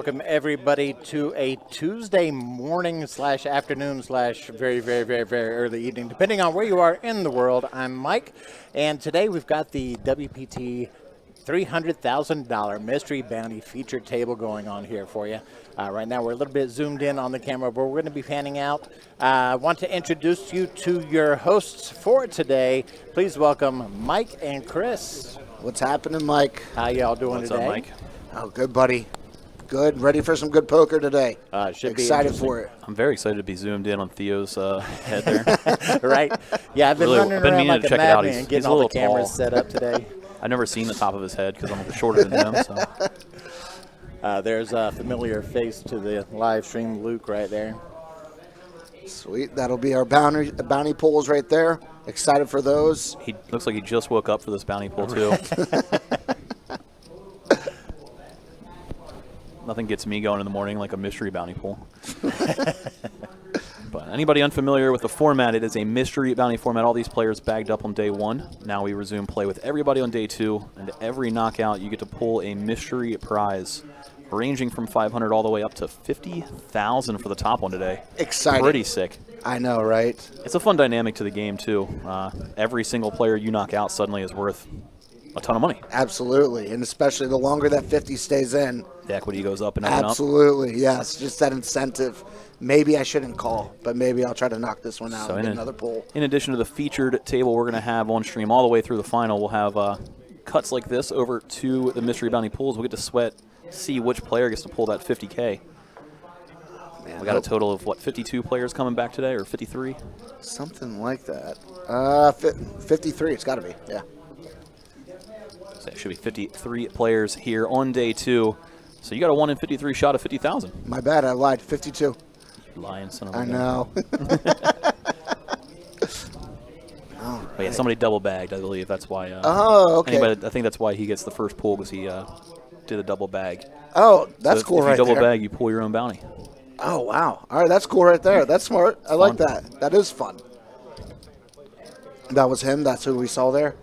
welcome everybody to a Tuesday morning / afternoon / very, very, very, very early evening, depending on where you are in the world. I'm Mike, and today we've got the WPT $300,000 mystery bounty feature table going on here for you. Right now we're a little bit zoomed in on the camera, but we're going to be panning out. I want to introduce you to your hosts for today. Please welcome Mike and Chris. What's happening, Mike? How y'all doing today? What's up, Mike? Oh, good, buddy. Good. Ready for some good poker today. Should Excited be for it. I'm very excited to be zoomed in on Theo's head there. Right? Yeah, I've been Really, running I've been around meaning like to a check it out. madman He's getting a all the little cameras tall. set up today. I've never seen the top of his head because I'm shorter than him. So. There's a familiar face to the live stream, Luke, right there. Sweet. That'll be our bounty pools right there. Excited for those. He looks like he just woke up for this bounty pool, too. Nothing gets me going in the morning like a mystery bounty pool. But anybody unfamiliar with the format, it is a mystery bounty format. All these players bagged up on day one. Now we resume play with everybody on day two. And every knockout, you get to pull a mystery prize ranging from 500 all the way up to 50,000 for the top one today. Exciting. Pretty sick. I know, right? It's a fun dynamic to the game, too. Every single player you knock out suddenly is worth a ton of money. Absolutely. And especially the longer that 50 stays in. The equity goes up and up and up. Absolutely, yes. Just that incentive. Maybe I shouldn't call, but maybe I'll try to knock this one out and get another pull. In addition to the featured table we're going to have on stream all the way through the final, we'll have cuts like this over to the mystery bounty pools. We'll get to see which player gets to pull that 50K. Man, we got a total of, 52 players coming back today, or 53? Something like that. 53, it's got to be, yeah. So it should be 53 players here on day two. So you got a 1 in 53 shot of 50,000. My bad, I lied, 52. Lying son of a I gun. know. But yeah, somebody double bagged, I believe. That's why. Oh, okay. I think that's why he gets the first pull, because he did a double bag. Oh, that's cool right there. If you double bag, you pull your own bounty. Oh, wow. All right, that's cool right there. That's smart. I like that. That is fun. That was him? That's who we saw there?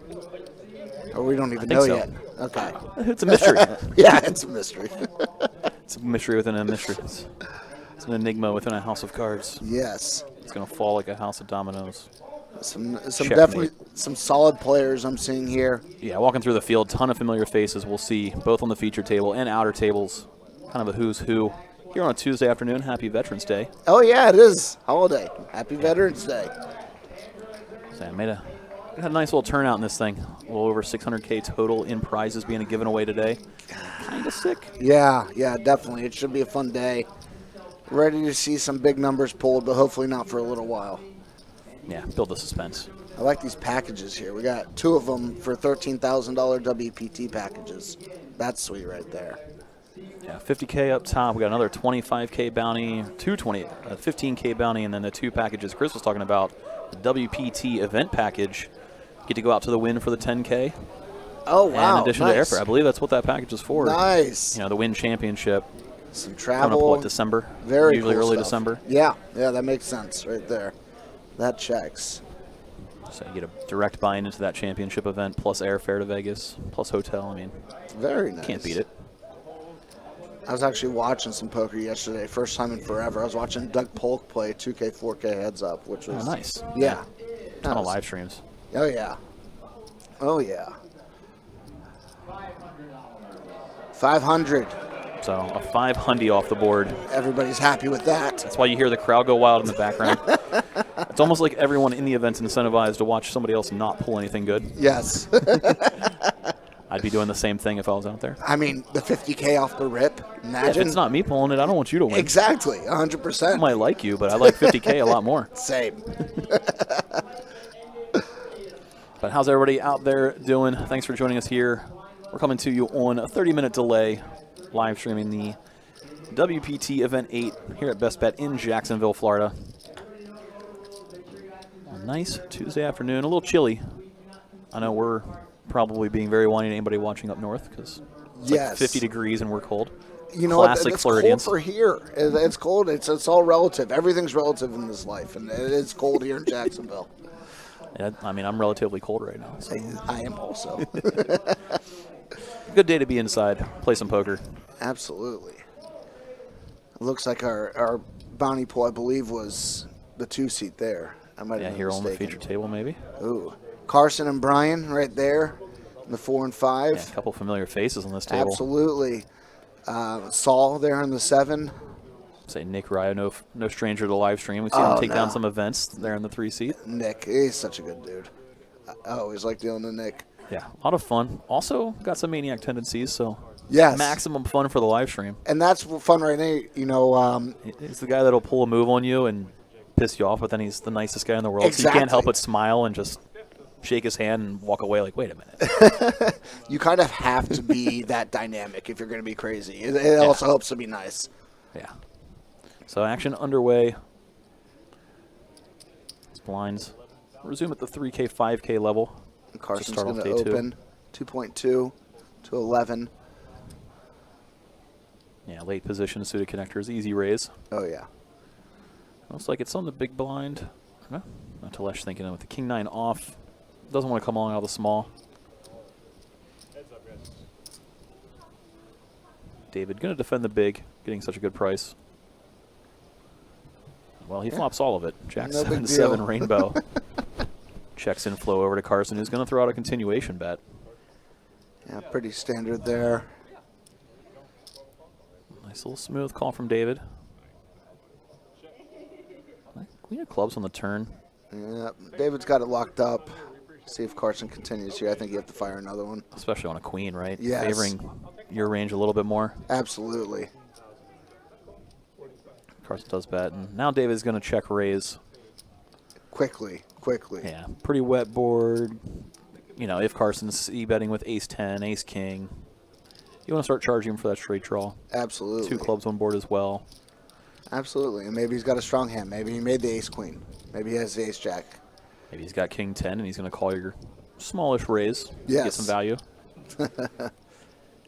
Or we don't even know so. yet? Okay. It's a mystery. Yeah, it's a mystery. It's a mystery within a mystery. It's an enigma within a house of cards. Yes. It's going to fall like a house of dominoes. Some definitely some solid players I'm seeing here. Yeah, walking through the field, ton of familiar faces we'll see both on the feature table and outer tables. Kind of a who's who here on a Tuesday afternoon. Happy Veterans Day. Oh, yeah, it is. Holiday. Happy Veterans Day. So we had a nice little turnout in this thing. A little over 600K total in prizes being given away today. Kind of sick. Yeah, definitely. It should be a fun day. Ready to see some big numbers pulled, but hopefully not for a little while. Yeah, build the suspense. I like these packages here. We got 2 of them for $13,000 WPT packages. That's sweet right there. Yeah, 50K up top. We got another 25K bounty, 15K bounty, and then the 2 packages Chris was talking about. The WPT event package. Get to go out to the win for the 10K. Oh, wow. In addition to airfare. I believe that's what that package is for. Nice. The win championship. Some travel. Coming up, December? Very Usually cool early stuff. December. Yeah, that makes sense right there. That checks. So you get a direct buy-in into that championship event, plus airfare to Vegas, plus hotel. I mean, very nice. Can't beat it. I was actually watching some poker yesterday, first time in forever. I was watching Doug Polk play 2K, 4K heads up, which was nice. Yeah. Ton of live streams. Oh, yeah. Oh, yeah. 500. So a 500 off the board. Everybody's happy with that. That's why you hear the crowd go wild in the background. It's almost like everyone in the event's incentivized to watch somebody else not pull anything good. Yes. I'd be doing the same thing if I was out there. I mean, the 50K off the rip. Imagine. If it's not me pulling it, I don't want you to win. Exactly, 100%. I might like you, but I like 50K a lot more. Same. But how's everybody out there doing? Thanks for joining us here. We're coming to you on a 30-minute delay, live streaming the WPT Event 8 here at Best Bet in Jacksonville, Florida. A nice Tuesday afternoon, a little chilly. I know we're probably being very whiny to anybody watching up north because it's like 50 degrees and we're cold. You know, Classic it's Floridians. cold for here. It's cold. It's all relative. Everything's relative in this life, and it is cold here in Jacksonville. Yeah, I mean, I'm relatively cold right now. So. I am also. Good day to be inside, play some poker. Absolutely. It looks like our bounty pool, I believe, was the 2-seat there. I might Yeah, have been here on the mistaken. feature table, maybe. Ooh, Carson and Brian right there, in the 4 and 5. Yeah, a couple familiar faces on this table. Absolutely. Saul there in the 7. Say Nick Ryo, no stranger to the live stream. We've seen him take down some events there in the 3-seat. Nick, he's such a good dude. I always like dealing with Nick. Yeah, a lot of fun. Also got some maniac tendencies, so Yes. maximum fun for the live stream. And that's fun right now. You know, He's the guy that'll pull a move on you and piss you off, but then he's the nicest guy in the world. So you can't help Exactly. but smile and just shake his hand and walk away like, wait a minute. you kind of have to be that dynamic if you're going to be crazy. It also helps to be nice. Yeah. So action underway. These blinds resume at the 3K, 5K level. And Carson's start going off to day 2. open 2.2 to 11. Yeah, late position suited connectors, easy raise. Oh, yeah. Looks like it's on the big blind. Huh? Not Telesh thinking with the King 9 off. Doesn't want to come along out of the small. David going to defend the big, getting such a good price. Well, he flops all of it. Jack No big 7-7 deal. rainbow. Checks in flow over to Carson, who's going to throw out a continuation bet. Yeah, pretty standard there. Nice little smooth call from David. Queen of clubs on the turn. Yeah, David's got it locked up. See if Carson continues here. I think you have to fire another one. Especially on a queen, right? Yes. Favoring your range a little bit more. Absolutely. Carson does bet. And now David's going to check raise. Quickly. Yeah, pretty wet board. You know, if Carson's c-betting with ace-10, ace-king, you want to start charging him for that straight draw. Absolutely. 2 clubs on board as well. Absolutely. And maybe he's got a strong hand. Maybe he made the ace-queen. Maybe he has the ace-jack. Maybe he's got king 10 and he's going to call your smallish raise. Yes. Get some value.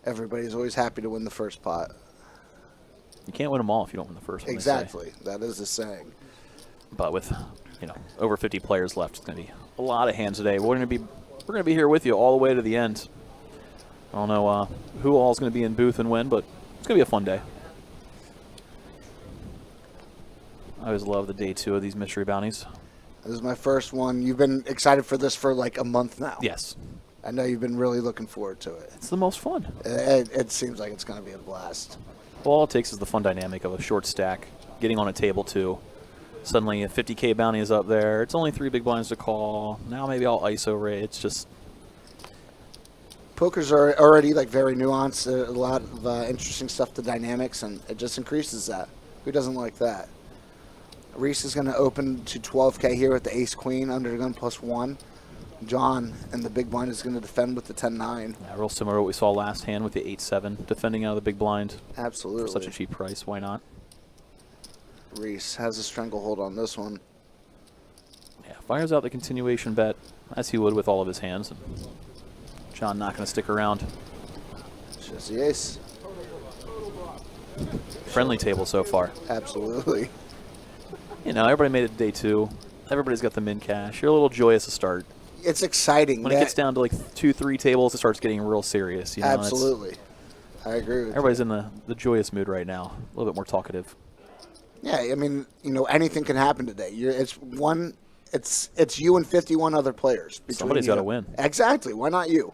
Everybody's always happy to win the first pot. You can't win them all if you don't win the first one. they say. Exactly. That is the saying. But with, you know, over 50 players left, it's going to be a lot of hands today. We're going to be here with you all the way to the end. I don't know who all is going to be in booth and when, but it's going to be a fun day. I always love the day 2 of these mystery bounties. This is my first one. You've been excited for this for like a month now. Yes. I know you've been really looking forward to it. It's the most fun. It seems like it's going to be a blast. Well, all it takes is the fun dynamic of a short stack, getting on a table too. Suddenly a 50K bounty is up there. It's only 3 big blinds to call. Now maybe I'll ISO rate. It's just... Pokers are already like very nuanced. A lot of interesting stuff to dynamics, and it just increases that. Who doesn't like that? Reese is going to open to 12K here with the ace-queen under the gun +1. John and the big blind is going to defend with the 10-9. Yeah, real similar to what we saw last hand with the 8-7, defending out of the big blind. Absolutely. For such a cheap price, why not? Reese has a stranglehold on this one. Yeah, fires out the continuation bet, as he would with all of his hands. And John not going to stick around. Just the ace. Friendly table so far. Absolutely. You know, everybody made it to day 2. Everybody's got the min cash. You're a little joyous to start. It's exciting. When it gets down to like 2-3 tables, it starts getting real serious. You know, Absolutely. I agree with everybody's in the joyous mood right now. A little bit more talkative. Yeah, I mean, you know, anything can happen today. It's you and 51 other players. Somebody's got to win. Exactly. Why not you?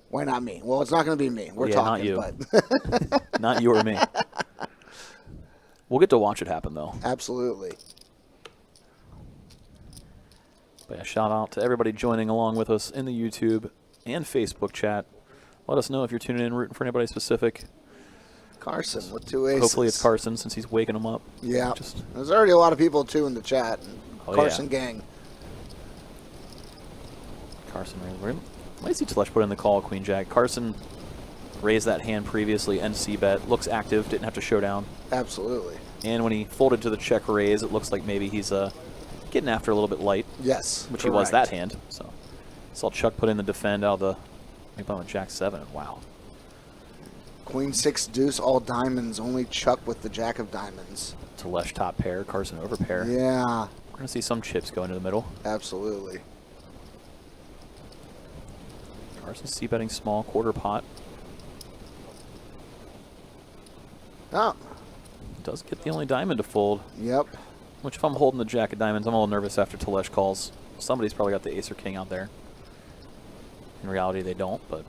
Why not me? Well, it's not going to be me. We're talking. Not you. But Not you or me. We'll get to watch it happen, though. Absolutely. But yeah, shout out to everybody joining along with us in the YouTube and Facebook chat. Let us know if you're tuning in rooting for anybody specific. Carson with 2 aces. Hopefully it's Carson since he's waking them up. Yeah. Just, There's already a lot of people, too, in the chat. Oh, Carson yeah. gang. Carson, why does he Telesh put in the call, Queen Jack? Carson raised that hand previously, and c-bet. Looks active, didn't have to showdown. Absolutely. And when he folded to the check raise, it looks like maybe he's getting after a little bit light. Yes. Which he was that hand. So saw Chuck put in the defend out of the maybe on Jack 7. Wow. Queen 6 deuce all diamonds. Only Chuck with the jack of diamonds. Telesh top pair, Carson over pair. Yeah. We're gonna see some chips go into the middle. Absolutely. Carson c-betting small, quarter pot. Oh. does get the only diamond to fold. Yep. Which, if I'm holding the jack of diamonds, I'm a little nervous after Telesh calls. Somebody's probably got the ace or king out there. In reality, they don't, but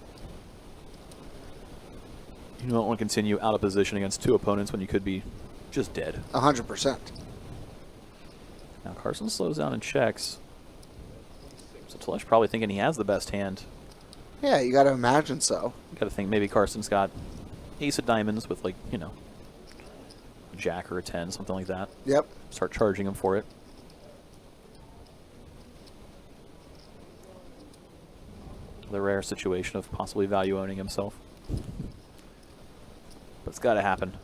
you don't want to continue out of position against 2 opponents when you could be just dead. 100%. Now Carson slows down and checks. So Telesh probably thinking he has the best hand. Yeah, you got to imagine so. You got to think maybe Carson's got ace of diamonds with, like, you know, a jack or a 10, something like that. Yep. Start charging him for it. The rare situation of possibly value owning himself. But it's got to happen.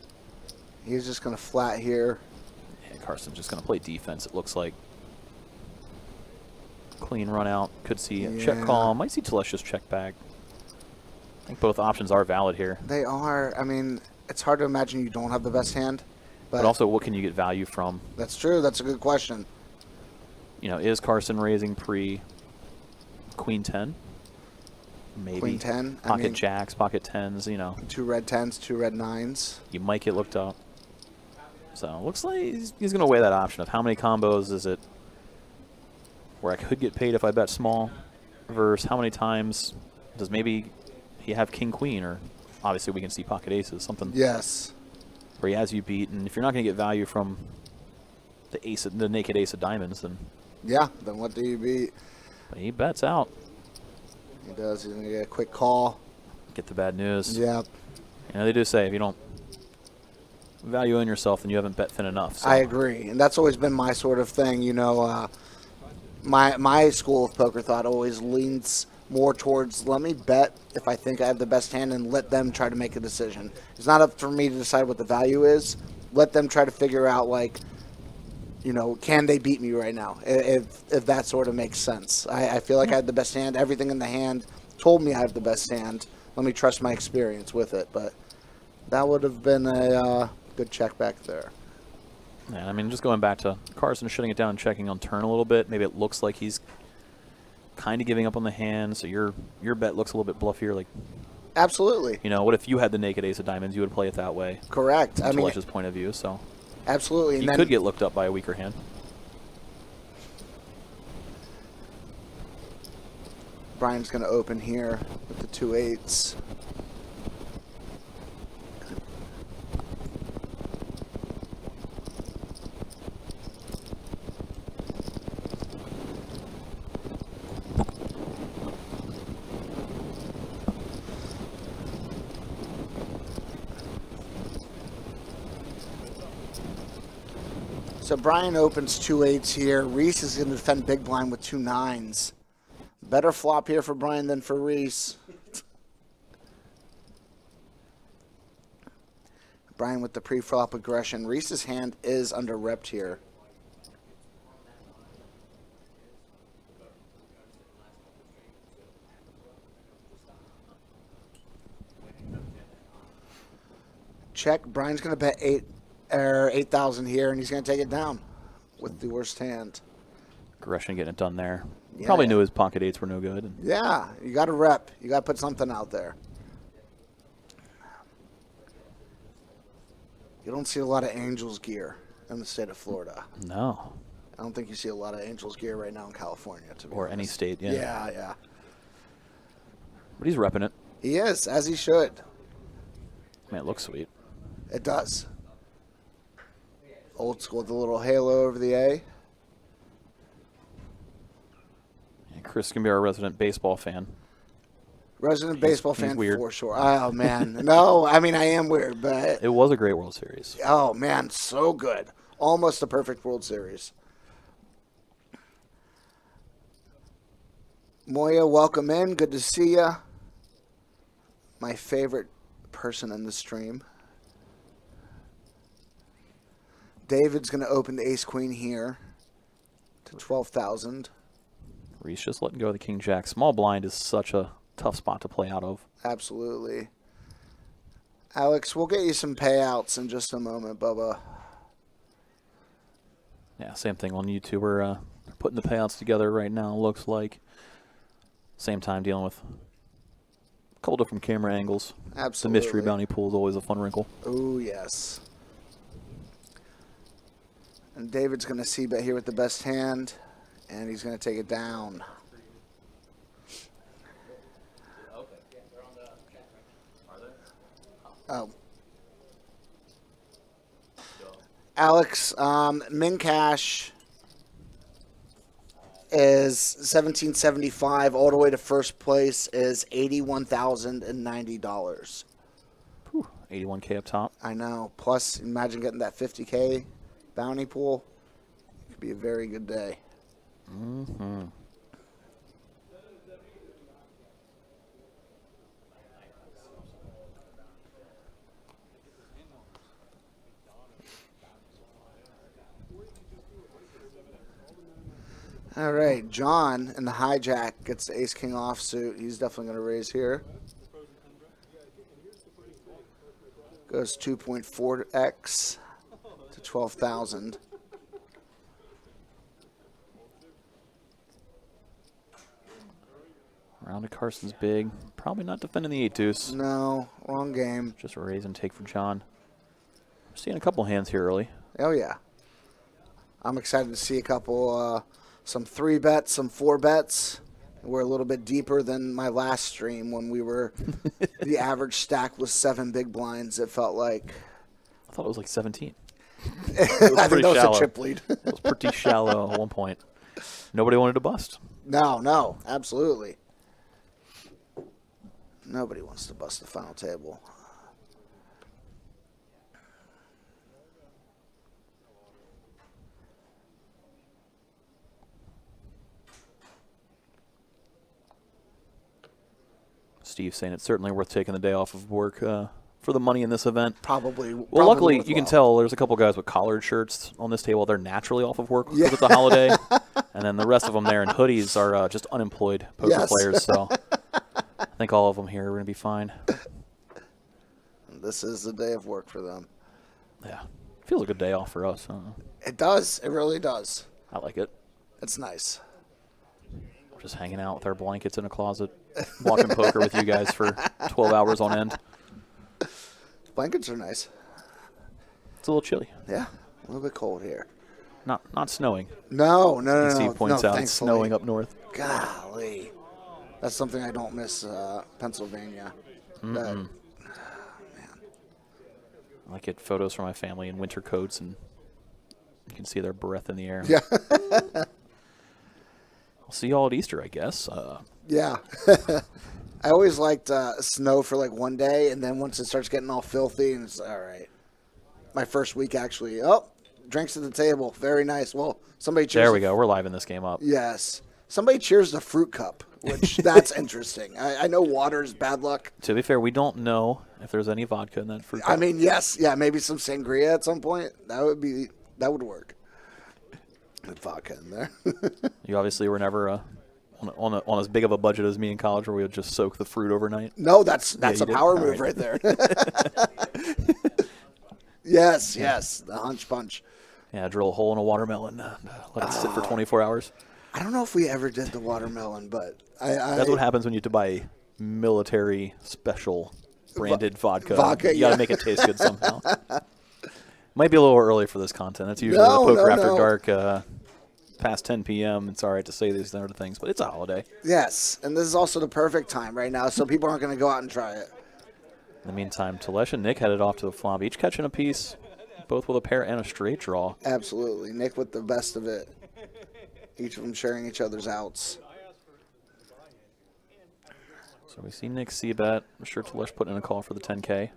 He's just going to flat here. Yeah, Carson's just going to play defense, it looks like. Clean run out. Could see a check call. Might see Telesh just check back. I think both options are valid here. They are. I mean, it's hard to imagine you don't have the best hand. But also, what can you get value from? That's true. That's a good question. You know, is Carson raising pre Queen 10? Maybe. Queen 10. Pocket jacks, pocket 10s, you know. 2 red 10s, 2 red 9s. You might get looked up. So, looks like he's going to weigh that option of how many combos is it where I could get paid if I bet small versus how many times does maybe he have king queen, or obviously we can see pocket aces, something. Yes. Where he has you beat, and if you're not going to get value from the naked ace of diamonds, then yeah, then what do you beat? He bets out. He does. He's going to get a quick call. Get the bad news. Yeah. You know, they do say if you don't value in yourself, then you haven't bet thin enough. So. I agree, and that's always been my sort of thing. You know, my school of poker thought always leans more towards let me bet if I think I have the best hand and let them try to make a decision. It's not up for me to decide what the value is. Let them try to figure out, like, you know, can they beat me right now? If that sort of makes sense. I feel like I had the best hand. Everything in the hand told me I have the best hand. Let me trust my experience with it. But that would have been a good check back there. Yeah, I mean, just going back to Carson shutting it down and checking on turn a little bit. Maybe it looks like he's kind of giving up on the hand, so your bet looks a little bit bluffier. Like, absolutely. You know, what if you had the naked ace of diamonds? You would play it that way. Correct. From Telesh's point of view, so absolutely. He could get looked up by a weaker hand. Brian's going to open here with the 2 8s. So Brian opens 2 8s here. Reese is going to defend big blind with 2 9s. Better flop here for Brian than for Reese. Brian with the pre-flop aggression. Reese's hand is under repped here. Check. Brian's going to bet 8,000 here, and he's going to take it down with the worst hand. Aggression getting it done there. Yeah, Probably knew his pocket 8s were no good. Yeah, you got to rep. You got to put something out there. You don't see a lot of Angels gear in the state of Florida. No. I don't think you see a lot of Angels gear right now in California, to be Or honest. any state, yeah. Yeah. But he's repping it. He is, as he should. Man, it looks sweet. It does. Old school, the little halo over the A. Yeah, Chris can be our resident baseball fan. Resident baseball fan weird. for sure. Oh, man. No, I mean, I am weird, but... It was a great World Series. Oh, man, so good. Almost a perfect World Series. Moya, welcome in. Good to see you. My favorite person in the stream. David's going to open the ace-queen here to 12,000. Reese just letting go of the king-jack. Small blind is such a tough spot to play out of. Absolutely. Alex, we'll get you some payouts in just a moment, Bubba. Yeah, same thing on YouTube. We're putting the payouts together right now, looks like. Same time dealing with a couple different camera angles. Absolutely. The mystery bounty pool is always a fun wrinkle. Oh, yes. And David's going to c-bet here with the best hand, and he's going to take it down. Oh. Alex, min cash is $1,775. All the way to first place is $81,090. 81K up top. I know. Plus, imagine getting that 50K bounty pool. It could be a very good day. Mm-hmm. All right, John in the hijack gets the ace-king offsuit. He's definitely going to raise here. Goes 2.4x to 12,000. Round to Carson's big. Probably not defending the 8-deuce. No, wrong game. Just a raise and take for John. We're seeing a couple hands here early. Oh, yeah. I'm excited to see a couple, some 3-bets, some 4-bets. We're a little bit deeper than my last stream when we were, the average stack was 7 big blinds, it felt like. I thought it was like 17. I think that was a chip lead. It was pretty shallow at one point. Nobody wanted to bust. No, absolutely. Nobody wants to bust the final table. Steve saying it's certainly worth taking the day off of work for the money in this event. Probably. Well, luckily, you can tell there's a couple guys with collared shirts on this table. They're naturally off of work because it's a holiday. And then the rest of them there in hoodies are just unemployed poker players. So I think all of them here are going to be fine. This is the day of work for them. Yeah. Feels like a day off for us. It does. It really does. I like it. It's nice. We're just hanging out with our blankets in a closet, watching poker with you guys for 12 hours on end. Blankets are nice. It's a little chilly. Yeah, a little bit cold here. Not snowing. No. Steve points out it's snowing up north. Golly. That's something I don't miss, Pennsylvania. Man. I get photos from my family in winter coats, and you can see their breath in the air. Yeah. I'll see you all at Easter, I guess. Yeah. I always liked snow for like one day, and then once it starts getting all filthy, and it's all right. My first week, actually. Oh, drinks at the table. Very nice. Well, somebody cheers. There we go. We're livening this game up. Yes. Somebody cheers the fruit cup, which that's interesting. I know water is bad luck. To be fair, we don't know if there's any vodka in that fruit cup. I mean, yes. Yeah, maybe some sangria at some point. That would work. With vodka in there. You obviously were never on as big of a budget as me in college where we would just soak the fruit overnight. No, that's a power move right there. Yes, the hunch punch. Yeah, drill a hole in a watermelon, let it sit for 24 hours. I don't know if we ever did the watermelon, but That's what happens when you have to buy military special branded vodka. You got to make it taste good somehow. Might be a little early for this content. That's usually the poker after dark, past 10 p.m. It's all right to say these sort of things, but it's a holiday. Yes, and this is also the perfect time right now, so people aren't going to go out and try it. In the meantime, Telesh and Nick headed off to the flop, each catching a piece, both with a pair and a straight draw. Absolutely. Nick with the best of it. Each of them sharing each other's outs. So we see Nick c-bet. I'm sure Telesh putting in a call for the 10K.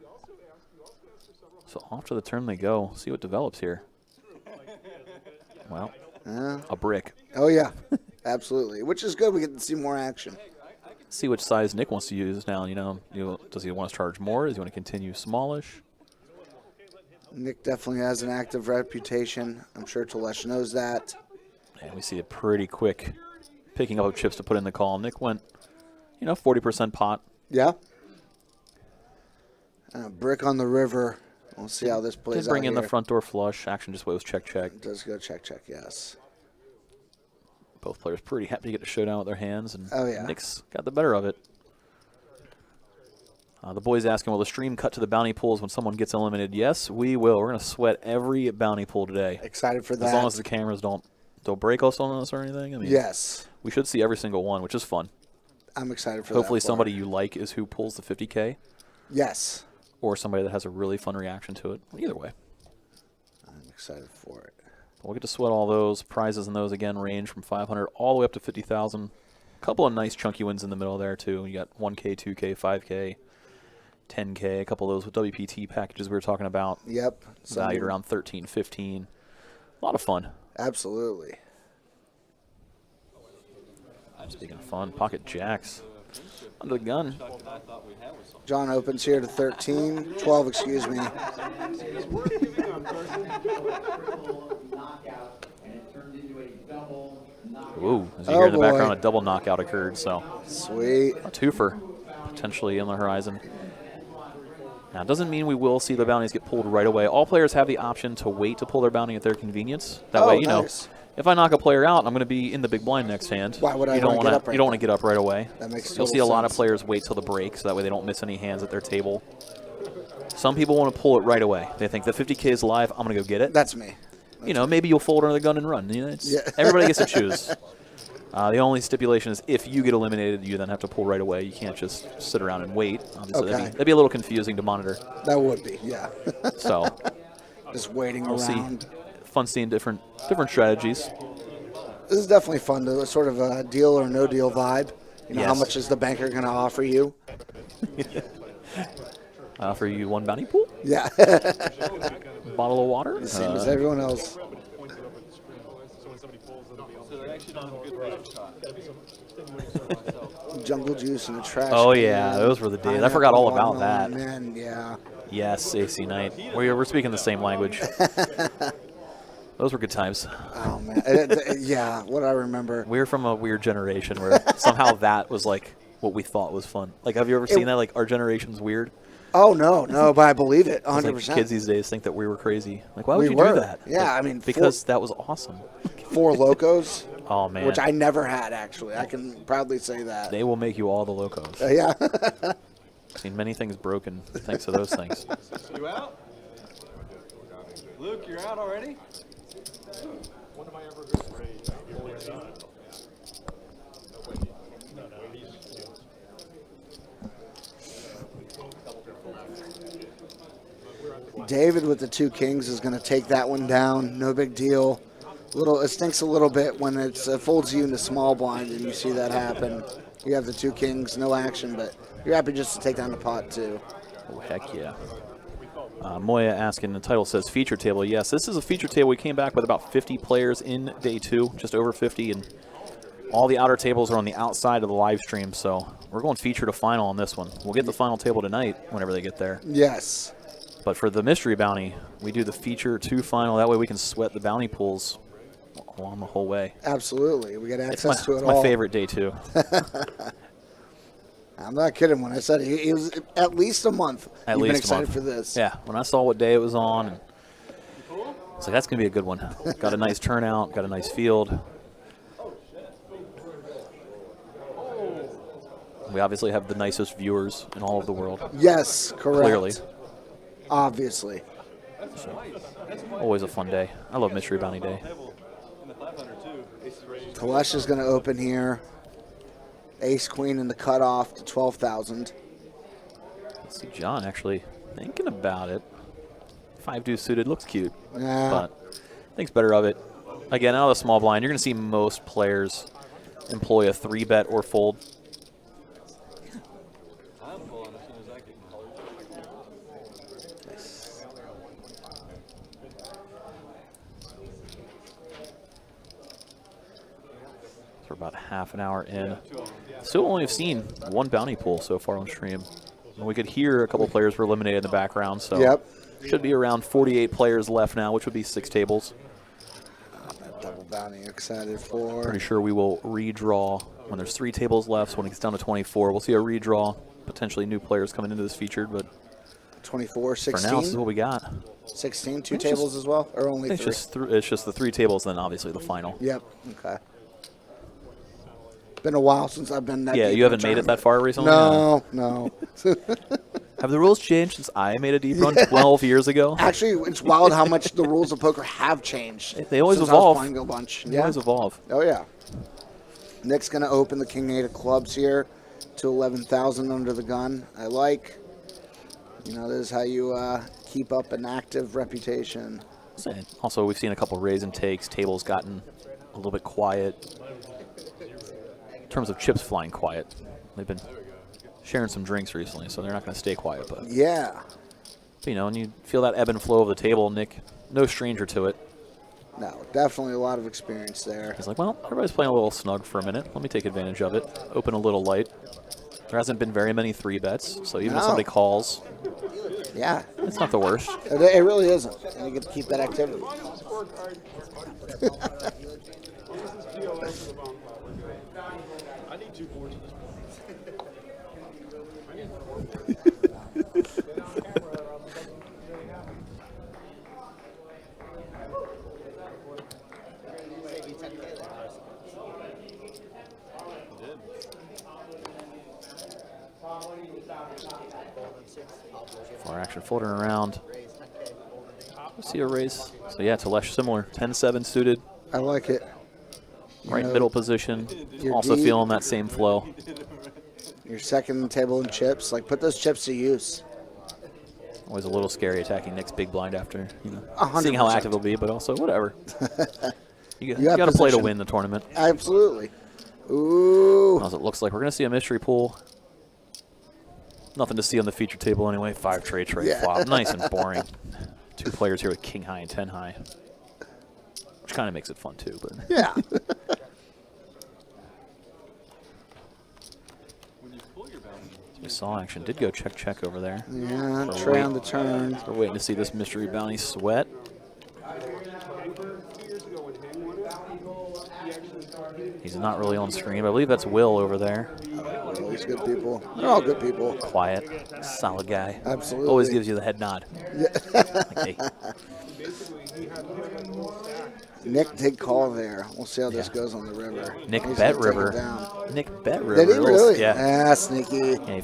So off to the turn they go. See what develops here. Well, a brick. Oh, yeah. Absolutely. Which is good. We get to see more action. See which size Nick wants to use now. Does he want to charge more? Does he want to continue smallish? Nick definitely has an active reputation. I'm sure Telesh knows that. And we see it pretty quick picking up chips to put in the call. Nick went, 40% pot. Yeah. Brick on the river. We'll see how this plays out. Did bring in the front door flush. Action just was check. It does go check, yes. Both players pretty happy to get a showdown with their hands, and oh, yeah. Nick's got the better of it. The boys asking, will the stream cut to the bounty pools when someone gets eliminated? Yes, we will. We're going to sweat every bounty pool today. Excited for that. As long as the cameras don't break us on us or anything. I mean, yes. We should see every single one, which is fun. I'm excited for Hopefully that. somebody you like is who pulls the 50K. Yes. Or somebody that has a really fun reaction to it. Either way. I'm excited for it. We'll get to sweat all those. Prizes in those, again, range from 500 all the way up to 50,000. A couple of nice chunky wins in the middle there, too. You got 1K, 2K, 5K, 10K. A couple of those with WPT packages we were talking about. Yep. Valued around 13, 15. A lot of fun. Absolutely. Speaking of fun, pocket jacks. Under the gun. John opens here to 13. 12, excuse me. Ooh, as you hear in the background, a double knockout occurred, so. Sweet. A twofer potentially on the horizon. Now, it doesn't mean we will see the bounties get pulled right away. All players have the option to wait to pull their bounty at their convenience. That way, you know, if I knock a player out, I'm going to be in the big blind next hand. Why would I you don't want to get up right You don't want to get up right away. That makes You'll see a lot of players wait till the break, so that way they don't miss any hands at their table. Some people want to pull it right away. They think the 50K is live, I'm going to go get it. That's me. You know, maybe you'll fold under the gun and run. You know, everybody gets to choose. The only stipulation is if you get eliminated, you then have to pull right away. You can't just sit around and wait. Obviously, that'd be a little confusing to monitor. That would be, yeah. So, just waiting we'll around. See. Fun seeing different strategies. This is definitely fun to sort of a deal or no deal vibe. You know, how much is the banker going to offer you? Offer you one bounty pool? Yeah. Bottle of water? The same as everyone else. Jungle juice in the trash. Oh yeah, those were the days. I forgot all about that. Man, yeah. Yes, AC Knight. We're speaking the same language. Those were good times. Oh man, yeah. What I remember. We're from a weird generation where somehow that was like what we thought was fun. Like, have you ever seen that? Like, our generation's weird. Oh no, but I believe it 100%. Like, kids these days think that we were crazy. Like, why would you do that? Yeah, like, I mean, because that was awesome. 4 Locos. Oh man, which I never had actually. I can proudly say that. They will make you all the Locos. Yeah. I've seen many things broken thanks to those things. You out? Luke, you're out already? When am I ever going to raise? David with the 2 kings is going to take that one down. No big deal. It stinks a little bit when it folds you into small blind and you see that happen. You have the 2 kings, no action, but you're happy just to take down the pot too. Oh, heck yeah. Moya asking, the title says feature table. Yes, this is a feature table. We came back with about 50 players in day 2, just over 50, and all the outer tables are on the outside of the live stream, so we're going feature to final on this one. We'll get the final table tonight whenever they get there. Yes. But for the mystery bounty, we do the feature to final. That way we can sweat the bounty pools along the whole way. Absolutely. We get access to it all. It's my favorite day 2. I'm not kidding when I said it was at least a month. You've been excited for this. Yeah, when I saw what day it was on, and it's like, that's going to be a good one. Got a nice turnout, got a nice field. We obviously have the nicest viewers in all of the world. Yes, correct. Clearly. Obviously. So, always a fun day. I love Mystery Bounty Day. Kalesh is going to open here. Ace Queen in the cutoff to 12,000. Let's see, John actually thinking about it. 5 deuce suited looks cute, Yeah. but thinks better of it. Again, out of the small blind, you're going to see most players employ a 3-bet or fold. We're about half an hour in. Still only have seen 1 bounty pool so far on stream. And we could hear a couple players were eliminated in the background, so should be around 48 players left now, which would be 6 tables. That double bounty, excited for. Pretty sure we will redraw when there's 3 tables left. So when it gets down to 24, we'll see a redraw. Potentially new players coming into this featured, but 24, 16. for now, this is what we got. 16, 2 tables as well, or only 3? It's just the 3 tables, then obviously the final. Yep. Okay. Been a while since I've been that Yeah, deep you in a haven't made it that tournament. far recently? No, no. Have the rules changed since I made a deep run 12 years ago? Actually, it's wild how much the rules of poker have changed. They always since evolve. I was playing a bunch. They always evolve. Oh, yeah. Nick's going to open the King 8 of clubs here to 11,000 under the gun. I like. You know, this is how you keep up an active reputation. Also, we've seen a couple raise and takes. Tables gotten a little bit quiet. In terms of chips flying quiet, they've been sharing some drinks recently, so they're not going to stay quiet. But Yeah. you know, and you feel that ebb and flow of the table. Nick, no stranger to it. No, definitely a lot of experience there. He's like, well, everybody's playing a little snug for a minute. Let me take advantage of it. Open a little light. There hasn't been very many 3-bets, so even if somebody calls, Yeah, it's not the worst. it really isn't. And you get to keep that activity. I need 2 boards at this point. I need more. Four action folding around. See a raise. So yeah, it's a less similar. 10-7 suited. I like it. Right know, middle position. you're Also deep. feeling that same flow. Your second table in chips, like put those chips to use. Always a little scary attacking Nick's big blind after, you know, 100%. seeing how active he'll be, but also whatever. you You have got to play to position. win the tournament. Absolutely. Ooh. As it looks like we're going to see a mystery pool. Nothing to see on the feature table anyway. 5 tray Yeah. flop. Nice and boring. 2 players here with king high and 10 high. Which kind of makes it fun too, but Yeah. we saw action. Did go check over there. Yeah, We're tray wait- on the turn. We're waiting to see this mystery bounty sweat. 2 years ago when Hang won it, he actually started. He's not really on screen, but I believe that's Will over there. All these good people. They're all good people. Quiet, solid guy. Absolutely. Always gives you the head nod. Like, hey. Basically, he had the whole stack. Nick did call there. We'll see how this Yeah. goes on the river. Nick He's bet gonna take it river. down. Nick bet river. Did he really? Yeah. Ah, sneaky. Yeah,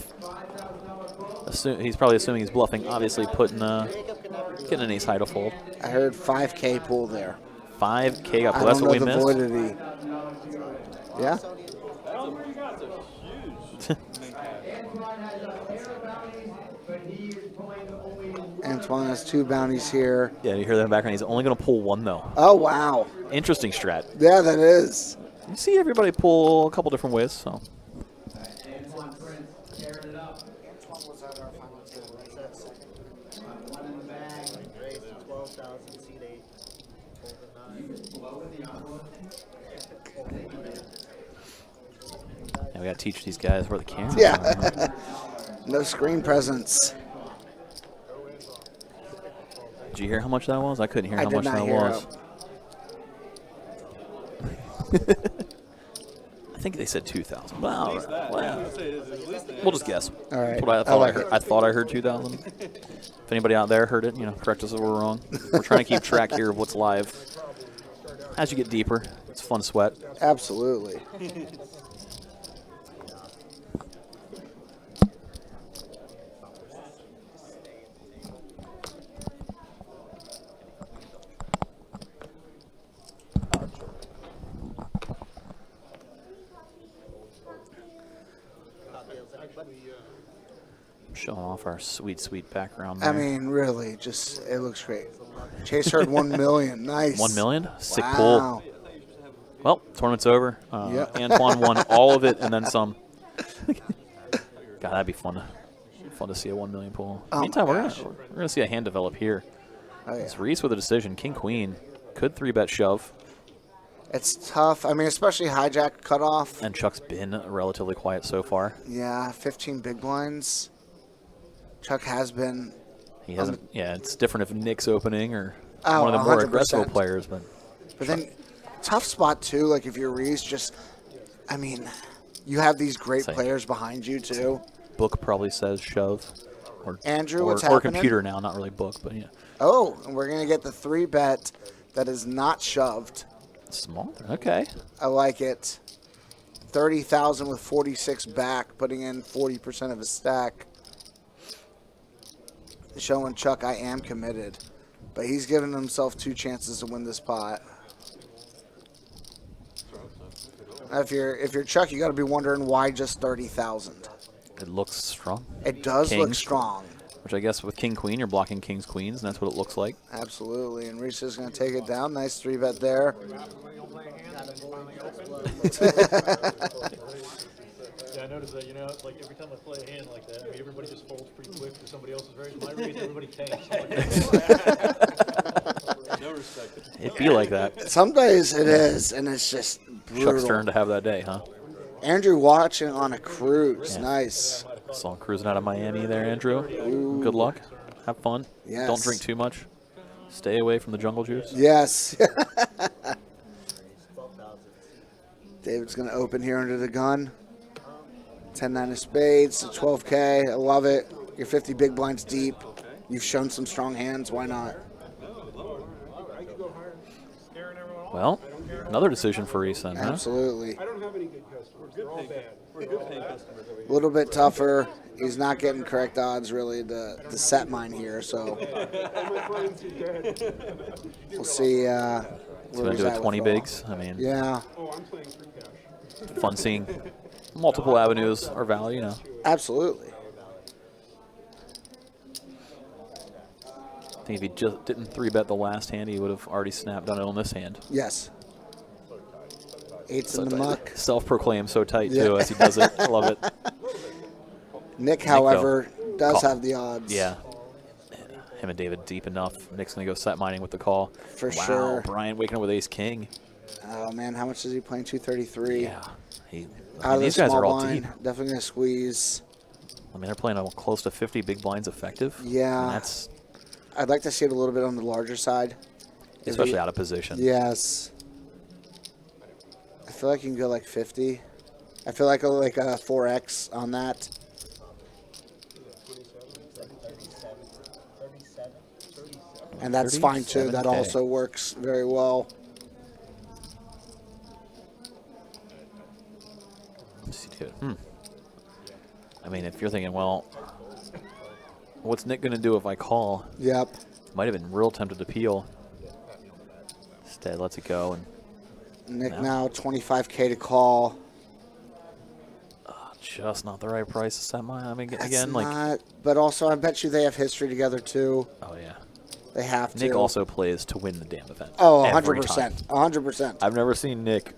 he's probably assuming he's bluffing. Obviously, putting getting an ace high to fold. I heard 5K pool there. 5K up. I That's don't what know we the missed. validity. Yeah? Antoine has 2 bounties here. Yeah, you hear that in the background. He's only going to pull 1 though. Oh, wow. Interesting strat. Yeah, that is. You see everybody pull a couple different ways. So yeah, we got to teach these guys where the cameras are. Yeah. No screen presence. Did you hear how much that was? I couldn't hear I how did much not that hear was. I think they said 2,000. Wow. Wow. We'll just guess. All right. That's what I I thought like I heard. it. I thought I heard 2,000. If anybody out there heard it, you know, correct us if we're wrong. We're trying to keep track here of what's live. As you get deeper, it's fun sweat. Absolutely. Showing off our sweet, sweet background I there. mean, really, just it looks great. Chase heard 1 million. Nice. 1 million? Sick Wow. pull. Well, tournament's over. Yeah. Antoine won all of it and then some. God, that'd be fun to see a 1 million pull. Oh Meantime, my we're gosh. gonna see a hand develop here. Oh, yeah. It's Reese with a decision. King Queen could 3-bet shove, It's tough. I mean, especially hijack cutoff. and Chuck's been relatively quiet so far. Yeah, 15 big blinds. Chuck has been. He hasn't. Yeah, it's different if Nick's opening or Oh, one of the more 100%. aggressive players, but But then, tough spot too. Like if you're Reese, just, I mean, you have these great Same. players behind you too. book probably says shove. Or, Andrew, or, what's or happening? computer now, not really book, but yeah. Oh, and we're gonna get the 3-bet that is not shoved. Small. Okay. I like it. 30,000 with 46 back, putting in 40% of his stack. Showing Chuck I am committed. But he's given himself 2 chances to win this pot. If you're Chuck, you got to be wondering why just 30,000. It looks strong. It does look Kings. strong. Which I guess with king queen, you're blocking kings queens, and that's what it looks like. Absolutely. And Reese is going to take it down. Nice 3-bet there. Yeah, I noticed that, you know, like every time I play a hand like that, I mean, everybody just folds pretty quick to somebody else's raise. My raise, everybody tanks. No respect. It'd be like that. Some days it is, and it's just brutal. Chuck's turn to have that day, huh? Andrew watching on a cruise. Yeah. Nice. Saw him cruising out of Miami there, Andrew. Good luck. Have fun. Yes. Don't drink too much. Stay away from the jungle juice. Yes. David's going to open here under the gun. 10-9 of spades to 12K. I love it. You're 50 big blinds deep. You've shown some strong hands. Why not? Well, another decision for Reese then, huh? Absolutely. I don't have any good customers. They're all bad. We're good paying customers over here. A little bit tougher. He's not getting correct odds, really, to set mine here. So we'll see. So we're going to do a 20 bigs. I mean, Yeah, Oh, I'm playing free cash. fun seeing multiple avenues or value, you know. absolutely. I think if he just didn't 3-bet the last hand, he would have already snapped on it on this hand. Yes. Eights in the muck. Self-proclaimed so tight, Yeah. too, as he does it. I love it. Nick, however, does Call. have the odds. Yeah. Him and David deep enough. Nick's going to go set mining with the call. For wow, sure. Brian waking up with ace-king. Oh, man, how much is he playing? 233. Yeah. Out of These the guys small are all blind. deep. Definitely going to squeeze. I mean, they're playing close to 50 big blinds effective. Yeah. And that's I'd like to see it a little bit on the larger side. especially out of position. Yes. I feel like you can go like 50. I feel like a 4X on that. And that's fine too. That 37K. also works very well. Let's see, dude. I mean, if you're thinking, well, what's Nick going to do if I call? Yep. Might have been real tempted to peel. Instead, lets it go. And Nick Yeah. now 25K to call. just not the right price to set mine. I mean, That's again, like, not, but also I bet you they have history together too. oh, yeah. They have to. Nick also plays to win the damn event. Oh, every 100%. time. 100%. I've never seen Nick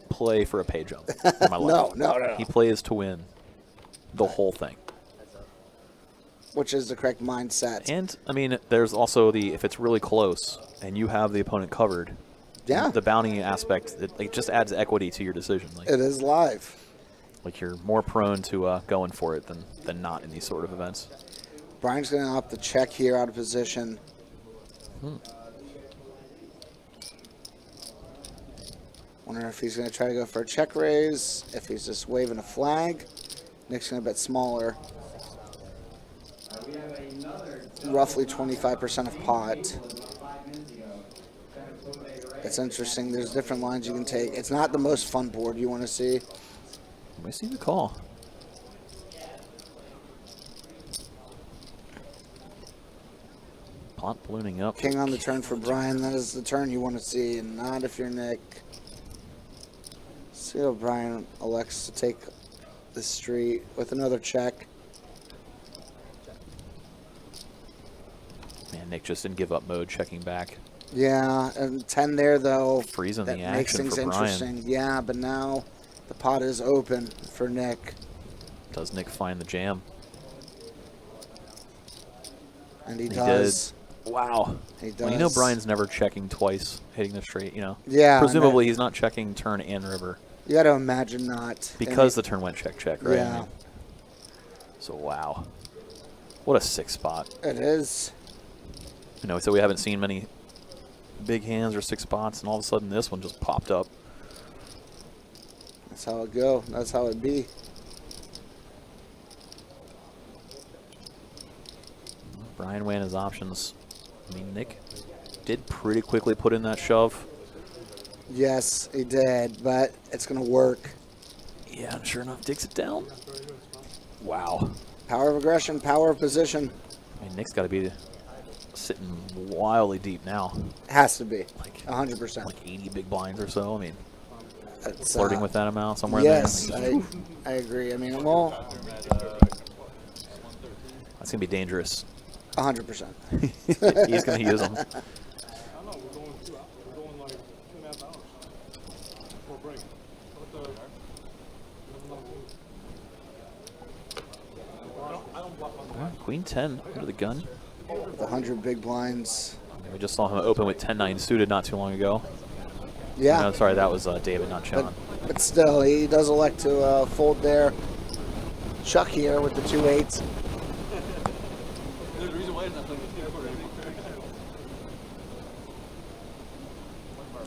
play for a pay jump in my life. No. He plays to win the whole thing. Which is the correct mindset. And, I mean, there's also if it's really close and you have the opponent covered, Yeah. the bounty aspect, it just adds equity to your decision. Like, It is live. like you're more prone to going for it than not in these sort of events. Brian's going to opt the check here out of position. Wonder if he's going to try to go for a check raise, if he's just waving a flag. Nick's going to bet smaller. Roughly 25% of pot. It's interesting. There's different lines you can take. It's not the most fun board you want to see. Let me see the call. Pot ballooning up. King on the turn for Brian. That is the turn you want to see, and not if you're Nick. See how Brian elects to take the street with another check. Man, Nick just in give up mode, checking back. Yeah, and 10 there, though. Freezing That the makes action things for Brian. interesting. Yeah, but now the pot is open for Nick. Does Nick find the jam? And he He does. Wow. He does. Well, you know Brian's never checking twice, hitting the straight, you know? Yeah. Presumably he's not checking turn and river. You got to imagine not. Because the turn went check, right? Yeah. So, wow. What a sick spot. It is. You know, so we haven't seen many big hands or 6 spots, and all of a sudden this one just popped up. That's how it go. That's how it be. Brian weighing his options. I mean, Nick did pretty quickly put in that shove. Yes, he did, but it's going to work. Yeah, and sure enough, digs it down. Wow. Power of aggression, power of position. I mean, Nick's got to be sitting wildly deep now. Has to be. Like 100%. Like 80 big blinds or so. I mean, It's, flirting with that amount somewhere yes, in there. I agree. I mean, well, That's going to be dangerous. 100%. He's going to use them. Queen 10 under the gun. The 100 big blinds. We just saw him open with 10-9 suited not too long ago. Yeah. No, sorry, that was David, not John. But still, he does elect to fold there. Chuck here with the 2-8s.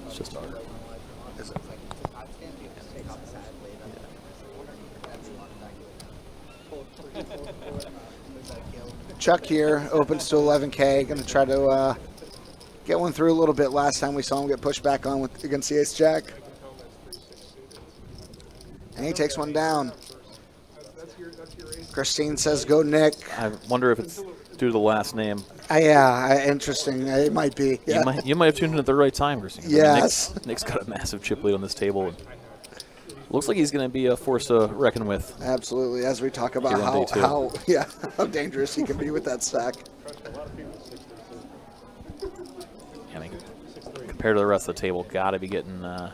It's just art. Chuck here opens to 11K. Going to try to get one through a little bit. Last time we saw him get pushed back on against the Ace Jack. And he takes one down. Christine says, go Nick. I wonder if it's due to the last name. Yeah, interesting. It might be. Yeah. You might have tuned in at the right time, Christine. Yes. Nick's got a massive chip lead on this table. Looks like he's going to be a force to reckon with. Absolutely. As we talk about how dangerous he can be with that stack. I mean, compared to the rest of the table, got to be getting, got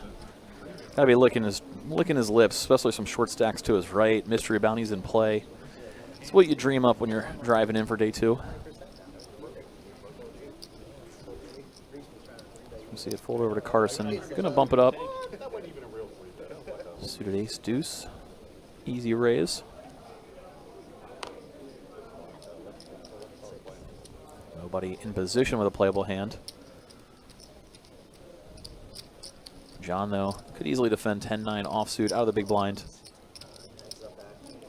to be licking his lips, especially some short stacks to his right. Mystery bounties in play. It's what you dream up when you're driving in for day 2. You see it fold over to Carson. Gonna bump it up. Suited ace deuce. Easy raise. Nobody in position with a playable hand. John, though, could easily defend 10-9 offsuit out of the big blind.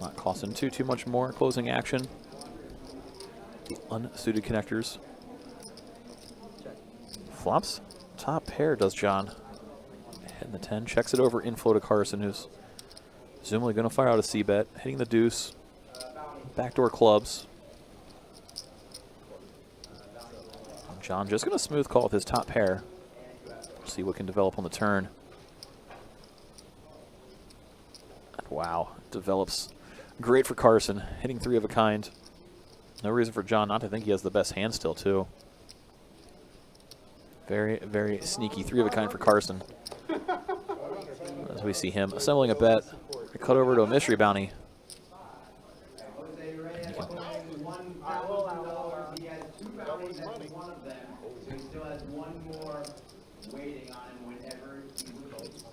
Not costing too much more closing action. The unsuited connectors. Flops. Top pair does John. Hitting the 10. Checks it over inflow to Carson, who's presumably going to fire out a C-bet. Hitting the deuce. Backdoor clubs. John just going to smooth call with his top pair. See what can develop on the turn. Wow. Develops great for Carson. Hitting 3 of a kind. No reason for John not to think he has the best hand still, too. Very, very sneaky 3 of a kind for Carson. As we see him assembling a bet. Cut over to a mystery bounty.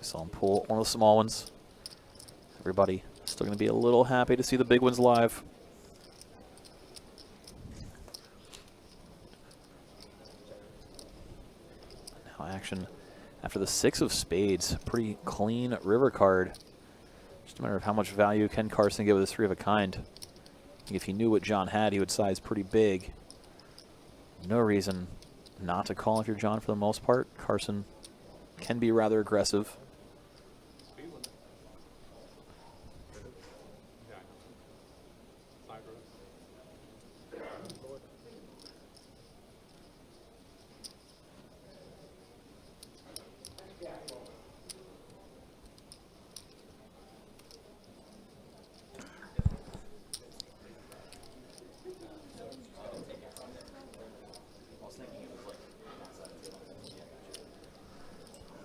Saw him pull one of the small ones. Everybody still going to be a little happy to see the big ones live. Now action after the 6 of spades. Pretty clean river card. Just a matter of how much value can Carson get with his 3 of a kind. If he knew what John had, he would size pretty big. No reason not to call if you're John for the most part. Carson can be rather aggressive.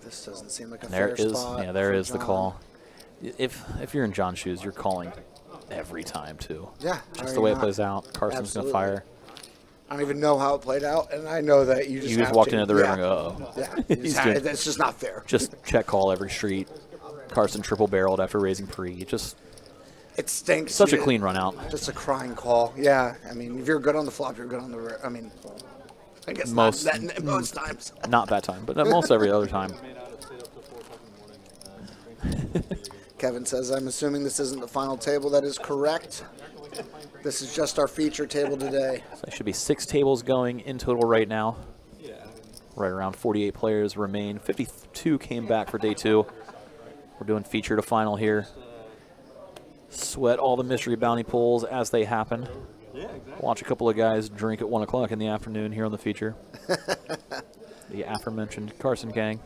This doesn't seem like a There fair is, spot. yeah, there for is the John. call. If you're in John's shoes, you're calling every time too. Yeah, Just the way it plays out. Carson's going to fire. I don't even know how it played out, and I know that you just You just have walked to. into the river and go, uh-oh. Yeah, you He's just have- doing- that's just not fair. Just check call every street. Carson triple barreled after raising pre. Just It stinks. such a You- clean run out. Just a crying call. Yeah, I mean, if you're good on the flop, you're good on the. I mean, I guess Most- not that, most times. Not that time, but most every other time. Kevin says, I'm assuming this isn't the final table. That is correct. This is just our feature table today. So there should be 6 tables going in total right now. Right around 48 players remain. 52 came back for day 2. We're doing feature to final here. Sweat all the mystery bounty pulls as they happen. Yeah, exactly. Watch a couple of guys drink at 1 o'clock in the afternoon here on the feature. The aforementioned Carson gang.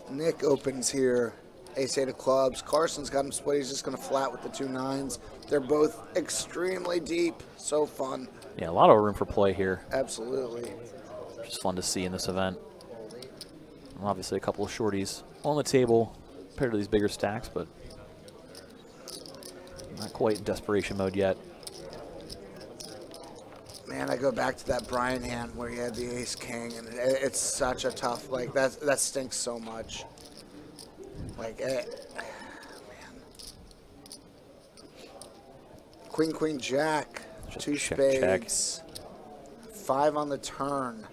Nick opens here. Ace-8 of clubs. Carson's got him split. He's just going to flat with the 2 9s. They're both extremely deep. So fun. Yeah, a lot of room for play here. Absolutely. Just fun to see in this event. And obviously a couple of shorties on the table compared to these bigger stacks, but not quite in desperation mode yet. Man, I go back to that Brian hand where he had the ace-king, and it's such a tough, like, that stinks so much. Like, man. Queen, queen, jack. Just 2 check, spades. 5 on the turn.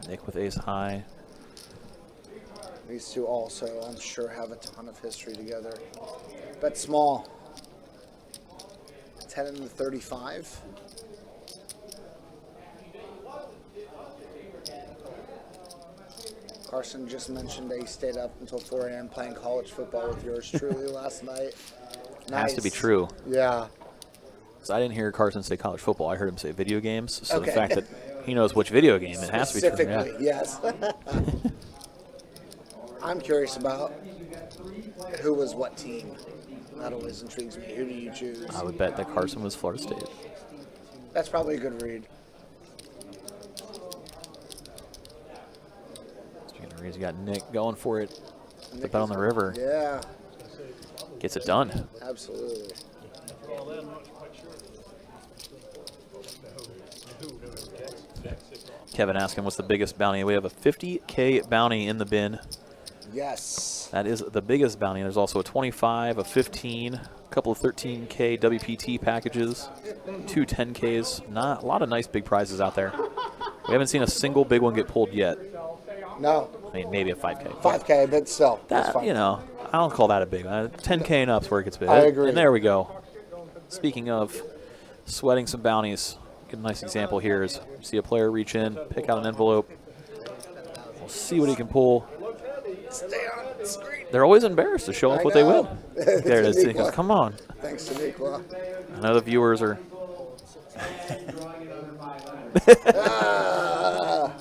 Nick with ace high. These two also, I'm sure, have a ton of history together. Bet small. 10 and the 35. Carson just mentioned that he stayed up until 4 a.m. playing college football with yours truly last night. Has to be Nice. true. Yeah. 'Cause I didn't hear Carson say college football. I heard him say video games. So Okay. the fact that he knows which video game, it has to be true. Specifically, Yeah. yes. I'm curious about who was what team. That always intrigues me. Who do you choose? I would bet that Carson was Florida State. That's probably a good read. You got Nick going for it. The Nick bet on is- the river. Yeah, Gets it done. absolutely. For all that, I'm not quite sure. Jack 6 off. Kevin asking what's the biggest bounty. We have a 50K bounty in the bin. Yes. That is the biggest bounty. There's also a 25, a 15, a couple of 13K WPT packages, 2 10Ks. Not a lot of nice big prizes out there. We haven't seen a single big one get pulled yet. No, I mean, maybe a 5K. 5K, but still, that's That, fine. you know, I don't call that a big one. 10K and up's where it gets big. I agree. And there we go. Speaking of sweating some bounties, a nice example here is you see a player reach in, pick out an envelope. We'll see what he can pull. Stay on the screen. They're always embarrassed to show off I what they know. win. There it is. He goes, come on. Thanks to Nicola. I know the viewers are.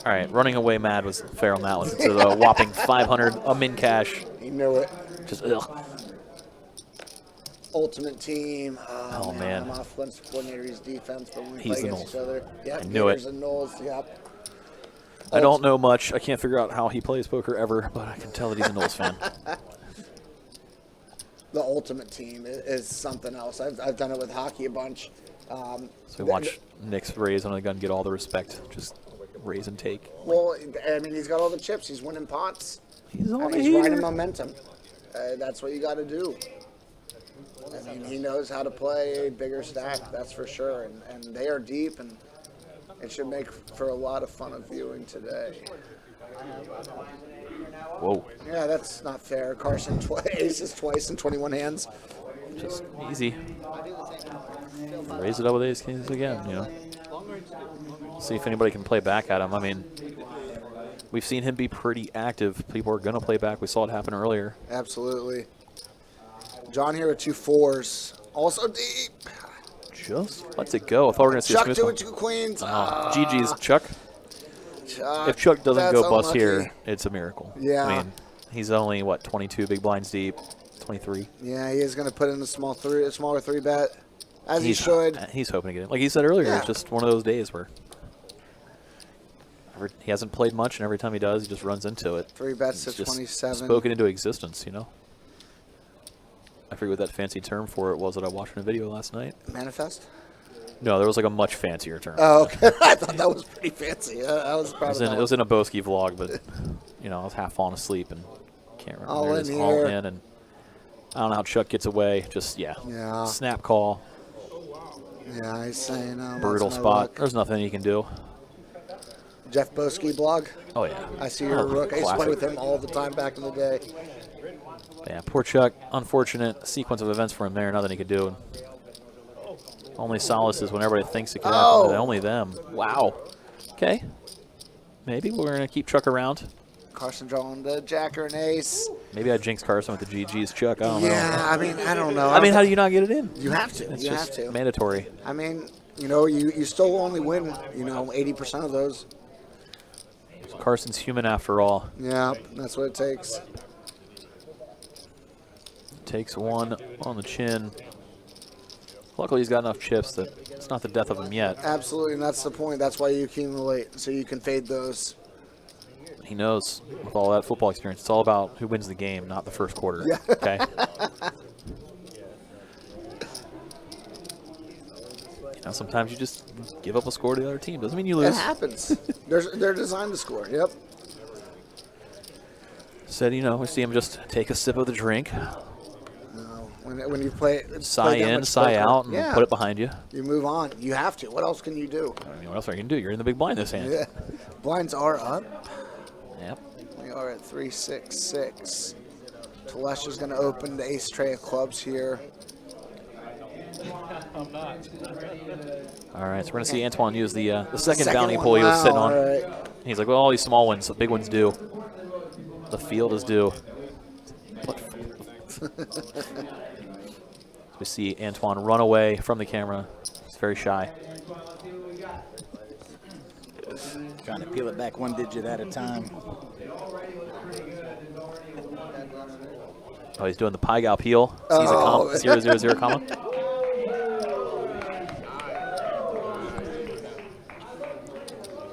All right, running away mad was fair on that one. To the whopping 500, a min cash. He knew it. Just ugh. Ultimate team. Oh, man. I'm offensive coordinator. He's defense, but when we He's play the against each Knowles. other. Yep, I knew it. Gators and Knowles. Yep. I don't know much. I can't figure out how he plays poker ever, but I can tell that he's a Knowles fan. The ultimate team is something else. I've done it with hockey a bunch. So we watch Nick's raise on the gun get all the respect. Just raise and take. Well, I mean, he's got all the chips. He's winning pots. He's I on mean, he's riding here. momentum. That's what you got to do. I mean, he knows how to play a bigger stack, that's for sure. And they are deep, and it should make for a lot of fun of viewing today. Whoa, Yeah, that's not fair. Carson aces twice in 21 hands. just easy. Raise it up with ace kings again, you know. See if anybody can play back at him. I mean, we've seen him be pretty active. People are going to play back. We saw it happen earlier. Absolutely. John here with 2 4s. Also deep. Just lets it go. I thought we were going to see a Chuck Smith two one. with 2 queens. GG's, Chuck. Chuck, If Chuck doesn't that's go bust unlucky. here, it's a miracle. Yeah. I mean, he's only, what, 22 big blinds deep, 23. Yeah, he is going to put in a smaller 3 bet, as he should. He's hoping to get it. Like he said earlier, Yeah. it's just one of those days where he hasn't played much, and every time he does, he just runs into it. 3 bets It's to just 27. spoken into existence, you know? I forget what that fancy term for it was that I watched in a video last night. Manifest? No, there was like a much fancier term. Oh, okay. I thought that was pretty fancy. I was proud of that. It was in a Boski vlog, but you know, I was half falling asleep and can't remember. All There it in is, all here. in, and I don't know how Chuck gets away. Just Yeah. snap call, Yeah, he's saying brutal that's my spot. luck. There's nothing he can do. Jeff Boski blog. Oh yeah. I see your rook. I used to play with him all the time back in the day. Yeah, poor Chuck. Unfortunate sequence of events for him there. Nothing he could do. Only solace is when everybody thinks it could happen, but only them. Wow. Okay. Maybe we're going to keep Chuck around. Carson drawing the jack or an ace. Maybe I jinxed Carson with the GG's, Chuck. I don't know. Yeah, I mean, I don't know. I mean, how do you not get it in? You have to. It's You just have to. mandatory. I mean, you know, you still only win, 80% of those. Carson's human after all. Yeah, that's what it takes. Takes one on the chin. Luckily, he's got enough chips that it's not the death of him yet. Absolutely, and that's the point. That's why you accumulate, so you can fade those. He knows with all that football experience, it's all about who wins the game, not the first quarter. Yeah. Okay. Sometimes you just give up a score to the other team. Doesn't mean you lose. It happens. They're designed to score. Yep. Said, we see him just take a sip of the drink, No, when you play, sigh in, sigh out, and put it behind you. You move on. You have to. What else can you do? I mean, what else are you going to do? You're in the big blind this hand. Yeah. Blinds are up. Yep. We are at 3-6-6. Talesha's going to open the ace tray of clubs here. I'm not. All right, so we're going to see Antoine use the second bounty pool he was sitting on. Right. He's like, well, all these small ones, the big ones do. The field is due. We see Antoine run away from the camera. He's very shy. Trying to peel it back one digit at a time. Oh, he's doing the Pai Gow peel. Sees a comma, 0, 0, 0, comma.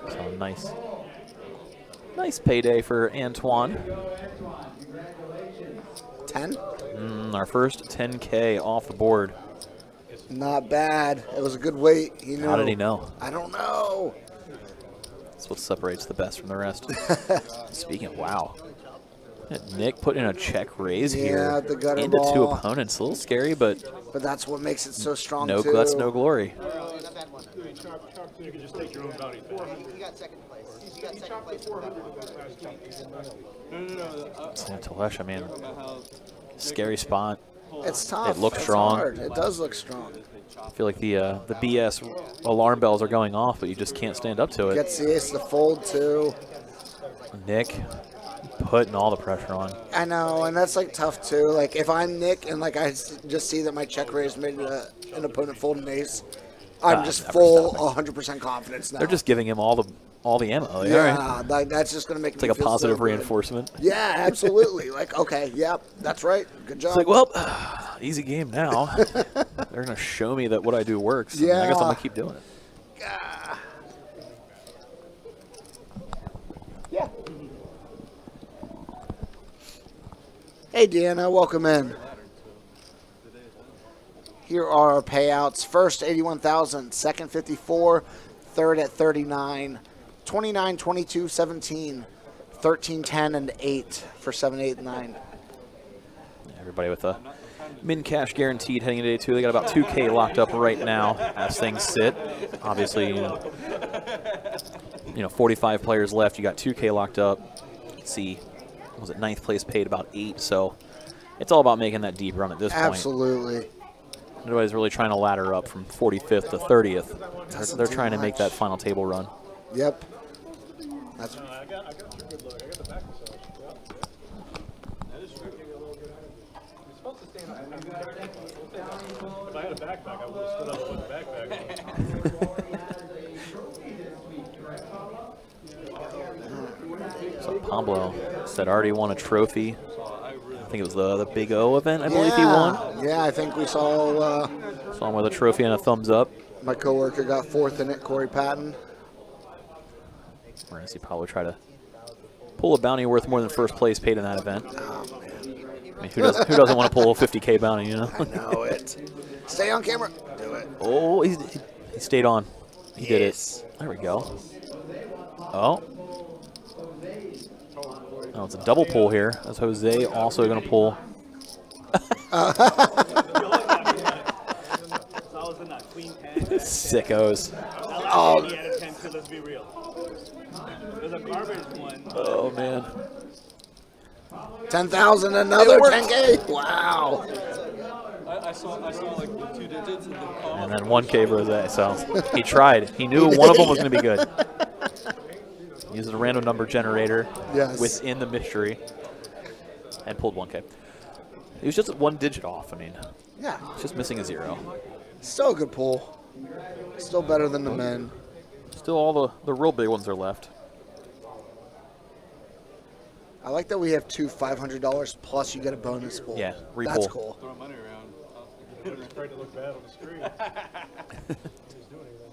So nice payday for Antoine. 10? Our first 10K off the board. Not bad. It was a good weight. He knew. How did he know? I don't know. That's what separates the best from the rest. Speaking of, wow. Nick put in a check raise here the gutter into ball. two opponents. A little scary, but that's what makes it so strong, no too. guts, no glory. You can just take your own bounty. You got second place. You got second place. Talesha, man. Scary spot. It's tough. It looks It's strong. hard. It does look strong. I feel like the BS alarm bells are going off, but you just can't stand up to it. Gets the ace to fold, too. Nick putting all the pressure on. I know, and that's tough too. If I'm Nick and I just see that my check raise made an opponent fold an ace, I'm just full 100% confidence now. They're just giving him all the ammo. Yeah, Right. that's just gonna make It's me like a feel positive so good. reinforcement. Yeah, absolutely. Okay, yep, that's right. Good job. It's like, well, easy game now. They're gonna show me that what I do works. And I guess I'm gonna keep doing it. Yeah. Hey, Deanna, welcome in. Here are our payouts. First, 81,000. Second, 54. Third at 39. 29, 22, 17. 13, 10, and 8 for 7, 8, and 9. Everybody with a min cash guaranteed heading into day two. They got about 2K locked up right now as things sit. Obviously, 45 players left. You got 2K locked up. You can see, was it 9th place paid about 8? So it's all about making that deep run at this point. Absolutely. Nobody's really trying to ladder up from 45th to 30th. They're trying to make that final table run. Yep. That's I got your good look. I got the back massage. You're supposed to stand up. If I had a backpack, I would have stood up with the backpack on. So Pablo said already won a trophy. I think it was the Big O event, I believe he won. Yeah, I think we saw Saw him with a trophy and a thumbs up. my coworker got 4th in it, Corey Patton. We're going to see Pablo try to pull a bounty worth more than first place paid in that event. Oh, man. I mean, who doesn't want to pull a 50K bounty, I know it. Stay on camera. Do it. Oh, he stayed on. He did it. There we go. Oh. Oh, it's a double pull here. That's Jose also going to pull. Sickos. Oh, Let's be real. There's a garbage one. Oh, man. 10,000, another 10K. Wow. I saw like the 2 digits and the comma. And then 1K for Jose. So he tried. He knew one of them was going to be good. Uses a random number generator Yes. within the mystery and pulled 1K. He was just 1 digit off. I mean, Yeah. just missing a 0. Still a good pull. Still better than the men. Still all the real big ones are left. I like that we have 2 $500 plus you get a bonus pull. Yeah, re-pull. That's cool. Throw money around. I'm just afraid to look bad on the screen. He's doing anything.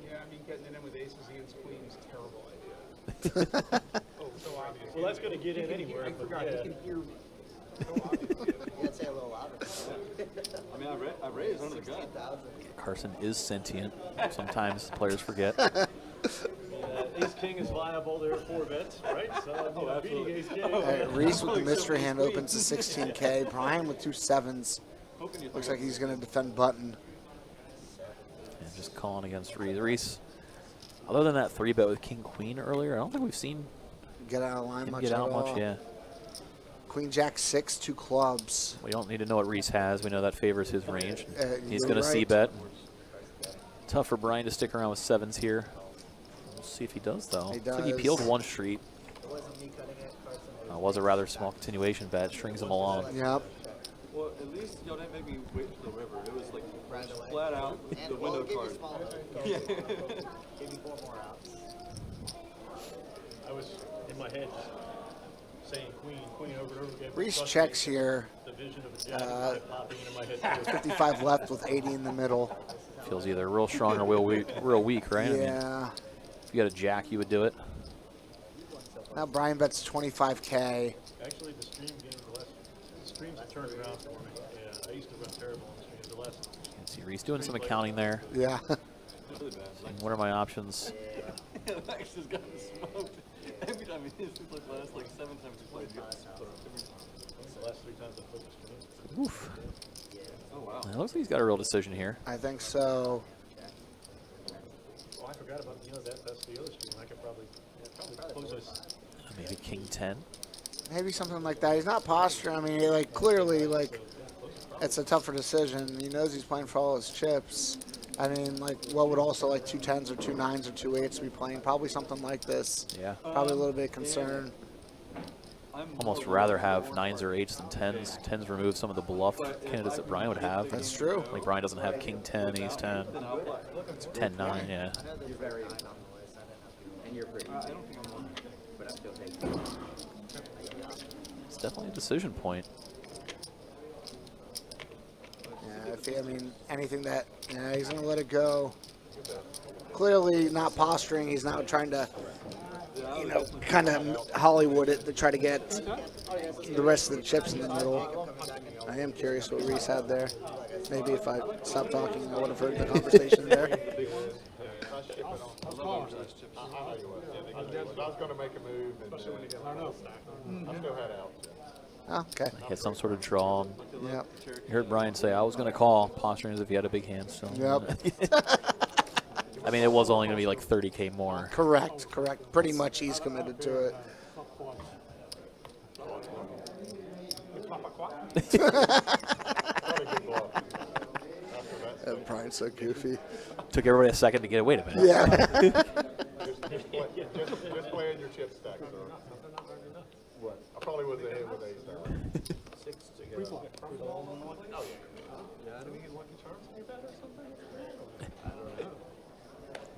Yeah, I mean, getting it in with aces against queens, terrible idea. Oh, so obvious. Well, that's going to get in anywhere. I But forgot, yeah. he can hear me. You gotta say a little louder. I mean, I raised under the gun. 16,000. Carson is sentient. Sometimes players forget. Ace King is viable. There are 4 bets, right? So you know, beating Ace King. Reese with the mystery hand opens to 16K. Brian with 2 7s. Looks like he's going to defend button. And just calling against Reese. Reese, other than that 3-bet with King Queen earlier, I don't think we've seen Get out of line him much get at out all. much. Yeah, Queen Jack 6, 2 clubs. we don't need to know what Reese has. We know that favors his range. He's you're going to right. C-bet. Tough for Brian to stick around with 7s here. We'll see if he does, though. He Looks like he does. peeled 1 street. It wasn't me cutting it. Carson Was a rather small continuation bet. Strings him along. Yep. Well, at least y'all didn't make me wait for the river. It was like right away. flat out And the well, window give you card. small. Yeah. Give you 4 more outs. I was in my head saying queen over and over again. Reese Trust checks me, here. The vision of a jack popping into my head. too. 55 left with 80 in the middle. Feels either real strong or real weak, right? I mean, Yeah. if you got a jack, you would do it. Now Brian bets 25K. Actually, the stream games, the streams have turned around for me. Yeah, I used to run terrible on the streams. The last You can see Reese doing some accounting there. Yeah. And what are my options? Max just got smoked. Every time he hits, it's like last like 7 times he played. He gets smoked. the last 3 times I played the stream. Oof. Oh wow. It looks like he's got a real decision here. I think so. Oh, I forgot about that's the other stream. I could probably close this. Maybe King 10. Maybe something like that. He's not posturing. I mean, like clearly, like it's a tougher decision. He knows he's playing for all his chips. I mean, like what would also like 2 10s or 2 9s or 2 8s be playing? Probably something like this. Yeah. Probably a little bit of concern. Almost rather have 9s or 8s than 10s. 10s remove some of the bluff candidates that Brian would have. That's true. Like Brian doesn't have King 10, Ace 10, 10 9, yeah. You're very high on the list. And you're pretty. I don't think I'm one. But I'm still taking. It's definitely a decision point. Yeah, I mean, anything that, he's going to let it go. Clearly not posturing. He's not trying to, kind of Hollywood it to try to get the rest of the chips in the middle. I am curious what Reese had there. Maybe if I stopped talking, I would have heard the conversation there. I was going to make a move, and I still had out. Oh, okay. Hit some sort of draw. Yep. You heard Brian say, I was going to call, posturing as if he had a big hand. So. Yep. I mean, it was only going to be like 30K more. Correct. Pretty much he's committed to it. Brian's so goofy. Took everybody a second to get it. Wait a minute. Yeah. Just playing your chip stack, sir. What? I probably was ahead with ace now.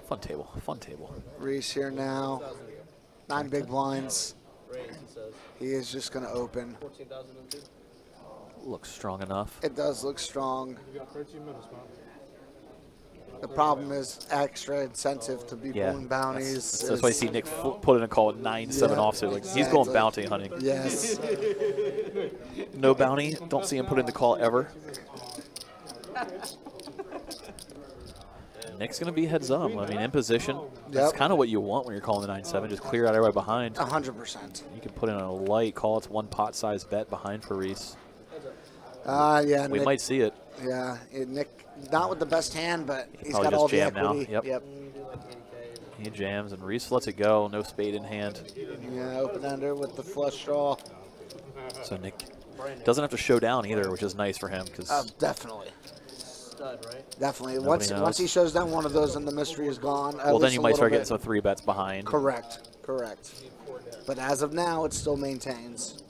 Fun table. Fun table. Reese here now. 9 big blinds. He is just going to open. Looks strong enough. It does look strong. The problem is extra incentive to be Yeah. pulling bounties. That's why you see Nick put in a call at 9-7 Yeah, offsuit. Like he's exactly. going bounty hunting. Yes. No bounty. Don't see him put in the call ever. Nick's going to be heads up. I mean, in position. That's Yep. kind of what you want when you're calling the 9-7. Just clear out everybody behind. 100%. You can put in a light call. It's 1 pot size bet behind for Reese. Yeah, We Nick, might see it. yeah, Nick, not with the best hand, but he's Probably got all just the jam now. equity. Yep. He jams and Reese lets it go. No spade in hand. Yeah, open ender with the flush draw. So Nick doesn't have to show down either, which is nice for him because Definitely. stud, right? Definitely. Nobody Once knows. he shows down one of those, and the mystery is gone. At Well, then least you a might start little getting some 3-bets behind. Correct. But as of now, it still maintains.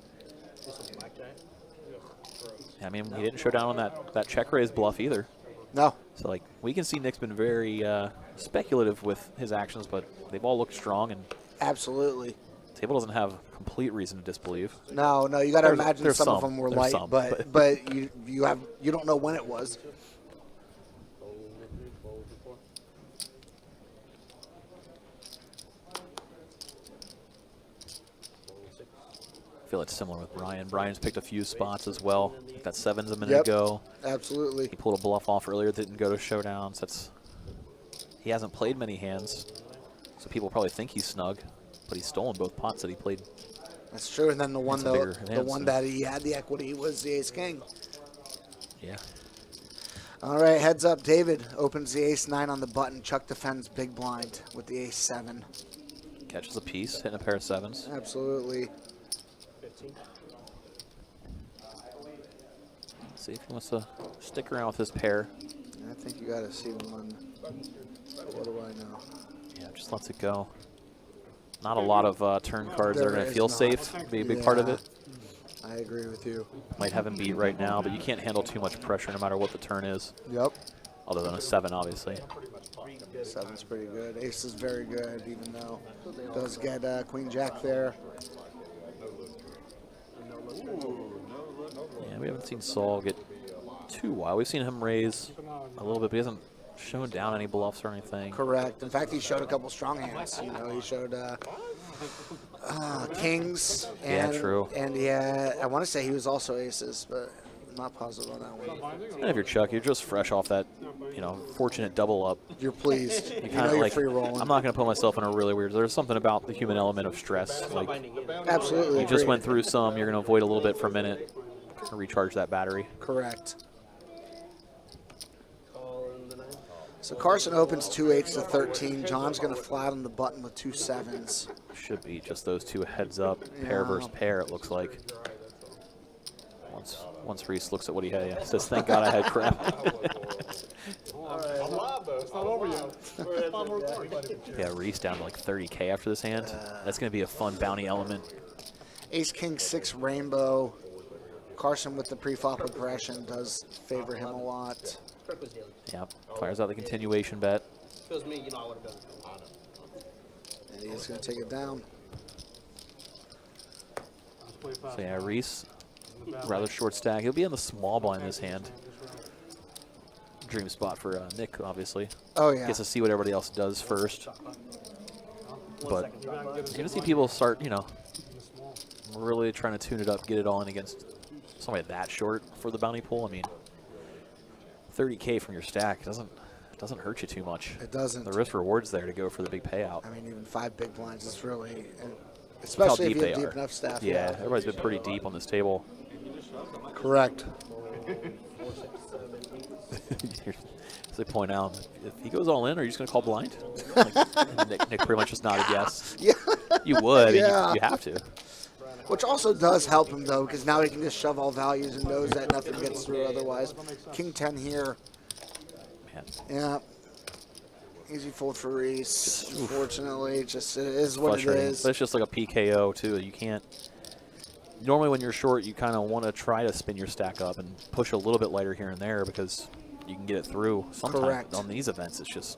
Just some blackjack. I mean, he didn't show down on that check raise bluff either. No. So, like, we can see Nick's been very speculative with his actions, but they've all looked strong, and Absolutely. the table doesn't have complete reason to disbelieve. No, you got to imagine there's some of some. them were There's light, some, but you don't know when it was. I feel it's similar with Brian. Brian's picked a few spots as well. I think that 7's a minute Yep. ago. Absolutely. He pulled a bluff off earlier that didn't go to Showdowns. He hasn't played many hands, so people probably think he's snug, but he's stolen both pots that he played. That's true. And then the one It's a bigger the hand, one so- that he had the equity was the ace king. Yeah. All right, heads up. David opens the ace 9 on the button. Chuck defends big blind with the ace 7. Catches a piece, hitting a pair of 7s. Absolutely. 15. See if he wants to stick around with his pair. I think you got to see one. What do I know? Yeah, just lets it go. Not a lot of turn cards that are There going to is feel not. safe, be a big part of Yeah. it. I agree with you. Might have him beat right now, but you can't handle too much pressure no matter what the turn is, Yep. other than a 7, obviously. 7's pretty good. Ace is very good, even though it does get queen jack there. Yeah, we haven't seen Saul get too wild. We've seen him raise a little bit, but he hasn't shown down any bluffs or anything. Correct. In fact, he showed a couple strong hands. He showed kings. And, Yeah, true. And yeah, I want to say he was also aces, but I'm not positive on that one. And if you're Chuck, you're just fresh off that, fortunate double up. You're pleased. You Kind know of you're like, free rolling. I'm not going to put myself in a really weird. There's something about the human element of stress. Like, Absolutely. you just agree. went through some. You're going to avoid a little bit for a minute, to recharge that battery. Correct. So Carson opens 2-8s to 13. John's going to flat on the button with 2 7s. Should be just those two heads up, pair versus pair. It looks like. Once Reese looks at what he had, he says, "Thank God I had crap." I'm live though. It's not over yet. Yeah, Reese down to like 30K after this hand. That's going to be a fun bounty element. Ace King 6 rainbow. Carson with the pre-flop aggression does favor him a lot. Kirk was dealing. Yeah, fires out the continuation bet. If it was me, I would have done it. And he's going to take it down. So yeah, Reese, rather short stack. He'll be in the small blind this hand. Dream spot for Nick, obviously. Oh, yeah. Gets to see what everybody else does first. But you're going to see people start, really trying to tune it up, get it all in against somebody that short for the bounty pool. I mean, 30K from your stack doesn't hurt you too much. It doesn't. The risk reward's there to go for the big payout. I mean, even 5 big blinds is really, Look how especially if deep you they have deep are. enough staff. Yeah, everybody's been pretty deep on this table. Correct. As they point out, if he goes all in, are you just going to call blind? Like, Nick pretty much just nodded yes. Yeah. You would. I mean, Yeah. you have to. Which also does help him, though, because now he can just shove all values and knows that nothing gets through otherwise. King 10 here. Man, Yeah. Easy fold for Reese. Unfortunately, it is what it frustrating. is. But it's just like a PKO, too. You can't. Normally, when you're short, you kind of want to try to spin your stack up and push a little bit lighter here and there because you can get it through. Sometimes Correct. on these events, it's just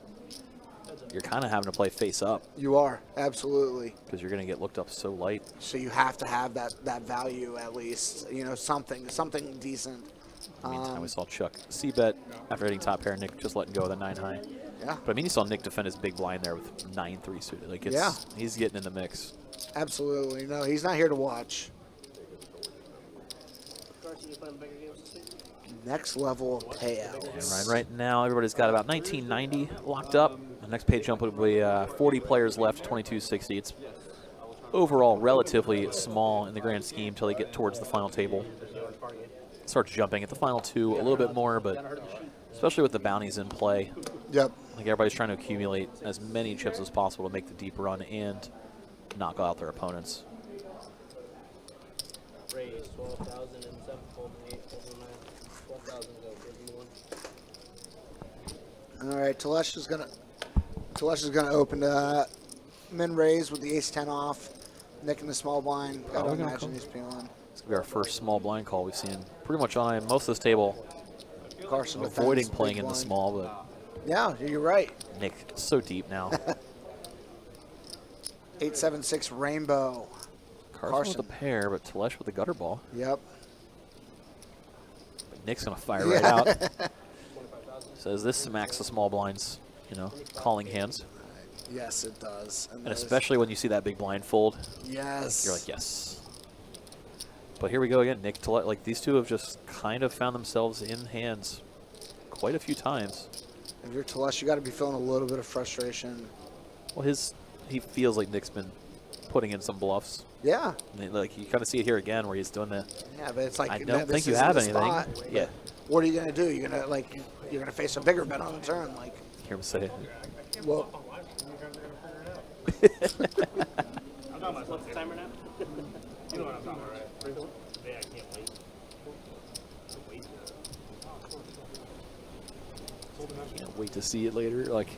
you're kind of having to play face up You are, absolutely. because you're going to get looked up so light. So you have to have that value at least, something decent. Meantime, we saw Chuck C-bet after hitting top pair. Nick just letting go of the 9 high. Yeah, But I mean, you saw Nick defend his big blind there with 9-3 suited. Like, it's, Yeah. he's getting in the mix. absolutely. No, he's not here to watch. Carson, you playing bigger games this week? Next level of payout. And right now, everybody's got about 1990 locked up. The next page jump would be 40 players left, 2260. It's overall relatively small in the grand scheme until they get towards the final table. It starts jumping at the final 2 a little bit more, but especially with the bounties in play, Yep. like everybody's trying to accumulate as many chips as possible to make the deep run and knock out their opponents. Raise 12,000 and 7 fold and 8 fold and 9. 12,000 go 51. All right, Telesh is gonna open min raise with the ace-10 off. Nick in the small blind. Gotta we're gonna imagine call. he's peeling. It's gonna be our first small blind call we've seen pretty much on most of this table. Carson Avoiding defends, playing big in the blind. small, but Yeah, you're right. Nick so deep now. 8-7-6 rainbow. Carson with the pair, but Telesh with the gutter ball. Yep. But Nick's gonna fire right out. Says this smacks the small blinds, you know, calling hands. Yes, it does. And especially when you see that big blind fold, yes, you're like, yes. But here we go again. Nick, like these two have just kind of found themselves in hands quite a few times. If you're Telesh, you got to be feeling a little bit of frustration. Well, he feels like Nick's been putting in some bluffs. Yeah. And like you kind of see it here again where he's doing the. Yeah, but it's like I this don't think you isn't have the anything. spot. Yeah. What are you gonna do? You're gonna face a bigger bet on the turn. Like, Hear him say it. well, I'm talking about what's the timer now? You know what I'm talking about, right? Yeah, I can't wait. Can't wait to see it later. Like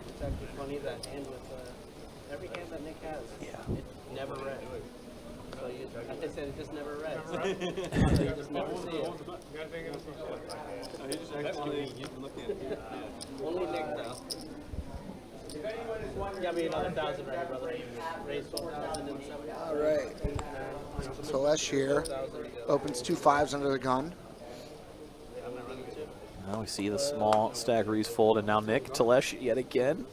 It's actually funny that hand with every hand that Nick has. Yeah. It never read. So you, like I said, it just never read. So you just never see it. He just actually looking at it. Only Nick though. Got me another 1,000 right, brother. Raised 12,000 and 7,000. all right. Telesh here opens 2 5s under the gun. now we see the small stack Reese fold, and now Nick Telesh yet again.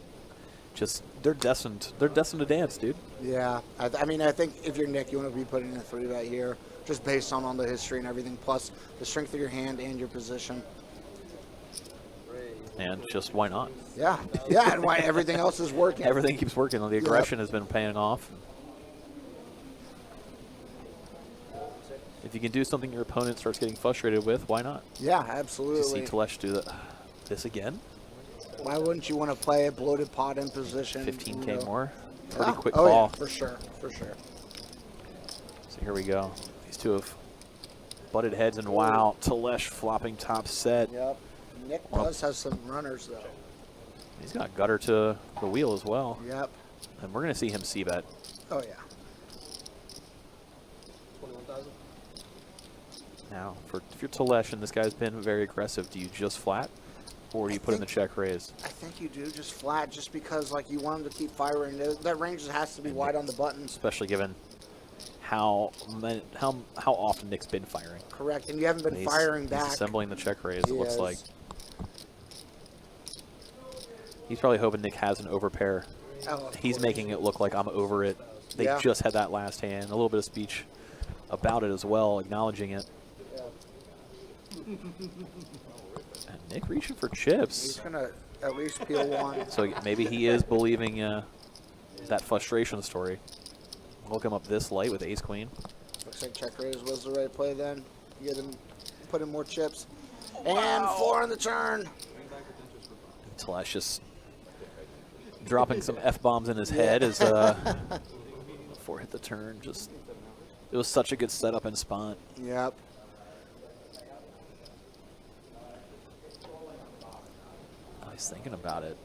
Just they're destined to dance, dude. Yeah, I mean, I think if you're Nick, you want to be putting in a 3-bet here, just based on the history and everything, plus the strength of your hand and your position. And just why not? Yeah, yeah, and why everything else is working. Everything keeps working. The aggression has been paying off. If you can do something your opponent starts getting frustrated with, why not? Yeah, You see absolutely. Telesh do this again. Why wouldn't you want to play a bloated pot in position? 15K you know? more. Pretty Yeah. quick Oh, call. yeah, for sure, for sure. So here we go. These two have butted heads, and wow, Telesh flopping top set. Yep. Nick Well- does have some runners, though. He's got gutter to the wheel as well. Yep. And we're going to see him c-bet. Oh, yeah. 21,000. Now, if you're Telesh and this guy's been very aggressive, do you just flat? Or do you put in the check raise? I think you do just flat, just because like you want him to keep firing. That range just has to be wide on the buttons. Especially given how often Nick's been firing. Correct, and you haven't been He's- firing he's back. assembling the check raise, it looks Yes. like. He's probably hoping Nick has an overpair. Oh, of He's course. making it look like I'm over it. They Yeah. just had that last hand. A little bit of speech about it as well, acknowledging it. And Nick reaching for He's chips. gonna at least peel one. So maybe he is believing that frustration story. Look him up this light with ace queen. Looks like check raise was the right play then. You get him, put in more chips. And 4 on the turn. Telesh just dropping some F-bombs in his head as before hit the turn. Just it was such a good setup and spot. Yep. He's thinking about it.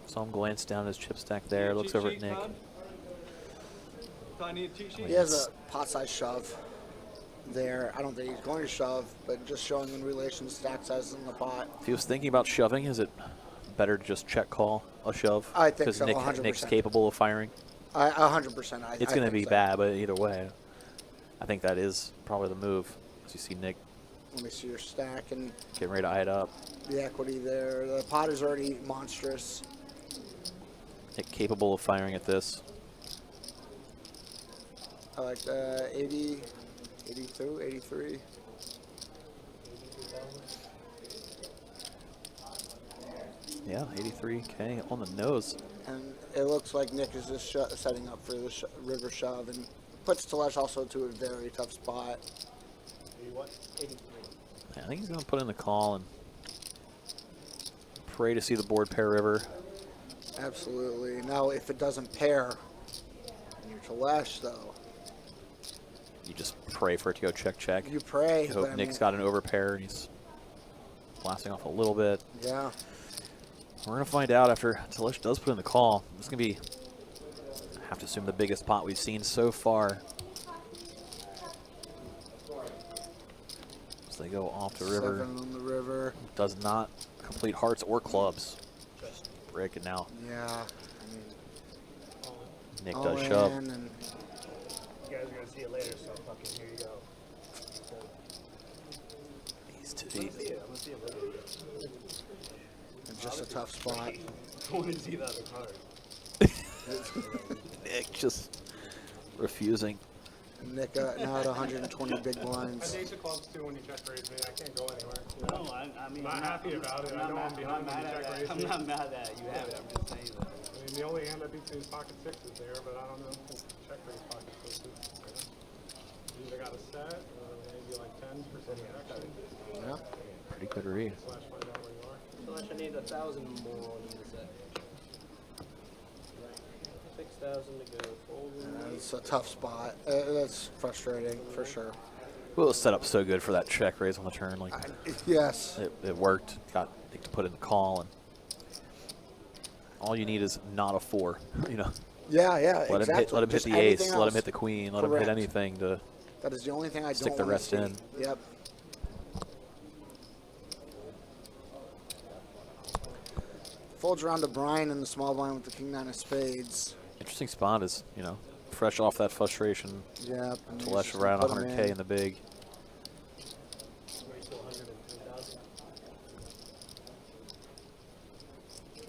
Saw him glance down his chip stack there. Looks over at Nick. I need a cheat sheet. He has a pot size shove there. I don't think he's going to shove, but just showing in relation to stack sizes in the pot. If he was thinking about shoving, is it better to just check call a shove? I think so, Nick, 100%. Nick's capable of firing. 100%. It's going to be bad, but either way, I think that is probably the move. As you see Nick Let me see your stack and getting ready to eye it up. the equity there. The pot is already monstrous. Nick capable of firing at this. I like 80, 82, 83. Yeah, 83K on the nose. And it looks like Nick is just setting up for the river shove and puts Telesh also to a very tough spot. 83. I think he's going to put in the call and pray to see the board pair river. Absolutely. Now, if it doesn't pair, and you're Telesh, though, You just pray for it to go check, check. you pray. You hope but I Nick's mean, got an overpair and he's blasting off a little bit. Yeah. We're going to find out after Talish does put in the call. This is going to be, I have to assume, the biggest pot we've seen so far. As they go off the river. 7 on the river. Does not complete hearts or clubs. Just break it now. Yeah. I mean, Nick all does shove. in and You guys are gonna see it later, so fucking here you go. He's too I'm deep. gonna see it later. it's just a tough spot. I want to see that in card. Nick just refusing. Nick now at 120 big I blinds. ace of clubs too when you check raise me. I can't go anywhere. No, I mean, I'm not happy about it. I know I'm behind when you check raise I'm me. not mad that you have it. I'm just saying that. I mean, the only hand that beats me is pocket 6 is there, but I don't know if check raise pocket 6 is. You either got a set or maybe like 10% action. Yeah. Pretty good read. Slash find out where you are. So I should need 1,000 more on the set. 6,000 to go. Fold. It's a tough spot. That's frustrating for sure. Well, it was set up so good for that check raise on the turn. Like Yes. it worked. Got Nick to put in the call, and all you need is not a 4. You know, Yeah, yeah, let exactly. him hit Just the ace, anything let him else. hit the queen, let him Correct. hit anything to. That is the only thing I Stick don't the wanna rest see. in. Yep. Folds around to Brian in the small blind with the king 9 of spades. Interesting spot is, you know, fresh off that frustration. Yep. and he's Talesh just around gonna put 'em 100K in the big.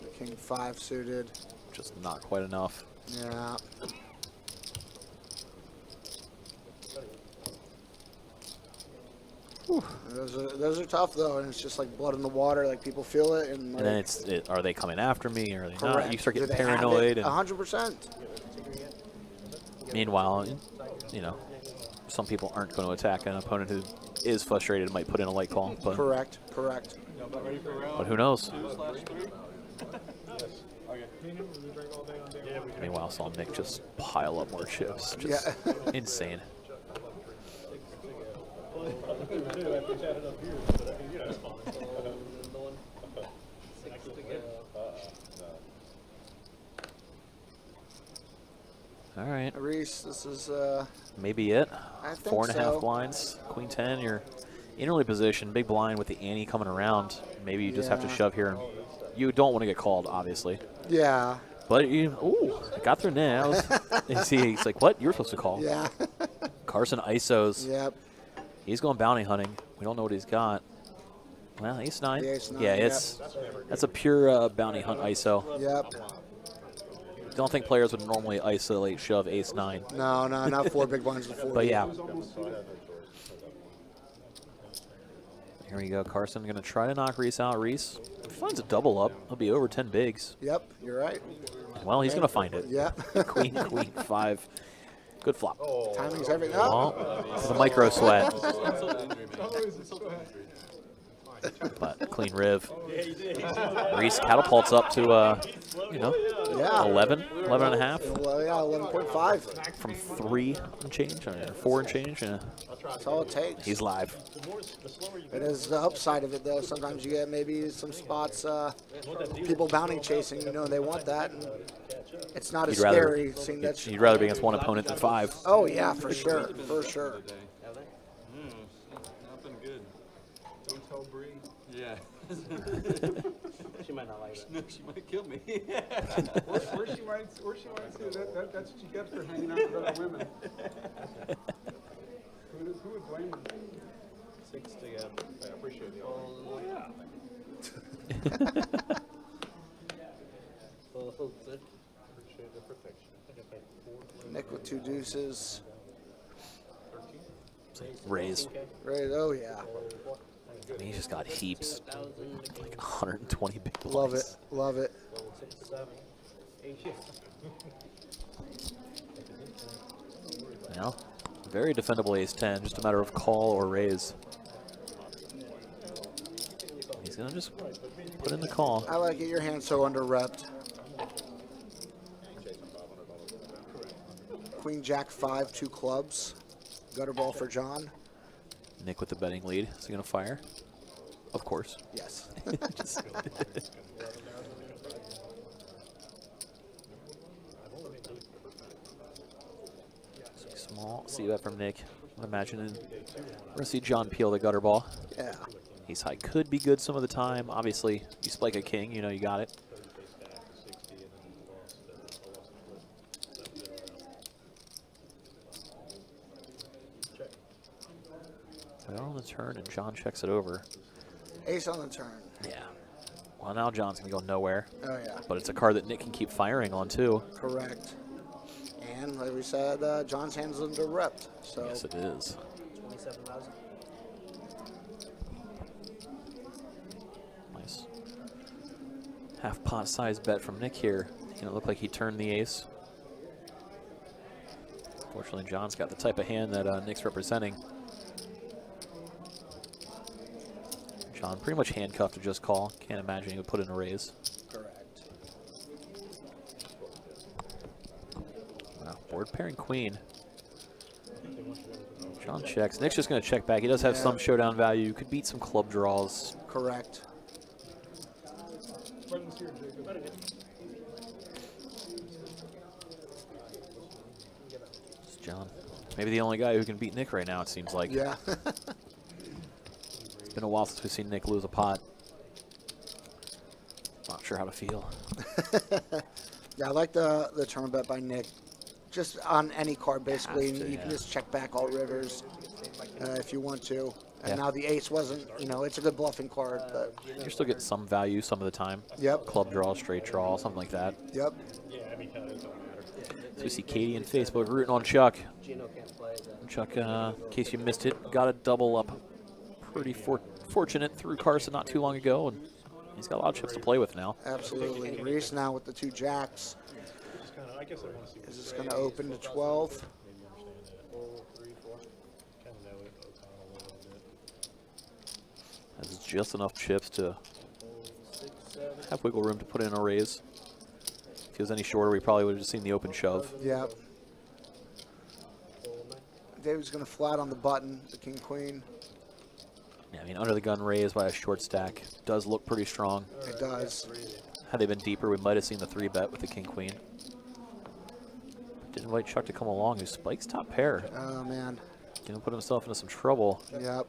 The king 5 suited. Just not quite enough. Yeah. Those are tough though, and it's just like blood in the water. Like people feel it, and, And then are they coming after me or are they not? correct. You start Do getting they have it? paranoid. And 100%. meanwhile, you know, some people aren't going to attack an opponent who is frustrated and might put in a late call. But, Correct. Correct. About ready for round but who knows? 2/3? Okay. Meanwhile, I saw Nick just pile up more chips. Just Yeah. insane. All right, Reese, this is maybe it. I think 4.5 so. blinds, queen 10. You're in early position, big blind with the ante coming around. Maybe you just have to Yeah. shove here. You don't want to get called, obviously. yeah. But you, ooh, it got through now. He's like, what? You were supposed to call. Yeah. Carson ISOs. Yep. He's going bounty hunting. We don't know what he's got. Well, ace 9. The ace 9, yeah, yep. that's a pure bounty hunt ISO. Yep. Don't think players would normally isolate shove ace 9. No, not 4 big blinds to 4. But yeah. Here we go. Carson going to try to knock Reese out. Reese finds a double up. He'll be over 10 bigs. Yep, you're right. Well, he's going to find it. Yep. Queen 5. Good flop. Timing's everything. Oh. Oh, the micro sweat. But clean riv. Reese catapults up to, you know, Yeah. 11 and a half Well, yeah, 11.5. from 3 and change, or 4 and change. Yeah. That's all it takes. He's live. It is the upside of it, though. Sometimes you get maybe some spots, people bounty chasing, you know, they want that. And it's not as You'd rather- scary seeing that. You'd rather be against one opponent than 5. Oh, yeah, for sure. For sure. Not been good. Don't tell Bree. Yeah. She might not like it. No, she might kill me. Or she might say that's what you get for hanging out with other women. Who would blame them? 6 together. I appreciate the offer. Oh, yeah. Appreciate the protection. Nick with 2 deuces. Raise. Right. Oh, yeah. I mean, he's just got heaps. Like 120 big blinds. Love it. Love it. 6, 7, 8. Well, very defendable ace 10. Just a matter of call or raise. He's going to just put in the call. I like it. Your hand's so under-repped. Queen Jack 5, 2 clubs. Gutter ball for John. Nick with the betting lead. Is he going to fire? Of course. Yes. Small c-bet from Nick. I'm imagining we're gonna see John peel the gutter ball. Yeah. Ace high could be good some of the time. Obviously, you spike a king, you know you got it. They're on the turn, and John checks it over. Ace on the turn. Yeah. Well, now John's gonna go nowhere. Oh, yeah. But it's a card that Nick can keep firing on too. Correct. And like we said, John's hands under repped. So Yes, it is. 27,000. Nice. Half pot size bet from Nick here. You know, it looked like he turned the ace. Fortunately, John's got the type of hand that Nick's representing. John pretty much handcuffed to just call. Can't imagine he would put in a raise. correct. Wow, board pairing queen. John checks. Nick's just going to check back. He does have some showdown value. Could beat some club draws. Correct. It's John. Maybe the only guy who can beat Nick right now, it seems like. Yeah. It's been a while since we've seen Nick lose a pot. Not sure how to feel. Yeah, I like the turn bet by Nick. Just on any card, basically. Has to, You yeah. can just check back all rivers if you want to. And Yeah. now the ace wasn't, you know, it's a good bluffing card, but You're still getting some value some of the time. yep, Club draw, straight draw, something like that. yep. So we see Katie and Facebook rooting on Chuck. Gino can't play that. Chuck, in case you missed it, got a double up. Pretty fortunate through Carson not too long ago, and he's got a lot of chips to play with now. Absolutely. Reese now with the two jacks. I guess I want to see. Is this going to open to 12? Maybe understand that. 3, 4. Kind of know it. O'Connell a little bit. That's just enough chips to have wiggle room to put in a raise. If he was any shorter, we probably would have just seen the open shove. Yep. David's going to flat on the button, the king queen. Yeah, I mean, under the gun raise by a short stack does look pretty strong. It does. Had they been deeper, we might have seen the 3-bet with the king queen. Didn't invite Chuck to come along, who spikes top pair. Oh, man. Gonna put himself into some trouble. Yep.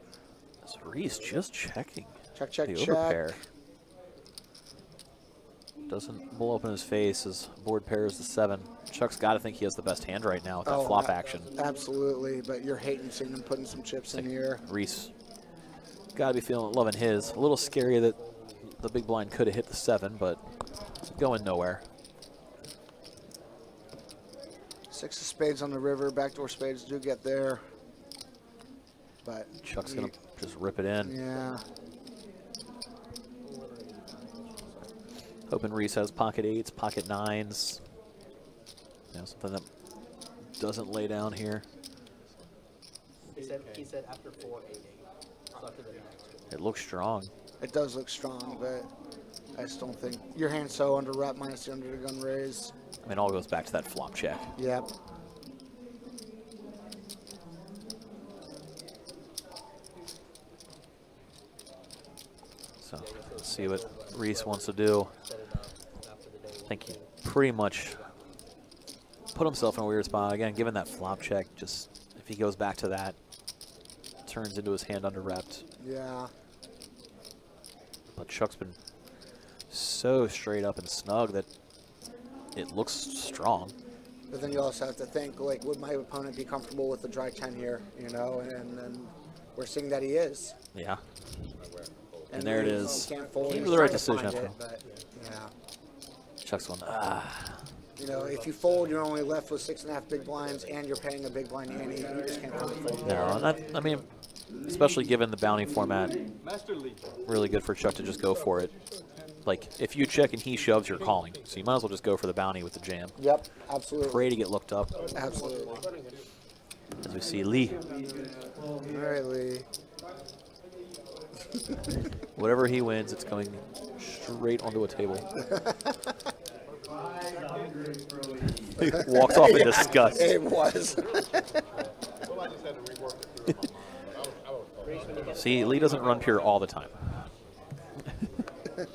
As Reese just checking Check, check, the check. overpair. Doesn't blow up in his face as board pair is the 7. Chuck's got to think he has the best hand right now with that Oh, flop action. Absolutely, but you're hating seeing him putting some chips in here. Reese got to be loving his. A little scary that the big blind could have hit the 7, but going nowhere. 6 of spades on the river. Backdoor spades do get there. But Chuck's going to just rip it in. yeah. Hoping Reese has pocket 8s, pocket 9s. You know, something that doesn't lay down here. He said after 4, 8, 8. So after the next one. It looks strong. It does look strong, but I just don't think your hand's so under wrap minus the under the gun raise. I mean, it all goes back to that flop check. Yep. So let's see what Reese wants to do. Set it up after the day. I think he pretty much put himself in a weird spot. Again, given that flop check, just if he goes back to that, turns into his hand under repped. Yeah. But Chuck's been so straight up and snug that it looks strong. But then you also have to think, like, would my opponent be comfortable with the dry 10 here? You know, and then we're seeing that he is. Yeah. And there it he is. Can't fold. Came He's to the right trying decision find after it, all. but, yeah. Chuck's going, ah. You know, if you fold, you're only left with 6.5 big blinds, and you're paying a big blind ante. You just can't really fold. No, and that, I mean, especially given the bounty format, Master League. really good for Chuck to just go for it. Like, if you check and he shoves, you're calling. So you might as well just go for the bounty with the jam. Yep, absolutely. Pray to get looked up. Absolutely. As we see Lee, Really. whatever he wins, it's going straight onto a table. He walks off in disgust. It was. See, Lee doesn't run pure all the time.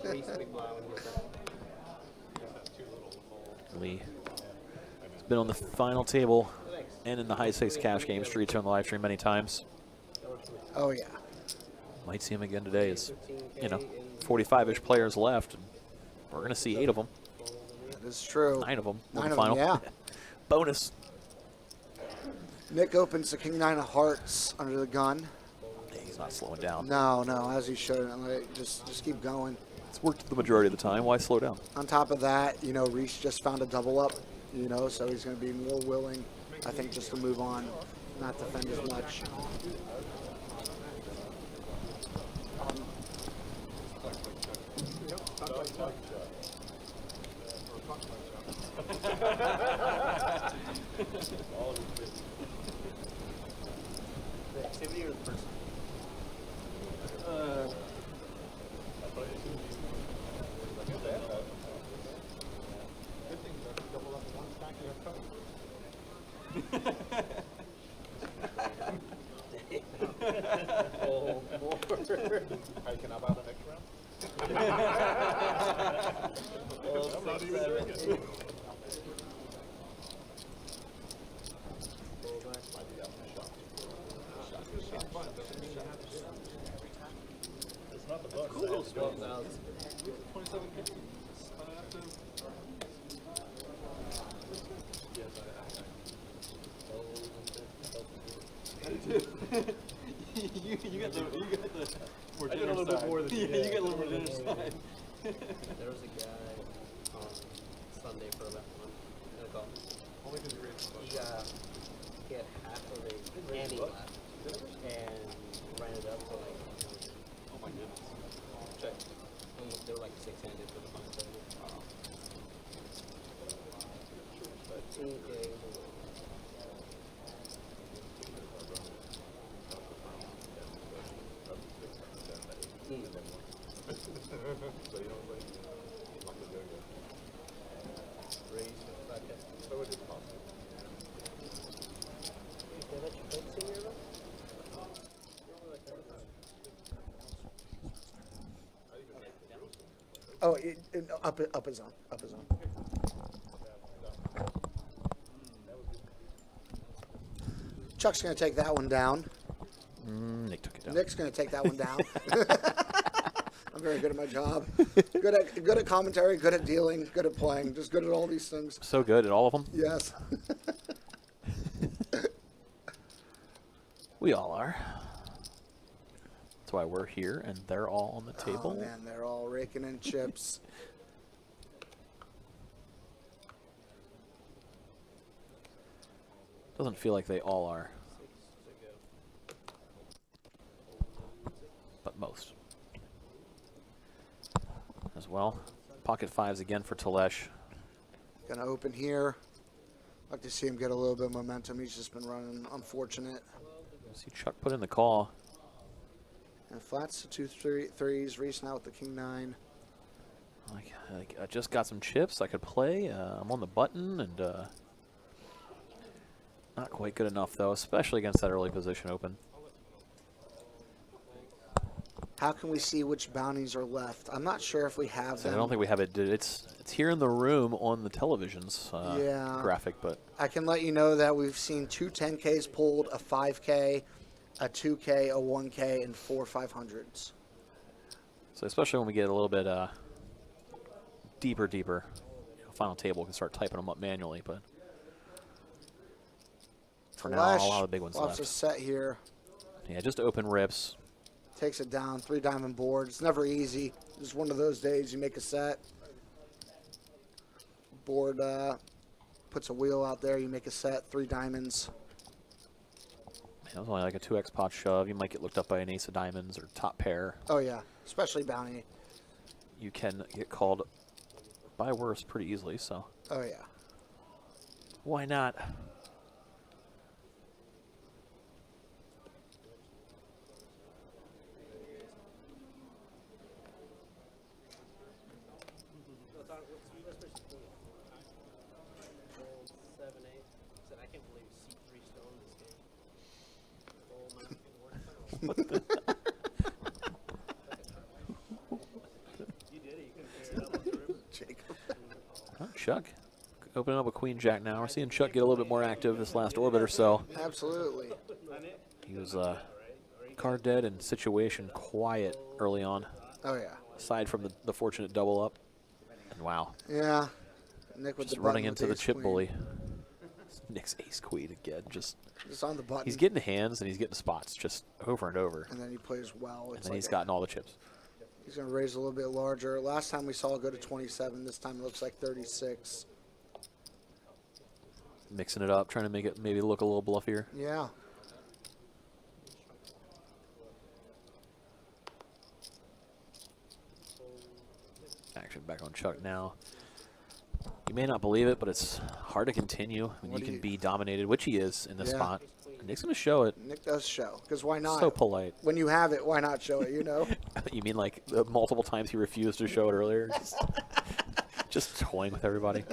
Reese big blind when he gets up. Lee has been on the final table and in the high stakes cash game streets on the live stream many times. Oh yeah. Might see him again today. As 45-ish players left. And we're going to see 8 of them. That is true. 9 of them. 9 on the of final. them, yeah. Bonus. Nick opens the king 9 of hearts under the gun. He's not slowing down. No, as he should. Like, just keep going. It's worked the majority of the time. Why slow down? On top of that, Reese just found a double up, so he's going to be more willing, I think, just to move on, not defend as much. The activity or the person? Hey, can I buy the next round? Oh, 6, 7, 8. It's not the bucks. Cool. 12,000. 27K. You got the more I did a generous little bit side. more than Yeah, you you did. got a little more generous side. There was a guy on Sunday for about a month in a call. Only because you raised my He had half of a candy left and ran it up to like, Oh my goodness. Check. almost, they were like 6-handed for the final table. 13K. So you don't like the yo-yo. Raised 55K. So it is possible. Did that you played senior though? Oh, up his own. Chuck's going to take that one down. Nick took it down. Nick's going to take that one down. I'm very good at my job. Good at commentary, good at dealing, good at playing, just good at all these things. So good at all of them. Yes. We all are. That's why we're here, and they're all on the table. Oh man, they're all raking in chips. Doesn't feel like they all are. But most. As well. Pocket 5s again for Telesh. Gonna open here. Like to see him get a little bit of momentum. He's just been running unfortunate. See Chuck put in the call. And flats to 2 3s. Reese now with the king 9. Like I just got some chips I could play. I'm on the button, and not quite good enough though, especially against that early position open. How can we see which bounties are left? I'm not sure if we have So them. I don't think we have it. It's here in the room on the television's Yeah. graphic, but I can let you know that we've seen 2 10Ks pulled, a 5K, a 2K, a 1K, and 4 500s. so especially when we get a little bit deeper, final table, we can start typing them up manually. But for now, a lot of the big ones lots left. of set here. Yeah, just open rips. Takes it down, 3 diamond board. It's never easy. Just one of those days you make a set. Board puts a wheel out there. You make a set, 3 diamonds. Yeah, it was only like a 2x pot shove. You might get looked up by an ace of diamonds or top pair. Oh yeah, especially bounty. You can get called by worse pretty easily, so Oh yeah. why not? Said, I can't believe C3 still in this game. You Chuck opening up a queen jack now. We're seeing Chuck get a little bit more active this last orbit or so. Absolutely. He was card dead and situation quiet early on, Oh, yeah. aside from the fortunate double up. And wow, Yeah. Nick with just the running button with into the ace chip queen. bully. Nick's ace queen again. Just on the button. he's getting hands and he's getting spots just over and over. And then he plays well. And It's then like he's gotten all the chips. he's going to raise a little bit larger. Last time we saw it go to 27. This time it looks like 36. Mixing it up, trying to make it maybe look a little bluffier. Yeah. Action back on Chuck now. You may not believe it, but it's hard to continue when What you do can you- be dominated, which he is in this Yeah. spot. Nick's going to show it. Nick does show. Because why not? So polite. When you have it, why not show it, you know? You mean like the multiple times he refused to show it earlier? Just toying with everybody.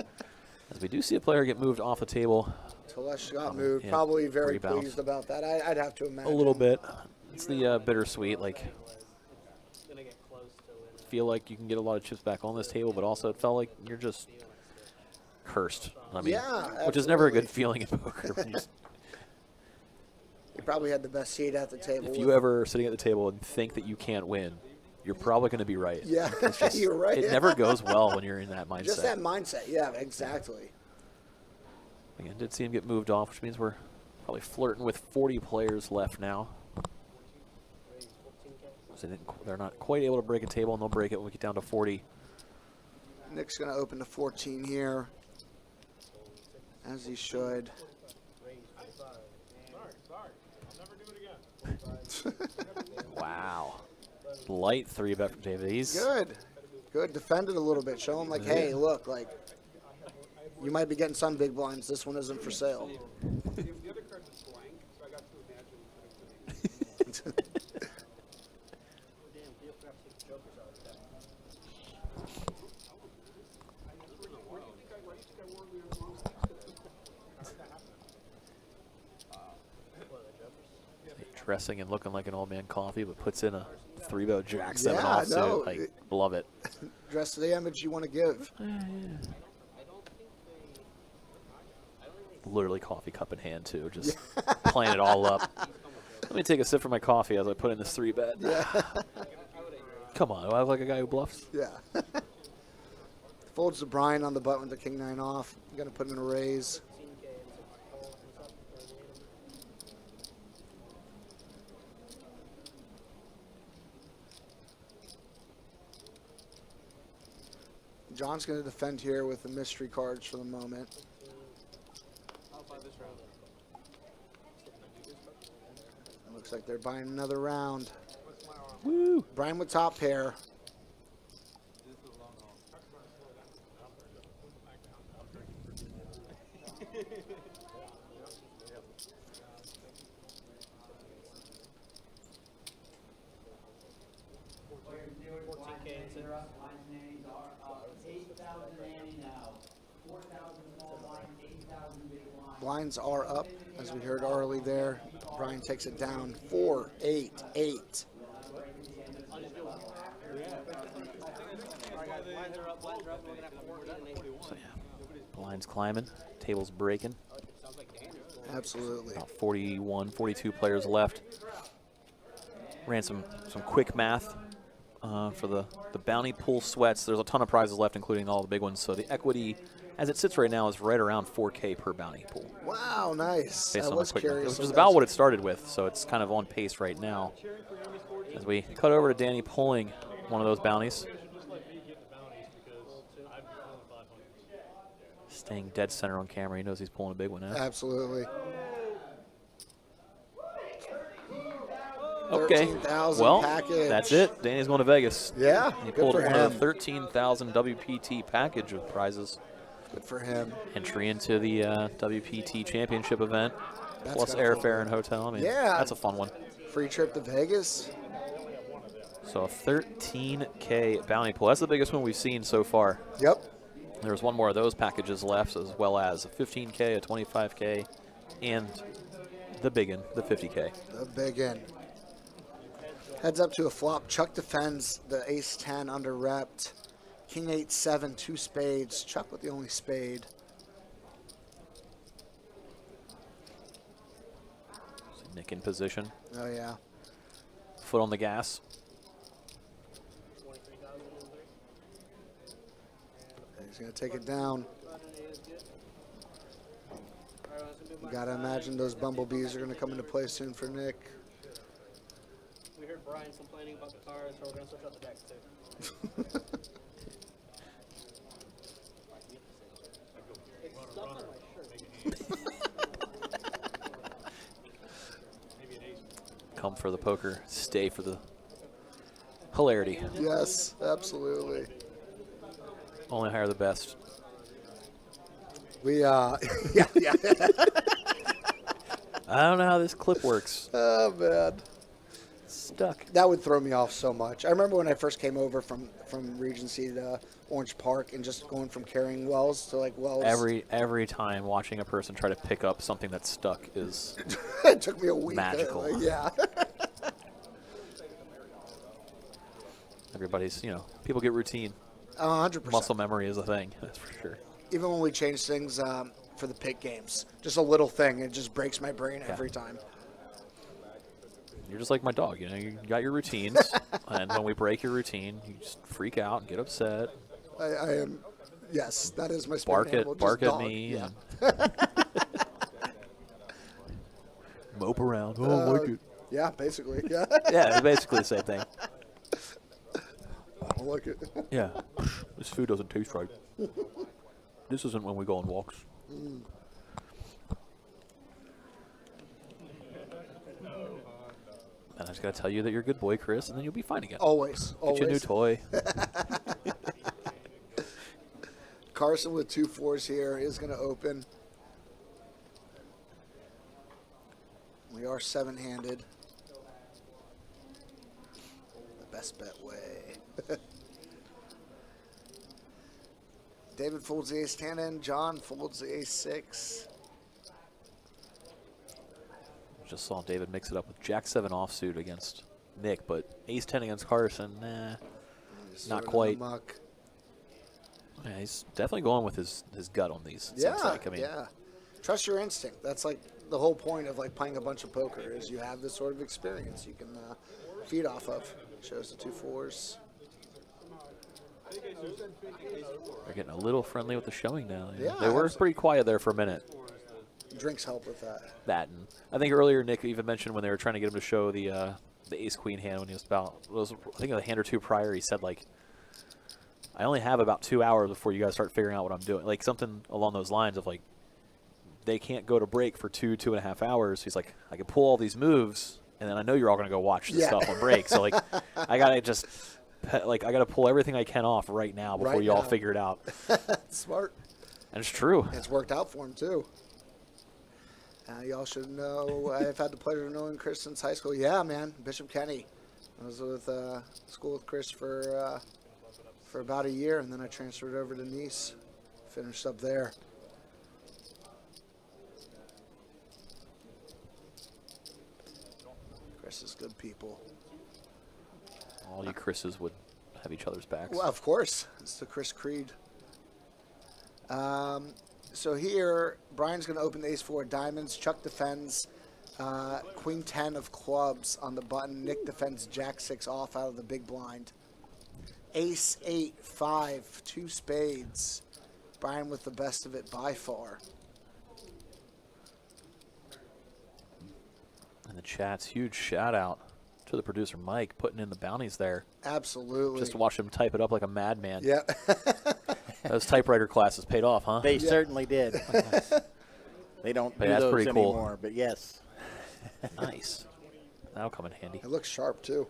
As we do see a player get moved off the table Telesh got moved. yeah, Probably very rebound. pleased about that. I'd have to a imagine. little bit. It's the bittersweet, like, Gonna get close to winning. feel like you can get a lot of chips back on this table, but also it felt like you're just cursed. I mean, Yeah, which is never a good absolutely. feeling in poker. When you just- He probably had the best seat at the table. if you ever are sitting at the table and think that you can't win, you're probably going to be right. Yeah, It's just- you're right. It never goes well when you're in that mindset. Just that mindset. Yeah, exactly. Again, did see him get moved off, which means we're probably flirting with 40 players left now. So they're not quite able to break a table, and they'll break it when we get down to 40. Nick's going to open to 14 here, as he should. Sorry. I'll never do it again. Wow. Light 3-bet from David. He's Good. Defend it a little bit. Show him, like, hey, look, like, you might be getting some big blinds. This one isn't for sale. The other card was blank, so I got to imagine putting it in. Damn, you forgot to take the jokers out of that. Where do you think I wore the wrong sticks today? How did that happen? What are the jokers? dressing and looking like an old man coffee, but puts in a 3-bet Jack 7 Yeah, offsuit. no, Like, love it. Dress to the image you want to give. Literally coffee cup in hand, too. Just playing it all up. Let me take a sip from my coffee as I put in this 3-bet. Come on, do I look like a guy who bluffs? Yeah. Folds to Brian on the button with the king 9 off. Going to put him in a raise. John's going to defend here with the mystery cards for the moment. Looks like they're buying another round. Woo! Brian with top pair. Blinds are up, as we heard early there. Brian takes it down 4-8-8. So, yeah. Blinds climbing, tables breaking. Absolutely. About 41, 42 players left. Ran some quick math for the bounty pool sweats. There's a ton of prizes left, including all the big ones. So the equity, as it sits right now, is right around 4K per bounty pool. Wow, nice. Based I on was the quick math, curious. which is about what it started with. So it's kind of on pace right now. As we cut over to Danny pulling one of those bounties. Staying dead center on camera. He knows he's pulling a big one now. Absolutely. Okay. 13,000 Well, package. that's it. Danny's going to Vegas. Yeah, He good pulled for one him. of the 13,000 WPT package of prizes. Good for him. Entry into the WPT championship event, That's plus gotta feel airfare and hotel. I mean, Yeah. that's a fun one. Free trip to Vegas. So a 13K bounty pool. That's the biggest one we've seen so far. Yep. There's one more of those packages left, as well as a 15K, a 25K, and the big one, the 50K. The big in. Heads up to a flop. Chuck defends the ace-10 under repped. King 8-7, 2 spades. Chuck with the only spade. Nick in position. Oh, yeah. Foot on the gas. He's going to take it down. You got to imagine those bumblebees are going to come into play soon for Nick. We heard Brian complaining about the cars, so we're going to switch out the decks too. It's stuck on my shirt. Come for the poker, stay for the hilarity. Yes, absolutely. Only hire the best. We, yeah. I don't know how this clip works. Oh, man. Stuck. That would throw me off so much. I remember when I first came over from Regency to Orange Park and just going from carrying wells to like wells. Every time watching a person try to pick up something that's stuck is It took me a week. magical. Like, yeah. Everybody's, people get routine. 100%. Muscle memory is a thing, that's for sure. Even when we change things for the pick games, just a little thing, it just breaks my brain every time. You're just like my dog, you got your routines, and when we break your routine, you just freak out and get upset. I am, yes, that is my spirit animal, Bark just at dog. me, Yeah. and mope around. Oh, I like it. Yeah, basically. Yeah. Yeah, it's basically the same thing. I don't like it. Yeah, this food doesn't taste right. This isn't when we go on walks. And I just gotta tell you that you're a good boy, Chris, and then you'll be fine again. Always. Get you a new toy. Carson with 2 4s here is going to open. We are 7-handed. The best bet way. David folds the ace-10 in. John folds the ace-6. Just saw David mix it up with Jack-7 offsuit against Nick, but ace-10 against Carson, nah, not quite. Muck. Yeah, he's definitely going with his gut on these. It seems like. I mean, yeah. Trust your instinct. That's like the whole point of like playing a bunch of poker is you have this sort of experience you can feed off of. Shows the 2 4s. they're getting a little friendly with the showing now. Yeah, They were pretty quiet there for a minute. Drinks help with that. That, and I think earlier Nick even mentioned when they were trying to get him to show the ace-queen hand when he was I think a hand or two prior, he said like, I only have about 2 hours before you guys start figuring out what I'm doing. Like something along those lines of like, they can't go to break for 2.5 hours. He's like, I can pull all these moves, and then I know you're all going to go watch this stuff on break. So like, I got to pull everything I can off right now before you all figure it out. Smart. And it's true. It's worked out for him too. Y'all should know I've had the pleasure of knowing Chris since high school. Yeah, man, Bishop Kenny. I was with school with Chris for about a year, and then I transferred over to Nice. Finished up there. Chris is good people. All you Chris's would have each other's backs. Well, of course, it's the Chris Creed. So here, Brian's going to open the ace-4 diamonds. Chuck defends queen 10 of clubs on the button. Nick defends jack 6 off out of the big blind. Ace 8, 5, 2 spades. Brian with the best of it by far. In the chat's huge shout out to the producer Mike putting in the bounties there. Absolutely. Just to watch him type it up like a madman. Yeah. Those typewriter classes paid off, huh? They certainly did. They don't do that's those pretty cool. anymore, but yes. Nice. That'll come in handy. It looks sharp, too.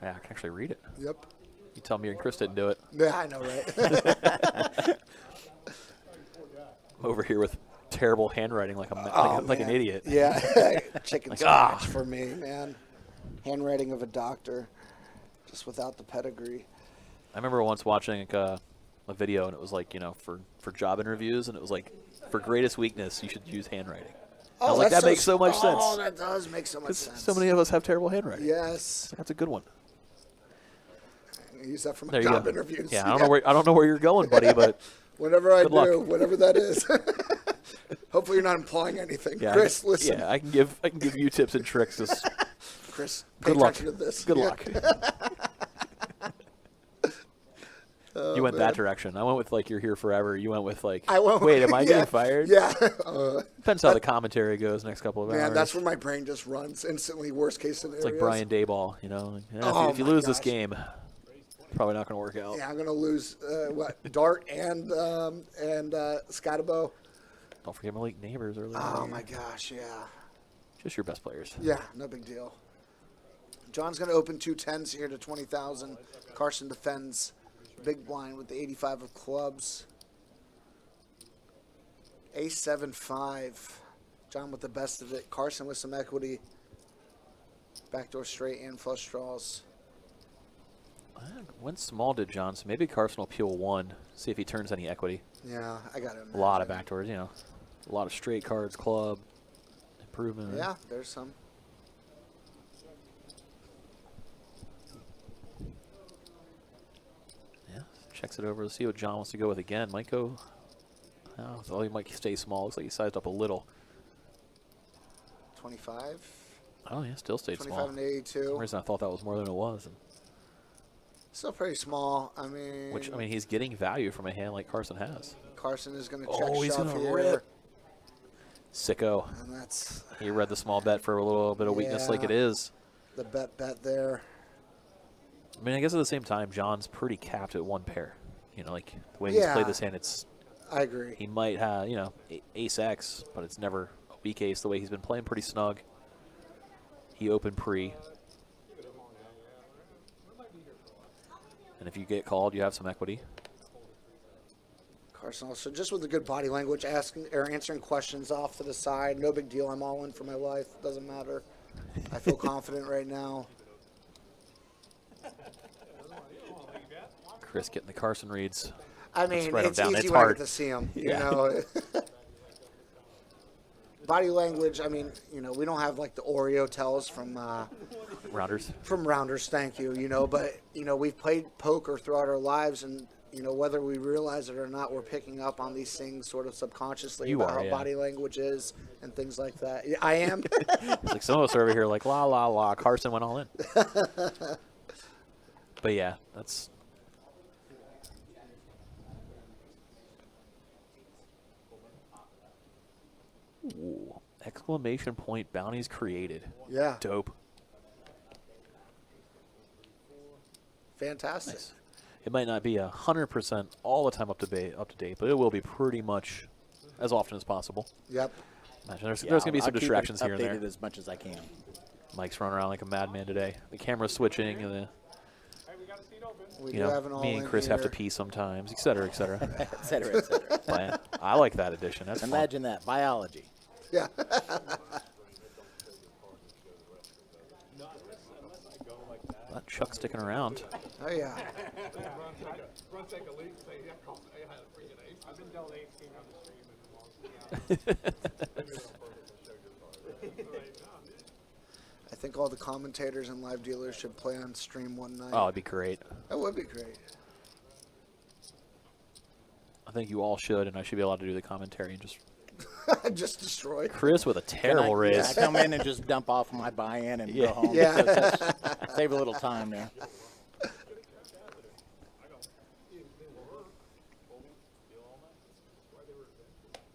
Yeah, I can actually read it. Yep. You tell me and Chris didn't do it. Yeah, I know, right? I'm over here with terrible handwriting like like an idiot. Yeah. Chicken Like, scratch for me, man. Handwriting of a doctor, just without the pedigree. I remember once watching a video, and it was like, for job interviews, and it was like, for greatest weakness, you should use handwriting. I was like, that makes so much sense. Oh, that does make so much sense. So many of us have terrible handwriting. Yes. That's a good one. I'm gonna use that for my There you job go. interviews. Yeah, I don't know where you're going, buddy, but Whatever I Good luck. do, whatever that is. Hopefully, you're not implying anything, yeah, Chris. Listen, Yeah, I can give you tips and tricks. Just Chris, pay good luck. attention to this. Good Yeah. luck. You went that direction. I went with like you're here forever. You went with like, I went. wait, am I yeah, getting fired? Yeah. Depends how the commentary goes next couple of hours. Man, that's where my brain just runs instantly. Worst case scenario. It's like Brian Dayball, you know. Like, Oh if you my lose this gosh. game, probably not going to work out. Yeah, I'm gonna lose Dart and Scotabo. Don't forget Malik Neighbors earlier. Oh my gosh, yeah. Just your best players. Yeah, no big deal. John's going to open 2 10s here to 20,000. Carson defends big blind with the 85 of clubs. Ace 7-5. John with the best of it. Carson with some equity. Backdoor straight and flush draws. Went small did John, so maybe Carson will peel 1, see if he turns any equity. Yeah, I got him. A lot of backdoors, you know. A lot of straight cards, club, improvement. Yeah, there's some. Yeah, checks it over. Let's see what John wants to go with again. Might go. Oh, so he might stay small. Looks like he sized up a little. 25. Oh, yeah, still stayed 25 small. and For some 82. reason, I thought that was more than it was. Still pretty small. I mean, Which, I mean, he's getting value from a hand like Carson has. Carson is going to check Oh, he's shove gonna here. rip. Sicko. And that's He read the small bet for a little bit of weakness like Yeah. it is. the bet there. I mean, I guess at the same time, John's pretty capped at 1 pair. You know, like the way he's Yeah. played this hand, I agree. he might have, you know, ace X, but it's never a weak ace the way he's been playing pretty snug. He opened pre. And if you get called, you have some equity. Carson also just with a good body language, asking or answering questions off to the side. No big deal. I'm all in for my life. Doesn't matter. I feel confident right now. Chris getting the Carson reads. I mean, write 'em it's down. easy It's when I hard. get to see him. Yeah. You know, body language. I mean, you know, we don't have like the Oreo tells from Rounders. Rounders. Thank you. You know, but you know, we've played poker throughout our lives, and you know, whether we realize it or not, we're picking up on these things sort of subconsciously You about are, how yeah. body language is and things like that. Yeah, I am. It's like some of us are over here like, la, la, la. Carson went all in. But yeah, that's. Ooh, exclamation point bounties created. Yeah, Dope. fantastic. Nice. It might not be 100% all the time up to date, but it will be pretty much as often as possible. Yep. Imagine there's Yeah, going to be I'll some keep it distractions here and there. updated as much as I can. Mike's running around like a madman today. The camera's switching, and the, Hey, we got a seat open. We you do know, have an all me and in Chris have to here. pee sometimes, et cetera, et cetera. Et cetera, et cetera. But I like that addition. That's fun. Imagine that. Biology. Yeah. That Chuck's sticking around. Oh yeah. Run take a leak. Say, yeah, I had a freaking ace. I've been dealt ace king on the stream and I think all the commentators and live dealers should play on stream one night. Oh, it'd be great. That would be great. I think you all should, and I should be allowed to do the commentary and just Just destroy. Chris with a terrible Can I raise. come in and just dump off my buy-in and Yeah. go home. Yeah. Just save a little time there.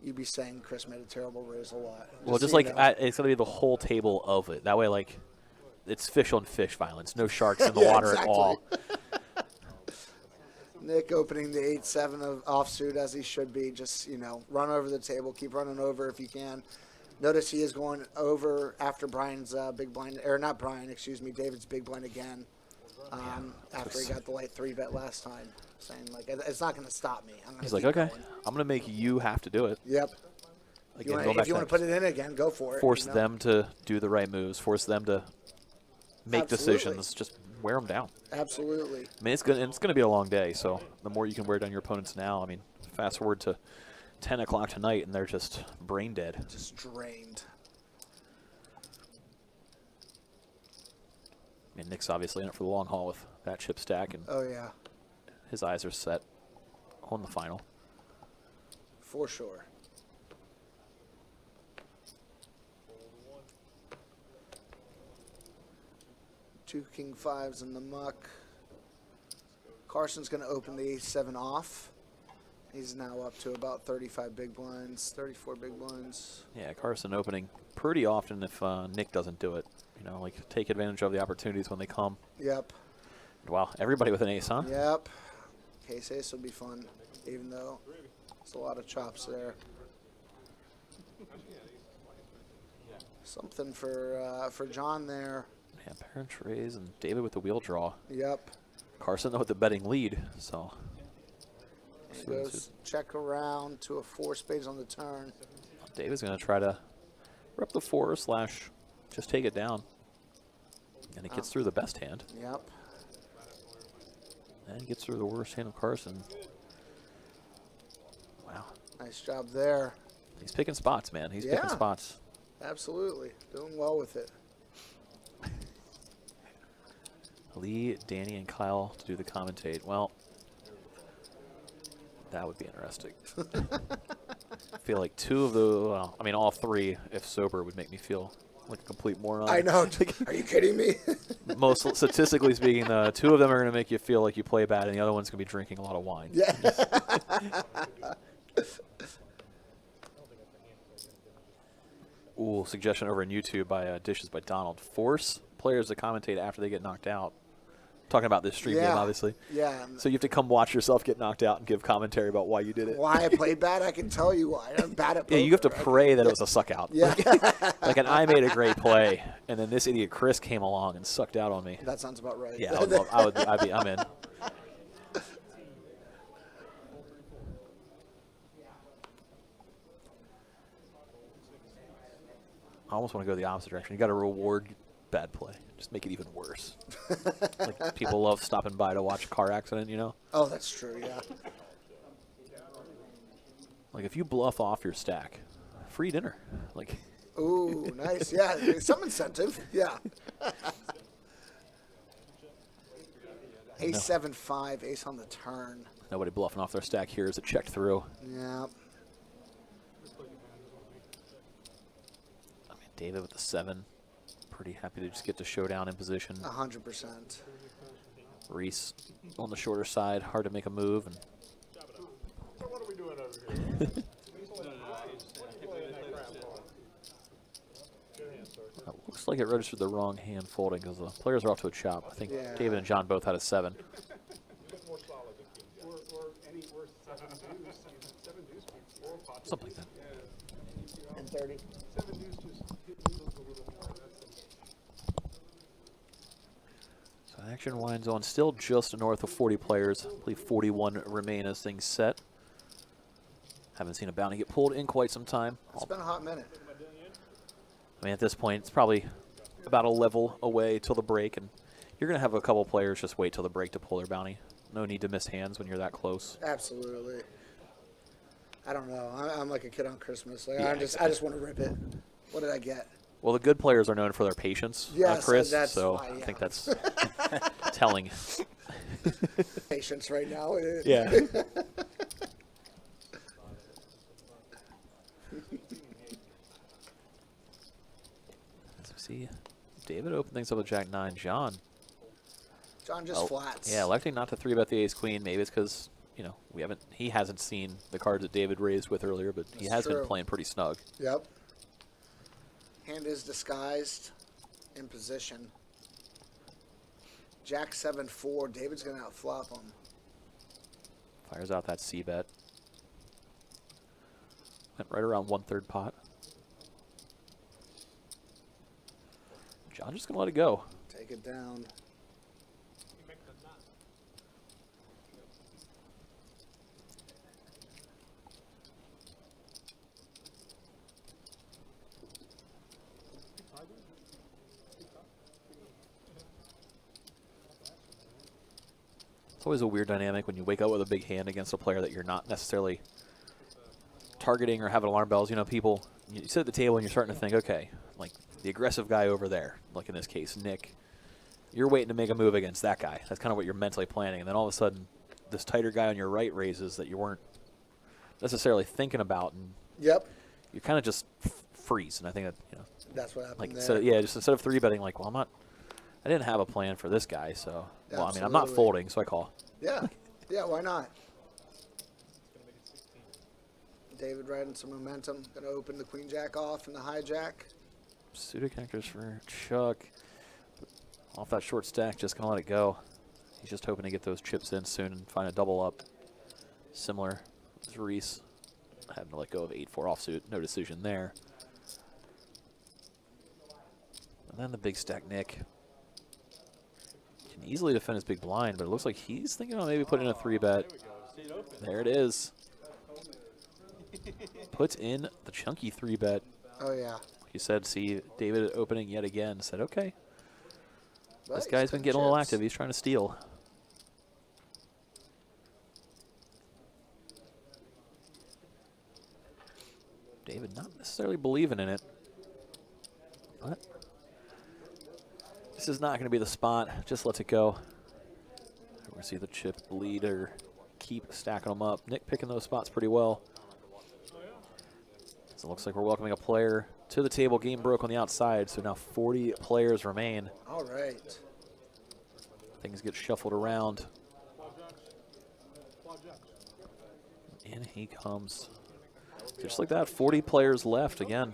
You'd be saying Chris made a terrible raise a lot. Well, just so you like know. it's gonna be the whole table of it. That way, like, it's fish on fish violence. No sharks in the Yeah, water exactly. at all. Nick opening the 8-7 of offsuit as he should be. Just, you know, run over the table. Keep running over if you can. Notice he is going over after Brian's big blind, or not Brian, excuse me, David's big blind again. After he got the light 3-bet last time. Saying, like, it's not going to stop me. I'm gonna He's like, keep okay, going. I'm gonna make you have to do it. Yep. Again, If going back you to want to put it in again, go for it. force you know? them to do the right moves, force them to make Absolutely. decisions, just wear them down. Absolutely. I mean, it's gonna be a long day, so the more you can wear down your opponents now. I mean, fast forward to 10 o'clock tonight, and they're just brain dead. Just drained. mean, Nick's obviously in it for the long haul with that chip stack, and Oh, yeah. his eyes are set on the final. For sure. Two king fives in the muck. Carson's going to open the ace-7 off. He's now up to about 35 big blinds, 34 big blinds. Yeah, Carson opening pretty often if Nick doesn't do it. You know, like take advantage of the opportunities when they come. Yep. Wow, everybody with an ace, huh? Yep. Case ace will be fun, even though there's a lot of chops there. Something for John there. Yeah, parents raise and David with the wheel draw. Yep. Carson though with the betting lead, so. He goes check around to a 4 spades on the turn. David's going to try to rep the 4 / just take it down. And it gets through the best hand. Yep. And gets through the worst hand of Carson. Wow. Nice job there. He's picking spots, man. He's picking spots. Absolutely. Doing well with it. Lee, Danny, and Kyle to do the commentate. Well, that would be interesting. I feel like 2 of the, well, I mean, all 3, if sober, would make me feel like a complete moron. I know. Are you kidding me? Most statistically speaking, 2 of them are going to make you feel like you play bad, and the other one's going to be drinking a lot of wine. Yeah. Ooh, suggestion over on YouTube by Dishes by Donald. Force players to commentate after they get knocked out. Talking about this stream game, obviously. Yeah. So you have to come watch yourself get knocked out and give commentary about why you did it. Why I played bad, I can tell you why. I'm bad at poker. Yeah, you have to pray that it was a suck out. Yeah. Like an I made a great play, and then this idiot Chris came along and sucked out on me. That sounds about right. Yeah, I'm in. I almost want to go the opposite direction. You got to reward bad play. Just make it even worse. Like people love stopping by to watch a car accident, you know? Oh, that's true, yeah. Like if you bluff off your stack, free dinner. Like Ooh, nice. Yeah, some incentive. Yeah. Ace-7-5, ace on the turn. Nobody bluffing off their stack here as it checked through. Yeah. I mean, David with the 7. Pretty happy to just get to showdown in position. 100%. Reese on the shorter side, hard to make a move. And So what are we doing over here? looks like it registered the wrong hand folding because the players are off to a chop. I think Yeah. David and John both had a 7. More solid. Or any worse, 7 deuce. 7 deuce makes 4 pots. Something like that. And 30. 7 deuce just hit needles a little more. So action winds on. Still just north of 40 players. I believe 41 remain as things set. Haven't seen a bounty get pulled in quite some time. It's been a hot minute. I mean, at this point, it's probably about a level away till the break, and you're going to have a couple players just wait till the break to pull their bounty. No need to miss hands when you're that close. Absolutely. I don't know. I'm like a kid on Christmas. Like Yeah, I just want to rip it. What did I get? Well, the good players are known for their patience, Yes, Chris, that's so why, I yeah. think that's telling. Patience right now. Yeah. As we see, David opened things up with Jack-9. John. John just flats. Yeah, electing not to 3-bet the ace-queen. Maybe it's because, you know, he hasn't seen the cards that David raised with earlier, but he has been true. playing pretty snug. Yep. Hand is disguised in position. Jack 7-4. David's going to outflop him. Fires out that C-bet. Went right around 1/3 pot. John just going to let it go. Take it down. It's always a weird dynamic when you wake up with a big hand against a player that you're not necessarily targeting or having alarm bells. You know, people, you sit at the table and you're starting to think, okay, like the aggressive guy over there, like in this case, Nick, you're waiting to make a move against that guy. That's kind of what you're mentally planning. And then all of a sudden, this tighter guy on your right raises that you weren't necessarily thinking about, and Yep. you kind of just freeze. And I think that, That's what happened like there. just instead of 3-betting, like, well, I didn't have a plan for this guy, so well, I mean, I'm not Absolutely. folding, so I call. Yeah. Yeah, why not? David riding some momentum. Going to open the queen jack off and the hijack. Pseudo connectors for Chuck. Off that short stack, just going to let it go. He's just hoping to get those chips in soon and find a double up. Similar as Reese. Having to let go of 8-4 offsuit. No decision there. And then the big stack Nick. Can easily defend his big blind, but it looks like he's thinking about maybe putting in a 3-bet. There it is. Puts in the chunky 3-bet. Oh, yeah. He said, see David opening yet again. Said, okay. But This he's guy's been cutting getting a little chips. active. He's trying to steal. David not necessarily believing in it. But this is not going to be the spot. Just lets it go. We're going to see the chip lead or keep stacking them up. Nick picking those spots pretty well. So it looks like we're welcoming a player to the table. Game broke on the outside, so now 40 players remain. All right. Things get shuffled around. In he comes. Just like that, 40 players left again.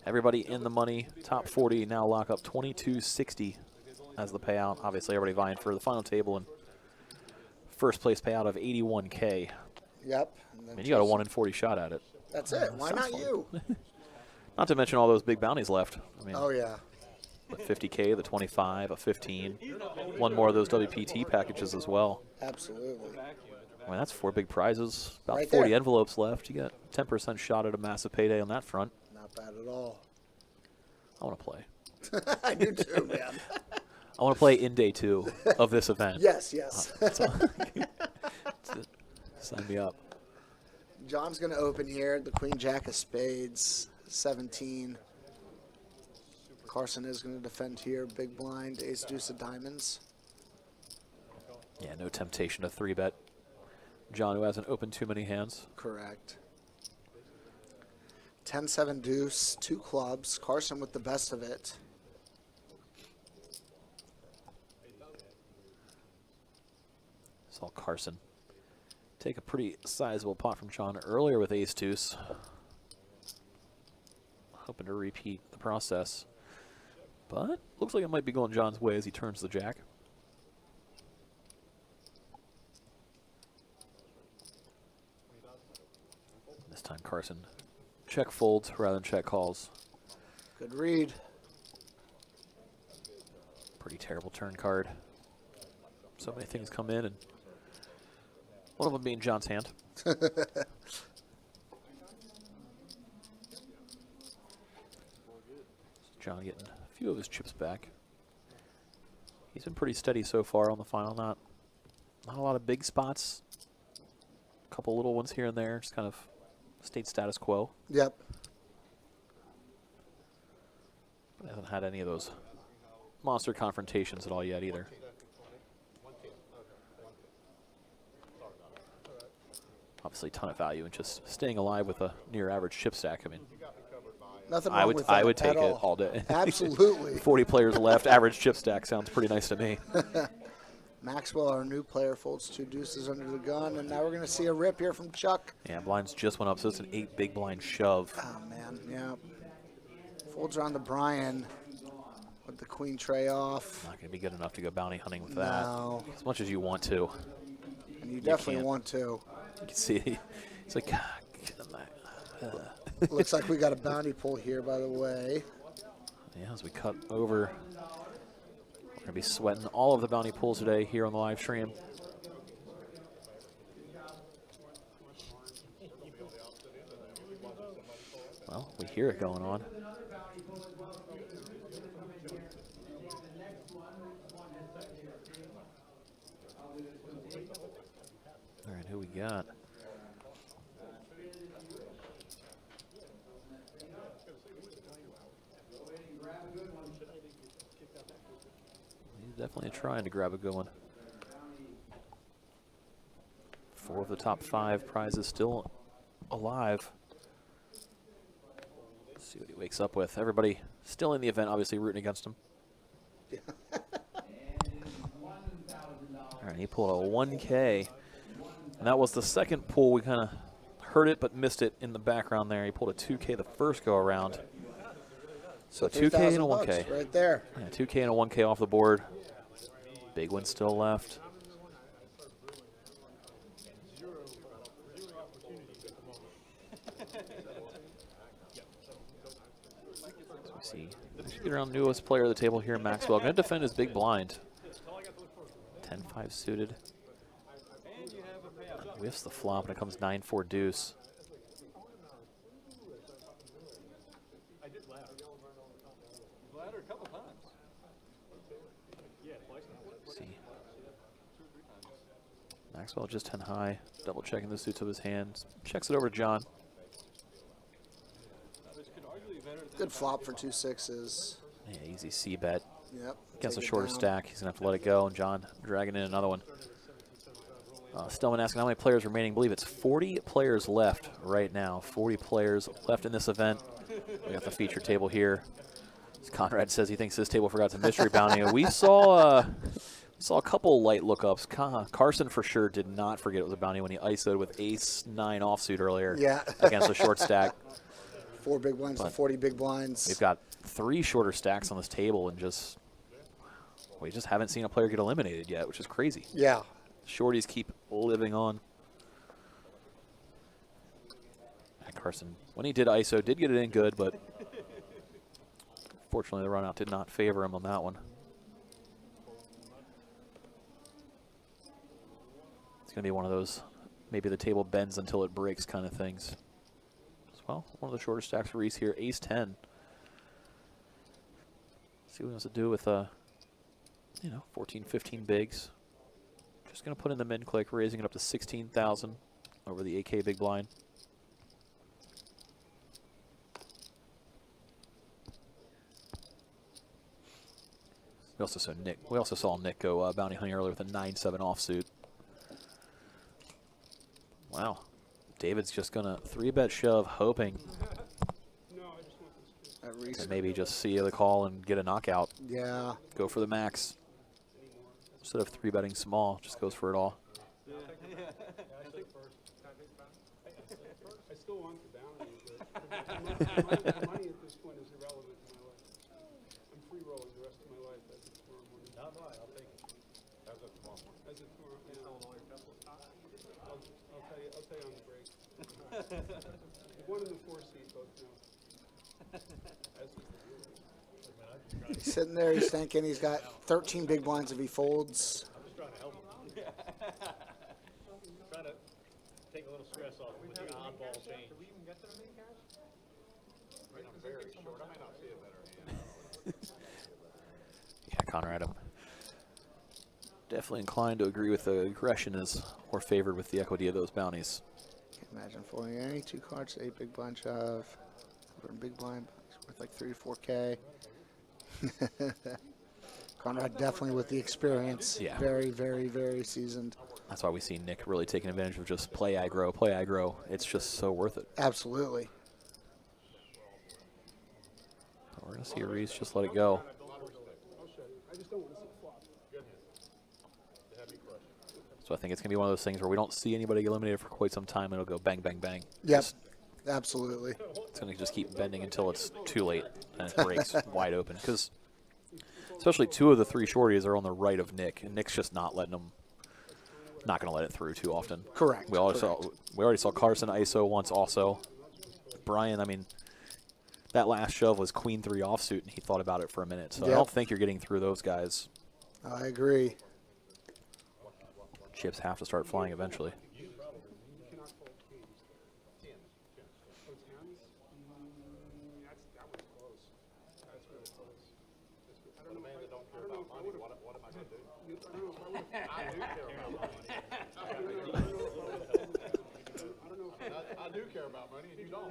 Everybody in the money. Top 40 now lock up 22.60 as the payout. Obviously, everybody vying for the final table and first place payout of 81K. Yep. I mean, you got a 1 in 40 shot at it. That's it. Why sounds not fun. you? Not to mention all those big bounties left. I mean, Oh, yeah. the 50K, the 25, a 15. One more of those WPT packages as well. Absolutely. I mean, that's 4 big prizes. About Right 40 there. envelopes left. You got 10% shot at a massive payday on that front. Not bad at all. I want to play. I do too, man. I want to play in day 2 of this event. Yes, yes. Sign me up. John's going to open here. The queen jack of spades, 17. Carson is going to defend here. Big blind, ace deuce of diamonds. Yeah, no temptation to 3-bet. John, who hasn't opened too many hands. Correct. 10-7 deuce, 2 clubs. Carson with the best of it. Saw Carson take a pretty sizable pot from John earlier with ace deuce. Hoping to repeat the process. But looks like it might be going John's way as he turns the jack. This time Carson check folds rather than check calls. Good read. Pretty terrible turn card. So many things come in, and one of them being John's hand. John getting a few of his chips back. He's been pretty steady so far on the final. Not a lot of big spots. A couple little ones here and there. Just kind of stayed status quo. Yep. But hasn't had any of those monster confrontations at all yet either. Obviously, a ton of value in just staying alive with a near average chip stack. I mean, Nothing wrong with that I would take at it all day. Absolutely. 40 players left, average chip stack sounds pretty nice to me. Maxwell, our new player, folds 2 deuces under the gun, and now we're going to see a rip here from Chuck. Yeah, blinds just went up, so it's an 8 big blind shove. Oh, man, yeah. Folds around to Brian with the queen tray off. Not going to be good enough to go bounty hunting with No. that. As much as you want to. And you definitely can't. want to. You can see, it's like, Looks like we got a bounty pull here, by the way. yeah, as we cut over, we're going to be sweating all of the bounty pulls today here on the live stream. Well, we hear it going on. All right, who we got? He's definitely trying to grab a good one. 4 of the top 5 prizes still alive. Let's see what he wakes up with. Everybody still in the event, obviously rooting against him. All right, he pulled a 1K. And that was the second pull. We kind of heard it but missed it in the background there. He pulled a 2K the first go around. So 2K and a 1K. Right there. Yeah, 2K and a 1K off the board. Big one still left. See, get around newest player of the table here, Maxwell. Going to defend his big blind. 10-5 suited. Whiffs the flop, and it comes 9-4 deuce. See, Maxwell just 10 high, double checking the suits of his hands. Checks it over to John. Good flop for 2 6s. Yeah, easy C bet. Yep. Against a take it shorter down. stack, he's gonna have to let it go, and John dragging in another one. Stillman asking how many players remaining. I believe it's 40 players left right now. 40 players left in this event. We got the feature table here. As Conrad says he thinks this table forgot some mystery bounty. We saw a couple light lookups. Carson for sure did not forget it was a bounty when he ISO'd with ace-9 offsuit earlier against a short stack. 4 big blinds to 40 big blinds. We've got 3 shorter stacks on this table, and we just haven't seen a player get eliminated yet, which is crazy. Yeah. Shorties keep living on. And Carson, when he did ISO, did get it in good, but fortunately the run out did not favor him on that one. It's going to be one of those, maybe the table bends until it breaks kind of things. As well, one of the shorter stacks for Reese here, ace-10. See what he wants to do with, 14, 15 bigs. Just going to put in the min click, raising it up to 16,000 over the 8K big blind. We also saw Nick go bounty hunting earlier with a 9-7 offsuit. Wow. David's just going to 3-bet shove, hoping to maybe just see the call and get a knockout. Yeah. Go for the max. Instead of 3-betting small, just goes for it all. I still want the bounty, but money at this point is irrelevant to my life. I'm free rolling the rest of my life as of tomorrow morning. Not mine, I'll take it. As of tomorrow morning. As of tomorrow, yeah. I'll tell you on the break. The 1 and the 4 seed both know. As is the dealer. He's sitting there, he's thinking he's got 13 big blinds if he folds. I'm just trying to help him. Trying to take a little stress off with the oddball change. Did we even get to the main cash? I'm very short. I might not see a better hand. Yeah, Conrad, I'm definitely inclined to agree with the aggression is more favored with the equity of those bounties. Can't imagine folding any 2 cards, 8 big blind shove. Big blind worth like 3 to 4K. Conrad definitely with the experience. Yeah. Very, very, very seasoned. That's why we see Nick really taking advantage of just play aggro, play aggro. It's just so worth it. Absolutely. We're going to see Reese just let it go. I just don't want to see a flop. So I think it's going to be one of those things where we don't see anybody get eliminated for quite some time. It'll go bang, bang, bang. Yep. Absolutely. It's going to just keep bending until it's too late and it breaks wide open. Because especially 2 of the 3 shorties are on the right of Nick, and Nick's just not letting them. Not going to let it through too often. Correct. We already saw Carson ISO once also. Brian, I mean, that last shove was Queen 3 offsuit, and he thought about it for a minute. So I don't think you're getting through those guys. I agree. Chips have to start flying eventually. I do care about money, and you don't.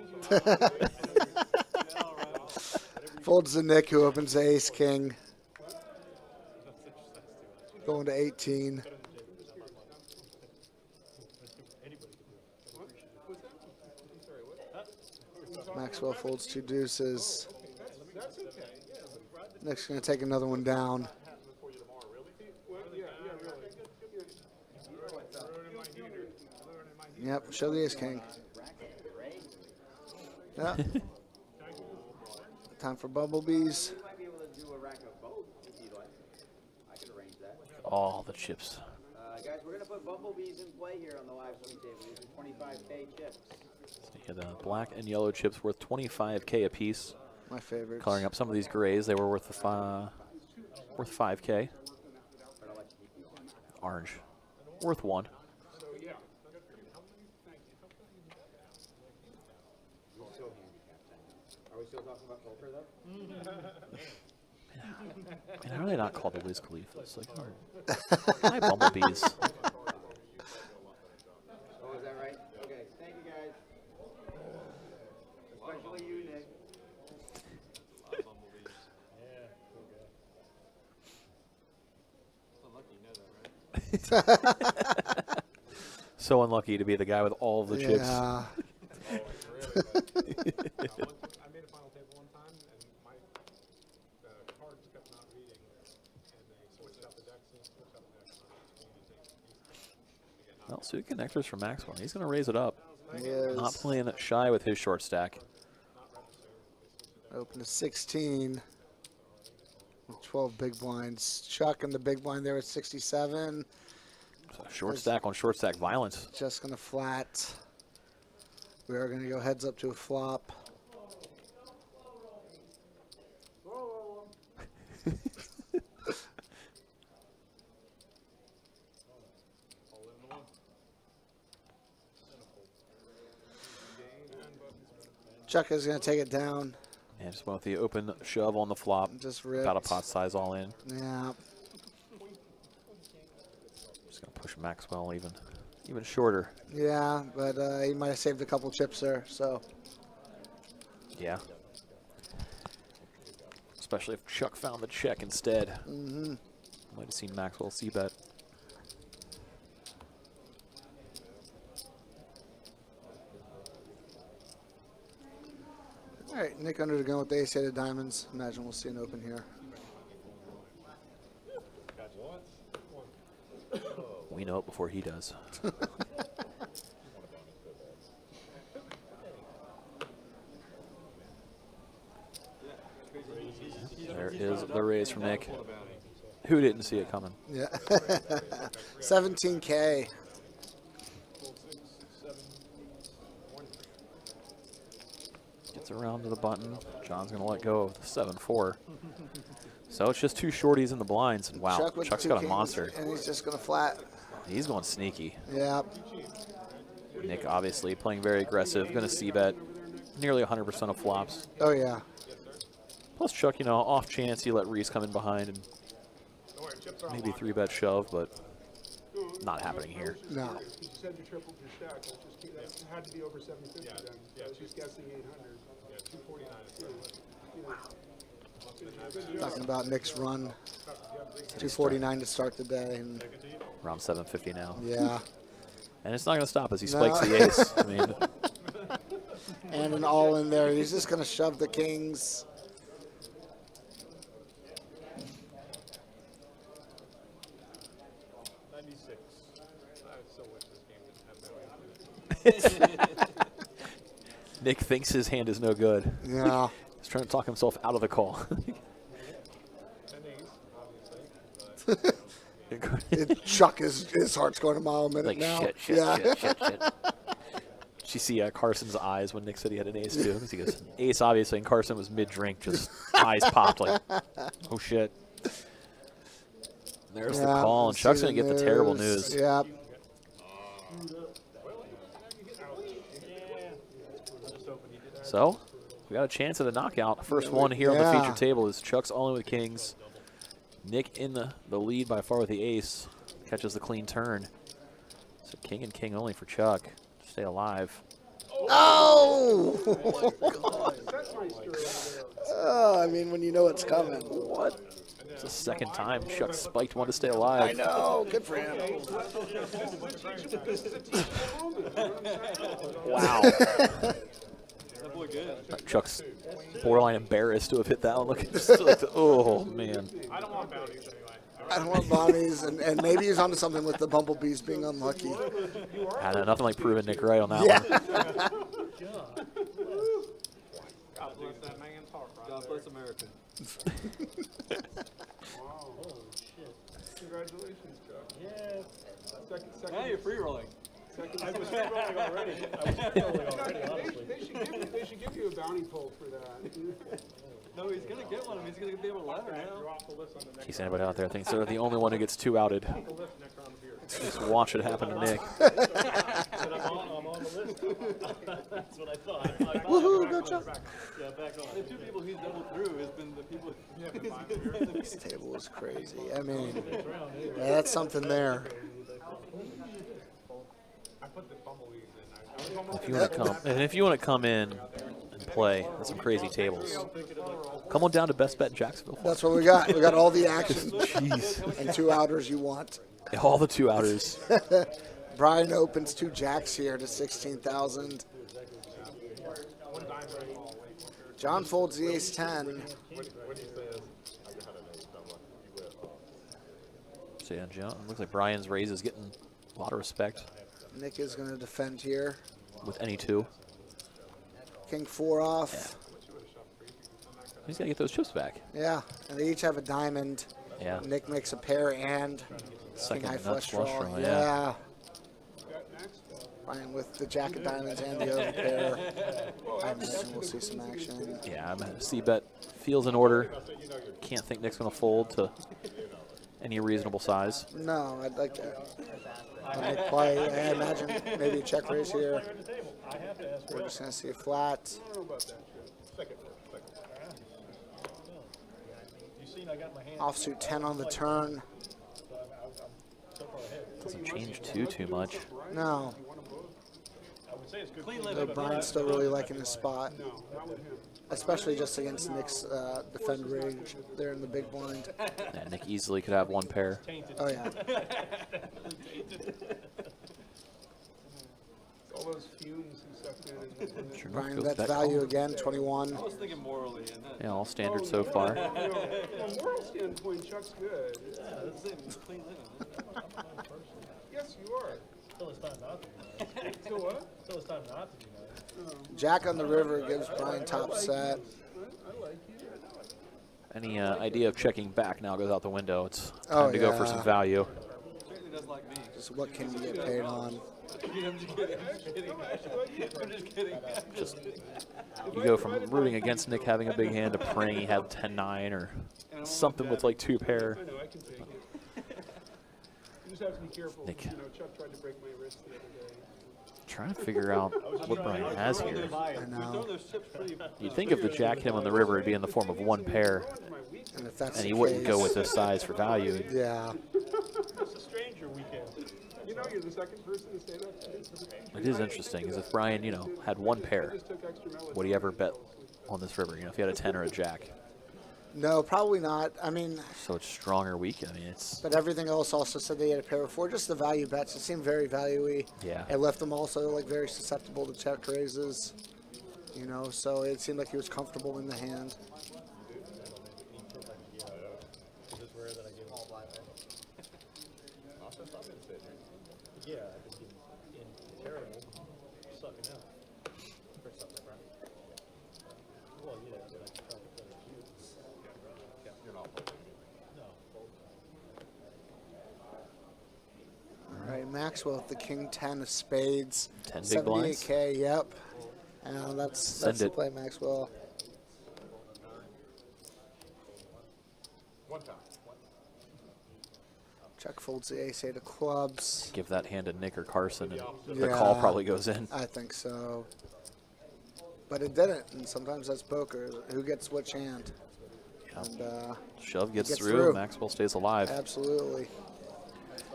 Folds to Nick, who opens ace, king. going to 18. Maxwell folds 2 deuces. Nick's going to take another one down. Yep, show the ace king. Yep. Time for bumblebees. All the chips. Guys, we're going to put bumblebees in play here on the live stream table. These are 25K chips. So you have the black and yellow chips worth 25K apiece. My favorite. Coloring up some of these grays, they were worth 5K. Orange, worth 1. Are we still talking about poker, though? Man, how are they not called the Wiz Khalifa? It's like, my bumblebees. Oh, is that right? Okay, thank you, guys. Especially you, Nick. So unlucky to be the guy with all of the chips. Yeah. I made a final table one time, and my cards kept not reading, and they switched out the decks and switched out the decks. Well, suit connectors for Maxwell. He's going to raise it up. He is. Not playing shy with his short stack. Open to 16. With 12 big blinds. Chuck in the big blind there at 67. So short stack on short stack violence. Just going to flat. We are going to go heads up to a flop. Chuck is going to take it down. And just went with the open shove on the flop. Just ripped. About a pot size all in. Yeah. Just going to push Maxwell even shorter. Yeah, but he might have saved a couple chips there, so. Yeah. Especially if Chuck found the check instead. Mm-hmm. Might have seen Maxwell c-bet. All right, Nick under the gun with the ace-8 of diamonds. Imagine we'll see an open here. We know it before he does. There is the raise from Nick. Who didn't see it coming? Yeah. 17K. Gets around to the button. John's going to let go of the 7-4. So it's just 2 shorties in the blinds. Wow, Chuck with Chuck's two got a kings, monster. And he's just going to flat. He's going sneaky. Yeah. Nick obviously playing very aggressive. Going to c-bet nearly 100% of flops. Oh, yeah. Plus Chuck, you know, off chance he let Reese come in behind and maybe 3-bet shove, but not happening here. No. You said you tripled your stack. Let's just keep that. It had to be over 750 then. I was just guessing 800. 249. Talking about Nick's run. 249 to start the day. And Around 750 now. yeah. And it's not going to stop as he spikes the ace. I mean, And an all in there. He's just going to shove the kings. Nick thinks his hand is no good. Yeah. He's trying to talk himself out of the call. Chuck, his heart's going a mile a minute Like, now. shit. Did you see Carson's eyes when Nick said he had an ace too? He goes, ace obviously, and Carson was mid-drink, just eyes popped like, oh shit. There's the call, and Chuck's going to get the terrible news. Yeah. So, we got a chance at a knockout. First one here on the feature table is Chuck's all in with kings. Nick in the lead by far with the ace. Catches the clean turn. So king and king only for Chuck. Stay alive. Oh! Oh, I mean, when you know it's coming. What? It's the second time Chuck spiked one to stay alive. I know. Good for him. Wow. That boy good. Chuck's borderline embarrassed to have hit that one. Look at just like, oh man. I don't want bounties anyway. I don't want bodies, and maybe he's onto something with the bumblebees being unlucky. I know, nothing like proving Nick right on that Yeah. one. God bless that man's heart right God there. bless America. Wow. Congratulations, Chuck. Yeah. Now you're free rolling. I was rolling already. They should give you a bounty pull for that. No, he's gonna get one. He's gonna be able to ladder now. You're off the list on the In next case anybody out there thinks they're the only one who gets 2 outed, list next round of beer. just watch it happen to Nick. Said I'm on the list. That's what I thought. Woohoo, go Chuck. Yeah, back on. The 2 people he's doubled through has been the people. This table is crazy. I mean, yeah, that's something there. I put the bumblebees in. I was almost If you want to come in and play, there's some crazy tables. Come on down to Best Bet Jacksonville. That's what we got. We got all the action Jeez. and 2 outers you want. All the 2 outers. Brian opens 2 jacks here to 16,000. John folds the ace 10. So yeah, John, looks like Brian's raise is getting a lot of respect Nick is going to defend here. with any 2. King 4 off. He's got to get those chips back. Yeah, and they each have a diamond. Yeah. Nick makes a pair and Second king high nuts flush flush draw. draw, Yeah. Brian with the jack of diamonds and the other pair. I imagine we'll see some action. Yeah, I'm at C-bet feels in order. Can't think Nick's going to fold to any reasonable size. No, I'd like to Nick play. I imagine maybe a check raise here. We're just going to see a flat. You seen I got my hand Offsuit 10 on the turn. Doesn't change too much. No, I would say it's good. Clean though limit. Brian's still really liking his spot. Especially just against Nick's defend range there in the big blind. Yeah, Nick easily could have 1 pair. Oh, yeah. all those fumes and stuff in. Sure enough, Brian goes bets bet value call. again, 21. I was thinking morally, and that. Yeah, all standard so far. From a moral standpoint, Chuck's good. That's it. Clean limit. Yes, you are. Still it's time not to be nice. So what? Still it's time not to be nice. Jack on the river gives Brian top set. I like you. Any idea of checking back now goes out the window. It's Oh, time to go for yeah. some value. Certainly doesn't like me. Just what can you get paid on? I'm just kidding. I'm just kidding. I'm just kidding. Just you go from rooting against Nick having a big hand to praying he had 10-9 or something with like 2 pair. I know, I can take it. You just have to be careful. Nick. You know, Chuck tried to break my wrist the other day. Trying to figure out what Brian has here. I You're know. throwing those chips pretty. You'd think if the jack hit him on the river, it'd be in the form of 1 pair, And if that's and he the wouldn't case, go with this size for value. Yeah. It's a stranger weekend. You know, you're the second person to say that today. It's a stranger. It is interesting, because if Brian, had 1 pair, Just took extra melatonin. would he ever bet on this river? If he had a 10 or a jack. No, probably not. I mean, So it's stronger week. I mean, it's but everything else also said they had a pair before. Just the value bets. It seemed very value-y. Yeah. It left them also like very susceptible to check raises. So it seemed like he was comfortable in the hand. Is it rare that I give all black? Yeah, I've been getting in terrible, sucking out. For something, right? Well, yeah, but I can probably play a few. You're not No. All right, Maxwell with the king 10 of spades. 10 big blinds. 78K, yep. And that's Send the it. play, Maxwell. One time. Chuck folds the ace-8 of clubs. Give that hand to Nick or Carson, and the Yeah. call probably goes in. I think so. But it didn't, and sometimes that's poker. Who gets which hand? Yeah. And Shove gets gets through. through. Maxwell stays alive. absolutely.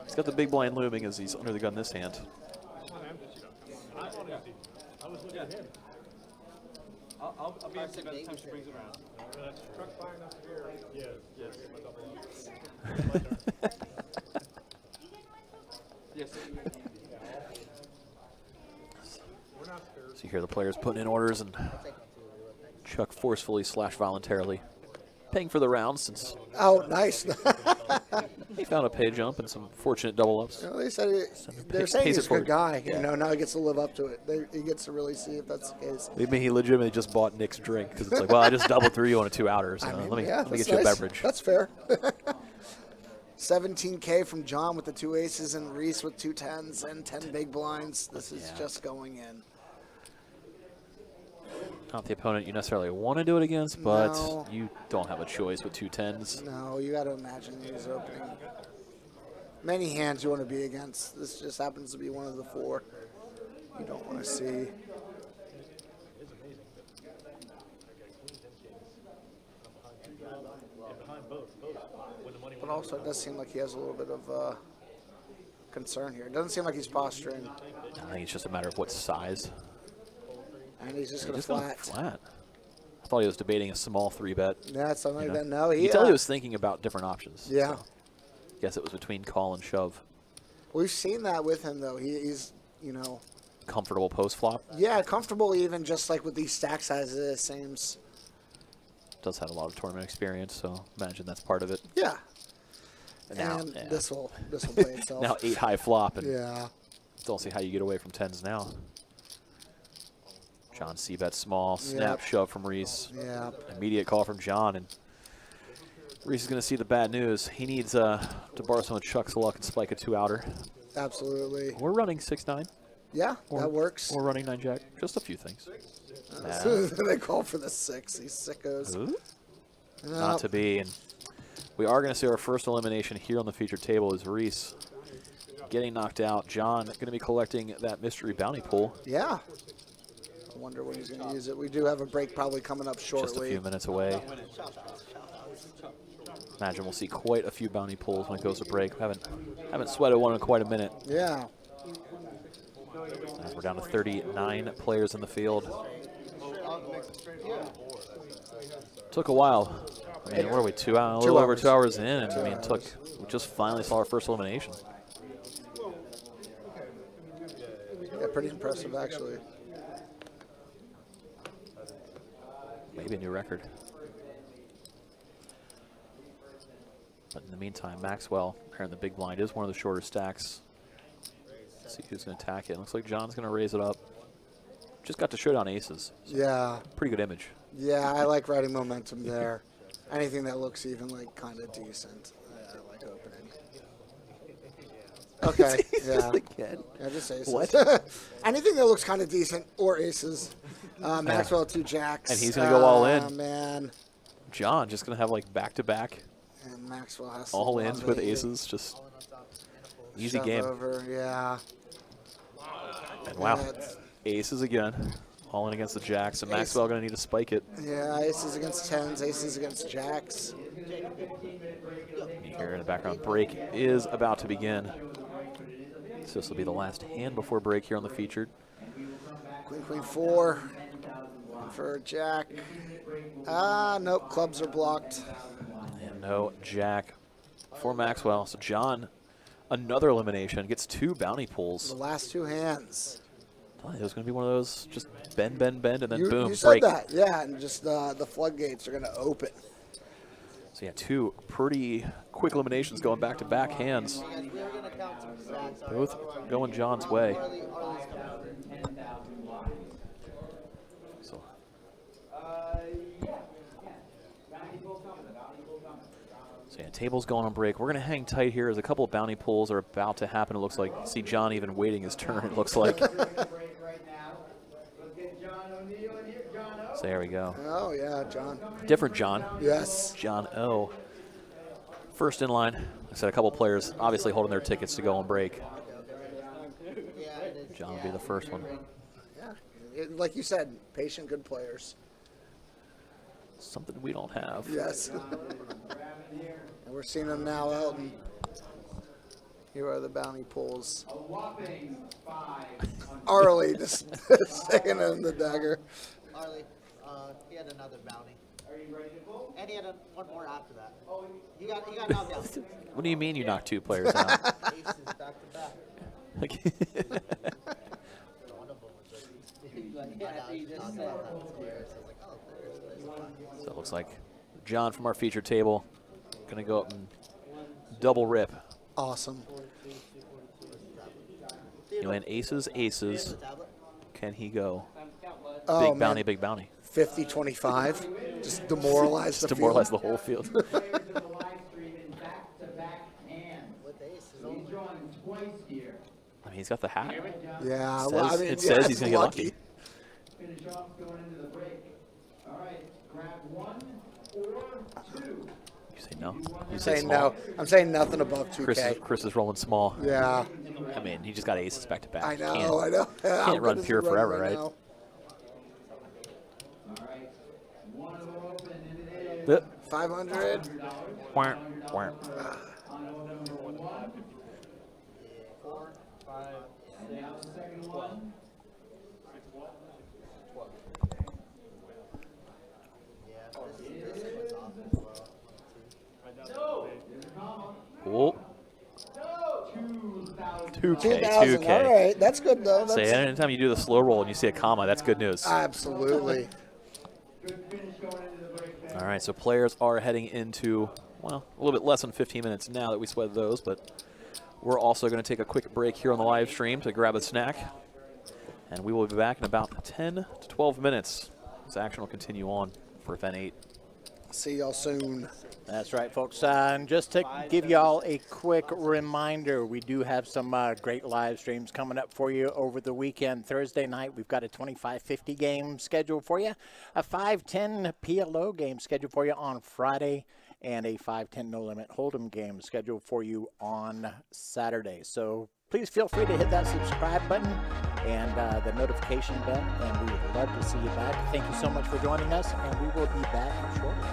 He's got the big blind looming as he's under the gun this hand. I was looking at him. I'll be answering by the time she brings it around. Truck flying up here. Yeah, yes. Yes. So you hear the players putting in orders and Chuck forcefully / voluntarily paying for the round since Oh, nice. he found a pay jump and some fortunate double ups. You know, they said they're saying pays he's it a for good you. guy. You know, now he gets to live up to it. He gets to really see if that's the case. I mean, he legitimately just bought Nick's drink because it's like, well, I just doubled through you on a 2-outer. So I mean, let me yeah, get that's you a nice. beverage. That's fair. 17K from John with the 2 aces and Reese with 2 10s and 10 big blinds. This is just going in. Not the opponent you necessarily want to do it against, but No. you don't have a choice with 2 10s. No, you got to imagine he's opening. Many hands you want to be against. This just happens to be one of the 4 you don't want to see. But also, it does seem like he has a little bit of concern here. It doesn't seem like he's posturing. I think it's just a matter of what size. And he's just He going to just went flat. I thought he was debating a small 3-bet. Yeah, it's something You like know? that. No, You tell he was thinking about different options. Yeah. So guess it was between call and shove. We've seen that with him, though. He's, you know, Comfortable post flop. yeah, comfortable even just like with these stack sizes, it seems. Does have a lot of tournament experience, so imagine that's part of it. Yeah. Now, And yeah. this will play itself. Now 8 high flop, and Yeah. don't see how you get away from 10s now. John C-bet small, snap Yep. shove from Reese. Yeah. Immediate call from John, and Reese is going to see the bad news. He needs to borrow some of Chuck's luck and spike a 2-outer. Absolutely. We're running 6-9. Yeah, that works. We're running 9-jack. Just a few things. They call for the 6. These sickos. Ooh. Yep. Not to be, and we are going to see our first elimination here on the featured table is Reese getting knocked out. John going to be collecting that mystery bounty pool. Yeah. I wonder when he's going to use it. We do have a break probably coming up shortly. Just a few minutes away. Imagine we'll see quite a few bounty pools when it goes to break. Haven't sweated one in quite a minute. Yeah. As we're down to 39 players in the field. Took a while. I mean, what are we, 2 hours? A little over 2 hours in, and I mean, we just finally saw our first elimination. Yeah, pretty impressive, actually. Maybe a new record. But in the meantime, Maxwell, here in the big blind, is one of the shorter stacks. Let's see who's going to attack it. Looks like John's going to raise it up. Just got to showdown aces. So Yeah. pretty good image. Yeah, I like riding momentum there. Anything that looks even like kind of decent, I like opening. Okay, yeah. Again. Yeah, just aces. What? Anything that looks kind of decent or aces. Maxwell 2 jacks. And he's gonna go all in. Man. John just going to have like back-to-back And Maxwell has to all ins with love it. aces. Just easy Shove game. Over, yeah. And wow, That's- aces again. All in against the jacks, and Maxwell going to need to spike it. Yeah, aces against 10s, aces against jacks. You hear in the background, break is about to begin. So this will be the last hand before break here on the featured. Queen, queen 4 for jack. Nope, clubs are blocked. And no jack for Maxwell. So John, another elimination, gets 2 bounty pulls. The last 2 hands. I thought it was going to be one of those just bend, and then boom, you break. said that, yeah, and just the floodgates are going to open. So yeah, 2 pretty quick eliminations going back-to-back hands. Both going John's way. So yeah, table's going on break. We're going to hang tight here as a couple of bounty pulls are about to happen. It looks like. See John even waiting his turn, it looks like. So there we go. Oh, yeah, John. Different John. Yes. John O. First in line. Like I said, a couple players obviously holding their tickets to go on break. John will be the first one. Yeah, like you said, patient, good players. Something we don't have. Yes. And we're seeing them now out. And here are the bounty pulls. Arlie just sticking in the dagger. Arlie, He had another bounty. Are you ready to go? And he had one more after that. Oh, he got knocked out. What do you mean you knocked 2 players out? Aces back to back. Like, One of them was like, yeah, he just said that was clear. So I was like, oh, there's so it looks like John from our feature table gonna go up and double rip. Awesome. You land aces, aces. Can he go? Oh, Big man. bounty, big bounty. 50-25. Just demoralize the Demoralize field. the whole field. With aces. I mean, he's got the hat. Yeah, It well, I says- mean, it yeah, says it's he's gonna get lucky. Finish off going into the break. All right, grab 1 or 2. You say no. You I'm say saying small. no. I'm saying nothing above 2K. Chris is rolling small. Yeah, I mean, he just got aces back to back. I know, Can't- I know. How Can't run good is pure he running forever, right? now? All right, 1 of them open, and it is Yep. 500. Wah, wah. on hole number 1. 4, 5, And now the second one. Yeah, this one's off as well. Cool. 2,000. 2K, 2,000. 2K. All right, that's good though. So That's anytime you do the slow roll and you see a comma, that's good news. absolutely. Good finish going into the break. All right, so players are heading into, well, a little bit less than 15 minutes now that we sweated those, but we're also going to take a quick break here on the live stream to grab a snack. And we will be back in about 10 to 12 minutes. This action will continue on for event 8. See y'all soon. That's right, folks. And just to give y'all a quick reminder, we do have some great live streams coming up for you over the weekend. Thursday night, we've got a 25-50 game scheduled for you, a 5-10 PLO game scheduled for you on Friday, and a 5-10 no limit hold'em game scheduled for you on Saturday. So please feel free to hit that subscribe button and the notification bell, and we would love to see you back. Thank you so much for joining us, and we will be back shortly.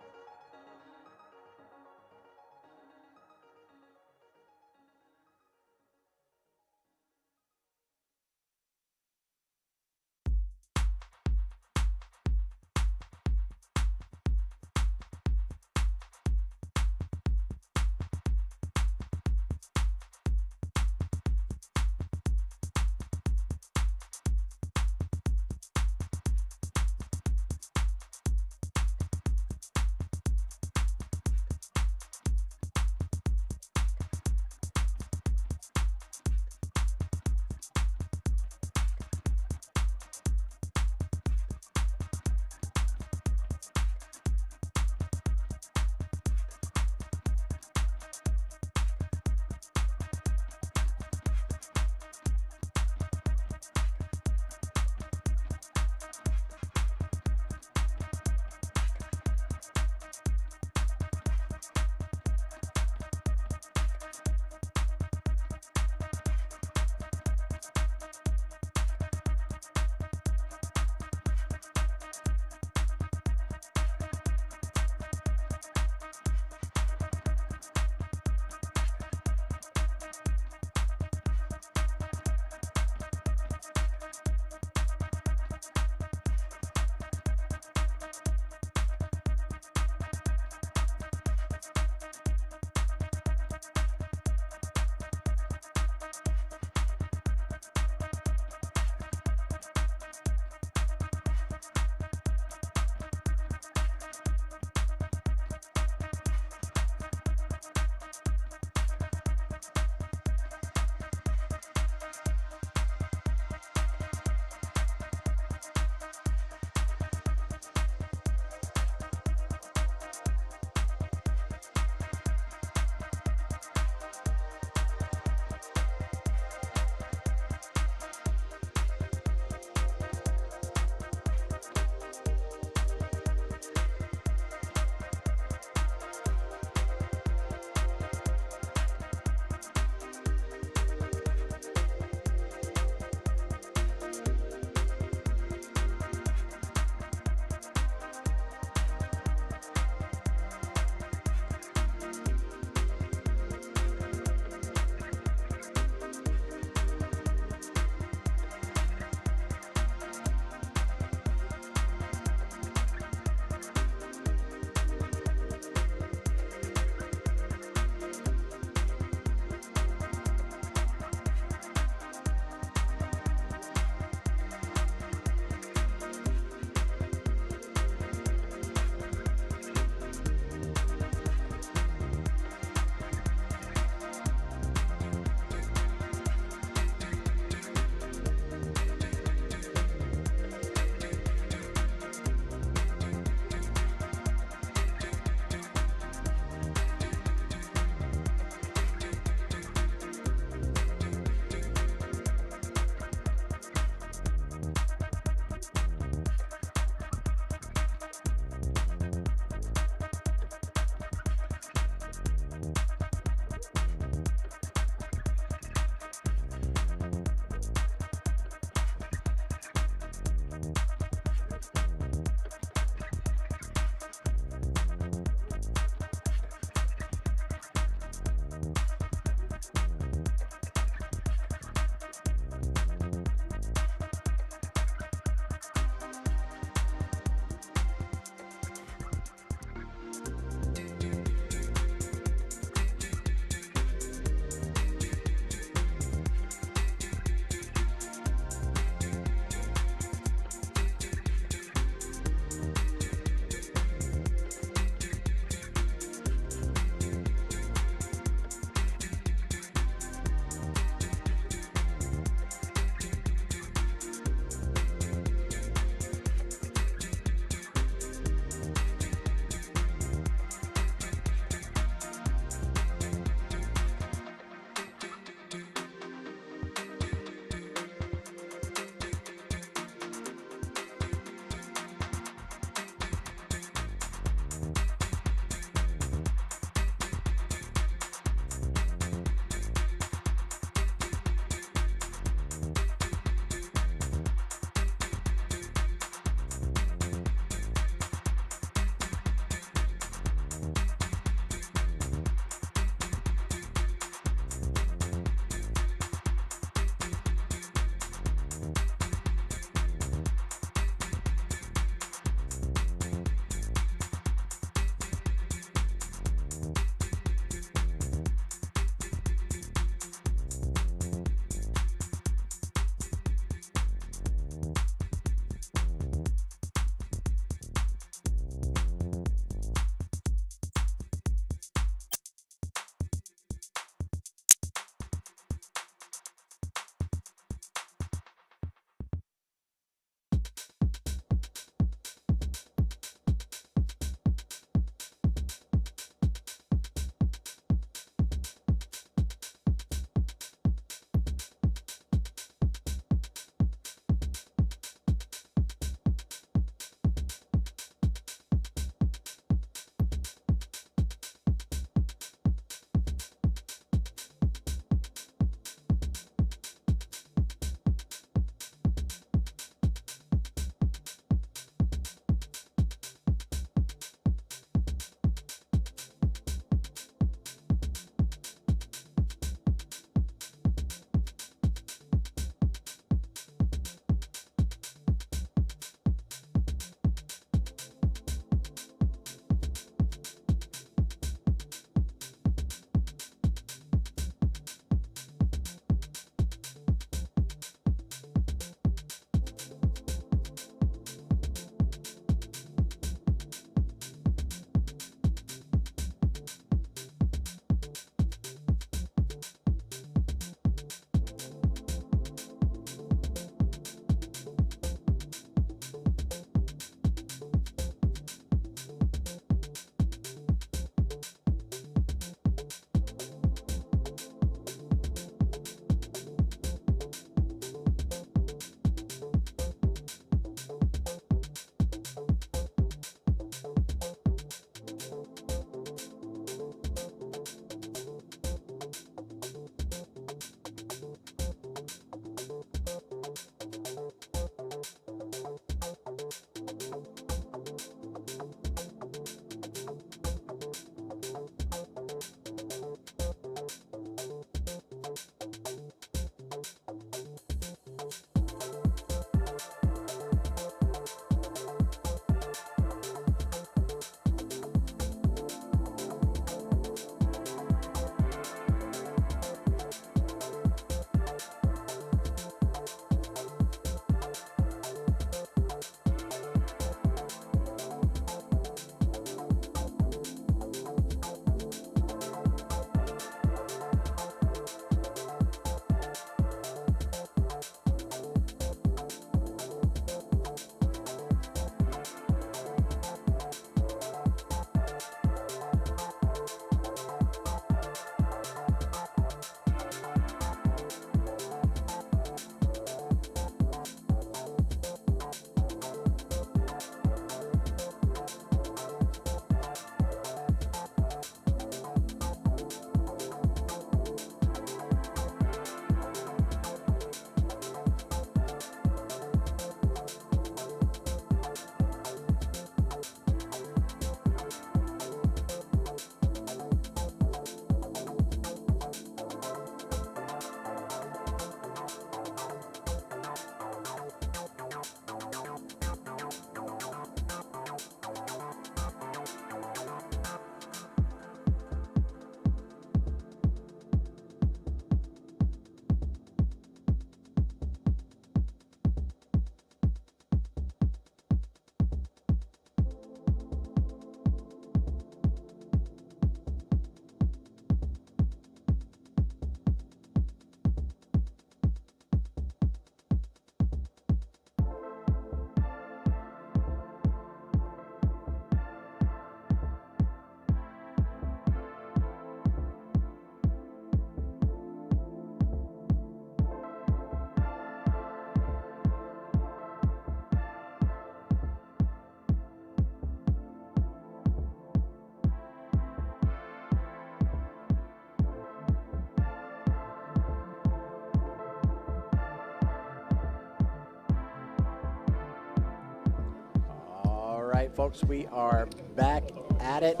folks, we are back at it.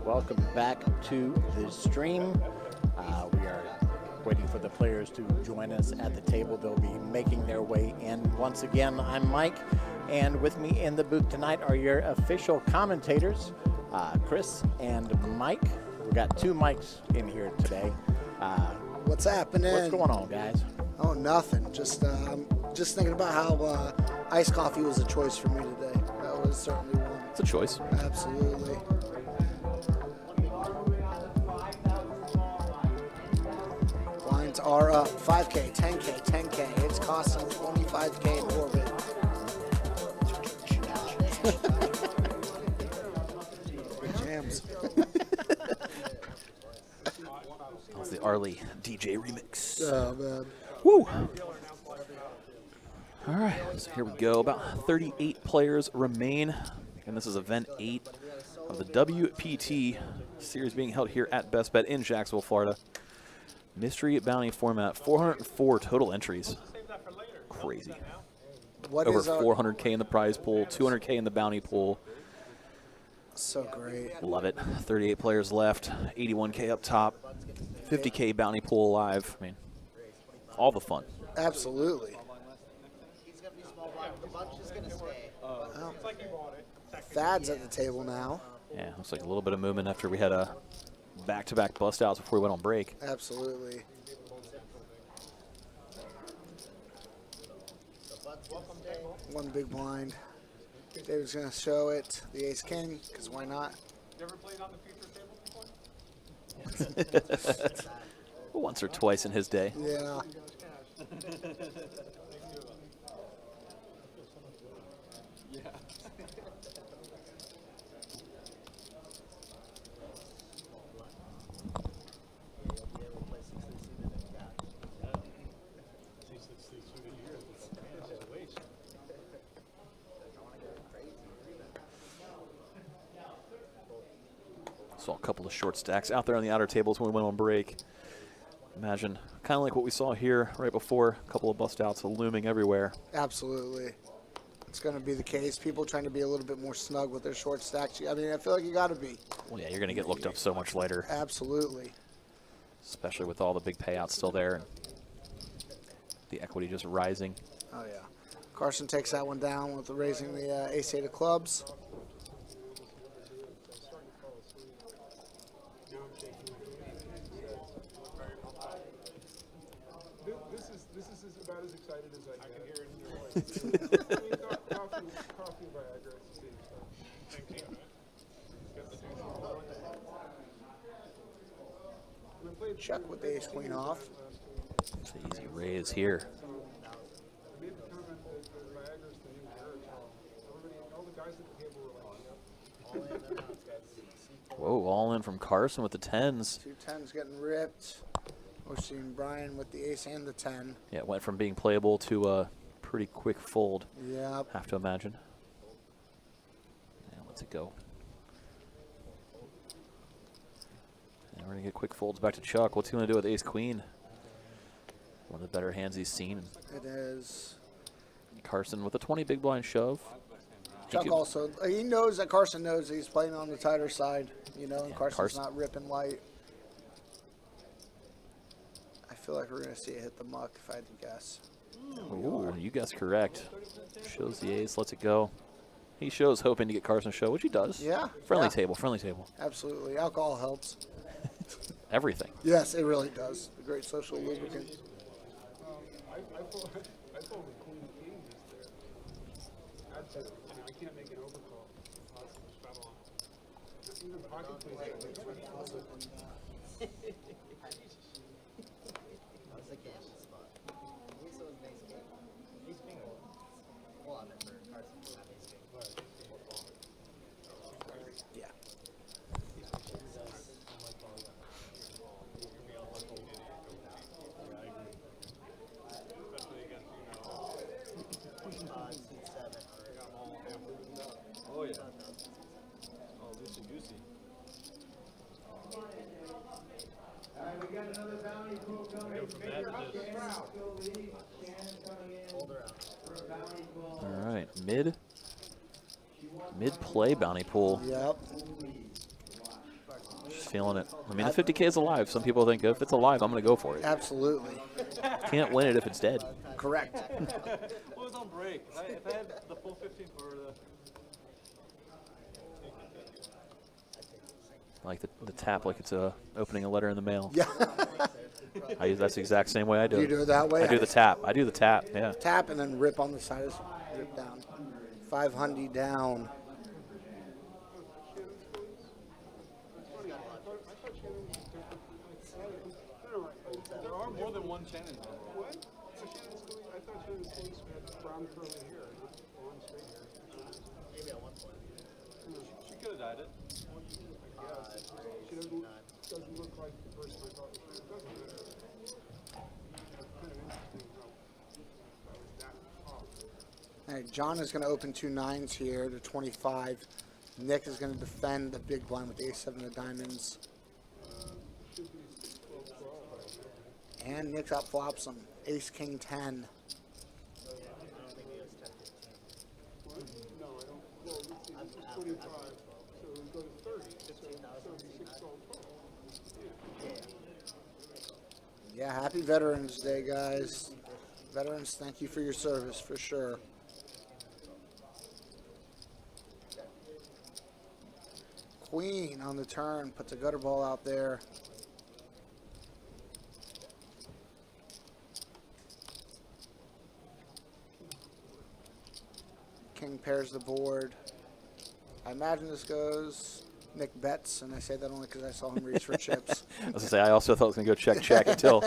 Welcome back to the stream. We are waiting for the players to join us at the table. They'll be making their way in. Once again, I'm Mike, and with me in the booth tonight are your official commentators, Chris and Mike. We got two mics in here today. What's happening? What's going on, guys? Oh, nothing. Just thinking about how iced coffee was a choice for me today. That was certainly one. It's a choice. Absolutely. Blinds are up 5K, 10K, 10K. It's costing 25K in orbit. Good jams. That was the Arlie DJ remix. Oh, man. Woo! All right, so here we go. About 38 players remain, and this is event 8 of the WPT series being held here at Best Bet in Jacksonville, Florida. Mystery bounty format, 404 total entries. Crazy. What Over is our... 400K in the prize pool, 200K in the bounty pool. So great. Love it. 38 players left, 81K up top, 50K bounty pool alive. I mean, all the fun. Absolutely. He's going to be small blind, but the bunch is going to stay. It's like you bought it. Thad's at the table now. Yeah, looks like a little bit of movement after we had a back-to-back bust outs before we went on break. Absolutely. One big blind. David's going to show it the ace king, because why not? You ever played on the future table before? Once or twice in his day. Yeah. Saw a couple of short stacks out there on the outer tables when we went on break. Imagine, kind of like what we saw here right before, a couple of bust outs looming everywhere. Absolutely. It's going to be the case. People trying to be a little bit more snug with their short stacks. I mean, I feel like you got to be. Well, yeah, you're going to get looked up so much later, Absolutely. especially with all the big payouts still there and the equity just rising. Oh, yeah. Carson takes that one down with raising the ace-8 of clubs. This is about as excited as I can hear it in your voice. I mean, coffee Viagra, it's the same stuff. Same thing, right? Check with the ace-queen off. It's an easy raise here. I made the comment that Viagra's the new Geritol. Everybody, all the guys at the table were like, yep. Whoa, all in from Carson with the 10s. 2 10s getting ripped. We're seeing Brian with the ace and the 10. Yeah, it went from being playable to a pretty quick fold, Yep. have to imagine. Now let's it go. And we're going to get quick folds back to Chuck. What's he going to do with ace-queen? One of the better hands he's seen. It is. Carson with a 20 big blind shove. Chuck also, he knows that Carson knows he's playing on the tighter side, you know, and Yeah, Carson's Carson- not ripping light. I feel like we're going to see it hit the muck if I had to guess. Ooh, you guessed correct. Shows the ace, lets it go. He shows hoping to get Carson show, which he does. Yeah. Friendly yeah, table, friendly table. Absolutely. Alcohol helps. Everything. Yes, it really does. A great social lubricant. I told the queen king is there. That's it. I can't make an overcall. Even pocket queens can't make an overcall. That's the cash spot. So is base king. Ace king. Well, I meant for Carson to have ace king. Yeah. Oh, yeah. Oh, loosey-goosey. All right, we got another bounty pool coming. Major Shannon's still leading. Shannon's coming in for a bounty pool. All right, mid. Mid-play bounty pool. Yep. Just feeling it. I mean, the 50K is alive. Some people think if it's alive, I'm going to go for it. Absolutely. Can't win it if it's dead. Correct. Well, it was on break. If I had the full 15 for the... Like the tap, like it's opening a letter in the mail. Yeah. That's the exact same way I do You it. do it that way? I do the tap. I do the tap, yeah. Tap and then rip on the side. Rip down. 500 down. There are more than one Shannon. What? So Shannon's Squeeze, I thought Shannon's Squeeze had brown curly hair, not blonde straight hair. Maybe at one point. She could have dyed it. She doesn't look like the person I thought she doesn't matter. Kind of interesting how that was that off. All right, John is going to open 2 9s here to 25. Nick is going to defend the big blind with ace-7 of diamonds. And Nick outflops him. Ace-king 10. No, I don't. Well, let's see, this is 25, so we go to 30, so 36, 12, 12. Yeah, happy Veterans Day, guys. Veterans, thank you for your service, for sure. Queen on the turn, puts a gutter ball out there. King pairs the board. I imagine this goes Nick bets, and I say that only because I saw him reach for chips. I was going to say, I also thought I was going to go check until.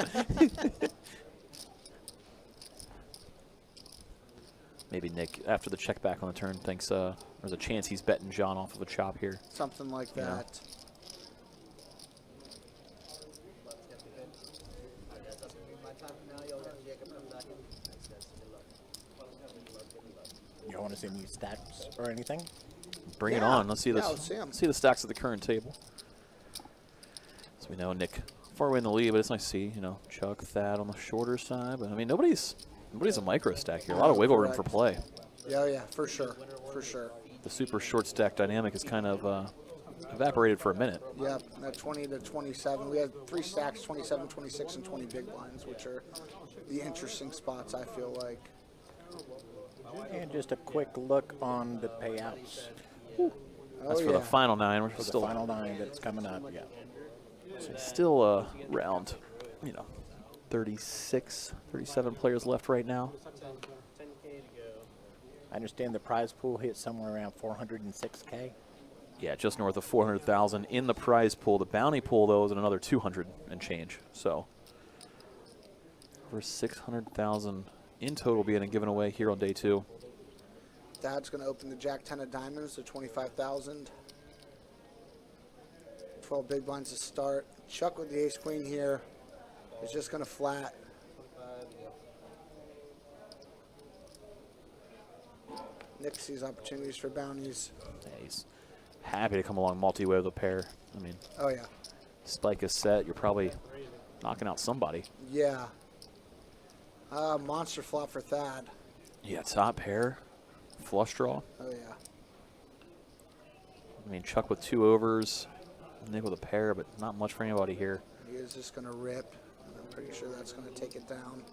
Maybe Nick, after the check back on the turn, thinks there's a chance he's betting John off of a chop here. Something like Yeah. that. You don't want to see any stats or anything? Bring it Yeah. on. Let's see this. Yeah, let's see 'em. See the stacks of the current table. So we know Nick far away in the lead, but it's nice to see, Chuck, Thad on the shorter side. But I mean, nobody's a micro stack here. A lot of wiggle room for play. Yeah, yeah, for sure, for sure. The super short stack dynamic is kind of evaporated for a minute. Yep, at 20 to 27. We had 3 stacks, 27, 26, and 20 big blinds, which are the interesting spots, I feel like. And just a quick look on the payouts That's for the final 9. We're for the still final 9 that's coming up. Yeah. still around, 36, 37 players left right now. 10K to go. I understand the prize pool hit somewhere around 406K. Yeah, just north of 400,000 in the prize pool. The bounty pool, though, is at another 200 and change. So over 600,000 in total being given away here on day 2. Dad's going to open the Jack 10 of diamonds to 25,000. 12 big blinds to start. Chuck with the ace queen here is just going to flat. Nick sees opportunities for bounties. Yeah, he's happy to come along multi-way with a pair. I mean, Oh, yeah. spike is set. You're probably knocking out somebody. Yeah. Monster flop for Thad. Yeah, top pair, flush draw. Oh, yeah. I mean, Chuck with 2 overs, Nick with a pair, but not much for anybody here. He is just going to rip. I'm pretty sure that's going to take it down.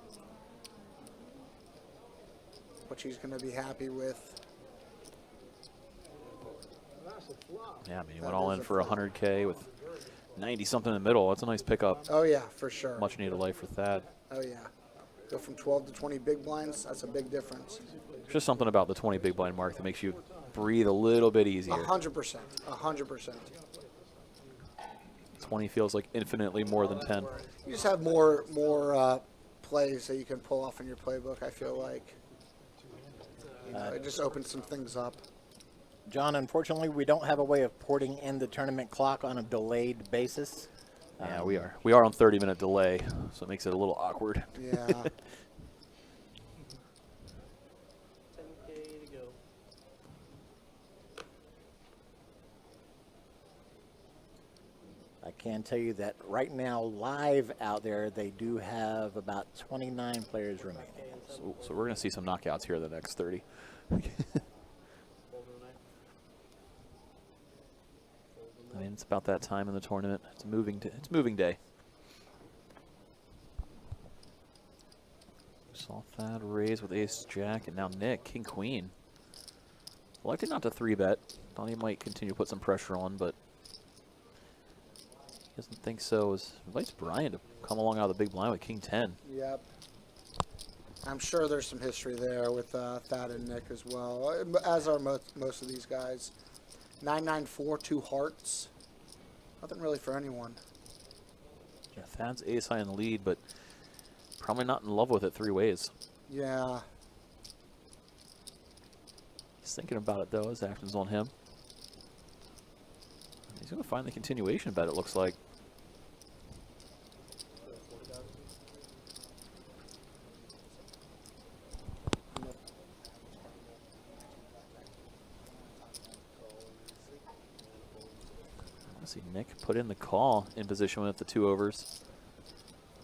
Which he's going to be happy with. Yeah, I mean, he went all in for 100K with 90-something in the middle. That's a nice pickup. Oh, yeah, for sure. Much needed life for Thad. Oh, yeah. Go from 12 to 20 big blinds. That's a big difference. There's just something about the 20 big blind mark that makes you breathe a little bit easier. 100%. 100%. 20 feels like infinitely more than 10. You just have more plays that you can pull off in your playbook, I feel like. It just opens some things up. John, unfortunately, we don't have a way of porting in the tournament clock on a delayed basis. Yeah, we are. We are on 30-minute delay, so it makes it a little awkward. Yeah. 10K to go. I can tell you that right now, live out there, they do have about 29 players remaining. So we're going to see some knockouts here in the next 30. mean, it's about that time in the tournament. It's moving day. Saw Thad raise with ace jack, and now Nick, king queen. Elected not to 3-bet. Thought he might continue to put some pressure on, but he doesn't think so. Invites Brian to come along out of the big blind with king 10. Yep. I'm sure there's some history there with Thad and Nick as well, as are most of these guys. 9-9-4, 2 hearts. Nothing really for anyone. Yeah, Thad's ace high in the lead, but probably not in love with it 3 ways. Yeah. He's thinking about it, though. His action's on him. He's going to find the continuation bet, it looks like. I see Nick put in the call in position with the 2 overs.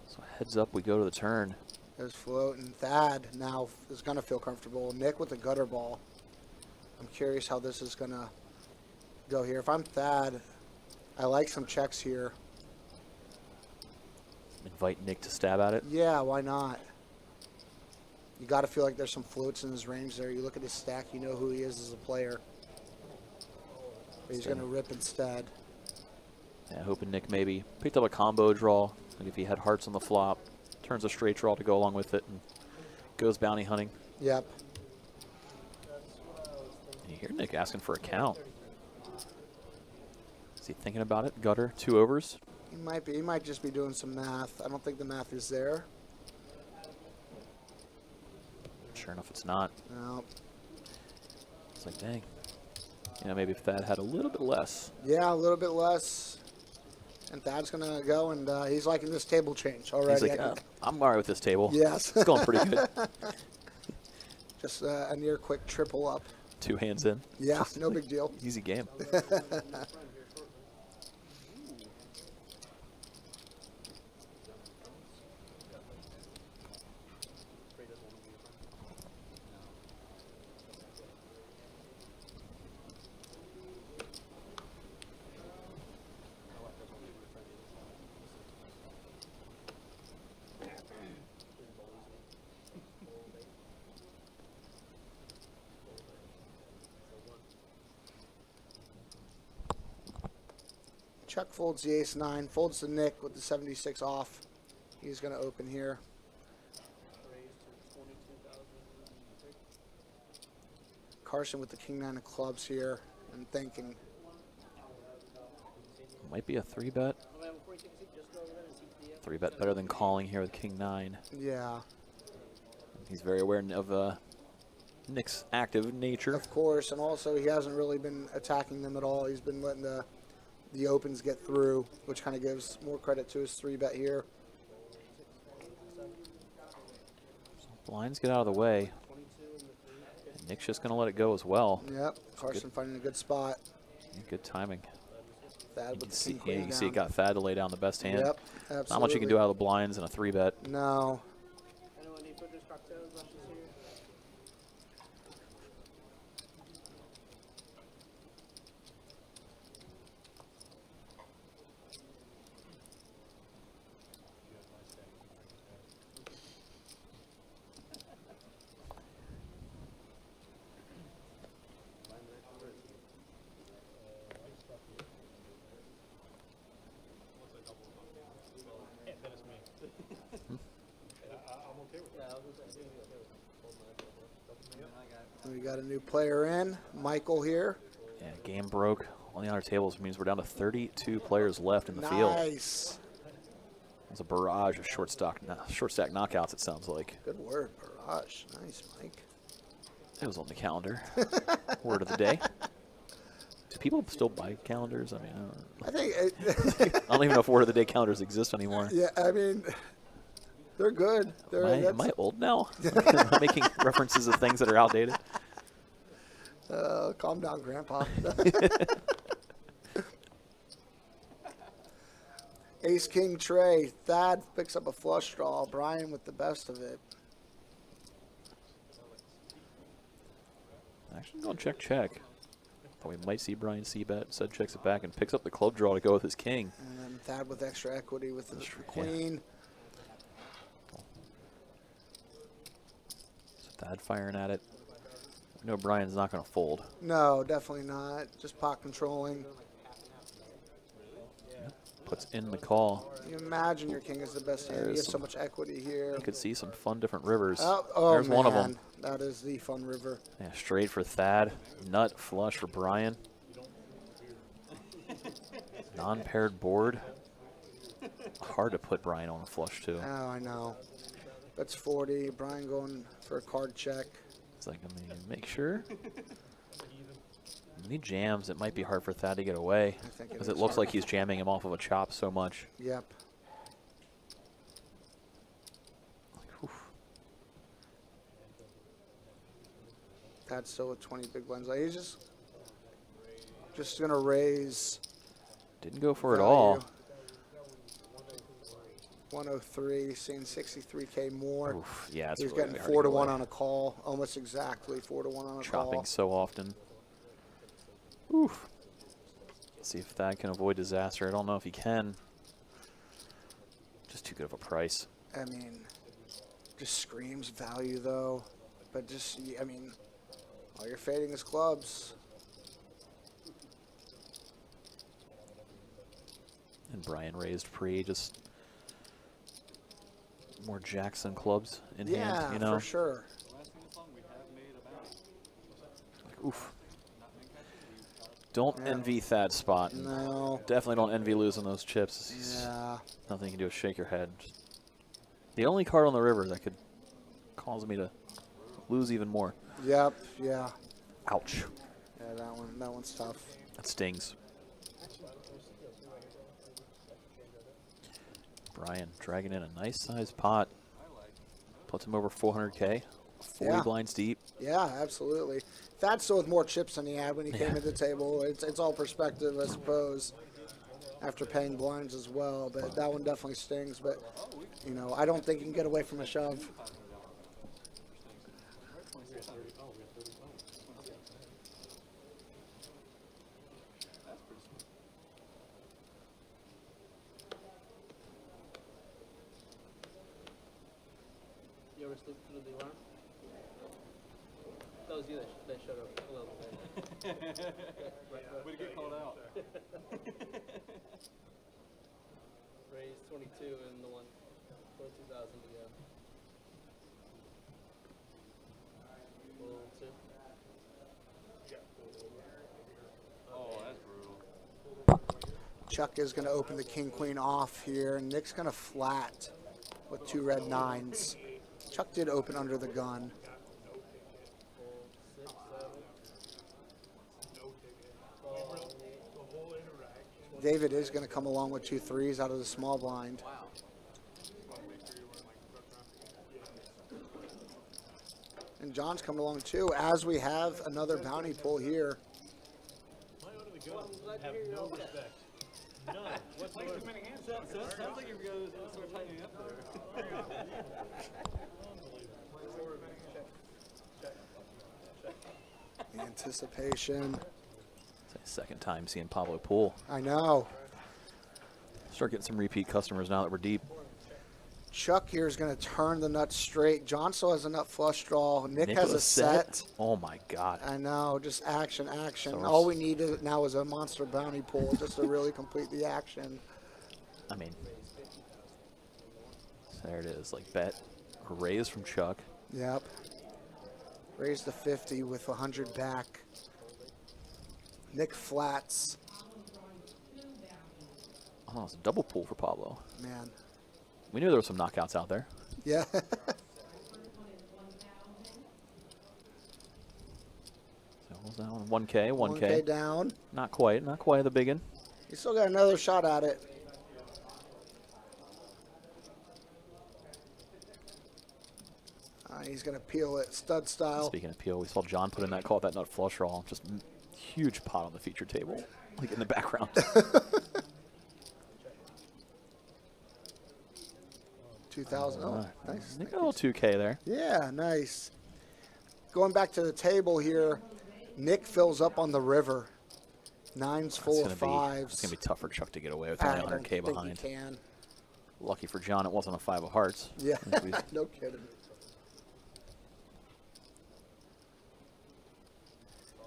So heads up, we go to the turn. There's float, and Thad now is going to feel comfortable. Nick with the gutter ball. I'm curious how this is going to go here. If I'm Thad, I like some checks here. Invite Nick to stab at it. Yeah, why not? You got to feel like there's some floats in his range there. You look at his stack, you know who he is as a player. But he's going to rip instead. Yeah, hoping Nick maybe picked up a combo draw. Like if he had hearts on the flop, turns a straight draw to go along with it, and goes bounty hunting. Yep. You hear Nick asking for a count. Is he thinking about it? Gutter, 2 overs. He might be. He might just be doing some math. I don't think the math is there. Sure enough, it's not. No. It's like, dang. You know, maybe if Thad had a little bit less. Yeah, a little bit less. And Thad's going to go, and he's liking this table change already. He's like, I'm all right with this table. Yes. It's going pretty good. Just a near quick triple up. 2 hands in. Yeah, no big deal. Easy game. Chuck folds the ace-9, folds the Nick with the 76 off. He's going to open here. Carson with the king-9 of clubs here and thinking. Might be a 3-bet. 3-bet better than calling here with king-9. Yeah. He's very aware of Nick's active nature. Of course, and also he hasn't really been attacking them at all. He's been letting the opens get through, which kind of gives more credit to his 3-bet here. Blinds get out of the way. And Nick's just going to let it go as well. Yep, Carson finding a good spot. Good timing. Thad You with can the see, king queen you can see it down. got Thad to lay down the best hand. Yep, absolutely. Not much you can do out of the blinds in a 3-bet. No. Anyone need footers, cocktails, lunches here? Yeah, then it's me. I'm okay with that. We got a new player in, Michael here. Yeah, game broke on the honor tables means we're down to 32 players left in the field. Nice. It's a barrage of short stack knockouts, it sounds like. Good word, barrage. Nice, Mike. It was on the calendar. Word of the day. Do people still buy calendars? I mean, I think. I don't even know if word of the day calendars exist anymore. Yeah, I mean, they're good. Am I old now? I'm making references of things that are outdated. Calm down, Grandpa. Ace King Trey. Thad picks up a flush draw. Brian with the best of it. Actually, going check. Thought we might see Brian c-bet. Instead, checks it back and picks up the club draw to go with his king. And then Thad with extra equity with the queen. So Thad firing at it. No, Brian's not going to fold. No, definitely not. Just pot controlling. Puts in the call. You imagine your king is the best hand. He has so much equity here. You could see some fun different rivers. Oh, There's man. one of them. That is the fun river. Yeah, straight for Thad. Nut flush for Brian. Non-paired board. Hard to put Brian on a flush, too. Oh, I know. That's 40. Brian going for a card check. It's like, I mean, make sure. When he jams, it might be hard for Thad to get away. Because it looks like he's jamming him off of a chop so much. Yep. Thad's still with 20 big blinds. Like, he's just going to raise. Didn't go for it all. 103, seeing 63K more. Oof, yeah, it's he's really getting hard 4 to get 1 away. on a call, almost exactly 4 to 1 on a call. Chopping so often. Oof. Let's see if Thad can avoid disaster. I don't know if he can. Just too good of a price. I mean, just screams value though. But just, I mean, all you're fading is clubs. And Brian raised pre, just more Jackson clubs in hand, you know? Yeah, for sure. Like, oof. Don't envy Thad's spot. No. Definitely don't envy losing those chips. Yeah. Nothing you can do is shake your head. Just the only card on the river that could cause me to lose even more. Yep, yeah. Ouch. Yeah, that one's tough. That stings. Brian dragging in a nice sized pot. Puts him over 400K. 40 blinds deep. Yeah, absolutely. Thad's still with more chips than he had when he came to the table. It's all perspective, I suppose, after paying blinds as well. But that one definitely stings. But, you know, I don't think you can get away from a shove. You ever sleep through the alarm? That was you that showed up a little bit. Way to get called out. Raised 22 in the one. 22,000 to go. Full two. Oh, that's brutal. Chuck is going to open the king-queen off here. And Nick's going to flat with 2 red 9s. Chuck did open under the gun. David is going to come along with 2 3s out of the small blind. And John's coming along too, as we have another bounty pull here. Have no respect. None whatsoever. Sounds like you're going to start tightening up there. Anticipation. It's the second time seeing Pablo pull. I know. Start getting some repeat customers now that we're deep. Chuck here is going to turn the nut straight. John still has a nut flush draw. Nick has with a set. Oh my God. I know, just action, action. So All we need now is a monster bounty pull just to really complete the action. I mean, there it is. Like bet or raise from Chuck. Yep. Raise the 50 with 100 back. Nick flats. Oh, it's a double pull for Pablo. Man. We knew there were some knockouts out there. Yeah. So what was that one? 1K, 1K. 1K down. Not quite the big one. He's still got another shot at it. He's going to peel it stud style. Speaking of peel, we saw John put in that call, that nut flush draw. Just huge pot on the feature table, like in the background. 2,000. Oh, nice. A little 2K there. Yeah, nice. Going back to the table here, Nick fills up on the river. Nine's full of fives. It's going to be tough for Chuck to get away with I only don't 100K think behind. he can. Lucky for John, it wasn't a 5 of hearts. Yeah, no kidding.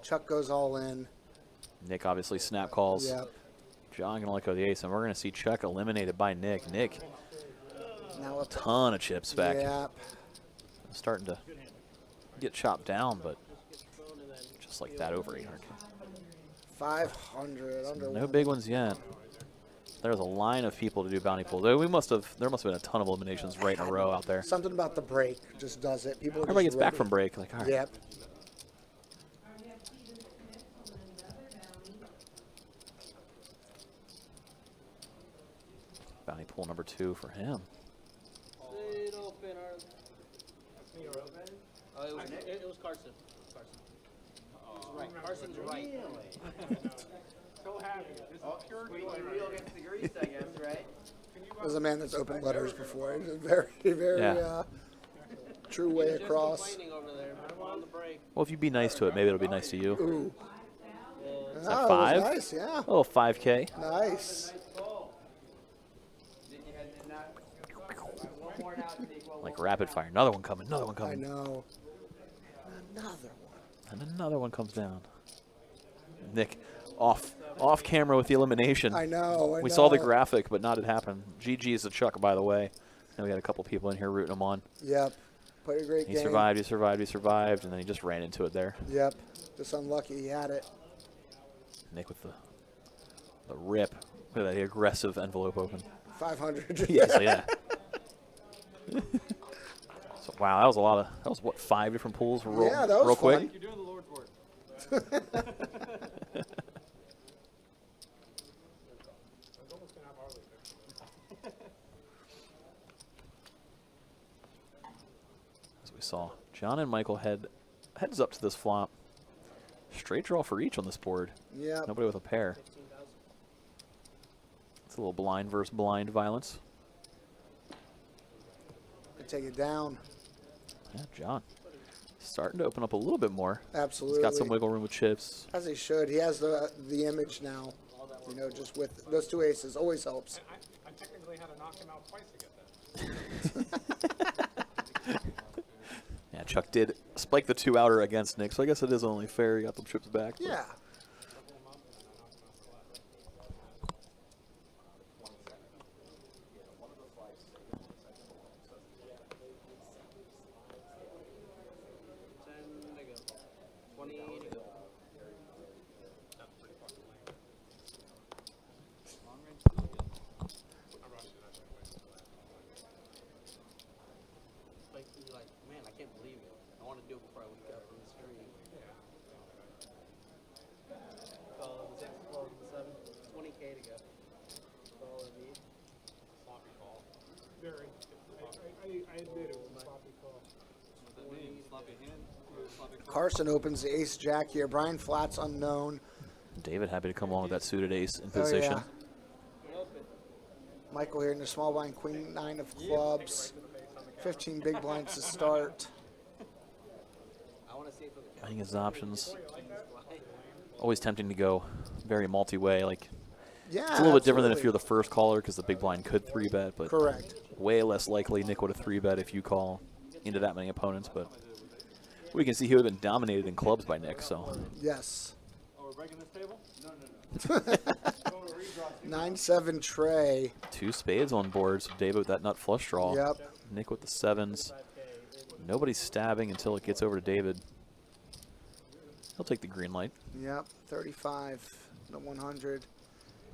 Chuck goes all in. Nick obviously snap calls. Yep. John going to let go of the ace, and we're going to see Chuck eliminated by Nick. Nick, Now a ton of chips back. Yep. Starting to get chopped down, but just like that, over 800K. 500. Under No big ones yet. There's a line of people to do bounty pools. There must have been a ton of eliminations right in a row out there. Something about the break just does it. People. Everybody gets back from break. Like, all right. Yep. Bounty pool number 2 for him. It open, it was Carson. Right. Carson's right. So happy. This is pure joy. Wheel gets the grease, I guess, right? There's a man that's opened letters before. It's a very, very Yeah. true way across. Complaining over there on the break. Well, if you be nice to it, maybe it'll be nice to you. Ooh. Is that Oh, it was 5? nice, yeah. Oh, 5K. Nice. Like rapid fire. Another one coming. Another one I coming. know. Another one. And another one comes down. Nick off camera with the elimination. I know. We saw the graphic, but not it happen. GG's to Chuck, by the way. And we had a couple people in here rooting him on. Yep. Played a great He game. survived, he survived, he survived, and then he just ran into it there. Yep. Just unlucky he had it. Nick with the rip. Look at that, the aggressive envelope open. 500. Yeah, so yeah. So wow, that was a lot of, that was what, 5 different pools real, Yeah, that was real quick? fun. You're doing the Lord's work. As we saw, John and Michael heads up to this flop. Straight draw for each on this board. Yep. Nobody with a pair. It's a little blind versus blind violence. Could take it down. Yeah, John starting to open up a little bit more. Absolutely. He's got some wiggle room with chips. As he should. He has the image now. You know, just with those 2 aces always helps. I technically had to knock him out twice to get that. Yeah, Chuck did spike the 2 outer against Nick, so I guess it is only fair. He got the chips back. but- Yeah. Like, man, I can't believe it. I want to do it before I wake up from the stream. Call the 6, call the 7, 20K to go. Call the V. Sloppy call. Very. I admit it was a sloppy call. What that mean? Sloppy hand? Or sloppy call? Carson opens the ace jack here. Brian Flat's unknown. David happy to come along with that suited ace in Oh, position. yeah. Michael here in the small blind, queen 9 of clubs. 15 big blinds to start. I want to see it for the Playing his options. Always tempting to go very multi-way. Like, Yeah, it's a little bit different than if absolutely. you're the first caller because the big blind could 3-bet, but Correct. way less likely Nick would have 3-bet if you call into that many opponents. But we can see he would have been dominated in clubs by Nick. So Yes. Oh, we're breaking this table? 9-7 tray. 2 spades on board. So David with that nut flush draw. Yep. Nick with the 7s. Nobody's stabbing until it gets over to David. He'll take the green light. Yep. 35 to 100.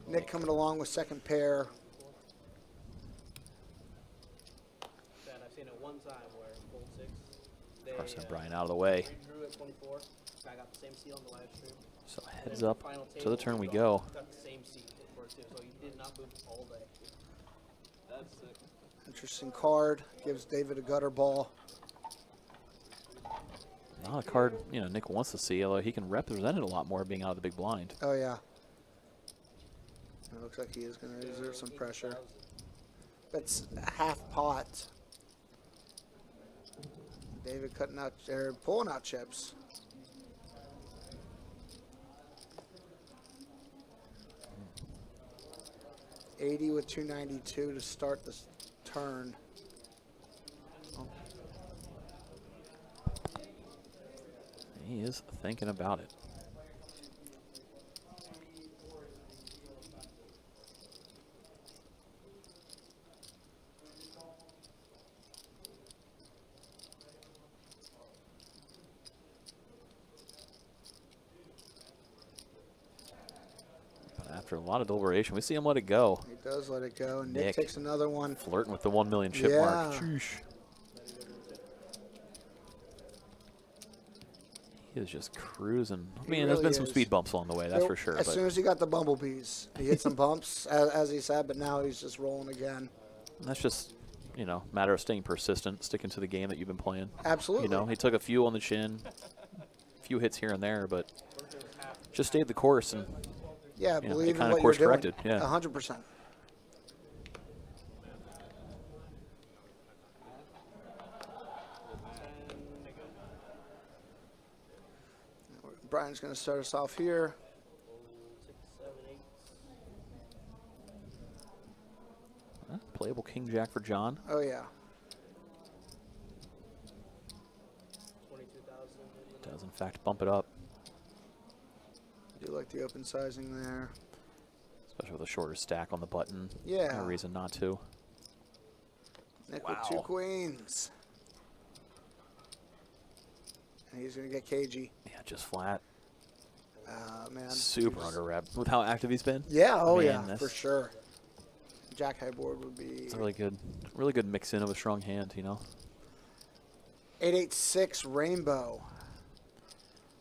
Nick coming along with second pair. I've seen it one time where Gold 6. They, Carson Brian out of the way. drew at 24. I got the same seat on the live stream. So heads up Final to the table, turn we he go. got the same seat for it too, so he did not move all day. That's sick. Interesting card. Gives David a gutter ball. Not a card, you know, Nick wants to see, although he can represent it a lot more being out of the big blind. Oh, yeah. It looks like he is going to exert some pressure. That's half pot. David cutting out, or pulling out chips. 80 with 292 to start this turn. He is thinking about it. But after a lot of deliberation, we see him let it go. He does let it go. And Nick Nick takes another one. Flirting with the 1 million chip mark. Yeah. Sheesh. He is just cruising. I mean, there's really been some is. speed bumps along the way, that's for sure. As But soon as he got the bumblebees, he hit some bumps, as he said, but now he's just rolling again. that's just, you know, matter of staying persistent, sticking to the game that you've been playing. Absolutely. You know, he took a few on the chin, a few hits here and there, but just stayed the course, and Yeah, you know, believe it in kind of what course you're corrected. doing. Yeah. 100%. Brian's going to start us off here. 6, 7, 8. Playable king jack for John. Oh, yeah. 22,000. Does in fact bump it up, I do like the open sizing there. especially with a shorter stack on the button. Yeah. No reason not to. Nick with 2 queens. And he's going to get cagey. Yeah, just flat. Man. Super He's- under rep with how active he's been. Yeah, oh Man, yeah, that's- for sure. Jack high board would be It's a really good mix in of a strong hand, you know. 886 rainbow.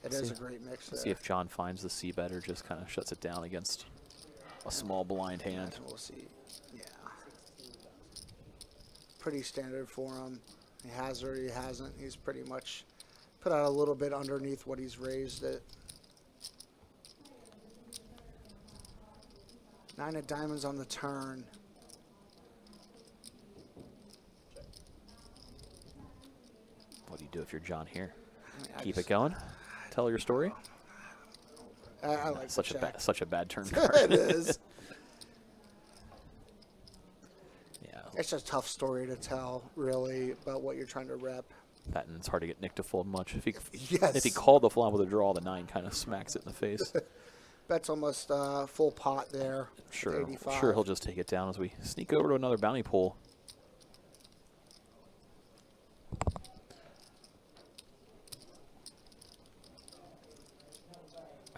It is See- a great mix there. Let's see if John finds the C bet or just kind of shuts it down against a small blind hand. We'll see. Yeah. Pretty standard for him. He has or he hasn't. He's pretty much put out a little bit underneath what he's raised it. 9 of diamonds on the turn. What do you do if you're John here? I mean, I Keep just- it going? Tell your story? I like Such the check. such a bad turn It card. is. Yeah, It's a tough story to tell, really, about what you're trying to rep. that and it's hard to get Nick to fold much. If he Yes. if he called the flop with a draw, the 9 kind of smacks it in the face. Bet's almost full pot there. with Sure, 85. sure he'll just take it down as we sneak over to another bounty pool.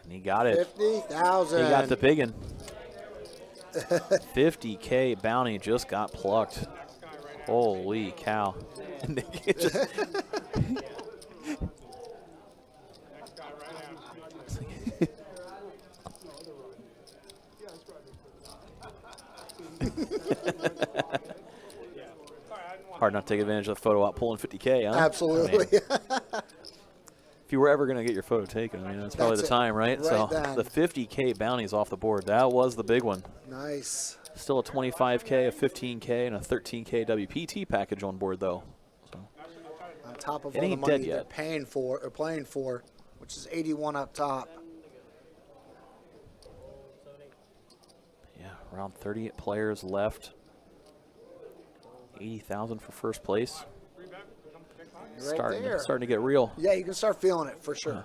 And he got it. 50,000. He got the biggin. 50K bounty just got plucked. Holy cow. Nick just hard not to take advantage of the photo op pulling 50K, huh? Absolutely. I mean, if you were ever going to get your photo taken, I mean, that's probably That's the it. time, right? Right So then. the 50K bounty is off the board. That was the big one. Nice. Still a 25K, a 15K, and a 13K WPT package on board, though. So On top of It all the ain't money dead they're yet. paying for or playing for, which is 81 up top. yeah, around 38 players left. 80,000 for first place. You're right there. Starting to get real. Yeah, you can start feeling it for sure.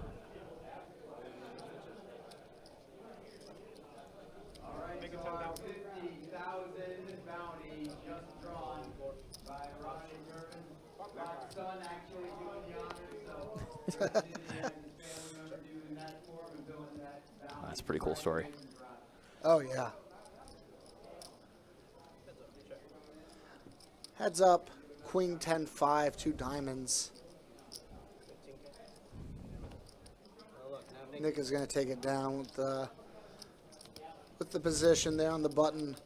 All right, so our 50,000 bounty just drawn by Ronnie Gervin. Rock's son actually doing the honors, so Gervin and his family member doing that for him and building that bounty. That's a pretty cool story. Oh, yeah. Heads up. Queen 10-5, 2 diamonds. Oh, look, now Nick. Nick is going to take it down with the position there on the button.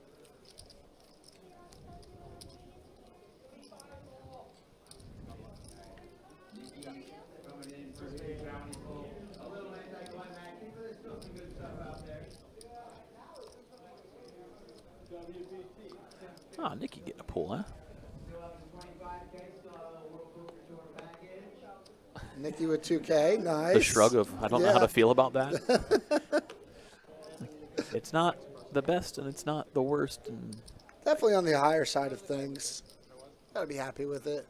Coming in for his bounty pull. A little anticlimactic, but there's still some good stuff out there. Ah, Nicky getting a pull, huh? Still up to 25K, still have a World Poker Tour package. Nicky with 2K. Nice. The shrug of, I don't know how Yeah. to feel about that. It's not the best and it's not the worst. And Definitely on the higher side of things. Gotta be happy with it.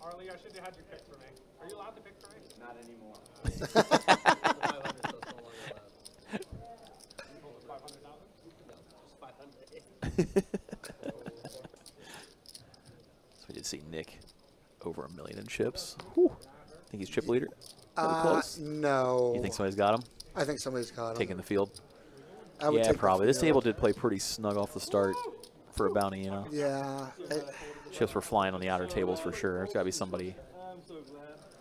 Harley, I should have had you pick for me. Are you allowed to pick for me? Not anymore. 500 so it's no longer allowed. 500,000? No, just 500. So we did see Nick over $1 million in chips. Whew. Think he's chip leader? Pretty close. No. You think somebody's got him? I think somebody's got him. Taking the field? I would Yeah, take the probably. This field. table did play pretty snug off the start for a bounty, you know. Yeah. Chips were flying on the outer tables for sure. There's got to be somebody.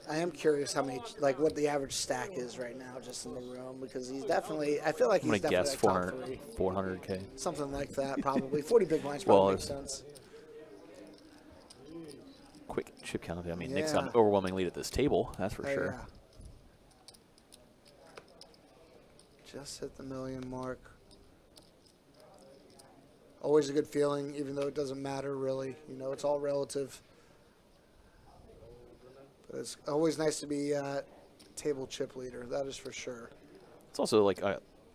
I am curious how many, like, what the average stack is right now just in the room, because he's definitely, I feel like I'm he's going to definitely guess like top 400, three. 400K. Something like that, probably. 40 big blinds Well, probably makes sense. Quick chip count. I mean, Nick's got an Yeah. overwhelming lead at this table, that's for Oh, sure. yeah. Just hit the $1 million mark. Always a good feeling, even though it doesn't matter really. You know, it's all relative. But it's always nice to be table chip leader. That is for sure. It's also like,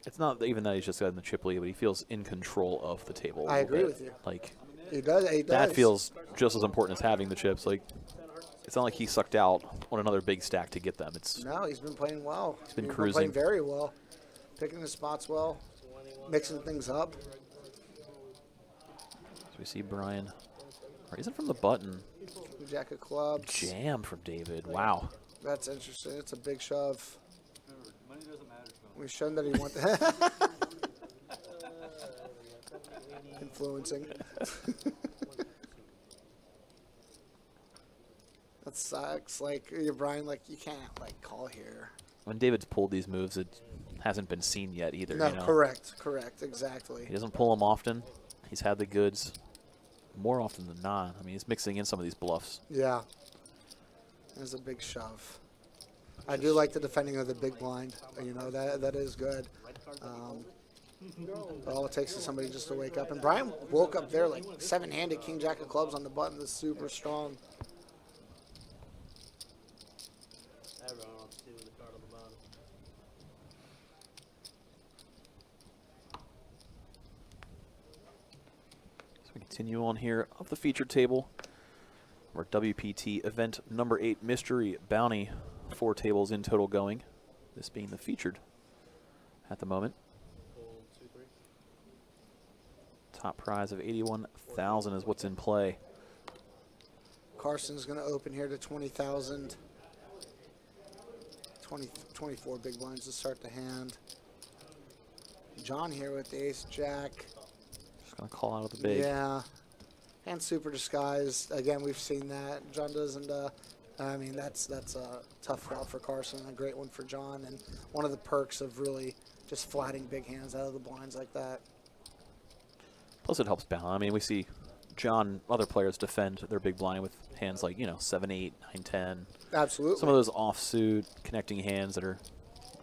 it's not even that he's just got in the chip lead, but he feels in control of the table. I a agree bit. with you. Like, He does. He does. that feels just as important as having the chips. Like, it's not like he sucked out on another big stack to get them. It's No, he's been playing well. He's been playing cruising. very well. Picking his spots well. Mixing things up. So we see Brian raising from the button. Jack of clubs. Jam from David. Wow. That's interesting. It's a big shove. Remember, money doesn't matter to him. We've shown that he wants influencing. That sucks. Like, you're Brian, like, you can't, like, call here. When David's pulled these moves, it hasn't been seen yet either. No, you know? correct, exactly. He doesn't pull them often. He's had the goods more often than not. I mean, he's mixing in some of these bluffs. Yeah. There's a big shove. I do like the defending of the big blind. You know, that is good. But all it takes is somebody just to wake up. And Brian woke up there like seven-handed, king jack of clubs on the button. That's super strong. Everyone wants to with the card on the bottom. So we continue on here of the featured table. Our WPT event number 8 mystery bounty. 4 tables in total going. This being the featured at the moment. Pull 2, 3. Top prize of $81,000 is what's in play. Carson's going to open here to 20,000. 24 big blinds to start the hand. John here with the ace jack. Just going to call out of the big. Yeah. And super disguised. Again, we've seen that. John doesn't, I mean, that's a tough route for Carson, a great one for John, and one of the perks of really just flatting big hands out of the blinds like that. Plus it helps balance. I mean, we see John, other players defend their big blind with hands like, 7, 8, 9, 10. Absolutely. Some of those offsuit connecting hands that are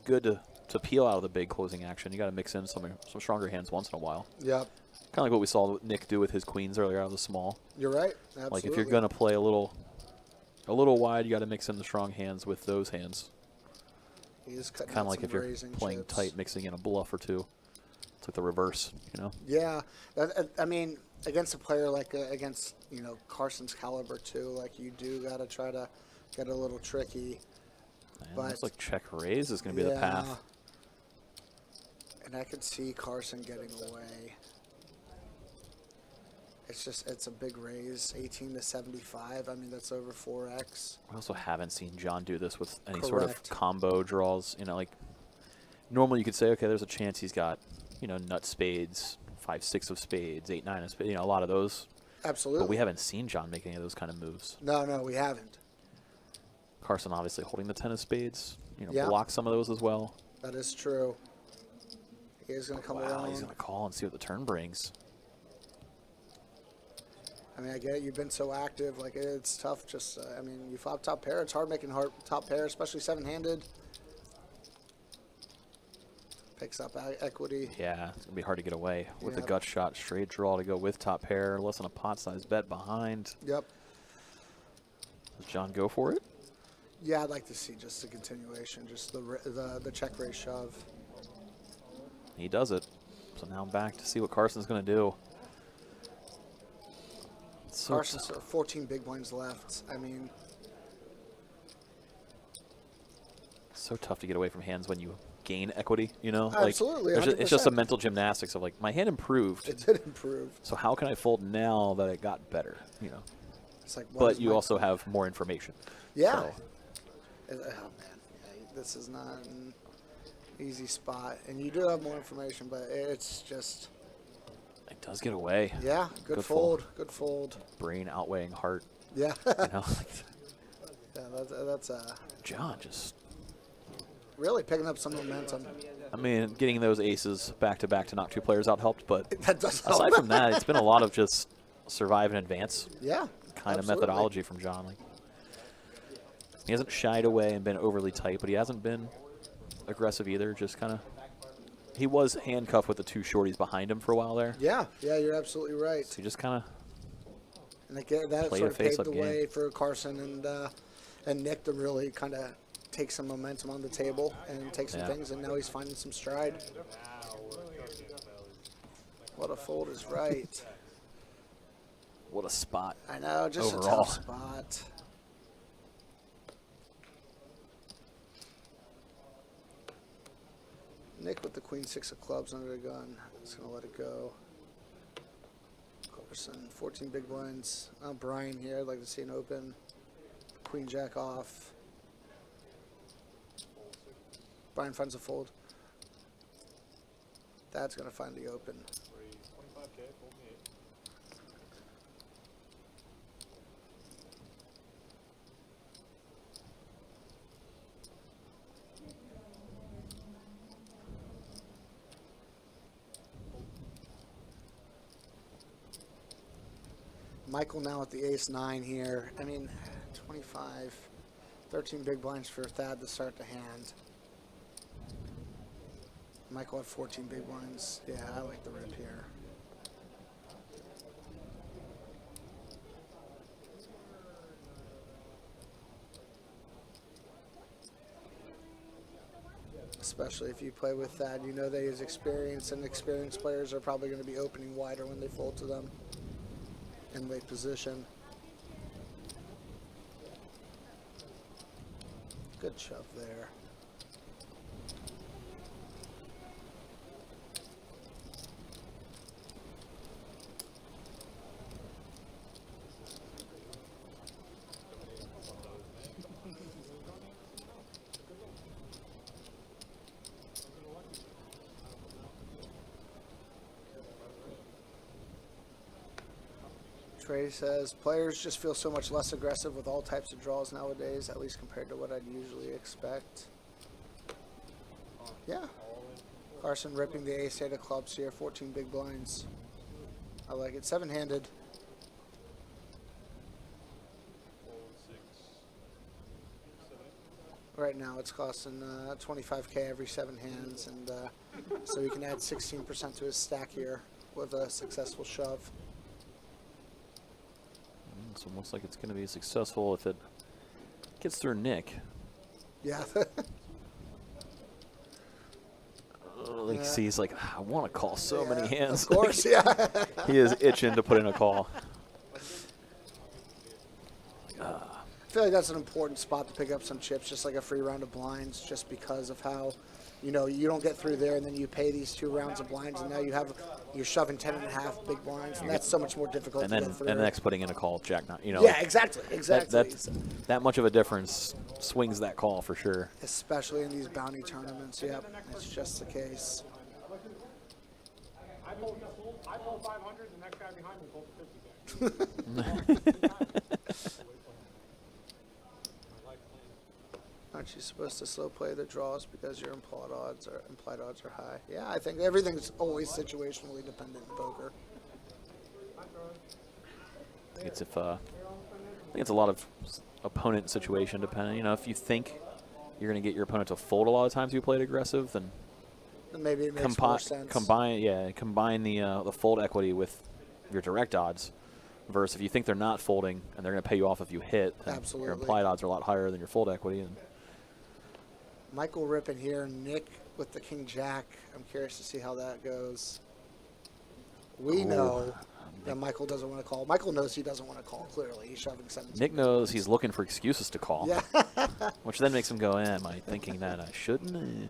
good to peel out of the big closing action. You got to mix in some stronger hands once in a while. Yep. Kind of like what we saw Nick do with his queens earlier out of the small. You're right. Absolutely. Like if you're going to play a little wide, you got to mix in the strong hands with those hands. He is cutting Kind of out like some if you're grazing playing chips. tight, mixing in a bluff or two. It's like the reverse, Yeah. I mean, against a player like against, Carson's caliber too, like you do got to try to get a little tricky. And But- looks like check raise is going to be the path. And I could see Carson getting away. It's a big raise, 18 to 75. I mean, that's over 4x. We also haven't seen John do this with any sort of Correct. combo draws. Like normally you could say, okay, there's a chance he's got, nut spades, 5, 6 of spades, 8, 9 of spades, a lot of those. Absolutely. But we haven't seen John make any of those kind of moves. No, we haven't. Carson obviously holding the 10 of spades, Yeah. block some of those as well. That is true. He is going to come Wow, around. he's going to call and see what the turn brings. I mean, I get it. You've been so active. Like, it's tough. Just, I mean, you flop top pair. It's hard making top pair, especially seven-handed. Picks up equity. Yeah, it's going to be hard to get away with the Yeah. gut shot. Straight draw to go with top pair. Less than a pot size bet behind. Yep. Does John go for it? Yeah, I'd like to see just a continuation, just the check raise shove. He does it. So now I'm back to see what Carson's going to do. So Carson's 14 big blinds left. I mean, so tough to get away from hands when you gain equity, you know? Absolutely, Like, it's just a 100%. mental gymnastics of like, my hand improved. it did improve. So how can I fold now that it got better, you know? It's like, what But is you my- also have more information. Yeah. So, Oh, man. Yeah, this is not an easy spot. And you do have more information, but it's just, it does get away. yeah, good fold. Good fold. Brain outweighing heart, Yeah. you know? Yeah, that's John just, really picking up some momentum. I mean, getting those aces back to back to knock 2 players out helped, but That does help. aside from that, it's been a lot of just survive and advance Yeah. kind of absolutely. methodology from John. Like, he hasn't shied away and been overly tight, but he hasn't been aggressive either. Just kind of, he was handcuffed with the 2 shorties behind him for a while there. Yeah, you're absolutely right. So he just kind of, And that Play sort a of paved face-up the game. way for Carson and Nick to really kind of take some momentum on the table and take some Yeah. things, and now he's finding some stride. What a fold is right. what a spot. I know, just Overall. a tough spot. Nick with the queen 6 of clubs under the gun. Just gonna let it go. Carson, 14 big blinds. Brian here. I'd like to see an open. Queen jack off. Brian finds a fold. That's gonna find the open. 25K, fold me 8. Michael now at the ace-9 here. I mean, 25, 13 big blinds for Thad to start the hand. Michael had 14 big blinds. Yeah, I like the rip here. Especially if you play with Thad, you know that his experience, and experienced players are probably going to be opening wider when they fold to them in late position. Good shove there. Trey says, players just feel so much less aggressive with all types of draws nowadays, at least compared to what I'd usually expect. Yeah. Carson ripping the ace-8 of clubs here, 14 big blinds. I like it. 7-handed. Right now it's costing 25K every 7 hands, and so he can add 16% to his stack here with a successful shove. It's almost like it's going to be successful if it gets through Nick. Yeah. Like, see, he's like, I want to call so many hands. Of course, yeah. He is itching to put in a call. I feel like that's an important spot to pick up some chips, just like a free round of blinds, just because of how, you know, you don't get through there and then you pay these 2 rounds of blinds, and now you're shoving 10.5 big blinds, and that's so much more difficult And to then get through. and next putting in a call, Jack 9. You know, Yeah, exactly. that much of a difference swings that call for sure. Especially in these bounty tournaments. Yep, it's just the case. I pulled 500, the next guy behind me pulled 50K. Aren't you supposed to slow play the draws because your implied odds are high? Yeah, I think everything's always situationally dependent in poker. I think it's a lot of opponent situation dependent. You know, if you think you're going to get your opponent to fold a lot of times you played aggressive, then Then maybe it makes more sense. combine the fold equity with your direct odds. Versus if you think they're not folding and they're going to pay you off if you hit, then Absolutely. your implied odds are a lot higher than your fold equity. And Michael ripping here, Nick with the king jack. I'm curious to see how that goes. We know that Michael doesn't want to call. Michael knows he doesn't want to call, clearly. He's shoving 17. Nick knows he's looking for excuses to call. Yeah. Which then makes him go, am I thinking that I shouldn't?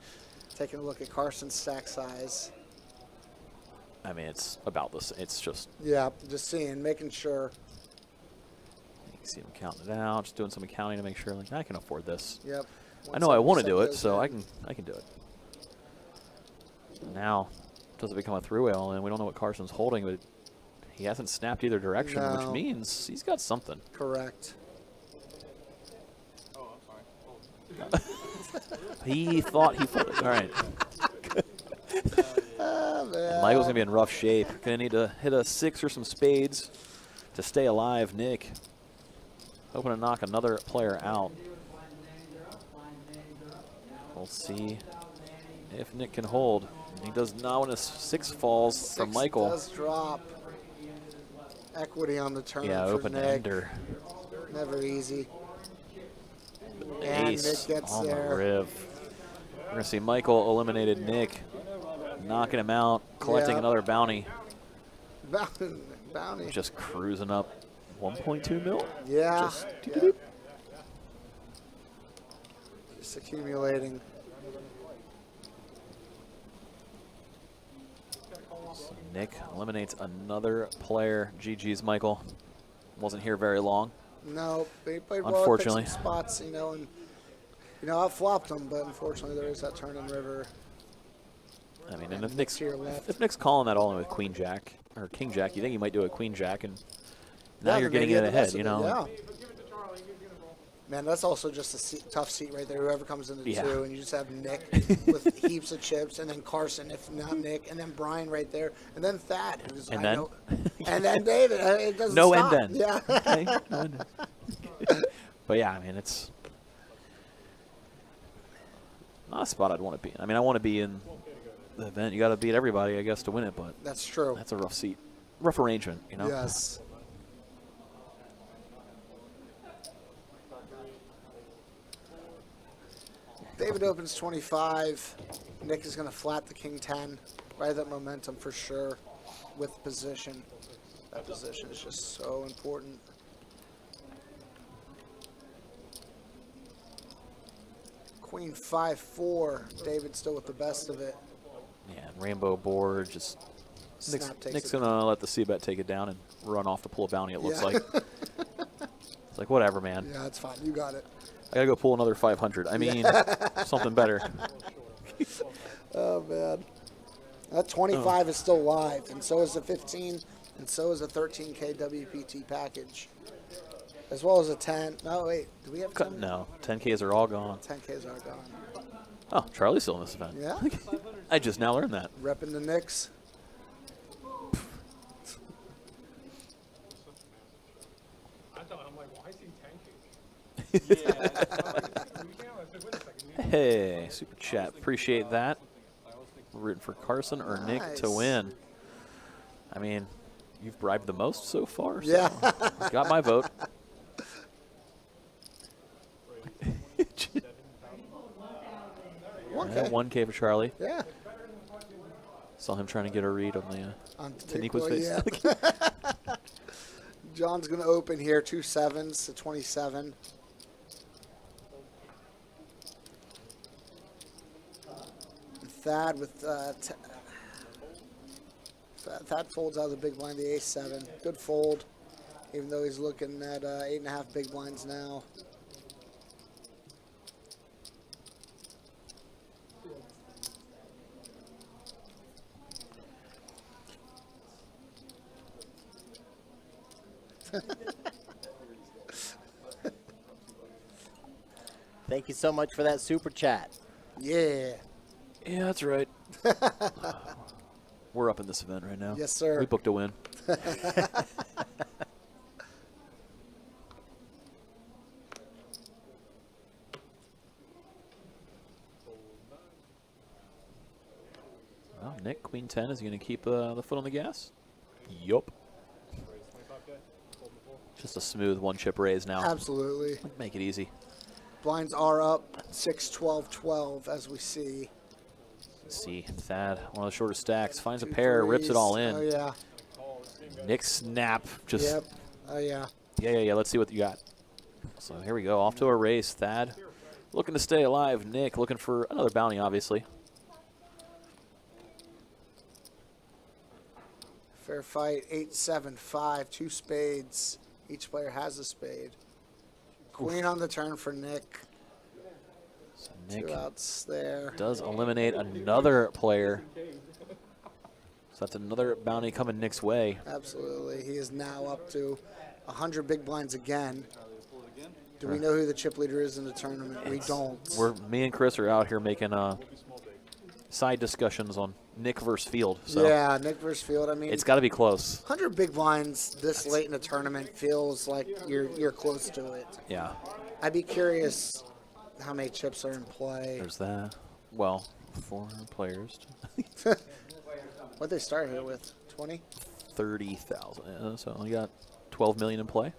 Taking a look at Carson's stack size. I mean, it's about this. It's just, Yeah, just seeing, making sure. you can see him counting it out, just doing some accounting to make sure, like, I can afford this. Yep. I know I want to do 177 it, goes so in. I can do it. Now, does it become a three-way all in? We don't know what Carson's holding, but he hasn't snapped either direction, No. which means he's got something. Correct. Oh, I'm sorry. He thought he folded. All right. Oh, man. Michael's going to be in rough shape. Going to need to hit a 6 or some spades to stay alive. Nick hoping to knock another player out. We'll see if Nick can hold. He does not when his 6 falls from Michael. Does drop. Equity on the turn Yeah, for open Nick. ender. Never easy. And Ace Nick gets on the there. riv. We're going to see Michael eliminated Nick, knocking him out, collecting Yeah. another bounty. Bounty. Just cruising up 1.2 mil. Yeah. Just Yeah. Just accumulating. So Nick eliminates another player. GG's, Michael. Wasn't here very long. No, they played well. Unfortunately. Picked some spots, you know, and I flopped them, but unfortunately there is that turn in river. I mean, and if Nick's, to your left. if Nick's calling that all in with Queen Jack or King Jack, you think he might do a Queen Jack, and now Yeah, you're then getting maybe it the ahead, best you of it, know? Yeah. Give it to Charlie. He's beautiful. Man, that's also just a tough seat right there. Whoever comes into Yeah. 2, and you just have Nick with heaps of chips, and then Carson, if not Nick, and then Brian right there, and then Thad, who's And I then? know, and then David. It doesn't No stop. and then. Yeah. Okay, no and then. But yeah, I mean, it's not a spot I'd want to be in. I mean, I want to be in the event. You got to beat everybody, I guess, to win it, but That's true. that's a rough seat. Rough arrangement, you know? Yes. David opens 25. Nick is going to flat the king 10. Ride that momentum for sure with position. That position is just so important. Queen 5-4. David still with the best of it. Yeah, and rainbow board, just Nick's Takes it. going to let the C-bet take it down and run off to pull a bounty, it looks Yeah. like. It's like, whatever, man. Yeah, it's fine. You got it. I got to go pull another 500. I mean, something better. Oh, man. That 25 is still live, and so is the 15, and so is the 13K WPT package, as well as a 10. No, wait. Do we have 10? No, 10Ks are all gone. 10Ks are gone. Oh, Charlie's still in this event. Yeah. I just now learned that. Repping the Knicks. I'm like, well, I see 10K. Yeah. Wait a second. Hey, super chat. Appreciate that. We're rooting for Carson or Nick to Nice. win. I mean, you've bribed the most so far. So Yeah. got my vote. Okay. 1K for Charlie. Yeah. Saw him trying to get a read on the On Taniqua's Taniqua, face. yeah. John's going to open here, 2 7s to 27. Thad with Thad folds out of the big blind, the ace-7. Good fold, even though he's looking at 8.5 big blinds now. Thank you so much for that super chat. Yeah. Yeah, that's right. We're up in this event right now. Yes, sir. We booked a win. Well, Nick, Queen 10, is he going to keep the foot on the gas? Yup. Just a smooth one-chip raise now. Absolutely. Make it easy. Blinds are up 6, 12, 12 as we see. Let's see, Thad, one of the shortest stacks, finds a 2 pair, rips it threes. all in. Oh, yeah. Nick snap, just Yep. Oh, yeah. yeah. Let's see what you got. So here we go, off to a race. Thad looking to stay alive. Nick looking for another bounty, obviously. Fair fight, 8, 7, 5, 2 spades. Each player has a spade. Queen on the turn for Nick. So Nick 2 outs there. does eliminate another player. So that's another bounty coming Nick's way. Absolutely. He is now up to 100 big blinds again. Do we know who the chip leader is in the tournament? We don't. Me and Chris are out here making side discussions on Nick versus Field. So Yeah, Nick versus Field. I mean, it's got to be close. 100 big blinds this late in the tournament feels like you're close to it. Yeah, I'd be curious how many chips are in play. there's that. Well, 4 players. What'd they start here with? 20? 30,000. So you got 12 million in play.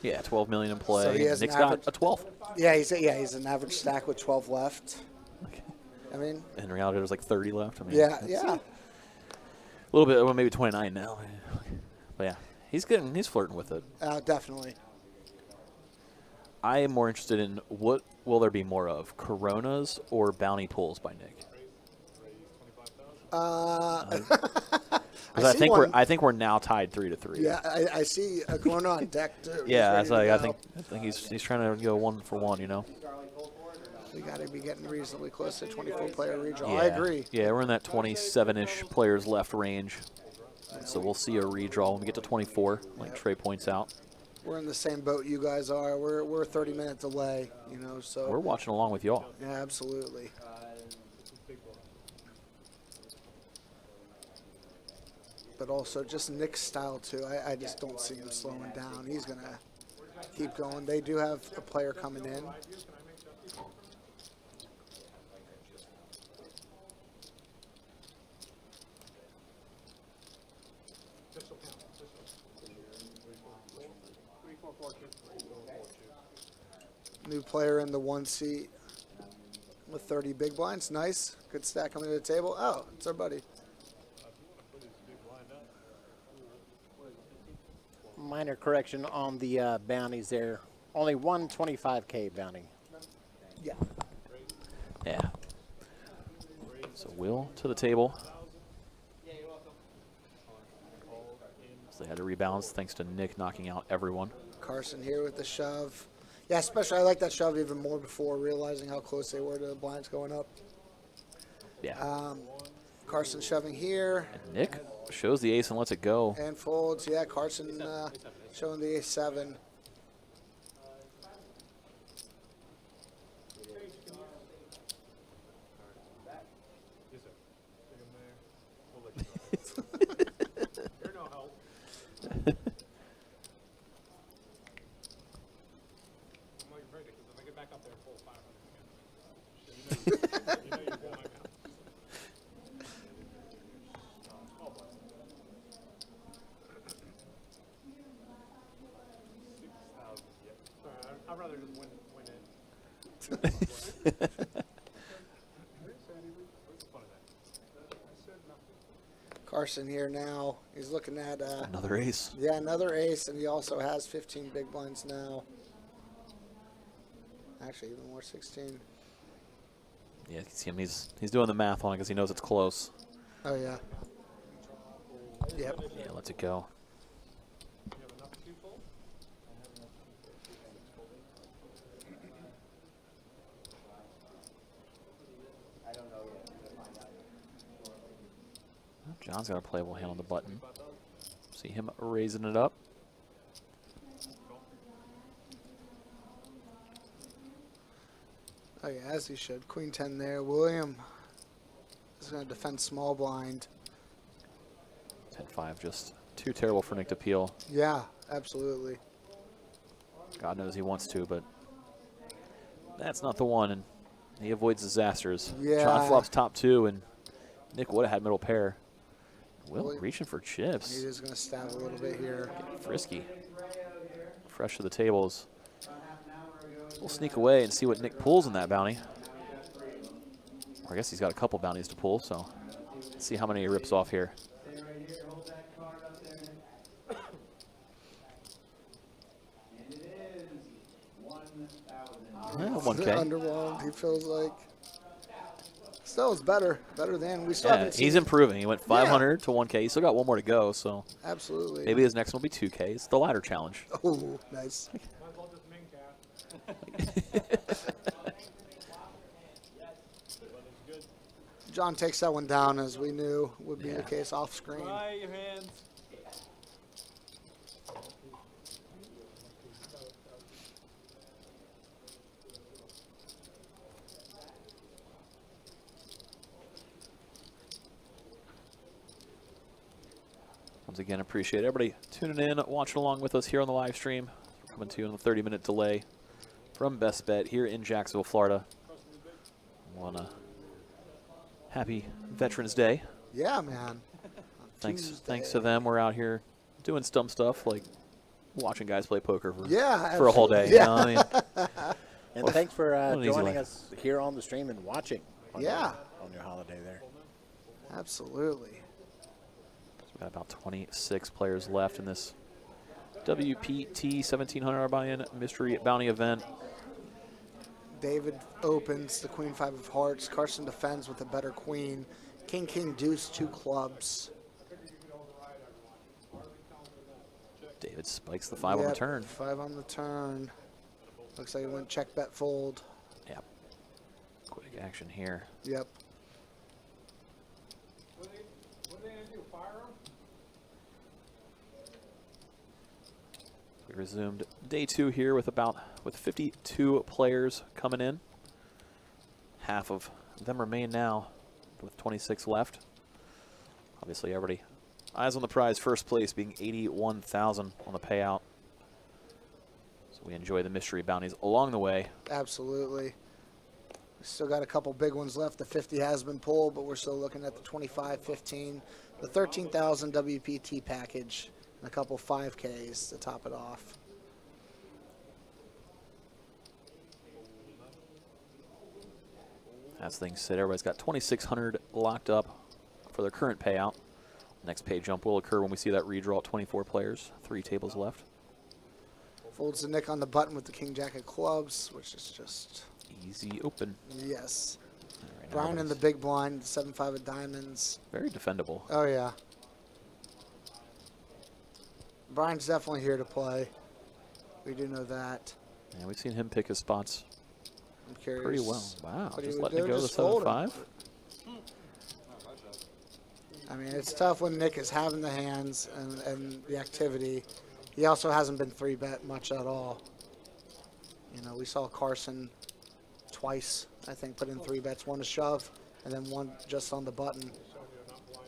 Yeah, 12 million in play. So he has an Nick's got average- a 12. Yeah, he's an average stack with 12 left. I mean, In reality, there's like 30 left. I mean, yeah, it's yeah. a little bit, well, maybe 29 now. But yeah, he's flirting with it. Definitely. I am more interested in what will there be more of, Coronas or bounty pulls by Nick? Because I think we're now tied 3-3. Yeah, I see a Corona on deck too. Yeah, He's that's ready like, to I go. think he's trying to go 1 for 1. You know. We got to be getting reasonably close to 24-player redraw. Yeah. I agree. Yeah, we're in that 27-ish players left range. So we'll see a redraw when we get to 24, like Trey points out. We're in the same boat you guys are. We're 30-minute delay, you know. So We're watching along with y'all. yeah, absolutely. But also just Nick's style too. I just don't see him slowing down. He's gonna keep going. They do have a player coming in. New player in the 1 seat with 30 big blinds. Nice. Good stack coming to the table. Oh, it's our buddy. Minor correction on the bounties there. Only one 25K bounty. Yeah. Yeah. So Will to the table. So they had to rebalance thanks to Nick knocking out everyone. Carson here with the shove. Yeah, especially I like that shove even more before realizing how close they were to the blinds going up. Yeah. Carson shoving here And Nick shows the ace and lets it go. and folds. Yeah, Carson showing the ace-7. You're no help. I'm like ready because if I get back up there, full 500 again. You know you're going like that. Oh, boy. 6,000. Yep. Sorry, I'd rather just win it. What's the fun of that? I said nothing. Carson here now. He's looking at Another ace. yeah, another ace, and he also has 15 big blinds now. Actually, even more, 16. Yeah, you can see him. He's doing the math on it because he knows it's close. Oh yeah. Yep. Yeah, lets it go. You have enough to fold? John's got a playable hand on the button. See him raising it up. Oh yeah, as he should. Queen 10 there. William is going to defend small blind. 10-5, just too terrible for Nick to peel. Yeah, absolutely. God knows he wants to, but that's not the one, and he avoids disasters. Yeah. John flops top 2, and Nick would have had middle pair. Will William- reaching for He chips. is going to stab a little bit here. Frisky. fresh to the tables. We'll sneak away and see what Nick pulls in that bounty. Or I guess he's got a couple bounties to pull, so let's see how many he rips off here. Yeah, 1K. Underwhelmed, he feels like. Still, it's better than we still Yeah, haven't seen. he's improving. He went 500 to 1K. He's still got one more to go, so Absolutely. maybe his next one will be 2K. It's the ladder challenge. Oh, nice. Might as well just min cap. John takes that one down, as we knew would be Yeah. the case off screen. Try your hands. Once again, appreciate everybody tuning in, watching along with us here on the live stream. We're coming to you on a 30-minute delay from Best Bet here in Jacksonville, Florida. On a happy Veterans Day. Yeah, man. Thanks to them, we're out here doing dumb stuff like watching guys play poker Yeah, for a whole day. absolutely. You know? I mean, And thanks for what an easy joining life. us here on the stream and watching. On Yeah. on your holiday there. Absolutely. we've got about 26 players left in this WPT 1700 Buy-in Mystery Bounty event. David opens the queen 5 of hearts. Carson defends with a better queen. King, king, deuce, 2 clubs. David spikes the 5 on the Yep, turn. 5 on the turn. Looks like he went check, bet, fold. Yep. Quick action here. Yep. What are they gonna do? Fire him? We resumed day 2 here with 52 players coming in. Half of them remain now with 26 left. Obviously, everybody eyes on the prize. First place being 81,000 on the payout. So we enjoy the mystery bounties along the way. Absolutely. We still got a couple big ones left. The 50 has been pulled, but we're still looking at the 25, 15, the 13,000 WPT package, and a couple 5Ks to top it off. As things sit, everybody's got 2,600 locked up for their current payout. Next pay jump will occur when we see that redraw at 24 players. 3 tables left. Folds the Nick on the button with the king jack of clubs, which is just, Easy open. yes. All right, now Brian in the everybody's big blind, 7-5 of diamonds. very defendable. Oh, yeah. Brian's definitely here to play. We do know that. And we've seen him pick his spots I'm curious. pretty well. Wow, what he just would letting it do, go to just fold him. 7-5. I mean, it's tough when Nick is having the hands and the activity. He also hasn't been 3-bet much at all. You know, we saw Carson twice, I think, put in 3-bets, one to shove, and then one just on the button.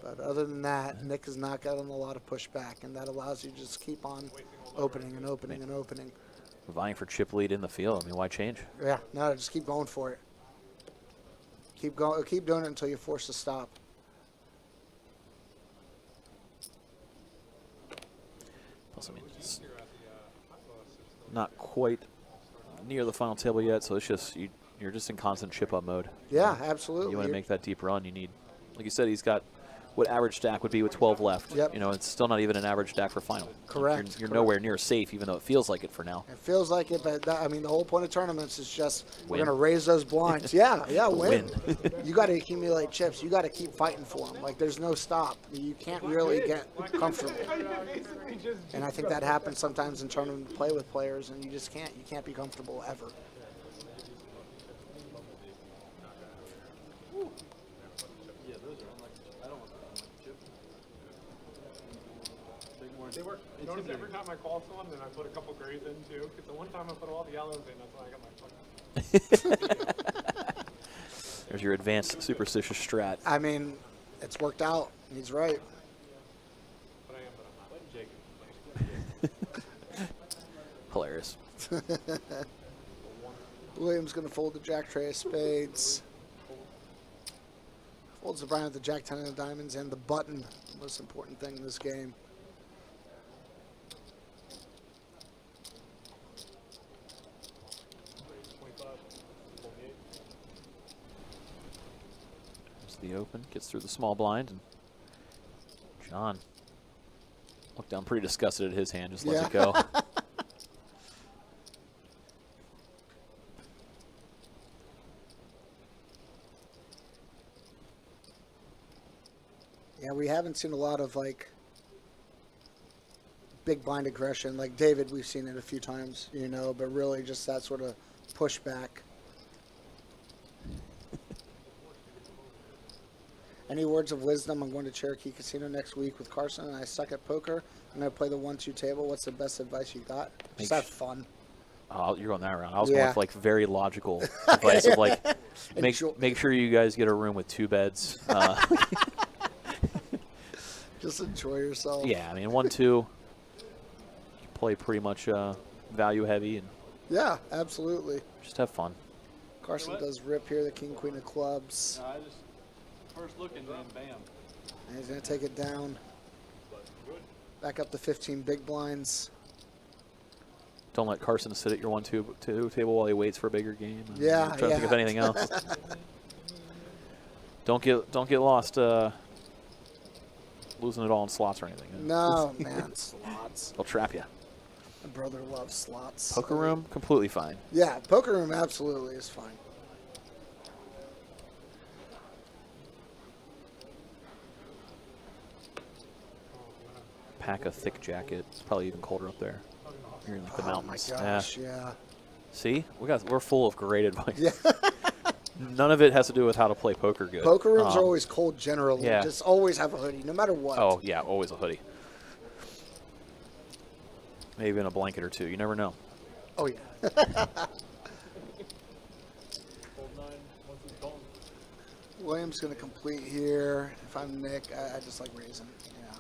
But other than that, Nick has not gotten a lot of pushback, and that allows you to just keep on opening and opening and opening. Vying for chip lead in the field. I mean, why change? Yeah, no, just keep going for it. Keep going, keep doing it until you're forced to stop. Plus, I mean, it's not quite near the final table yet, so it's just you're just in constant chip up mode. Yeah, absolutely. You want to make that deep run, you need, like you said, he's got what average stack would be with 12 left. Yep. You know, it's still not even an average stack for final. Correct. You're nowhere near safe, even though it feels like it for now. It feels like it, but I mean, the whole point of tournaments is just we're Win. going to raise those blinds. Yeah, win. Win. You got to accumulate chips. You got to keep fighting for them. Like, there's no stop. You can't really get comfortable. And I think that happens sometimes in tournament play with players, and you just can't. You can't be comfortable ever. Yeah, those are unlucky. I don't want that unlucky chip. Big more They work. Notice every time I call someone, then I put a couple grays in too. Because the one time I put all the yellows in, that's when I got my fucking. There's your advanced superstitious strat. I mean, it's worked out. He's right. But I am, but I'm not. Jacob. Hilarious. William's going to fold the jack tray of spades. Folds the Brian with the jack 10 of diamonds and the button. The most important thing in this game. to the open, gets through the small blind, and John looked down pretty disgusted at his hand, just lets it go. Yeah, we haven't seen a lot of like big blind aggression. Like David, we've seen it a few times, you know, but really just that sort of pushback. Any words of wisdom? I'm going to Cherokee Casino next week with Carson, and I suck at poker. I'm going to play the 1-2 table. What's the best advice you got? Just have fun. Oh, you're going that round. I was going with like very logical advice of like make sure you guys get a room with 2 beds. Just enjoy yourself. Yeah, I mean 1-2. You play pretty much value heavy and yeah, absolutely. Just have fun. Carson does rip here. The king queen of clubs. No, I just first look and then bam. And he's going to take it down. Back up to 15 big blinds. Don't let Carson sit at your 1-2 table while he waits for a bigger game. Yeah, I'm trying to think of anything else. Don't get lost losing it all in slots or anything. No, man, slots. They'll trap you. My brother loves slots. Poker room, completely fine. Yeah, poker room absolutely is fine. Pack a thick jacket. It's probably even colder up there. You're in like the mountains. Oh my gosh, yeah. See, we're full of great advice. Yeah. None of it has to do with how to play poker good. Poker rooms are always cold generally. Yeah. Just always have a hoodie, no matter what. Oh yeah, always a hoodie. Maybe even a blanket or 2. You never know. Oh yeah. William's going to complete here. If I'm Nick, I just like raising. Yeah.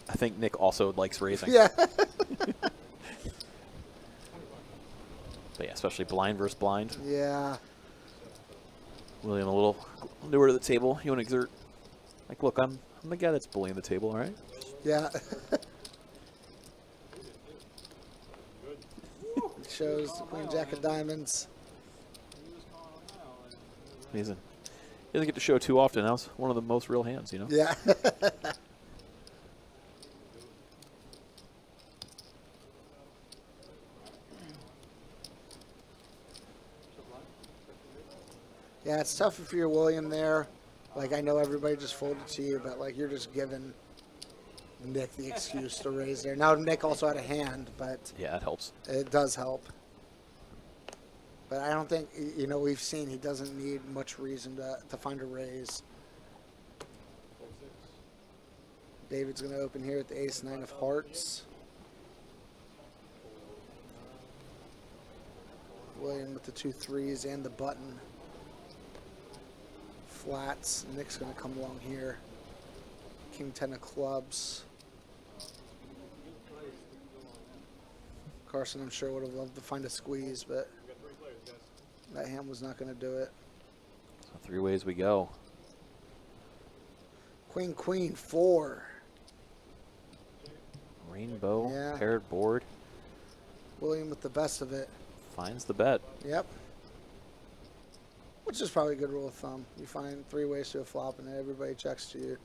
I think Nick also likes raising. Yeah. But yeah, especially blind versus blind. Yeah. William a little newer to the table. You want to exert, like, look, I'm the guy that's bullying the table, all right? Yeah. Shows the queen jack of diamonds. Amazing. He doesn't get to show too often. That was one of the most real hands, you know? Yeah. Yeah, it's tough if you're William there. Like, I know everybody just folded to you, but, like, you're just giving Nick the excuse to raise there. Now, Nick also had a hand, but Yeah, that helps. it does help. But I don't think, you know, we've seen he doesn't need much reason to find a raise. David's going to open here with the ace-9 of hearts. William with the 2 threes and the button. Flats. Nick's going to come along here. King 10 of clubs. Carson, I'm sure, would have loved to find a squeeze, but that hand was not going to do it. So 3 ways we go. Queen, queen, 4. Rainbow, Yeah. paired board. William with the best of it. Finds the bet. Yep. Which is probably a good rule of thumb. You find 3 ways to a flop, and everybody checks to you.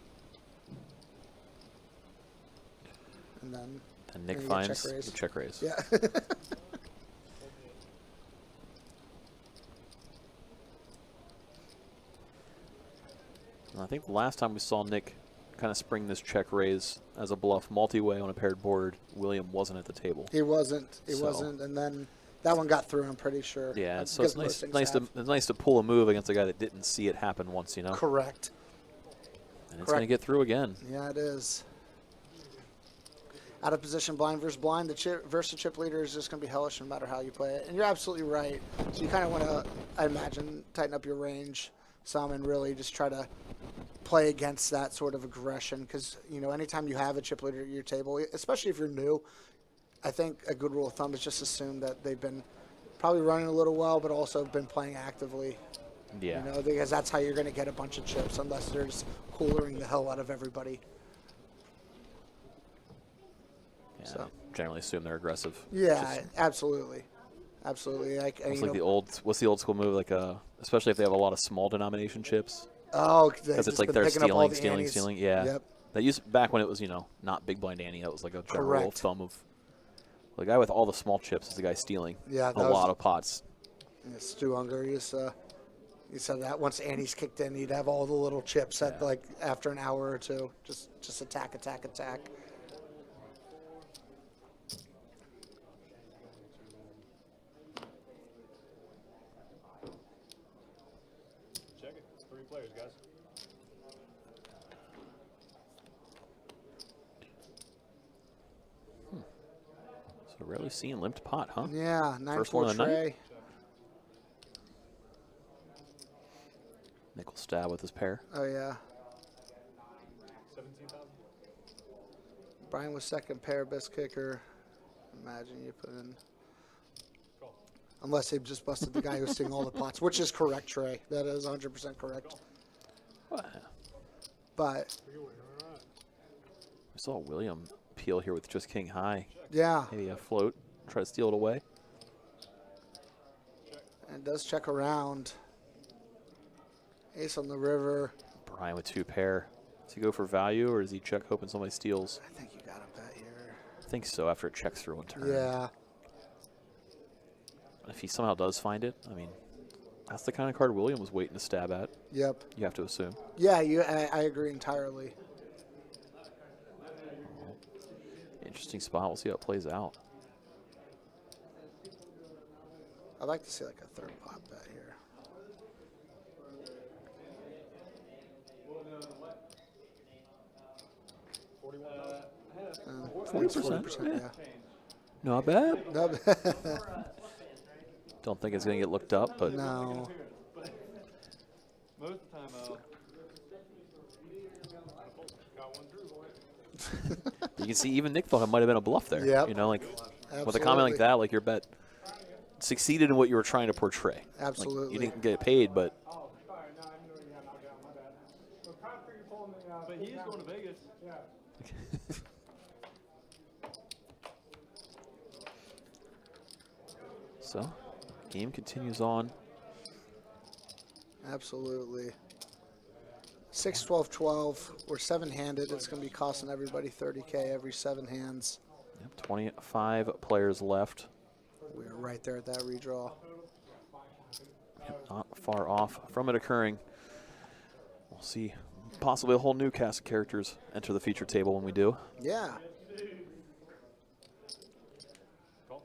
And then And Nick you get finds check raise. the check raise. Yeah. And I think the last time we saw Nick kind of spring this check raise as a bluff multi-way on a paired board, William wasn't at the table. He wasn't. He So- wasn't. And then that one got through, I'm pretty sure. Yeah, so Because it's most things nice have. to pull a move against a guy that didn't see it happen once, you know? Correct. And it's going to get through again. Yeah, it is. Out of position, blind versus blind. The chip versus the chip leader is just going to be hellish no matter how you play it. And you're absolutely right. So you kind of want to, I imagine, tighten up your range some and really just try to play against that sort of aggression. Because, you know, anytime you have a chip leader at your table, especially if you're new, I think a good rule of thumb is just assume that they've been probably running a little well, but also been playing actively. Yeah. You know, because that's how you're going to get a bunch of chips unless they're just coolering the hell out of everybody. Yeah, So. I generally assume they're aggressive. Yeah, Just- absolutely. Absolutely. It's like the old, what's the old school move? Like, especially if they have a lot of small denomination chips, Oh, because it's like they're stealing. Yeah. Yep. That used back when it was, you know, not big blind ante. That was like a general rule of Correct. thumb of the guy with all the small chips is the guy stealing. Yeah, a that was- lot of pots. Yeah, Stu Unger, he said that once antes kicked in, he'd have all the little chips at like after an hour or two. Just attack. Check it. 3 players, guys. So rarely seeing limped pot, huh? Yeah, First one 9-4 of the night. tray. Nickel stab with his pair. Oh yeah. 17,000. Brian was second pair, best kicker. Imagine you put in. Call. Unless they just busted the guy who's seeing all the pots, which is correct, Trey. That is 100% correct. What? But We saw William peel here with just king high. yeah, Maybe a float, try to steal it away. and it does check around. Ace on the river. Brian with 2 pair. Does he go for value or does he check hoping somebody steals? I think you got to bet here. I think so after it checks through one turn. Yeah. If he somehow does find it, I mean, that's the kind of card William was waiting to stab at. Yep. You have to assume. Yeah, I agree entirely. Interesting spot. We'll see how it plays out. I'd like to see like a third pot bet here. 40%, yeah. Not bad. Nope. Don't think it's going to get looked up, but No. Most of the time, Got one through, boy. you can see even Nick thought it might have been a bluff there. Yep. You know, like with a comment Absolutely. like that, like your bet succeeded in what you were trying to portray. Like, Absolutely. you didn't get paid, but Oh, sorry. No, I didn't know you got knocked out. My bad. Well, kind of figured pulling the. but he is going to Vegas. Yeah. so game continues on. Absolutely. 6, 12, 12. We're 7-handed. It's going to be costing everybody 30K every 7 hands. Yep, 25 players left. We're right there at that redraw. Not far off from it occurring. We'll see possibly a whole new cast of characters enter the feature table when we do. Yeah. Call.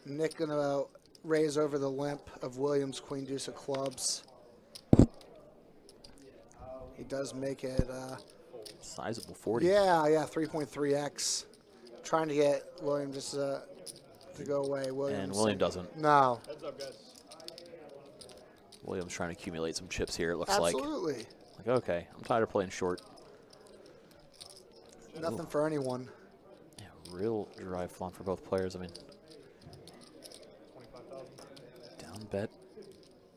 Nick going to raise over the limp of Williams, Queen Deuce of clubs. He does make it. Sizable 40. Yeah, 3.3x. Trying to get William just to go away. Williams. And William doesn't. No. Heads up, guys. William's trying to accumulate some chips here, it looks like. Absolutely. Like, okay, I'm tired of playing short. Nothing for anyone. Yeah, real dry flop for both players. I mean, 25,000. down bet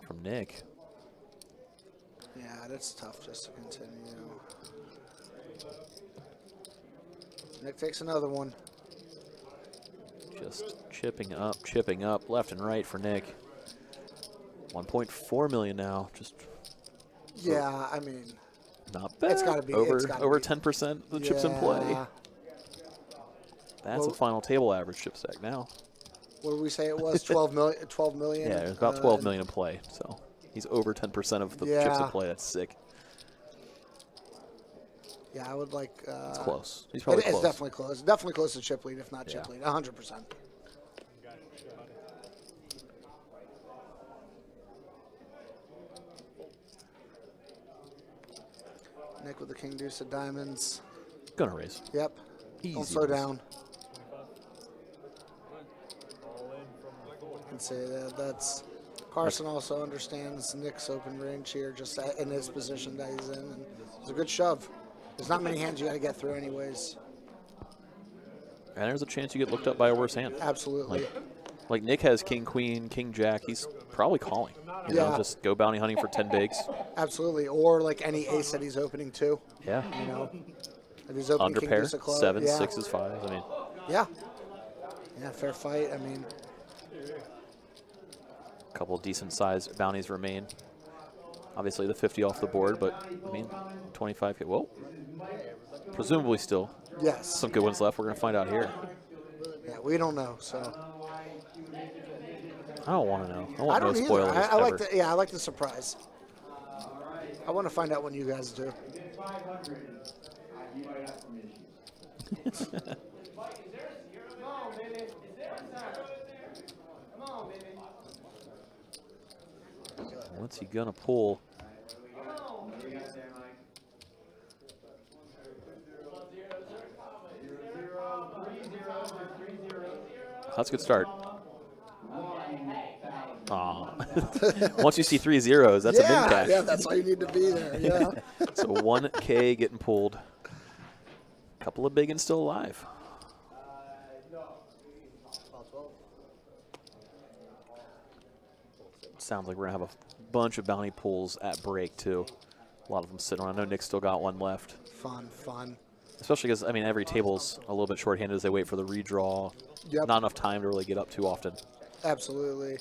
from Nick. Yeah, that's tough just to continue. Nick takes another one. Just chipping up, left and right for Nick. 1.4 million now. Just Yeah, I mean, not bad. It's gotta be- over it's gotta over be. 10% of the chips in play. yeah. That's Well- a final table average chip stack now. What did we say it was? 12 million? 12 million? Yeah, there's about 12 million in play. So he's over 10% of the chips in Yeah. play. That's sick. Yeah, I would like. It's close. He's probably It's close. definitely close. Definitely close to chip lead, if not chip Yeah. lead. 100%. Got it. Shit, buddy. Nick with the king deuce of diamonds. Gonna raise. Yep. Easy Don't slow raise. down. 25. All in from the goal. You can say that. That's. Carson also understands Nick's open range here, just in his position that he's in, and it's a good shove. There's not many hands you got to get through, anyways. And there's a chance you get looked up by a worse hand. Absolutely. Like Nick has king, queen, king, jack. He's probably calling. You know, Yeah. just go bounty hunting for 10 bigs. Absolutely. Or like any ace that he's opening too. Yeah. You know. If he's open Under king pair, deuce of clubs, 7, yeah. 6s, 5s. I mean, Yeah. Yeah, fair fight. I mean, a couple decent sized bounties remain. Obviously the 50 off the board, but I mean, 25K. Whoa. Presumably still yes. some good ones left. We're going to find out here. Yeah, we don't know, so. I don't want to know. I I want no don't either. spoilers I like ever. the, yeah, I like the surprise. I want to find out when you guys do. What's he going to pull? That's a good start. Aw. Once you see 3 zeros, that's a min cash. Yeah, that's all you need to be there. Yeah. So 1K getting pulled. Couple of big ones still alive. Sounds like we're going to have a bunch of bounty pulls at break, too. A lot of them sitting around. I know Nick's still got one left. Fun. Especially because, I mean, every table's a little bit shorthanded as they wait for the redraw. Yep. Not enough time to really get up too often. Absolutely.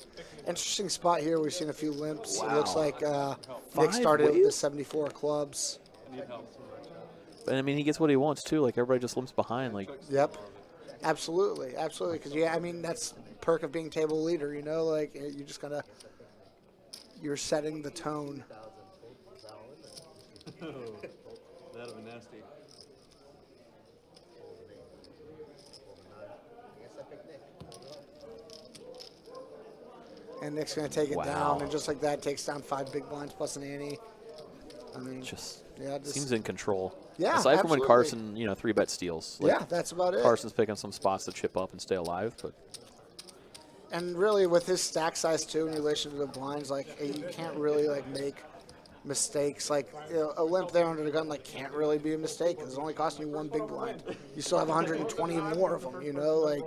Interesting spot here. We've seen a few limps. Wow. It looks like Nick 5 started with the waves? 74 clubs. But, I mean, he gets what he wants, too. Like, everybody just limps behind. Like, Yep. Absolutely. Because, yeah, I mean, that's perk of being table leader, you know? Like, you just got to, you're setting the tone. That'd have been nasty. And Nick's going to take it Wow. down. And just like that, takes down 5 big blinds plus an ante. I mean, just yeah, seems in control. Yeah, Aside from when absolutely. Carson, 3-bet steals. Like, yeah, that's about it. Carson's picking some spots to chip up and stay alive, but And really, with his stack size too, in relation to the blinds, like you can't really like make mistakes. Like a limp there under the gun, like can't really be a mistake because it's only costing you 1 big blind. You still have 120 more of them, you know, like.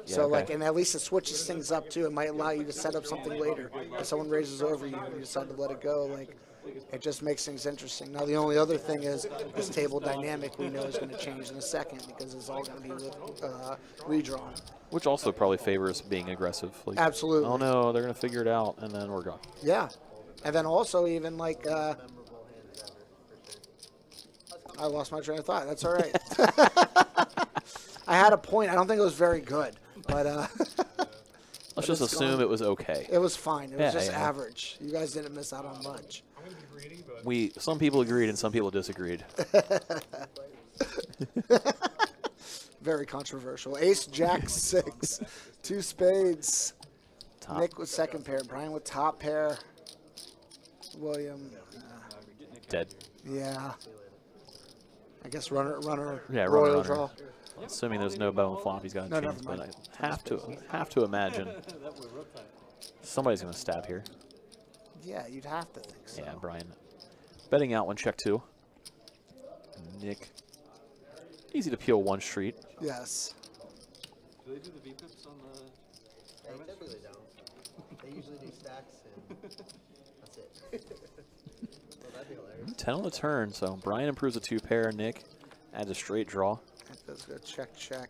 Yeah, So okay. like, and at least it switches things up too. It might allow you to set up something later. If someone raises over you and you decide to let it go, like it just makes things interesting. Now the only other thing is this table dynamic we know is going to change in a second because it's all going to be with redrawn. which also probably favors being aggressive. Like, Absolutely. oh no, they're gonna figure it out, and then we're gone. Yeah. And then also even like I lost my train of thought. That's all right. I had a point. I don't think it was very good, but Let's just it's assume gone. it was okay. it was fine. It was Yeah, just yeah. average. You guys didn't miss out on much. I'm going to be greedy, but Some people agreed and some people disagreed. Very controversial. Ace, Jack, 6. 2 spades. Top. Nick with second pair. Brian with top pair. William. Dead. Yeah. I guess runner. Yeah, royal runner. draw. Assuming there's no bow and flop, he's got a No, chance. never But mind. I have to imagine somebody's gonna stab here. Yeah, you'd have to think so. Yeah, Brian. Betting out 1 check 2. Nick. Easy to peel 1 street. Yes. Do they do the VPIPs on the They typically don't. They usually do stacks and that's it. Well, that'd be hilarious. 10 on the turn, so Brian improves a 2 pair. Nick adds a straight draw. Let's go check.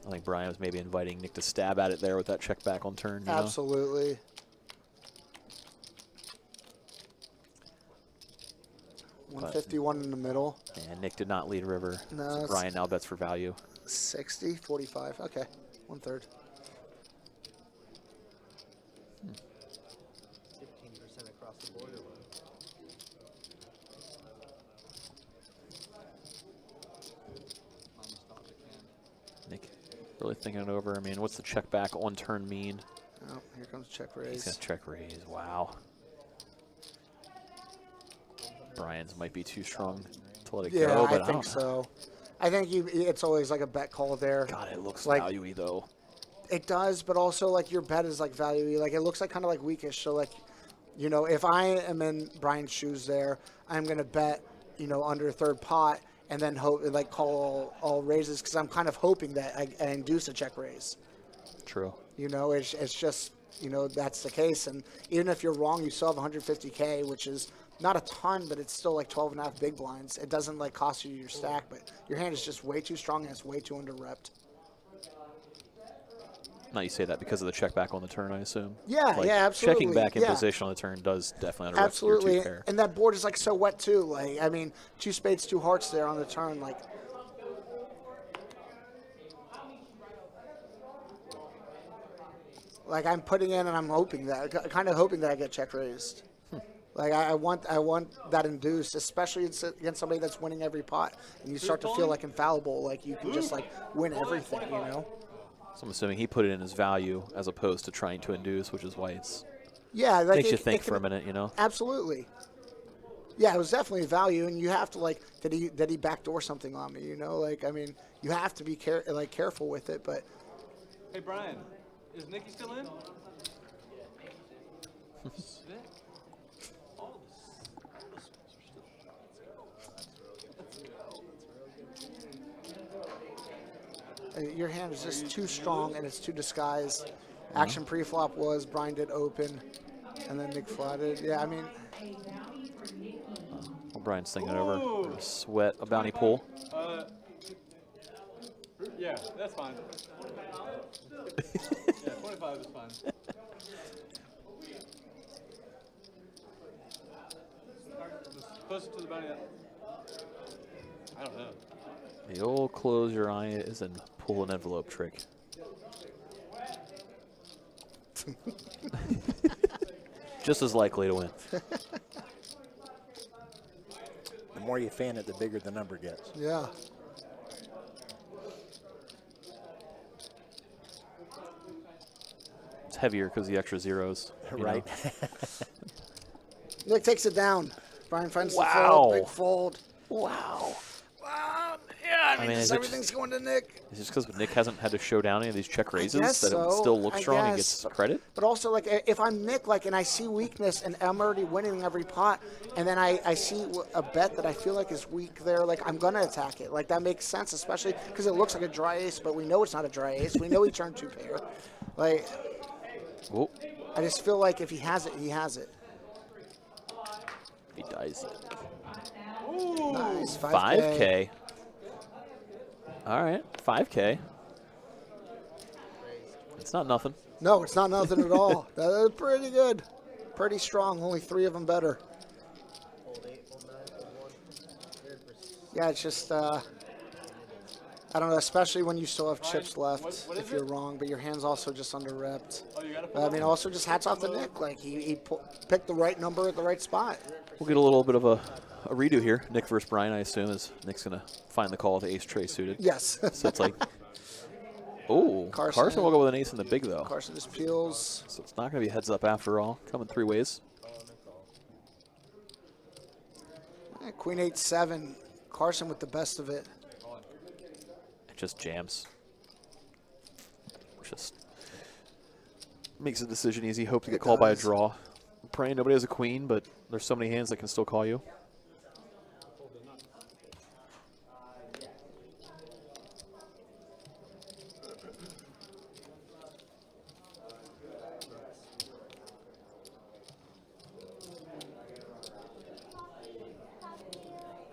I think Brian was maybe inviting Nick to stab at it there with that check back on turn. You know? Absolutely. But- 151 in the middle. And Nick did not lead river. No, So it's- Brian now bets for value. 60, 45. Okay, 1/3. 15% across the board. Nick really thinking it over. I mean, what's the check back on turn mean? Oh, here comes check He's raise. going to check raise. Wow. Brian's might be too strong to let it Yeah, go, I but I think don't know. so. I think it's always like a bet call there. God, it looks Like- value-y, though. It does, but also like your bet is like value. Like it looks like kind of like weakish. So like, you know, if I am in Brian's shoes there, I'm gonna bet, you know, under third pot and then hope like call all raises because I'm kind of hoping that I induce a check raise. True. You know, it's just you know, that's the case. And even if you're wrong, you still have 150K, which is not a ton, but it's still like 12.5 big blinds. It doesn't like cost you your stack, but your hand is just way too strong and it's way too under-repped. Now you say that because of the check back on the turn, I assume. Yeah, Like, yeah, absolutely. Checking back in yeah. position on the turn does definitely under Absolutely, your 2 pair. and that board is like so wet too. Like, I mean, 2 spades, 2 hearts there on the turn. Like, I'm putting in and I'm hoping that, kind of hoping that I get check raised. Like, I want that induced, especially against somebody that's winning every pot, and you start to feel like infallible. Like you can just like win everything, you know. So I'm assuming he put it in his value as opposed to trying to induce, which is why it's Yeah, like makes you think for a minute, you know. Absolutely. Yeah, it was definitely value, and you have to like, did he backdoor something on me? You know, like, I mean, you have to be careful with it. But Hey, Brian, is Nikki still in? Sick. All the swings are still. your hand is just too strong and it's too disguised. Action pre-flop was Brian did open, and then Nick flatted. Yeah, I mean, Well, Brian's thinking it over. We're gonna sweat a bounty pool. Yeah, that's fine. Yeah, 25 is fine. Closer to the bounty. I don't know. The old close your eyes and pull an envelope trick. Just as likely to win. The more you fan it, the bigger the number gets. yeah. It's heavier because the extra zeros. you Right. know. Nick takes it down. Brian finds the Wow. fold, big fold. Wow. Wow. Yeah, I mean, is it everything's going to Nick. Is it just because Nick hasn't had to show down any of these check raises guess that so. it still looks I strong and guess. gets credit? But also, like, if I'm Nick, like, and I see weakness, and I'm already winning every pot, and then I see a bet that I feel like is weak there, like, I'm gonna attack it. Like, that makes sense, especially because it looks like a dry ace, but we know it's not a dry ace. We know he turned 2 pair. Like, Whoa. I just feel like if he has it, he has it. He dies. Nice. 5K. All right, 5K. It's not nothing. No, it's not nothing at all. That's pretty good. Pretty strong. Only 3 of them better. Fold 8, fold 9, fold 1. Weird for Yeah, it's just, I don't know, especially when you still have chips left what if is you're it? wrong, but your hand's also just under-repped. Oh, you got I mean, also just hats off to Nick. Like, he picked the right number at the right spot. We'll get a little bit of a redo here. Nick versus Brian, I assume, is Nick's going to find the call with ace tray suited. Yes. So it's like, oh, Carson will go with an ace in the big, though. Carson just peels. So it's not going to be a heads up after all. Coming 3 ways. Queen 8-7. Carson with the best of it. It just jams. Just makes the decision easy. Hope to get called by a draw. I'm praying nobody has a queen, but there's so many hands that can still call you.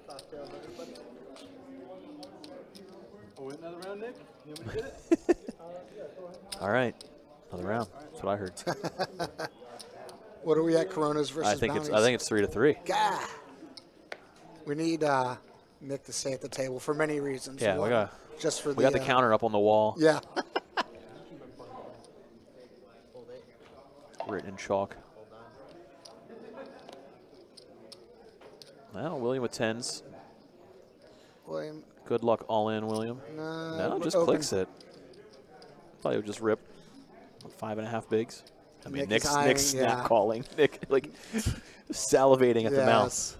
cocktails, everybody. Oh, wait, another round, Nick? You want me to get it? All right, another round. That's what I heard. What are we at, Coronas versus I think Bounties? it's 3-3. God. We need Nick to stay at the table for many reasons. Yeah, One, just for we got the counter up on the wall, Yeah. Fold 8, written in chalk. fold 9. Well, William with 10s. William, Good luck all in, William. No, just open. clicks it. Thought he would just rip 5.5 bigs. I mean, Nick is Nick's eyeing, snap yeah. calling. Nick, like, salivating at the mouth. Yes.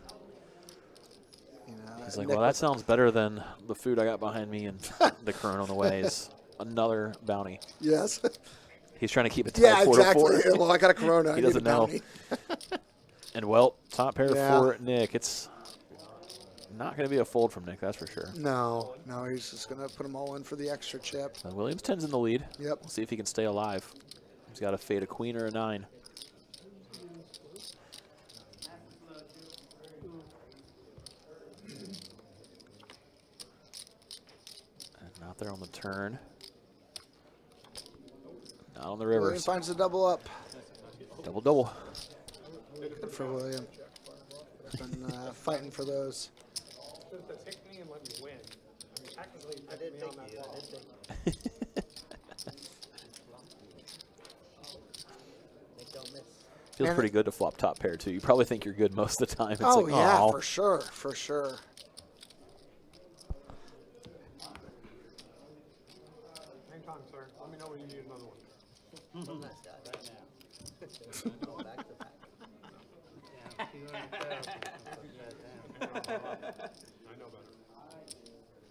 You know, He's like, Nick well, that with- sounds better than the food I got behind me and the current on the way is another bounty. Yes. He's trying to keep it tight Yeah, 4-4. exactly. Well, I got a Corona. I He need doesn't a know. bounty. And, well, top pair Yeah. for Nick. It's not going to be a fold from Nick, that's for sure. No, he's just going to put them all in for the extra chip. Williams 10's in the lead. Yep. We'll see if he can stay alive. He's got to fade a queen or a 9. And not there on the turn. Not on the William rivers. finds the double up. Double double. Good for William. Been fighting for those. Take me and let me win. I mean, technically, I did me on take that you. I ball. did take you. Nick, don't miss. Feels Man, pretty good to flop top pair, too. You probably think you're good most of the time. It's Oh, like, yeah, "Aw." for sure, for sure. Hang time, sir. Let me know when you need another one. Nice guy. Right now. Go back to back. I know better.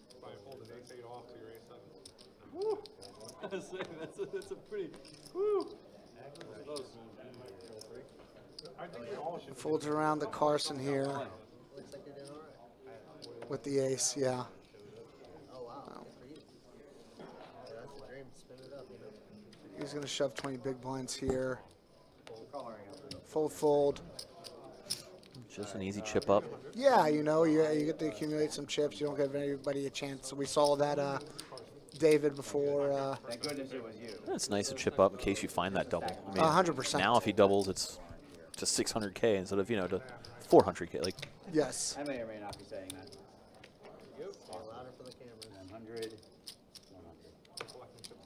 If I hold an ace-8 off to your ace-7. Woo! That's a pretty. Woo! Close. I think we all should. Folds around the Carson here Looks like they did all right. with the ace, yeah. Oh, wow. Good for you. Yeah, that's the dream. Spin it up, you know. He's going to shove 20 big blinds here. Fold, fold. Just an easy chip up. Yeah, you know, you get to accumulate some chips. You don't give anybody a chance. We saw that David before. Thank goodness it was you. It's nice to chip up in case you find that double. I mean, 100%. Now if he doubles, it's to 600K instead of, you know, to 400K. Like, Yes. I may or may not be saying that. Say it louder for the cameras. 100, 100.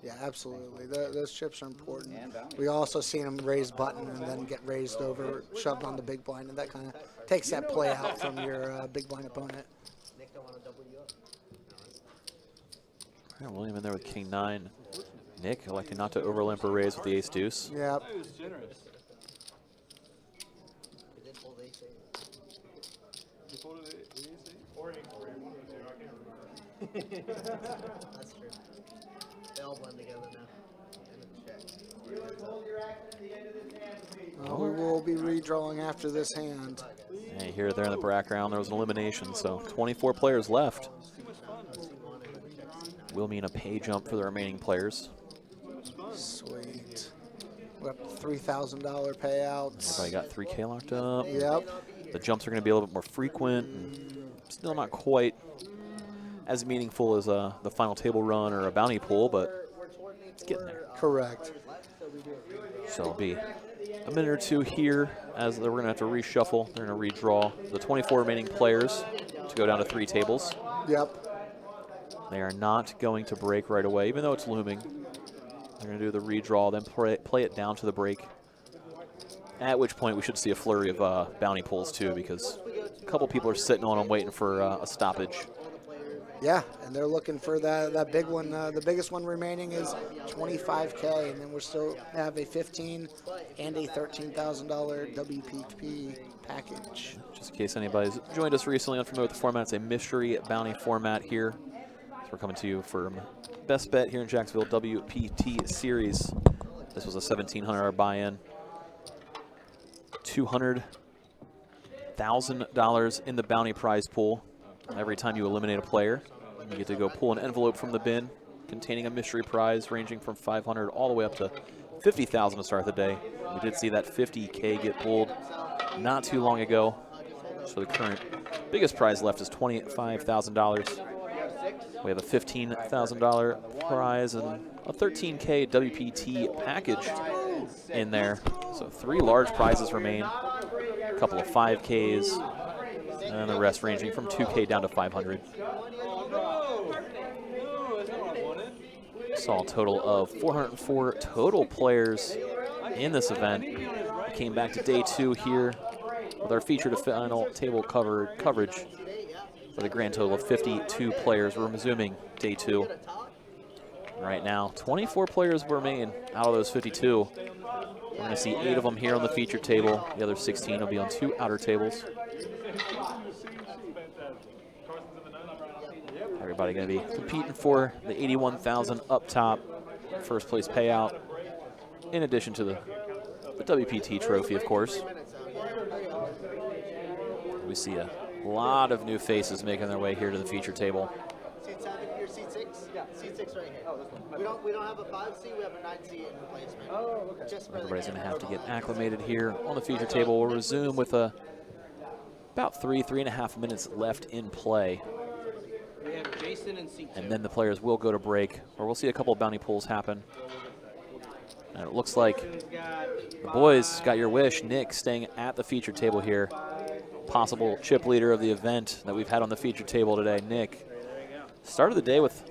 Yeah, absolutely. Those chips are important. And bounty. We also seen him raise button and then get raised over, shoved on the big blind, and that kind of takes that play out from your big blind opponent. Nick, don't want to double you up. yeah, William in there with king 9. Nick electing not to overlimp or raise with the ace deuce. Yeah. That was generous. He did hold ace 8. You folded the ace-8? Or one of the two. I can't remember. That's true. They all blend together now. And a check. We will be redrawing after this hand. And you hear it there in the background. There was an elimination, so 24 players left. Will mean a pay jump for the remaining players. Sweet. We're up to $3,000 payouts. Everybody got 3K locked up. Yep. The jumps are going to be a little bit more frequent. And still not quite as meaningful as the final table run or a bounty pool, but it's getting there. Correct. So it'll be a minute or two here as we're going to have to reshuffle. They're going to redraw the 24 remaining players to go down to 3 tables. Yep. They are not going to break right away, even though it's looming. They're going to do the redraw, then play it down to the break. At which point we should see a flurry of bounty pulls too, because a couple people are sitting on them waiting for a stoppage. Yeah, and they're looking for that big one. The biggest one remaining is $25K, and then we still have a $15,000 and a $13,000 WPT package. Just in case anybody's joined us recently, unfamiliar with the format, it's a mystery bounty format here. So we're coming to you from Best Bet here in Jacksonville, WPT series. This was a $1,700 buy-in. $200,000 in the bounty prize pool. Every time you eliminate a player, you get to go pull an envelope from the bin containing a mystery prize ranging from $500 all the way up to $50,000 to start the day. We did see that $50K get pulled not too long ago. So the current biggest prize left is $25,000. We have a $15,000 prize and a $13K WPT package in there. So 3 large prizes remain, a couple of 5Ks, and the rest ranging from 2K down to 500. Saw a total of 404 total players in this event. We came back to day 2 here with our feature to final table coverage for the grand total of 52 players. We're resuming day 2. Right now, 24 players remain out of those 52. We're going to see 8 of them here on the feature table. The other 16 will be on 2 outer tables. Everybody going to be competing for the $81,000 up top first place payout, in addition to the WPT trophy, of course. We see a lot of new faces making their way here to the feature table. Seat 7, your seat 6? Yeah, seat 6 right here. We don't have a 5C. We have a 9C in replacement. Oh, okay. Just for Everybody's going to have to get acclimated here on the feature table. We'll resume with about 3.5 minutes left in play. We have Jason and C2. And then the players will go to break, or we'll see a couple of bounty pulls happen. And it looks like the boys got your wish. Nick staying at the feature table here. Possible chip leader of the event that we've had on the feature table today. Nick started the day with,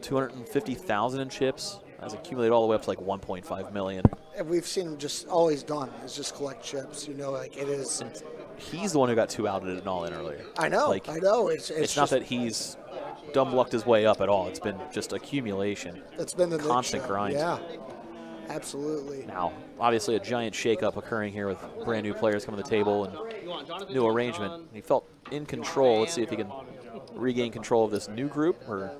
250,000 in chips. Has accumulated all the way up to like 1.5 million. And we've seen him just all he's done is just collect chips. Like it is. And he's the one who got 2 outed and all in earlier. I know. Like, I know. It's not that he's dumb lucked his way up at all. It's been just accumulation. It's been the constant grind. Yeah. Absolutely. Now, obviously, a giant shakeup occurring here with brand new players coming to the table and new arrangement. He felt in control. Let's see if he can regain control of this new group, or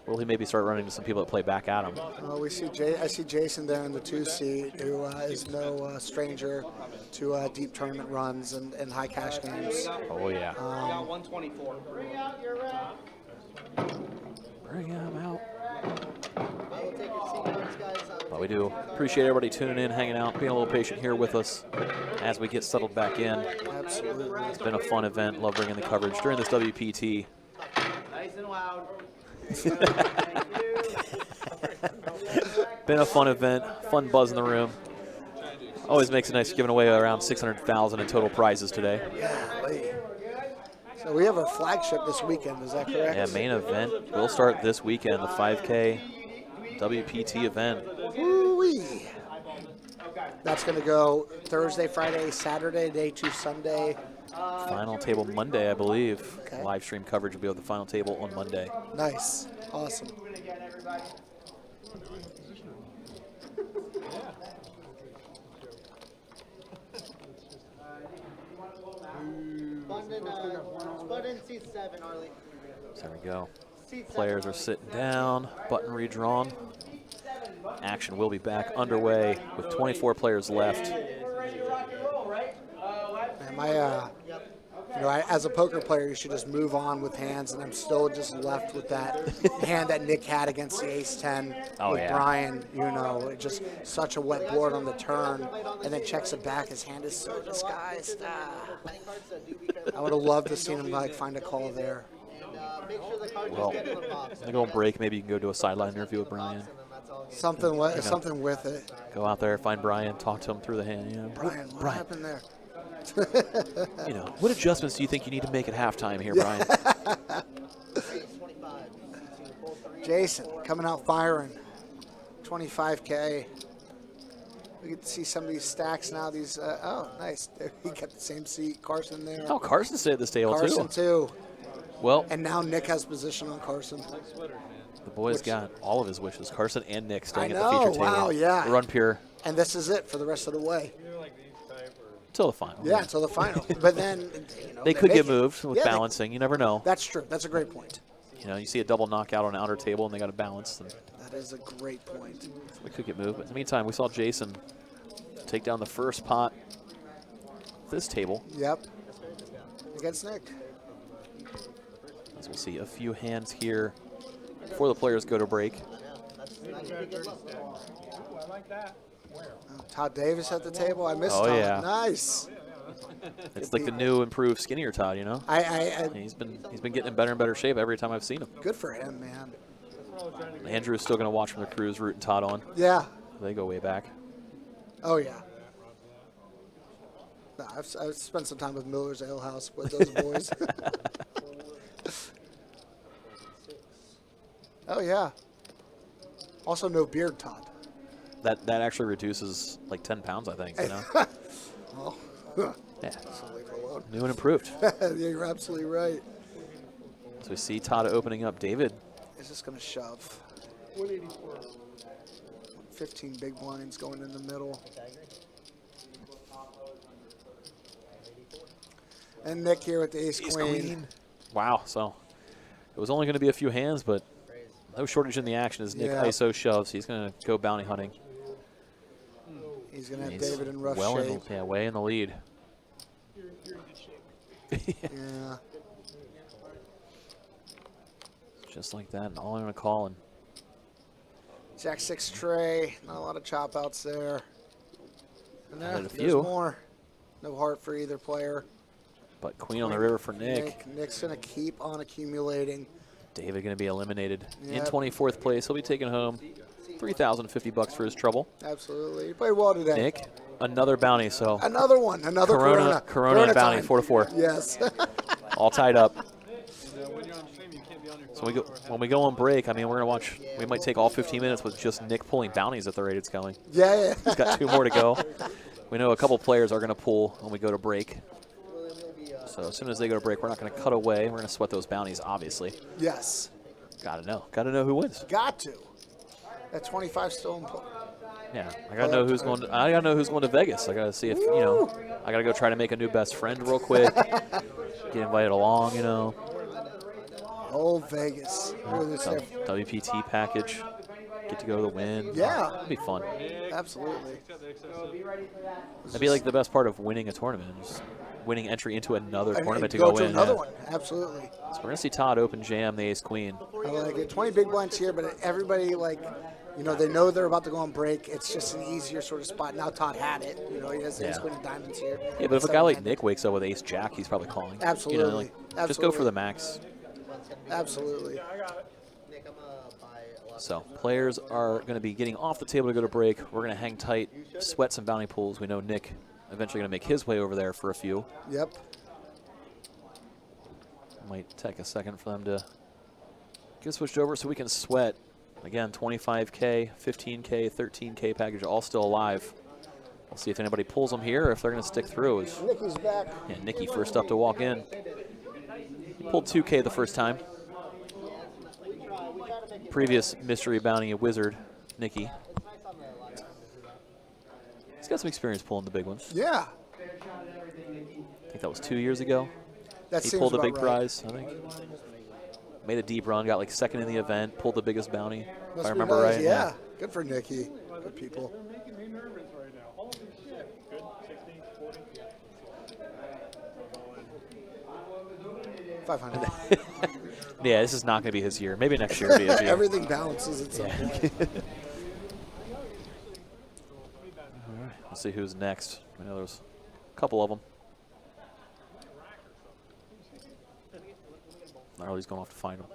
will he maybe start running into some people that play back at him? We see I see Jason there in the 2 seat, who is no stranger to deep tournament runs and high cash games. Oh yeah. 124. Bring out your rat. Bring him out. I will take your seat, guys. Well, we do appreciate everybody tuning in, hanging out, being a little patient here with us as we get settled back in. Absolutely. It's been a fun event. Love bringing the coverage during this WPT. Nice and loud. Been a fun event, fun buzz in the room. Always makes it nice giving away around 600,000 in total prizes today. Yeah. So we have a flagship this weekend, is that correct? Yeah, main event will start this weekend, the 5K WPT event. Woo-wee. That's going to go Thursday, Friday, Saturday, day 2 Sunday. Final table Monday, I believe. Okay. Live stream coverage will be on the final table on Monday. Nice. Awesome. Button seat 7, Arlie. There we go. Players are sitting down, button redrawn. Action will be back underway with 24 players left. Man, as a poker player, you should just move on with hands, and I'm still just left with that hand that Nick had against the ace-10 with Brian. Just such a wet board on the turn, and then checks it back. His hand is so disguised. I would have loved to see him find a call there. Well, they go on break. Maybe you can go do a sideline interview with Brian. Something with it. Go out there, find Brian, talk to him through the hand. Brian, what happened there? What adjustments do you think you need to make at halftime here, Brian? Jason coming out firing. 25K. We get to see some of these stacks now. These oh, nice. He kept the same seat. Carson there. Oh, Carson stayed at this table Carson too. Well, and now Nick has position on Carson. The boys got all of his wishes. Carson and Nick staying at the feature table. Wow, yeah. Run pure. And this is it for the rest of the way. Until the final. Yeah, until the final. But then, they could get moved with balancing. You never know. That's true. That's a great point. You see a double knockout on an outer table and they got to balance. That is a great point. We could get moved. But in the meantime, we saw Jason take down the first pot at this table. Yep. Against Nick. As we see a few hands here before the players go to break. I like that. Todd Davis at the table. I missed Todd. Yeah. Nice. It's like the new improved skinnier Todd, He's been getting in better and better shape every time I've seen him. Good for him, man. Andrew is still going to watch from the cruise, rooting Todd on. Yeah. They go way back. Oh, yeah. No, I've spent some time with Miller's Ale House with those boys. Oh, yeah. Also, no beard, Todd. That actually reduces like 10 pounds, I think. Well, yeah. So leave it alone. New and improved. Yeah, you're absolutely right. So we see Todd opening up. David is just going to shove. 184. 15 big blinds going in the middle. And Nick here with the ace-queen. Wow. So it was only going to be a few hands, but no shortage in the action as Nick ISO shoves. He's going to go bounty hunting. He's going to have David in rough shape. Way in the lead. You're in good shape. Yeah. Just like that, and all in a call. And Jack 6 tray, not a lot of chop outs there. And Added a there's few. more. No heart for either player. But queen on the river for Nick. Nick's going to keep on accumulating. David going to be eliminated in Yep. 24th place. He'll be taking home $3,050 for his trouble. Absolutely. He played well today. Nick, another bounty. So Another one. Another Corona and bounty, time. 4-4. Yes. All tied up. When you're on stream, you can't be on your So when we go on break, I mean, we're going to watch. We might take all 15 minutes with just Nick pulling bounties at the rate it's going. Yeah. He's got 2 more to go. We know a couple players are going to pull when we go to break. So as soon as they go to break, we're not going to cut away. We're going to sweat those bounties, obviously. Yes. Got to know who wins. Got to. That 25 still in play. Yeah, I gotta know who's going. I gotta know who's going to Vegas. I gotta see if I gotta go try to make a new best friend real quick. Get invited along, Oh, Vegas. WPT package. Get to go to the win. Yeah. It'd be fun. Absolutely. That'd be like the best part of winning a tournament, just winning entry into another tournament to go go to win. another Yeah. one. Absolutely. So we're gonna see Todd open jam the ace queen. I like it. 20 big blinds here, but everybody, they know they're about to go on break. It's just an easier sort of spot. Now Todd had it. He has ace queen of diamonds here. Yeah, but if a guy like Nick wakes up with ace jack, he's probably calling. Absolutely. Just go for the max. Absolutely. So players are going to be getting off the table to go to break. We're going to hang tight, sweat some bounty pools. We know Nick eventually going to make his way over there for a few. Yep. Might take a second for them to get switched over so we can sweat. Again, 25K, 15K, 13K package, all still alive. We'll see if anybody pulls them here or if they're going to stick through. Nicky's back. Yeah, Nicky first up to walk in. He pulled 2K the first time. Previous mystery bounty wizard, Nicky. He's got some experience pulling the big ones. Yeah. I think that was 2 years ago. That He seems pulled a about big right. prize, I think. Made a deep run, got like second in the event, pulled the biggest bounty, if I remember right. Yeah. Good for Nicky. Good people. Making me nervous right now. Holy shit. Good. 16, 40. 500. Yeah, this is not going to be his year. Maybe next year will be his year. Everything balances itself. All right, let's see who's next. I know there's a couple of them. Gnarly's going off to find him.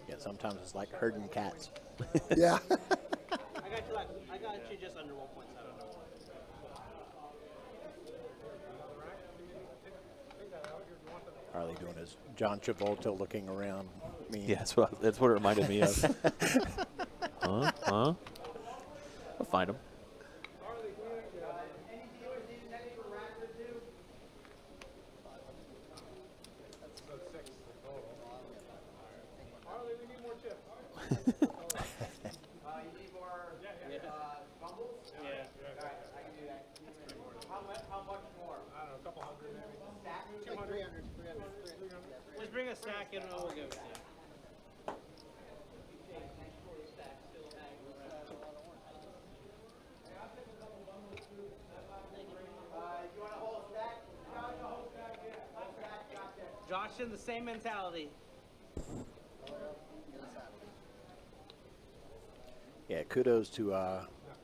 Yeah, sometimes it's like herding cats. Yeah. I got you just under 1.7. Harley doing his John Travolta looking around me. Yeah, that's what it reminded me of. Huh? I'll find him. You need more bumbles? Yeah. All right, I can do that. How much more? I don't know, a couple hundred maybe. Stack? 200. 300. Just bring a stack and we'll go with you. You want a whole stack? Josh in the same mentality. Yeah, kudos to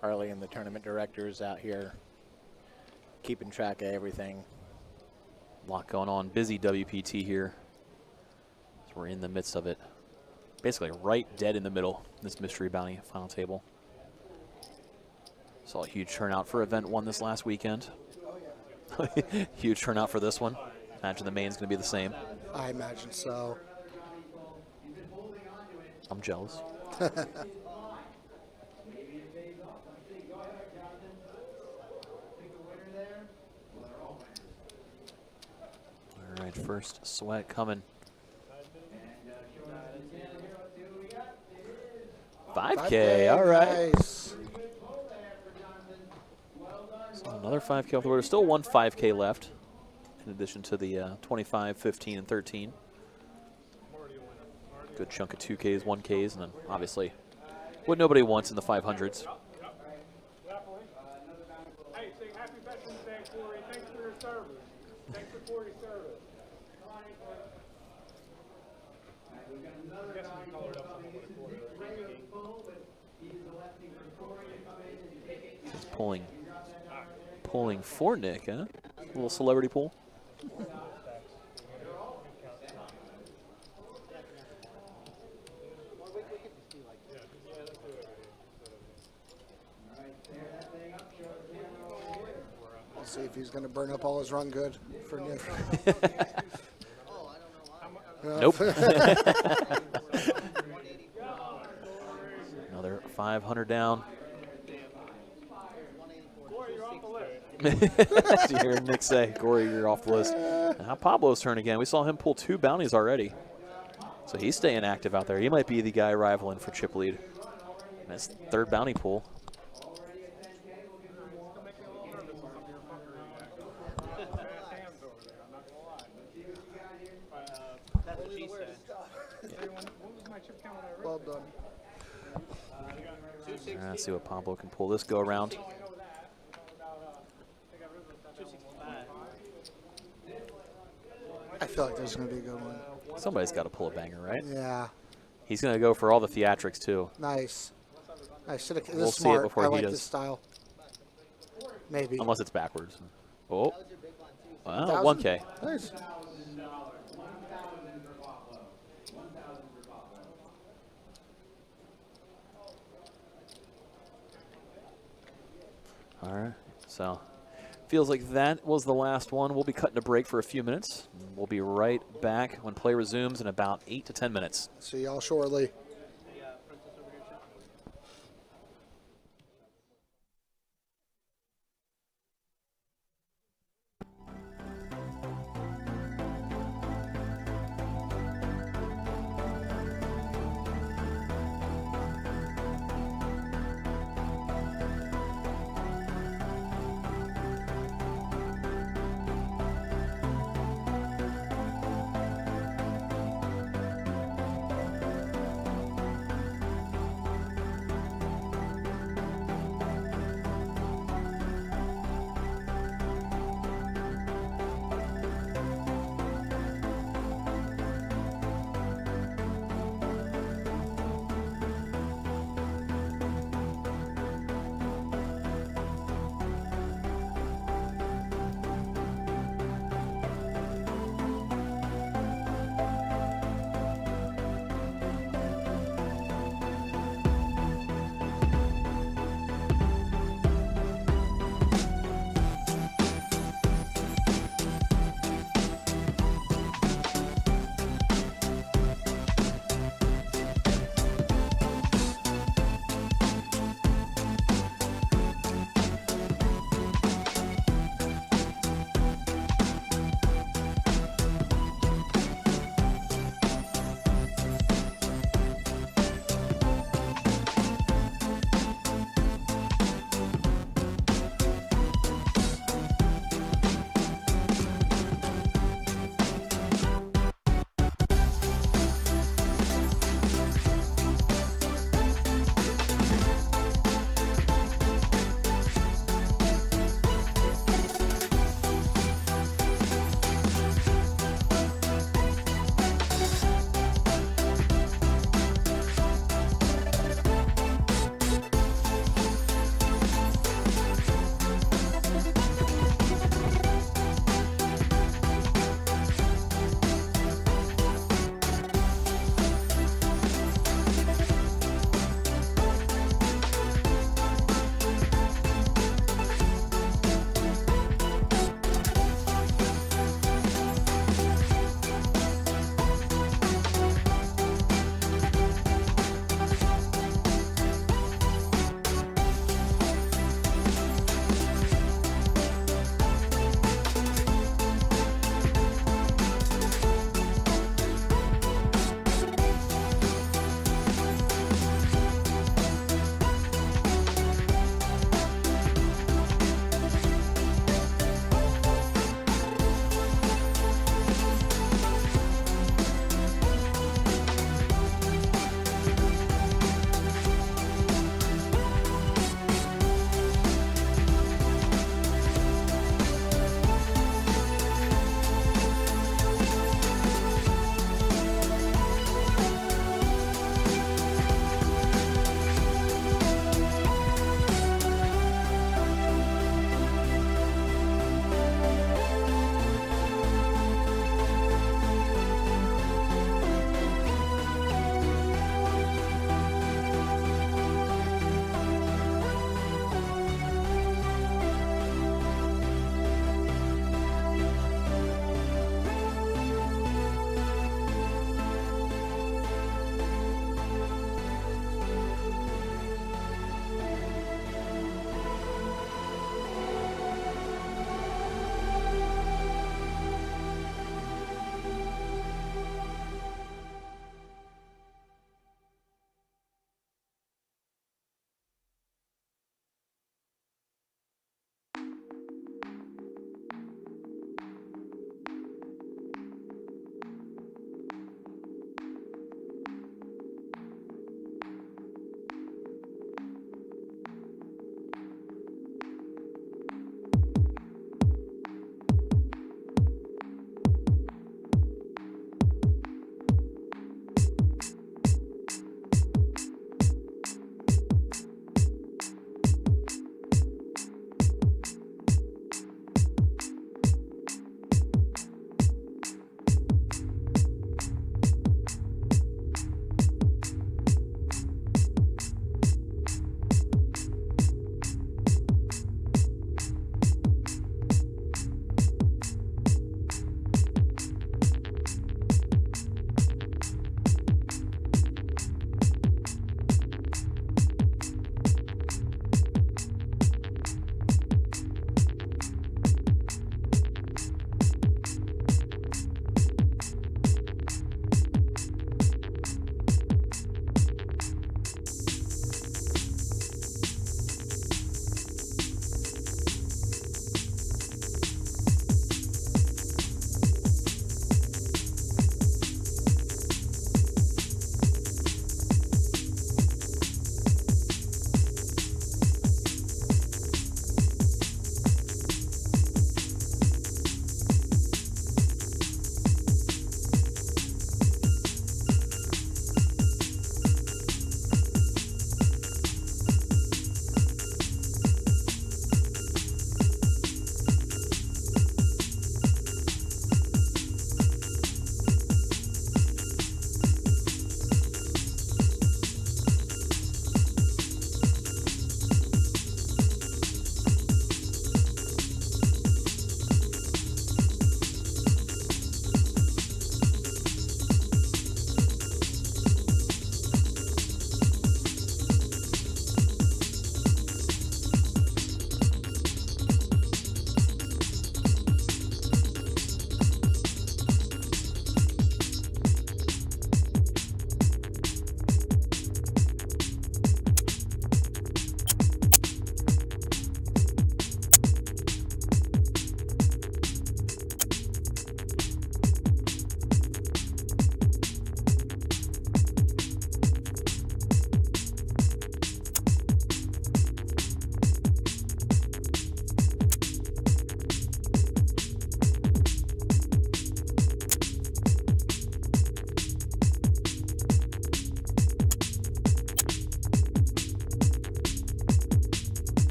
Harley and the tournament directors out here keeping track of everything. A lot going on. Busy WPT here. So we're in the midst of it. Basically right dead in the middle, this mystery bounty final table. Saw a huge turnout for event 1 this last weekend. Huge turnout for this one. Imagine the main's going to be the same. I imagine so. I'm jealous. All right, first sweat coming. 5K, all right. Nice. So another 5K off the board. There's still one 5K left, in addition to the 25, 15, and 13. Good chunk of 2Ks, 1Ks, and then obviously what nobody wants in the 500s. Definitely. Hey, say happy Veterans Day, Corey. Thanks for your service. Thanks for 46. Pulling for Nick, huh? A little celebrity pull. We'll see if he's going to burn up all his run good for Nick. Nope. Another 500 down. Did you hear Nick say, Corey, you're off the list. Now Pablo's turn again. We saw him pull 2 bounties already. So he's staying active out there. He might be the guy rivaling for chip lead. And his 3rd bounty pull. That's what she said. Well done. Let's see what Pablo can pull this go around. 265. I feel like there's going to be a good one. Somebody's got to pull a banger, right? Yeah. He's going to go for all the theatrics, too. Nice. I should have. We'll This see it smart. before I he like does. this style. Maybe. Unless it's backwards. Oh. Wow, 1,000? 1K. Nice. All right. So feels like that was the last one. We'll be cutting a break for a few minutes. We'll be right back when play resumes in about 8 to 10 minutes. See y'all shortly.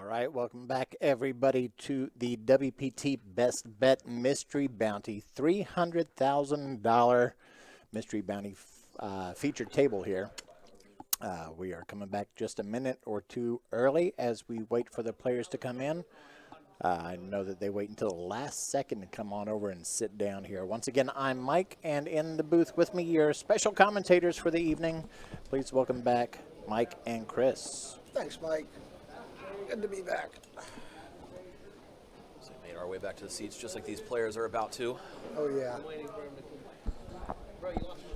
All right, welcome back, everybody, to the WPT Best Bet Mystery Bounty $300,000 Mystery Bounty featured table here. We are coming back just a minute or two early as we wait for the players to come in. I know that they wait until the last second to come on over and sit down here. Once again, I'm Mike, and in the booth with me, your special commentators for the evening. Please welcome back Mike and Chris. Thanks, Mike. Good to be back. So we made our way back to the seats just like these players are about to. Oh, yeah.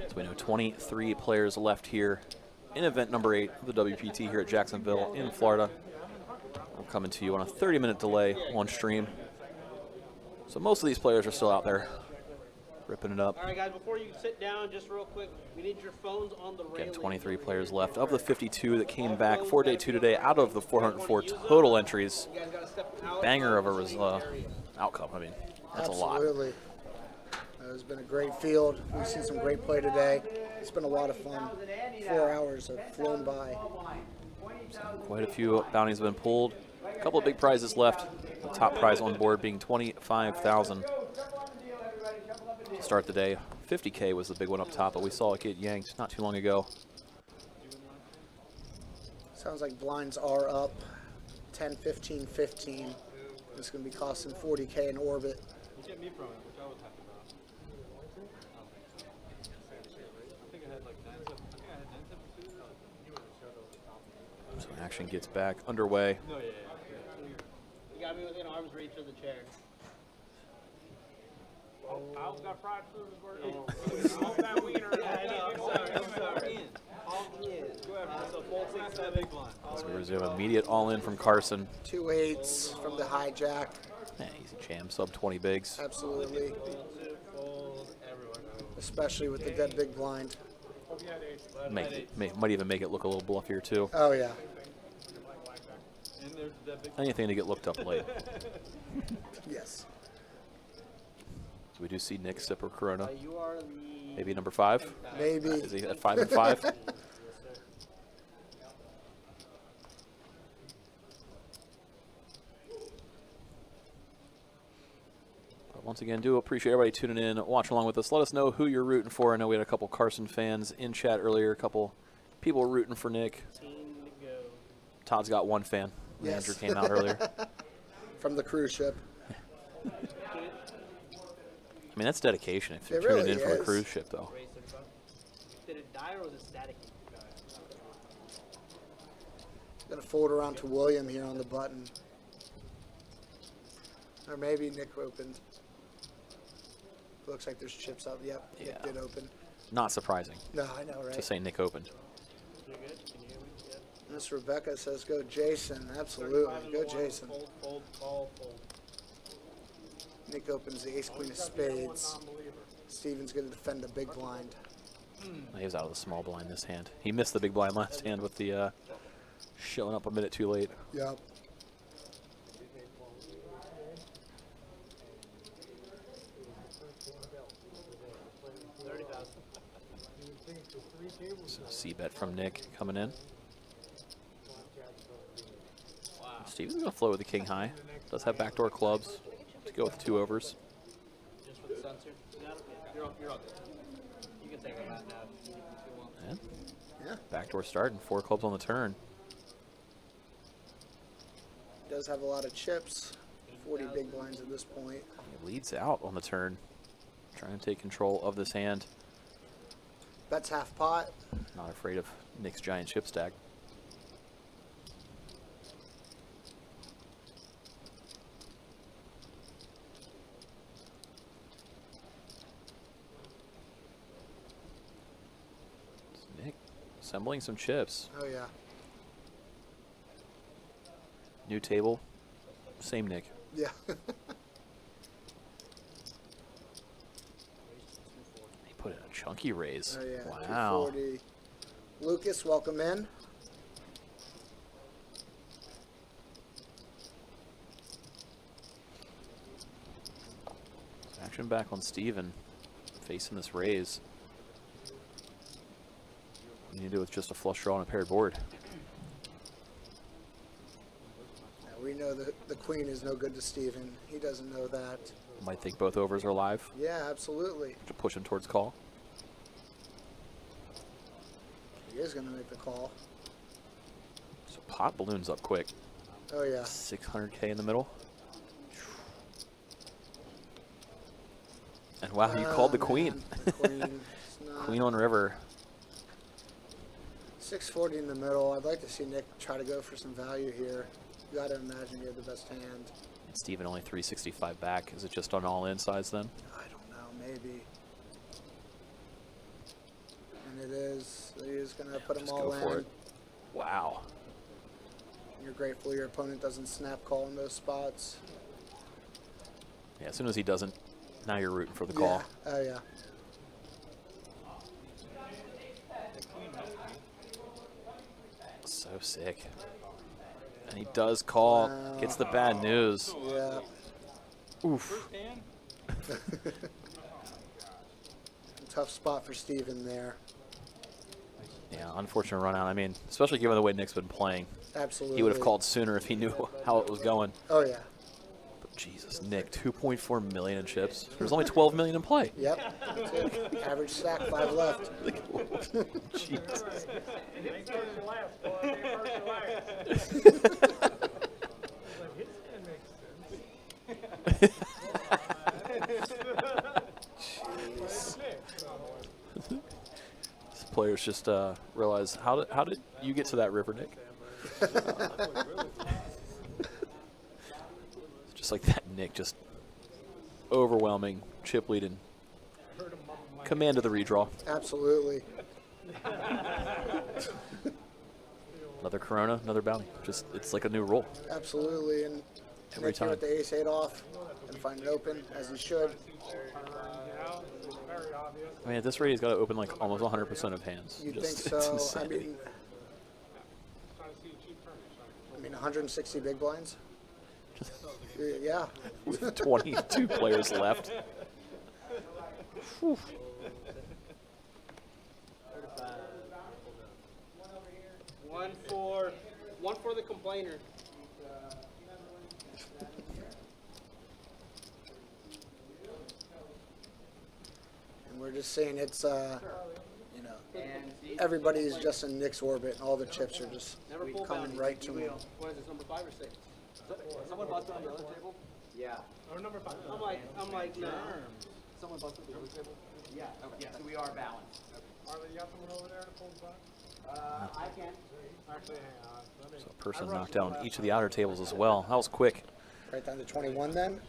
So we know 23 players left here in event number 8 of the WPT here at Jacksonville in Florida. We're coming to you on a 30-minute delay on stream. So most of these players are still out there ripping it up. All right, guys, before you sit down, just real quick, we need your phones on the railing. Again, 23 players left of the 52 that came back for day 2 today out of the 404 total entries. You guys got to step out Banger of a the area. outcome. I mean, that's Absolutely. It's been a great field. We've seen some great play today. It's been a lot of fun. 4 hours have flown by. Quite a few bounties have been pulled. A couple of big prizes left. The top prize on board being $25,000 to start the day. 50K was the big one up top, but we saw it get yanked not too long ago. Sounds like blinds are up 10, 15, 15. It's going to be costing 40K in orbit. You get me from it, which I was happy about. I think I had like 972. So action gets back underway. No, yeah. You got me within arm's reach of the chair. Al's got fried food as well. All that wiener. I'm sorry. So full 6, big blind. So we resume immediate all-in from Carson. 2 8s from the hijack. Yeah, easy jam, sub 20 bigs. Absolutely. Fold, everyone. Especially with the dead big blind. Might even make it look a little bluffier too. Oh, yeah. And there's that big Anything to get looked up late. Yes. So we do see Nick sipper Corona. You are the... Maybe number 5. Maybe. Is he at 5 and 5? But once again, do appreciate everybody tuning in, watching along with us. Let us know who you're rooting for. I know we had a couple Carson fans in chat earlier, a couple people rooting for Nick. Todd's got 1 fan. Yes. Manager came out earlier. From the cruise ship. I mean, that's dedication if you're It really tuning in from a is. cruise ship, though. Did it die or was it static? Gonna fold around to William here on the button. Or maybe Nick opened. Looks like there's chips up. Yep, Yeah. Nick did open. Not surprising No, I know, right? to say Nick opened. Miss Rebecca says go Jason. Absolutely. Go Jason. Fold, fold, fold, fold. Nick opens the ace queen of spades. Steven's going to defend the big blind. He was out of the small blind this hand. He missed the big blind last hand with the showing up a minute too late. Yep. So C-bet from Nick coming in. Steven's going to flow with the king high. Does have backdoor clubs to go with 2 overs. Just for the sensor. You're all good. You can take a mat now if you want. Yeah. Yeah. Backdoor start and 4 clubs on the turn. Does have a lot of chips. 40 big blinds at this point. He leads out on the turn. Trying to take control of this hand. Bets half pot. Not afraid of Nick's giant chip stack. It's Nick assembling some chips. Oh, yeah. New table. Same Nick. Yeah. He put in a chunky raise. Oh, yeah. Wow. 240. Lucas, welcome in. Action back on Steven. Facing this raise. You need to do with just a flush draw on a paired board. Now We know that the queen is no good to Steven. He doesn't know that. Might think both overs are live. Yeah, absolutely. To push him towards call. He is going to make the call. So pot balloons up quick. Oh, yeah. 600K in the middle. And wow, you called the queen. The queen. Queen on river. 640 in the middle. I'd like to see Nick try to go for some value here. You got to imagine you have the best hand. Steven only 365 back. Is it just on all-in size then? I don't know, maybe. And it is. He is going to put them Just all go in. for it. Wow. You're grateful your opponent doesn't snap call in those spots. Yeah, as soon as he doesn't, now you're rooting for the call. Yeah. Oh, yeah. So sick. And he does call. Wow. Gets the bad news. Yeah. Oof. Tough spot for Steven there. Yeah, unfortunate run out. I mean, especially given the way Nick's been playing. Absolutely. He would have called sooner if he knew how it was going. Oh, yeah. But Jesus, Nick, 2.4 million in chips. There's only 12 million in play. Yep. That's it. Average stack, 5 left. Jesus. Make first and last, boy. Make first and last. Like, his hand makes sense. These players just realize, how did you get to that river, Nick? Just like that, Nick, just overwhelming chip lead and command of the redraw. Absolutely. Another Corona, another bounty. Just, it's like a new rule. Absolutely. And Every Nick here time. with the ace-8 off and find it open, as he should. Very obvious. I mean, at this rate, he's got to open like almost 100% of hands. You'd Just, think it's so. I insanity. mean, 160 big blinds? Yeah. With 22 players left. Whew. One for the complainer. And we're just saying it's, you know, everybody's just in Nick's orbit, and all the chips are just Never pull coming bounty. right to him. What is this, number 5 or 6? Someone busted on the other table? Yeah. Or number 5. I'm like, no. Someone busted the other table? Yeah. Yeah, so we are balanced. Arlie, you got someone over there to pull the back? I can. Actually, hang on. Let me. So a person knocked down each of the outer tables as well. That was quick. Right down to 21 then?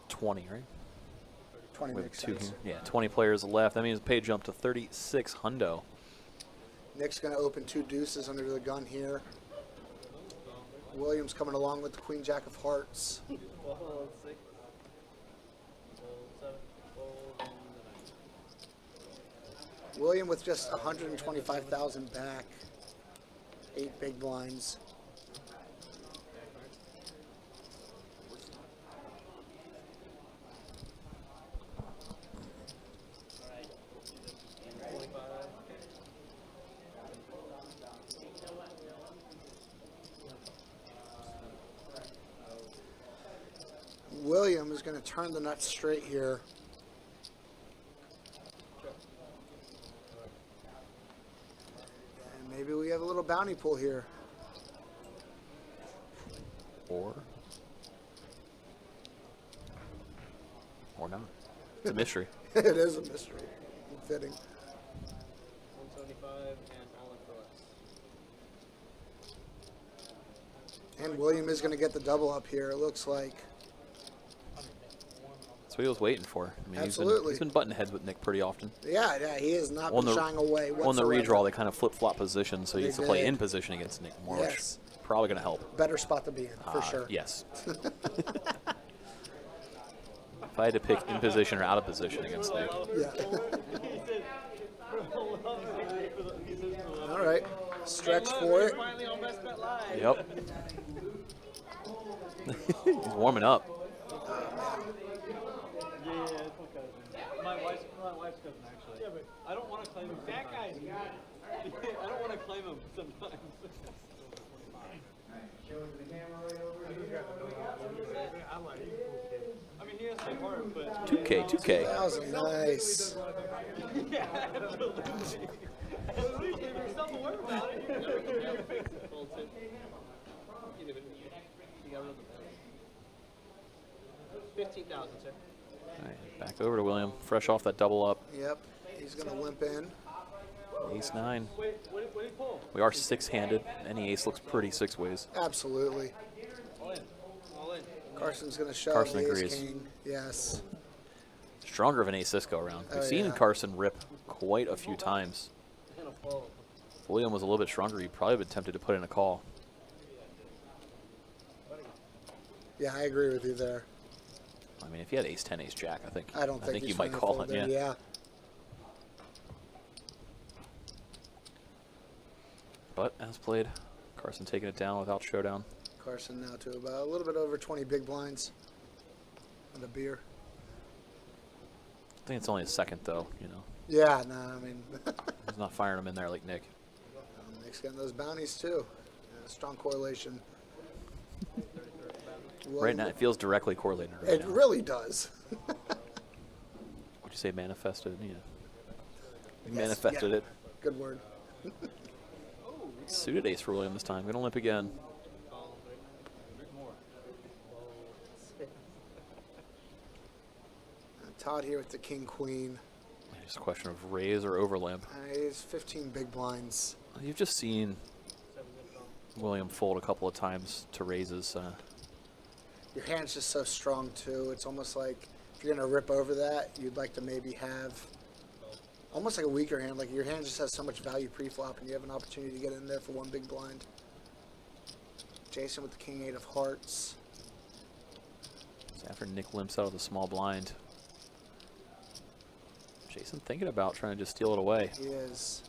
20, right? 20 We have makes two sense. here. Yeah, 20 players left. That means pay jump to 36 hundo. Nick's going to open 2 deuces under the gun here. Williams coming along with the queen jack of hearts. William with just 125,000 back. 8 big blinds. William is going to turn the nuts straight here. And maybe we have a little bounty pool here. Or not. It's a mystery. It is a mystery. Fitting. 175 and all in for less. And William is going to get the double up here, it looks like. That's what he was waiting for. I mean, Absolutely. he's been butting heads with Nick pretty often. Yeah, he has not On been the, shying away whatsoever. on the redraw, they kind of flip-flop positions, so he They gets to play did. in position against Nick more, Yes. which probably going to help. Better spot to be in, for sure. Yes. If I had to pick in position or out of position against Nick. Yeah. All right. Stretch for it. Finally on bestbetLIVE. Yep. He's warming up. Yeah, it's my cousin. My wife's cousin, actually. Yeah, but I don't want to claim him. That guy's got it. I don't want to claim him sometimes. Showing the camera right over here. What do we got? What do we got? I'm like, he's a cool kid. I mean, he has some heart, but 2K, 2K. That was nice. at least if you're self-aware about it, you can fix it. Full tip. You got rid of the 15,000, sir. All right, back over to William, fresh off that double up. Yep. He's going to limp in. Ace 9. Wait, what did he pull? We are 6-handed. Any ace looks pretty 6 ways. Absolutely. All in. All in. Carson's going to shove Carson the ace agrees. king. Yes. Stronger of an ace this go around. We've seen yeah. Carson rip quite a few times. And a fold. If William was a little bit stronger, he'd probably been tempted to put in a call. Yeah, I agree with you there. I mean, if he had ace 10, ace jack, I think think you he's might trying to call fold it. there, Yeah. yeah. But as played, Carson taking it down without showdown. Carson now to about a little bit over 20 big blinds and a beer. I think it's only a second though. You know, Yeah, no, I mean, he's not firing them in there like Nick. Nick's getting those bounties too. Yeah, strong correlation. Right now, it feels directly correlated. Right It now. really does. Would you say manifested? Yeah. Yes, Manifested yeah. it. Good word. Suited ace for William this time. Gonna limp again. Todd here with the king queen. Just a question of raise or over limp. He's 15 big blinds. You've just seen William fold a couple of times to raises. Your hand's just so strong too. It's almost like if you're gonna rip over that, you'd like to maybe have almost like a weaker hand. Like your hand just has so much value pre-flop, and you have an opportunity to get in there for one big blind. Jason with the king 8 of hearts. So after Nick limps out of the small blind, Jason thinking about trying to just steal it away. He is.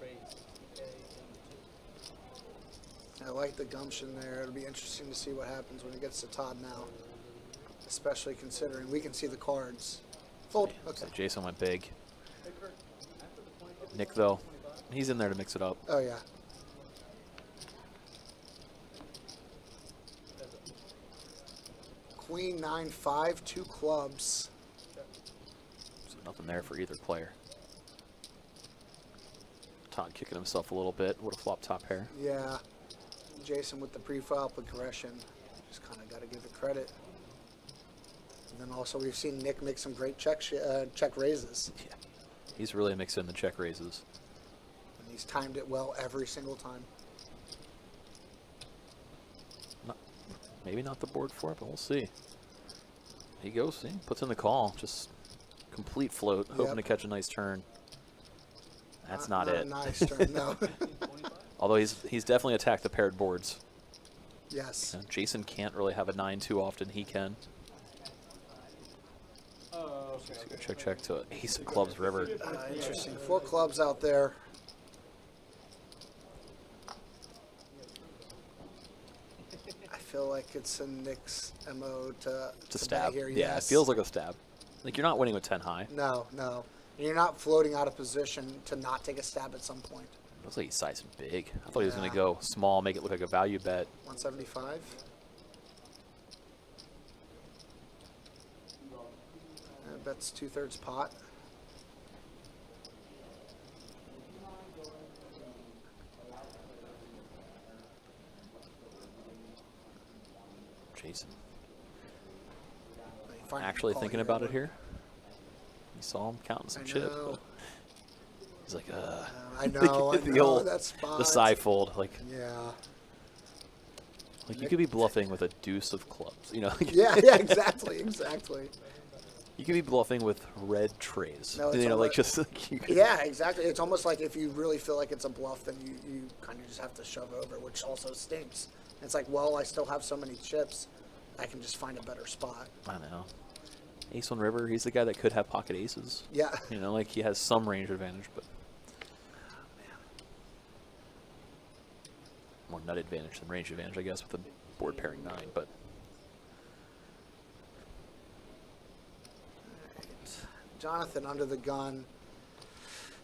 I like the gumption there. It'll be interesting to see what happens when it gets to Todd now, especially considering we can see the cards. Fold. Okay. So Jason went big. Nick though, he's in there to mix it up. Oh yeah. Queen 9-5, 2 clubs. So nothing there for either player. Todd kicking himself a little bit. Would have flopped top pair. Yeah. Jason with the pre-flop aggression. Just kind of got to give it credit. And then also we've seen Nick make some great check raises. Yeah. He's really mixing the check raises. And he's timed it well every single time. Maybe not the board for it, but we'll see. He goes, see, puts in the call. Just complete float, hoping to catch a nice turn. That's not it. A nice turn, no. Although he's definitely attacked the paired boards. Yes. Jason can't really have a 9 too often. He can. Oh, So check, check to ace of clubs river. Interesting. 4 clubs out there. I feel like it's in Nick's MO to Stab. bet here. Yeah, Yes. it feels like a stab. Like you're not winning with 10 high. No, no. And you're not floating out of position to not take a stab at some point. Looks like he's sizing big. I thought he was going Yeah. to go small, make it look like a value bet. 175. Bets 2/3 pot. Jason Fine, actually call thinking here, about it but- here. You saw him counting some I chips. know. But he's like, I know, the I know, old, that spot. the side fold. Like Yeah. you could be bluffing with a deuce of clubs. You know. Yeah, yeah, exactly, exactly. You could be bluffing with red trays. No, it's you know, like almost- just like you could. Yeah, exactly. It's almost like if you really feel like it's a bluff, then you kind of just have to shove over, which also stinks. It's like, well, I still have so many chips, I can just find a better spot. I know. Ace on river. He's the guy that could have pocket aces. Yeah. You know, like he has some range advantage, but more nut advantage than range advantage, I guess, with the board pairing 9. But Jonathan under the gun.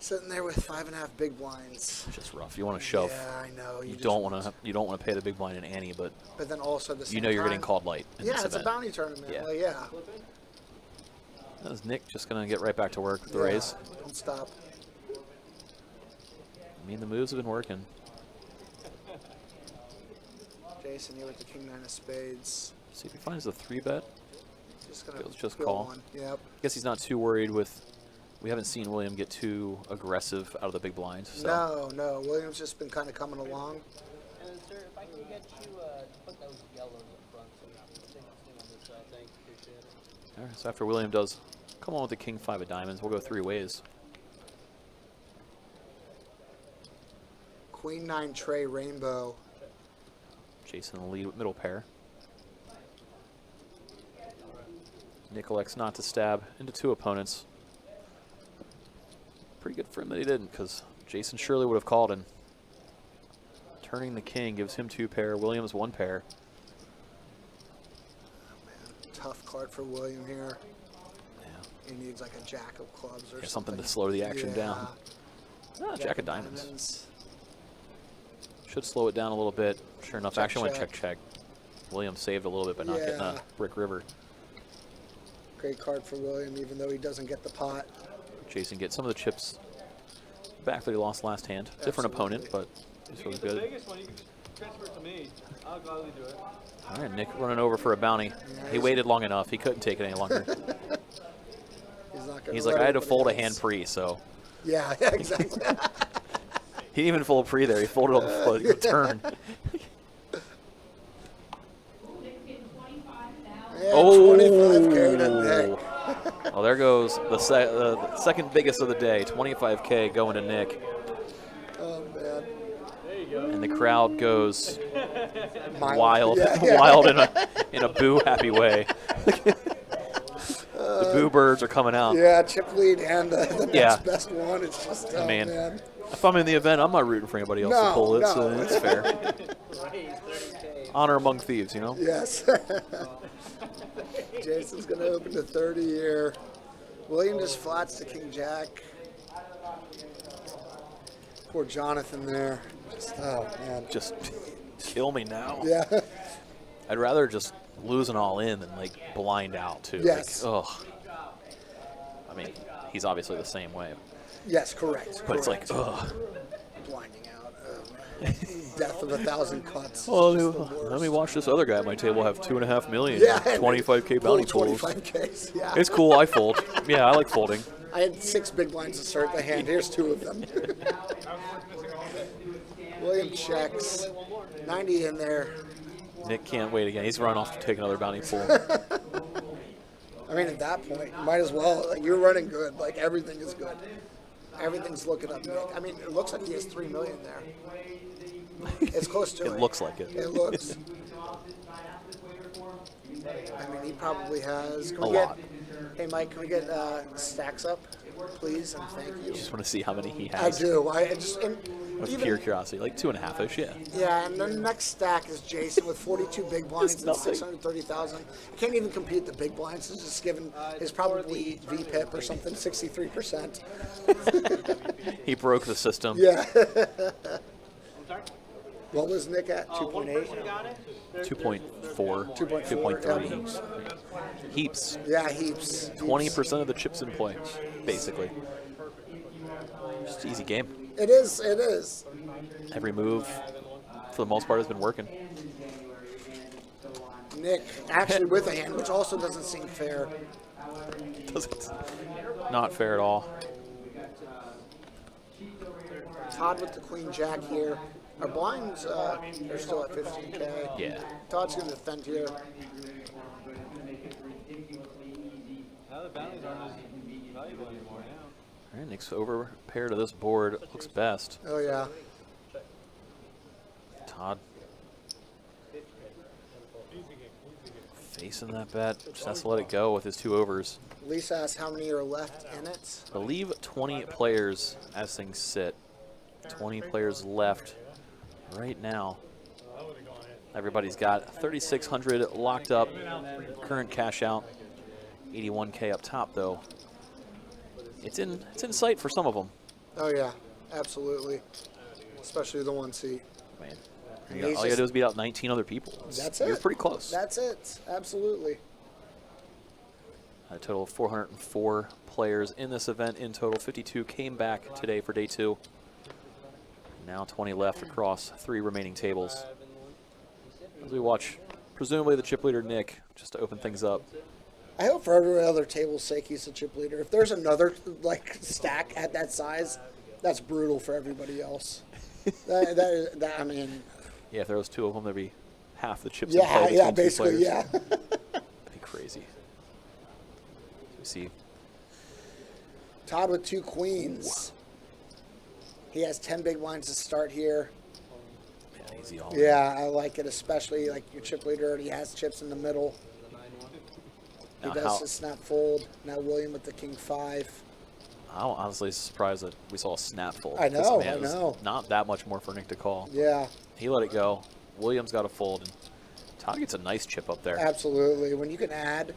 Sitting there with 5.5 big blinds. Just rough. You want to shove. Yeah, I know. You don't want to pay the big blind in ante, but But then also at the same you know you're time, getting called light. In Yeah, this it's event. a bounty tournament. Yeah. Like, yeah. Is Nick just going to get right back to work with the Yeah, raise? Don't stop. I mean, the moves have been working. Jason here with the king 9 of spades. See if he finds the 3-bet. Just gonna Just fill call. one. Yep. I guess he's not too worried with. We haven't seen William get too aggressive out of the big blinds. So. No. William's just been kind of coming along. And sir, if I can get you put those yellows up front, so stay on this side. Thanks, appreciate it. All right, so after William does come on with the king 5 of diamonds, we'll go 3 ways. Queen 9 tray rainbow. Jason in the lead with middle pair. Nick elects not to stab into 2 opponents. Pretty good for him that he didn't, because Jason surely would have called, and turning the king gives him 2 pair, Williams 1 pair. Tough card for William here. Yeah. He needs like a jack of clubs or Something to slow the action down. Ah, jack of diamonds. Should slow it down a little bit. Sure enough, Check, action went check. check. Williams saved a little bit by not getting a brick river. Great card for William, even though he doesn't get the pot. Jason gets some of the chips back that he lost last hand. Different opponent, but this was The good. biggest one, you can just transfer it to me. I'll gladly do it. All right, Nick running over for a bounty. He waited long enough. He couldn't take it any longer. He's like, I had to fold a hand pre, so. Yeah, exactly. He didn't even fold pre there. He folded on the turn. Yeah, Oh. 25K to Nick. Well, there goes the second biggest of the day. 25K going to Nick. Oh, man. And the crowd goes Mild. wild, Yeah. wild in a boo happy way. The boo birds are coming out. Yeah, chip lead and the next Yeah. best one. It's just, oh, Man. man. If I'm in the event, I'm not rooting for anybody else to pull it, No. so it's fair. Raise 30K. Honor among thieves, you know? Yes. Jason's going to open to 30 here. William just flats to King Jack. Poor Jonathan there. Just, oh, man. Just kill me now. Yeah. I'd rather just lose an all in than like blind out too. Yes. Like, ugh. I mean, he's obviously the same way, Yes, correct. but it's like, correct. ugh. Blinding out. Death of 1,000 cuts. Well, It's just the let worst. me watch this other guy at my table have $2.5 million, Yeah. 25K bounty Pull pools. 25Ks, yeah. It's cool. I fold. Yeah, I like folding. I had 6 big blinds to start the hand. Here's 2 of them. William checks. 90 in there. Nick can't wait again. He's run off to take another bounty pool. I mean, at that point, you might as well. Like, you're running good. Like, everything is good. Everything's looking up, Nick. I mean, it looks like he has 3 million there. It's close to it. It looks like it. It looks. I mean, he probably has. Can A we get, lot. Hey, Mike, can we get stacks up, please? And thank you. Just want to see how many he I has. do. I just. And With even, pure curiosity, like 2.5-ish, yeah. Yeah, and the next stack is Jason with 42 big blinds and nothing. 630,000. He can't even compete the big blinds. He's just given his probably VPIP or something, 63%. He broke the system. Yeah. What was Nick at? 2.8? 2.4, 2.3. Heaps. Yeah, heaps. 20% of the chips in play, basically. Just easy game. It is. It is. Every move, for the most part, has been working. Nick actually with a hand, which also doesn't seem fair. Not fair at all. Todd with the Queen Jack here. Our blinds are still at 15K. Yeah. Todd's going to defend here. Now the bounties aren't as valuable anymore now. All right, Nick's over pair to this board. Looks best. Oh, yeah. Todd facing that bet. Just has to let it go with his 2 overs. Lisa asks how many are left in it. I believe 20 players as things sit. 20 players left right now. Everybody's got 3,600 locked up. Current cash out. 81K up top though. It's in sight for some of them. Oh yeah, absolutely. Especially the 1 seat. Man, And all you he's gotta just- do is beat out 19 other people. That's You're it. pretty close. That's it. Absolutely. A total of 404 players in this event in total. 52 came back today for day 2. Now 20 left across 3 remaining tables. As we watch, presumably the chip leader Nick, just to open things up. I hope for every other table's sake he's the chip leader. If there's another like stack at that size, that's brutal for everybody else. that I mean. Yeah, if there was 2 of them, there'd be half the chips in play Yeah, between yeah, 2 basically, players. yeah. That'd be crazy. You see, Todd with 2 queens. He has 10 big blinds to start here. man, easy all. Yeah, I like it, especially like your chip leader already has chips in the middle. He Now, does how- his snap fold. Now William with the king 5. I'm honestly surprised that we saw a snap fold. I 'cause, know, man, I it was know. Not that much more for Nick to call. Yeah, He let it go. Williams got a fold, and Todd gets a nice chip up there. absolutely. When you can add,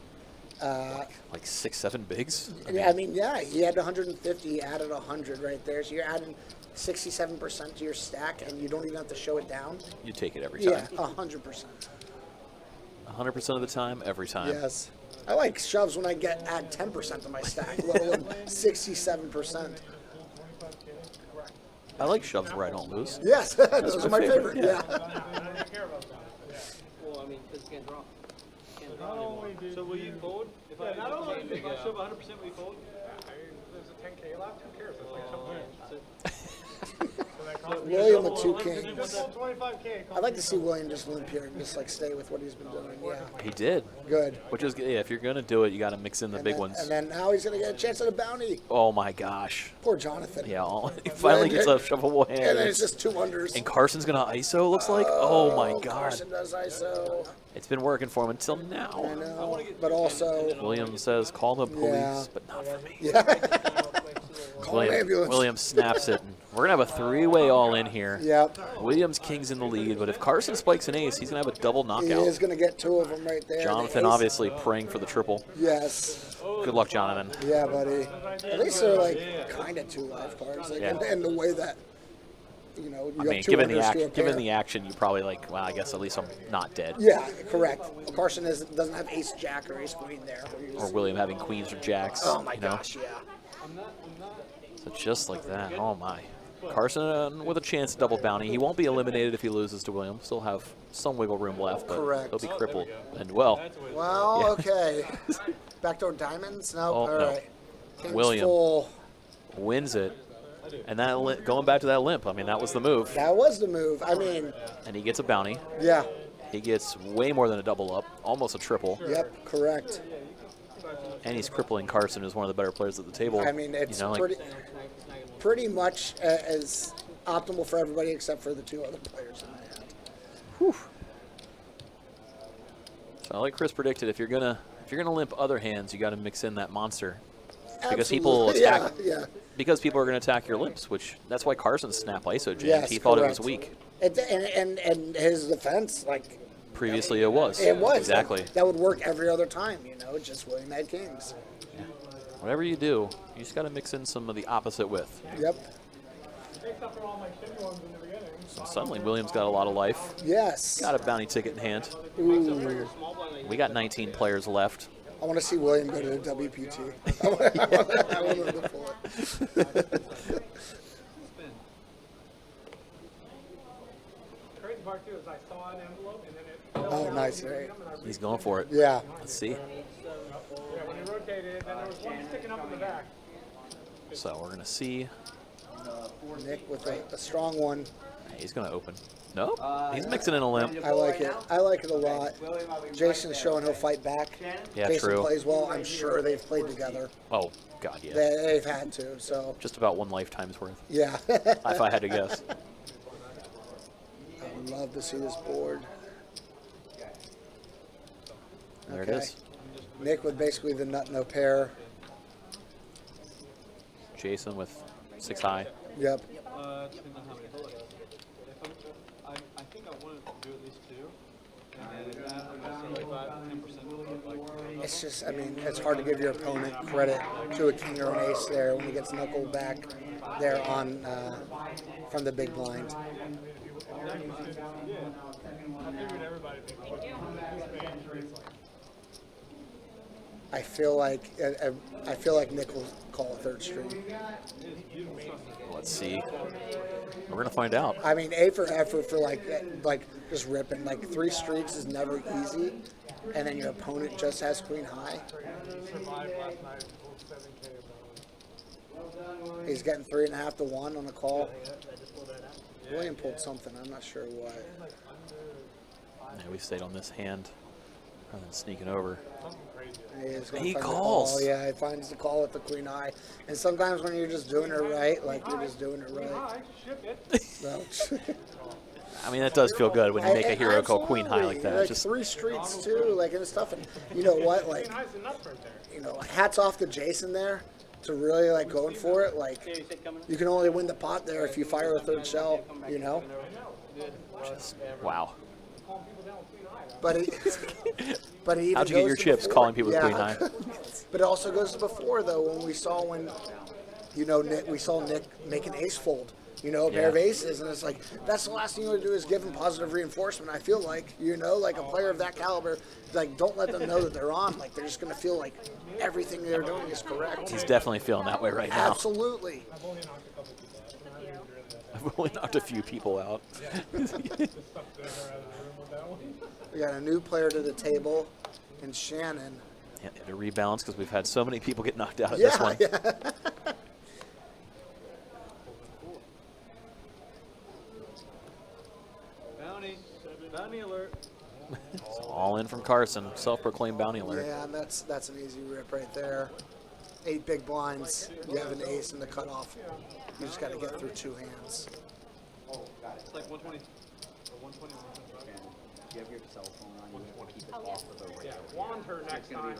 Like 6, 7 bigs. I mean, yeah, he had 150, he added 100 right there. So you're adding 67% to your stack, and you don't even have to show it down. You take it every Yeah, time. 100%. 100% of the time, every time. Yes. I like shoves when I add 10% to my stack, let alone 67%. I like shoves where I don't lose. Yes, those are my favorite. Yeah. Yeah. Well, I mean, because you can't draw. Can't draw Not anymore. only do So will you fold? If Yeah, not only if I shove 100%, will you fold? I mean, there's a 10K left. Who cares? It's like something. That's it. So that costs me William with 2 just kings. sold 25K. I'd like to see William just limp here and just like stay with what he's been doing. Yeah, He did. good. Which is, yeah, if you're going to do it, you got to mix in the And big then, ones. And then now he's gonna get a chance at a bounty. Oh my gosh. Poor Jonathan. Yeah, he finally gets a shuffleable hand. And then it's just 2 unders. And Carson's going to ISO, it looks like. Oh my God. Carson does ISO. It's been working for him until I now. know, but also, Williams says, call the police, Yeah. but not for me. yeah. Call an ambulance. Williams snaps it. And we're going to have a 3-way all in here. Yep. Williams king's in the lead, but if Carson spikes an ace, he's going to have a double He knockout. is gonna get 2 of them right there. Jonathan The ace- obviously praying for the triple. Yes. Good luck, Jonathan. Yeah, buddy. At least they're like kind of 2 live cards, like Yeah. in the way that you know you I have mean, 2 given the unders to a action, given pair. the action, you probably like. Well, I guess at least I'm not dead. Yeah, correct. Carson doesn't have ace jack or ace queen there. Or William having queens or jacks. Oh my you know? gosh, yeah. So just like that. Oh my. Carson with a chance to double bounty. He won't be eliminated if he loses to William. Still have some wiggle room left, but Correct. he'll be crippled. And well, Well, Yeah. okay. Backdoor diamonds? No. Oh, All no. right. King's William. full. wins it. And that going back to that limp, I mean, that was the move. That was the move. I mean, And he gets a bounty. yeah. He gets way more than a double up, almost a triple. Yep, correct. And he's crippling Carson, who's one of the better players at the table. I mean, it's you know, like, pretty much as optimal for everybody except for the 2 other players in the hand. whew. So like Chris predicted, if you're gonna limp other hands, you got to mix in that monster. Because people Absolutely. attack. Yeah. Because people are going to attack your limps, which that's why Carson's snap ISO jammed. Yes, He thought it was correct. weak. And his defense, like, Previously, it was. it was. Exactly. That would work every other time, you know, just William had kings. Whatever you do, you just got to mix in some of the opposite with. Yep. Except for all my shitty ones in the beginning. So suddenly, Williams got a lot of life. Yes. Got a bounty ticket in hand. Ooh. We got 19 players left. I want to see William go to the WPT. I want him to pull it. Crazy part too is I saw an envelope and then it. Oh, nice. Right. He's going for it. Yeah. Let's see. Yeah, when he rotated it, then there was one sticking up in the back. So we're going to see. Nick with a strong one. He's going to open. Nope. He's mixing in a limp. I like it. I like it a lot. Jason's showing he'll fight back. Yeah, Jason true. plays well. I'm sure they've played together. Oh, God, yeah. They've had to. So Just about one lifetime's worth, yeah. if I had to guess. I would love to see this board. There Okay. it is. Nick with basically the nut no pair. Jason with 6 high. Yep. Depends on how many bullets. I think I wanted to do at least 2. And then that, I'm going to say 5-10%. It's just, I mean, it's hard to give your opponent credit to a king or an ace there when he gets knuckled back there on from the big blind. I figured everybody would be I feel like Nick will call a third stream. Let's see. We're gonna find out. I mean, A for effort for like just ripping. Like 3 streets is never easy, and then your opponent just has queen high. survived last night and pulled 7K of He's getting 3.5 to 1 on the call. William pulled something. I'm not sure what. Yeah, we stayed on this hand rather than sneaking over. He calls. Call. Yeah, he finds the call with the queen high. And sometimes when you're just doing it right, like you're just doing it right. So, I mean, that does feel good when you make a hero call queen high like that. Like Just 3 streets too, like and stuff. And you know what? Like, you know, hats off to Jason there to really like going for it. Like, you can only win the pot there if you fire a 3rd shell. You know. just wow. But he even How'd you get goes your to chips before. calling people with Yeah. queen high? But it also goes to before though when you know we saw Nick make an ace fold. You know, a pair of aces, and it's like that's the last thing you want to do is give them positive reinforcement. I feel like, you know, like a player of that caliber, like don't let them know that they're on. Like they're just gonna feel like everything they're doing is correct. He's definitely feeling that way right now. Absolutely. I've only knocked a few people out. We got a new player to the table, and Shannon. Yeah, to rebalance because we've had so many people get knocked out at this one. Yeah. Bounty alert. It's all in from Carson, self-proclaimed bounty alert. Yeah, and that's an easy rip right there. 8 big blinds. You have an ace in the cutoff. You just got to get through 2 hands. It's like 120 or 120. You have your cell phone on, you want to keep it off of the radio. Wand her next time.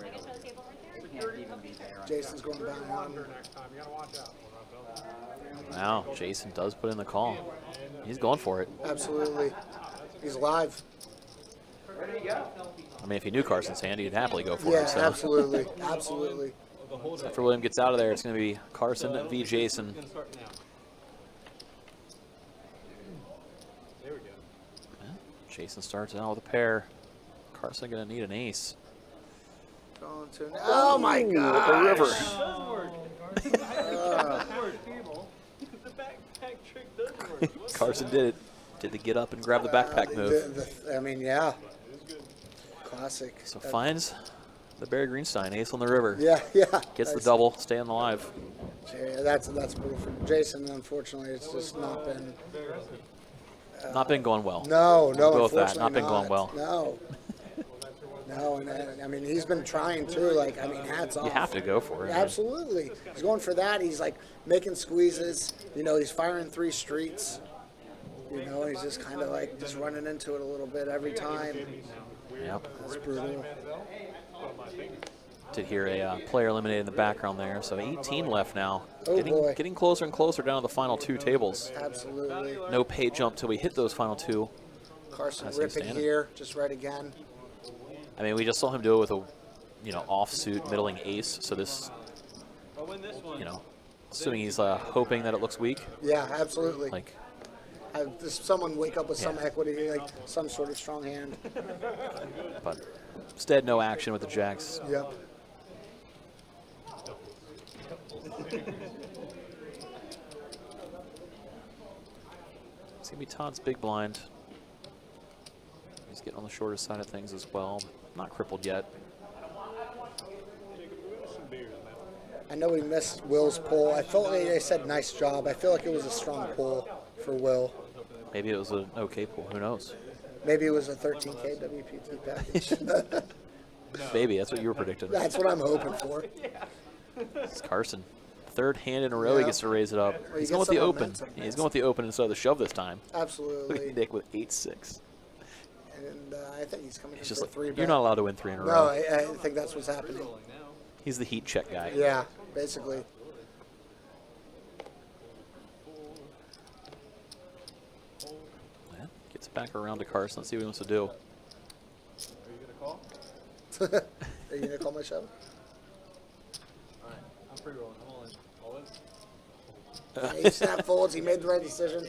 You can't even be there. Jason's going bounty on. Wand her next time. You gotta watch out. Wow, Jason does put in the call. He's going for it. Absolutely. He's live. I mean, if he knew Carson's hand, he'd happily go for Yeah, it. So. absolutely. Absolutely. After William gets out of there, it's going to be Carson v. Jason. Gonna start now. There we go. Yeah, Jason starts out with a pair. Carson going to need an ace. Going to oh my God. The river. It does work. It does work, people. The backpack trick does work. What Carson did it. Did the get up and grab the backpack move. I mean, yeah. Classic. So finds the Barry Greenstein ace on the river. Yeah, yeah. Gets the double, staying alive. Yeah, that's brutal for Jason. Unfortunately, it's just not been. Not been going well. No, We'll go with that. unfortunately Not been going well. No. No, and I mean he's been trying too. Like I mean, hats off. You have to go for it. man. Absolutely. He's going for that. He's like making squeezes. You know, he's firing 3 streets. You know, he's just kind of like just running into it a little bit every time. Yep. That's brutal. Did hear a player eliminated in the background there. So 18 left now. Oh, boy. Getting closer and closer down to the final 2 tables. Absolutely. No pay jump till we hit those final 2. Carson As he's ripping standing. here, just right again. I mean, we just saw him do it with a, offsuit middling ace. So this, I'll win this one. assuming he's hoping that it looks weak. Yeah, absolutely. Like, Does someone wake up with some equity, like some sort of strong hand? but instead, no action with the jacks. Yep. It's gonna be Todd's big blind. He's getting on the shorter side of things as well. Not crippled yet. I know we missed Will's pull. I felt like they said nice job. I feel like it was a strong pull for Will. Maybe it was an okay pull. Who knows? Maybe it was a 13K WPT package. Maybe that's what you were predicting. That's what I'm hoping for. It's Carson. 3rd hand in a row he gets to raise it up. Well, He's you going get with the some open. momentum. Yeah, he's going with the open instead of the shove this time. Look Absolutely. at Nick with 8-6. And I think he's coming in He's for just like, 3 you're not allowed to win 3 in a No, row. I think that's what's happening. He's the heat check guy. Yeah, basically. Yeah, gets it back around to Carson. Let's see what he wants to do. Are you gonna call? Are you going to call my show? All right. I'm free rolling. I'm all in. All in. He snap folds. He made the right decision.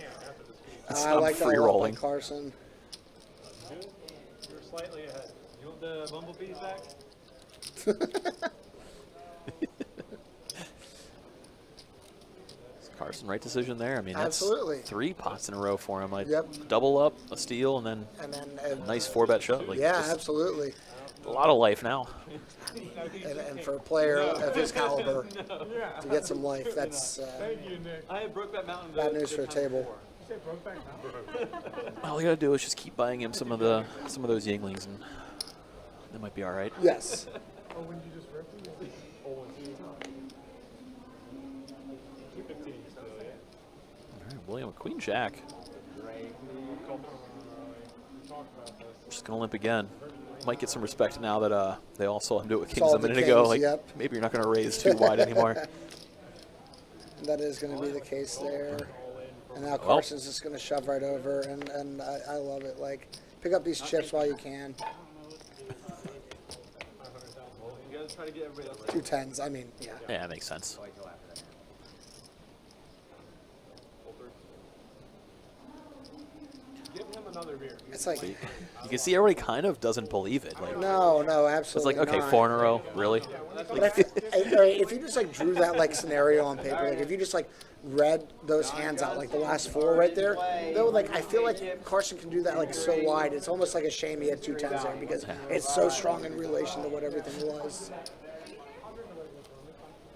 I I'm like that free a lot by rolling. Carson. You're slightly ahead. You want the bumblebees back? Carson, right decision there. I mean, that's Absolutely. 3 pots in a row for him. Like Yep. double up, a steal, and then a nice 4-bet shove. Like, Yeah, just absolutely. a lot of life now. And for a player of his caliber to get some life, that's I had Brokeback Mountain. bad news for a table. All you gotta do is just keep buying him some of those Yinglings, and that might be all right. Yes. Oh, when you just ripped it? Oh, 215 still, yeah. All right, William, Queen Jack. Just gonna limp again. Might get some respect now that they all saw him do it with Kings Saw a the minute ago. Kings, Like yep. maybe you're not gonna raise too wide anymore. That is going to be the case there. And now Carson's just going to shove right over, and I love it. Like, pick up these chips while you can. You gotta try to get everybody else. 2 10s, I mean, yeah. Yeah, that makes sense. Give him another beer. It's like, You can see everybody kind of doesn't believe it. Like no, it's absolutely like, okay, not. 4 in a row, really? But if you just like drew that like scenario on paper, like if you just like read those hands out, like the last 4 right there, though, like I feel like Carson can do that like so wide. It's almost like a shame he had 2 10s there because it's so strong in relation to what everything was.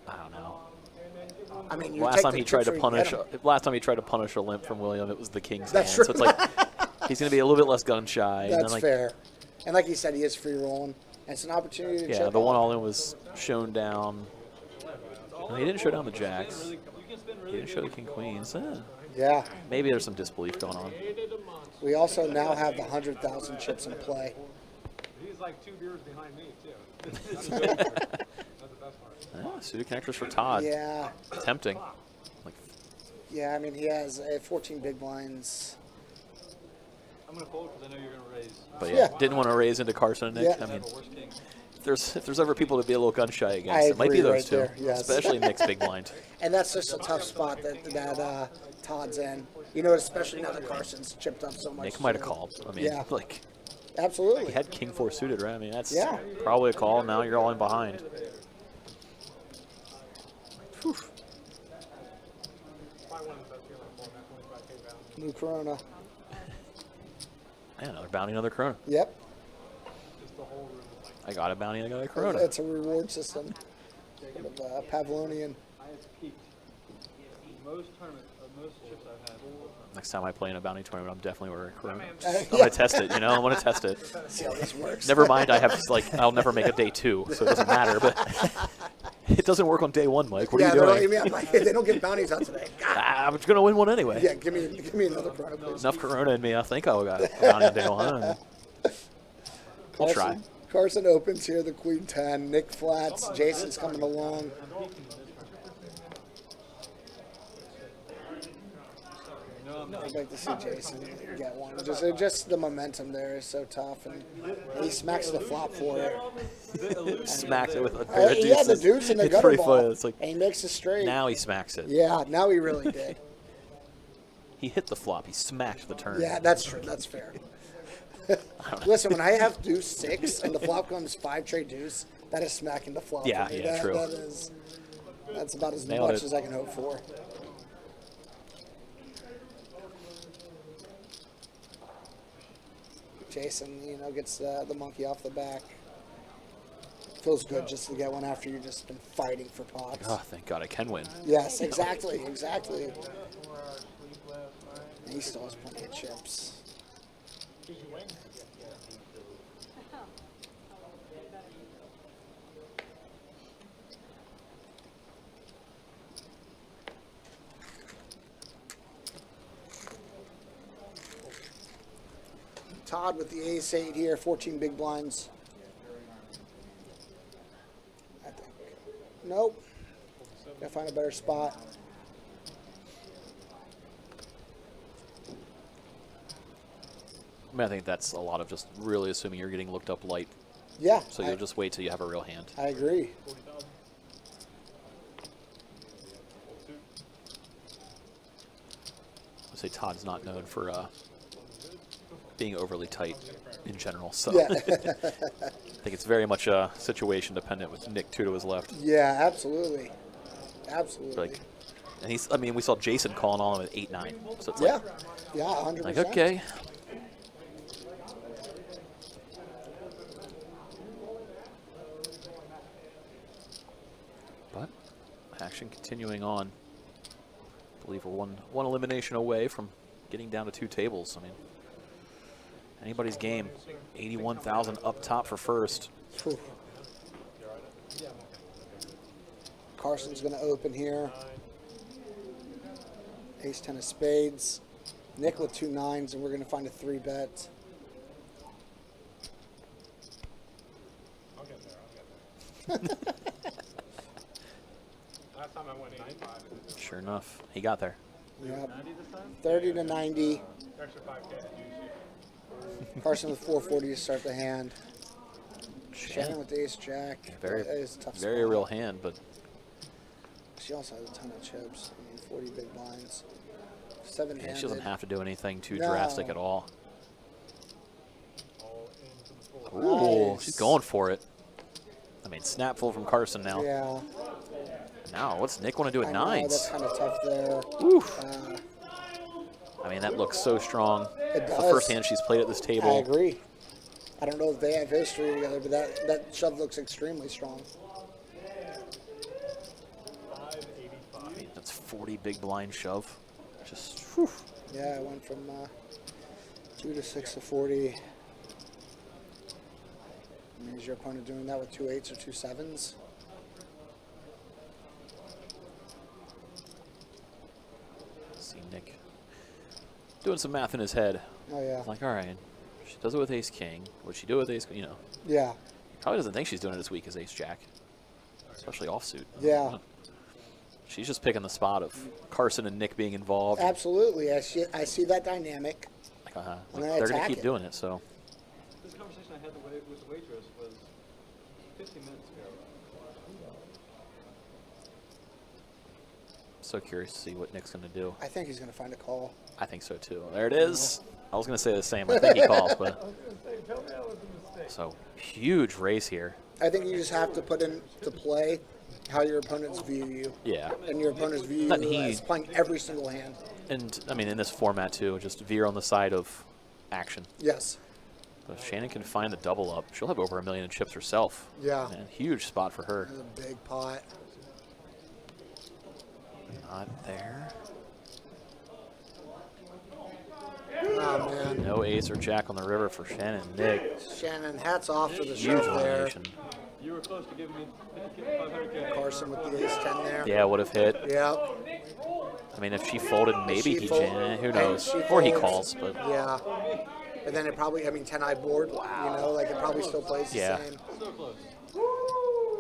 I don't know. I mean, you Last take time the he tried to chips where you punish, get 'em. last time he tried to punish a limp from William, it was the King's That's hand. true. So it's like he's going to be a little bit less gun shy. and That's then like, fair. And like you said, he is free rolling. And it's an opportunity to Yeah, chip the one off. all in was shown down. No, he didn't show down the jacks. He didn't show the king queens. Yeah. Maybe there's some disbelief going on. We also now have the 100,000 chips in play. He's like 2 beers behind me, too. That's the best part. Suited connectors for Todd. Yeah. Tempting. Like, Yeah, I mean, he has 14 big blinds. I'm gonna fold because I know you're gonna raise. but Yeah. didn't want to raise into Carson and Nick. Yeah. I mean, if there's ever people to be a little gun shy against, I it might be agree those right two, there, yes. especially Nick's big blind. And that's just a tough spot that Todd's in. You know, especially now that Carson's chipped up so much. Nick might have too. called. I mean, Yeah. like Absolutely. he had king 4 suited, right? I mean, that's Yeah. probably a call. Now you're all in behind. Whew. New Corona. Man, another bounty, another Corona. Yep. I got a bounty, I got a Corona. It's a reward system. Sort of Pavlonian. I have peaked. Most tournaments, most chips I've had. Next time I play in a bounty tournament, I'm definitely wearing a Corona. I'm Yeah. gonna test it, you know. I want to test it. See how this works. Never mind, I have I'll never make a day 2, so it doesn't matter. But it doesn't work on day 1, Mike. What are you doing? I'm like, they don't get bounties out today. God. I'm gonna win one anyway. Yeah, give me another Corona, please. Enough Corona in me. I think I got a bounty on day 1. We'll try. Carson opens here, the Queen 10. Nick flats. Jason's coming along. I'd like to see Jason get one. Just the momentum there is so tough, and he smacks the flop for it. Smacks it with a pair of He had the deuces. deuce and the It's gutter pretty ball, funny. It's like and he makes it straight. now he smacks it. Yeah, now he really did. He hit the flop. He smacked the turn. Yeah, that's true. That's fair. Listen, when I have deuce 6 and the flop comes 5 trade deuce, that is smacking the flop. Yeah, for me. yeah, true. That's about as Nailed much it. as I can hope for. Jason, gets the monkey off the back. Feels good just to get one after you've just been fighting for pots. Oh, thank God I can win. Yes, exactly. He still has plenty of chips. Todd with the ace-8 here, 14 big blinds. I think. Nope. Gotta find a better spot. I mean, I think that's a lot of just really assuming you're getting looked up light. Yeah. So you'll just wait till you have a real hand. I agree. say Todd's not known for being overly tight in general. So Yeah. I think it's very much situation dependent with Nick 2 to his left. Yeah, absolutely. Absolutely. Like, and he's, I mean, we saw Jason calling on him at 8-9. So it's yeah. Yeah, 100%. like okay. But action continuing on. I believe we're one elimination away from getting down to 2 tables. I mean, anybody's game. 81,000 up top for first. Whew. Carson's going to open here. Ace 10 of spades. Nick with 2 9s, and we're going to find a 3-bet. I'll get there. Last time I went 85. Sure enough, he got there. Yep. 30 to 90. Extra 5K. Carson with 440 to start the hand. Shannon with ace jack. Very, That is a tough very spot. real hand, but She also has a ton of chips. I mean, 40 big blinds. 7-handed. yeah, she doesn't have to do anything too No. drastic at all. All into the full. Ooh, Nice. she's going for it. I mean, snapful from Carson now. Yeah. Now, what's Nick want to do I at know, 9s? that's kind of tough there. Oof. Uh, I mean, that looks so strong. It It's the does. first hand she's played at this I table. agree. I don't know if they have history together, but that shove looks extremely strong. 585. I mean, that's 40 big blind shove. Just, whew. Yeah, it went from 2 to 6 to 40. I mean, is your opponent doing that with 2 8s or 2 7s? See Nick doing some math in his head. Oh, yeah. Like, all right, she does it with ace king. Would she do it with ace, you know? Yeah. Probably doesn't think she's doing it this week as ace jack, especially offsuit. Yeah. She's just picking the spot of Carson and Nick being involved. Absolutely. I see that dynamic. Like, And like then they're going attack to keep it. doing it, so. This conversation I had with the waitress was 15 minutes ago. So curious to see what Nick's going to do. I think he's going to find a call. I think so too. There it is. I was going to say the same. I think he calls, but. Tell me that was a mistake. So, huge race here. I think you just have to put into play how your opponents view you. Yeah. And your opponents view Not you he- as playing every single hand. And, I mean, in this format too, just veer on the side of action. Yes. But if Shannon can find the double up, she'll have over 1 million in chips herself. Yeah. Man, huge spot for her. There's a big pot. Not there. Oh, man. No ace or jack on the river for Shannon and Nick. Shannon, hats off to the Huge shove there. elimination. You were close to giving me 500K. Carson with the ace 10 there. Yeah, would have hit. Yep. I mean, if she folded, maybe She he fold- jam. Who and knows? she Or he folds. calls, but Yeah. And then it probably, I mean, 10-eye board, you know, like it probably still plays the Yeah. same. So close.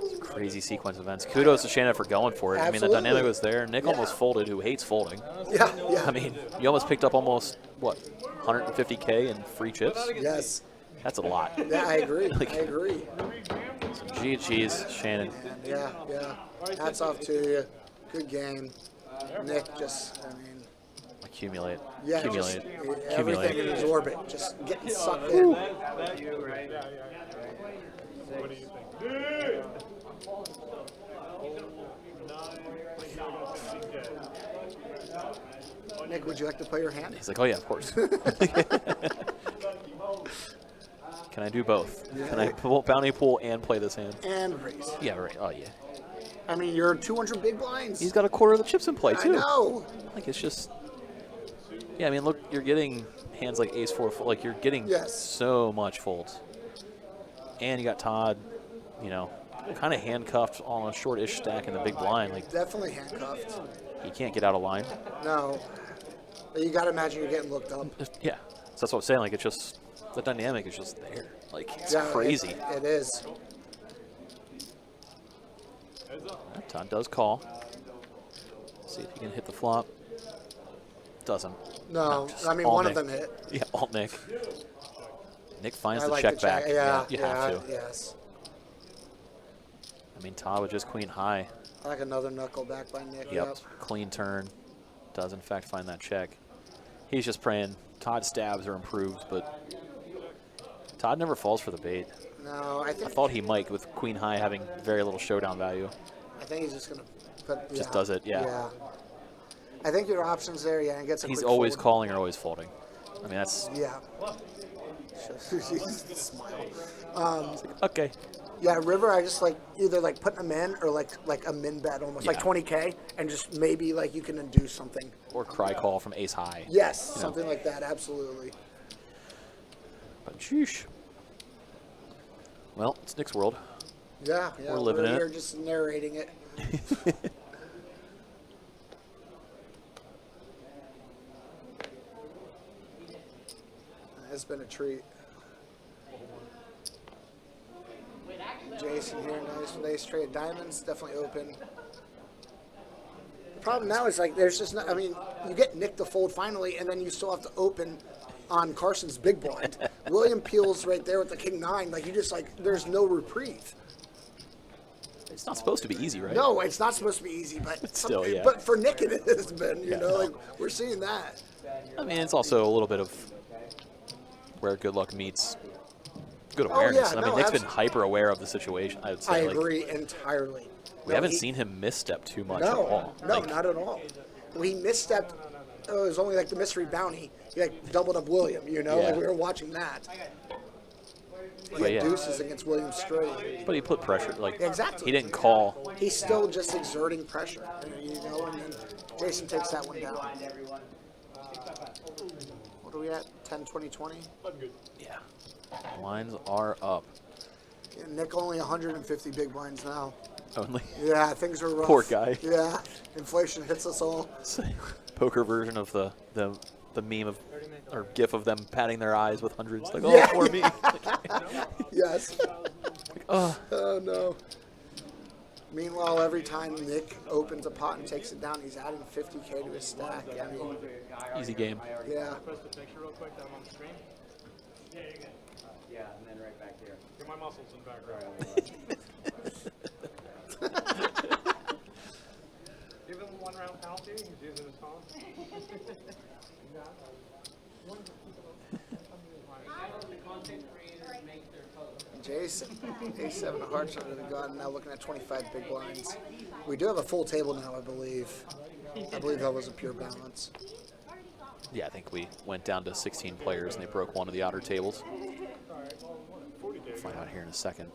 it's a crazy sequence of events. Kudos to Shannon for going for it. I mean, the Absolutely. dynamic was there. Nick Yeah. almost folded, who hates folding. Yeah, yeah. I mean, you almost picked up almost, what, 150K in free chips? Yes. That's a lot. Yeah, I agree. Like- I agree. So GG's, Shannon. And yeah, yeah. Hats off to you. Good game. Nick just, I mean, Accumulate. yeah, Accumulate. just everything in his orbit, just getting sucked in. What do you think? Nick, would you like to play your hand? He's like, oh yeah, of course. Can I do both? Can I pull bounty pool and play this hand? And raise. Yeah, right. Oh yeah. I mean, you're 200 big blinds. He's got a quarter of the chips in play I too. know. Like it's just. Yeah, I mean, look, you're getting hands like ace four, like you're getting Yes. so much folds. And you got Todd, you know, kind of handcuffed on a short-ish stack in the big blind. Like Definitely handcuffed. he can't get out of line. No. But you got to imagine you're getting looked up. Yeah, so that's what I'm saying. Like it's just the dynamic is just there. Like it's Yeah, crazy. It is. Todd does call. See if he can hit the flop. Doesn't. No, just I mean, all one Nick. of them hit. Yeah, alt Nick. Nick finds I the like check back. Yeah, you yeah, have to. yes. I mean, Todd with just queen high. I like another knuckle back by Nick. Yep. Clean turn. Does in fact find that check. He's just praying Todd stabs are improved, but Todd never falls for the bait. No, I thought he might with queen high having very little showdown value. I think he's just going to put. Just does it, yeah. Yeah. I think your options there, yeah, and gets a He's quick always fold. calling or always folding. I mean, that's Yeah. Smile. okay. Yeah, river. I just like either like putting them in or like a min bet almost like Yeah. 20K and just maybe like you can induce something. Or cry call from ace high. Yes, You know. something like that. Absolutely. But sheesh. Well, it's Nick's world. Yeah, We're living in it. We're just narrating it. It's been a treat. Jason here, nice with ace trade diamonds, definitely open. The problem now is like there's just not. I mean, you get Nick to fold finally, and then you still have to open on Carson's big blind. William Peel's right there with the king nine. Like you just like there's no reprieve. It's not supposed to be easy, right? No, it's not supposed to be easy, but Still, yeah. But for Nick, it has been. You Yeah, know, no. like we're seeing that. I mean, it's also a little bit of where good luck meets good Oh, awareness. yeah, I mean, no, Nick's been hyper aware of the situation, I would say. I Like, agree entirely. we haven't seen him misstep too much at No, all. no, Like, not at all. Well, he misstepped. It was only like the mystery bounty. He like doubled up William. You know, Yeah. like we were watching that. He But had yeah. deuces against William straight. But he put pressure. Like, Exactly. he didn't call. He's still just exerting pressure. You know, and then Jason takes that one down. What are we at? 10, 20, 20? Yeah. Lines are up. Yeah, Nick only 150 big blinds now. Only. Yeah, things are rough. Poor guy. Yeah, inflation hits us all. It's a poker version of the meme of or gif of them patting their eyes with hundreds. Like, oh, Yeah. poor me. Yes. Oh. Oh no. Meanwhile, every time Nick opens a pot and takes it down, he's adding 50K to his stack. I mean, Easy game. yeah. Post a picture real quick that I'm on the screen. Yeah, and then right back here. Get my muscles in the background. Give him 1 round penalty. He's using his phone. Jason, A7 of hearts under the gun, now looking at 25 big blinds. We do have a full table now, I believe. I believe that was a pure balance. Yeah, I think we went down to 16 players and they broke one of the outer tables. We'll find out here in a second.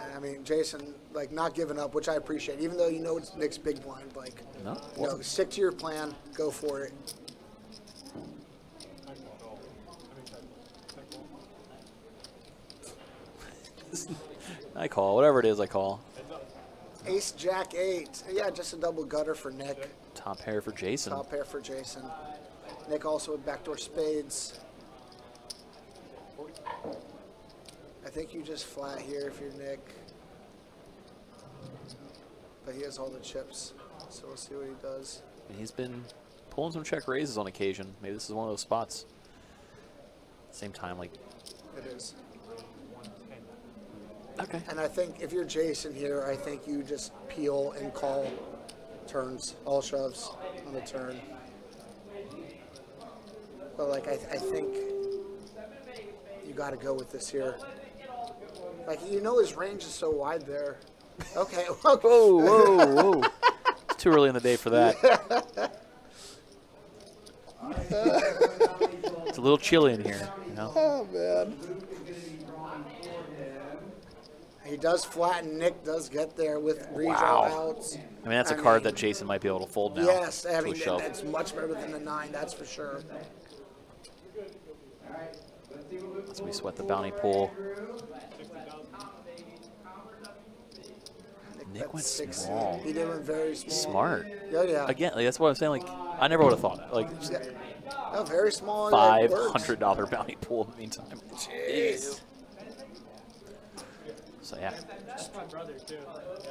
And I mean, Jason, like, not giving up, which I appreciate, even though you know it's Nick's big blind. Like, No, you know, stick to your plan, go for it. I call. Whatever it is, I call. Ace, Jack, 8. Yeah, just a double gutter for Nick. Top pair for Jason. Top pair for Jason. Nick also with backdoor spades. I think you just flat here if you're Nick. But he has all the chips, so we'll see what he does. And he's been pulling some check raises on occasion. Maybe this is one of those spots. Same time, like, It is. okay. And I think if you're Jason here, I think you just peel and call turns, all shoves on the turn. But like I think you got to go with this here. Like you know his range is so wide there. Okay. Whoa, whoa, whoa. It's too early in the day for that. It's a little chilly in here, you know? Oh man. He does flatten. Nick does get there with redraw outs. I mean, that's a card that Jason might be able to fold now. Yes, I to a mean shove. that's much better than the 9. That's for sure. So we sweat the bounty pool. Nick went small. He did one very small. Smart. Yeah, yeah. Again, like, that's what I'm saying. Like, I never would have thought that. Like, Yeah. Oh, very small. yeah, it works. $500 bounty pool in the meantime. Jeez. So yeah, That's my brother, too. Yeah.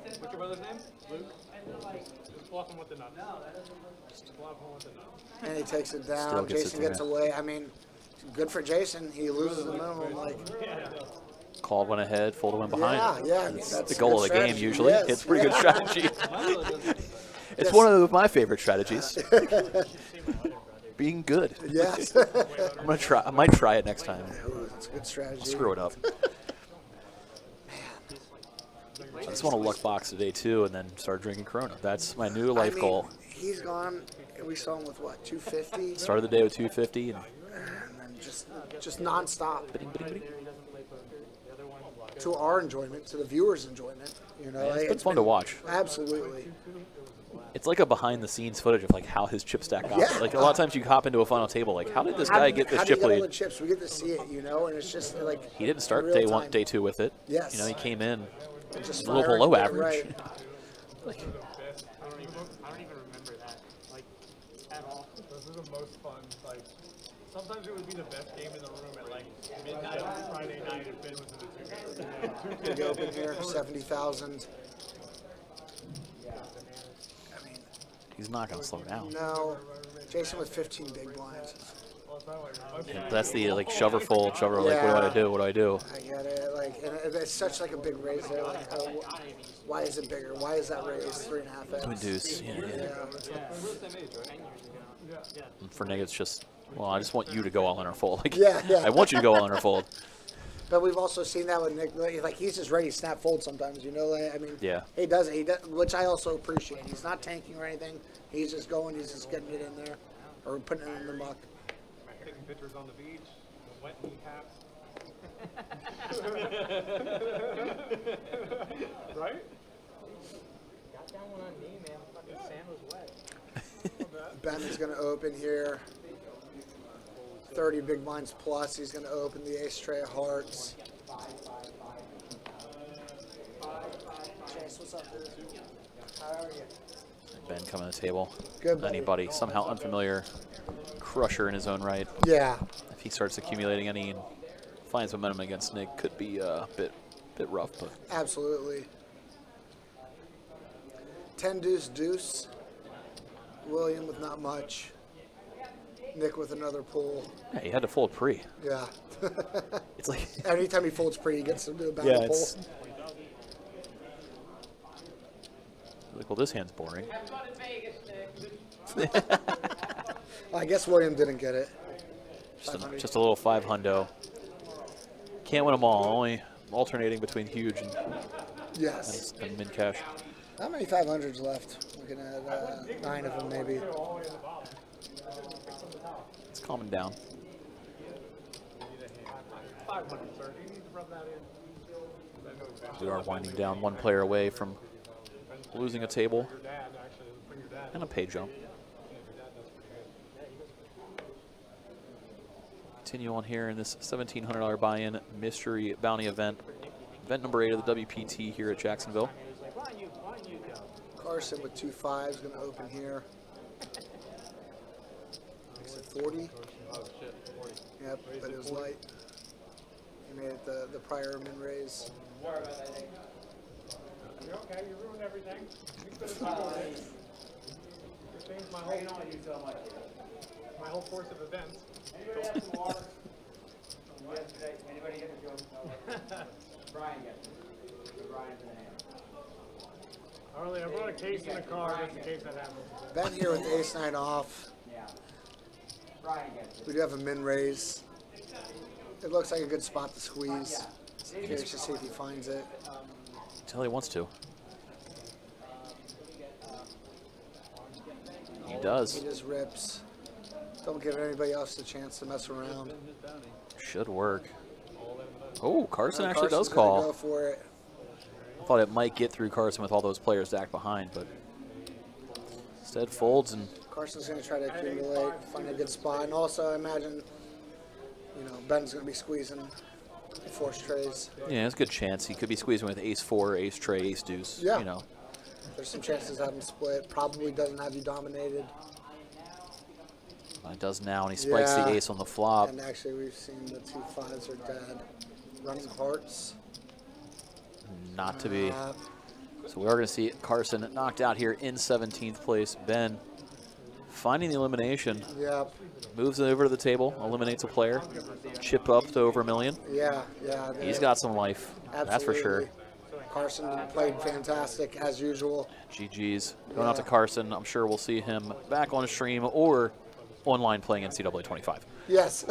What's your brother's name? Luke? Just bluff him with the nut. Just bluff him with the nut. And he takes it down. Still gets it Jason there. gets away. I mean, good for Jason. He loses the minimum. Like, called one ahead, folded one behind. yeah, I mean, That's that's the goal a of good the game strategy. usually. Yes, It's pretty good yeah. strategy. It's one of my favorite strategies. Being good. Yes. I'm gonna try. I might try it next time. Ooh, that's a good strategy. I'll screw it up. I just want to luck box today too, and then start drinking Corona. That's my new life goal. He's gone. We saw him with what, 250? Started the day with 250, and And then just nonstop. bidding. To our enjoyment, to the viewers' enjoyment. You know, It's been fun to watch. Absolutely. It's like a behind-the-scenes footage of like how his chip stack got. Yeah. Like a lot of times you hop into a final table, like how did this guy get this how chip do you get all lead? the chips? We get to see it, you know, and it's just like He didn't start real day one, time. day two with it. Yes. You know, he came in Just a little firing, below yeah, average. right. Like, I don't even remember that, like, at all. This is the most fun. Like, sometimes it would be the best game in the room at like midnight on Friday night if Ben was in the 2 games. Big open here, 70,000. I mean, he's not going to slow down. no. Jason with 15 big blinds. That's the like shover fold, shover. Like, Yeah. what do I do? I get it. Like, and it's such like a big raise there. Like, why is it bigger? Why is that raise 3.5x? Twin deuce. Yeah. We're the same age, right? And for Nick, it's just, well, I just want you to go all in or fold. Like, Yeah, yeah. I want you to go all in or fold. But we've also seen that with Nick. Like he's just ready to snap fold sometimes. You know, like, I mean, Yeah. he does it. He does, which I also appreciate. He's not tanking or anything. He's just going. He's just getting it in there, or putting it in the muck. Taking pictures on the beach, wet knee caps. Right? Got that one on me, man. Fucking sand was wet. Ben is going to open here. 30 big blinds plus. He's going to open the ace tray of hearts. Chase, what's up, dude? How are you? Ben coming to the table. Good, buddy. Anybody somehow unfamiliar crusher in his own right. Yeah. If he starts accumulating any and finds momentum against Nick, could be a bit rough. But Absolutely. 10 deuce deuce. William with not much. Nick with another pull. yeah, he had to fold pre. Yeah. It's like Anytime he folds pre, he gets to do a back yeah, pull. it's like, well, this hand's boring. I guess William didn't get it. Just a little 5 hundo. Can't win them all. Only alternating between huge Yes. and mid cash. How many 500s left? Looking at 9 of them, maybe. It's calming down. 500, sir. You need to rub that in. We are winding down, one player away from losing a table Your dad, actually, bring your dad. and a pay jump. Your dad does pretty good. Continue on here in this $1,700 buy-in mystery bounty event. Event number 8 of the WPT here at Jacksonville. Carson with 2 5s going to open here. Makes it 40. Yep, but it was light. He made it the prior min raise. You okay? You ruined everything. You could have done it. You changed my whole course of events. Anybody have some water from yesterday? Anybody get a joke? Brian gets it. Brian's in the hand. I brought a case in the car just in case that happens. Ben here with the ace 9 off. Yeah. Brian gets it. We do have a min raise. It looks like a good spot to squeeze. Curious to see if he finds it. Until he wants to. He does. He just rips. Don't give anybody else a chance to mess around. Should work. Oh, Carson actually Carson's does gonna call. Go for it. I thought it might get through Carson with all those players stacked behind, but instead folds and Carson's going to try to accumulate, find a good spot, and also I imagine, you know, Ben's going to be squeezing the force trays. yeah, it's a good chance. He could be squeezing with ace 4, ace tray, ace deuce. Yeah. You know, There's some chances to have him split. Probably doesn't have you dominated. it does now, and he spikes the Yeah. ace on the flop. And actually, we've seen the 2 5s are dead. Running hearts. Not to be. So we are going to see Carson knocked out here in 17th place. Ben finding the elimination, Yep. moves it over to the table, eliminates a player, chip up to over $1 million. Yeah. He's got some life, that's for sure. Absolutely. Carson played fantastic as usual. GG's. Going out to Carson. I'm sure we'll see him back on stream or online playing NCAA 25. Yes.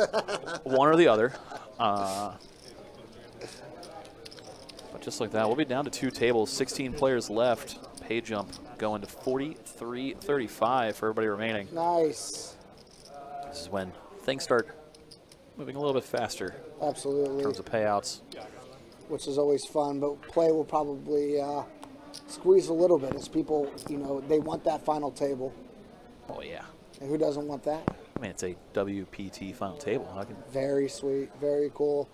One or the other. But just like that, we'll be down to 2 tables. 16 players left. Pay jump going to 43-35 for everybody remaining. Nice. This is when things start moving a little bit faster Absolutely. in terms of payouts. Which is always fun, but play will probably squeeze a little bit as people, you know, they want that final table. Oh, yeah. And who doesn't want that? I mean, it's a WPT final table. Very sweet, very cool.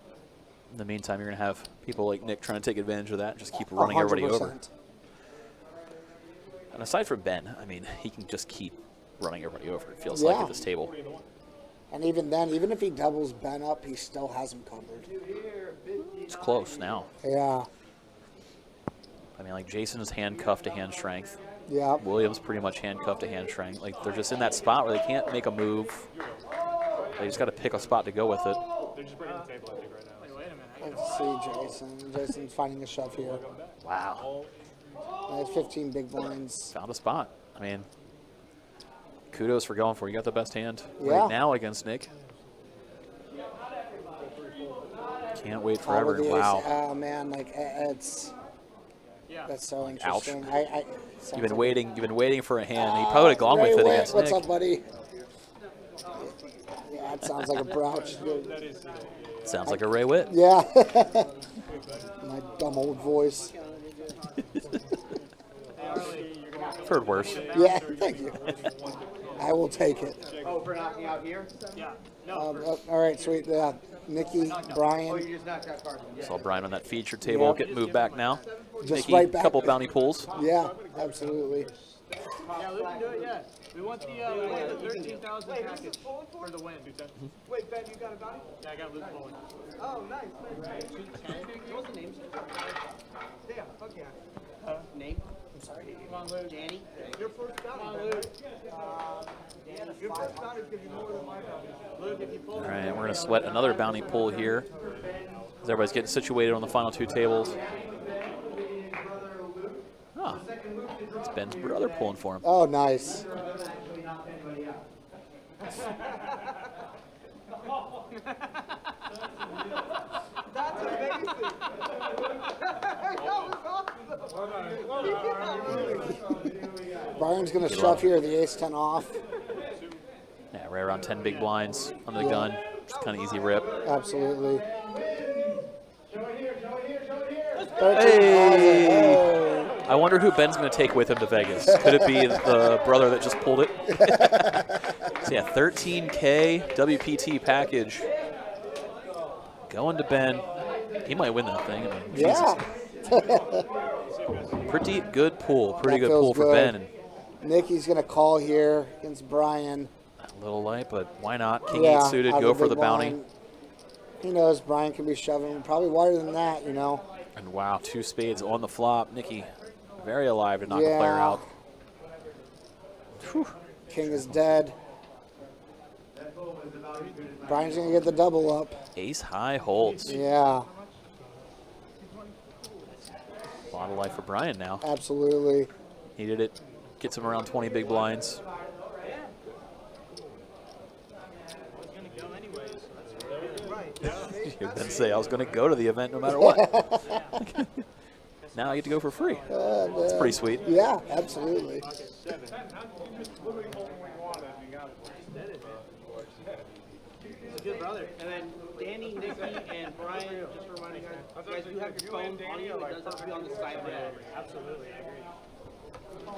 In the meantime, you're going to have people like Nick trying to take advantage of that and just keep running everybody over. And aside from Ben, I mean, he can just keep running everybody over, it feels like, at this table. And even then, even if he doubles Ben up, he still has him covered. It's close now. Yeah. I mean, like, Jason is handcuffed to hand strength. Yeah. Williams pretty much handcuffed to hand strength. Like, they're just in that spot where they can't make a move. They just got to pick a spot to go with it. They're just bringing the table, I think, right now. Wait a minute. Let's see Jason. Jason's finding a shove here. Wow. Nice 15 big blinds. Found a spot. I mean, kudos for going for it. You got the best hand Yeah. right now against Nick. Can't wait forever. Probably Wow. oh man, like that's so interesting. Ouch. You've been waiting for a hand. He probably would have gone with it against What's Nick. up, buddy? Yeah, it sounds like a grouch. Sounds like a Ray Witt. Yeah. My dumb old voice. I've heard worse. Yeah, thank you. I will take it. Oh, for knocking out here? Yeah. All right, sweet. Yeah, Nikki, Brian. Oh, you just knocked out Carson. Saw Brian on that feature table get moved back now. Just Nikki, right back. couple bounty pulls. Yeah, absolutely. Yeah, we can do it, yeah. We want the 13,000 package for the win. Wait, Ben, you got a bounty? Yeah, I got Luke Bowling. Oh, nice. What's the name? Yeah, fuck yeah. Name? I'm sorry. Come on, Luke. Danny? Your first bounty. Come on, Luke. Your first bounty is going to be more than my bounty. Luke, if you pull All right, we're going to sweat another bounty pull here as everybody's getting situated on the final 2 tables. Oh, it's Ben's brother pulling for him. Oh, nice. That's amazing. Brian's going to shove here, the ace-10 off. Yeah, right around 10 big blinds under the gun. Just kind of easy rip. Absolutely. Hey! I wonder who Ben's going to take with him to Vegas. Could it be the brother that just pulled it? So yeah, 13K WPT package going to Ben. He might win that thing. I mean, Yeah. pretty good pull. Pretty That good pull feels for good. Ben. And Nikki's going to call here against Brian. a little light, but why not? King Yeah, 8 suited, out go of for big the bounty. blind. He knows Brian can be shoving probably wider than that, you know. And wow, 2 spades on the flop. Nikki very alive to knock a player out. Whew. King is dead. Brian's going to get the double up. Ace high holds. Yeah, A lot of life for Brian now. absolutely. Needed it. Gets him around 20 big blinds. You didn't say I was going to go to the event no matter what. Now I get to go for free. That's pretty sweet. Yeah, absolutely. good brother. And then Danny, Nikki, and Brian, just reminding you guys do have your phone on you. It does have to be on the side rail. Absolutely, I agree. I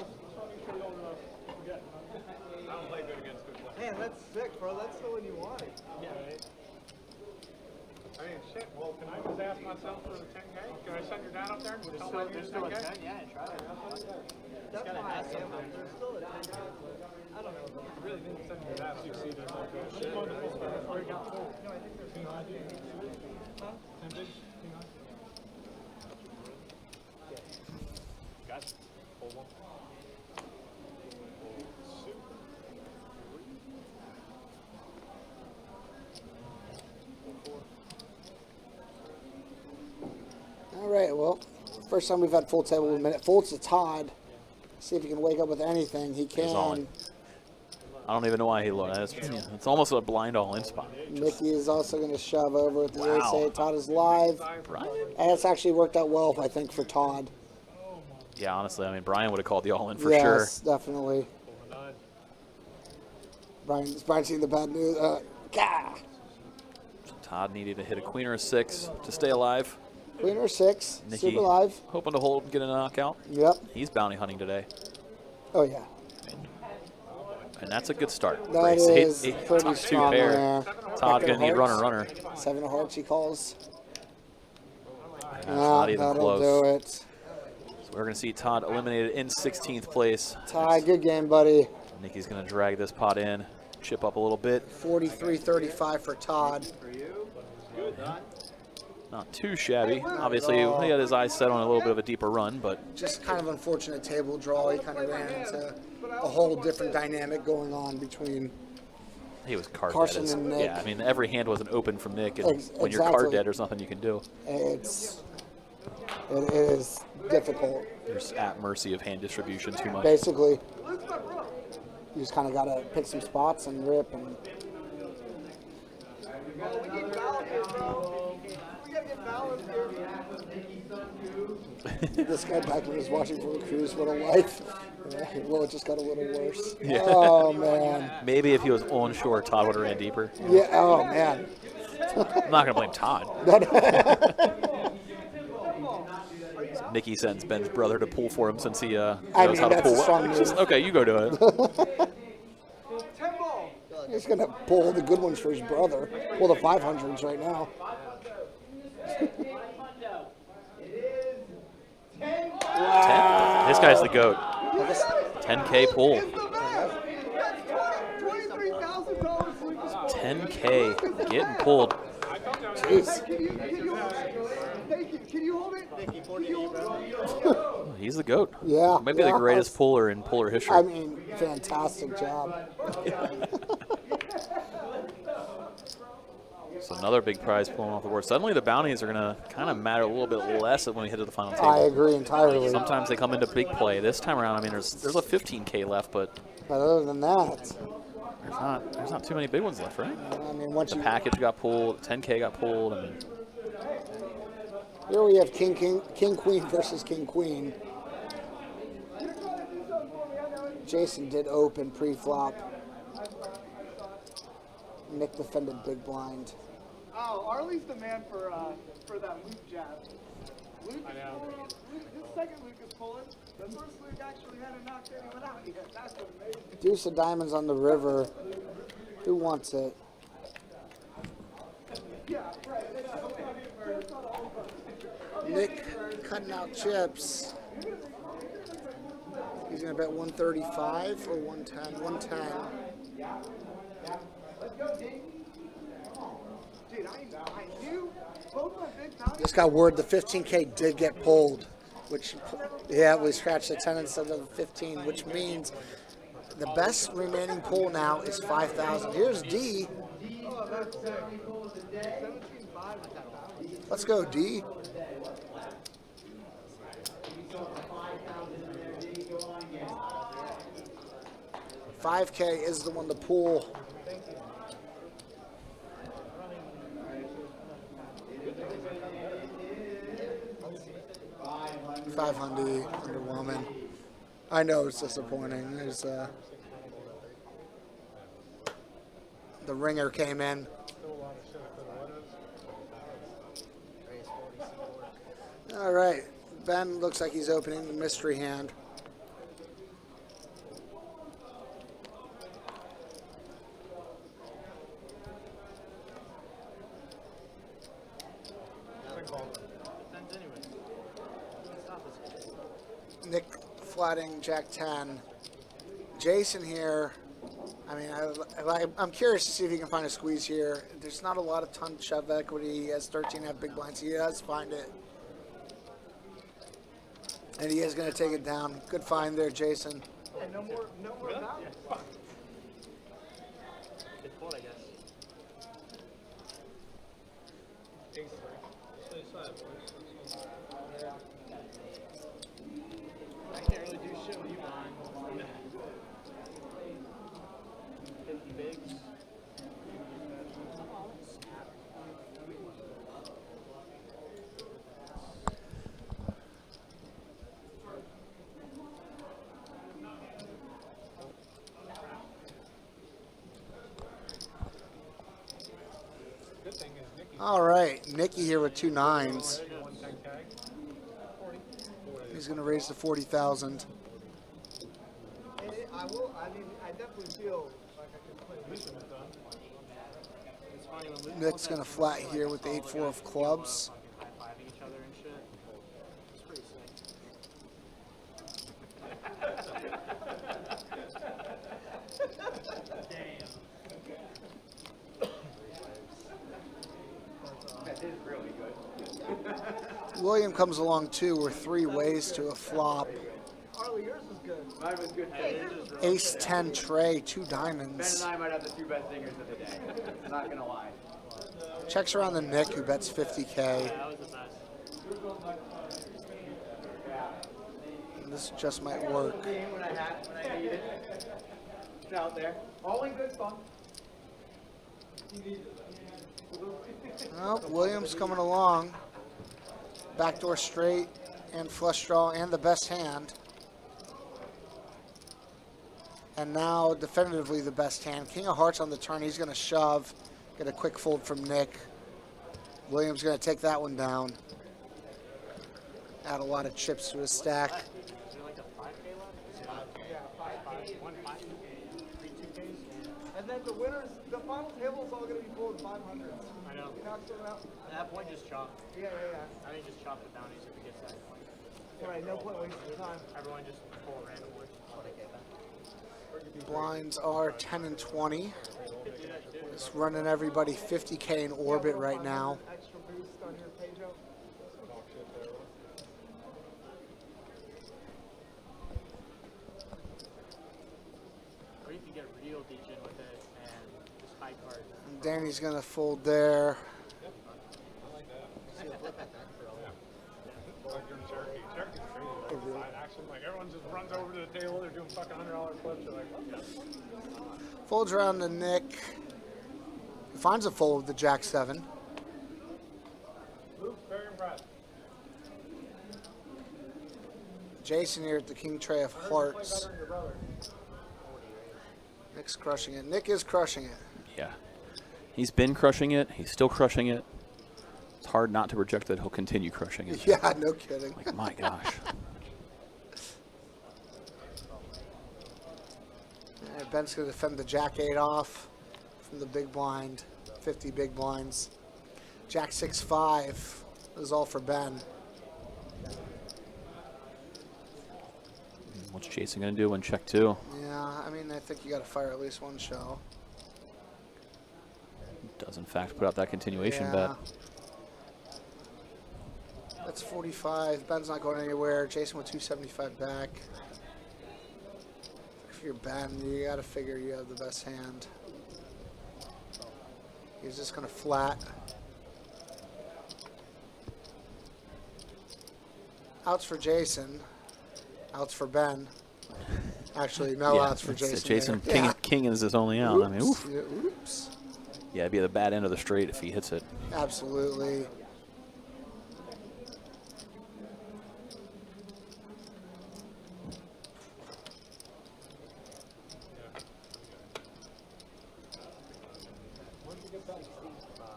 don't play good against good players. Man, that's sick, bro. That's the one you wanted. Yeah, right. I mean, shit, well, can I just ask myself for the 10K? Can I send your dad up there and tell him There's to still a 10K? 10, yeah, try it. That's why I am. There's still a 10. I don't know. I really didn't send your dad succeeded like that. Shit, wonderful stuff before he got pulled. No, I think there's 10 big? 10 big? Got it. Hold one. All right, well, First time we've had full table in a minute. Folds to Todd. See if he can wake up with anything. He can. on. I don't even know why he looked. It's almost a blind all-in spot. Mickey is also going to shove over with the Wow. ace-8. Todd is live. Brian? And it's actually worked out well, I think, for Todd. Yeah, honestly, I mean, Brian would have called the all-in for sure. Yes, definitely. Brian's seeing the bad news. Gah! Todd needed to hit a queen or a 6 to stay alive. Queen or 6. Nikki Super live. hoping to hold and get a knockout. Yep. He's bounty hunting today. Oh, yeah. And that's a good start. That Race is eight, pretty top 2 strong pair. there. Todd's going to need Hearts. runner. 7 of hearts he calls. That's not even that'll close. do it. So we're going to see Todd eliminated in 16th place. Ty, good game, buddy. Nikki's going to drag this pot in, chip up a little bit. 43-35 for Todd. Not too shabby. Obviously, he had his eyes set on a little bit of a deeper run, but Just kind of unfortunate table draw. He kind of ran into a whole different dynamic going on between. he was card Carson dead. and Nick. Yeah, I mean, every hand was an open from Nick, and when you're Exactly. card dead, there's nothing you can do. It is difficult. You're just at mercy of hand distribution too much. Basically, you just kind of got to pick some spots and rip. And this guy back here was watching from a cruise. What a life. Yeah, well, it just got a little worse. Yeah. Oh, man. Maybe if he was onshore, Todd would have ran deeper. Yeah, oh, man. I'm not going to blame Todd. Nicky sends Ben's brother to pull for him since he knows mean, how to that's a pull. strong move. Okay, you go do it. He's going to pull the good ones for his brother. Pull the 500s right now. This guy's the GOAT. 10K pull. 10K getting pulled. Jeez. He's the GOAT. Yeah. Maybe the greatest puller in puller history. I mean, fantastic job. So another big prize pulling off the board. Suddenly the bounties are going to kind of matter a little bit less when we hit to the final table. I agree entirely. Sometimes they come into big play. This time around, I mean, there's a 15K left, but But other than that, there's not too many big ones left, right? I mean, once The you package got pulled, 10K got pulled. I mean, here we have King Queen versus King Queen. Jason did open pre-flop. Nick defended big blind. Oh, Arlie's the man for that loop jab. Luke, his second Luke is pulling. The first Luke actually hadn't knocked anyone out yet. That's amazing. Deuce of diamonds on the river. Who wants it? Yeah, right. Nick cutting out chips. He's going to bet 135 or 110? 110. Dude, I knew both my big bounties. Just got word the 15K did get pulled, which, yeah, we scratched the 10 instead of the 15, which means the best remaining pull now is 5,000. Here's D. Let's go, D. $5K is the one to pull. $500, underwhelming. I know it's disappointing. There's the ringer came in. All right, Ben looks like he's opening the mystery hand. Nick flatting Jack 10. Jason here. I mean, I'm curious to see if he can find a squeeze here. There's not a lot of ton shove equity. He has 13.5 big blinds. He does find it. And he is going to take it down. Good find there, Jason. And no more bounties. Good pull, I guess. Stay side, boys. I can't really do shit with you behind. 50 bigs. Good thing is Nicky All right, Nicky here with 2 9s. won 10K. 40. He's going to raise to 40,000. I mean, I definitely feel like I could play with him. It's funny when Luke Nick's going to flat here with the 8-4 of clubs. high-fiving each other and shit. It's pretty sick. Damn. That is really good. William comes along too. We're 3 ways to a flop. Harley, yours is good. Mine was good too. Ace 10 tray, 2 Ben diamonds. and I might have the 2 best singers of the day. Not gonna lie. Checks around the Nick, who bets 50K. That was the best. And this just might work. When I need it. It's out there. All in good fun. Oh, Williams coming along. Backdoor straight and flush draw and the best hand. And now definitively the best hand. King of hearts on the turn. He's going to shove. Get a quick fold from Nick. Williams going to take that one down. Add a lot of chips to his stack. Is there like a 5K left? Yeah, 5K. 1 5K, 3 2Ks? And then the winners, the final table is all going to be pulling 500s. I know. You knock someone out? At that point, just chop. Yeah. I think just chop the bounties if it gets that point. Right, no point wasting time. Everyone just pull randomly. Blinds are 10 and 20. Just running everybody 50K in orbit right now. Extra boost on your page-up. Or you can get real degen with it and just high card. Danny's going to fold there. Like you're in Cherokee. Cherokee's crazy. Like side action. Like everyone just runs over to the table. They're doing fucking $100 flips. You're like, what? Folds around to Nick. He finds a fold with the Jack 7. Luke's very impressed. Jason here at the King Tray of Hearts. Better than your brother. Nick's crushing it. Nick is crushing it. Yeah. He's been crushing it. He's still crushing it. It's hard not to project that he'll continue crushing it. Yeah, no kidding. Like, my gosh. All right, Ben's going to defend the Jack 8 off from the big blind. 50 big blinds. Jack 6-5. This is all for Ben. What's Jason going to do when check 2? Yeah, I mean, I think you got to fire at least one show. Does, in fact, put out that continuation Yeah. bet. That's 45. Ben's not going anywhere. Jason with 275 back. If you're Ben, you got to figure you have the best hand. He's just going to flat. Outs for Jason. Outs for Ben. Actually, no outs for that's it. Jason. Jason, there. king is his only out. I mean, oof. Yeah, oops. Yeah, it'd be the bad end of the straight if he hits it. Absolutely.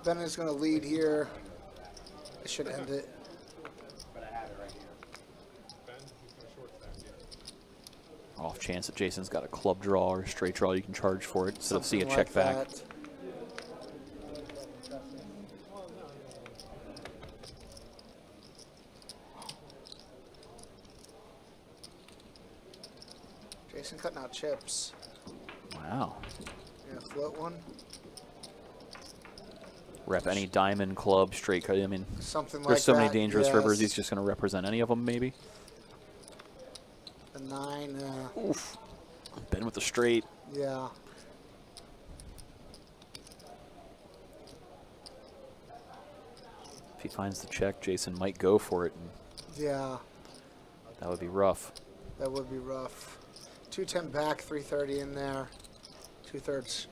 Ben is going to lead here. I should end it. But I have it right here. Ben, he's gonna short stack you. Off chance that Jason's got a club draw or a straight draw, you can charge for it instead of see a Something check like back. that. Jason cutting out chips. Wow. Yeah, float one. Rep any diamond, club, straight cut. I mean, Something like there's so many that, dangerous yes. rivers. He's just going to represent any of them, maybe. The 9. Oof. Ben with the straight. Yeah. If he finds the check, Jason might go for it, and Yeah, that would be rough. that would be rough. 210 back, 330 in there. 2/3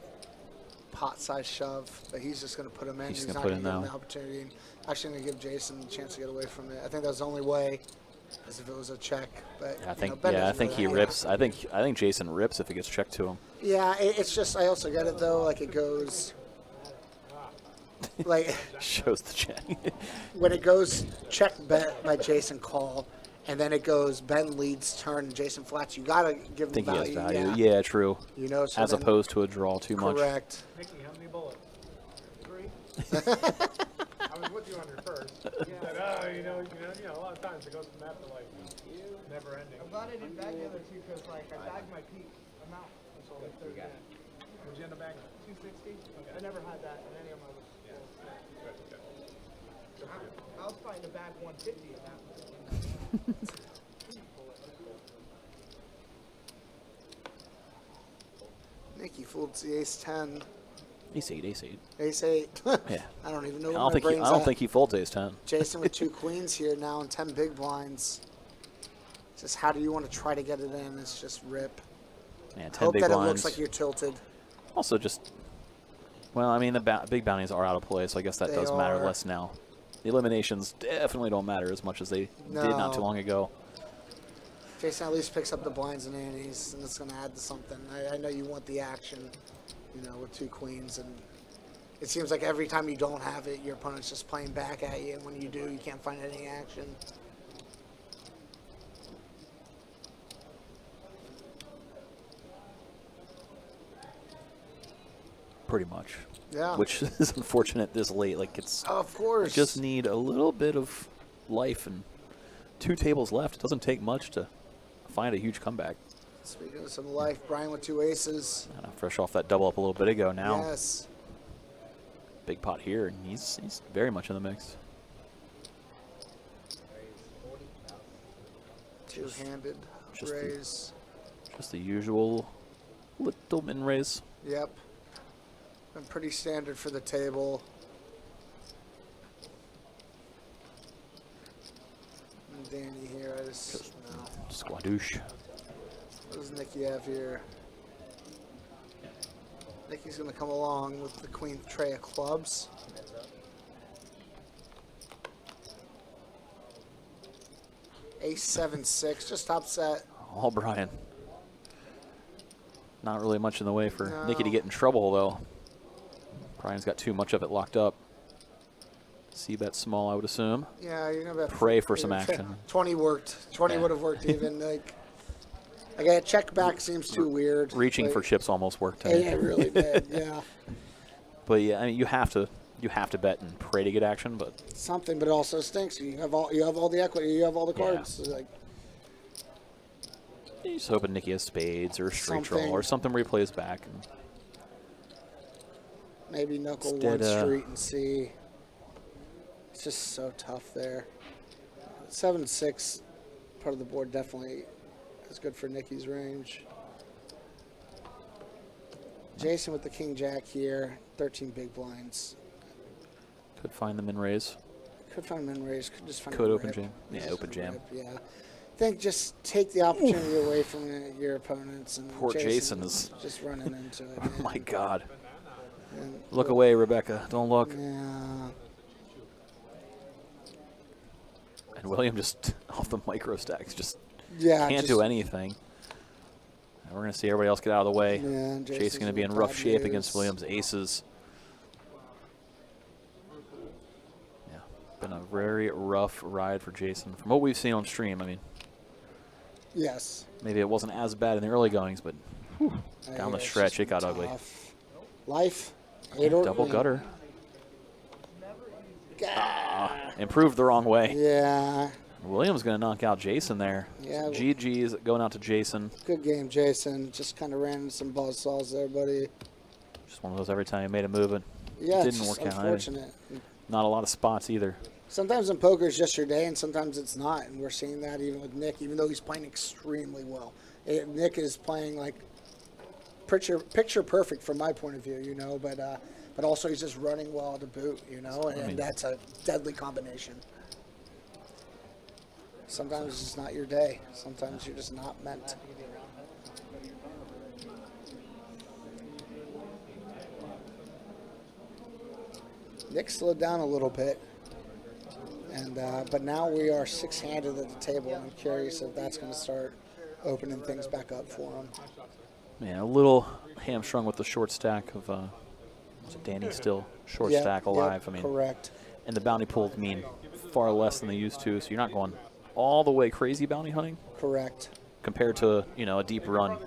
pot size shove, but he's just going to put him in. He's He's gonna not put going in to give him now. the opportunity. And actually, going to give Jason a chance to get away from it. I think that was the only way, as if it was a check. But I you think know, Ben I doesn't think know he that. rips. I think Jason rips if it gets checked to him. Yeah, it's just I also get it though. Like it goes, like Shows the check. when it goes check bet by Jason call, and then it goes Ben leads turn and Jason flats. You gotta give him I think he has value. value. Yeah, true. You know, so As then- opposed to a draw too much. Correct. Nicky, how many bullets? 3. I was with you on your first. You said, oh, you know, a lot of times it goes from that to like never ending. I'm glad I didn't bag the other two because like I bagged my peak amount. So like 30 What'd you end up bagging? 260. I never had that in any of my. I was trying to bag 150 in that. Nicky fooled the ace 10, Ace 8, Ace 8. ace 8. Yeah. I don't even know I where don't my think brain's I don't at. think he folds Ace 10. Jason with 2 queens here now and 10 big blinds. Just how do you want to try to get it in? It's just rip. Yeah, 10 Hope big that it blinds. looks like you're tilted. Also, just well, I mean the big bounties are out of play, so I guess that They does matter are. less now. The eliminations definitely don't matter as much as they did not too No. long ago. Jason at least picks up the blinds and antes, and it's going to add to something. I know you want the action, you know, with 2 queens, and it seems like every time you don't have it, your opponent's just playing back at you, and when you do, you can't find any action. Pretty much. Yeah. Which is unfortunate this late. Like it's Of course. just need a little bit of life and 2 tables left. It doesn't take much to find a huge comeback. Speaking of some life, Brian with 2 aces. Fresh off that double up a little bit ago now. Yes. Big pot here, and he's very much in the mix. Two-handed just the- raise. Just the usual little min raise. Yep. Been pretty standard for the table. And Danny here, I just no. Squadouche. What does Nicky have here? Nicky's gonna come along with the queen tray of clubs. Ace 7-6, just upset. All Brian. Not really much in the way for No. Nicky to get in trouble, though. Brian's got too much of it locked up. C-bet small, I would assume. Yeah, you're gonna bet. Pray for some action. 20 worked. 20 Yeah. would have worked even. Like a check back seems too weird. Reaching like, for chips almost worked. Yeah, it really did. Yeah, But yeah, I mean, you have to bet and pray to get action. But something, but it also stinks. You have all the equity. You have all the Yeah. cards. So, like you're just hoping Nicky has spades or a straight draw Something. or something where he plays back. And maybe knuckle Instead, one street and see. It's just so tough there. 7-6, part of the board definitely is good for Nicky's range. Jason with the king jack here, 13 big blinds. could find the min raise. Could find min raise, could just find Could a open rip. jam. Yeah, Just open a jam. rip, yeah. I think just take the opportunity away from your opponents. And Poor Jason is- just running into it. Oh my man. God. And- Look away, Rebecca. Don't look. Yeah. And William just off the micro stacks, just Yeah. can't do anything. And we're going to see everybody else get out of the way. Yeah, Jason's Jason's going to be in with rough bad shape news. against Williams' aces. Yeah, been a very rough ride for Jason. From what we've seen on stream, I mean, Yes. maybe it wasn't as bad in the early goings, but whew, down the It's stretch, just it got been ugly. tough. Life. 8 or Double gutter. God. Improved the wrong way. Yeah. Williams going to knock out Jason there. Yeah. GG's going out to Jason. Good game, Jason. Just kind of ran into some buzzsaws there, buddy. Just one of those every time he made a move, it Yeah, didn't it's work just out. unfortunate. Not a lot of spots either. Sometimes in poker it's just your day, and sometimes it's not. And we're seeing that even with Nick, even though he's playing extremely well. Nick is playing like picture perfect from my point of view, you know. But but also he's just running well to boot, you know, and that's a deadly combination. Sometimes it's just not your day. Sometimes you're just not meant. Nick slowed down a little bit, and but now we are 6-handed at the table. I'm curious if that's going to start opening things back up for him. Yeah, a little hamstrung with the short stack of Danny still short stack alive. I mean, correct. And the bounty pools mean far less than they used to, so you're not going all the way crazy bounty hunting. Correct. Compared to, you know, a deep run.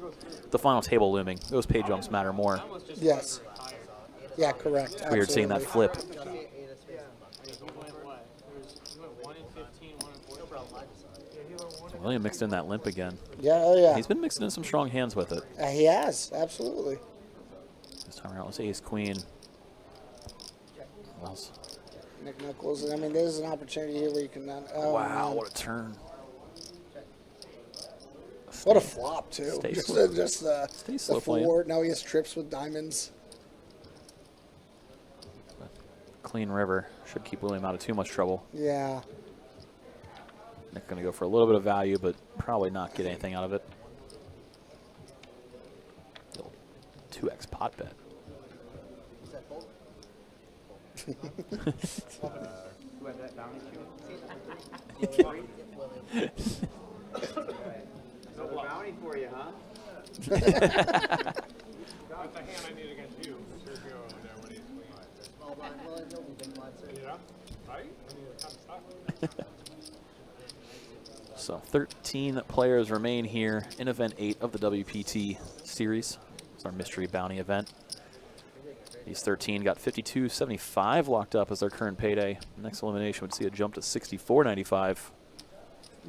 The final table looming, those pay jumps matter more. Yes. Yeah, correct. It's weird seeing that flip. William mixed in that limp again. Yeah, oh yeah. He's been mixing in some strong hands with it. He has, absolutely. This time around, let's ace queen. What else? Nick Knuckles. I mean, there's an opportunity here where you can. Oh, wow, man. what a turn! What a flop too. Stay Just slow. the Slow four. Now he has trips with diamonds. Clean river should keep William out of too much trouble. Yeah. Nick going to go for a little bit of value, but probably not get anything out of it. 2x pot bet. Another bounty for you, huh? That's the hand I need against you. Here's your there when he's clean. Small blind, well, he'll be big blind, sir. Yeah, right? I mean, it kind of stuck. So 13 players remain here in event 8 of the WPT series. It's our mystery bounty event. These 13 got 52.75 locked up as their current payday. Next elimination would see a jump to 64.95.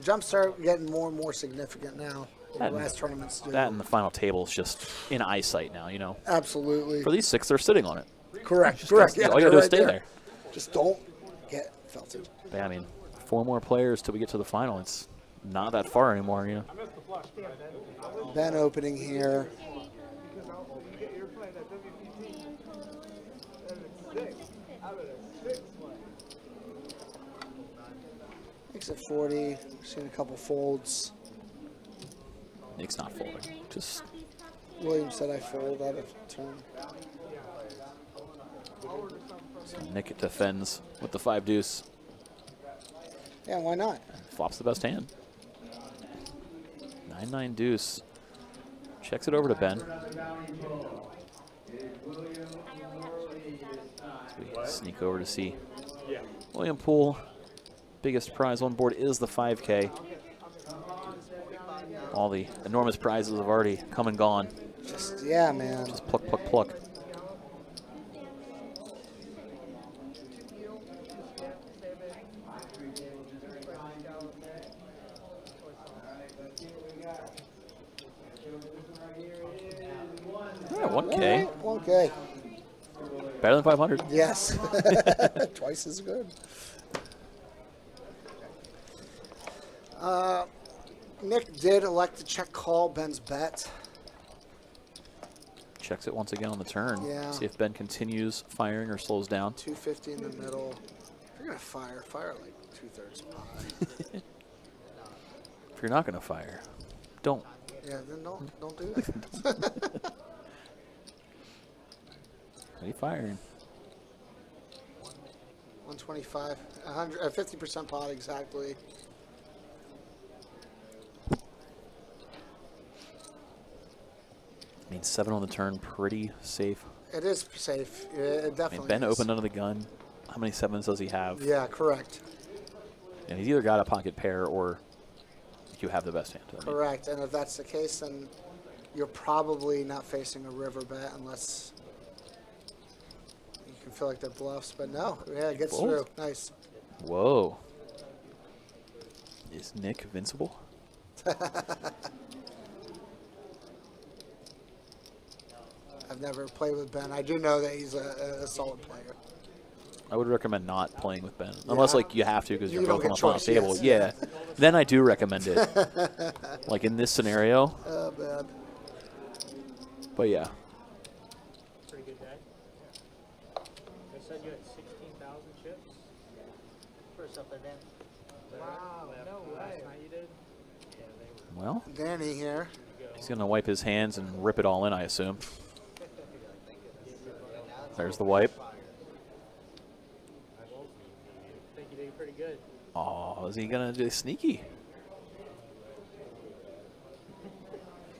Jumps start getting more and more significant now. The last tournaments do. That and the final table is just in eyesight now, you know. Absolutely. For these 6, they're sitting on it. Correct. Correct. Yeah, all you gotta do is stay there. Just don't get felted. But, I mean, 4 more players till we get to the final. It's not that far anymore, you know. Ben opening here. Makes it 40. Seen a couple folds. Nick's not folding. Just William said I fold out of turn. so Nick defends with the 5 deuce. Yeah, why not? Flops the best hand. 9-9 deuce. Checks it over to Ben. So we sneak over to see William Poole. Biggest prize on board is the 5K. All the enormous prizes have already come and gone. Just, yeah, man. Just pluck, pluck, pluck. Yeah, 1K. 1K. Better than 500. Yes. Twice as good. Nick did elect to check call Ben's bet. Checks it once again on the turn. Yeah. See if Ben continues firing or slows down. 250 in the middle. If you're going to fire like 2/3 pot. If you're not going to fire, don't. Yeah, then don't do that. Are you firing? 125, 50% pot exactly. I mean, 7 on the turn, pretty safe. It is safe. It definitely I mean, Ben is. opened under the gun. How many 7s does he have? Yeah, correct. And he's either got a pocket pair or you have the best hand. I mean, Correct. And if that's the case, then you're probably not facing a river bet unless you can feel like they're bluffs. But no, yeah, it gets Fold. through. Nice. Whoa. Is Nick invincible? I've never played with Ben. I do know that he's a solid player. I would recommend not playing with Ben. Unless, like, you have to because You you're don't both on the get final choice, table. yes. Yeah. Then I do recommend it. Like in this scenario. Oh, man. But, yeah. Pretty good day. chips. First up there, Dan. Wow, no way. Last night you did? Well, Danny here. he's going to wipe his hands and rip it all in, I assume. There's the wipe. I think you did pretty good. Oh, is he going to do sneaky?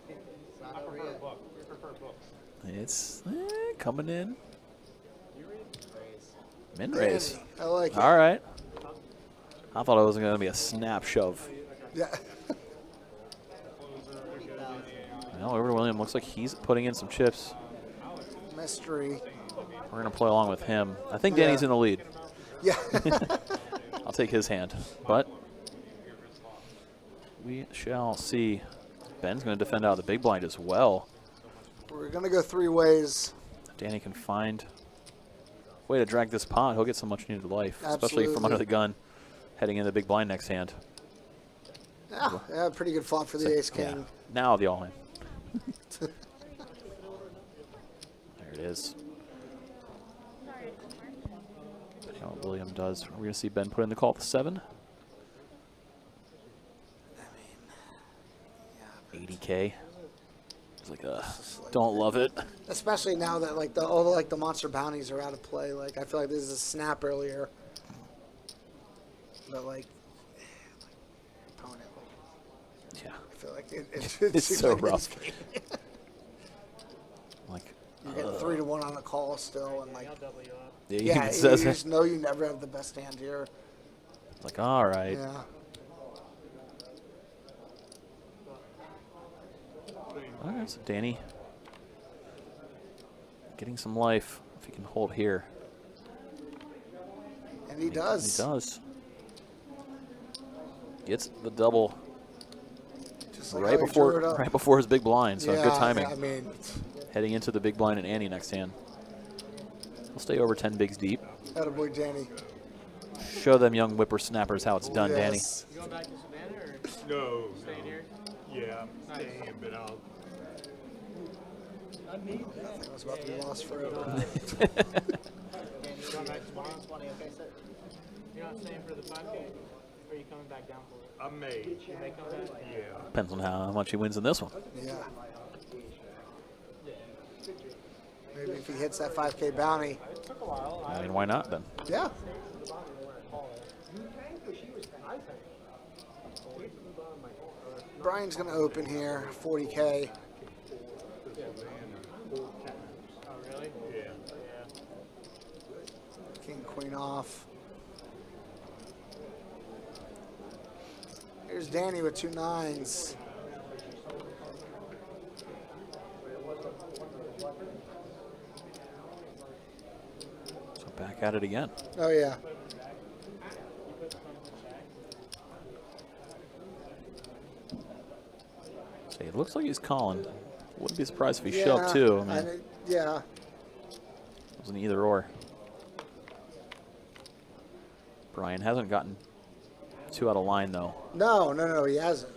It's not I over prefer yet. books. We prefer books. It's coming in. Raise. Min raise. Danny, I like it. All right. I thought it was going to be a snap shove. Yeah. Well, over to William. Looks like he's putting in some chips. Mystery. We're going to play along with him. I think Danny's in the lead. Yeah. I'll take his hand. But we shall see. Ben's going to defend out of the big blind as well. We're going to go 3 ways. If Danny can find a way to drag this pot, he'll get some much needed life, especially from under the gun, heading into the big blind next hand. Yeah, pretty good flop for the ace king. Yeah. Now the all-in. There it is. Depending on what William does, we're going to see Ben put in the call at the 7. 80K. It's like, don't love it. Especially now that like all the monster bounties are out of play. Like I feel like this is a snap earlier. But like opponent, Yeah. I feel like it It's seems so like rough. Like, You're getting 3 to 1 on a call still, and like I'll double you up. yeah, he yeah, you says it. just know you never have the best hand here. Like, all right. Yeah. All right, so Danny getting some life if he can hold here. And he does. He does. Gets the double Just like right how he drew it before up. his big blind. So good timing. I mean, Heading into the big blind and Annie next hand. We'll stay over 10 bigs deep. attaboy Danny. Show them young whippersnappers how it's done, Danny. Yes. You going back to Savannah or No. staying here? Yeah, I'm staying, but I'll. I need I that. think I was about to be lost forever. Dan, you Going back tomorrow? 20, okay, sir? You're not staying for the 5K? Or are you coming back down for it? I may. You may come back? Yeah. Depends on how much he wins in this one. Yeah. Maybe if he hits that 5K bounty. I mean, why not then? Yeah. Brian's going to open here, 40K. Oh, really? Yeah. King, queen off. Here's Danny with 2 9s. So back at it again. Oh, yeah. So it looks like he's calling. Wouldn't be surprised if he Yeah, shoved too. I mean, yeah. it was an either or. Brian hasn't gotten 2 out of line though. No, he hasn't.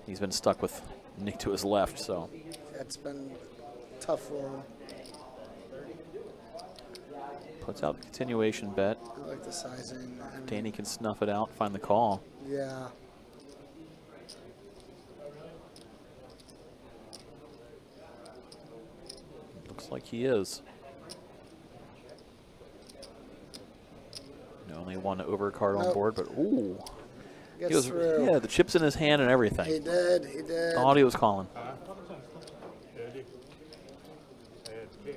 He's been stuck with Nick to his left, so That's been tough for him. puts out the continuation bet. I like the sizing. And Danny can snuff it out, find the call. yeah. Looks like he is. Only one overcard on Nope. board, but ooh. Gets He was, through. yeah, the chips in his hand and everything. He did. Thought he was calling. Ready? And 10.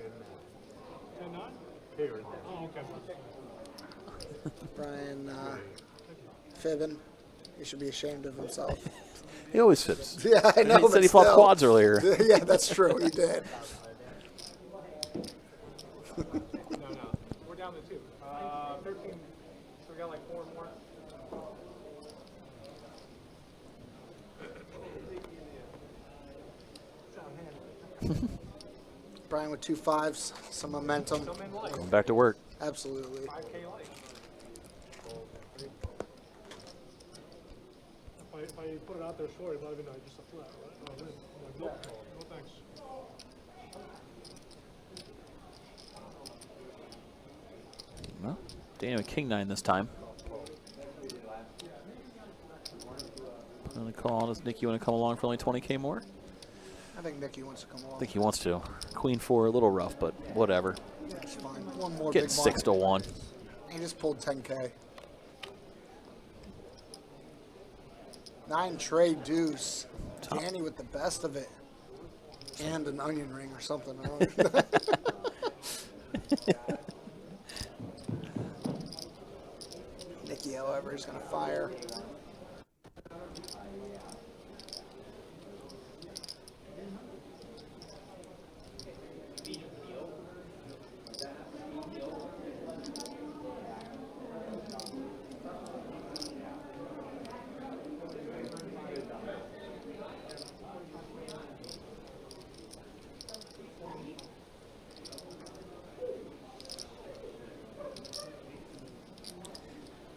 10-9? Here. Oh, okay. Brian fibbing. He should be ashamed of himself. He always fibs. Yeah, I know. He said but he flopped still. quads earlier. Yeah, that's true. He did. No. We're down to 2. 13. So we got like 4 more. Brian with 2 5s, some momentum. Some in life. Going back to work. Absolutely. 5K life. If I put it out there short, it might have been just a flat, right? Oh, then, I'm like, no, thanks. Well, Danny with king 9 this time. Putting a call. Does Nicky want to come along for only 20K more? I think Nicky wants to come along. I think he wants to. Queen 4, a little rough, but whatever. It's fine. One more Getting big 6 to 1. He just pulled 10K. 9 trade deuce. Top. Danny with the best of it. And an onion ring or something. I don't know. Nicky, however, is going to fire.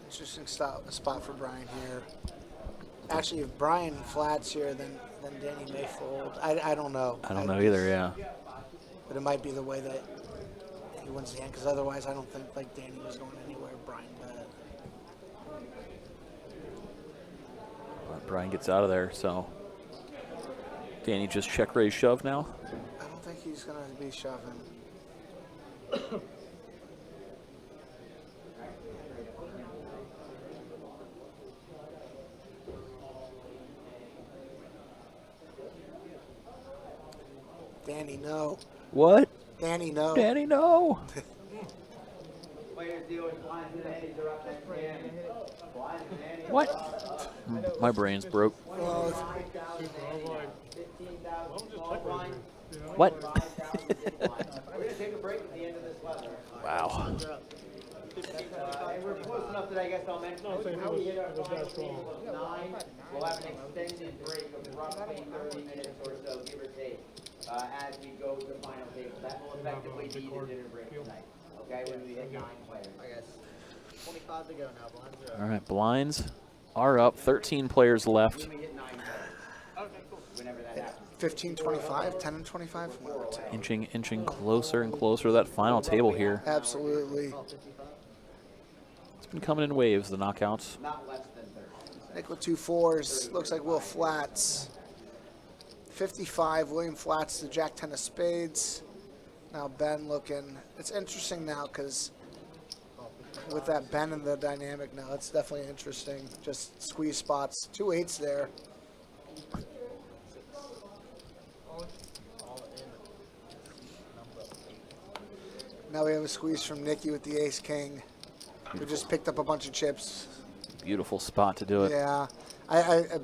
Interesting spot for Brian here. Actually, if Brian flats here, then Danny may fold. I don't know. I don't know either, yeah. But it might be the way that he wins the hand, because otherwise I don't think like Danny was going anywhere. Brian bet. But Brian gets out of there, so Danny just check raise shove now. I don't think he's going to be shoving. Danny, no. What? Danny, no. Danny, no. Players deal with blinds and antes are up next game. Blinds and antes. What? My brain's broke. Well, What? We're going to take a break at the end of this weather. Wow. And we're close enough that I guess I'll mention when we hit our final table of 9, we'll have an extended break of roughly 30 minutes or so, give or take, as we go to the final table. That will effectively be the dinner break tonight, okay, when we hit 9 players. I guess 25 to go now. Blinds are up. All right, blinds are up. 13 players left. When we hit 9 players. Okay, cool. Whenever that happens. 15, 25, 10 and 25? One or two. Inching closer and closer to that final table here. Absolutely. It's been coming in waves, the knockouts. Not less than 30. Nick with 2 4s. Looks like Will flats. 55, William flats to Jack 10 of spades. Now Ben looking. It's interesting now because with that Ben in the dynamic now, it's definitely interesting. Just squeeze spots. 2 8s there. Now we have a squeeze from Nicky with the ace king. We just picked up a bunch of chips. Beautiful spot to do it. Yeah.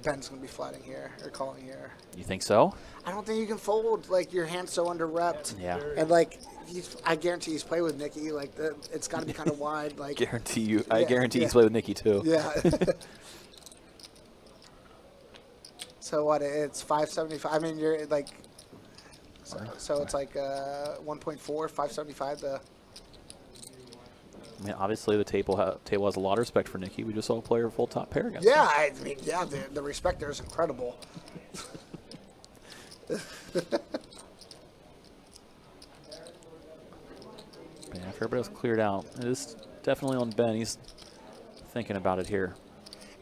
Ben's going to be flatting here, or calling here. You think so? I don't think you can fold, like, your hand's so under-repped. Yeah. And, like, I guarantee he's played with Nicky. Like, it's got to be kind of wide. Like, Guarantee you. I Yeah, guarantee yeah. he's played with Nicky too. yeah. So, what, it's 575. I mean, you're, like, so it's like 1.4, 575 to... I mean, obviously the table has a lot of respect for Nicky. We just saw a player full top pair against Yeah, him. I mean, yeah, the respect there is incredible. Yeah, after everybody's cleared out, it is definitely on Ben. He's thinking about it here.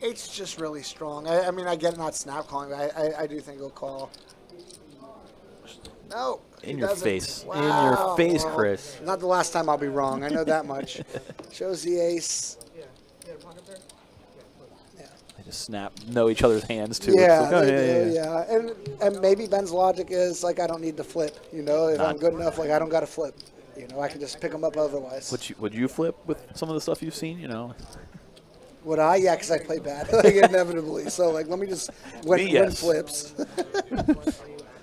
Eight's just really strong. I mean, I get not snap calling, but I do think he'll call. No. In he your doesn't. face. In Wow. your face, Well, Chris. Not the last time I'll be wrong. I know that much. Shows the ace. They just know each other's hands too. Yeah, It's like, oh, they do, yeah. And maybe Ben's logic is, like, I don't need to flip. You know, if I'm good enough, like, I don't got to flip. You know, I can just pick them up otherwise. Would you flip with some of the stuff you've seen, you know? Would I? Yeah, because I play bad, like, inevitably. So, like, let me just win yes. flips.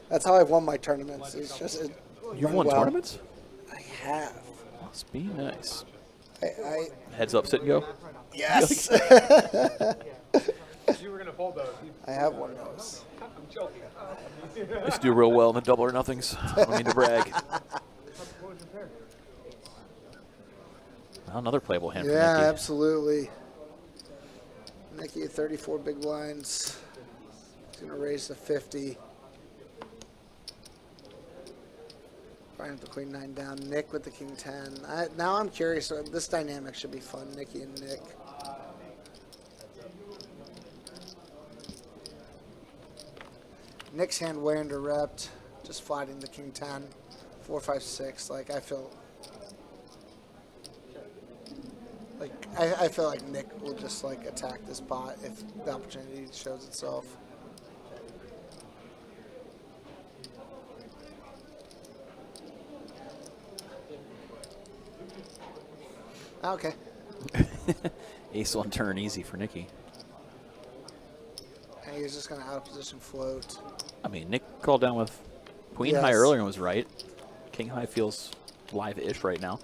That's how I've won my tournaments. It's just You've won tournaments? I have. Must be nice. I Heads up, sit and go. yes. You were going to fold those. I have one of those. I'm joking. I used to do real well in the double or nothings. I don't mean to brag. Well, another playable hand for Yeah, Nicky. absolutely. Nicky at 34 big blinds. He's going to raise to 50. Brian with the queen 9 down. Nick with the king 10. Now I'm curious. This dynamic should be fun. Nikki and Nick. Nick's hand way under repped. Just flatting the king 10. 4, 5, 6. Like I feel like Nick will just like attack this pot if the opportunity shows itself. Okay. Ace on turn, easy for Nikki. And he's just gonna out of position float. I mean, Nick called down with queen high Yes. earlier and was right. King high feels live-ish right now.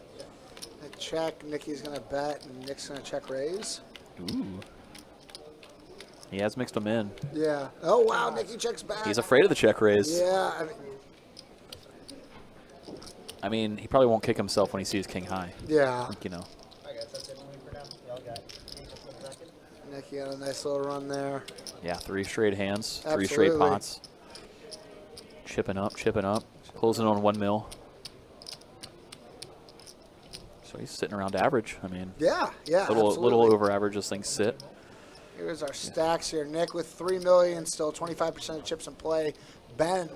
A check. Nikki's gonna bet, and Nick's gonna check raise. Ooh. He has mixed them in. Yeah. Oh wow, Nikki checks back. He's afraid of the check raise. Yeah. I mean, he probably won't kick himself when he sees king high. Yeah. Like, you know. I guess that's it for now. Y'all got second. Nicky got a nice little run there. Yeah, 3 straight hands, 3 straight Absolutely. pots. Chipping up, closing on 1 mil. So he's sitting around average. I mean, Yeah, yeah, little absolutely. over average as things sit. Here's our stacks here. Nick with 3 million, still 25% of chips in play. Ben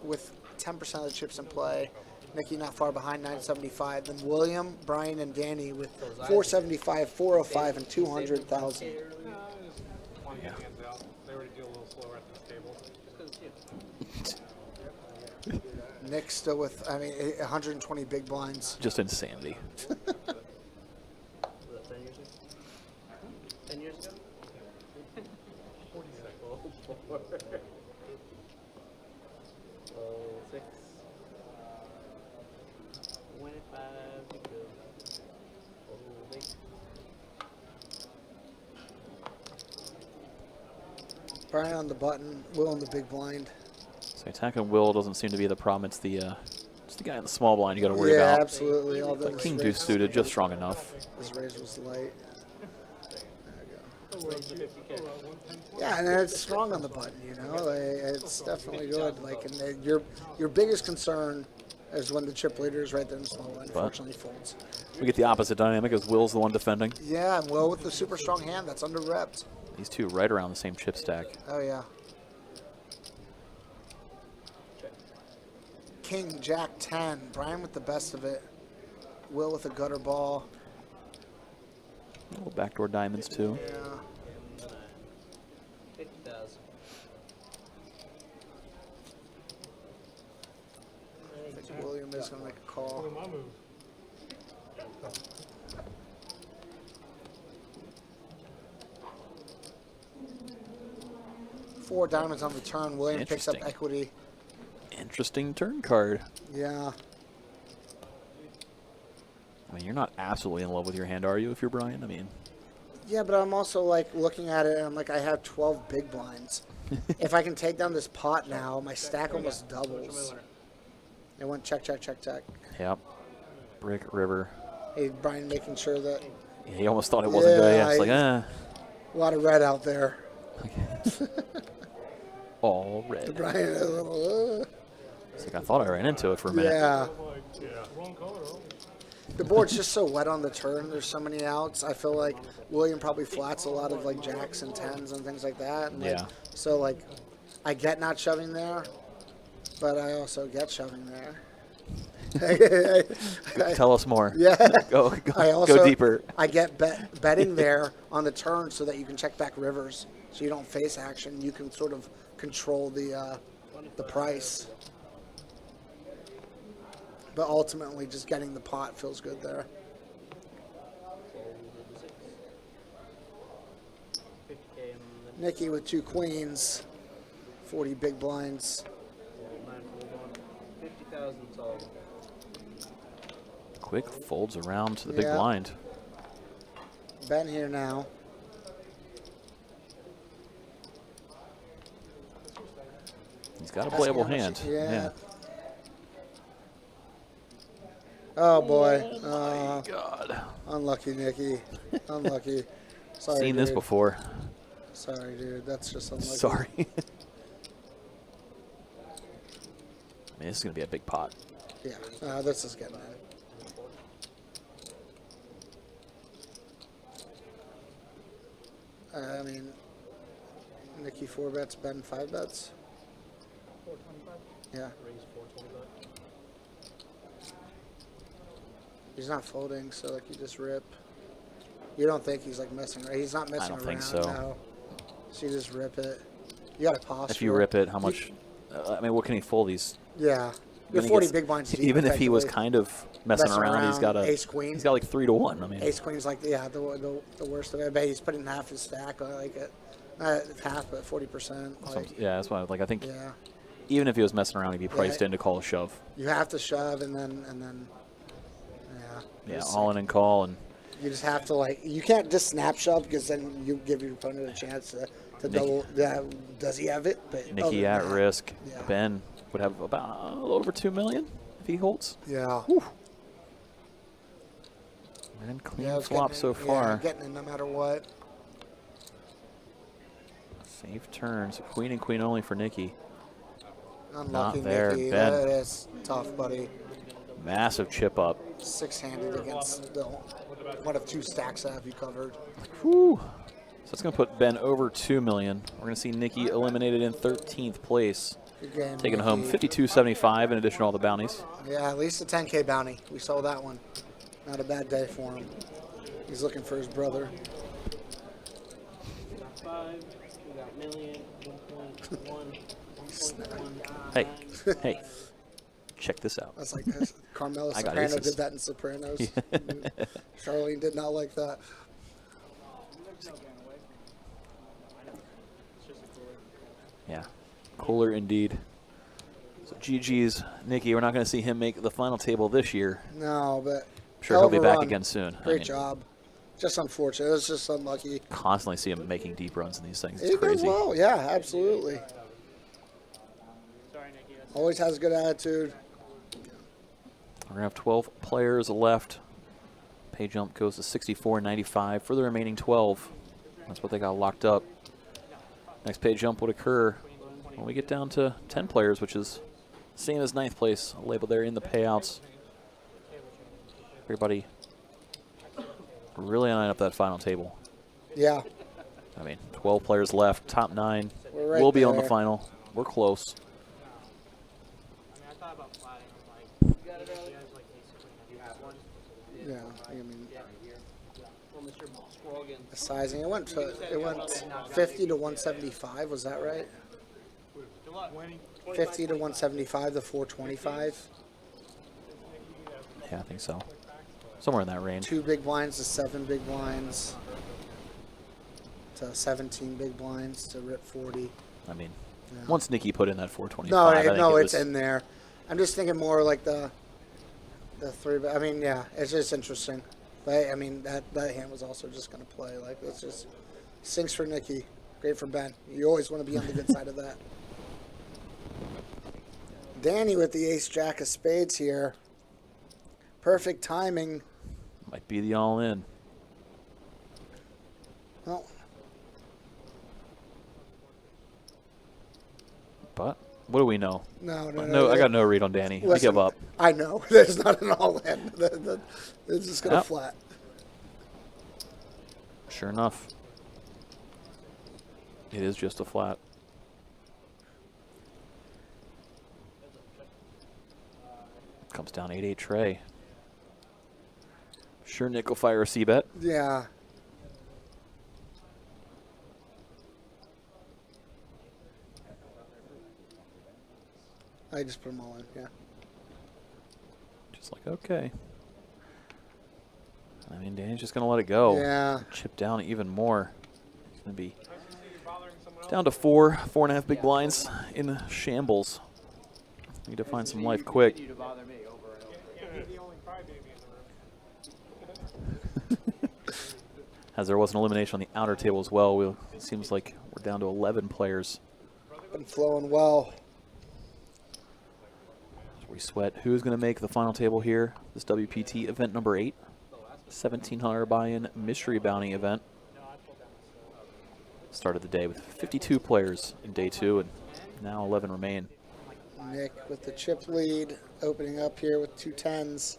with 10% of the chips in play. Nikki not far behind, 975. Then William, Brian, and Danny with 475, 405, and 200,000. Plenty of hands out. They already do a little slower at this table. Nick still with, 120 big blinds. Just insanity. 10 years ago? 6. 25 to go. Holy. Brian on the button, Will on the big blind. So attacking Will doesn't seem to be the problem. It's the guy in the small blind you got to worry Yeah, about. absolutely. All But those king deuce raises- suited, just strong enough. This raise was light. Raise the 50K. Yeah, and it's strong on the button, you know. It's definitely good. Like, and your biggest concern is when the chip leader is right there in the small blind. Unfortunately, folds. We get the opposite dynamic as Will's the one defending. Yeah, and Will with the super strong hand that's under repped. These two right around the same chip stack. Oh yeah. King, Jack 10. Brian with the best of it. Will with a gutter ball. Little backdoor diamonds too. Yeah. 50,000. I think William is going to make a call. My move. Four diamonds on the turn. William picks up Interesting. equity. Interesting turn card. Yeah. I mean, you're not absolutely in love with your hand, are you, if you're Brian? I mean, Yeah, but I'm also like looking at it and I'm like, I have 12 big blinds. If I can take down this pot now, my stack almost doubles. It went check, check, check, check. yep. Brick, river. Hey, Brian making sure that He almost thought it wasn't good. Yeah, it's like, a lot of red out there. all red. Brian, a little, It's like, I thought I ran into it for a minute. yeah. Wrong color. The board's just so wet on the turn. There's so many outs. I feel like William probably flats a lot of like jacks and tens and things like that. And, like, Yeah. So like, I get not shoving there, but I also get shoving there. Tell us more. Yeah. Go I also, go deeper. I get betting there on the turn so that you can check back rivers, so you don't face action. You can sort of control the price. But ultimately, just getting the pot feels good there. 50K and then Nikki with 2 queens, 40 big blinds. 50,000 all. Quick folds around to the big Yeah. blind. Ben here now. He's got a playable hand. Yeah. Oh boy. God. Unlucky, Nikki. Unlucky. Sorry, Seen this dude. before. Sorry, dude. That's just unlucky. Sorry. I mean, this is going to be a big pot. Yeah, this is getting in. I mean, Nikki 4 bets, Ben 5 bets. 425. Yeah, Raise 425. he's not folding, so like you just rip. You don't think he's like messing around? He's not messing around. don't think so. No. So you just rip it. You got to posture. If you rip it, how much? I mean, what can he fold? He's Yeah, you're Even 40 against- big blinds deep. even if he was effectively. kind of messing around, he's got a ace queen. He's got like 3 to 1. I mean, Ace queen's like the worst of it. I bet he's putting half his stack, like not half, but 40%. Like, yeah, that's why. Like, I think yeah, even if he was messing around, he'd be priced in to call a shove. you have to shove and then Yeah, Just- all in and call, and you just have to like you can't just snap shove because then you give your opponent a chance to double. Does he have it? But other Nikki than at that, risk. yeah. Ben would have about a little over 2 million if he holds. Yeah. And clean Yeah, it's flop getting so in, far. Yeah, getting in no matter what. Safe turns. Queen and queen only for Nikki. Unlucky there, Nikki. Ben. That is tough, buddy. Massive chip up. 6-handed against the one of 2 stacks that have you covered. Whew. So that's going to put Ben over 2 million. We're going to see Nikki eliminated in 13th place, Good game, taking home Nikki. $52.75 in addition to all the bounties. Yeah, at least a 10K bounty. We saw that one. Not a bad day for him. He's looking for his brother. 5, we got million, 1.1, 1.1. Hey, hey, check this out. That's like Carmela I got Soprano aces. did that in Sopranos. Charlene did not like that. Yeah, cooler indeed. So GG's Nikki. We're not going to see him make the final table this year. No, but I'm sure he'll be hell of a back run. again soon. Great job. Just unfortunate. It was just unlucky. Constantly see him making deep runs in these things. It's He does crazy. well. Yeah, absolutely. Always has good attitude. We're going to have 12 players left. Pay jump goes to 64.95 for the remaining 12. That's what they got locked up. Next pay jump would occur when we get down to 10 players, which is same as 9th place, labeled there in the payouts. Everybody really eyeing up that final table. Yeah. I mean, 12 players left, top 9. We're right We'll be on the there. final. We're close. I mean, I thought about flatting. I'm like, you got it early? Like ace queen. You have one? Yeah. I mean, Well, Mr. Scroggins. the sizing. It went 50 to 175. Was that right? Good luck. 50 to 175 to 425. Yeah, I think so. Somewhere in that range. 2 big blinds to 7 big blinds to 17 big blinds to rip 40. I mean, Yeah. once Nikki put in that 425, No, I think no, it it's was, in there. I'm just thinking more like the 3. I mean, yeah, it's just interesting. But I mean, that hand was also just going to play. Like, it's just sinks for Nikki. Great for Ben. You always want to be on the good side of that. Danny with the ace jack of spades here. Perfect timing. might be the all-in. Well, But what do we know? no. I got no read on Danny. I Listen, give up. I know. There's not an all-in. It's just going to Yep. flat. Sure enough. It is just a flat. Comes down 8-8 tray. Sure, Nick will fire a C-bet. Yeah. I just put them all in, yeah. Just like, okay. I mean, Danny's just going to let it go. Yeah. Chip down even more. It's going to be down to 4.5 big blinds in shambles. Need to find some life quick. To bother me over and over. He's the only crybaby in the room. As there was an elimination on the outer table as well. It seems like we're down to 11 players. Been flowing well. So we sweat who's going to make the final table here. This WPT event number 8. $1,700 buy-in mystery bounty event. Started the day with 52 players in day 2, and now 11 remain. Nick with the chip lead, opening up here with 2 10s.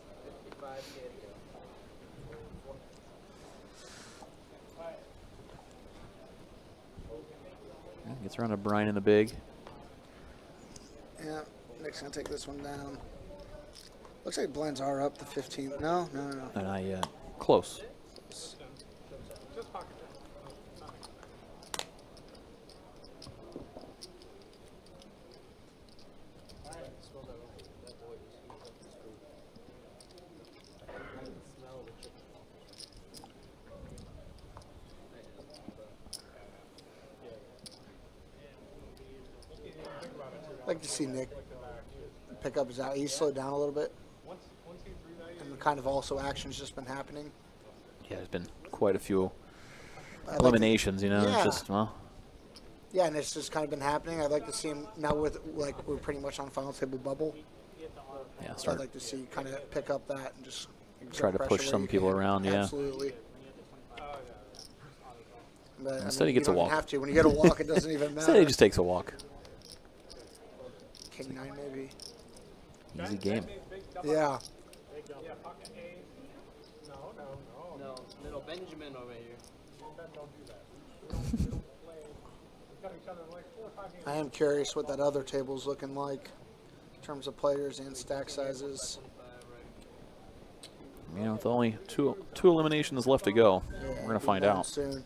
Gets around to Brian in the big. Yeah, Nick's going to take this one down. Looks like blinds are up the 15th. No. Not yet. Close. I'd like to see Nick pick up his out. He's slowed down a little bit. And kind of also action's just been happening. Yeah, there's been quite a few I'd like eliminations, you know. Yeah. It's just, well, Yeah, and it's just kind of been happening. I'd like to see him now with, like, we're pretty much on final table bubble. yeah, So start I'd like to see kind of pick up that and just try exert to push pressure some where you people can. around, yeah. Absolutely. But, Instead he gets you a don't walk. have to. When you get a walk, it doesn't even matter. Instead he just takes a walk. King 9 maybe. Easy game. Yeah. No, little Benjamin over here. I am curious what that other table's looking like in terms of players and stack sizes. You know, with only two eliminations left to go, Yeah, we're going to find down out. soon.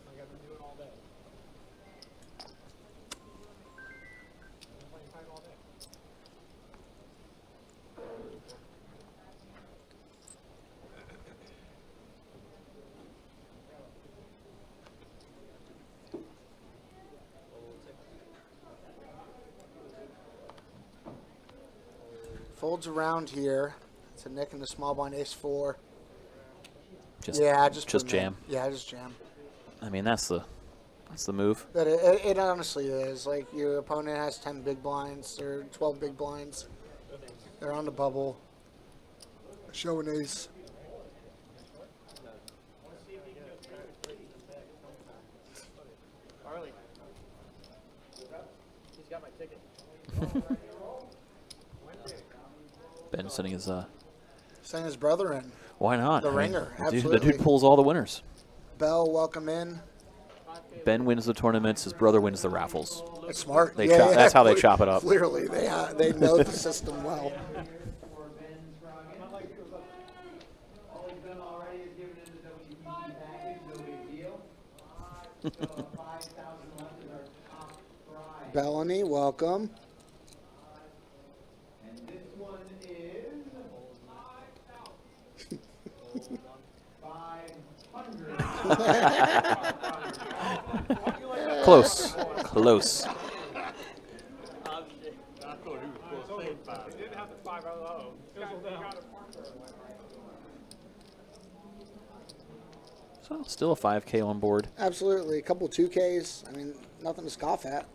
Folds around here. It's a Nick and the small blind ace-4. Just, Yeah, just put just him in. jam. Yeah, just jam. I mean, that's the move. But it honestly is. Like, your opponent has 10 big blinds or 12 big blinds. They're on the bubble. Show an ace. Harley. He's got my ticket. Ben sending his, Send his brother in. why not? The I mean, ringer, the dude absolutely. pulls all the winners. Bell, welcome in. Ben wins the tournaments, his brother wins the raffles. It's smart. They chop- that's how they chop it up. Clearly, they know the system well. All he's done already is given in the WPT package, no big deal. So 5,000 left is our top prize. Bellany, welcome. And this one is 500. Close. Close. So, still a 5K on board. Absolutely. A couple 2Ks. I mean, nothing to scoff at.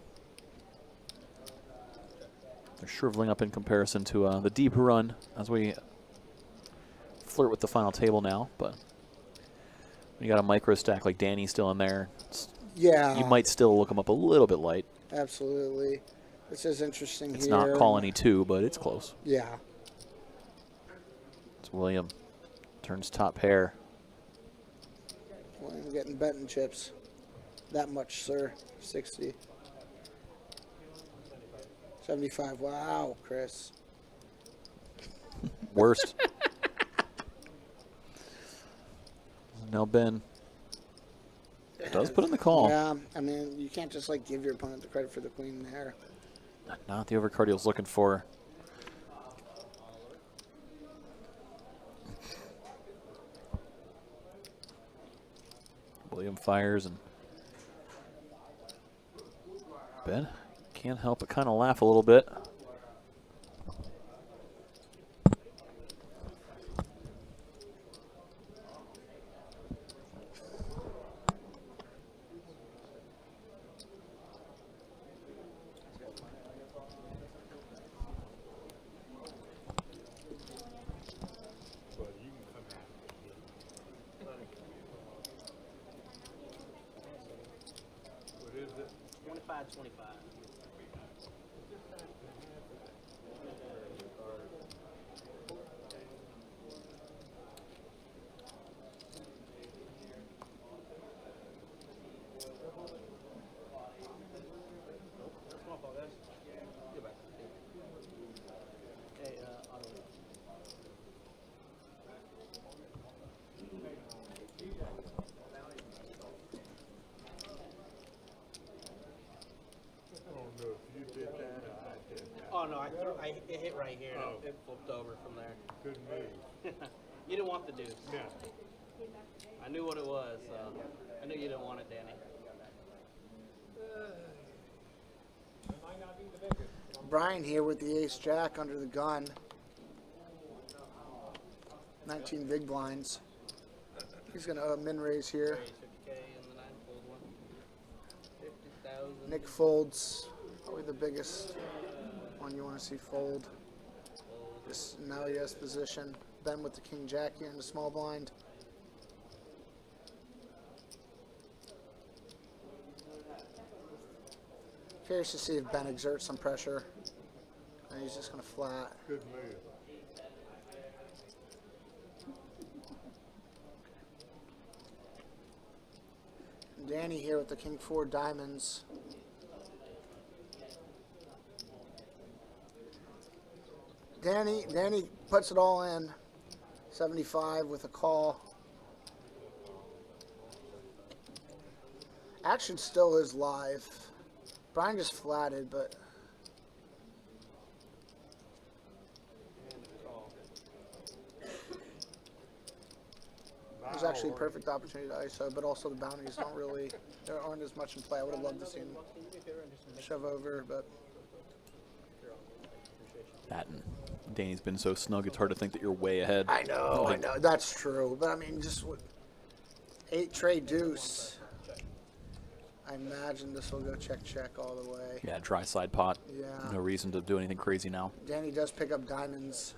They're shriveling up in comparison to the deep run as we flirt with the final table now. But when you got a micro stack like Danny still in there, Yeah. you might still look him up a little bit light. Absolutely. This is interesting It's here. not colony 2, but it's close. Yeah. It's William. Turns top pair. Well, I'm getting betting chips. That much, sir. 60. 75. Wow, Chris. Worst. Now Ben does put in the call. Yeah, I mean, you can't just like give your opponent the credit for the queen there. Not the overcard he was looking for. William fires and Ben can't help but kind of laugh a little bit. Hey, Otto. Oh no, it hit right here. And it flipped over from there. Good move. You didn't want the deuce. Yeah. I knew what it was, so I knew you didn't want it, Danny. Might not be the biggest. Brian here with the ace jack under the gun. 19 big blinds. He's going to min raise here. Raise 50K in the 9-fold one. 50,000. Nick folds. Probably the biggest one you want to see fold. This now he has position. Ben with the king jack here in the small blind. Curious to see if Ben exerts some pressure. And he's just going to flat. Good move. Danny here with the king 4 diamonds. Danny puts it all in. 75 with a call. Action still is live. Brian just flatted, but there's actually a perfect opportunity to ISO, but also the bounties don't really, there aren't as much in play. I would have loved to see him shove over, but That and Danny's been so snug, it's hard to think that you're way ahead. I know, that's true. But I mean, just with 8 tray deuce, I imagine this will go check all the way. Yeah, dry side pot. Yeah. No reason to do anything crazy now. Danny does pick up diamonds.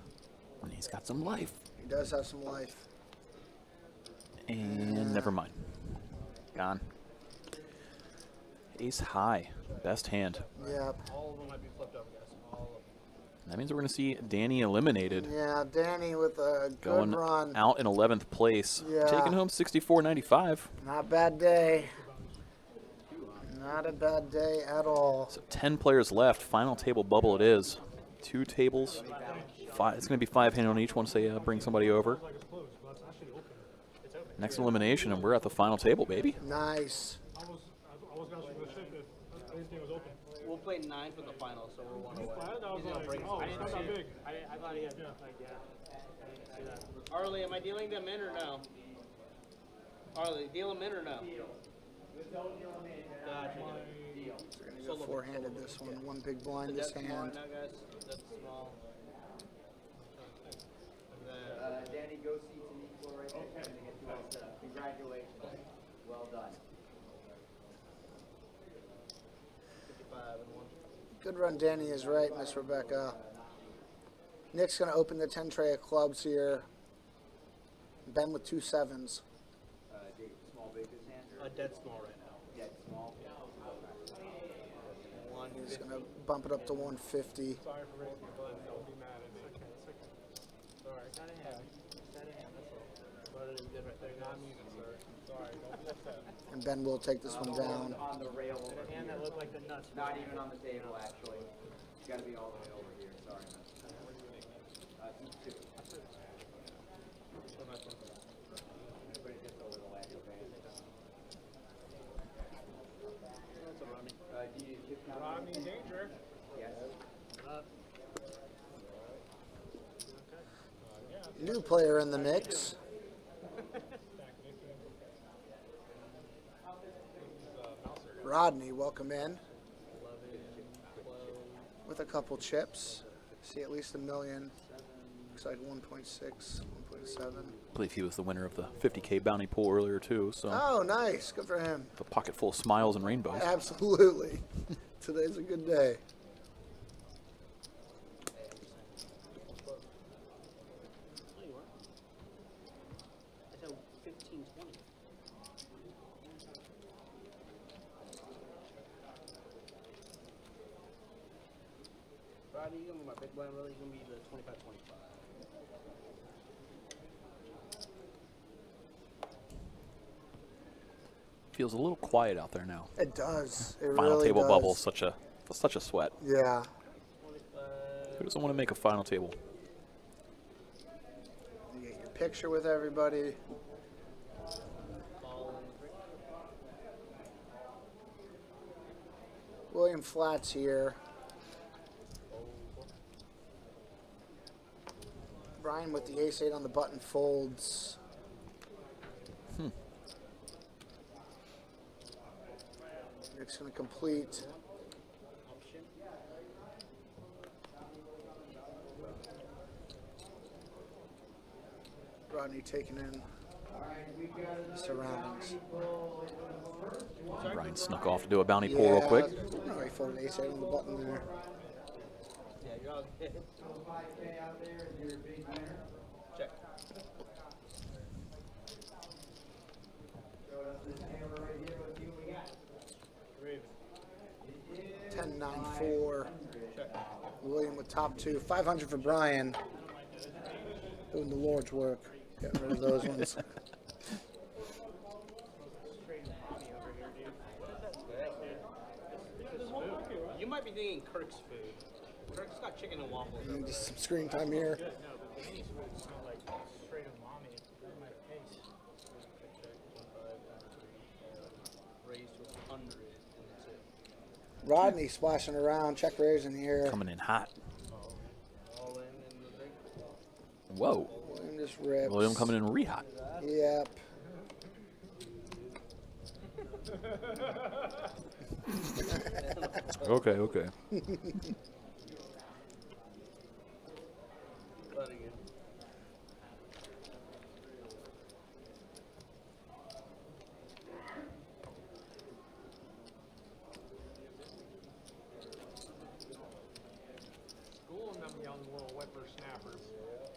And he's got some life. He does have some life. And never mind. Gone. Ace high. Best hand. Yep. All of them might be flipped over, guys. All of them. That means we're going to see Danny eliminated. Yeah, Danny with a good Going run. out in 11th place. Yeah. Taking home 64.95. Not a bad day. Not a bad day at all. So 10 players left. Final table bubble it is. 2 tables. 5. It's going to be 5-handed on each one, so yeah, bring somebody over. Next elimination, and we're at the final table, baby. Nice. I was actually going to say that everything was open. We'll play 9 for the final, so we're 1 away. I was He's gonna like, bring oh, us it's back. not that big. I thought he had, like, yeah. I didn't see that. Arlie, am I dealing them in or no? Arlie, deal them in or no? Gotcha. We're going to go four-handed this one. One big blind this That's small hand. now, guys. That's small. And then, Danny, go seats and equal right there. Okay. To get you all set up. Congratulations. Well done. 55 and 1. Good run, Danny is right, Miss Rebecca. Nick's going to open the 10 tray of clubs here. Ben with 2 sevens. Small big his hand or Dead small right now. dead small? 1. He's going to bump it up to 150. Sorry for raising the blood. Don't be mad at me. Sorry. Got a hand. Got a hand, that's all. But it was good right there. Not me, sir. Sorry. Don't be upset. And Ben will take this one down. On the rail over here. Hand that looked like the nuts. Not even on the table, actually. It's got to be all the way over here. Sorry, man. Seat 2. Everybody just over the ledge, okay? That's a running. Do you chip count? Rodney Danger. Yes. New player in the mix. Rodney, welcome in. With a couple chips. See at least $1 million. Looks like 1.6, 1.7. I believe he was the winner of the 50K bounty pool earlier, too. So Oh, nice. Good for him. the pocket full of smiles and rainbows. Absolutely. Today's a good day. No, you weren't. I said 15, 20. Rodney, you're going to be my big blind, really? You're going to be the 25, 25. Feels a little quiet out there now. It does. It Final really table does. bubble, such a That's such a sweat. Yeah. Who doesn't want to make a final table? You get your picture with everybody. William Flats here. Brian with the ace-8 on the button folds. Nick's going to complete. Rodney taking in the surroundings. Brian snuck off to do a bounty pull real quick. No, he folded ace-8 on the button there. Yeah, you're all good. Check. Raven. 10-9-4. William with top 2. 500 for Brian. Doing the Lord's work. Get rid of those ones. You might be thinking Kirk's food. Kirk's got chicken and waffles. And just some screen time here. No, but the Danny's food smell like straight umami. They're my face. Raised to 100 in the 2. Rodney splashing around. Check raising here. Coming in hot. All in the big. Whoa. William just rips. William coming in re-hot. Yep. Okay, okay. But again. Schooling them young little whippersnappers.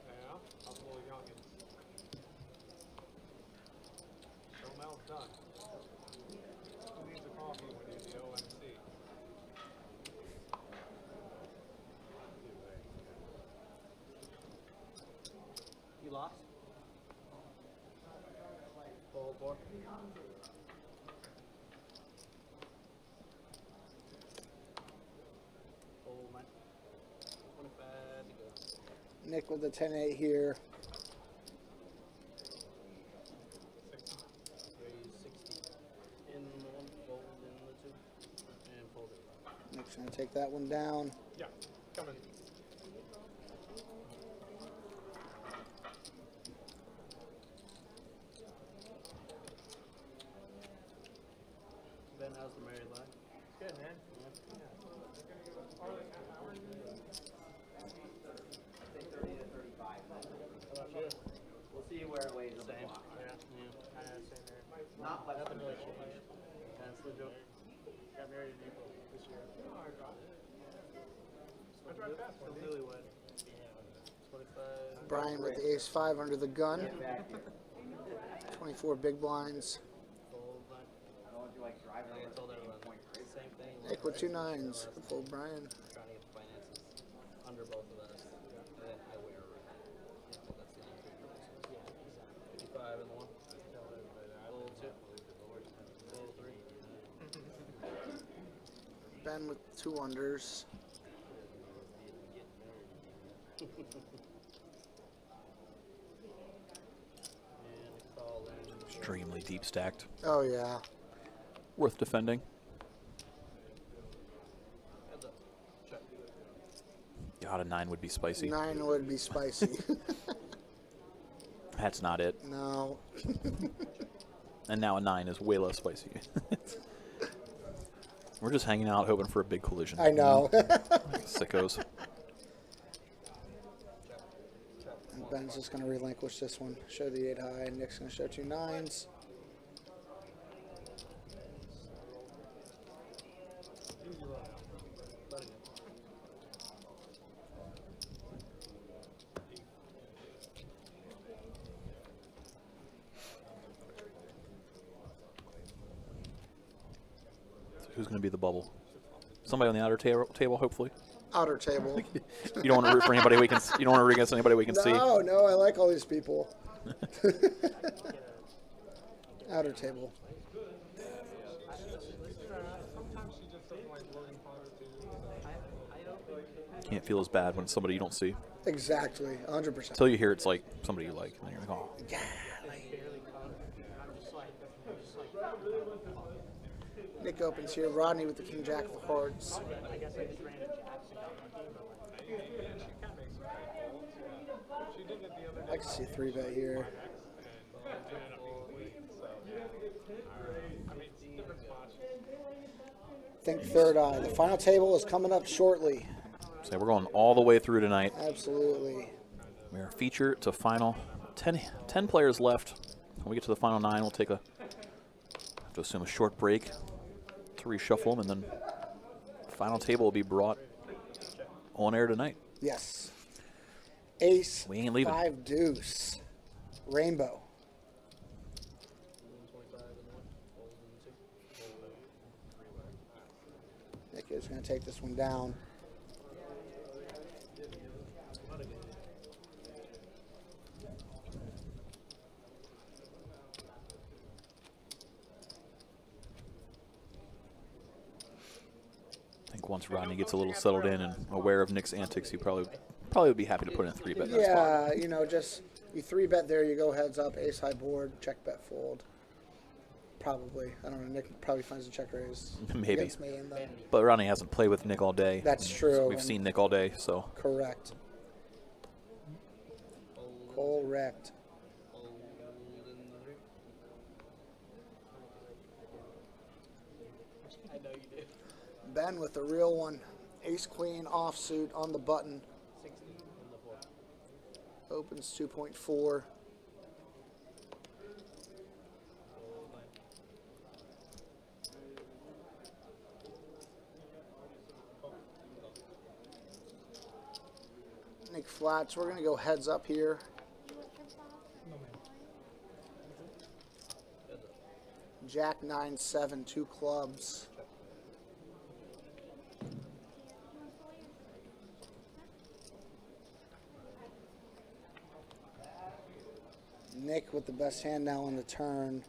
Yeah, us little youngins. So Mel's done. Who needs a coffee when you're the OMC? You lost? Fold 4. Fold 9. 25 to go. Nick with the 10-8 here. Raise 60. In the 1, fold in the 2. And fold it. Nick's going to take that one down. Yeah, coming. Ben, how's the married life? Good, man. We'll see where it weighs. Same. Yeah. Same there. Not much. Nothing really changed. That's the joke. Got married in April this year. I drive fast one. Completely wet. 25. Brian with the ace-5 under the gun. 24 big blinds. Fold 9. I don't do like driving. I told everyone. Same thing. Nick with 2 9s. Good fold, Brian. Trying to get the finances under both of us. And then I wear a ring. That's the entry purposes. 55 in the 1. Fold 2. Fold 3. Ben with 2 unders. And a call in. Extremely deep stacked. Oh, yeah. Worth defending. Heads up. Check. God, a 9 would be spicy. 9 would be spicy. That's not it. No. And now a 9 is way less spicy. We're just hanging out hoping for a big collision. I know. Sickos. And Ben's just going to relinquish this one. Show the 8 high. Nick's going to show 2 9s. So who's going to be the bubble? Somebody on the outer table, hopefully. Outer table. You don't want to root for anybody we can. You don't want to root against anybody we can see. No, no, I like all these people. Outer table. Sometimes she just doesn't Can't feel as bad when it's somebody you don't see. Exactly, 100%. Until you hear it's like somebody you like, and then you're like, oh. Nick opens here. Rodney with the king jack of hearts. I can see a 3-bet here. Think third eye. The final table is coming up shortly. So we're going all the way through tonight. Absolutely. We are feature to final. 10 players left. When we get to the final 9, we'll take have to assume a short break to reshuffle them, and then the final table will be brought on air tonight. Yes. Ace, We ain't leaving. 5 deuce. Rainbow. Nick is going to take this one down. I think once Rodney gets a little settled in and aware of Nick's antics, he probably would be happy to put in a 3-bet in that spot. Yeah, you know, just you 3-bet there, you go heads up, ace high board, check bet fold. Probably. I don't know. Nick probably finds a check raise. Maybe. Against me and then. But Rodney hasn't played with Nick all day. That's true. We've seen Nick all day, so. Correct. Correct. Ben with the real one. Ace queen offsuit on the button. Opens 2.4. Nick flats. We're going to go heads up here. Jack 9-7, 2 clubs. Nick with the best hand now on the turn.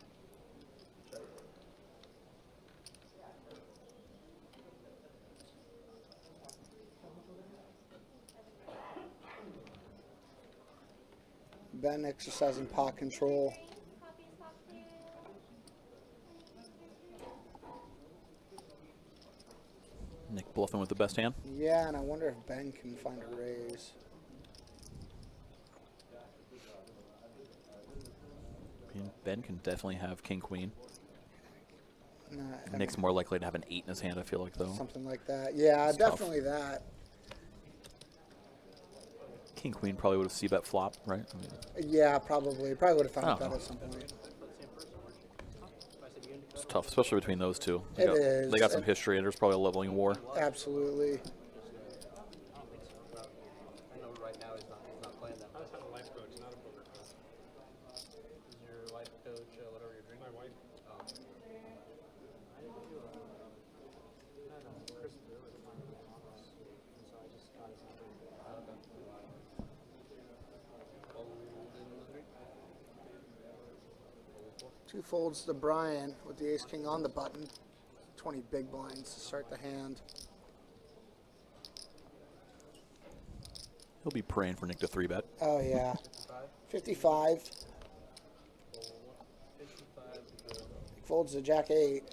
Ben exercising pot control. Nick bluffing with the best hand. Yeah, and I wonder if Ben can find a raise. Ben can definitely have king queen. Nah, Nick's more likely to have an 8 in his hand, I feel like, though. something like that. Yeah, It's tough. definitely that. King queen probably would have c-bet flop, right? I mean, Yeah, probably. Probably would have found I that don't know. at some point. it's tough, especially between those two. It is. They got some history, and there's probably a leveling war. Absolutely. I know right now he's not playing that. I just have a life coach, not a poker coach. Is your life coach whatever you're drinking? My wife. Two folds to Brian with the ace king on the button. 20 big blinds to start the hand. He'll be praying for Nick to 3-bet. Oh, yeah. 55. Folds to Jack 8.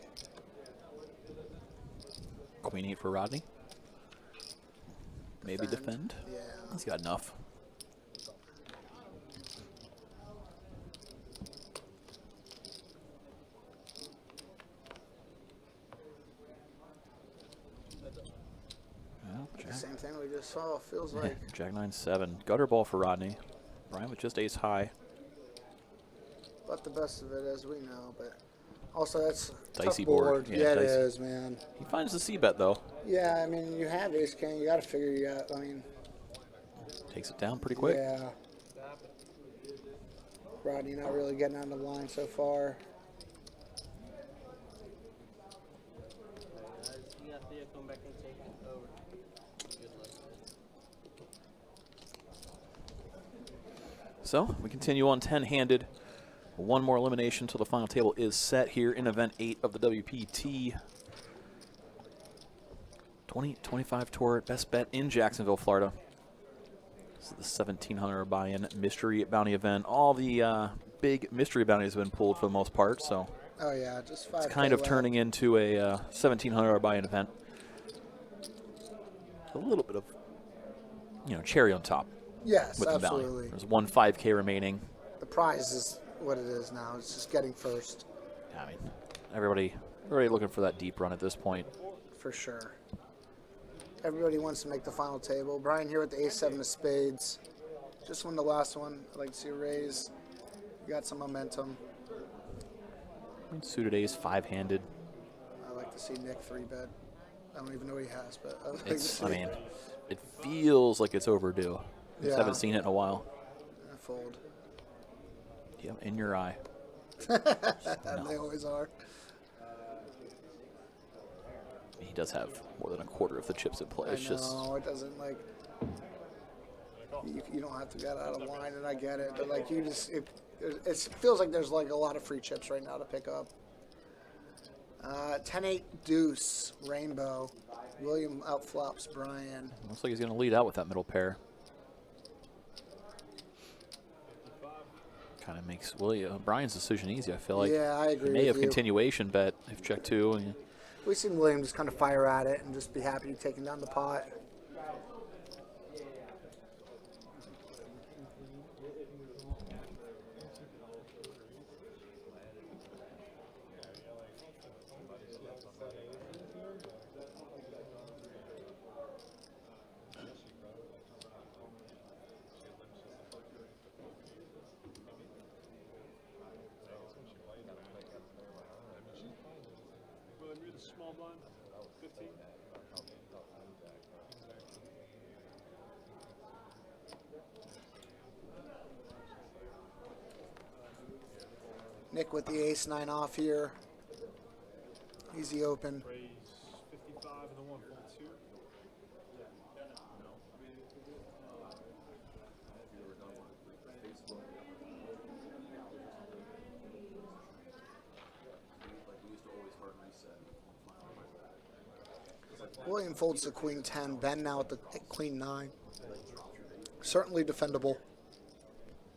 Queen 8 for Rodney. Maybe defend. Yeah. He's got enough. Well, Jack, Same thing we just saw, feels like. Jack 9-7. Gutter ball for Rodney. Brian with just ace high. But the best of it, as we know. But also, that's a Dicey tough board. board. Yeah, Yeah, it dicey. is, man. He finds the c-bet, though. Yeah, I mean, you have ace king. You got to figure you out. I mean, Takes it down pretty quick. yeah. Rodney not really getting on the line so far. You got Theo come back and take it over. Good luck. So we continue on 10-handed. One more elimination till the final table is set here in event 8 of the WPT. 2025 tour at Best Bet in Jacksonville, Florida. This is the $1,700 buy-in mystery bounty event. All the big mystery bounties have been pulled for the most part, so Oh yeah, just 5K it's kind of left. turning into a $1,700 buy-in event. A little bit of, cherry on top. Yes, with the absolutely. bounty. There's one 5K remaining. The prize is what it is now. It's just getting first. I mean, everybody looking for that deep run at this point. For sure. Everybody wants to make the final table. Brian here with the ace-7 of spades. Just won the last one. I'd like to see a raise. You got some momentum. Suited ace, 5-handed. I'd like to see Nick 3-bet. I don't even know what he has, but I'd like to see I mean, it feels like it's overdue. Just Yeah. haven't seen it in a while. Fold. Yep, in your eye. They always are. He does have more than a quarter of the chips in play. It's just it doesn't like. You don't have to get out of line, and I get it, but like you just, it feels like there's like a lot of free chips right now to pick up. 10-8 deuce rainbow. William outflops Brian. looks like he's going to lead out with that middle pair. Kind of makes Brian's decision easy. I feel like. Yeah, I agree He may with have you. continuation bet if check 2. And We've seen William just kind of fire at it and just be happy taking down the pot. William, you're the small blind. 15. Nick with the ace-9 off here. Easy open. Raise 55 and the 1.2. William folds to queen 10. Ben now at the queen 9. Certainly defendable.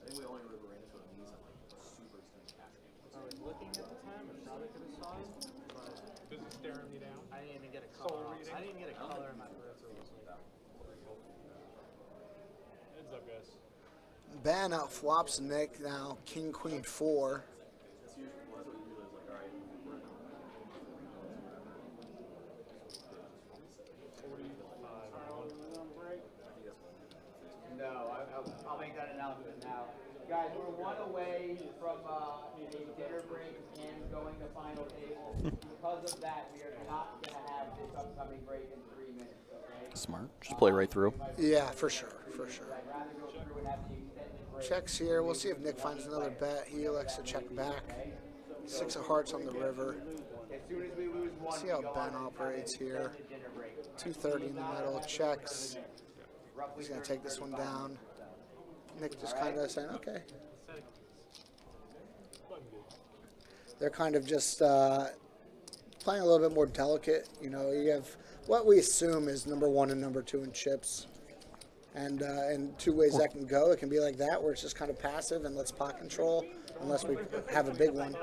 I was looking at the time and probably could have saw it, but This is staring me down. I didn't even get a Soul color. reading? I didn't get a color in my peripherals. Heads up, guys. Ben outflops Nick now. King queen 4. No, I'll make that announcement now. Guys, we're one away from a dinner break and going to final table. Because of that, we are not going to have this upcoming break in 3 minutes, okay? smart. Just play right through. Yeah, for sure, for sure. I'd rather go through and have the extended break. Checks here. We'll see if Nick finds another bet. He elects to check back. 6 of hearts on the river. As soon as we lose one, See how we go Ben on operates here. extended dinner break. 230 in the middle. Checks. He's going to take this one down. Nick just kind of saying, okay. They're kind of just playing a little bit more delicate. You know, you have what we assume is number 1 and number 2 in chips. And 2 ways that can go. It can be like that, where it's just kind of passive and let's pot control, unless we have a big one,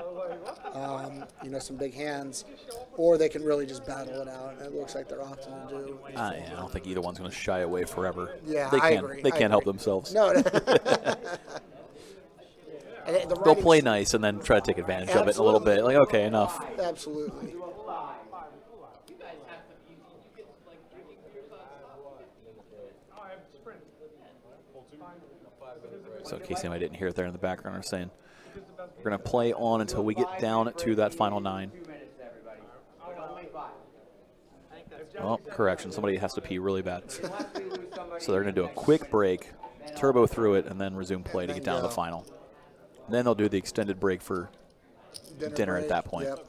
you know, some big hands. Or they can really just battle it out, and it looks like they're opting to do. I don't think either one's going to shy away forever. Yeah, they I can't. agree. They I can't help agree. themselves. No. They'll play nice and then try to take advantage of it in a little bit. Like, okay, enough. Absolutely. So in case anybody didn't hear it there in the background, they're saying we're going to play on until we get down to that final 9. Oh, correction. Somebody has to pee really bad. So they're going to do a quick break, turbo through it, and then resume play to get down to the final. And then they'll do the extended break for dinner at that point. Yep.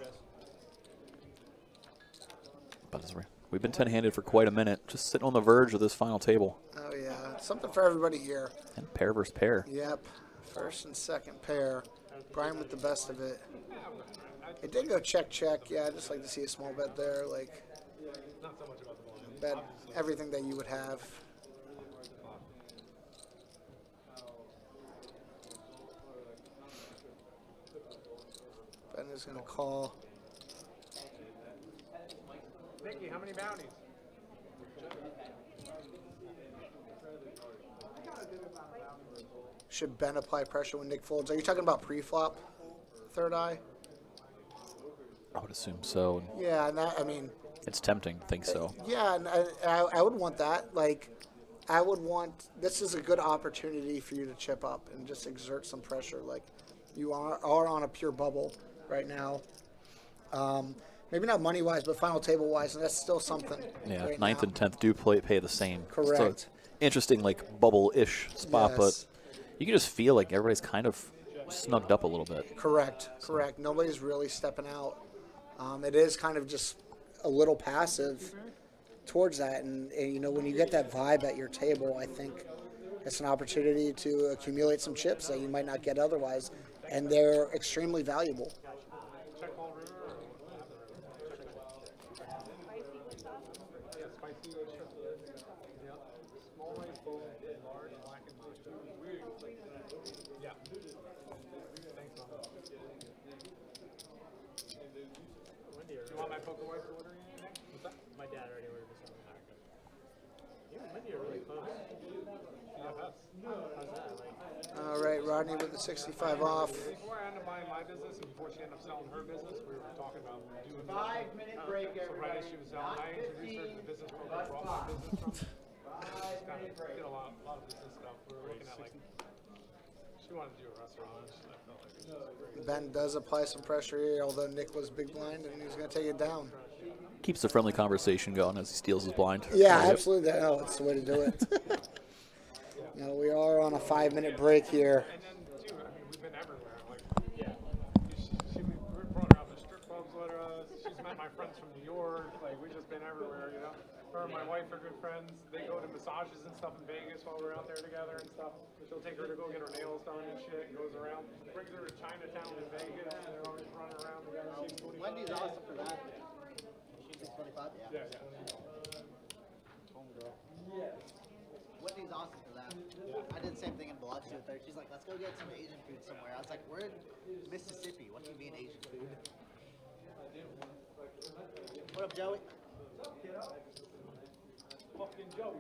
But we've been 10-handed for quite a minute, just sitting on the verge of this final table. Oh, yeah. Something for everybody here. And pair versus pair. Yep. First and second pair. Brian with the best of it. It did go check, check. Yeah, I'd just like to see a small bet there. Like, Bet everything that you would have. Ben is going to call. Mickey, how many bounties? Should Ben apply pressure when Nick folds? Are you talking about pre-flop, third eye? I would assume so. Yeah, and that, I mean, It's tempting. Think so. yeah, and I would want that. Like, I would want, this is a good opportunity for you to chip up and just exert some pressure. Like, you are on a pure bubble right now. Maybe not money-wise, but final table-wise, and that's still something. Yeah, right ninth now. and 10th do pay the same. Correct. So it's interesting, like bubble-ish spot, Yes. but you can just feel like everybody's kind of snugged up a little bit. Correct. Nobody's really stepping out. It is kind of just a little passive towards that, and you know, when you get that vibe at your table, I think it's an opportunity to accumulate some chips that you might not get otherwise, and they're extremely valuable. Check call river or yeah, spicy or yeah. Small raise bowl, large, black and mustard. Yeah. Thanks, Mom. You want my poker wife to order anything? What's that? My dad already ordered this on the back. You and Wendy are really close. Yeah, that's. How's that? Like, All right, Rodney with the 65 off. Before I ended up buying my business and before she ended up selling her business, we were talking about doing 5-minute break, So right everybody. as she was selling, I introduced her to the business where we brought my business from. Kind of did a lot of business stuff. We were looking at like, she wanted to do a restaurant. I felt like it was great. Ben does apply some pressure here, although Nick was big blind, and he's going to take it down. Keeps the friendly conversation going as he steals his blind. Yeah, Yep. absolutely. No, that's the way to do it. You know, we are on a 5-minute break here. And then too, I mean, we've been everywhere. Like, we brought her out to strip clubs with us. She's met my friends from New York. Like, we've just been everywhere, you know. Her and my wife are good friends. They go to massages and stuff in Vegas while we're out there together and stuff. She'll take her to go get her nails done and shit. Goes around, brings her to Chinatown in Vegas, and they're always running around together. Wendy's awesome for that. She's 25, yeah. Homegirl. Wendy's awesome for that. I did the same thing in Biloxi with her. She's like, let's go get some Asian food somewhere. I was like, we're in Mississippi. What do you mean Asian food? What up, Joey? Fucking Joey.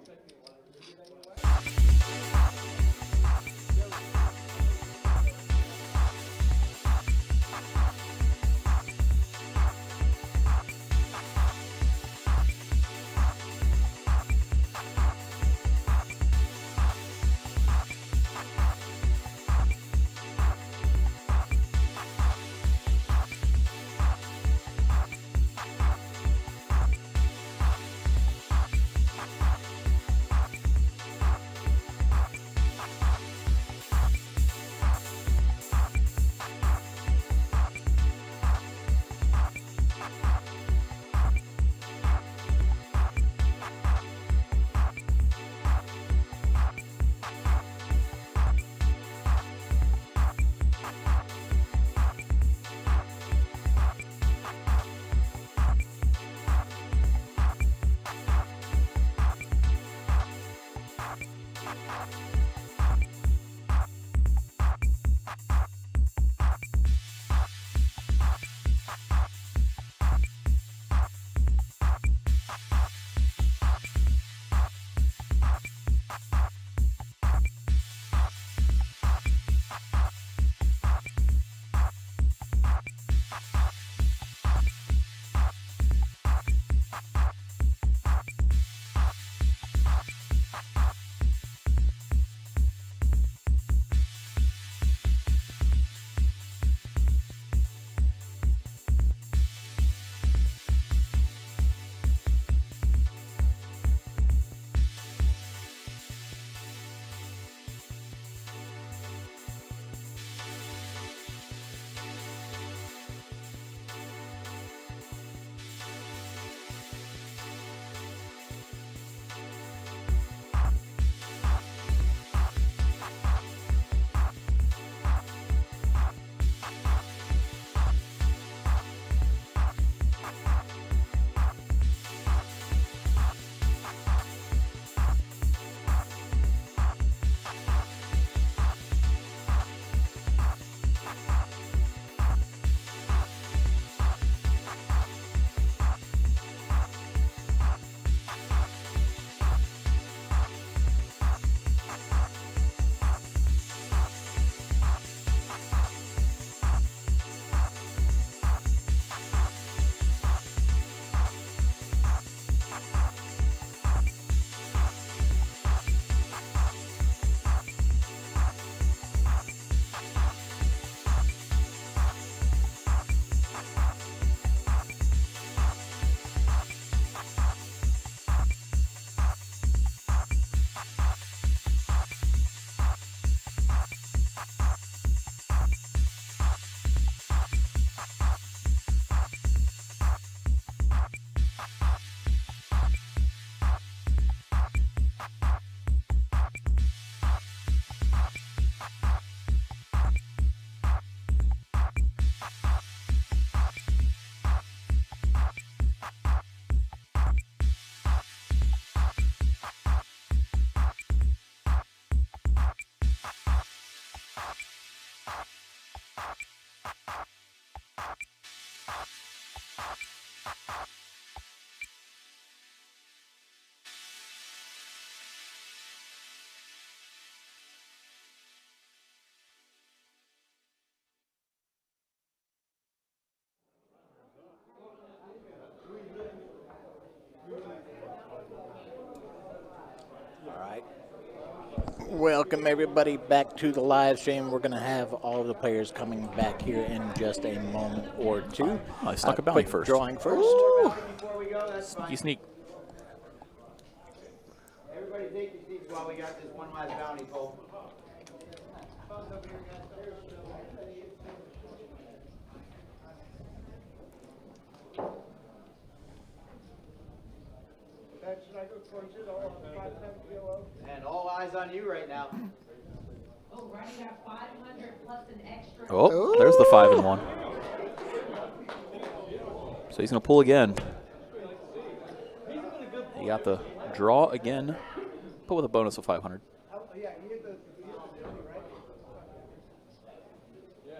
Welcome everybody back to the live stream. We're going to have all of the players coming back here in just a moment or two. I snuck a bounty quick first. Drawing first. Before we go, that's fine. You sneak. Everybody take your seats while we got this one last bounty pull. Should I go towards it all on 510 kilo? And all eyes on you right now. Oh, Ronnie got 500 plus an extra. Oh, there's the 5 and 1. So he's going to pull again. He got the draw again, but with a bonus of 500. Yeah, you hit the dummy, right? Yeah,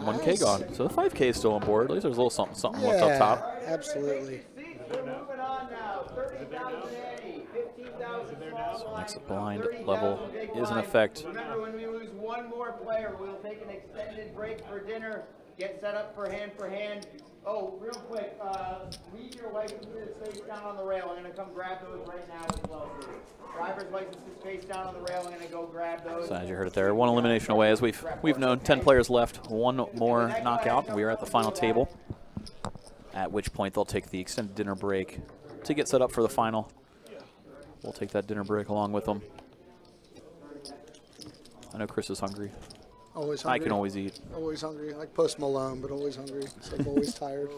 1K gone. So the 5K is still on board. At least there's a little something left up top. Absolutely. We're moving on now. 30,000 ante, 15,000 small blind. Next blind 30,000 level big is in blind. effect. Remember, when we lose one more player, we'll take an extended break for dinner, get set up for hand. Oh, real quick, leave your licenses face down on the rail. I'm going to come grab those right now as well. Driver's licenses face down on the rail. I'm going to go grab those. So as you heard it there, one elimination away. As we've known, 10 players left, one more knockout, and we are at the final table. At which point they'll take the extended dinner break to get set up for the final. We'll take that dinner break along with them. I know Chris is hungry. Always hungry. I can always eat. Always hungry. Like Post Malone, but always hungry. So I'm always tired.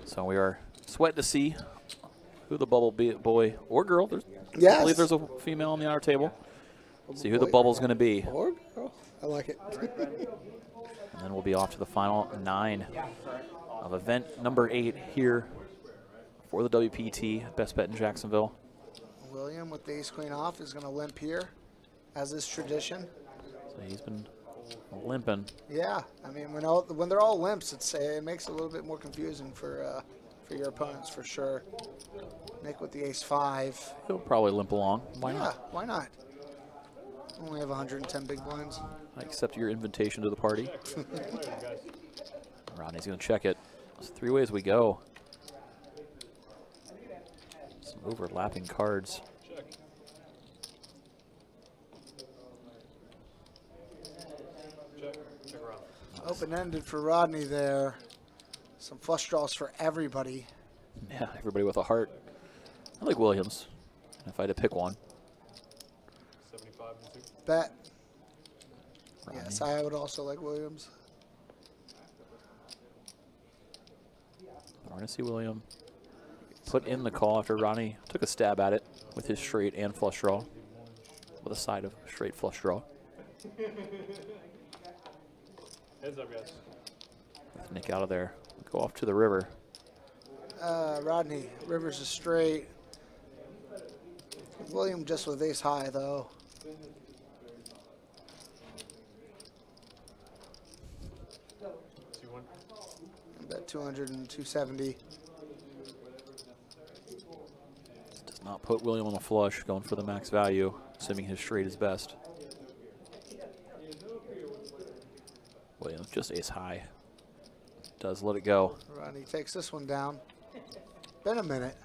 So we are sweating to see who the bubble boy or girl. I Yes. believe there's a female on the outer table. See who the bubble's going to be. Or girl. I like it. And then we'll be off to the final 9 of event number 8 here for the WPT best bet in Jacksonville. William with the ace queen off is going to limp here, as is tradition. So he's been limping. Yeah, I mean when they're all limps, it makes it a little bit more confusing for your opponents for sure. Nick with the ace 5. He'll probably limp along. Why Yeah, not? why not? Only have 110 big blinds. I accept your invitation to the party. Rodney's going to check it. There's 3 ways we go. Some overlapping cards. Open-ended for Rodney there. Some flush draws for everybody. Yeah, everybody with a heart. I like Williams, if I had to pick one. 75 and 2. Bet. Rodney. Yes, I would also like Williams. We're going to see William put in the call after Ronnie took a stab at it with his straight and flush draw, with a side of straight flush draw. Heads up, guys. With Nick out of there. Go off to the river. Rodney, Rivers is straight. William just with ace high, though. Bet 200 and 270. Does not put William on the flush, going for the max value, assuming his straight is best. Williams just ace high. Does let it go. Rodney takes this one down. Been a minute.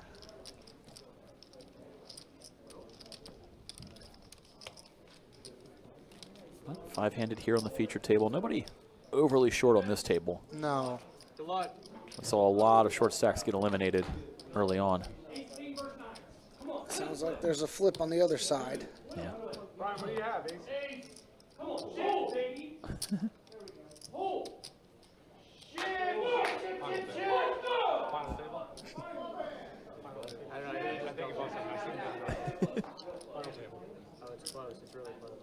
Well, 5-handed here on the feature table. Nobody overly short on this table. No. Good luck. I saw a lot of short stacks get eliminated early on. Sounds like there's a flip on the other side. Yeah. Brian, what do you have, Ace? Come on, hold, baby. Hold. Shit. Final table. I don't know. I think it was final table. Oh, it's close. It's really close.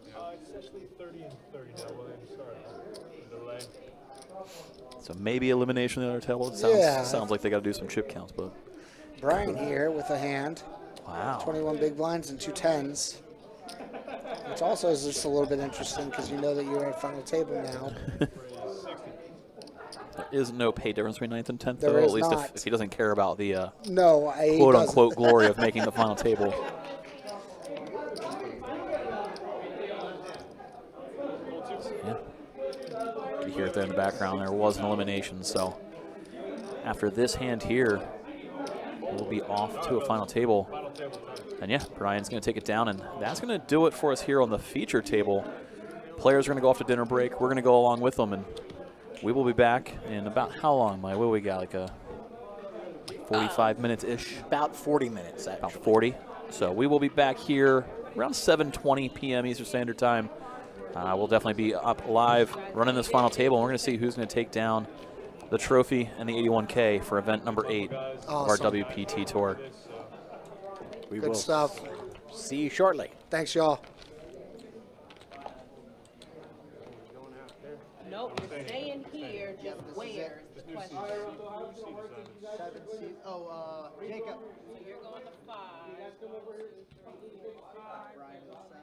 It's actually 30 and 30 now. William, sorry. Delay. So maybe elimination on the other table. It sounds like they got to do some chip counts, but Brian here with a hand. wow. 21 big blinds and 2 10s. Which also is just a little bit interesting because you know that you're at final table now. There is no pay difference between 9th and 10th, There though, at is least not. if he doesn't care about the No, he quote-unquote doesn't. glory of making the final table. Yeah. hear it there in the background. There was an elimination. So after this hand here, we'll be off to a final table. And yeah, Brian's going to take it down, and that's going to do it for us here on the feature table. Players are going to go off to dinner break. We're going to go along with them, and we will be back in about how long, Mike? What do we got, like a 45 minutes-ish? About 40 minutes, actually. About 40. So we will be back here around 7:20 p.m. Eastern Standard Time. We'll definitely be up live running this final table, and we're going to see who's going to take down the trophy and the 81K for event number 8 of our WPT tour. We Good will stuff. see you shortly. Thanks, y'all. Nope, you're staying here, just where is the question. 7 seats. Oh, Jacob. So you're going to 5. Brian was 7.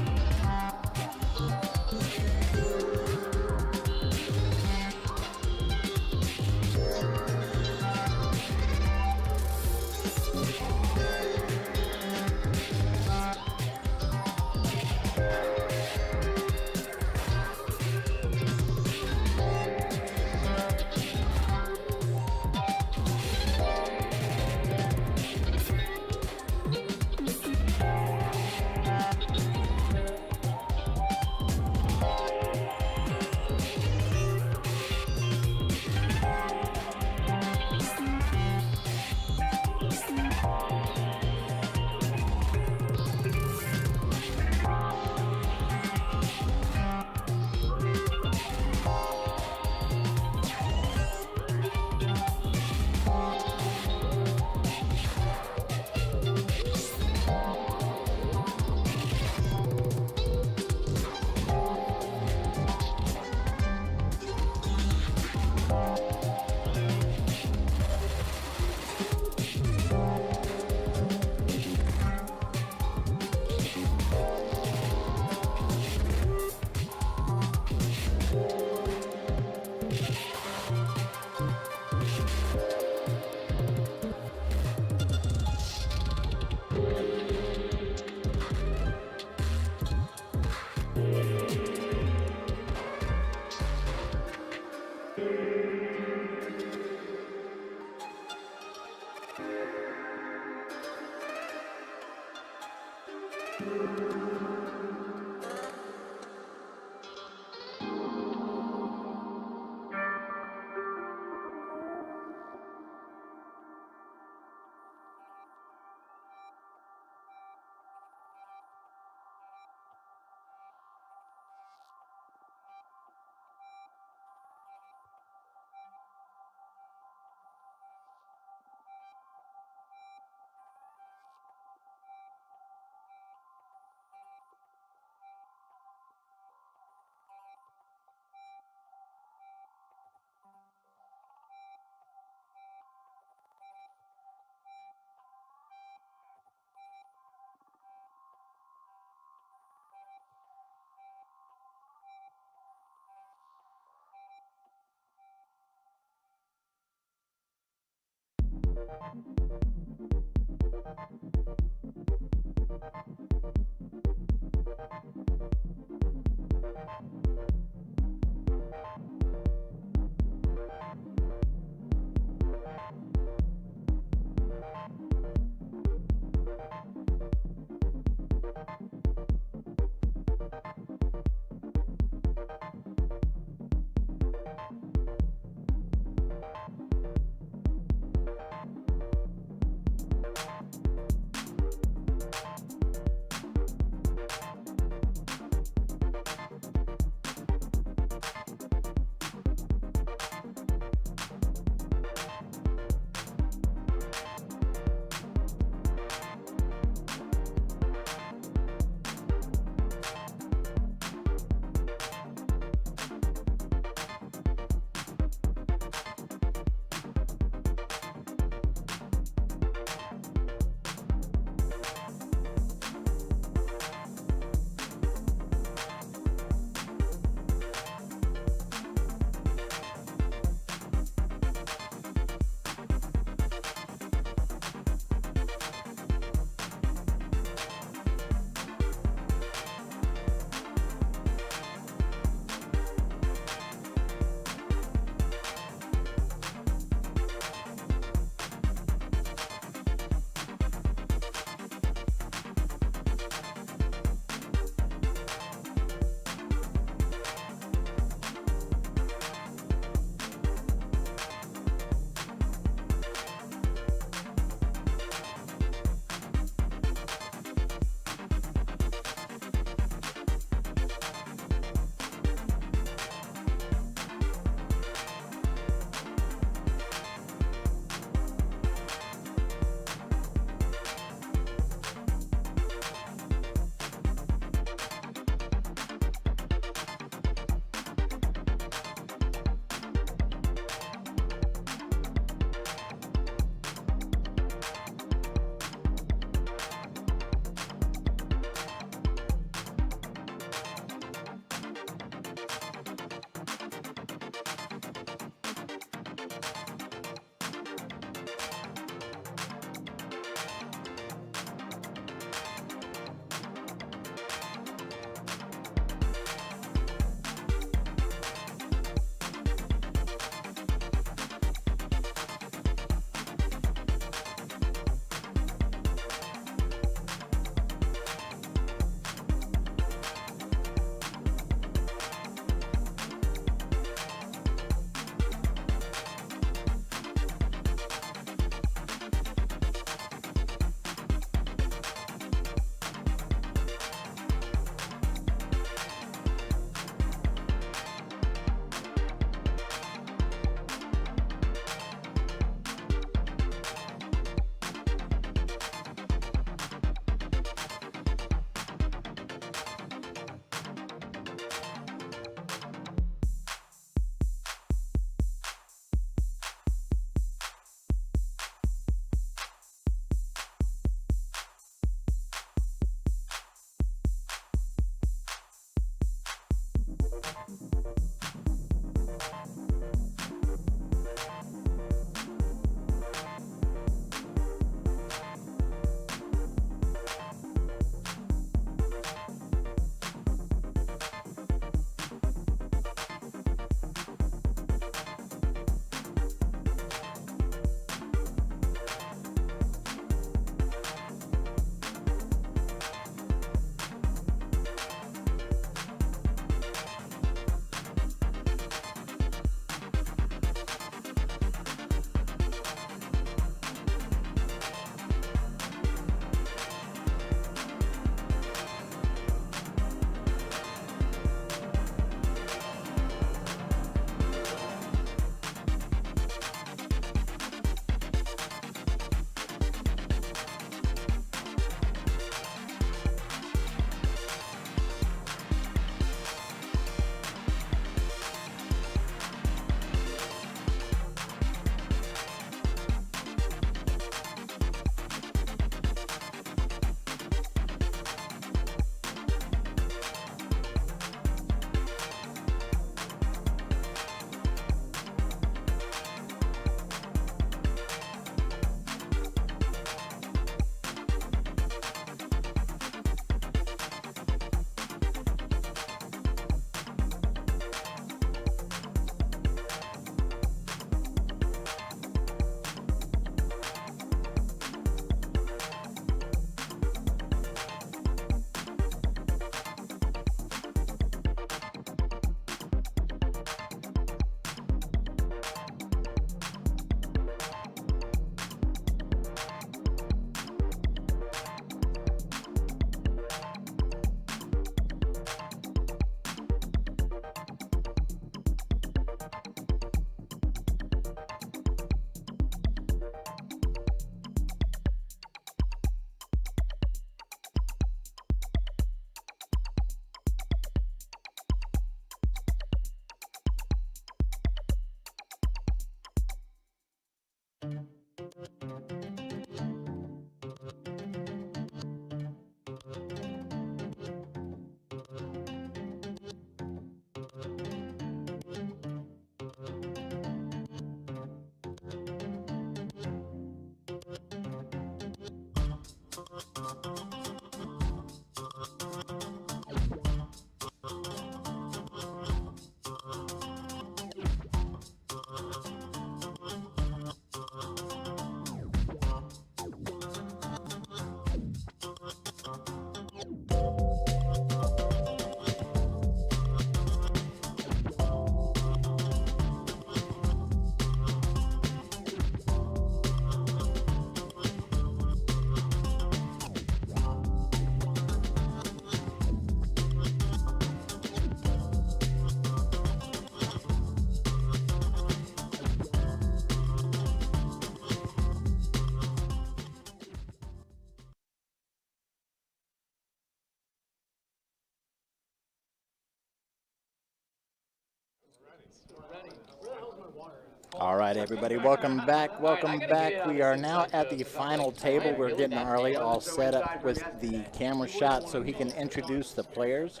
All right, everybody, welcome back. Welcome back. We are now at the final table. We're getting Arlie all set up with the camera shot so he can introduce the players.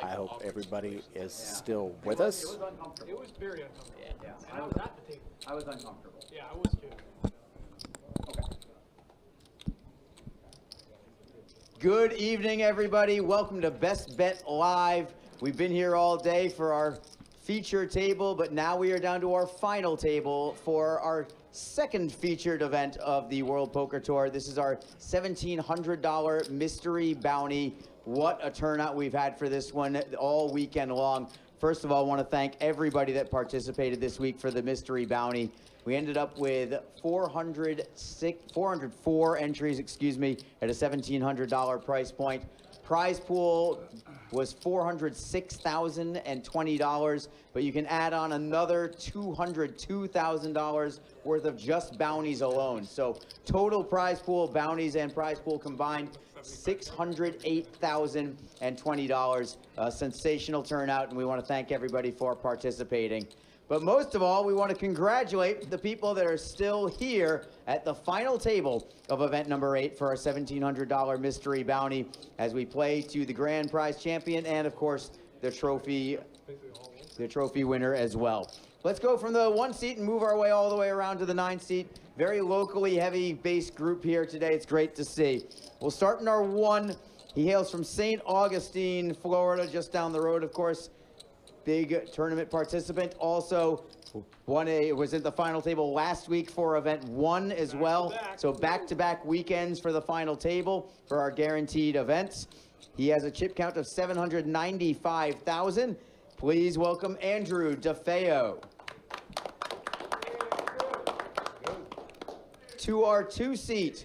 I hope everybody is still with us. It was very uncomfortable. Yeah. And I was at the table. I was uncomfortable. Yeah, I was too. Good evening, everybody. Welcome to Best Bet Live. We've been here all day for our feature table, but now we are down to our final table for our second featured event of the World Poker Tour. This is our $1,700 mystery bounty. What a turnout we've had for this one all weekend long. First of all, I want to thank everybody that participated this week for the mystery bounty. We ended up with 404 entries, at a $1,700 price point. Prize pool was $406,020, but you can add on another $202,000 worth of just bounties alone. So total prize pool, bounties and prize pool combined, $608,020. A sensational turnout, and we want to thank everybody for participating. But most of all, we want to congratulate the people that are still here at the final table of event number 8 for our $1,700 mystery bounty as we play to the grand prize champion and, of course, the trophy winner as well. Let's go from the 1 seat and move our way all the way around to the 9 seat. Very locally heavy base group here today. It's great to see. We'll start in our 1. He hails from St. Augustine, Florida, just down the road, of course. Big tournament participant. Also was at the final table last week for event 1 as well. So back-to-back weekends for the final table for our guaranteed events. He has a chip count of 795,000. Please welcome Andrew DeFeo. To our 2 seat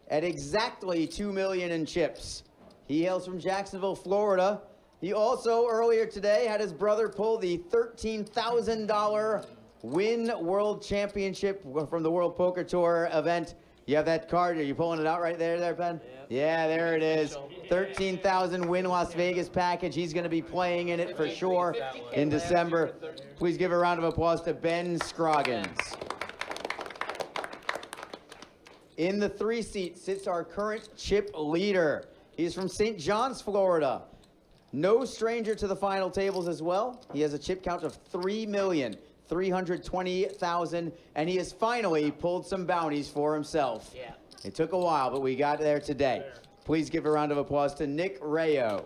at exactly 2 million in chips. He hails from Jacksonville, Florida. He also, earlier today, had his brother pull the $13,000 Win World Championship from the World Poker Tour event. You have that card. Are you pulling it out right there, Ben? Yep. Yeah, there it is. 13,000 Win Las Vegas package. He's going to be playing in it for sure in December. Please give a round of applause to Ben Scroggins. In the 3 seat sits our current chip leader. He's from St. John's, Florida. No stranger to the final tables as well. He has a chip count of 3,320,000, and he has finally pulled some bounties for himself. Yeah. It took a while, but we got there today. Please give a round of applause to Nick Rayo.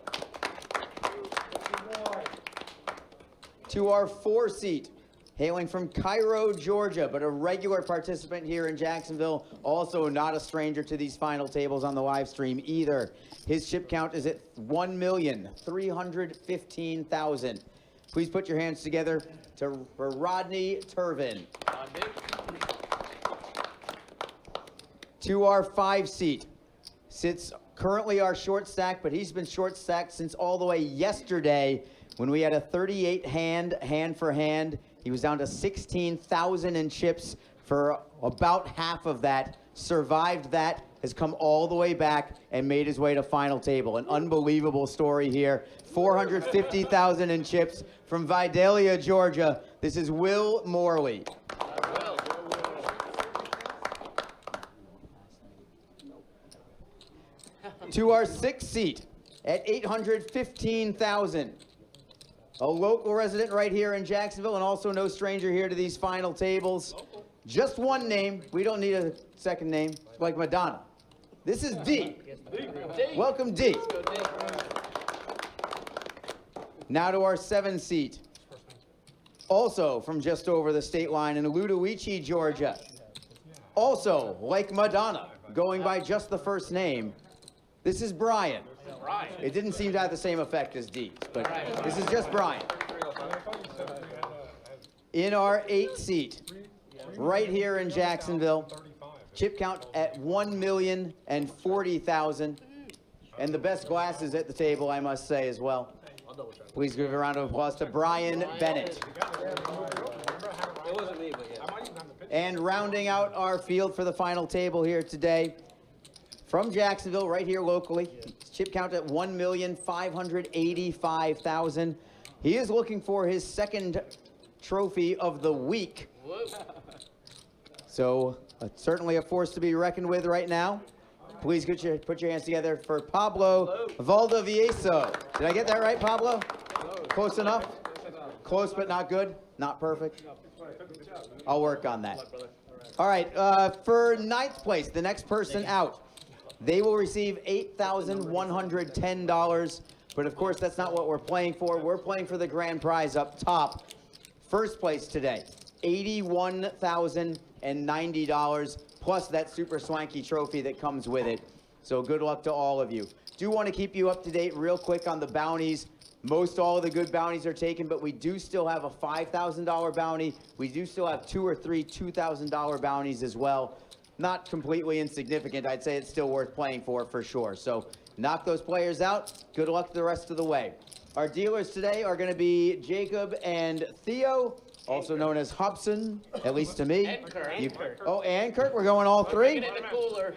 To our 4 seat, hailing from Cairo, Georgia, but a regular participant here in Jacksonville, also not a stranger to these final tables on the live stream either. His chip count is at 1,315,000. Please put your hands together for Rodney Turvin. To our 5 seat sits currently our short stack, but he's been short stacked since all the way yesterday when we had a 38 hand for hand. He was down to 16,000 in chips for about half of that, survived that, has come all the way back and made his way to final table. An unbelievable story here. 450,000 in chips from Vidalia, Georgia. This is Will Morley. To our 6th seat at 815,000. A local resident right here in Jacksonville, and also no stranger here to these final tables. Just one name. We don't need a second name, like Madonna. This is D. Welcome, D. Now to our 7th seat. Also from just over the state line in Ludowici, Georgia. Also, like Madonna, going by just the first name, this is Brian. It didn't seem to have the same effect as D's, but this is just Brian. In our 8th seat, right here in Jacksonville, chip count at 1,040,000, and the best glasses at the table, I must say as well. Please give a round of applause to Brian Bennett. It wasn't me, but yeah. And rounding out our field for the final table here today, from Jacksonville, right here locally, chip count at 1,585,000. He is looking for his 2nd trophy of the week. So certainly a force to be reckoned with right now. Please put your hands together for Pablo Valdivieso. Did I get that right, Pablo? Close enough? Close but not good? Not perfect? I'll work on that. All right, for 9th place, the next person out, they will receive $8,110. But of course, that's not what we're playing for. We're playing for the grand prize up top. First place today, $81,090, plus that super swanky trophy that comes with it. So good luck to all of you. Do want to keep you up to date real quick on the bounties. Most all of the good bounties are taken, but we do still have a $5,000 bounty. We do still have 2 or 3 $2,000 bounties as well. Not completely insignificant. I'd say it's still worth playing for sure. So knock those players out. Good luck the rest of the way. Our dealers today are going to be Jacob and Theo, also known as Hobson, at least to me. And Kirk. Oh, and Kirk. We're going all 3? Get in the cooler.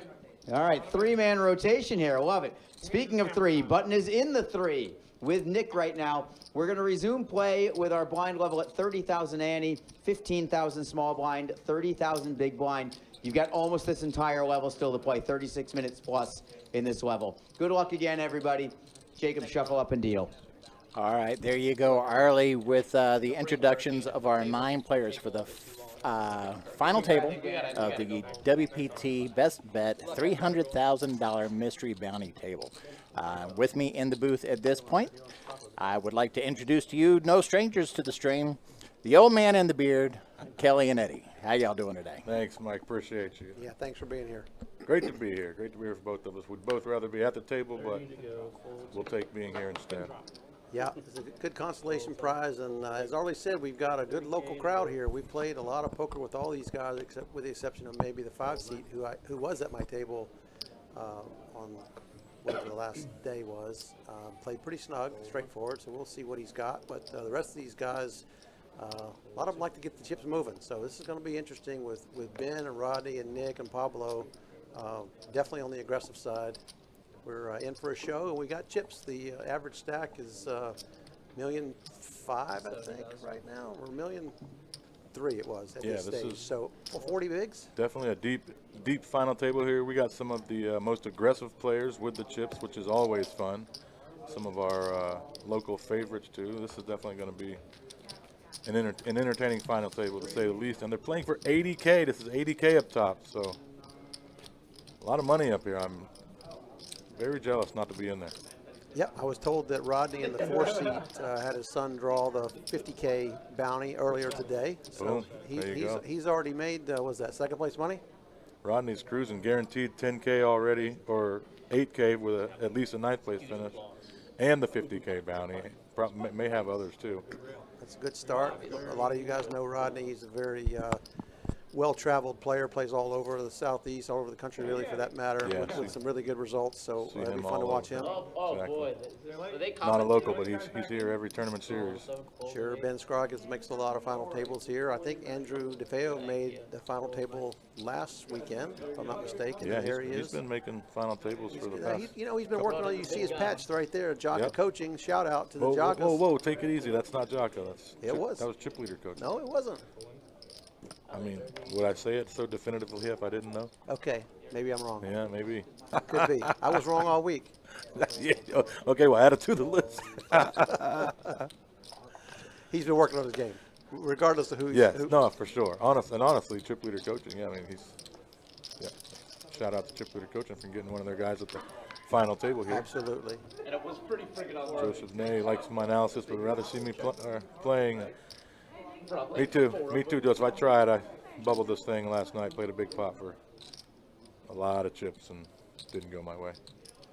All right, 3-man rotation here. Love it. Speaking of 3, Button is in the 3 with Nick right now. We're going to resume play with our blind level at 30,000 ante, 15,000 small blind, 30,000 big blind. You've got almost this entire level still to play, 36 minutes plus in this level. Good luck again, everybody. Jacob, shuffle up and deal. All right, there you go, Arlie, with the introductions of our 9 players for the final table of the WPT Best Bet $300,000 mystery bounty table. With me in the booth at this point, I would like to introduce to you, no strangers to the stream, the old man in the beard, Kelly and Eddie. How y'all doing today? Thanks, Mike. Appreciate you. Yeah, thanks for being here. Great to be here. Great to be here for both of us. We'd both rather be at the table, but we'll take being here instead. Yeah, it's a good consolation prize, and as Arlie said, we've got a good local crowd here. We played a lot of poker with all these guys, except with the exception of maybe the 5 seat who was at my table on whatever the last day was. Played pretty snug, straightforward, so we'll see what he's got. But the rest of these guys, a lot of them like to get the chips moving. So this is going to be interesting with Ben and Rodney and Nick and Pablo, definitely on the aggressive side. We're in for a show, and we got chips. The average stack is $1,500,000, I think, right now, or $1,300,000 it was at this stage. So 40 bigs. Definitely a deep final table here. We got some of the most aggressive players with the chips, which is always fun. Some of our local favorites too. This is definitely going to be an entertaining final table, to say the least. And they're playing for $80K. This is $80K up top, so a lot of money up here. I'm very jealous not to be in there. Yep, I was told that Rodney in the 4 seat had his son draw the $50K bounty earlier today. So boom, there you go. He's already made, was that 2nd place money? Rodney's cruising, guaranteed 10K already, or 8K with at least a 9th place finish, and the 50K bounty. May have others too. That's a good start. A lot of you guys know Rodney. He's a very well-traveled player, plays all over the Southeast, all over the country, really, for that matter, with some really good results. So it'll be fun to watch him. Oh boy. Not a local, but he's here every tournament series. Sure, Ben Scroggins makes a lot of final tables here. I think Andrew DeFeo made the final table last weekend, if I'm not mistaken. Yeah, here he is. He's been making final tables for the past. He's been working on. You see his patch right there, Jocka Coaching. Shout out to the Jockas. Whoa, take it easy. That's not Jocka. That was chip leader coaching. No, it wasn't. I mean, would I say it so definitively if I didn't know? Okay, maybe I'm wrong. Yeah, maybe. Could be. I was wrong all week. Yeah, okay, well, add it to the list. He's been working on his game, regardless of who. Yeah, no, for sure. Honestly, chip leader coaching. Yeah, I mean, shout out to Chip Leader Coaching for getting one of their guys at the final table here. Absolutely. And it was pretty freaking awesome. Joseph Ney likes my analysis, but would rather see me playing. Me too, Joseph. I tried. I bubbled this thing last night, played a big pot for a lot of chips, and didn't go my way.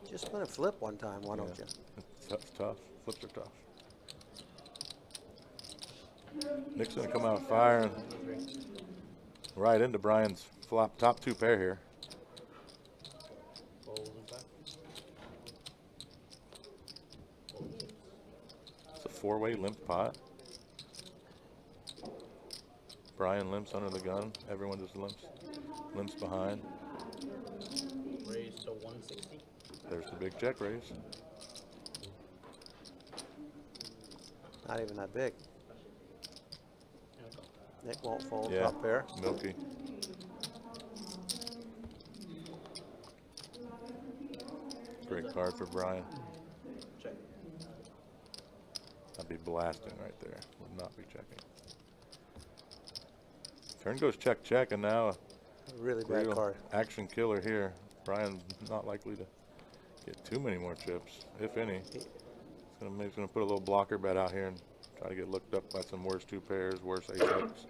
Just spin a flip one time, why don't you? It's tough. Flips are tough. Nick's going to come out firing right into Brian's flop top 2 pair here. It's a 4-way limp pot. Brian limps under the gun. Everyone just limps behind. Raise to 160. There's the big check raise. Not even that big. Nick won't fold, Yeah, top pair. milky. Great card for Brian. Check. I'd be blasting right there. Would not be checking. Turn goes check, check, and now a Really bad real card. action killer here. Brian's not likely to get too many more chips, if any. He's gonna put a little blocker bet out here and try to get looked up by some worse 2 pairs, worse ace-X.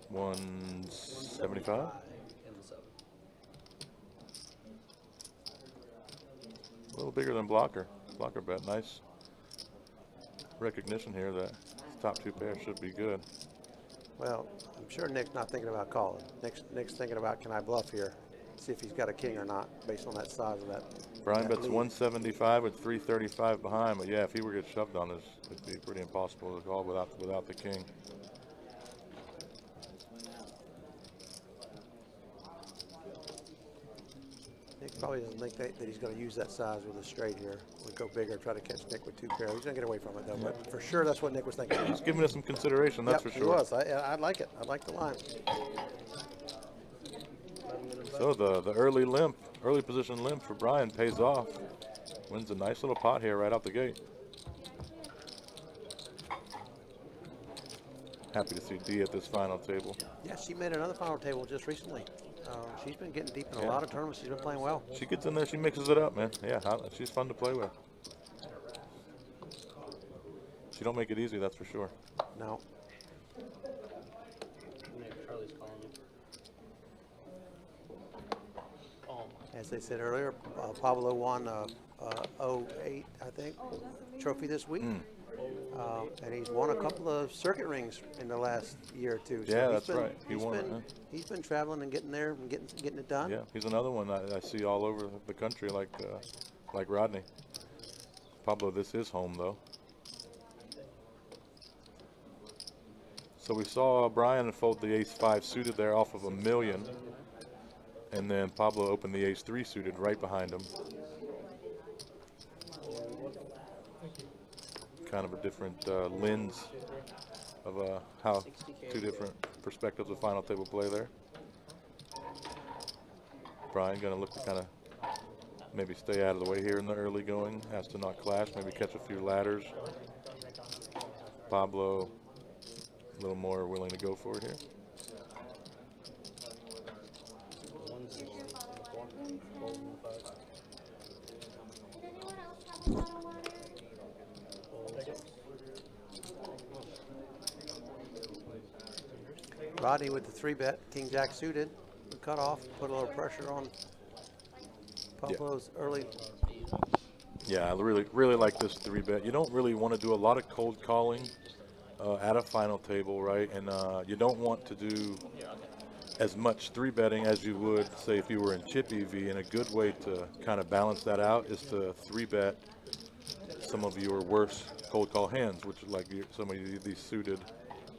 175. A little bigger than blocker. Blocker bet. Nice recognition here that top 2 pairs should be good. Well, I'm sure Nick's not thinking about calling. Nick's thinking about, can I bluff here? See if he's got a king or not, based on that size of that. Brian that bets lead. 175 with 335 behind, but yeah, if he were to get shoved on this, it'd be pretty impossible to call without the king. Nick probably doesn't think that he's going to use that size with a straight here. We'll go bigger, try to catch Nick with 2 pairs. He's going to get away from it though, but for sure that's what Nick was thinking. He's giving us some consideration, that's Yep, for sure. He was. I like it. I like the line. So the early position limp for Brian pays off. Wins a nice little pot here right out the gate. Happy to see Dee at this final table. Yeah, she made another final table just recently. She's been getting deep in a lot of tournaments. She's been playing well. She gets in there, she mixes it up, man. Yeah, she's fun to play with. She don't make it easy, that's for sure. No. Charlie's calling you. As they said earlier, Pablo won 08, I think, trophy this week. And he's won a couple of circuit rings in the last year or 2. So Yeah, that's right. He's been traveling and getting there and getting it done. Yeah, he's another one I see all over the country like Rodney. Pablo, this is home though. So we saw Brian fold the ace-5 suited there off of $1 million. And then Pablo opened the ace-3 suited right behind him. Kind of a different lens of how 2 different perspectives of final table play there. Brian going to look to kind of maybe stay out of the way here in the early going, has to not clash, maybe catch a few ladders. Pablo a little more willing to go for it here. Rodney with the 3-bet, King Jack suited, cut off, put a little pressure on Pablo's early. Yeah, I really like this 3-bet. You don't really want to do a lot of cold calling at a final table, right? And you don't want to do as much 3-betting as you would, say, if you were in chip EV. And a good way to kind of balance that out is to 3-bet some of your worse cold call hands, which like some of these suited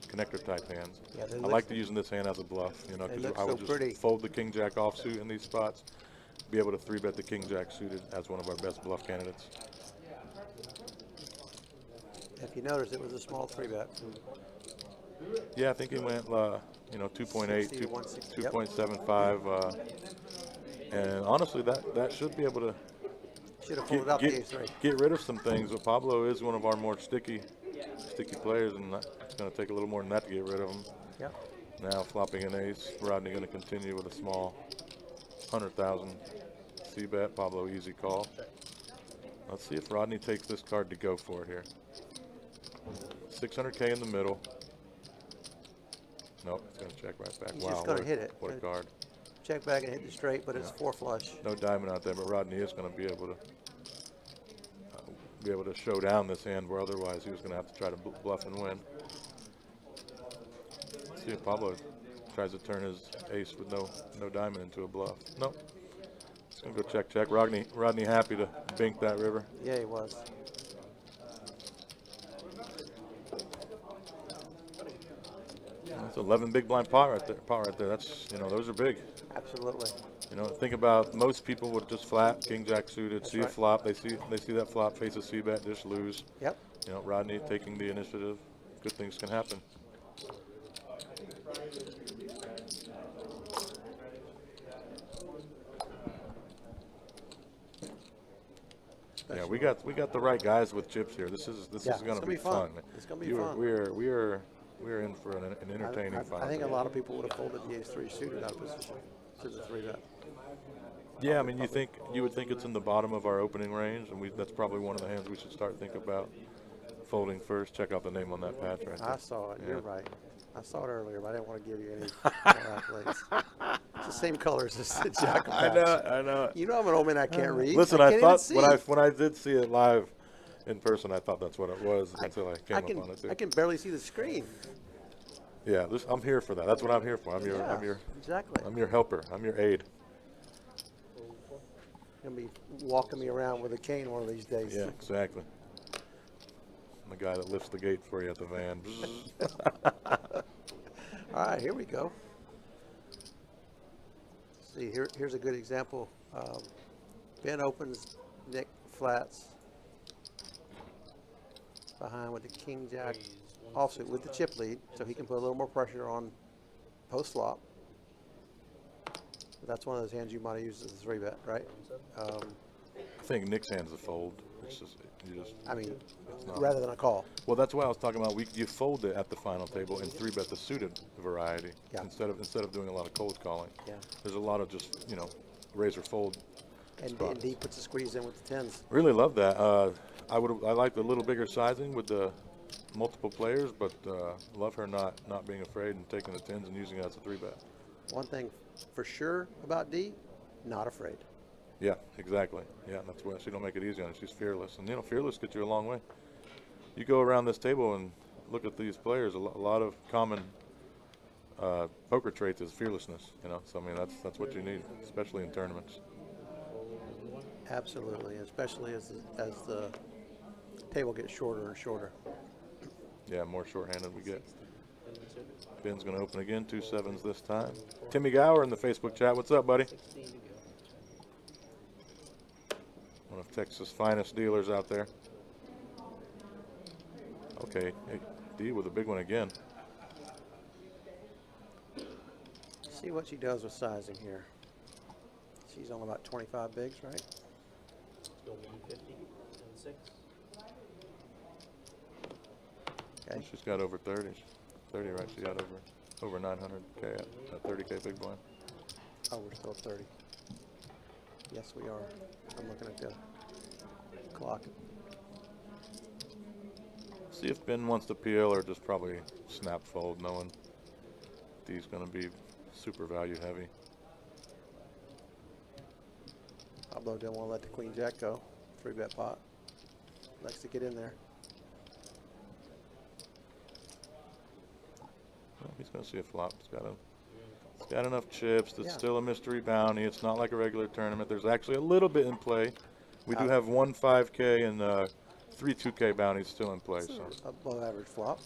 connector type hands. Yeah, I like to use this hand as a bluff, you know, because I would just fold the King Jack offsuit in these spots, be able to 3-bet the King Jack suited as one of our best bluff candidates. If you notice, it was a small 3-bet. Yeah, I think he went, you know, 2.8, 2.75, and honestly, that should be able to get rid of some things. But Pablo is one of our more sticky players, and it's going to take a little more than that to get rid of him. Yep. Now flopping an ace. Rodney going to continue with a small 100,000 c-bet. Pablo easy call. Let's see if Rodney takes this card to go for it here. 600K in the middle. Nope, it's going to check right back. He's wow, just going to hit it. What a card. Check back and hit the straight, but it's 4 flush. No diamond out there, but Rodney is going to be able to show down this hand, where otherwise he was going to have to try to bluff and win. Let's see if Pablo tries to turn his ace with no diamond into a bluff. Nope. It's going to go check. Rodney happy to bink that river. Yeah, he was. That's 11 big blind pot right there. That's, those are big. Absolutely. Think about, most people would just flat king jack suited, That's see right. a flop, they see that flop, face a c-bet, just lose. Yep. Rodney taking the initiative. Good things can happen. Yeah, we got the right guys with chips here. This is going to be fun. It's going to be fun. We're in for an entertaining fight. I think a lot of people would have folded the ace-3 suited out of position to the 3-bet. Yeah, I mean, you would think it's in the bottom of our opening range, and that's probably one of the hands we should start thinking about folding first. Check out the name on that patch right there. I saw it. Yeah. You're right. I saw it earlier, but I didn't want to give you any accolades. It's the same colors as the jack of patch. I know. You know I'm an old man I can't read. Listen, I I can't thought even see. when I did see it live in person, I thought that's what it was until I came up on it too. I can barely see the screen. Yeah, I'm here for that. That's what I'm here for. Exactly. I'm your helper. I'm your aide. You'll be walking me around with a cane one of these days. Yeah, exactly. I'm the guy that lifts the gate for you at the van. All right, here we go. See, here's a good example. Ben opens, Nick flats behind with the king jack offsuit with the chip lead, so he can put a little more pressure on post flop. That's one of those hands you might have used as a 3-bet, right? I think Nick's hand's a fold. It's just, I mean, rather than a call. Well, that's why I was talking about. You fold it at the final table and 3-bet the suited variety instead of doing a lot of cold calling. Yeah. There's a lot of just razor fold. And D puts a squeeze in with the 10s. Really love that. I like the little bigger sizing with the multiple players, but love her not being afraid and taking the 10s and using it as a 3-bet. One thing for sure about D, not afraid. Yeah, exactly. Yeah, that's why she don't make it easy on her. She's fearless, and fearless gets you a long way. You go around this table and look at these players. A lot of common poker traits is fearlessness. So I mean that's what you need, especially in tournaments. Absolutely, especially as the table gets shorter and shorter. Yeah, more shorthanded we get. Ben's going to open again, 2 7s this time. Timmy Gower in the Facebook chat. What's up, buddy? One of Texas' finest dealers out there. Okay, hey, D with a big one again. See what she does with sizing here. She's on about 25 bigs, right? Go 150 and 6. Okay. She's got over 30. 30, right? She got over 900K at 30K big blind. Oh, we're still at 30. Yes, we are. I'm looking at the clock. See if Ben wants to peel or just probably snap fold, knowing D's going to be super value heavy. Pablo didn't want to let the queen jack go. 3-bet pot. Likes to get in there. Well, he's going to see a flop. It's got enough chips. It's still a mystery bounty. It's not like a regular tournament. There's actually a little bit in play. We do have 1 5K and 3 2K bounties still in play. So Above average flop.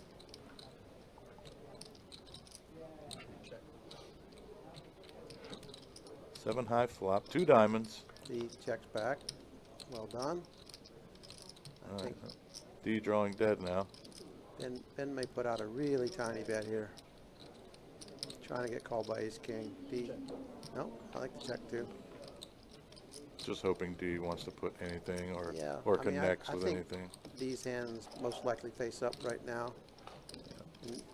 Seven high flop, 2 diamonds. D checks back. Well done. All right. D drawing dead now. Ben may put out a really tiny bet here. Trying to get called by ace king. D. No, I like the check too. Just hoping D wants to put anything or I mean, connects I with think anything. These hands most likely face up right now.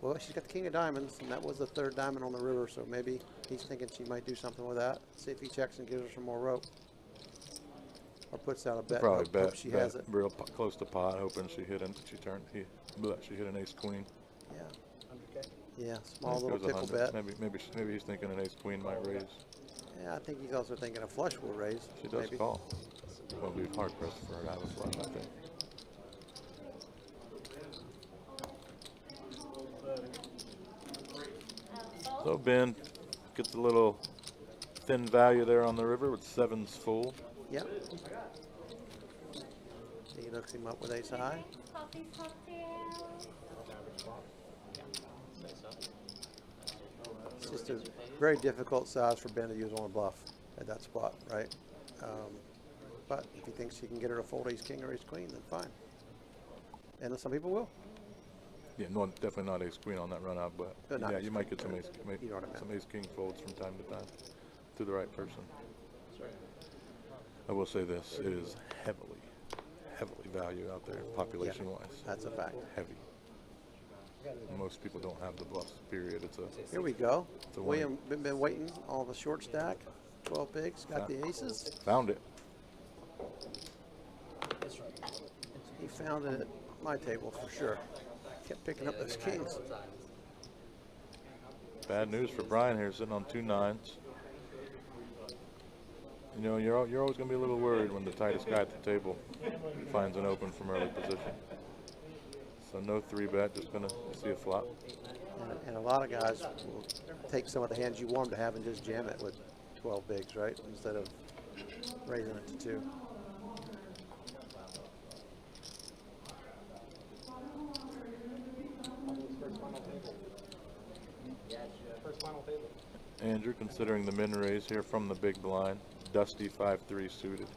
Well, she's got the king of diamonds, and that was the third diamond on the river, so maybe he's thinking she might do something with that. See if he checks and gives her some more rope. Or puts out a bet. Probably hope she has it. real close to pot, hoping she hit she hit an ace queen. Yeah. Yeah, small little Goes pickle 100. bet. Maybe he's thinking an ace queen might raise. Yeah, I think he's also thinking a flush will raise. She does maybe. call. Well, it'd be hard pressed for her to have a flush, I think. So Ben gets a little thin value there on the river with sevens full. Yep. He looks him up with ace high. It's just a very difficult size for Ben to use on a bluff at that spot, right? But if he thinks he can get her to fold ace king or ace queen, then fine. And some people will. Yeah, no, definitely not ace queen on that run out, but yeah, you might get some ace king folds from time to time to the right person. I will say this: it is heavily valued out there, population-wise. That's a fact. Heavy. Most people don't have the bluffs. Period. Here we go. It's a William been waiting all the short stack. 12 bigs. Got the aces. Found it. He found it at my table for sure. Kept picking up those kings. Bad news for Brian here, sitting on 2 9s. You know, you're always going to be a little worried when the tightest guy at the table finds an open from early position. So no 3-bet, just going to see a flop. And a lot of guys will take some of the hands you want them to have and just jam it with 12 bigs, right? Instead of raising it to 2. Andrew considering the min raise here from the big blind. Dusty 5-3 suited.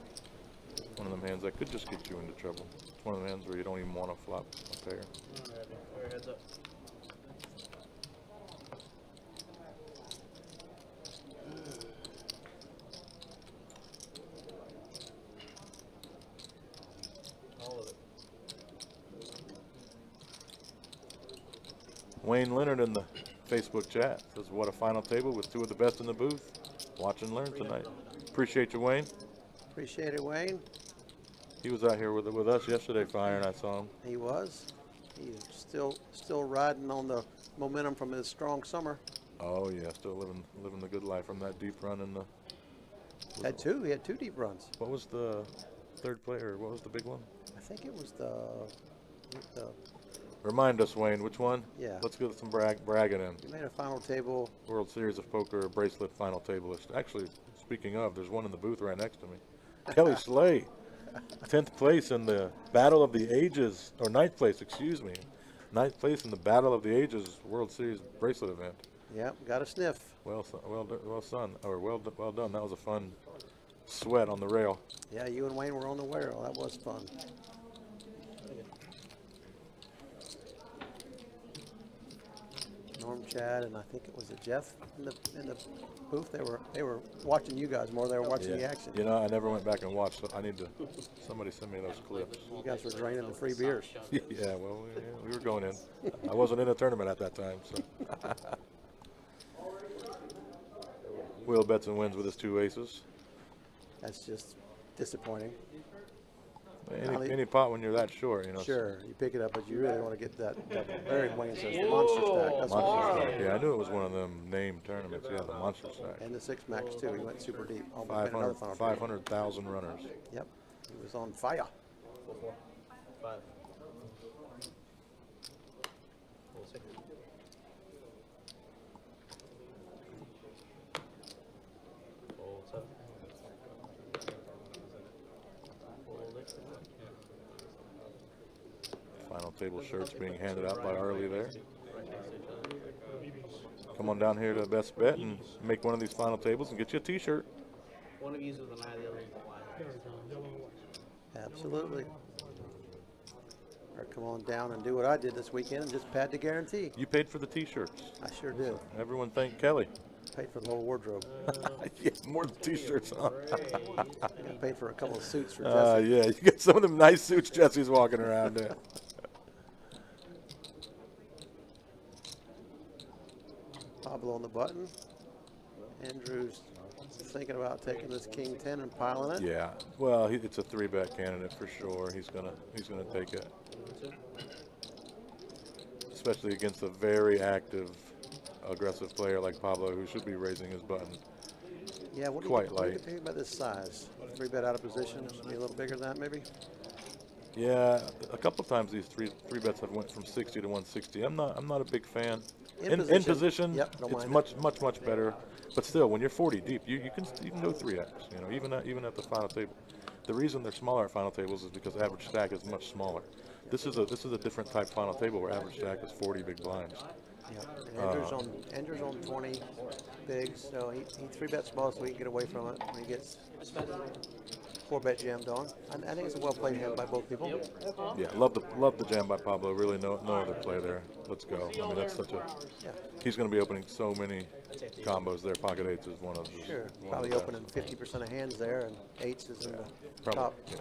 One of them hands that could just get you into trouble. It's one of the hands where you don't even want to flop a pair. Heads up. All of it. Wayne Leonard in the Facebook chat says, what a final table with 2 of the best in the booth. Watch and learn tonight. Appreciate you, Wayne. Appreciate it, Wayne. He was out here with us yesterday firing. I saw him. He was. He's still riding on the momentum from his strong summer. Oh yeah, still living the good life from that deep run in the. Had 2. He had 2 deep runs. What was the third player? What was the big one? I think it was the Remind us, Wayne, which one? Yeah. Let's get some bragging in. You made a final table. World Series of Poker bracelet final tableist. Actually, speaking of, there's one in the booth right next to me. Kelly Slay, 10th place in the Battle of the Ages, or 9th place, excuse me. 9th place in the Battle of the Ages World Series bracelet event. Yep, got a sniff. Well done. That was a fun sweat on the rail. Yeah, you and Wayne were on the rail. That was fun. Norm, Chad, and I think it was Jeff in the booth. They were watching you guys more. They were watching the action. You know, I never went back and watched. So I need to. Somebody send me those clips. You guys were draining the free beers. Yeah, well, we were going in. I wasn't in a tournament at that time, so. Will bets and wins with his 2 aces. That's just disappointing. Any pot when you're that short, you know. Sure, you pick it up, but you really want to get that very Wayne says the monster stack. That's Monster stack. Yeah, I knew it was one of them named tournaments. Yeah, the monster stack. And the 6 max too. He went super deep. 500,000 runners. Yep, he was on fire. 5. Final table shirts being handed out by Arlie there. Come on down here to Best Bet and make one of these final tables and get you a t-shirt. One of you's with an eye, the other with a blind. Absolutely. Or come on down and do what I did this weekend and just pad the guarantee. You paid for the t-shirts. I sure did. Everyone thank Kelly. Paid for the whole wardrobe. Yeah, more than t-shirts, huh? I paid for a couple of suits for Jesse. Yeah, you got some of them nice suits Jesse's walking around in. Pablo on the button. Andrew's thinking about taking this king 10 and piling it. Yeah, well, it's a 3-bet candidate for sure. He's gonna take it, especially against a very active, aggressive player like Pablo, who should be raising his button. Yeah, what do you think about this size? 3-bet out of position, should be a little bigger than that, maybe. Yeah, a couple times these three bets have went from 60 to 160. I'm not a big fan. In position, yep, it's much better. But still, when you're 40 deep, you can go 3x. You know, even at the final table. The reason they're smaller at final tables is because average stack is much smaller. This is a different type final table where average stack is 40 big blinds. Yeah, Andrew's on 20 bigs, so he 3-bet small so he can get away from it when he gets 4-bet jammed on. I think it's a well-played hand by both people. Yeah, love the jam by Pablo. Really, no other play there. Let's go. I mean, that's such a. Yeah. He's going to be opening so many combos there. Pocket eights is one of them. Sure, probably opening 50% of hands there, and eights is in the top. Yeah.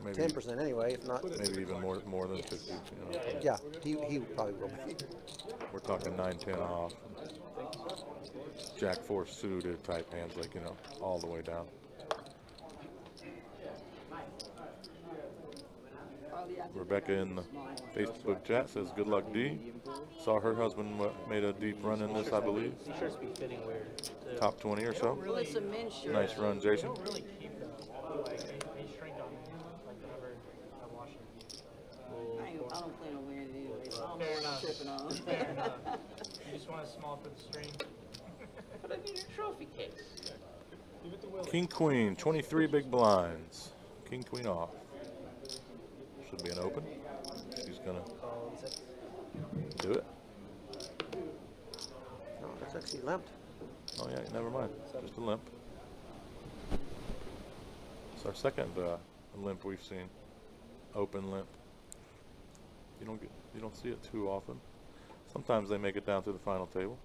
Maybe 10% anyway, if not. Maybe even more than 50. You know. Yeah, he probably will be. We're talking 9-10 off. Jack 4 suited type hands, like, you know, all the way down. Rebecca in the Facebook chat says, good luck, D. Saw her husband made a deep run in this, I believe. Top 20 or so. Nice run, Jason. I don't plan on wearing it anyway, so I'm Fair not enough. tripping on. Fair enough. You just want a small for the stream. Put it in your trophy case. King Queen, 23 big blinds. King Queen off. Should be an open. She's gonna do it. No, that's actually limped. Oh yeah, never mind. Just a limp. It's our second limp we've seen. Open limp. You don't see it too often. Sometimes they make it down to the final table.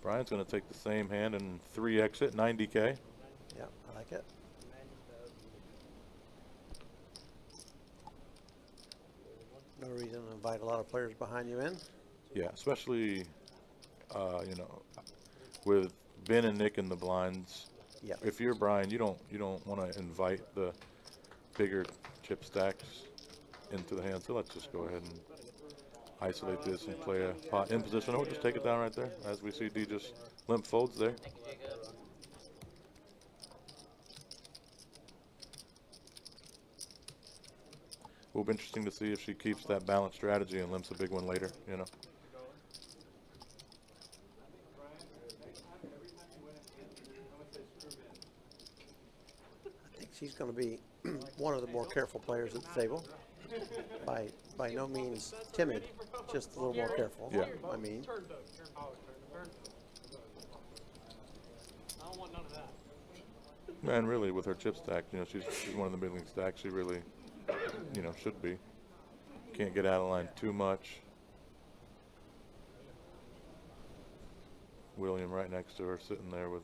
Brian's going to take the same hand and 3x it, 90K. Yeah, I like it. No reason to invite a lot of players behind you in. Yeah, especially, you know, with Ben and Nick in the blinds. Yeah. If you're Brian, you don't want to invite the bigger chip stacks into the hand. So let's just go ahead and isolate this and play a pot in position. Or just take it down right there, as we see D just limp folds there. Will be interesting to see if she keeps that balanced strategy and limps a big one later, you know. I think she's going to be one of the more careful players at the table. By no means timid, just a little more careful. Yeah. I mean. I don't want none of that. And really, with her chip stack, you know, she's one of the middling stacks. She really, you know, should be. Can't get out of line too much. William right next to her, sitting there with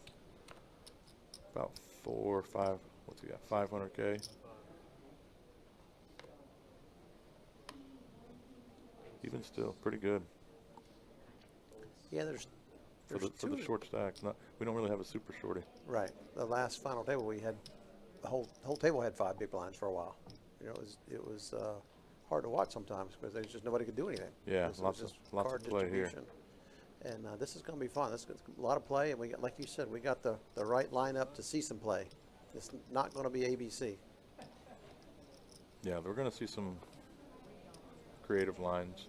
about 4 or 5. What's he got? 500K. Even still, pretty good. Yeah, there's for the short stack. We don't really have a super shorty. Right. The last final table we had, the whole table had 5 big blinds for a while. You know, it was hard to watch sometimes because there's just nobody could do anything. Yeah, lots of play here. And this is going to be fun. This is a lot of play, and we got, like you said, we got the right lineup to see some play. It's not going to be ABC. Yeah, we're going to see some creative lines.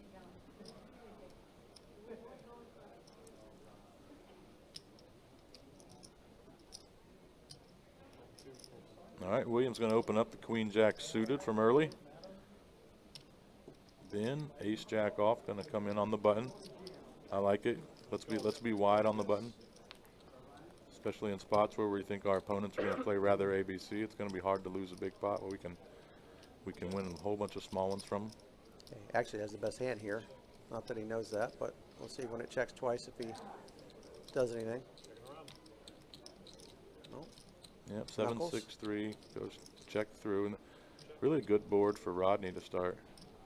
All right, William's going to open up the Queen Jack suited from early. Ben, Ace Jack off, going to come in on the button. I like it. Let's be wide on the button, especially in spots where we think our opponents are going to play rather ABC. It's going to be hard to lose a big pot where we can win a whole bunch of small ones from him. He actually has the best hand here. Not that he knows that, but we'll see when it checks twice if he does anything. No. Yep, 7-6-3 goes check through, and really a good board for Rodney to start.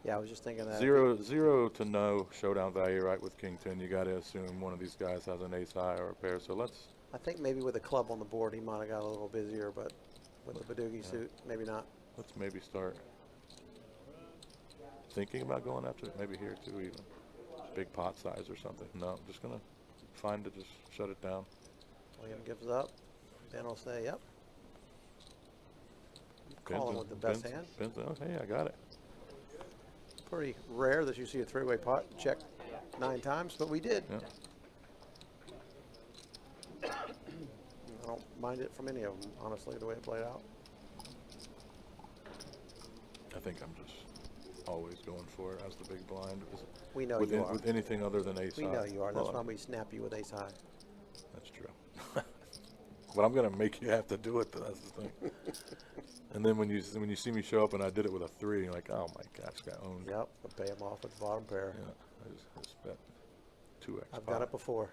Yeah, I was just thinking that. Zero to no showdown value, right? With King 10, you got to assume one of these guys has an ace high or a pair. So let's. I think maybe with a club on the board, he might have got a little busier, but with the Badoogie suit, maybe not. Let's maybe start thinking about going after it. Maybe here too, even big pot size or something. No, I'm just gonna find to just shut it down. William gives up. Ben will say, "Yep." Calling with the best hand. Okay, I got it. Pretty rare that you see a three-way pot check 9 times, but we did. Yeah. I don't mind it from any of them, honestly, the way it played out. I think I'm just always going for it as the big blind. We know with you are. With anything other than ace high. We know you are. That's Well, why we snap you with ace high. That's true. But I'm gonna make you have to do it. That's the thing. And then when you see me show up and I did it with a 3, you're like, oh my gosh, got owned. Yep, but pay him off with the bottom pair. Yeah, I just bet 2x. I've got it before.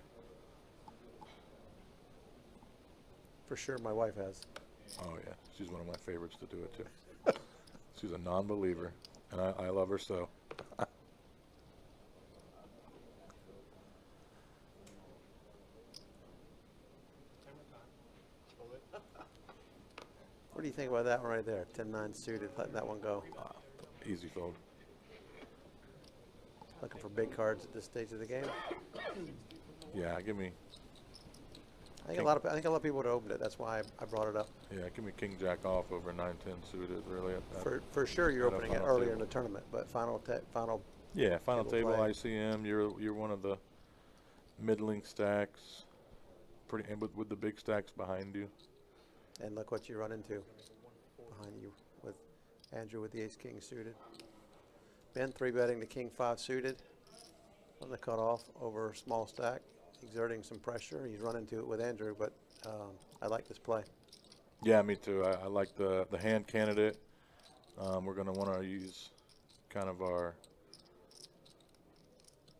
For sure, my wife has. Oh yeah, she's one of my favorites to do it too. She's a non-believer, and I love her so. What do you think about that one right there? 10-9 suited, letting that one go. Easy fold. Looking for big cards at this stage of the game. Yeah, give me. I think a lot of people would open it. That's why I brought it up. Yeah, give me King Jack off over 9-10 suited. Really. For sure, you're at a opening it final earlier table. in the tournament, but final. Yeah, final table play. ICM. You're one of the middling stacks, pretty, and with the big stacks behind you. And look what you run into behind you with Andrew with the ace king suited. Ben 3-betting the king 5 suited on the cutoff over small stack, exerting some pressure. He's run into it with Andrew, but I like this play. Yeah, me too. I like the hand candidate. We're going to want to use kind of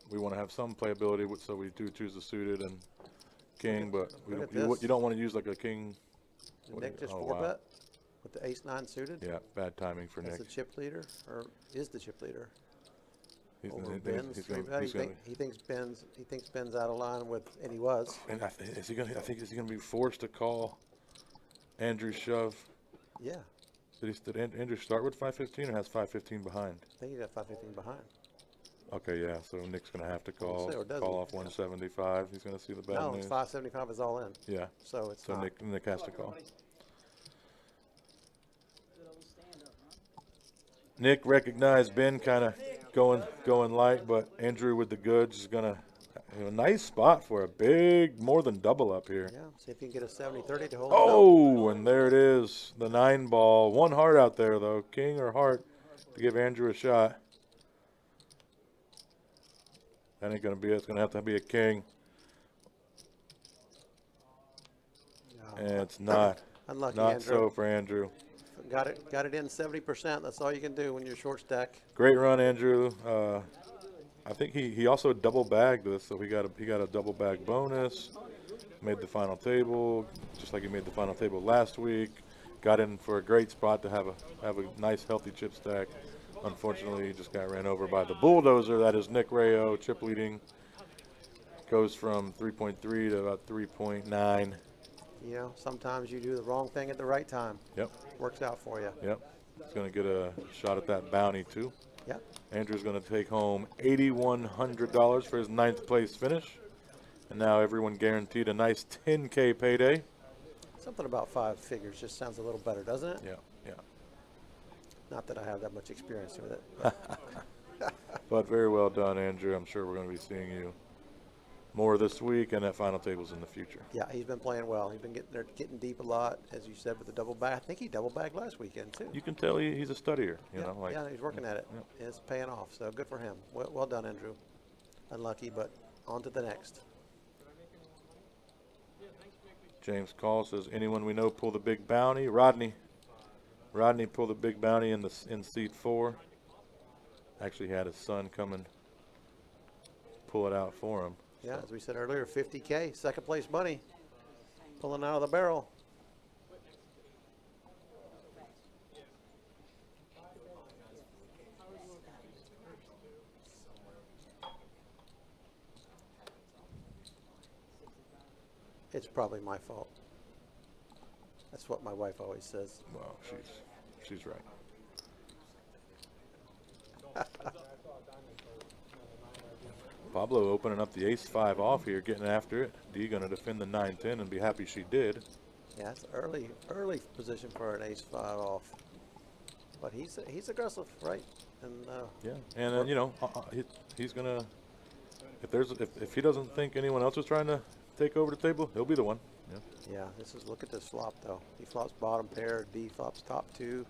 we want to have some playability, so we do choose the suited and king, but you don't want to use like a king. Did Nick just 4-bet with the ace-9 suited? Yeah, bad timing for Nick. Is the chip leader, or is the chip leader? He's Ben's 3-bet. He thinks Ben's out of line with, and he was. And is he gonna be forced to call Andrew's shove? Yeah. Did Andrew start with 515 or has 515 behind? I think he got 515 behind. Okay, yeah. So Nick's gonna have to call does off he? 175. He's gonna see the bad No, news. 575 is all in. Yeah. So it's so not. Nick has to call. Nick recognized Ben kind of going light, but Andrew with the goods is gonna a nice spot for a big, more than double up here. Yeah. See if you can get a 70-30 to hold. Oh, and there it is, the 9 ball. 1 heart out there though, king or heart, to give Andrew a shot. That ain't gonna be it. It's gonna have to be a king. No. And it's not. Unlucky, not Andrew. so for Andrew. Got it in 70%. That's all you can do when you're short stack. Great run, Andrew. I think he also double bagged this, so he got a double bag bonus. Made the final table, just like he made the final table last week. Got in for a great spot to have a nice healthy chip stack. Unfortunately, he just got ran over by the bulldozer. That is Nick Rayo, chip leading. Goes from 3.3 to about 3.9. You know, sometimes you do the wrong thing at the right time. Yep. Works out for you. Yep. He's going to get a shot at that bounty, too. Yep. Andrew's going to take home $8,100 for his 9th place finish. And now everyone guaranteed a nice $10K payday. Something about 5 figures just sounds a little better, doesn't it? Yeah, yeah. Not that I have that much experience with it. But very well done, Andrew. I'm sure we're going to be seeing you more this week and at final tables in the future. Yeah, he's been playing well. He's been getting deep a lot, as you said, with the double bag. I think he double bagged last weekend too. You can tell he's a studier. You know, like, yeah, he's working at it. Yeah. It's paying off. So good for him. Well done, Andrew. Unlucky, but on to the next. James Call says, anyone we know pull the big bounty. Rodney pulled the big bounty in seat 4. Actually had his son come and pull it out for him. Yeah, as we said earlier, 50K, second place money, pulling out of the barrel. It's probably my fault. That's what my wife always says. Well, she's right. Pablo opening up the ace-5 off here, getting after it. D going to defend the 9-10 and be happy she did. Yeah, it's early position for an ace-5 off. But he's aggressive, right? And yeah, and then you know he's gonna if he doesn't think anyone else is trying to take over the table, he'll be the one. Yeah. Yeah, look at this flop though. He flops bottom pair, D flops top 2.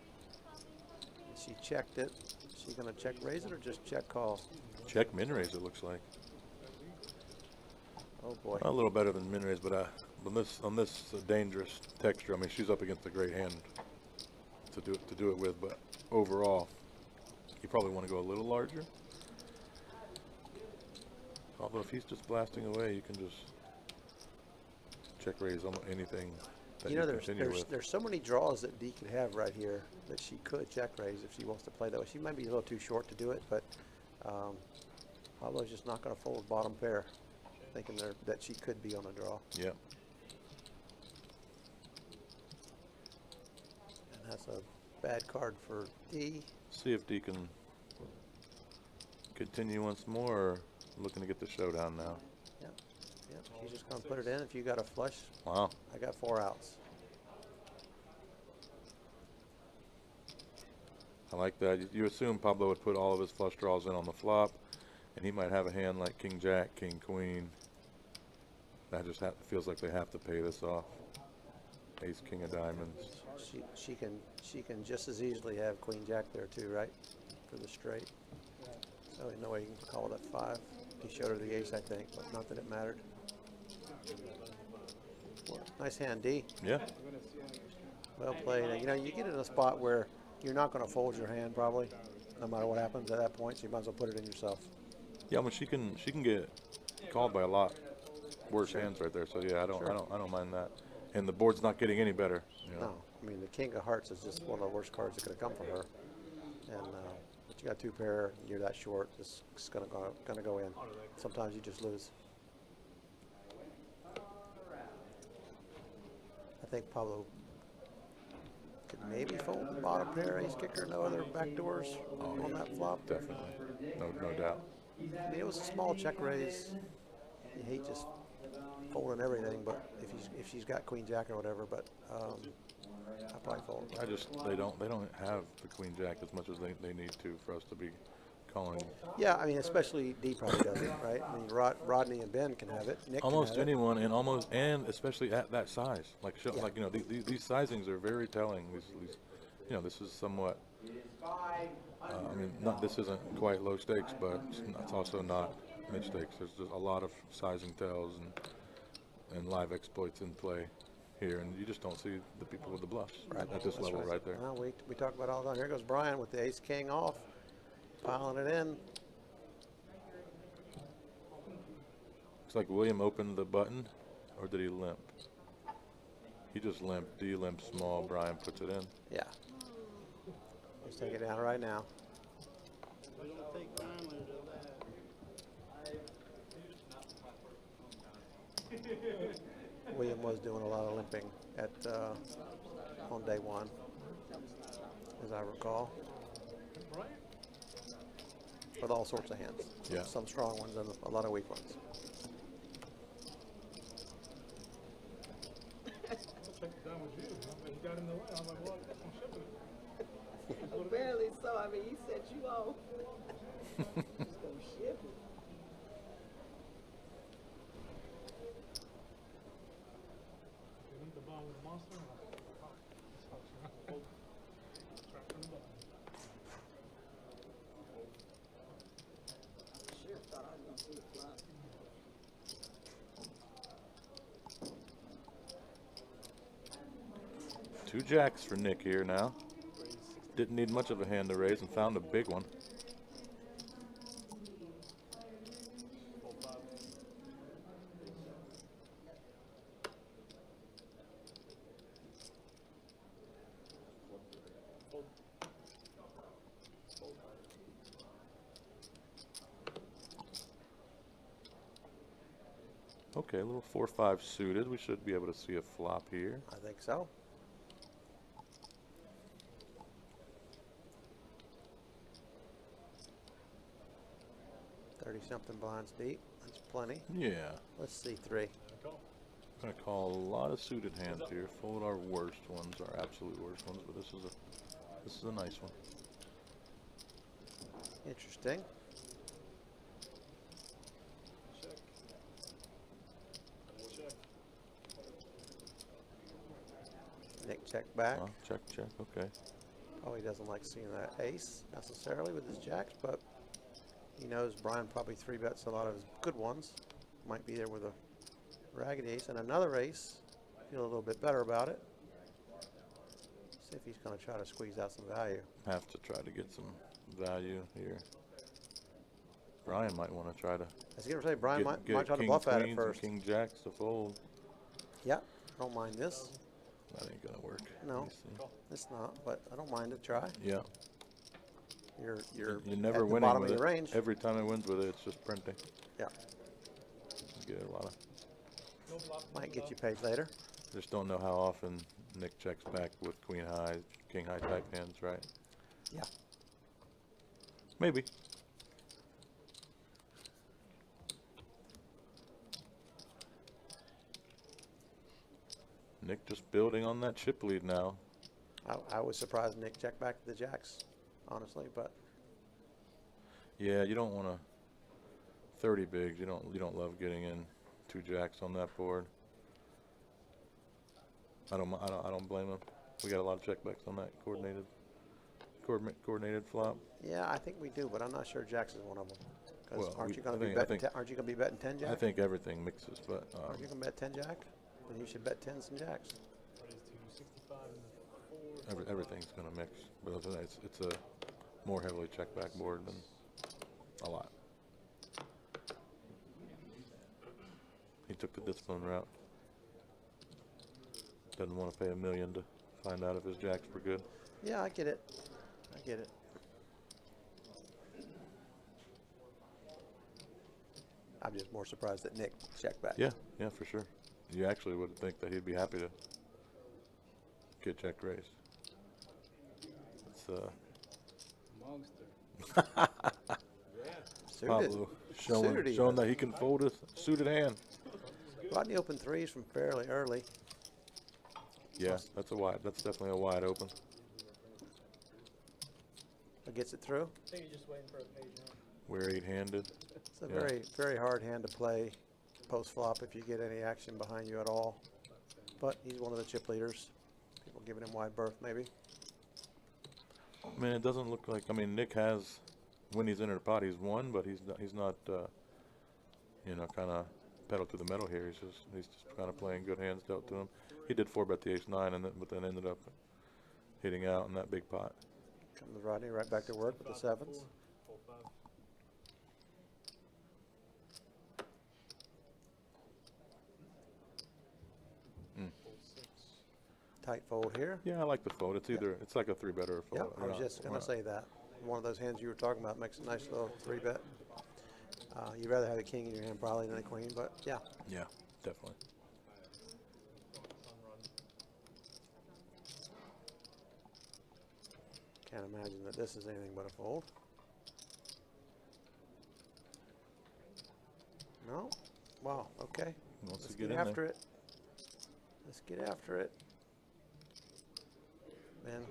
She checked it. Is she gonna check raise it or just check call? Check min raise, it looks like. Oh boy. A little better than min raise, but on this dangerous texture, I mean, she's up against a great hand to do it with. But overall, you probably want to go a little larger. Although if he's just blasting away, you can just check raise on anything that You know, continue with. there's so many draws that D could have right here that she could check raise if she wants to play that way. She might be a little too short to do it, but Pablo's just not going to fold bottom pair, thinking that she could be on a draw. Yeah. And that's a bad card for D. See if D can continue once more, or looking to get the showdown now. Yep. She's just going to put it in. If you got a flush, Wow. I got 4 outs. I like that. You assume Pablo would put all of his flush draws in on the flop, and he might have a hand like King Jack, King Queen. That just feels like they have to pay this off. Ace King of Diamonds. She can just as easily have Queen Jack there too, right? For the straight. So no way you can call it at 5. He showed her the ace, I think, but not that it mattered. Well, nice hand, D. Yeah. Well played. And, you know, you get in a spot where you're not going to fold your hand probably, no matter what happens at that point. So you might as well put it in yourself. Yeah, I mean, she can get called by a lot worse hands right there. So yeah, I don't mind that. And the board's not getting any better. You know? No, I mean the King of Hearts is just one of the worst cards that could have come from her. And but you got 2 pair, and you're that short. It's gonna go in. Sometimes you just lose. I think Pablo could maybe fold the bottom pair, ace kicker, no other back doors on that flop. Definitely, no doubt. I mean, it was a small check raise. You hate just folding everything, but if she's got Queen Jack or whatever, but I probably fold. They don't have the Queen Jack as much as they need to for us to be calling. Yeah, I mean, especially D probably doesn't, right? I mean, Rodney and Ben can have it. Nick Almost can have anyone, and especially at that size. Like you know, these sizings are very telling. These you know, this is somewhat. I mean, this isn't quite low stakes, but it's also not mid stakes. There's just a lot of sizing tells and live exploits in play here, and you just don't see the people with the bluffs at this level right there. Well, we talk about all the time. Here goes Brian with the ace king off, piling it in. Looks like William opened the button, or did he limp? He just limped. D limp small. Brian puts it in. Yeah. Let's take it down right now. William was doing a lot of limping at on day 1, as I recall, with all sorts of hands. Yeah. Some strong ones and a lot of weak ones. Apparently so. I mean, he set you off. Just gonna ship it. Two jacks for Nick here now. Didn't need much of a hand to raise and found a big one. Okay, a little 4-5 suited. We should be able to see a flop here. I think so. $30-something blinds deep. That's plenty. Yeah. Let's see 3. I'm going to call a lot of suited hands here. Fold our worst ones, our absolute worst ones, but this is a nice one. Interesting. Nick check back. Oh, check, okay. Probably doesn't like seeing that ace necessarily with his jacks, but he knows Brian probably 3-bets a lot of his good ones. Might be there with a ragged ace and another ace. Feel a little bit better about it. See if he's going to try to squeeze out some value. Have to try to get some value here. Brian might want to try to. I was going to say Brian might try to king bluff at it queens first. and king jacks to fold. Yeah, don't mind this. That ain't gonna work. No, it's not. But I don't mind it. Try. Yeah. You're never at the winning bottom with of your it. range. Every time it wins with it, it's just printing. Yeah. You get a lot of. Might get you paid later. Just don't know how often Nick checks back with queen high, king high type hands, right? Yeah. Maybe. Nick just building on that chip lead now. I was surprised Nick checked back to the jacks, honestly, but yeah, you don't want to 30 bigs. You don't love getting in 2 jacks on that board. I don't blame him. We got a lot of checkbacks on that coordinated flop. yeah, I think we do, but I'm not sure jacks is one of them. Because Well, aren't you I going to be think- I betting? think- Aren't you going to be betting 10 jack? I think everything mixes, but Aren't you going to bet 10 jack? Then you should bet 10s and jacks. everything's going to mix. But it's a more heavily check back board than a lot. He took the discipline route. Doesn't want to pay $1 million to find out if his jacks were good. Yeah, I get it. I get it. I'm just more surprised that Nick checked back. Yeah, for sure. You actually would think that he'd be happy to get check raised. It's Pablo showing that he can fold a suited hand. Rodney opened 3s from fairly early. Yeah, that's definitely a wide open. That gets it through. I think you're just waiting for a page now. We're 8-handed. It's a very hard hand to play post flop if you get any action behind you at all. But he's one of the chip leaders. People giving him wide berth maybe. I mean, it doesn't look like. I mean, Nick has, when he's entered the pot, he's won, but he's not you know, kind of pedal to the metal here. He's just kind of playing good hands dealt to him. He did 4-bet the ace-9, but then ended up hitting out in that big pot. Comes Rodney right back to work with the 7s. Tight fold here. Yeah, I like the fold. It's like a 3-better fold. Yep, I was just going to say that. One of those hands you were talking about makes a nice little 3-bet. You'd rather have a king in your hand probably than a queen, but yeah. Yeah, definitely. Can't imagine that this is anything but a fold. No? Wow, okay. Let's get after it. Let's get after it. Man,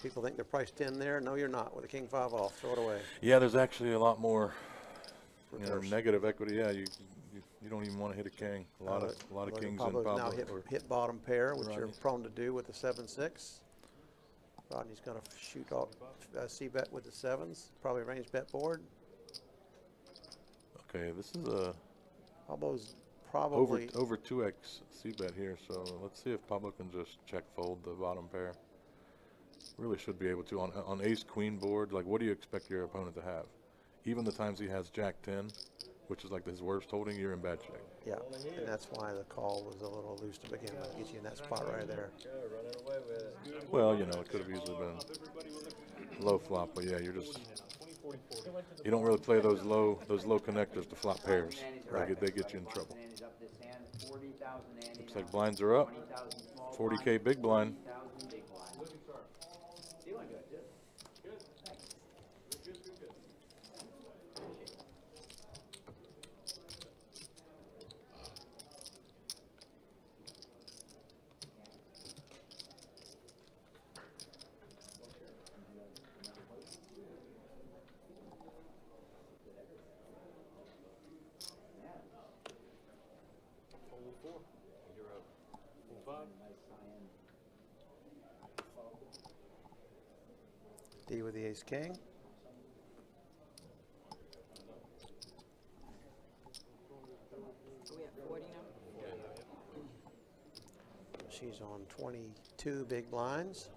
people think they're priced in there. No, you're not. With a king 5 off, throw it away. Yeah, there's actually a lot more negative equity. Yeah, you don't even want to hit a king. A lot of kings in Pablo. Now hit bottom pair, which you're prone to do with the 7-6. Rodney's going to shoot off c-bet with the 7s. Probably range bet board. Okay, this is a Pablo's probably over 2x c-bet here. So let's see if Pablo can just check fold the bottom pair. Really should be able to on ace-queen board. Like, what do you expect your opponent to have? Even the times he has jack-10, which is like his worst holding, you're in bad shape. Yeah, and that's why the call was a little loose to begin with. Get you in that spot right there. Well, you know, it could have easily been low flop, but yeah, you don't really play those low connectors to flop pairs. They get you in trouble. Looks like blinds are up. 40K big blind. Looking sharp. Feeling good, good. Good. Thanks. Good. Hole 4. You're up. Hole 5. D with the ace king. Are we at 40 now? She's on 22 big blinds.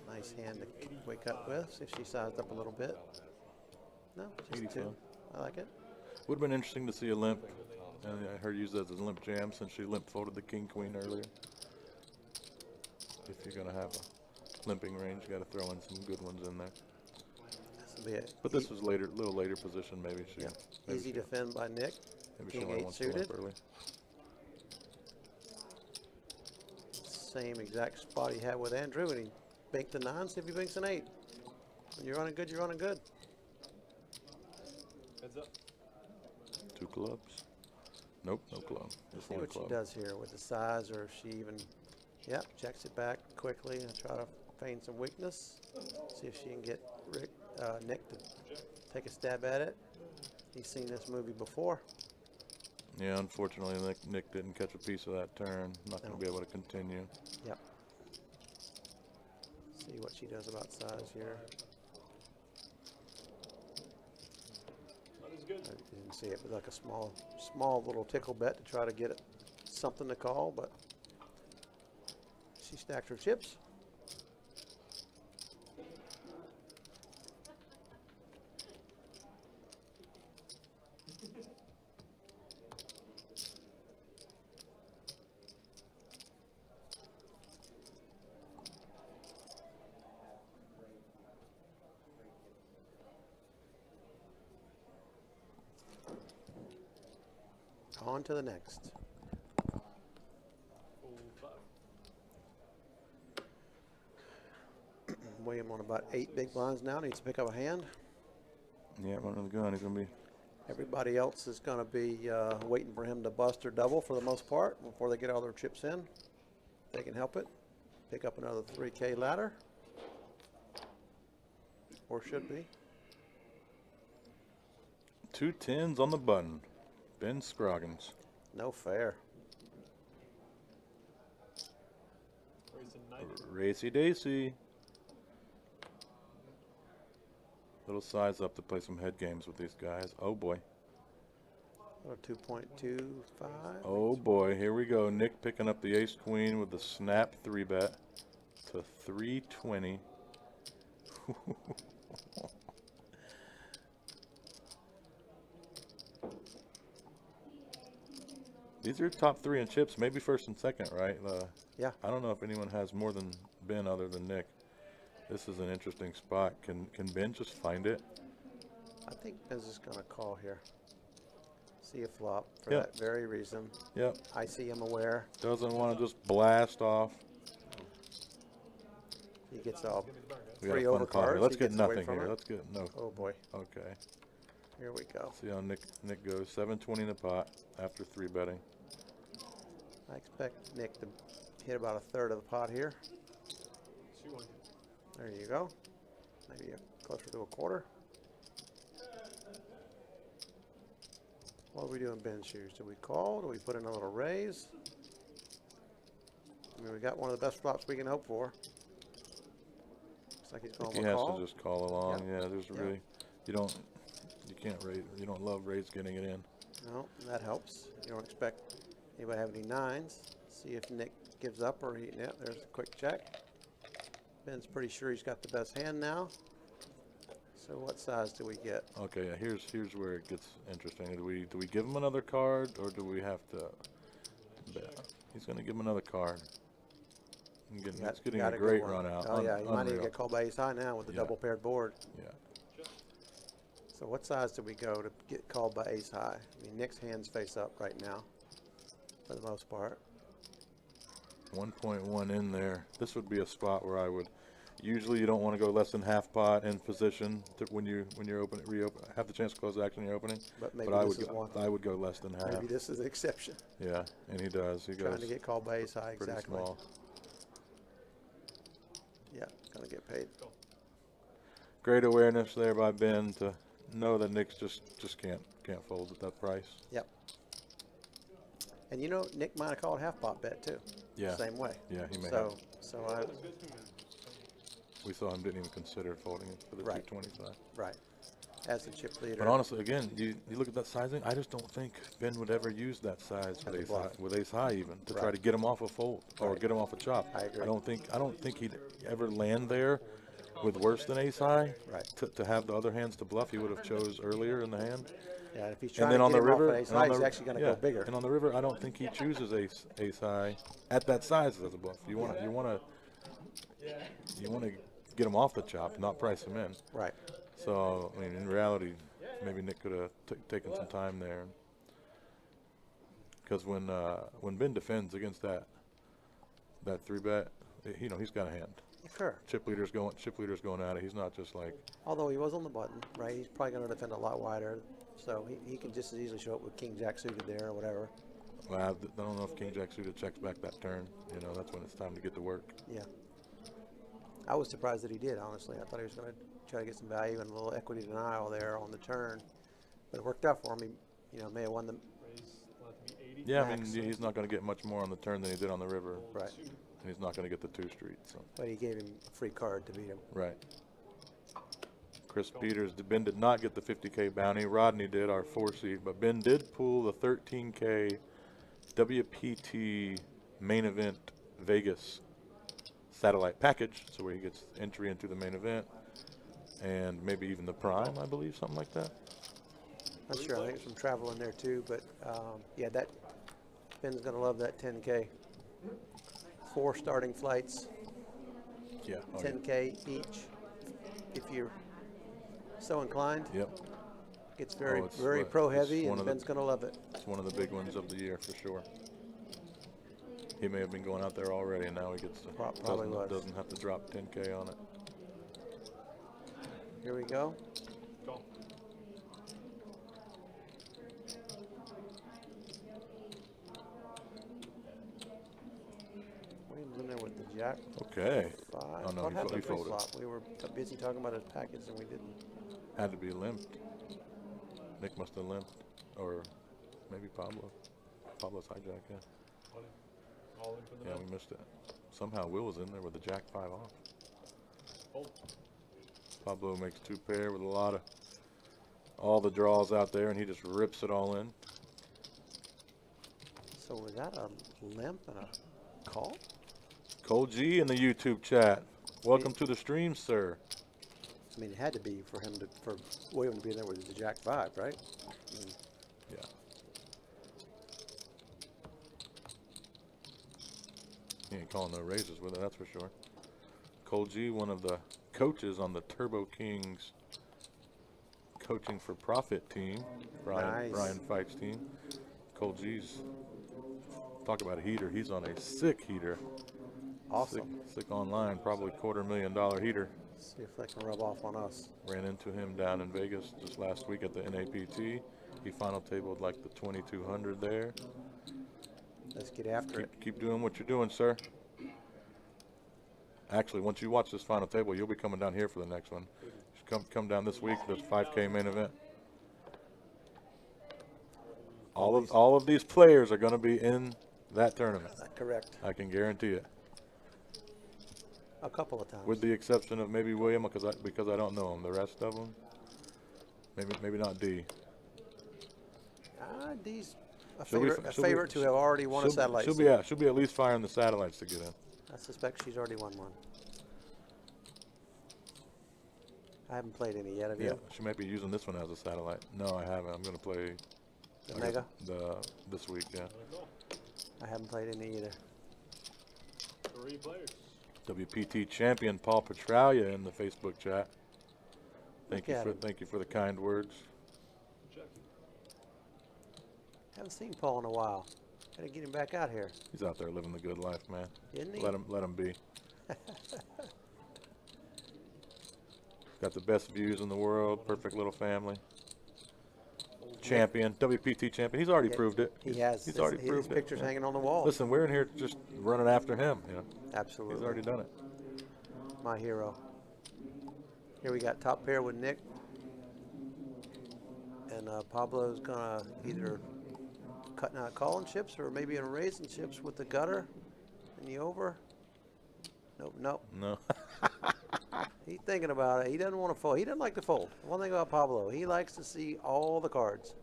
Nice hand to wake up with. See if she sized up a little bit. No, just 82. 2. I like it. Would have been interesting to see a limp. And I heard use that as a limp jam since she limp folded the king queen earlier. If you're going to have a limping range, you got to throw in some good ones in there. This will be it. But this was later, little later position. Maybe she. Yeah. Maybe Easy she, defend by Nick. Maybe she King only 8 wants to limp suited. early. Same exact spot he had with Andrew, and he banked a 9. See if he banks an 8. When you're running good, you're running good. Heads up. 2 clubs. Nope, no club. Let's Just see one what club. she does here with the size, or if she even, yep, checks it back quickly and try to feign some weakness. See if she can get Nick to take a stab at it. He's seen this movie before. Yeah, unfortunately, Nick didn't catch a piece of that turn. Not going to be able to continue. Yep. See what she does about size here. That is good. I didn't see it, but like a small little tickle bet to try to get it something to call, but she stacked her chips. On to the next. Hole 5. William on about 8 big blinds now. Needs to pick up a hand. Yeah, running the gun. He's going to be. Everybody else is going to be waiting for him to bust or double for the most part before they get all their chips in. They can help it. Pick up another 3K ladder. Or should be. 2 10s on the button. Ben Scroggins. No fair. Racy Daisy. Little size up to play some head games with these guys. Oh boy. Or 2.25. Oh boy, here we go. Nick picking up the ace queen with the snap 3-bet to 320. These are top 3 in chips, maybe first and second, right? Yeah. I don't know if anyone has more than Ben other than Nick. This is an interesting spot. Can Ben just find it? I think Ben's just going to call here. See a flop for Yep. that very reason. Yep. I see him aware. Doesn't want to just blast off. He gets all We got 3 a fun over call here. cards. Let's He get gets away nothing from here. it. Let's get no. Oh boy. Okay. Here we go. See how Nick goes. 720 in the pot after 3 betting. I expect Nick to hit about a third of the pot here. 200. There you go. Maybe closer to a quarter. What do we do in Ben's shoes? Do we call? Do we put in a little raise? I mean, we got one of the best flops we can hope for. Looks like he's I going think to he has call. to just call along. Yep. Yeah, there's Yep. really, you can't raise, you don't love raise getting it in. No, that helps. You don't expect anybody to have any 9s. See if Nick gives up or he, yeah, there's a quick check. Ben's pretty sure he's got the best hand now. So what size do we get? Okay, yeah, here's where it gets interesting. Do we give him another card or do we have to bet? He's going to give him another card. He's getting a great run out. Oh yeah, he might even Unreal. get called by ace high now with the Yeah. double paired board. Yeah. So what size do we go to get called by ace high? I mean, Nick's hands face up right now, for the most part. 1.1 in there. This would be a spot where I would. Usually, you don't want to go less than half pot in position when you're reopen, have the chance to close the action in your opening. But maybe I this would is one. I would go less than half. Maybe this is an exception. Yeah, and he does. He Trying goes to get called by ace high, pretty exactly. small. Yeah, gonna get paid. Great awareness there by Ben to know that Nick's just can't fold at that price. Yep. And you know, Nick might have called half pot bet too. Yeah. Same way. Yeah, he may So, have. so I. We saw him didn't even consider folding it for the 225. Right. As the chip leader. But honestly, again, you look at that sizing. I just don't think Ben would ever use that size with ace high even to try to get him off a fold or get him off a chop. I agree. I don't think he'd ever land there with worse than ace high. Right. To have the other hands to bluff, he would have chose earlier in the hand. Yeah, if he's trying and then to on get the him off river, an ace high, he's actually going to go bigger. And on the river, I don't think he chooses ace high at that size as a bluff. You want to get him off the chop, not price him in. Right. So I mean, in reality, maybe Nick could have taken some time there. Because when Ben defends against that 3-bet, he's got a hand. Sure. Chip leader's going at it. He's not just like. Although he was on the button, right? He's probably going to defend a lot wider, so he can just as easily show up with king jack suited there or whatever. Well, I don't know if king jack suited checks back that turn. That's when it's time to get to work. Yeah. I was surprised that he did, honestly. I thought he was going to try to get some value and a little equity denial there on the turn, but it worked out for him. He, may have won the. Yeah, I mean, he's not going to get much more on the turn than he did on the river. Right. And he's not going to get the 2 street. So. But he gave him a free card to beat him. Right. Chris Peters, Ben did not get the 50K bounty. Rodney did, our 4 seed, but Ben did pull the 13K WPT main event Vegas satellite package, so where he gets entry into the main event and maybe even the prime, I believe, something like that. Not sure. I think there's some travel in there too, but yeah, that Ben's going to love that 10K. 4 starting flights. Yeah. 10K each, if you're so inclined. Yep. It's very pro heavy, and Ben's going to love it. It's one of the big ones of the year for sure. He may have been going out there already, and now he gets to doesn't have to drop 10K on it. Here we go. Williams in there with the jack. Okay. 5. Oh no, What happened he pre-flop? folded. We were busy talking about his package, and we didn't. Had to be limped. Nick must have limped, or maybe Pablo. Pablo's hijack, yeah. Yeah, we missed it. Somehow Will was in there with the jack 5 off. Pablo makes 2 pair with a lot of all the draws out there, and he just rips it all in. So was that a limp and a call? Cole G in the YouTube chat. Welcome to the stream, sir. I mean, it had to be for him for William to be in there with the jack 5, right? Yeah. He ain't calling no raises with it, that's for sure. Cole G, one of the coaches on the Turbo Kings Coaching for Profit team, Brian Fike's team. Cole G's, talk about a heater. He's on a sick heater. Awesome. Sick online, probably $250,000 heater. See if that can rub off on us. Ran into him down in Vegas just last week at the NAPT. He final tabled like the 2200 there. Let's get after it. Keep doing what you're doing, sir. Actually, once you watch this final table, you'll be coming down here for the next one. Just come down this week for this 5K main event. All of these players are going to be in that tournament. Correct. I can guarantee it. A couple of times. With the exception of maybe William, because I don't know him. The rest of them, maybe not D. D's a favorite to have already won a satellite. She'll be at least firing the satellites to get in. I suspect she's already won one. I haven't played any yet, have you? Yeah, she might be using this one as a satellite. No, I haven't. I'm going to play the Mega this week. Yeah. I haven't played any either. 3 players. WPT champion Paul Petralia in the Facebook chat. Thank Look at him. you for the kind words. Haven't seen Paul in a while. Gotta get him back out here. He's out there living the good life, man. Isn't he? Let him be. Got the best views in the world. Perfect little family. Champion, WPT champion. He's already proved it. He has. He's already proved his it. picture's hanging on the wall. Listen, we're in here just running after him. You know. Absolutely. He's already done it. My hero. Here we got top pair with Nick. And Pablo's gonna either cutting out calling chips or maybe in raising chips with the gutter and the over. Nope, nope. No. He's thinking about it. He doesn't want to fold. He doesn't like to fold. One thing about Pablo, he likes to see all the cards.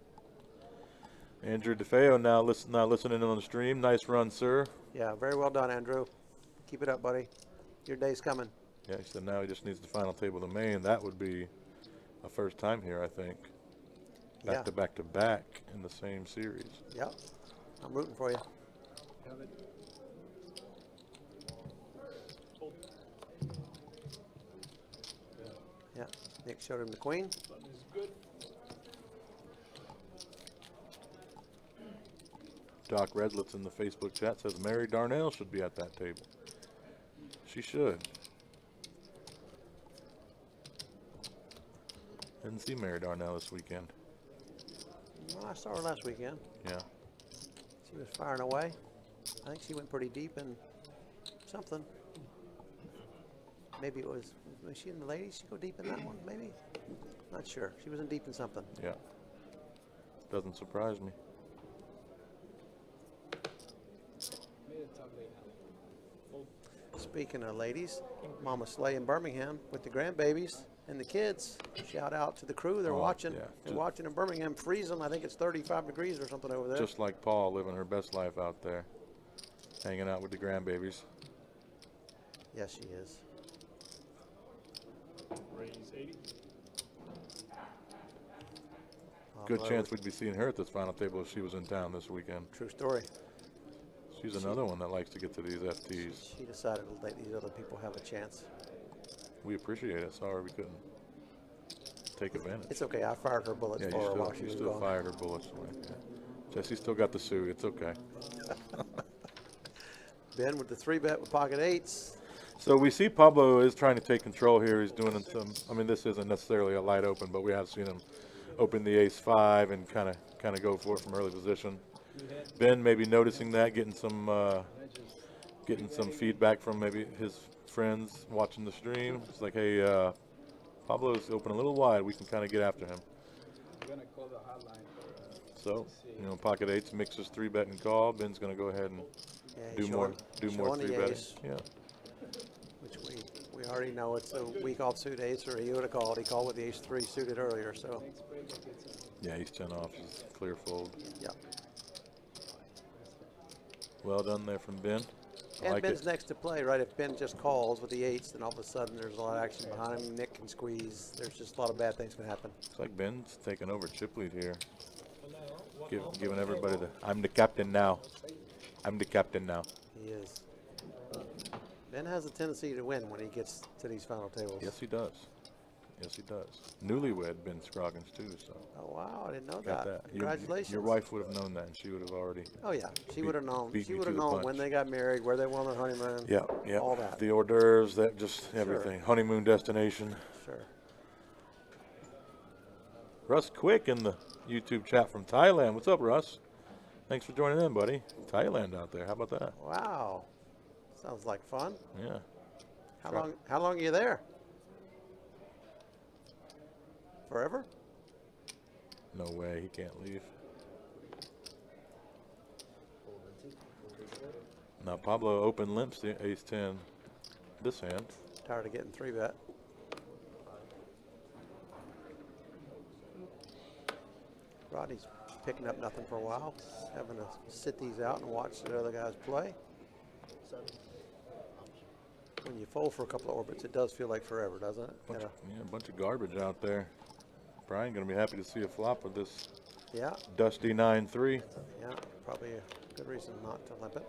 Andrew DeFeo now listening on the stream. Nice run, sir. Yeah, very well done, Andrew. Keep it up, buddy. Your day's coming. Yeah, he said now he just needs the final table of the main. That would be a first time here, I think. Back to back to back in the same series. Yep. I'm rooting for you. Yeah. Nick showed him the queen. Doc Redlett's in the Facebook chat says Mary Darnell should be at that table. She should. Didn't see Mary Darnell this weekend. Well, I saw her last weekend. Yeah. She was firing away. I think she went pretty deep in something. Maybe it was she in the ladies? She go deep in that one? Maybe? Not sure. She was in deep in something. Yeah. Doesn't surprise me. Speaking of ladies, Mama Slay in Birmingham with the grandbabies and the kids. Shout out to the crew. They're watching. Yeah. They're watching in Birmingham, freezing. I think it's 35 degrees or something over there. Just like Paul, living her best life out there, hanging out with the grandbabies. Yes, she is. Raise 80. Good chance we'd be seeing her at this final table if she was in town this weekend. True story. She's another one that likes to get to these FTs. She decided to let these other people have a chance. We appreciate it. Sorry we couldn't take advantage. It's okay. I fired her bullets Yeah, for her while she you was still gone. fired her bullets away. Yeah. Jesse still got the suit. It's okay. Ben with the 3-bet with pocket eights. So we see Pablo is trying to take control here. He's doing some. I mean, this isn't necessarily a light open, but we have seen him open the ace-5 and kind of go for it from early position. Ben maybe noticing that, getting some feedback from maybe his friends watching the stream. It's like, hey, Pablo's open a little wide. We can kind of get after him. I'm gonna call the hotline for. So, you know, pocket eights mixes 3-bet and call. Ben's going to go ahead and do more 3-betting. Yeah. Which we already know it's a week off suit ace, or he would have called. He called with the ace-3 suited earlier, so. Yeah, he's 10 off. He's clear fold. Yeah. Well done there from Ben. I And like Ben's it. next to play, right? If Ben just calls with the eights, then all of a sudden there's a lot of action behind him. Nick can squeeze. There's just a lot of bad things can happen. It's like Ben's taking over chip lead here. Giving everybody the, I'm the captain now. I'm the captain now. He is. Ben has a tendency to win when he gets to these final tables. Yes, he does. Yes, he does. Newlywed Ben Scroggins, too, so. Oh, wow. I didn't know Got that. that. Congratulations. Your wife would have known that, and she would have already. Oh, yeah. She would have known. beat She me would to have the known punch. when they got married, where they went on their honeymoon. Yeah, yeah. All that. The hors d'oeuvres, that just everything. Honeymoon destination. Sure. Russ Quick in the YouTube chat from Thailand. What's up, Russ? Thanks for joining in, buddy. Thailand out there. How about that? Wow. Sounds like fun. Yeah. How long are you there? Forever? No way. He can't leave. Now Pablo open limps the ace-10 this hand. Tired of getting 3-bet. Rodney's picking up nothing for a while, having to sit these out and watch the other guys play. When you fold for a couple of orbits, it does feel like forever, doesn't it? Yeah, a bunch of garbage out there. Brian going to be happy to see a flop with this dusty 9-3. Yeah, probably a good reason not to limp it.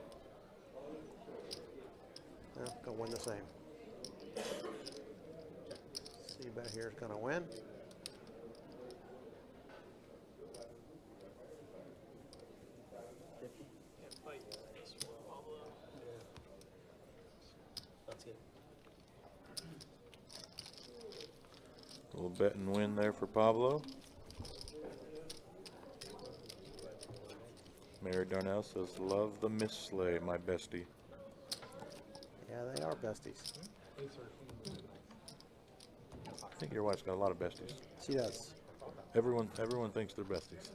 Yeah, go win the same. See bet here is going to win. Little bet and win there for Pablo. Mary Darnell says, love the Miss Slay, my bestie. Yeah, they are besties. I think your wife's got a lot of besties. She does. Everyone thinks they're besties.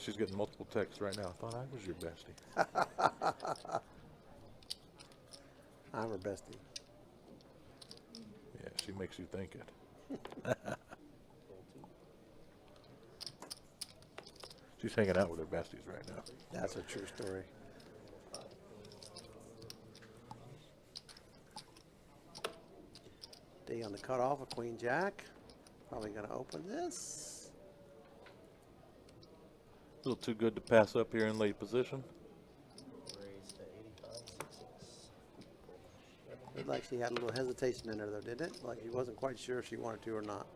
She's getting multiple texts right now. I thought I was your bestie. I'm her bestie. Yeah, she makes you think it. She's hanging out with her besties right now. That's a true story. D on the cutoff, a queen jack. Probably going to open this. A little too good to pass up here in late position. Looked like she had a little hesitation in her though, didn't it? Like she wasn't quite sure if she wanted to or not.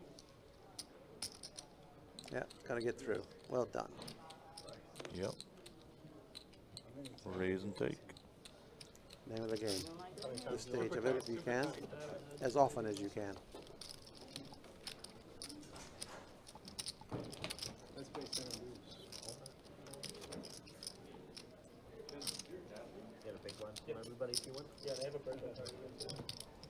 Yeah, gonna get through. Well done. Yep. Raise and take. Name of the game. This stage of it, if you can, as often as you can. Everybody, if you want. Yeah, they have a birthday party.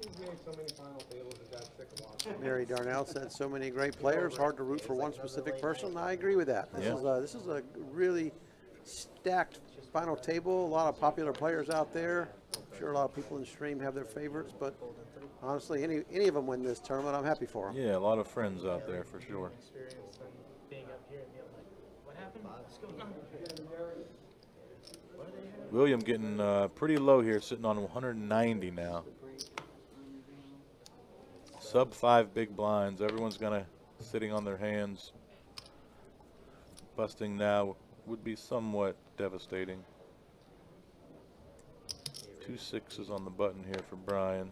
He's made so many final tables and got sick of watching. Mary Darnell said so many great players, hard to root for one specific person. I agree with that. This is a really stacked final table. A lot of popular players out there. I'm sure a lot of people in the stream have their favorites, but honestly, any of them win this tournament, I'm happy for them. Yeah, a lot of friends out there for sure. Experience than being up here and being like, what happened? What's going on? William getting pretty low here, sitting on 190 now. Sub 5 big blinds. Everyone's sitting on their hands. Busting now would be somewhat devastating. 2 6s on the button here for Brian.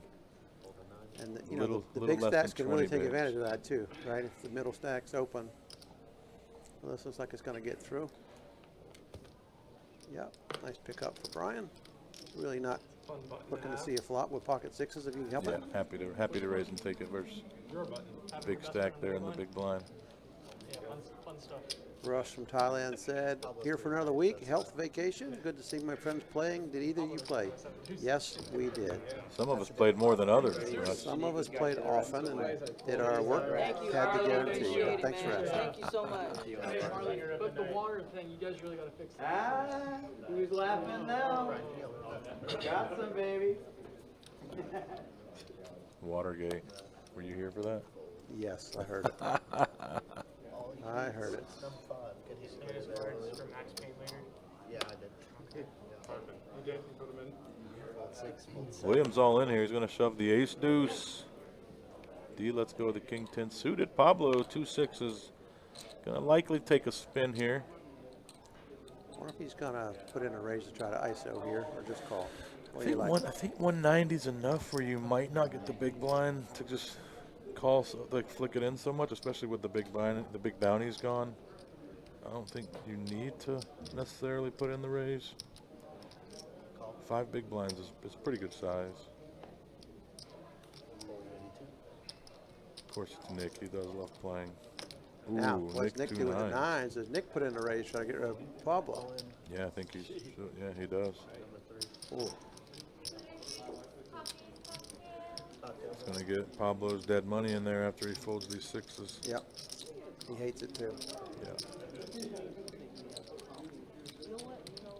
And the big stacks can really take advantage of that too, right? If the middle stack's open. Well, this looks like it's going to get through. Yep, nice pickup for Brian. Really not looking to see a flop with pocket sixes if you can help it. Yeah, happy to raise and take it versus big stack there in the big blind. Yeah, fun stuff. Rush from Thailand said, here for another week, health vacation. Good to see my friends playing. Did either of you play? Yes, we did. Some of us played more than others. Some of us played often and did our work. Had the guarantee. Thanks for asking. Thank you so much. But the water thing, you guys really got to fix that. Who's laughing now? Got some, baby. Watergate. Were you here for that? Yes, I heard it. I heard it. For Max Payne later? Yeah, I did. Perfect. You did. You put him in. Williams all in here. He's going to shove the ace deuce. D, let's go with the king 10 suited. Pablo, 2 6s. Going to likely take a spin here. I wonder if he's going to put in a raise to try to ISO here or just call. I think 190 is enough where you might not get the big blind to just call, flick it in so much, especially with the big blind, the big bounty's gone. I don't think you need to necessarily put in the raise. 5 big blinds is pretty good size. Of course, it's Nick. He does love playing. Ooh, Now, what's Nick doing at 9s. nines? Does Nick put in a raise trying to get rid of Pablo? Yeah, I think he does. Ooh. He's going to get Pablo's dead money in there after he folds these 6s. Yep. He hates it too. Yeah.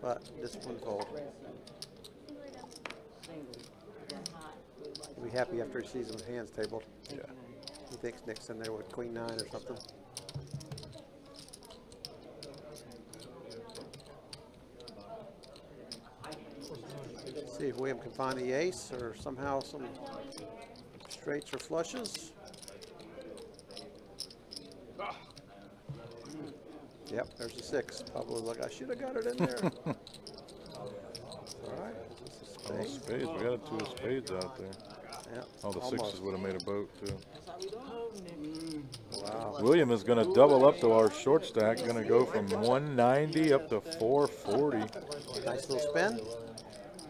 But discipline fold. He'll be happy after he sees his hands tabled. Yeah. He thinks Nick's in there with queen 9 or something. See if William can find the ace or somehow some straights or flushes. Yep, there's a 6. Pablo's like, I should have got it in there. All right. Oh, spades. We got a 2 of spades out there. Yeah, All the almost. sixes would have made a boat too. Wow. William is going to double up to our short stack. Going to go from 190 up to 440. Nice little spin.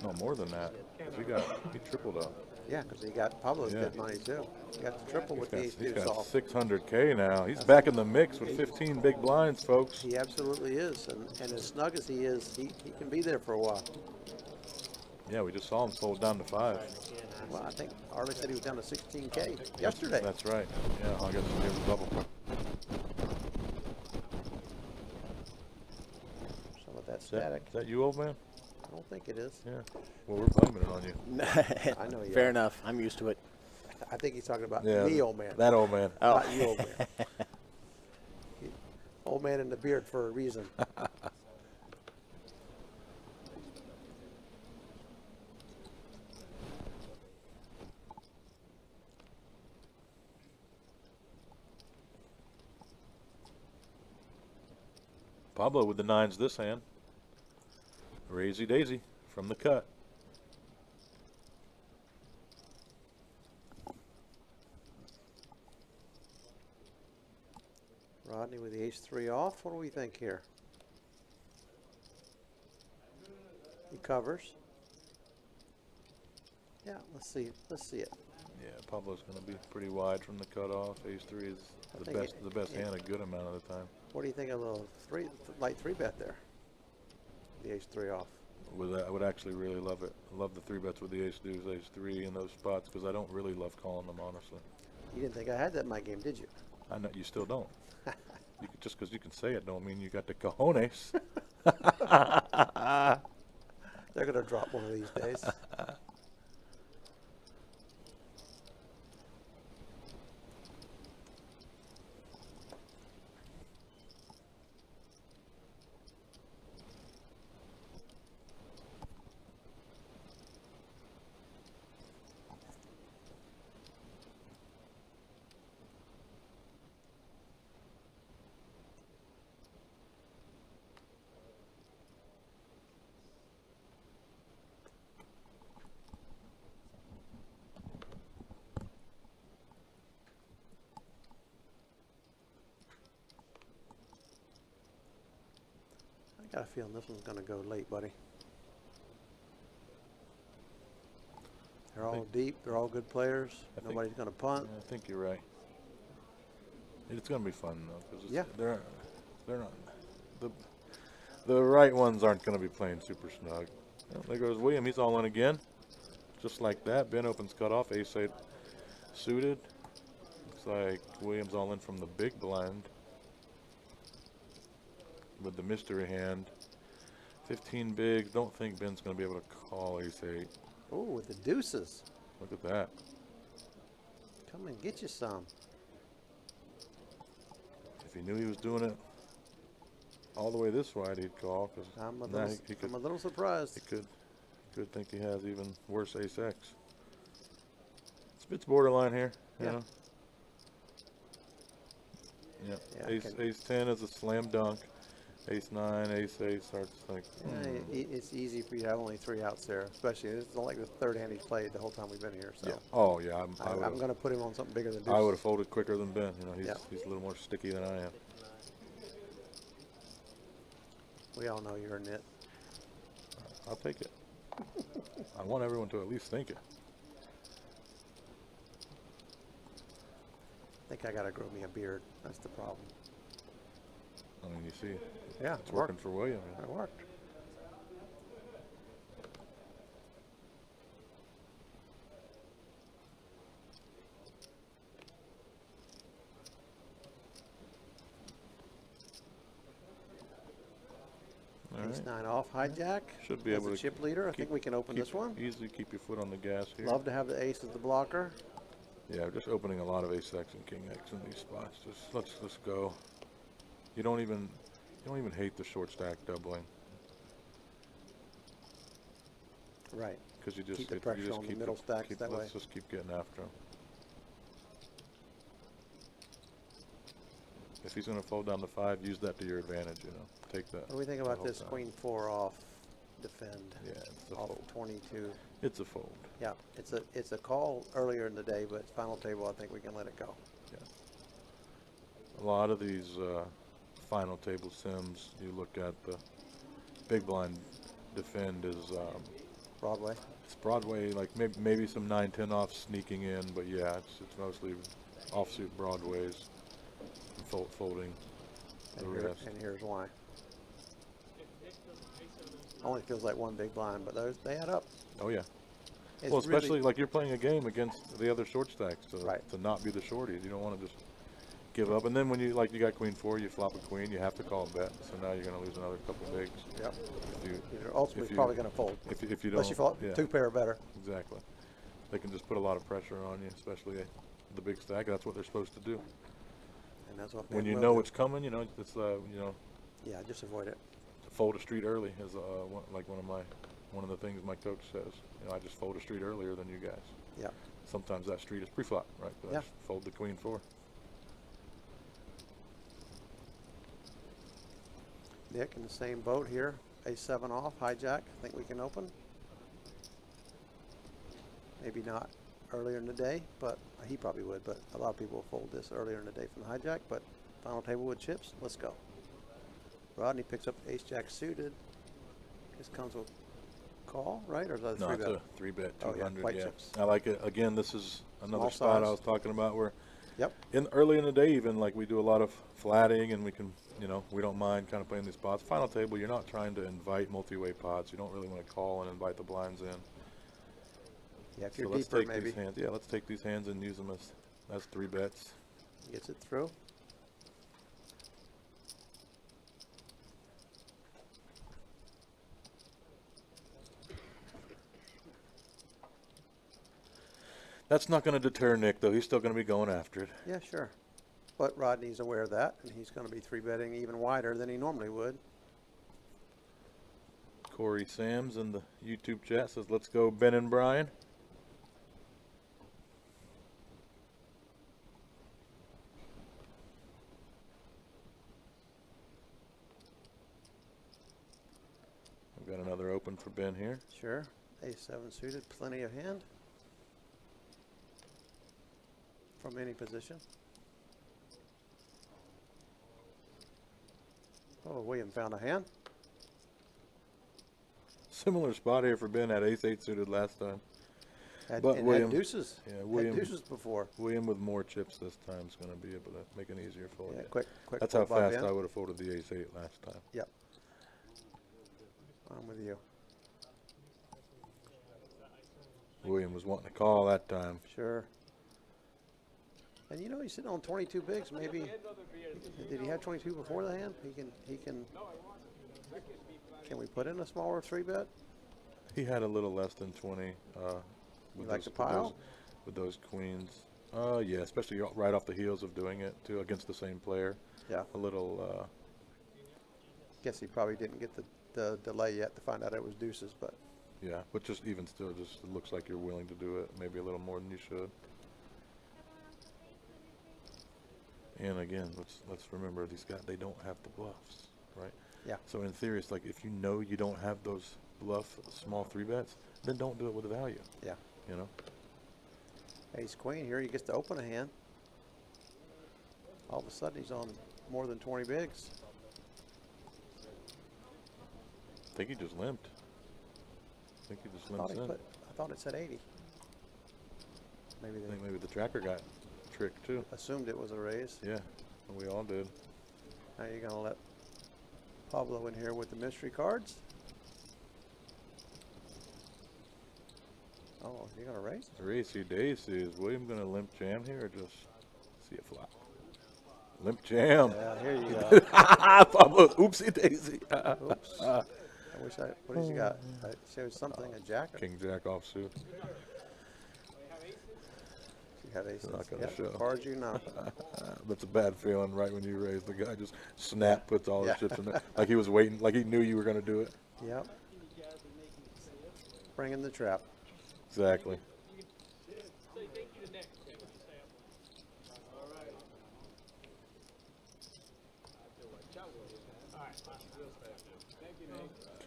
No, more than that. 'Cause he tripled up. Yeah, because he got Pablo's good money too. He got the triple with the ace He's deuce got off. 600K now. He's back in the mix with 15 big blinds, folks. He absolutely is, and as snug as he is, he can be there for a while. Yeah, we just saw him fold down to 5. Well, I think Arlie said he was down to 16K yesterday. That's right. Yeah, I guess he was double. Some of that static. Is that you, old man? I don't think it is. Yeah. Well, we're blaming it on you. I know you Fair are. enough. I'm used to it. I think he's talking about Yeah, me, old man. that old man. Oh. Not you, old man. Old man in the beard for a reason. Pablo with the 9s this hand. Raisy daisy from the cut. Rodney with the ace-3 off. What do we think here? He covers. Yeah, let's see. Let's see it. Yeah, Pablo's going to be pretty wide from the cutoff. Ace-3 is I the think best hand a good amount of the time. What do you think of a little light three bet there? The ace-3 off. I would actually really love it. I love the 3-bets with the ace-deuce, ace-3 in those spots because I don't really love calling them, honestly. You didn't think I had that in my game, did you? I know you still don't. Just because you can say it don't mean you got the cojones. They're going to drop one of these days. I got a feeling this one's going to go late, buddy. They're all deep. They're all good players. Nobody's going to punt. I think you're right. It's going to be fun though, because Yeah. they're not the right ones aren't going to be playing super snug. Well, there goes William. He's all in again, just like that. Ben opens cutoff. Ace-8 suited. Looks like Williams all in from the big blind with the mystery hand. 15 bigs. Don't think Ben's going to be able to call ace-8. Oh, with the deuces. Look at that. Come and get you some. If he knew he was doing it all the way this wide, he'd call. Cause I'm now a little surprised. He could think he has even worse ace-X. It's borderline here, you know. Yep. Yeah, Ace-10 is a slam dunk. Ace-9, ace-8 starts like. It's easy for you to have only 3 outs there, especially it's not like the third hand he's played the whole time we've been here. So. Yeah. Oh yeah. I'm going to put him on something bigger than deuces. I would have folded quicker than Ben. You know, he's a little more sticky than I am. We all know you're a nit. I'll take it. I want everyone to at least think it. I think I got to grow me a beard. That's the problem. I mean, you see, Yeah, it's working for William. Yeah. It worked. Ace-9 off, hijack. Should be As able a to chip leader. I think we can open this one. Easily keep your foot on the gas here. Love to have the ace as the blocker. Yeah, we're just opening a lot of ace-X and king-X in these spots. Let's just go. You don't even hate the short stack doubling. Right. Because you just keep the pressure on the middle stacks that way. Let's just keep getting after him. If he's going to fold down to 5, use that to your advantage. You know, take that. What do we think about this queen 4 off? defend. Yeah, it's a off fold. 22. It's a fold. Yeah, it's a call earlier in the day, but final table, I think we can let it go. Yeah. A lot of these final table sims, you look at the big blind defend is Broadway. It's Broadway, like maybe some 9-10 off sneaking in, but yeah, it's mostly offsuit broadways and folding the rest. And here's why. Only feels like one big blind, but those they add up. Oh yeah. It's Well, especially really, like you're playing a game against the other short stacks to Right. to not be the shorties. You don't want to just give up. And then when you got queen 4, you flop a queen, you have to call a bet. So now you're going to lose another couple bigs. Yep. You're ultimately probably going to fold. If you don't, Unless you flop yeah. 2 pair or better. Exactly. They can just put a lot of pressure on you, especially the big stack. That's what they're supposed to do. And that's what When Ben you will know do. it's coming, you know it's Yeah, just avoid it. fold a street early is one of the things my coach says. You know, I just fold a street earlier than you guys. Yeah. Sometimes that street is pre-flop, right? But I Yeah. just fold the queen 4. Nick in the same boat here. Ace-7 off, hijack. Think we can open? Maybe not earlier in the day, but he probably would. But a lot of people will fold this earlier in the day from the hijack. But final table with chips. Let's go. Rodney picks up Ace-Jack suited. This comes with call, right? Or is that a No, 3-bet? it's a 3-bet, 200. Oh, yeah, white yeah. chips. I like it. Again, this is another Small spot I size. was talking about where Yep. early in the day even, like we do a lot of flatting and we can, we don't mind kind of playing these spots. Final table, you're not trying to invite multi-way pots. You don't really want to call and invite the blinds in. Yeah, if So you're let's deeper, take maybe. these hands. Yeah, let's take these hands and use them as 3-bets. Gets it through. That's not going to deter Nick, though. He's still going to be going after it. Yeah, sure. But Rodney's aware of that, and he's going to be 3-betting even wider than he normally would. Corey Sams in the YouTube chat says, let's go Ben and Brian. We've got another open for Ben here. Sure. Ace-7 suited, plenty of hand. From any position. Oh, William found a hand. Similar spot here for Ben. Had Ace-8 suited last time. Had, But and William, had deuces. yeah, William, Had deuces before. William with more chips this time is going to be able to make an easier fold. Yeah, quick That's how fold by fast Ben. I would have folded the Ace-8 last time. Yep. I'm with you. William was wanting to call that time. Sure. And he's sitting on 22 bigs. Maybe did he have 22 before the hand? He can. Can we put in a smaller 3-bet? He had a little less than 20. With like the pile? With those queens. Yeah, especially right off the heels of doing it too against the same player. Yeah. A little. Guess he probably didn't get the delay yet to find out it was deuces, but. Yeah, but just even still, just it looks like you're willing to do it. Maybe a little more than you should. And again, let's remember these guys. They don't have the bluffs, right? Yeah. So in theory, it's like if you know you don't have those bluff small 3-bets, then don't do it with a value. Yeah. Ace Queen here, he gets to open a hand. All of a sudden, he's on more than 20 bigs. I think he just limped. I thought it said 80. I think maybe the tracker got tricked too. Assumed it was a raise. Yeah, we all did. Now you're going to let Pablo in here with the mystery cards. Oh, you're going to raise? Raise your days. Is William going to limp jam here or just see a flop? Limp jam. Yeah, here you go. Pablo, oopsie daisy. Oops. I wish what has he got? It shows something, a jack? King jack offsuit. You have aces. Not going to show. Cards you know. That's a bad feeling right when you raise. The guy just puts all his Yeah. chips in there. Like he was waiting, like he knew you were going to do it. Yep. Bring in the trap. Exactly.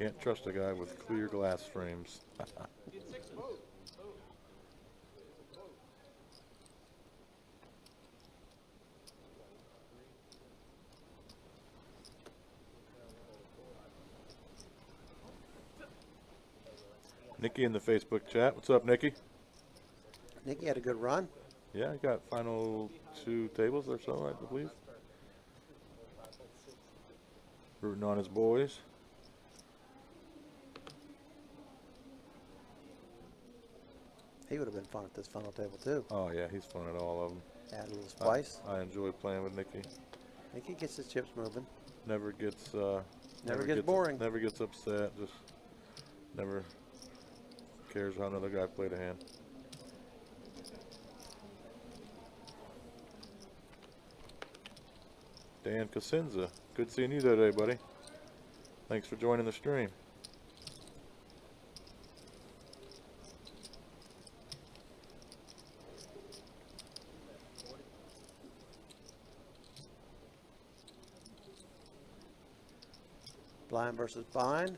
Can't trust a guy with clear glass frames. Nikki in the Facebook chat. What's up, Nikki? Nikki had a good run. Yeah, he got final 2 tables or so, I believe. Rooting on his boys. He would have been fun at this final table too. Oh yeah, he's fun at all of them. Add a little spice. I enjoy playing with Nikki. Nikki gets his chips moving. Never gets Never gets boring. Never gets upset. Just never cares how another guy played a hand. Dan Casenza, good seeing you today, buddy. Thanks for joining the stream. Blind versus bind.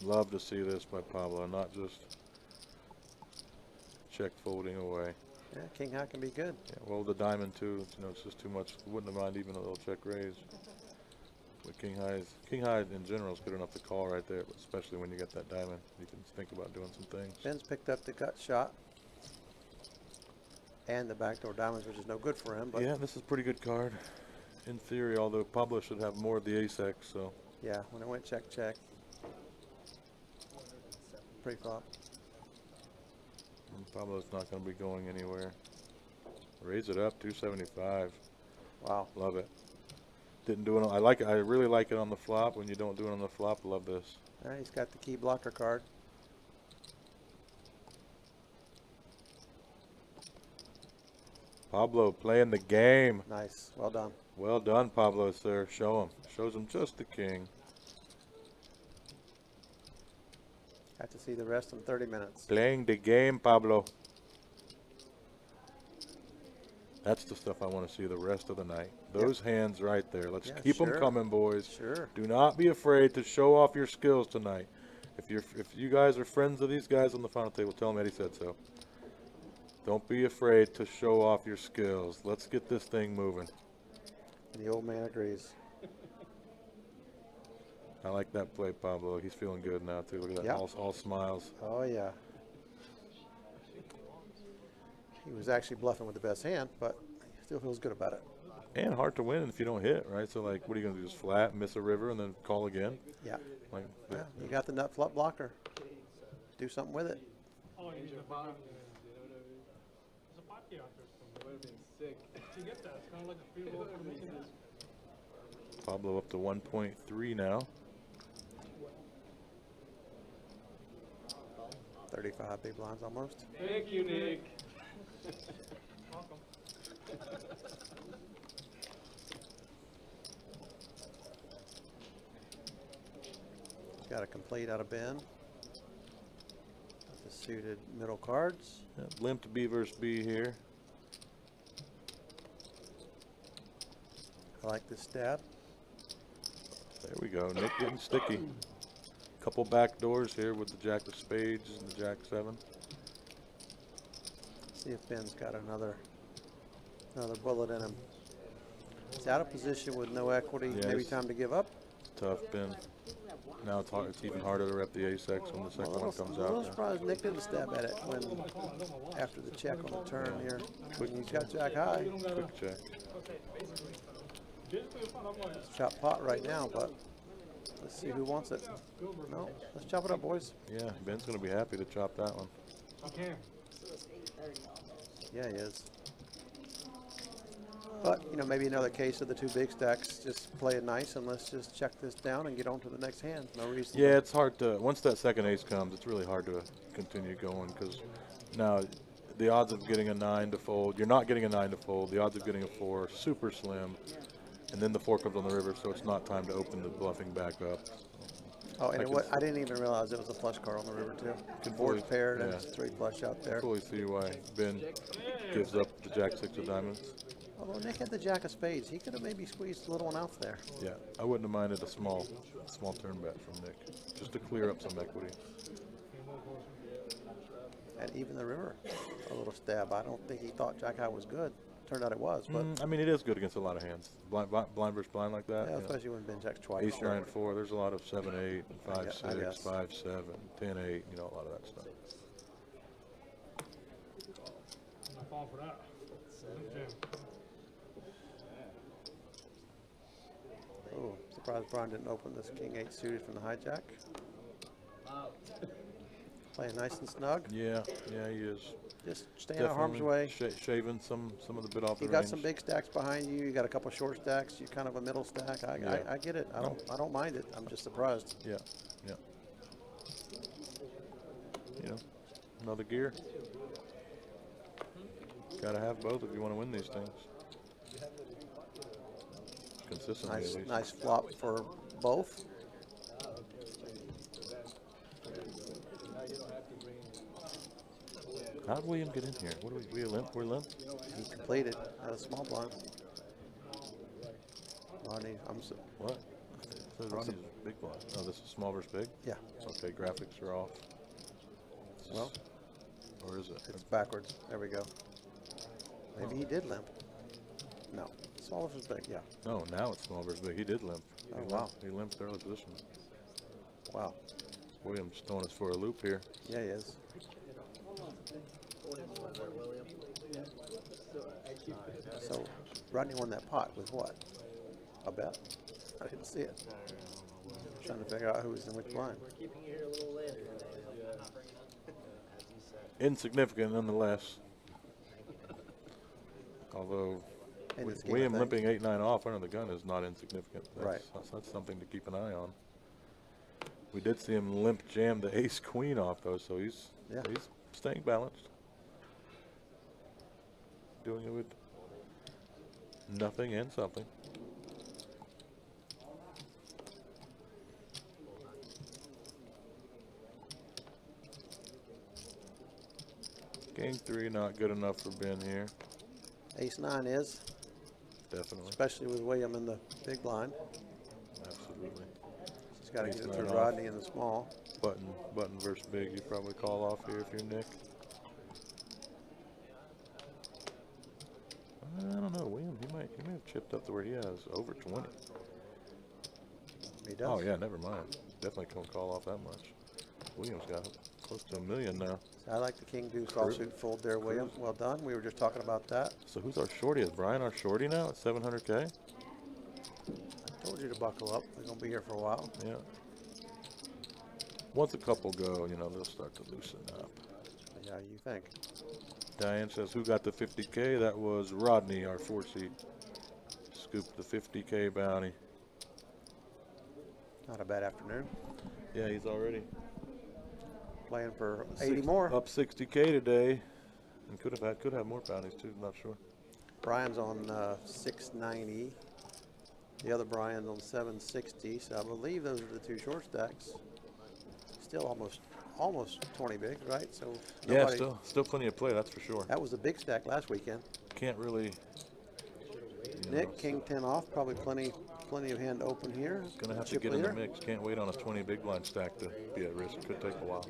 Love to see this by Pablo, not just check folding away. Yeah, king high can be good. Yeah, well, the diamond too. You know, it's just too much. Wouldn't have mind even a little check raise. But king high in general is good enough to call right there, but especially when you get that diamond, you can think about doing some things. Ben's picked up the gut shot and the backdoor diamonds, which is no good for him. But yeah, this is a pretty good card in theory. Although Pablo should have more of the ace-x. So yeah, when it went check check, pre-flop. Pablo's not going to be going anywhere. Raise it up, 275. Wow, love it. Didn't do it. I like it. I really like it on the flop. When you don't do it on the flop, love this. All right, he's got the key blocker card. Pablo playing the game. Nice, well done. Well done, Pablo, sir. Show him. Shows him just the king. Got to see the rest in 30 minutes. Playing the game, Pablo. That's the stuff I want to see the rest of the night. Those hands right there. Let's keep them coming, boys. Sure. Do not be afraid to show off your skills tonight. If you guys are friends of these guys on the final table, tell them Eddie said so. Don't be afraid to show off your skills. Let's get this thing moving. And the old man agrees. I like that play, Pablo. He's feeling good now, too. Look at that, all smiles. Oh, yeah. He was actually bluffing with the best hand, but he still feels good about it. And hard to win if you don't hit, right? So, like, what are you going to do, just flat, miss a river, and then call again? Yeah. Like, Yeah, you got the nut flop blocker. Do something with it. Oh, you should have There's a pocket out there somewhere. It would have been sick. To get that, it's kind of like a free roll for making this. Pablo up to 1.3 now. 35 big blinds almost. Thank you, Nick. Got a complete out of Ben. The suited middle cards. Yeah, limped B versus B here. I like this stab. There we go. Nick getting sticky. Couple back doors here with the jack of spades and the jack 7. See if Ben's got another bullet in him. He's out of position with no equity. Yeah, Maybe it's time to give up. Tough, Ben. Now it's hard. It's even harder to rep the ace-x when the second one comes I'm a little out. surprised Nick didn't stab at it when after the check on the turn here. He's got jack high. Quick check. It's chop pot right now, but let's see who wants it. No, let's chop it up, boys. Yeah, Ben's going to be happy to chop that one. Okay. Yeah, he is. But, you know, maybe another case of the two big stacks. Just play it nice and let's just check this down and get on to the next hand. No reason. Yeah, it's hard to, once that second ace comes, it's really hard to continue going because now the odds of getting a 9 to fold, you're not getting a 9 to fold. The odds of getting a 4, super slim. And then the 4 comes on the river, so it's not time to open the bluffing back up. Oh, and I didn't even realize it was a flush card on the river, too. Board's paired and it's 3 flush out there. I fully see why Ben gives up the jack 6 of diamonds. Although Nick had the jack of spades, he could have maybe squeezed a little one out there. Yeah, I wouldn't have minded a small turn bet from Nick, just to clear up some equity. And even the river, a little stab. I don't think he thought jack high was good. Turned out it was, but I mean, it is good against a lot of hands. Blind versus blind like that. yeah, you know. especially when Ben checks twice. Ace nine 4. There's a lot of 7 8 and 5 I 6, guess. 5 7, 10 8. You know, a lot of that stuff. I fall for that. Oh, surprised Brian didn't open this king 8 suited from the hijack. Playing nice and snug. Yeah, he is. Just staying out of harm's way. Shaving some of the bit off the You range. got some big stacks behind you. You got a couple short stacks. You kind of a middle stack. I get it. I don't mind it. I'm just surprised. Yeah. You know, another gear. Got to have both if you want to win these things. Consistently, at least. Nice flop for both. How did William get in here? What do we limp? We're limp? He completed at a small blind. Rodney, What? So Rodney's big blind. Oh, this is small versus big? Yeah. Okay, graphics are off. Well, or is it? It's backwards. There we go. Maybe he did limp. No. Small versus big, yeah. No, now it's small versus big. He did limp. Oh, wow. He limped early position. Wow. William's throwing us for a loop here. Yeah, he is. So, Rodney won that pot with what? A bet? I didn't see it. Trying to figure out who was in which blind. We're keeping you here a little later. Insignificant nonetheless. Although William limping 8-9 off under the gun is not insignificant. That's something to keep an eye on. We did see him limp jam the ace queen off though, so he's staying balanced. Doing it with nothing and something. Game 3 not good enough for Ben here. Ace 9 is. Definitely. Especially with William in the big blind. Absolutely. He's got to Ace get it 9 to off. Rodney in the small. Button versus big, you probably call off here if you're Nick. I don't know, William. He may have chipped up to where he has over 20. He does. Oh yeah, never mind. Definitely can't call off that much. William's got close to $1 million now. I like the king deuce offsuit fold there, William. Well done. We were just talking about that. So who's our shorty? Is Brian our shorty now at 700K? I told you to buckle up. We're gonna be here for a while. Yeah. Once a couple go, you know, they'll start to loosen up. Yeah, you think? Diane says, who got the 50K? That was Rodney, our 4-seed. Scooped the 50K bounty. Not a bad afternoon. Yeah, he's already playing for 80 more. Up 60K today, and could have more bounties too. Not sure. Brian's on 690. The other Brian's on 760. So I believe those are the two short stacks. Still almost 20 big, right? So yeah, still plenty of play. That's for sure. That was a big stack last weekend. Can't really. Nick, king 10 off, probably plenty of hand open here. Gonna have to get in the mix. Can't wait on a 20 big blind stack to be at risk. Could take a while.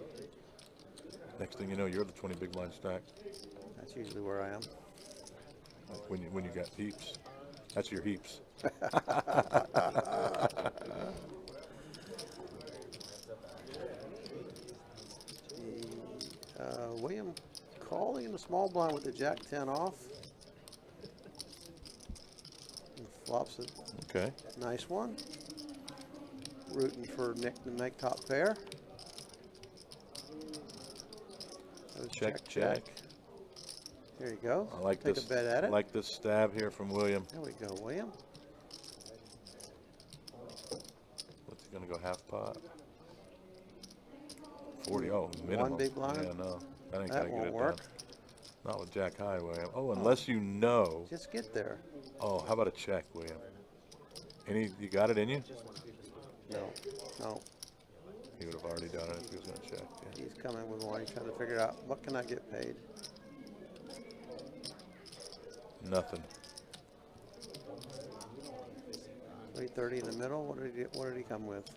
Next thing you know, you're the 20 big blind stack. That's usually where I am. Like when you got heaps. That's your heaps. William calling in the small blind with the jack 10 off. And flops it. Okay. Nice one. Rooting for Nick to make top pair. Check. There you go. I like Take this. a bet at it. I like this stab here from William. There we go, William. What's he gonna go half pot? 40. Oh, minimum. One big blind. Yeah, no, that ain't That gonna get won't it work. done. Not with Jack High, William. Oh, unless you know. Just get there. Oh, how about a check, William? You got it in you? No. He would have already done it if he was gonna check. Yeah. He's coming with one. He's trying to figure out what can I get paid. Nothing. 330 in the middle. What did he come with?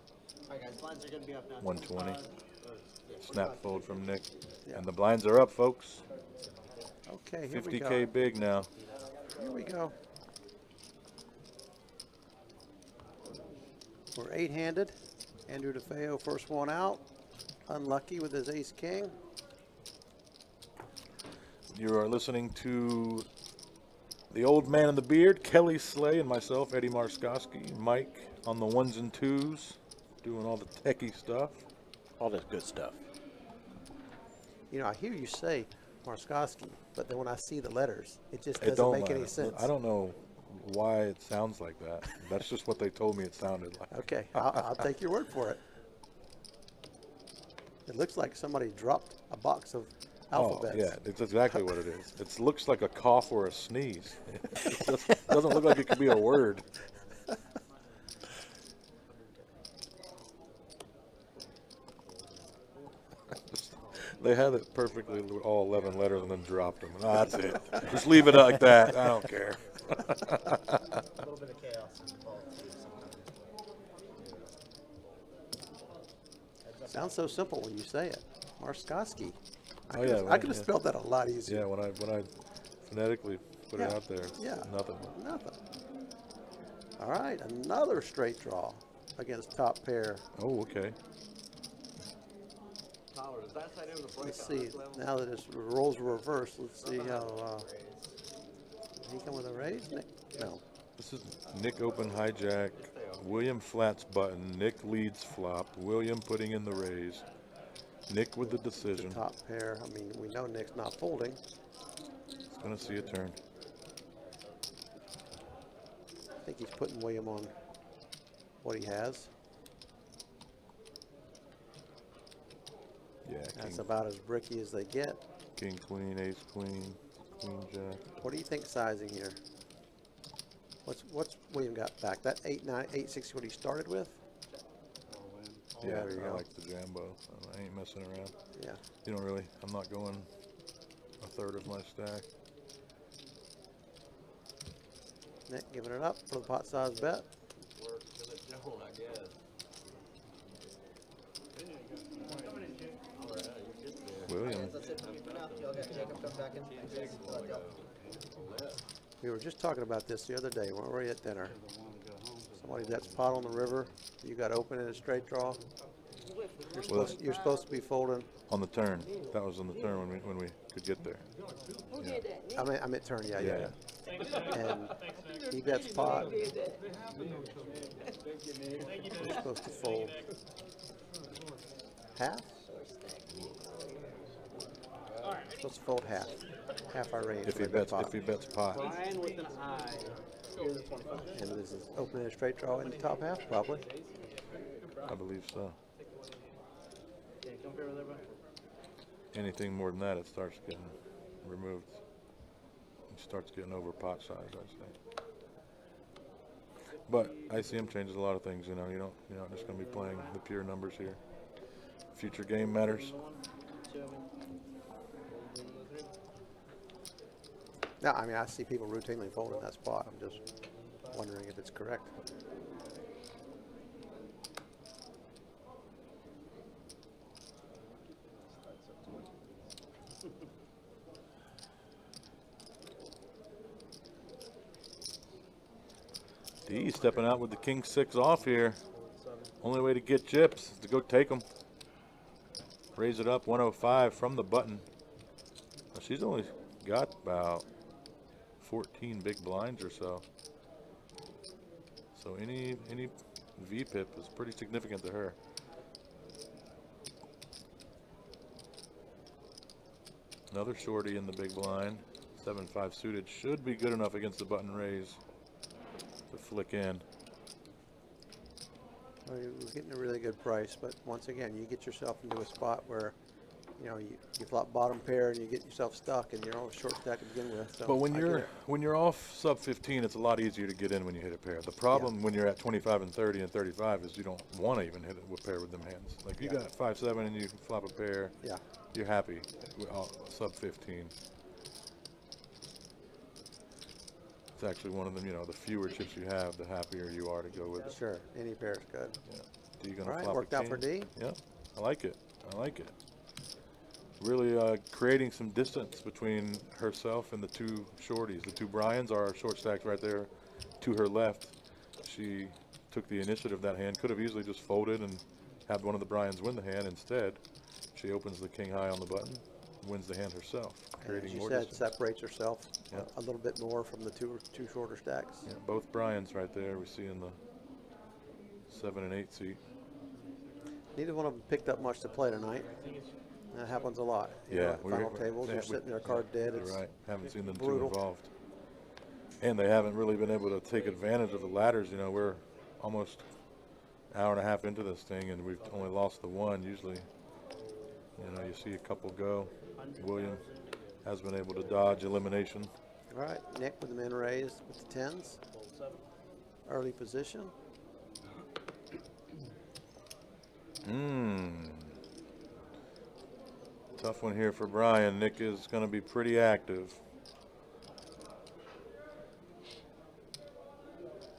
All right, guys, blinds are going to be up now. 120. Snap fold from Nick. Yeah. And the blinds are up, folks. Okay, here we go. 50K big now. Here we go. We're 8-handed. Andrew DeFeo, first one out. Unlucky with his ace-king. You are listening to the old man in the beard, Kelly Slay, and myself, Eddie Marskoski. Mike on the ones and twos, doing all the techie stuff. All this good stuff. You know, I hear you say Marskoski, but then when I see the letters, it just It doesn't don't make any matter. sense. I don't know why it sounds like that. That's just what they told me it sounded like. Okay, I'll take your word for it. It looks like somebody dropped a box of alphabets. Oh, yeah, it's exactly what it is. It looks like a cough or a sneeze. It doesn't look like it could be a word. They had it perfectly, all 11 letters, and then dropped them. No, that's it. Just leave it like that. I don't care. A little bit of chaos involved too sometimes. Sounds so simple when you say it. Marskoski. Oh, yeah, I could have spelled that a lot easier. Yeah, when I phonetically put it out there, Yeah. nothing. Nothing. All right, another straight draw against top pair. Oh, okay. Let's see. Now that his roles are reversed, let's see how. Did he come with a raise? Nick? No. This is Nick open hijack, William flats button, Nick leads flop, William putting in the raise, Nick with the decision. Top pair. I mean, we know Nick's not folding. He's going to see a turn. I think he's putting William on what he has. Yeah, That's king, about as bricky as they get. king, queen, ace, queen, queen, jack. What do you think sizing here? What's William got back? That 860 what he started with? Yeah, there you I go. like the Jambo. I ain't messing around. Yeah. You don't really, I'm not going a third of my stack. Nick giving it up for the pot size bet. William. We were just talking about this the other day, weren't we, at dinner? Somebody that's pot on the river, you got open in a straight draw. You're supposed to be folding. On the turn. That was on the turn when we could get there. I meant turn, yeah. And he bets pot. You're supposed to fold half. Supposed to fold half. Half our range. If he bets pot. Brian with an eye. And this is opening a straight draw in the top half, probably. I believe so. Yeah, come here with everybody. Anything more than that, it starts getting removed. It starts getting over pot size, I say. But ICM changes a lot of things. You know, you're not just going to be playing the pure numbers here. Future game matters. No, I mean, I see people routinely folding that spot. I'm just wondering if it's correct. D stepping out with the king six off here. Only way to get chips is to go take them. Raise it up 105 from the button. Now she's only got about 14 big blinds or so. So any VPIP is pretty significant to her. Another shorty in the big blind. 7-5 suited should be good enough against the button raise to flick in. Well, you're getting a really good price, but once again, you get yourself into a spot where, you know, you flop bottom pair and you get yourself stuck and you're on a short stack to begin with. So But when you're off sub 15, it's a lot easier to get in when you hit a pair. The problem when you're at 25 and 30 and 35 is you don't want to even hit a pair with them hands. Like you got 5-7 and you flop a pair. Yeah. You're happy with sub 15. It's actually one of them, you know, the fewer chips you have, the happier you are to go with it. Sure, any pair is good. Yeah. D gonna All right, flop worked a out king. for D. Yeah, I like it. I like it. Really creating some distance between herself and the two shorties. The two Bryans are short stacks right there to her left. She took the initiative that hand. Could have easily just folded and had one of the Bryans win the hand. Instead, she opens the king high on the button, wins the hand herself, creating She more said distance. separates herself Yeah. a little bit more from the two shorter stacks. Yeah, both Bryans right there we see in the 7 and 8 seat. Neither one of them picked up much to play tonight. That happens a lot. You Yeah, know, final tables, you're sitting there card dead. You're It's right. Haven't seen them brutal. too involved. And they haven't really been able to take advantage of the ladders. You know, we're almost an hour and a half into this thing, and we've only lost the one. Usually, you know, you see a couple go. William has been able to dodge elimination. All right, Nick with the min raised with the tens. Early position. Tough one here for Brian. Nick is going to be pretty active.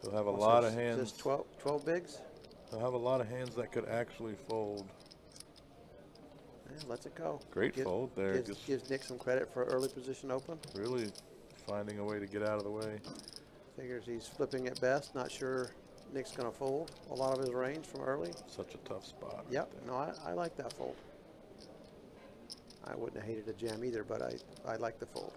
He'll have a lot of hands. Just 12 bigs. He'll have a lot of hands that could actually fold. And lets it go. Great fold there. Gives Nick some credit for early position open. Really finding a way to get out of the way. Figures he's flipping at best. Not sure Nick's going to fold a lot of his range from early. Such a tough spot. Yep. No, I like that fold. I wouldn't have hated a jam either, but I like the fold.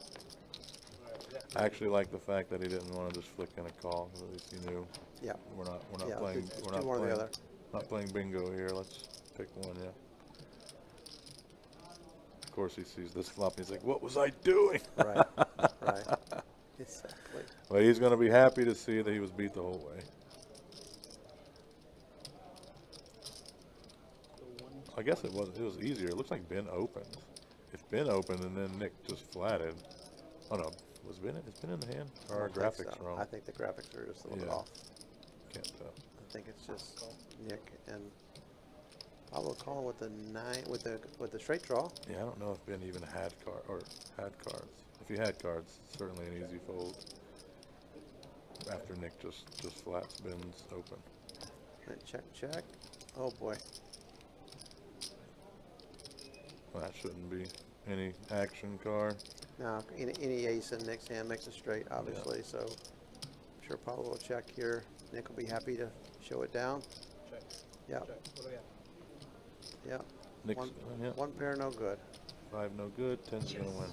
I actually like the fact that he didn't want to just flick in a call. At least he knew. Yeah. We're not Yeah, playing. it's We're not one or the playing. other. Not playing bingo here. Let's pick one. Yeah. Of course, he sees this flop. And he's like, "What was I doing?" Right. Right. Exactly. Well, he's going to be happy to see that he was beat the whole way. I guess it was easier. It looks like Ben opened. If Ben opened and then Nick just flatted. Oh no, was Ben? Is Ben in the hand? Or our graphics wrong? I think the graphics are just a little bit off. Can't tell. I think it's just Nick and Pablo calling with the nine with the straight draw. Yeah, I don't know if Ben even had cards. If he had cards, certainly an easy fold. After Nick just flats Ben's open. And check. Oh boy. Well, that shouldn't be any action card. Now, any ace in Nick's hand makes a straight, obviously. So, I'm sure Pablo will check here. Nick will be happy to show it down. Check. Yeah. Check. What do we got? Yeah. One pair, no good. 5 no good. 10's gonna win.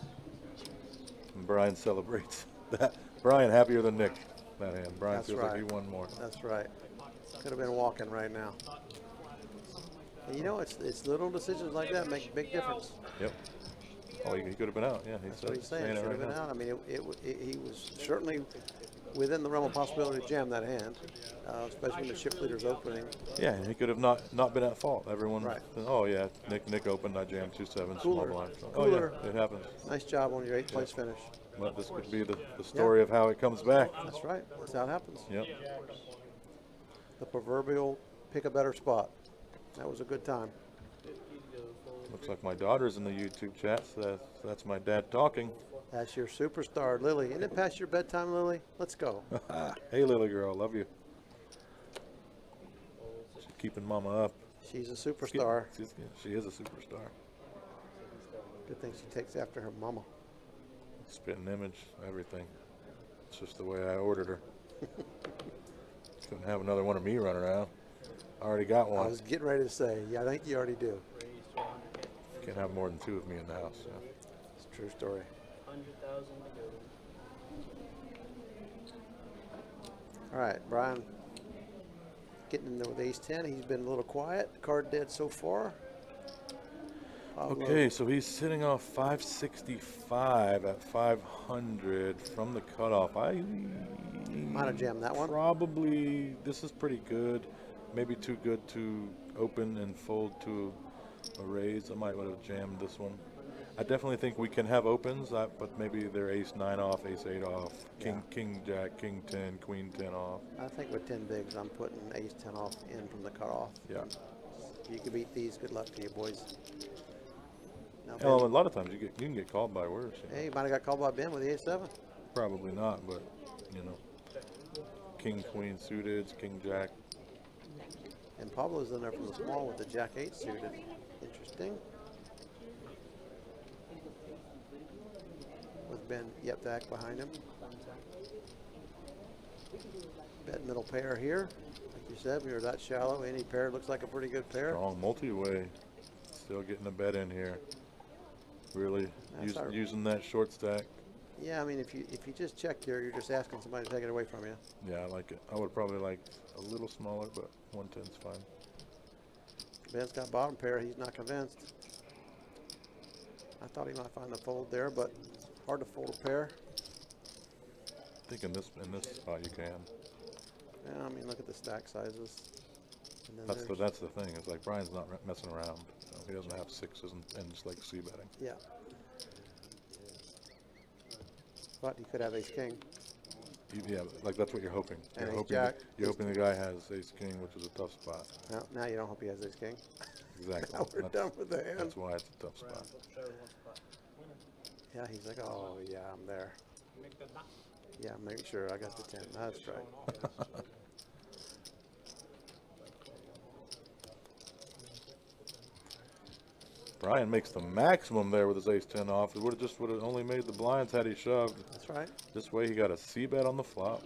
And Brian celebrates that. Brian happier than Nick that hand. Brian That's feels right. like he won more. That's right. Could have been walking right now. And you know, it's little decisions like that make a big difference. Yep. Oh, he could have been out. Yeah, That's what he's saying. it Should right have been now. out. I mean, he was certainly within the realm of possibility to jam that hand, especially when the chip leader's opening. Yeah, he could have not been at fault. Everyone. Right. Oh yeah, Nick opened. I jammed 2-7 small blind. So, Cooler. Oh yeah, it happens. Nice job on your 8th place finish. But this could be the story of how it comes back. That's right. That's how it happens. Yep. The proverbial pick a better spot. That was a good time. Looks like my daughter's in the YouTube chat, so that's my dad talking. That's your superstar, Lily. Isn't it past your bedtime, Lily? Let's go. Hey, little girl, love you. She's keeping mama up. She's a superstar. She is a superstar. Good thing she takes after her mama. Spitting image, everything. It's just the way I ordered her. Couldn't have another one of me running around. I already got one. I was getting ready to say, yeah, I think you already do. Can't have more than 2 of me in the house. So. It's a true story. 100,000 to go. All right, Brian getting in there with ace-10. He's been a little quiet. Card dead so far. Pablo. Okay, so he's sitting off 565 at 500 from the cutoff. Might have jammed that one. Probably, this is pretty good. Maybe too good to open and fold to a raise. I might would have jammed this one. I definitely think we can have opens, but maybe they're ace-9 off, ace-8 off, king jack, king 10, queen 10 off. I think with 10 bigs, I'm putting ace-10 off in from the cutoff. Yeah. If you can beat these, good luck to you, boys. Now, Well, a Ben, lot of times you can get called by worse. You know. hey, you might have got called by Ben with the ace-7. Probably not, but You know, king, queen suited, king, jack. And Pablo's in there from the small with the jack 8 suited. Interesting. With Ben Yepdak behind him. Bet middle pair here. Like you said, we were that shallow. Any pair looks like a pretty good pair. Strong multi-way. Still getting a bet in here. Really using that short stack. Yeah, I mean, if you just check here, you're just asking somebody to take it away from you. Yeah, I like it. I would probably like a little smaller, but 110's fine. Ben's got bottom pair. He's not convinced. I thought he might find the fold there, but hard to fold a pair. I think in this spot you can. Yeah, I mean, look at the stack sizes. And then That's the thing. It's like Brian's not messing around. So he doesn't have sixes and just like c-betting. Yeah. But he could have ace king. Yeah, like that's what you're hoping. And You're ace hoping, jack. you're hoping the guy has ace king, which is a tough spot. No, now you don't hope he has ace king. Exactly. Now we're done with the hand. That's why it's a tough spot. Yeah, he's like, oh yeah, I'm there. Yeah, make sure I got the 10. That's right. Brian makes the maximum there with his ace-10 off. It would have only made the blinds had he shoved. That's right. This way he got a c-bet on the flop.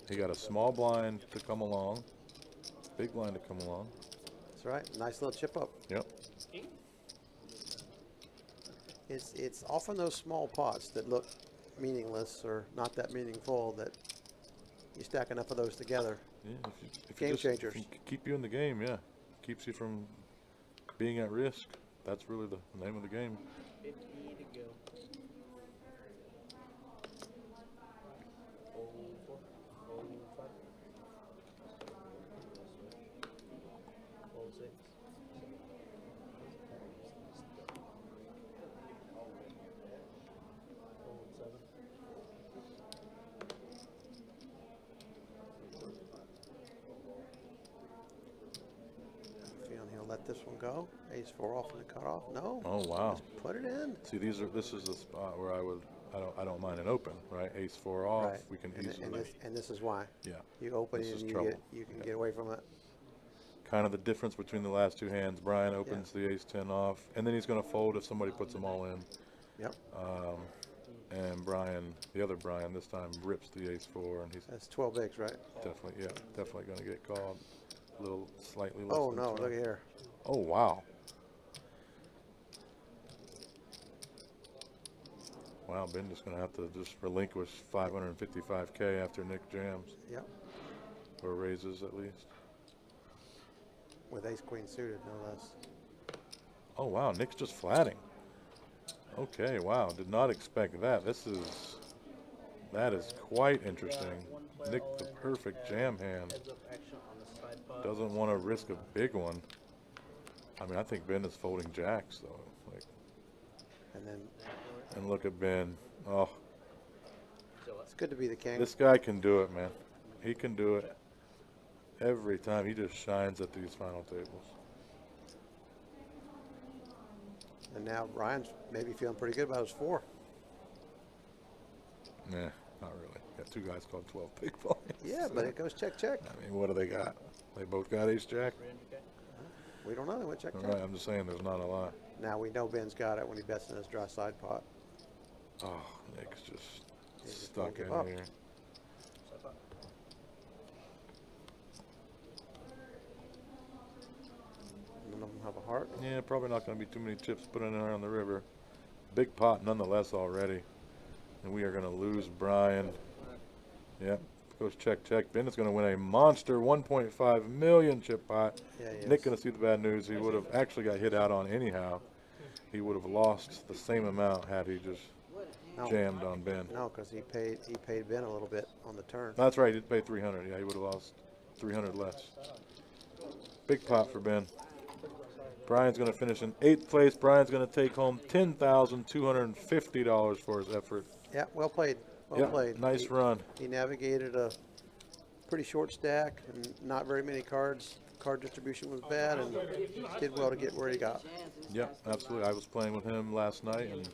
He got a small blind to come along. Big blind to come along. That's right. Nice little chip up. Yep. It's often those small pots that look meaningless or not that meaningful that you stack enough of those together. Yeah, if Game changers. If keep you in the game, yeah. Keeps you from being at risk. That's really the name of the game. 50 to go. Feeling he'll let this one go. Ace 4 off in the cutoff. No. Oh wow. Just put it in. See, this is the spot where I don't mind an open, right? Ace 4 off. Right. We can and easily. And this is why. Yeah. You open This it is and trouble. you can get away from it. Kind of the difference between the last two hands. Brian opens the ace-10 off, and then he's going to fold if somebody puts them all in. Yep. And Brian, the other Brian, this time rips the ace-4, and he's That's 12 bigs, right? definitely going to get called. A little slightly less. Oh than no! 12. Look at here. Oh wow. Wow, Ben just going to have to just relinquish 555K after Nick jams. Yep. Or raises at least. With ace queen suited, no less. Oh wow, Nick's just flatting. Okay, wow, did not expect that. That is quite interesting. Nick, the perfect jam hand. Doesn't want to risk a big one. I mean, I think Ben is folding jacks though. Like, and look at Ben. Oh, it's good to be the king. this guy can do it, man. He can do it every time. He just shines at these final tables. And now Ryan's maybe feeling pretty good about his 4. Nah, not really. Got two guys called 12 big blinds. Yeah, but it goes check, check. I mean, what do they got? They both got ace jack? We don't know. They went check, check. Right, I'm just saying there's not a lot. Now we know Ben's got it when he bets in his dry side pot. Oh, Nick's just just stuck won't give in up. here. None of them have a heart. Yeah, probably not going to be too many chips put in there on the river. Big pot nonetheless already. And we are going to lose Brian. Yep, goes check, check. Ben is going to win a monster 1.5 million chip pot. Yeah, he Nick is. going to see the bad news. He would have actually got hit out on anyhow. He would have lost the same amount had he just jammed on Ben. No, because he paid Ben a little bit on the turn. That's right, he did pay 300. Yeah, he would have lost 300 less. Big pot for Ben. Brian's going to finish in 8th place. Brian's going to take home $10,250 for his effort. Yeah, well played. Well Yep, played. nice run. He navigated a pretty short stack and not very many cards. Card distribution was bad and did well to get where he got. Yep, absolutely. I was playing with him last night, and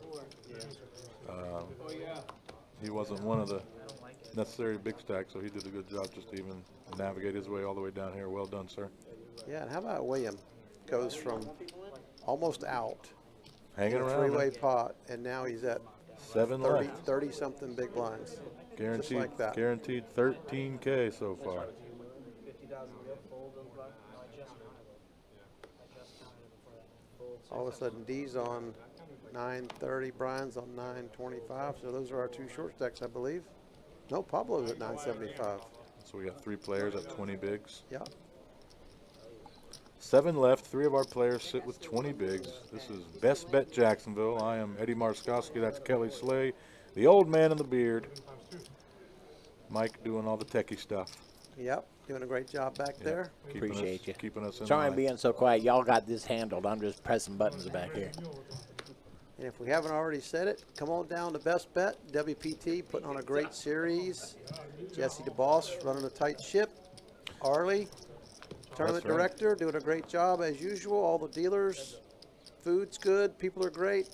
he wasn't one of the necessary big stack, so he did a good job just to even navigate his way all the way down here. Well done, sir. Yeah, and how about William? Goes from almost out, Hanging in a around. three-way pot, and now he's at 7 left. 30-something big blinds. Guaranteed, Just like that. guaranteed 13K so far. 50,000 fold on black. All of a sudden, D's on 930, Brian's on 925. So those are our 2 short stacks, I believe. No, Pablo's at 975. So we got 3 players at 20 bigs. Yeah. 7 left. 3 of our players sit with 20 bigs. This is Best Bet Jacksonville. I am Eddie Marskowski. That's Kelly Slay, the old man in the beard. Mike doing all the techie stuff. Yep, doing a great job back there. Appreciate you. Keeping us in Sorry I'm line. being so quiet. Y'all got this handled. I'm just pressing buttons back here. And if we haven't already said it, come on down to Best Bet. WPT putting on a great series. Jesse DeBoss running a tight ship. Arlie, tournament That's right. director, doing a great job as usual. All the dealers, food's good, people are great.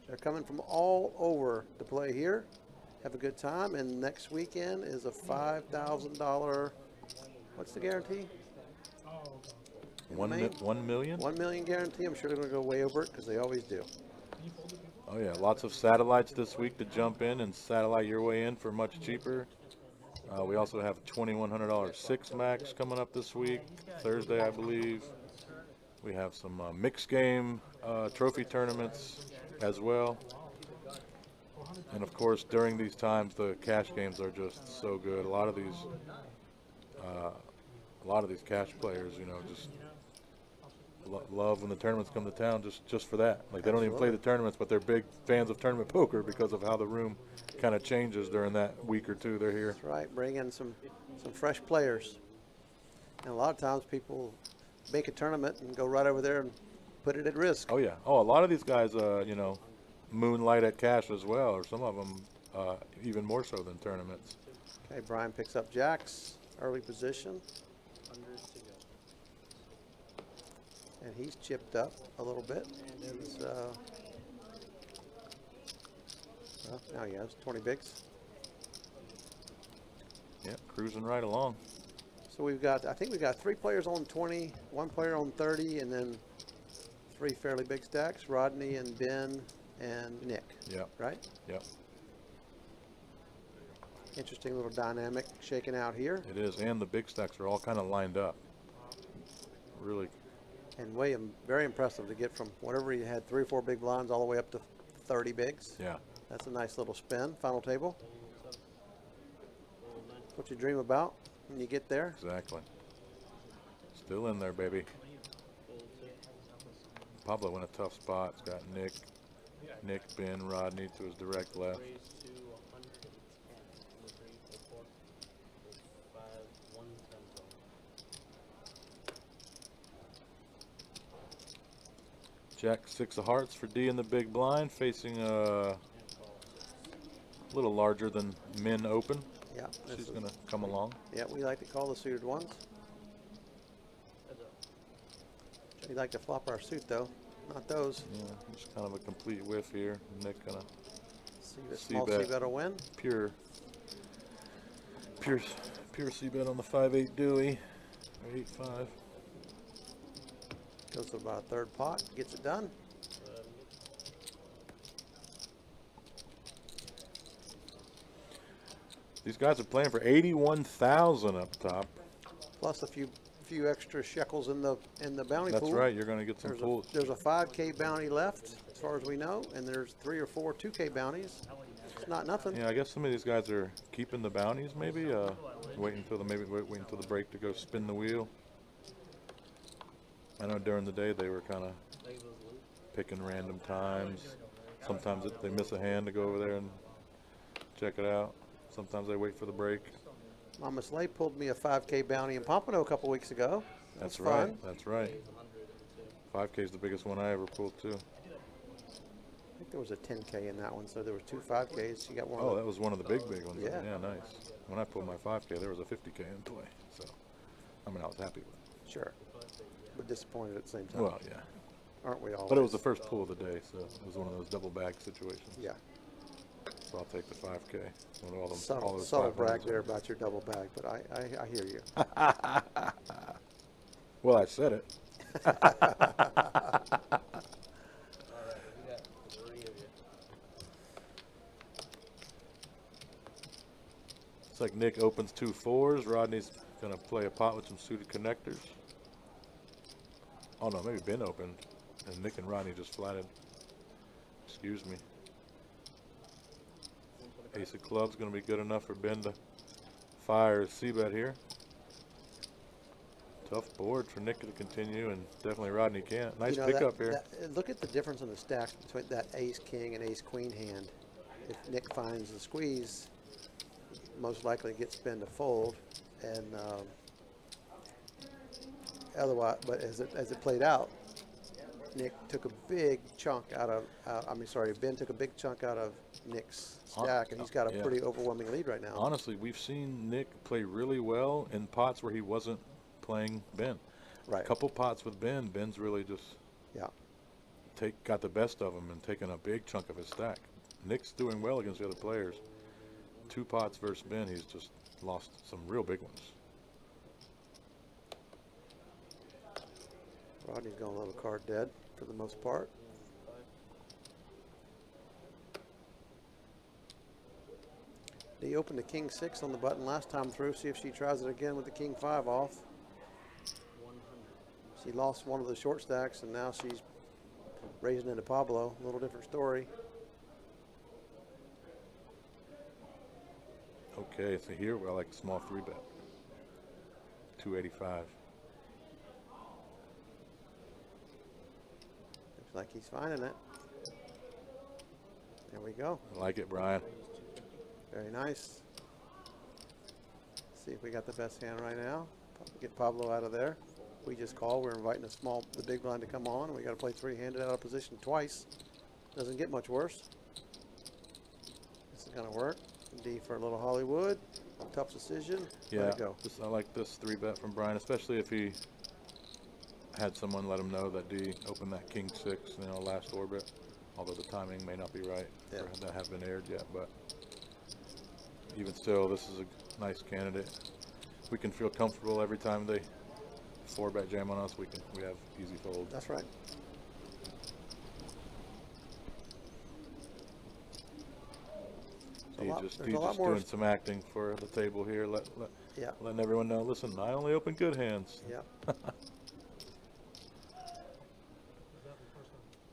They're coming from all over to play here. Have a good time. And next weekend is a $5,000. What's the guarantee? 1 million? 1 million guarantee. I'm sure they're going to go way over it because they always do. Oh yeah, lots of satellites this week to jump in and satellite your way in for much cheaper. We also have a $2,100 six max coming up this week, Thursday I believe. We have some mixed game trophy tournaments as well. And of course, during these times, the cash games are just so good. A lot of these cash players, you know, just love when the tournaments come to town just for that. Like, they don't even play the tournaments, but they're big fans of tournament poker because of how the room kind of changes during that week or two they're here. That's right. Bring in some fresh players. And a lot of times people make a tournament and go right over there and put it at risk. Oh yeah. Oh, a lot of these guys, you know, moonlight at cash as well, or some of them even more so than tournaments. Okay, Brian picks up jacks, early position. And he's chipped up a little bit. He's, well, now he has 20 bigs. Yeah, cruising right along. So we've got, I think we've got 3 players on 20, 1 player on 30, and then 3 fairly big stacks, Rodney and Ben and Nick. Yeah. Right? Yep. Interesting little dynamic shaking out here. It is, and the big stacks are all kind of lined up. Really. And William, very impressive to get from whatever he had 3 or 4 big blinds all the way up to 30 bigs. Yeah. That's a nice little spin. Final table. What you dream about when you get there. Exactly. Still in there, baby. Pablo in a tough spot. He's got Nick, Ben, Rodney to his direct left. Jack 6 of hearts for D in the big blind, facing a little larger than min open. Yeah. She's going to come along. Yeah, we like to call the suited ones. We like to flop our suit though, not those. Yeah, just kind of a complete whiff here. Nick gonna small c-bet will win. Pure c-bet on the 5-8 Dewey, or 8-5. Goes to about a 3rd pot, gets it done. These guys are playing for 81,000 up top. Plus a few extra shekels in the bounty pool. That's right. You're going to get some pools. There's a 5K bounty left, as far as we know, and there's 3 or 4 2K bounties. It's not nothing. Yeah, I guess some of these guys are keeping the bounties, maybe waiting until the break to go spin the wheel. I know during the day they were kind of picking random times. Sometimes they miss a hand to go over there and check it out. Sometimes they wait for the break. Mama Slay pulled me a 5K bounty in Pompano a couple weeks ago. That's fun. right. That's right. 5K is the biggest one I ever pulled too. I think there was a 10K in that one, so there were 2 5Ks. You got one. Oh, that was one of the big ones. Yeah. Yeah, nice. When I pulled my 5K, there was a 50K in play. So, I mean, I was happy with it. Sure. But disappointed at the same time. Well, yeah. Aren't we all? But it was the first pull of the day, so it was one of those double bag situations. Yeah. So I'll take the 5K. One of all them, all Subtle, those subtle 500s. brag there about your double bag, but I hear you. Well, I said it. All right, we got 3 of you. It's like Nick opens 2 4s. Rodney's going to play a pot with some suited connectors. Oh, no, maybe Ben opened, and Nick and Rodney just flatted. Excuse me. Ace of clubs going to be good enough for Ben to fire his C-bet here. Tough board for Nick to continue, and definitely Rodney can't. Nice You know, pickup here. Look at the difference in the stacks between that ace king and ace queen hand. If Nick finds the squeeze, most likely gets Ben to fold, and otherwise, but as it played out, Nick took a big chunk out of. Ben took a big chunk out of Nick's stack, and he's got a pretty overwhelming lead right now. Honestly, we've seen Nick play really well in pots where he wasn't playing Ben. Right. A couple pots with Ben, Ben's really just got the best of him and taken a big chunk of his stack. Nick's doing well against the other players. 2 pots versus Ben, he's just lost some real big ones. Rodney's going a little card dead for the most part. He opened the king 6 on the button last time through. See if she tries it again with the king 5 off. 100. She lost one of the short stacks, and now she's raising into Pablo. A little different story. Okay, so here I like a small 3-bet. 285. Looks like he's finding it. There we go. I like it, Brian. Very nice. See if we got the best hand right now. Get Pablo out of there. We just call. We're inviting the big blind to come on. We got to play 3-handed out of position twice. Doesn't get much worse. This is going to work. D for a little Hollywood. Tough decision. Yeah, Let it go. I like this 3-bet from Brian, especially if he had someone let him know that D opened that king 6, last orbit. Although the timing may not be right, or that have been aired yet, but even still, this is a nice candidate. We can feel comfortable every time they 4-bet jam on us. We have easy fold. That's right. He's just doing some acting for the table here, letting everyone know. Listen, I only open good hands. Yeah.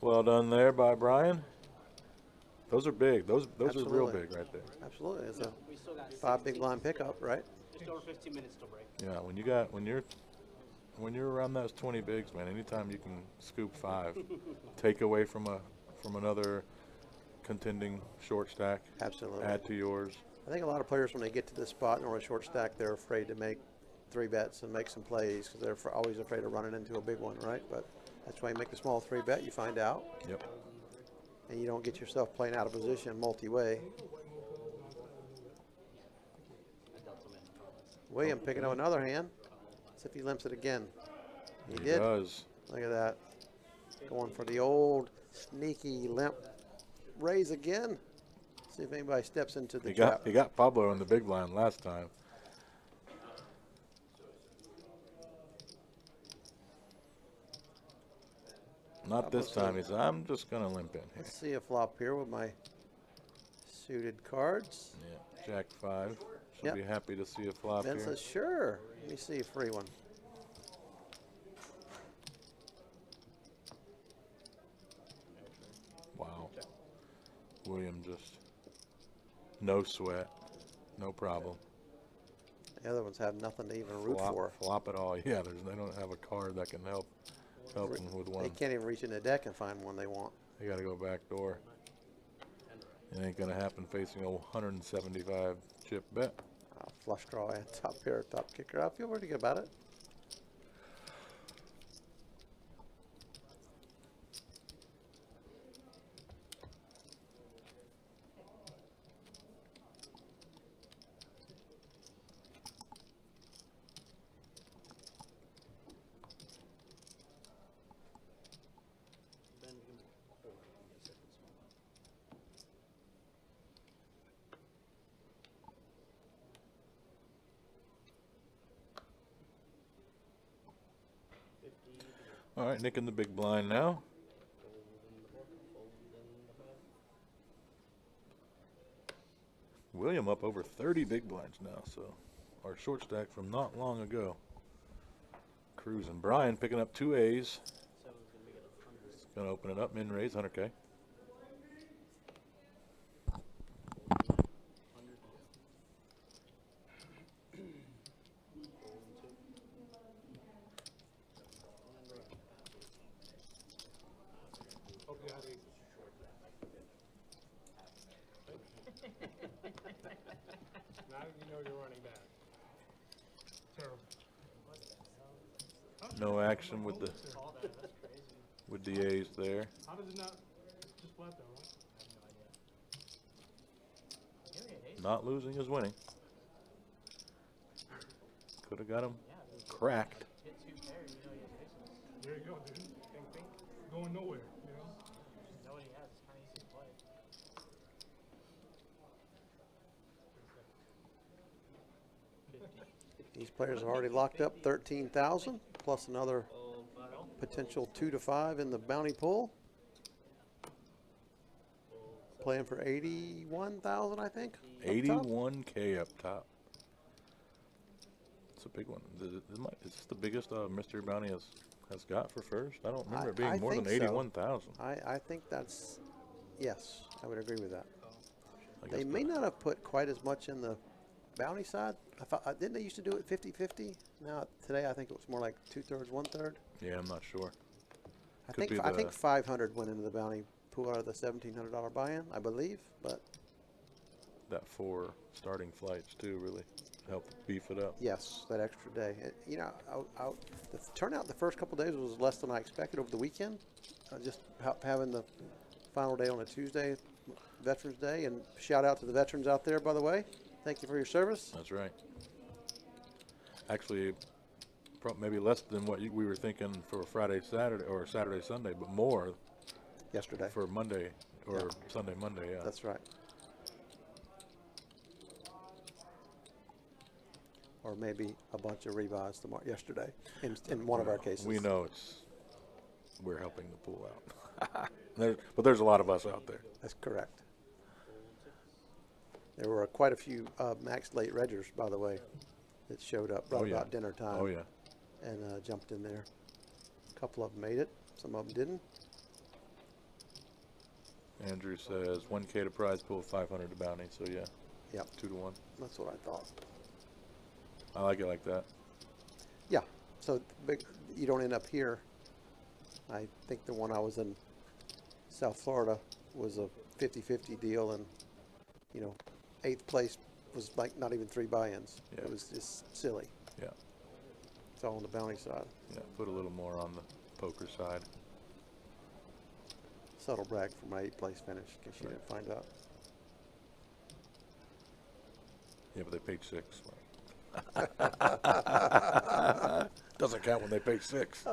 Well done there by Brian. Those are big. Those are real big right there. Absolutely. It's a 5 big blind pickup, right? Just over 15 minutes till break. Yeah, when you're around those 20 bigs, man, anytime you can scoop 5, take away from another contending short stack. Absolutely. Add to yours. I think a lot of players, when they get to this spot and on a short stack, they're afraid to make 3 bets and make some plays because they're always afraid of running into a big one, right? But that's why you make the small 3-bet. You find out. Yep. And you don't get yourself playing out of position multi-way. William picking up another hand. See if he limps it again. He did. Does. Look at that. Going for the old sneaky limp raise again. See if anybody steps into the trap. He got Pablo in the big blind last time. Not this time. He said, I'm just going to limp in here. Let's see a flop here with my suited cards. Yeah, Jack 5. Should be happy to see a flop Ben here. says, sure. Let me see a free one. Wow. William just no sweat, no problem. The other ones have nothing to even root for. Flop it all. Yeah, they don't have a card that can help them with one. They can't even reach in the deck and find one they want. They got to go back door. It ain't going to happen facing a 175 chip bet. Flush draw and top pair, top kicker. I feel pretty good about it. All right, Nick in the big blind now. William up over 30 big blinds now, so our short stack from not long ago. Cruising. Brian picking up 2 A's. He's going to open it up, min raise, 100K. Now you know you're running back. Terrible. No action with the A's there. How does it not just flat though, right? Not losing is winning. Could have got him cracked. There you go, dude. Think. Going nowhere, you know? Know what he has. It's kind of easy to play. These players are already locked up 13,000 plus another potential 2 to 5 in the bounty pool. Playing for 81,000, I think. 81K up top. It's a big one. Is this the biggest mystery bounty has got for first? I don't remember it being more than 81,000. I think that's, yes, I would agree with that. I They guess may not have put quite as much in the bounty side. Didn't they used to do it 50-50? Now today I think it was more like 2/3, 1/3. Yeah, I'm not sure. I think 500 went into the bounty pool out of the $1,700 buy-in, I believe. But that 4 starting flights too really helped beef it up. yes, that extra day. You know, the turnout the first couple days was less than I expected over the weekend. Just having the final day on a Tuesday, Veterans Day, and shout out to the veterans out there, by the way. Thank you for your service. That's right. Actually, maybe less than what we were thinking for Friday, Saturday, or Saturday, Sunday, but more yesterday for Monday or Sunday, Monday. Yeah, that's right. Or maybe a bunch of rebuys yesterday in one of our cases. We know we're helping the pool out. But there's a lot of us out there. That's correct. There were quite a few max late reggers, by the way, that showed up right about dinner time. Oh, yeah. And jumped in there. A couple of them made it. Some of them didn't. Andrew says 1K to prize pool, 500 to bounty. So, yeah. Yep. 2 to 1. That's what I thought. I like it like that. Yeah. So you don't end up here. I think the one I was in South Florida was a 50-50 deal, and, you know, 8th place was like not even 3 buy-ins. Yeah. It was just silly. Yeah. It's all on the bounty side. Yeah, put a little more on the poker side. Subtle brag for my 8th place finish, in case you didn't find out. Yeah, but they paid 6. Doesn't count when they pay 6.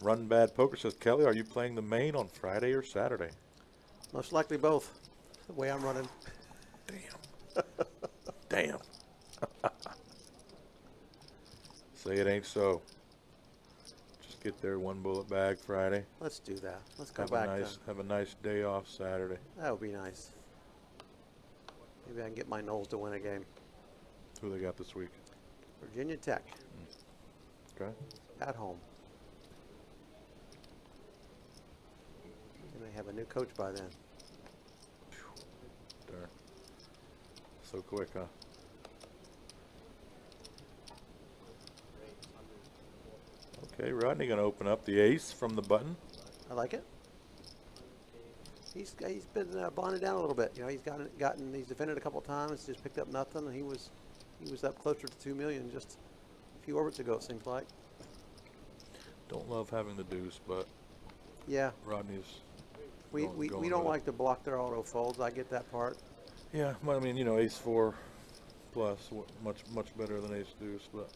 Run Bad Poker says, Kelly, are you playing the main on Friday or Saturday? Most likely both, the way I'm running. Damn. Damn. Say it ain't so. Just get there 1 bullet bag Friday. Let's do that. Let's go Have back a nice, have a nice day off Saturday. That would be nice. Maybe I can get my Knowles to win a game. Who they got this week? Virginia Tech. Okay. At home. They may have a new coach by then. Darn. So quick, huh? Okay, Rodney gonna open up the ace from the button. I like it. He's been blinded down a little bit. You know, he's defended a couple of times, just picked up nothing. And he was up closer to 2 million just a few orbits ago, it seems like. Don't love having the deuce, but yeah, Rodney's. We don't like to block their auto folds. I get that part. Yeah, well, I mean, you know, ace 4 plus, much better than ace deuce, but.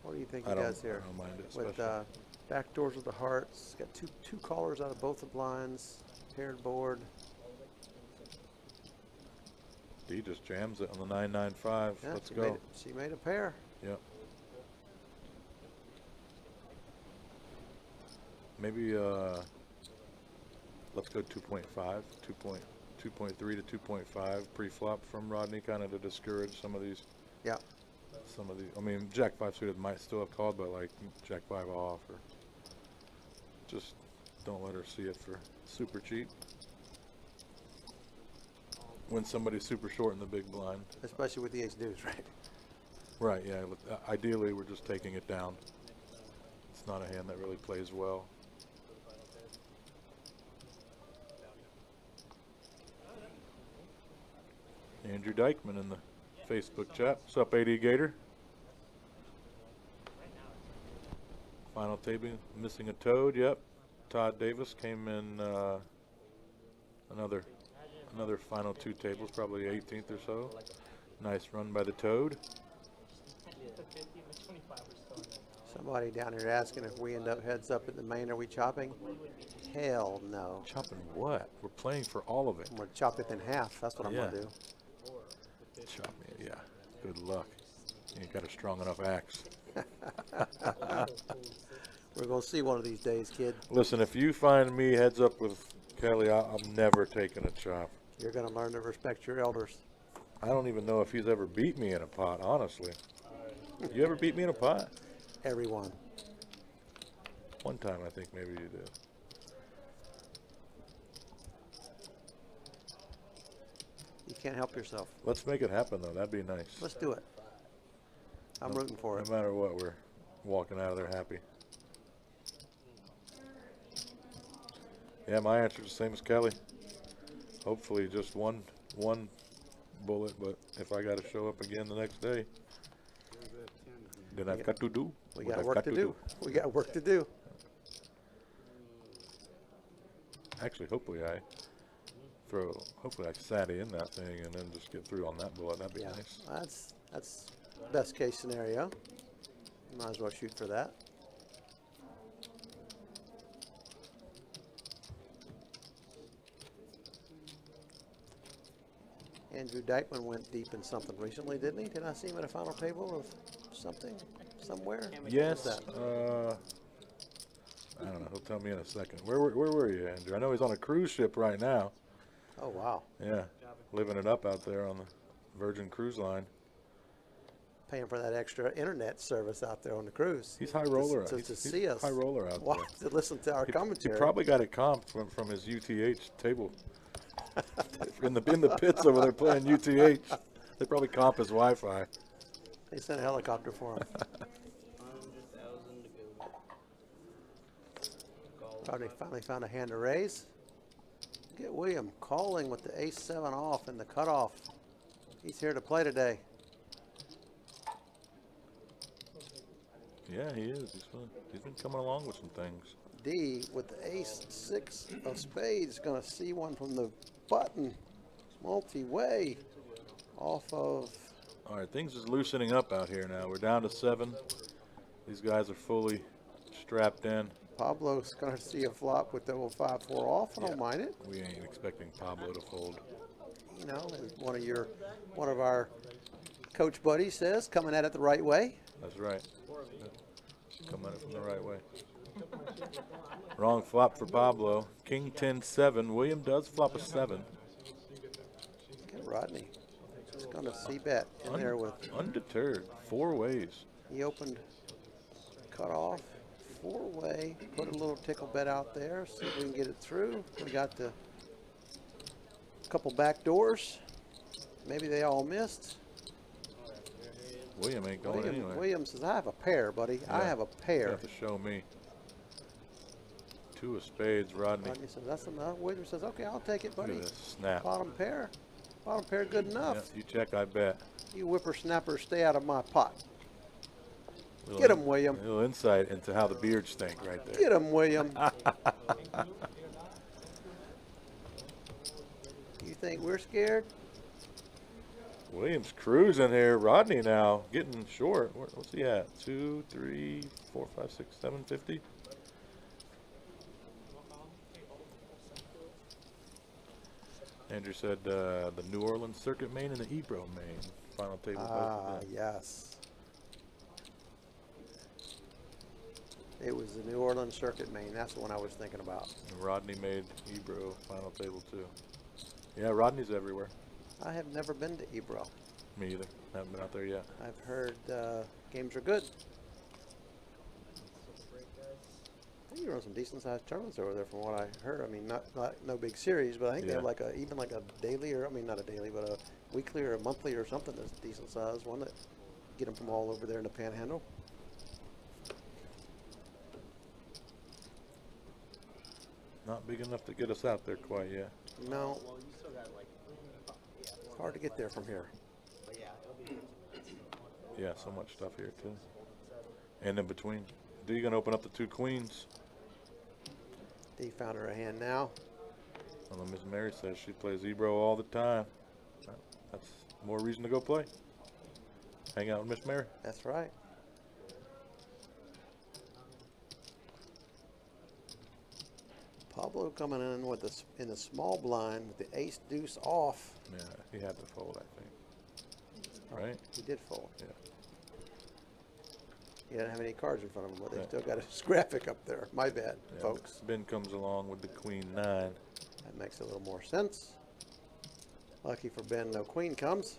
What do you think he does here? I don't mind it, with back doors with the hearts. Got two callers out of both the blinds. Paired board. He just jams it on the 9-9-5. Yeah, Let's she go. Made it, she made a pair. Yep. Maybe let's go 2.5, 2.3 to 2.5 pre-flop from Rodney, kind of to discourage some of these. Yeah. Some of the, I mean, Jack 5 suited might still have called, but like Jack 5 off, or just don't let her see it for super cheap. When somebody's super short in the big blind. Especially with the ace deuce, right? Right, yeah. Ideally, we're just taking it down. It's not a hand that really plays well. Andrew Dykeman in the Facebook chat. What's up, AD Gator? Final taping, missing a toad. Yep. Todd Davis came in another final 2 tables, probably 18th or so. Nice run by the toad. Somebody down here asking if we end up heads up at the main, are we chopping? Hell no. Chopping what? We're playing for all of it. I'm going to chop it in half. That's what I'm going to do. Chop me, yeah. Good luck. You ain't got a strong enough axe. We're going to see one of these days, kid. Listen, if you find me heads up with Kelly, I'm never taking a chop. You're going to learn to respect your elders. I don't even know if he's ever beat me in a pot, honestly. You ever beat me in a pot? Everyone. One time, I think maybe you did. You can't help yourself. Let's make it happen, though. That'd be nice. Let's do it. I'm rooting for it. No matter what, we're walking out of there happy. Yeah, my answer is the same as Kelly. Hopefully just one bullet, but if I got to show up again the next day, then I've got to do. We got work to do. We got work to do. Actually, hopefully I sat in that thing and then just get through on that bullet. That'd be nice. That's best case scenario. Might as well shoot for that. Andrew Dykeman went deep in something recently, didn't he? Did I see him at a final table of something somewhere? Yes. I don't know. He'll tell me in a second. Where were you, Andrew? I know he's on a cruise ship right now. Oh, wow. Yeah. Living it up out there on the Virgin Cruise Line. Paying for that extra internet service out there on the cruise. He's high roller. To see us. High roller out there. To listen to our commentary. He probably got it comped from his UTH table. in the pits over there playing UTH. They probably comp his Wi-Fi. They sent a helicopter for him. 100,000 to go. Probably finally found a hand to raise. Get William calling with the ace-7 off in the cutoff. He's here to play today. Yeah, he is. He's been coming along with some things. D with the ace-6 of spades, going to see one from the button. Multi-way off of. All right, things is loosening up out here now. We're down to 7. These guys are fully strapped in. Pablo's going to see a flop with the 5-4 off. I don't mind it. We ain't expecting Pablo to fold. You know, as one of our coach buddies says, coming at it the right way. That's right. Come at it from the right way. Wrong flop for Pablo. King 10-7. William does flop a 7. Get Rodney. He's going to see bet in there with. Undeterred. 4 ways. He opened cut off. 4-way. Put a little tickle bet out there. See if we can get it through. We got the couple back doors. Maybe they all missed. William ain't going anywhere. William says, I have a pair, buddy. Yeah, I have a pair. You have to show me. 2 of spades, Rodney. Rodney says, that's enough. William says, okay, I'll take it, buddy. Look at this snap. Bottom pair. Bottom pair good enough. Yeah, you check, I bet. You whippersnappers, stay out of my pot. Little Get him, William. A little insight into how the beards stink right there. Get him, William. You think we're scared? William's cruising here. Rodney now getting short. What's he at? 2, 3, 4, 5, 6, 750. Andrew said the New Orleans Circuit main and the Ebro main. Final table. both of them. Yes. It was the New Orleans Circuit main. That's the one I was thinking about. And Rodney made Ebro final table too. Yeah, Rodney's everywhere. I have never been to Ebro. Me either. Haven't been out there yet. I've heard games are good. I think you run some decent sized tournaments over there from what I heard. I mean, not no big series, but I think they have like even like a daily, or I mean not a daily, but a weekly or a monthly or something that's decent sized one that get them from all over there in the Panhandle. Not big enough to get us out there quite yet. No. It's hard to get there from here. Yeah, so much stuff here too. And in between, D gonna open up the 2 queens. D found her a hand now. Although Miss Mary says she plays Ebro all the time. That's more reason to go play. Hang out with Miss Mary. That's right. Pablo coming in with this in the small blind with the ace deuce off. Yeah, he had to fold, I think. Right? He did fold. Yeah. He didn't have any cards in front of him, but they still got his graphic up there. My bad, Yeah, folks. Ben comes along with the queen 9. That makes a little more sense. Lucky for Ben, no queen comes.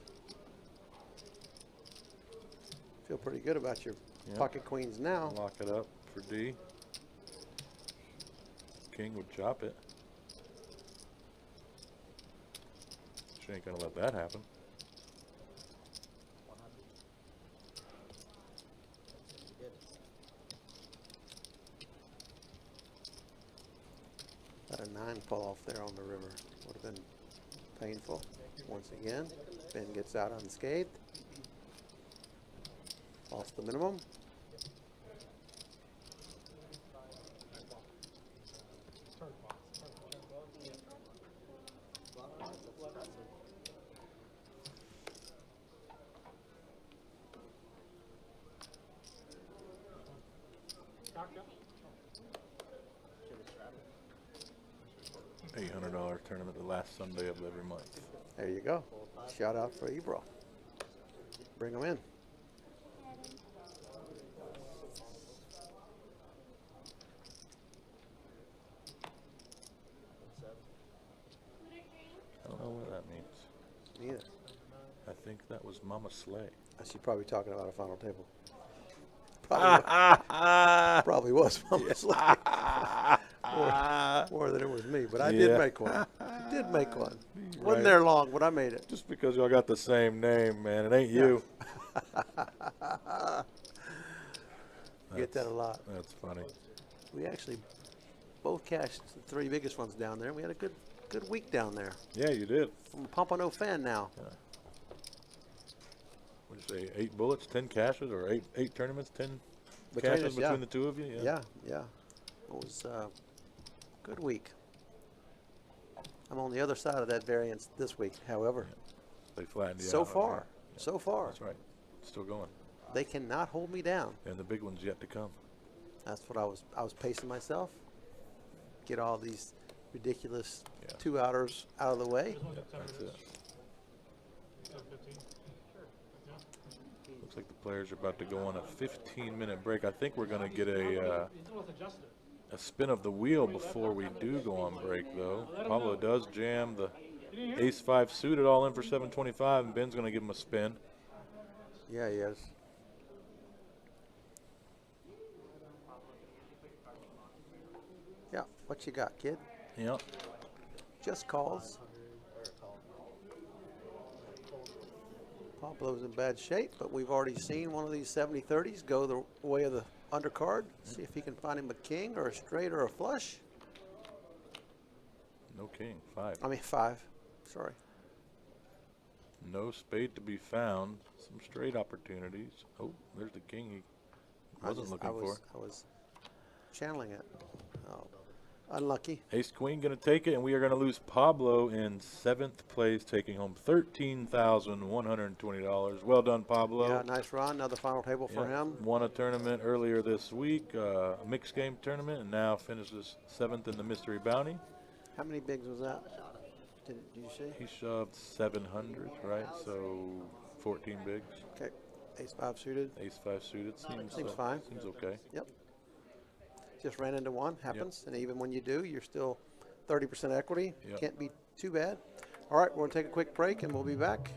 Feel pretty good about your pocket queens now. Lock it up for D. King would chop it. She ain't gonna let that happen. Got a 9 fall off there on the river. Would have been painful. Once again, Ben gets out unscathed. Lost the minimum. $800 tournament the last Sunday of every month. There you go. Shout out for Ebro. Bring them in. I don't know what that means. Neither. I think that was Mama Slay. She's probably talking about a final table. Probably was Mama Slay. More than it was me, but I did make one. I did make one. Wasn't there long, but I made it. Just because y'all got the same name, man, it ain't you. Get that a lot. That's funny. We actually both cashed the 3 biggest ones down there. We had a good week down there. Yeah, you did. I'm a Pompano fan now. Yeah. What did you say? 8 bullets, 10 cashes, or eight tournaments, 10 cashes between the 2 of you? Yeah. It was a good week. I'm on the other side of that variance this week, however. They flattened you so out. far. So far. That's right. Still going. They cannot hold me down. And the big one's yet to come. That's what I was pacing myself. Get all these ridiculous 2-outers out of the way. That's it. Looks like the players are about to go on a 15-minute break. I think we're going to get a spin of the wheel before we do go on break, though. Pablo does jam the ace-5 suited all in for 725, and Ben's going to give him a spin. Yeah, he is. Yeah, what you got, kid? Yep. Just calls. Pablo's in bad shape, but we've already seen one of these 70-30s go the way of the undercard. See if he can find him a king or a straight or a flush. No king, 5. I mean 5. Sorry. No spade to be found. Some straight opportunities. Oh, there's the king he wasn't looking for. I was channeling it. Oh, unlucky. Ace Queen going to take it, and we are going to lose Pablo in 7th place, taking home $13,120. Well done, Pablo. Yeah, nice run. Another final table for him. Won a tournament earlier this week, a mixed game tournament, and now finishes 7th in the mystery bounty. How many bigs was that? did you see? He shoved 700, right? So 14 bigs. Okay. Ace-5 suited. Ace-5 suited Seems fine. Seems okay. Yep. Just ran into one. Happens. And even when you do, you're still 30% equity. Yep. Can't be too bad. All right, we're going to take a quick break, and we'll be back.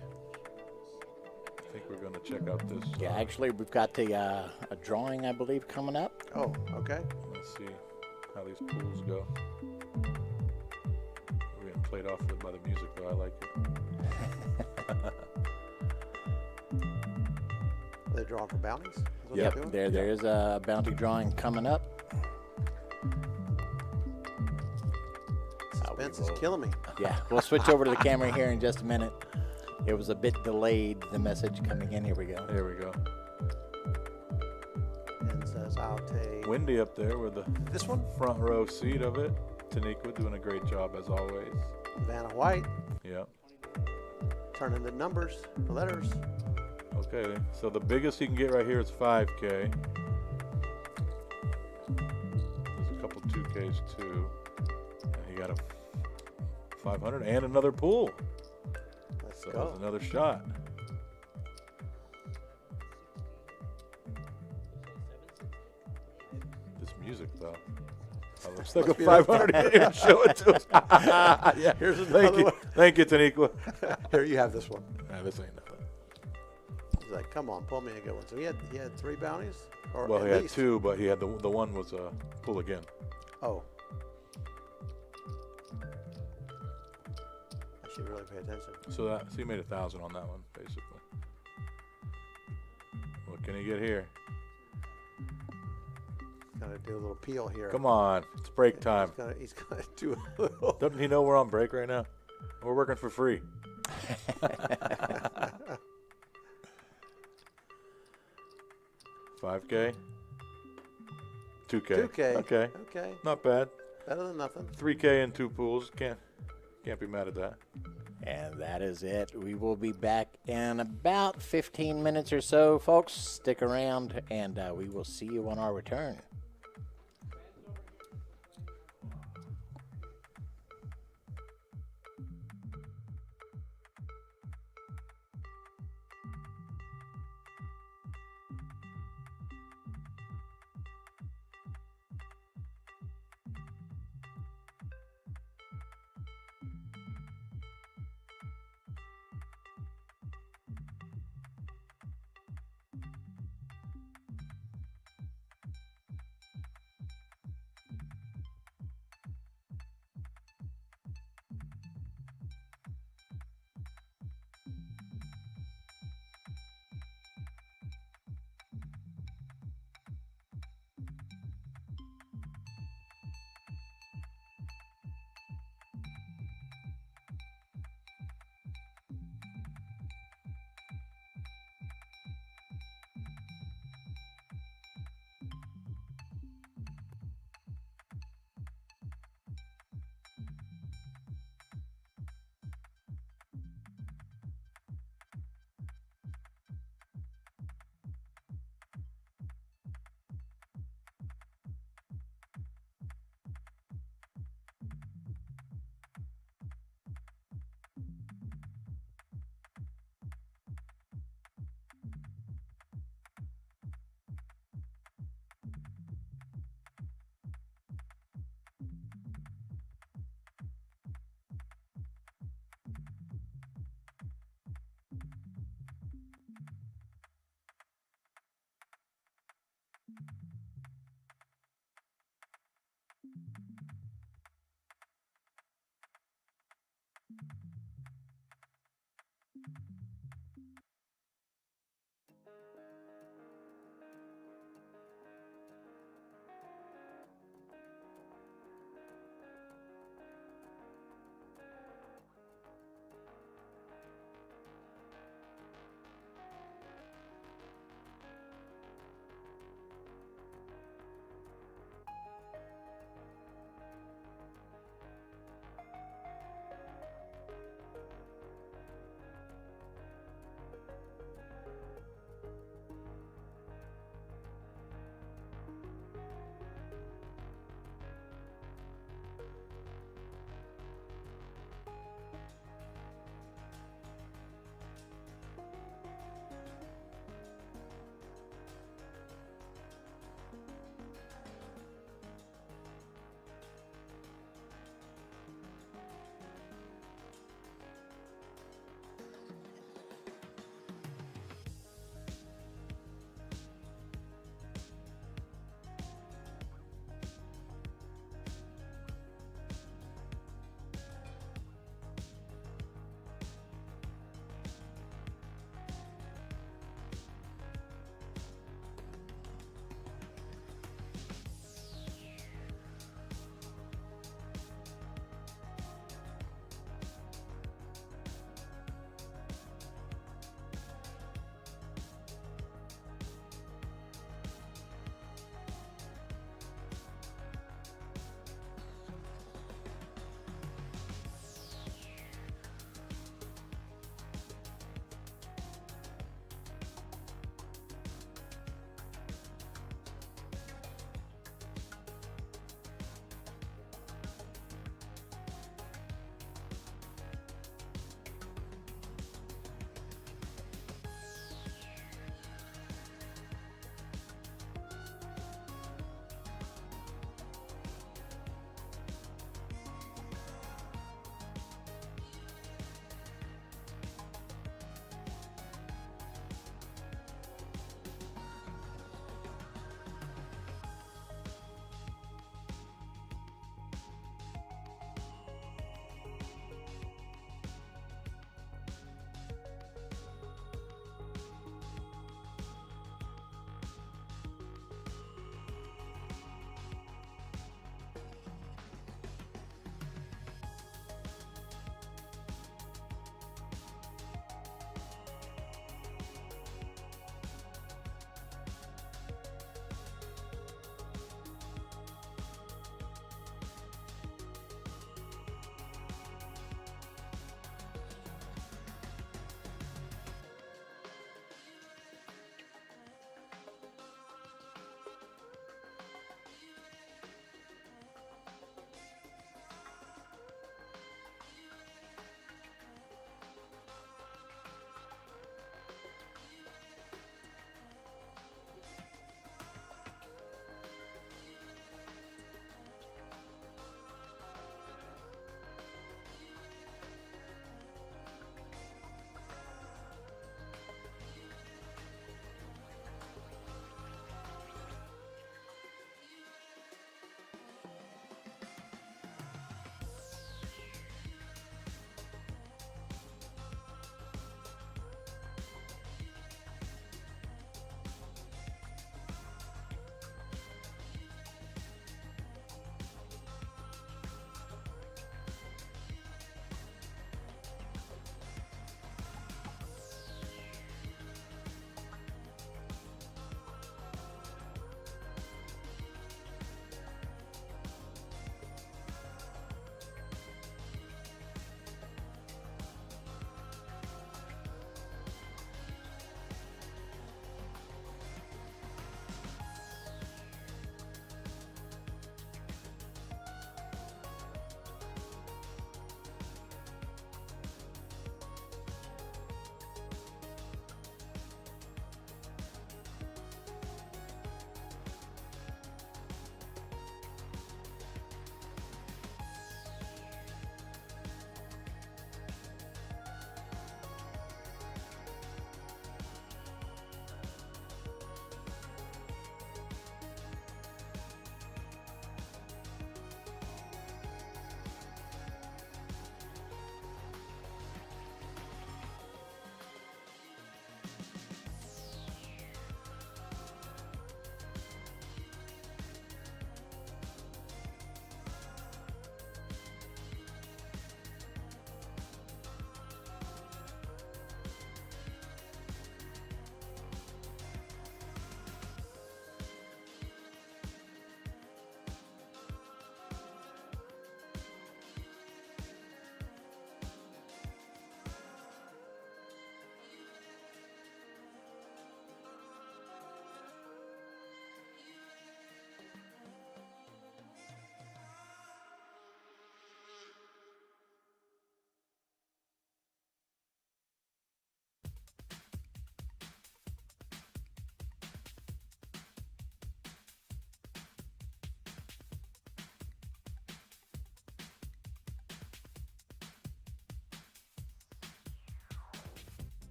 I think we're going to check out this. Yeah, actually, we've got the a drawing, I believe, coming up. Oh, okay. Let's see how these pools go. We're getting played off by the music, though. I like it. Are they drawing for bounties? Is what Yep, they're doing? there is a bounty drawing coming up. Suspense is killing me. Yeah, we'll switch over to the camera here in just a minute. It was a bit delayed, the message coming in. Here we go. There we go. And says, I'll take... Windy up there with the this one? Front row seat of it. Taniqua doing a great job as always. Vanna White. Yep. Turning the numbers, the letters. Okay, so the biggest he can get right here is 5K. There's a couple 2Ks too. And he got a 500 and another pool. Let's So go. there's another shot. This music though. Oh, looks like a Must be 500. He didn't show it to us. Yeah, Here's thank another you. one. Thank you, Taniqua. Here, you have this one. Nah, this ain't nothing. He's like, come on, pull me a good one. So he had 3 bounties? Or Well, at he had least. 2, but he had the one was a pull again. Oh. I should really pay attention. So he made 1,000 on that one, basically. What can he get here? Gotta do a little peel here. Come on, it's break time. He's gonna do a little. Doesn't he know we're on break right now? We're working for free. 5K? 2K. 2K. Okay. Okay. Not bad. Better than nothing. 3K and 2 pools. Can't be mad at that. And that is it. We will be back in about 15 minutes or so, folks. Stick around, and we will see you on our return.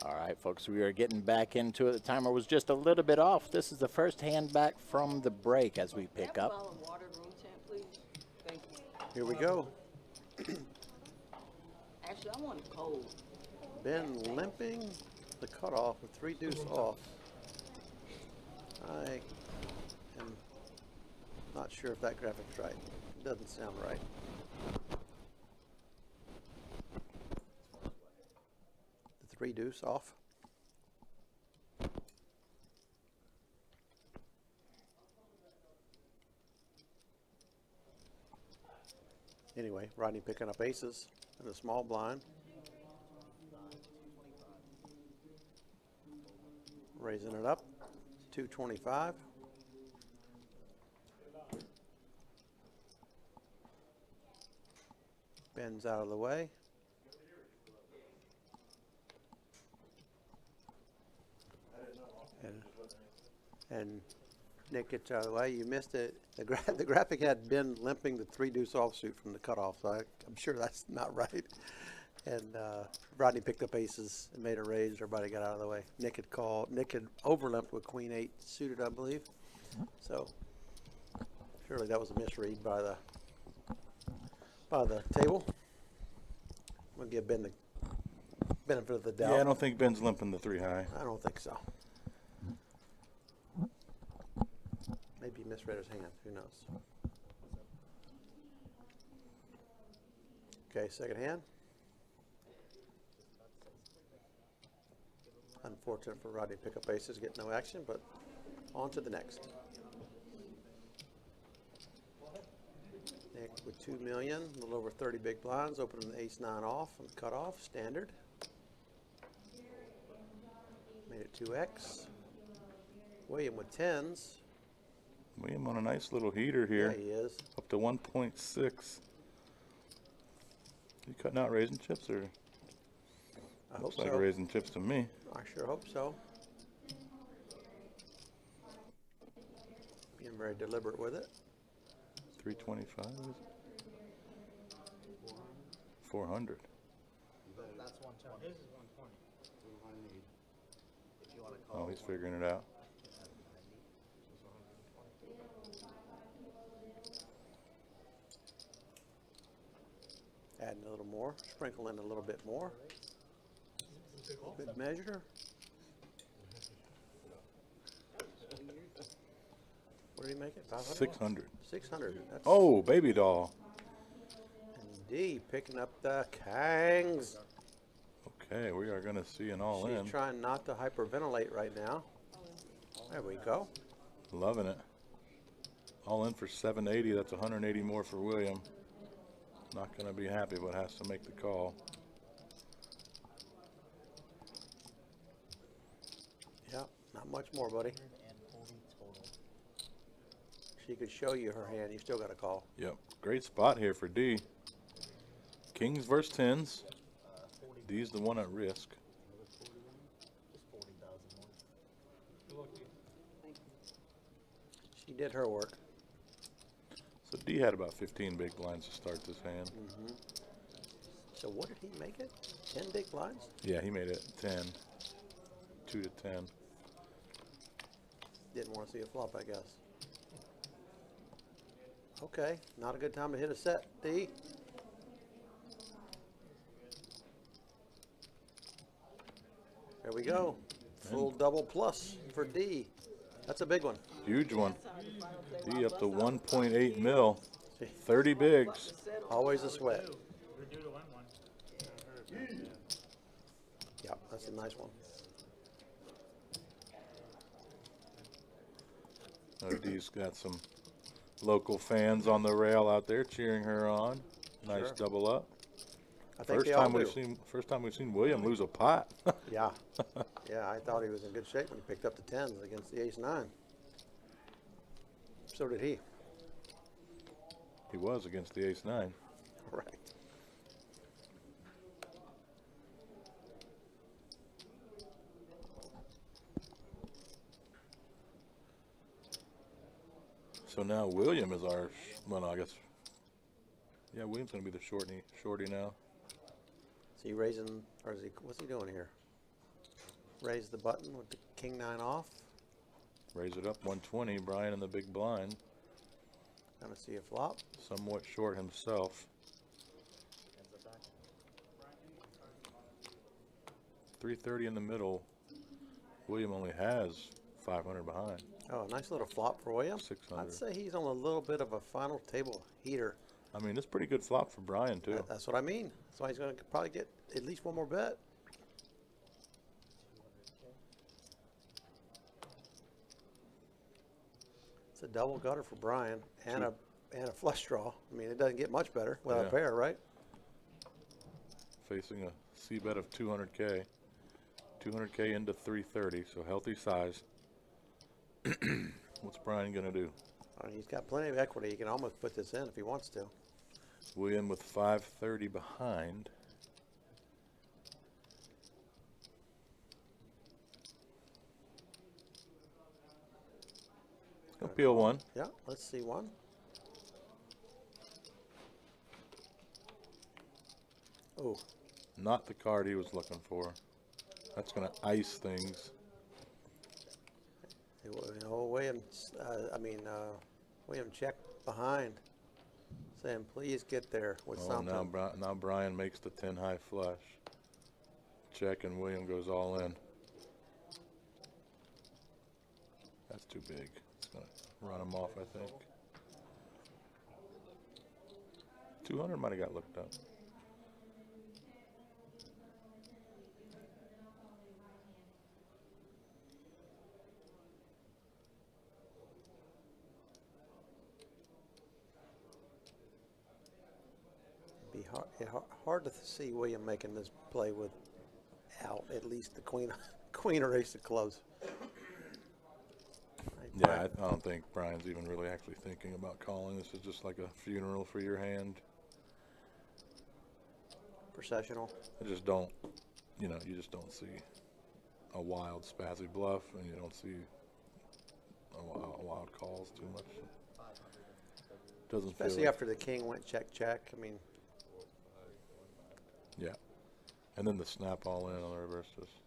All right, folks, we are getting back into it. The timer was just a little bit off. This is the first hand back from the break as we pick up. Here we go. Actually, I want it cold. Ben limping the cutoff with 3 deuce off. I am not sure if that graphic's right. It doesn't sound right. The 3 deuce off. Anyway, Rodney picking up aces in a small blind. Raising it up, 225. Ben's out of the way. And Nick gets out of the way. You missed it. The graphic had Ben limping the 3 deuce offsuit from the cutoff, so I'm sure that's not right. And Rodney picked up aces and made a raise. Everybody got out of the way. Nick had overlimped with queen 8 suited, I believe. So surely that was a misread by the table. We'll give Ben the benefit of the doubt. Yeah, I don't think Ben's limping the 3 high. I don't think so. Maybe he misread his hand. Who knows? Okay, second hand. Unfortunate for Rodney to pick up aces, get no action, but on to the next. Nick with 2 million, a little over 30 big blinds, opening the ace-9 off and cut off, standard. Made it 2x. William with 10s. William on a nice little heater here. Yeah, he is. Up to 1.6. You cutting out raising chips, or? I hope Looks like so. raising chips to me. I sure hope so. Being very deliberate with it. 325 is it? 400. That's 120. His is 120. If you want to Oh, he's figuring it out. Adding a little more, sprinkle in a little bit more. Good measure. What did he make it? 500? 600. 600. That's Oh, baby doll. and D picking up the Kangs. Okay, we are going to see an all in. She's trying not to hyperventilate right now. There we go. Loving it. All in for 780. That's 180 more for William. Not going to be happy, but has to make the call. Yeah, not much more, buddy. She could show you her hand. You still got to call. Yep. Great spot here for D. Kings versus 10s. D's the one at risk. She did her work. So D had about 15 big blinds to start this hand. So what did he make it? 10 big blinds? Yeah, he made it 10. 2 to 10. Didn't want to see a flop, I guess. Okay, not a good time to hit a set, D. There we go. Full double plus for D. That's a big one. Huge one. D up to 1.8 mil. 30 bigs. Always a sweat. Yeah, that's a nice one. D's got some local fans on the rail out there cheering her on. Nice Sure. double up. I think First they all time do. first time we've seen William lose a pot. Yeah. Yeah, I thought he was in good shape when he picked up the 10s against the ace-9. So did he. He was against the ace-9. Right. So now William is our, well, no, I guess, yeah, William's going to be the shorty now. Is he raising, or is he, what's he doing here? raise the button with the king 9 off. Raise it up 120. Brian in the big blind. Gonna see a flop. Somewhat short himself. 330 in the middle. William only has 500 behind. Oh, a nice little flop for William. 600. I'd say he's on a little bit of a final table heater. I mean, it's pretty good flop for Brian too. That's what I mean. So he's going to probably get at least one more bet. It's a double gutter for Brian and a flush draw. I mean, it doesn't get much better without a pair, right? Facing a C bet of 200K. 200K into 330, so healthy size. What's Brian going to do? He's got plenty of equity. He can almost put this in if he wants to. William with 530 behind. Appeal one. Yeah, let's see one. Oh. Not the card he was looking for. That's going to ice things. You know, William checked behind, saying, please get there with something. Now Brian makes the 10 high flush. Check, and William goes all in. That's too big. It's going to run him off, I think. 200 might have got looked up. Hard to see William making this play without at least the queen or ace of clubs. Yeah, I don't think Brian's even really actually thinking about calling. This is just like a funeral for your hand. Processional. I just don't, you just don't see a wild spazzy bluff, and you don't see a wild calls too much. Doesn't Especially feel after the king went check. I mean. Yeah. And then the snap all in on the reverse, just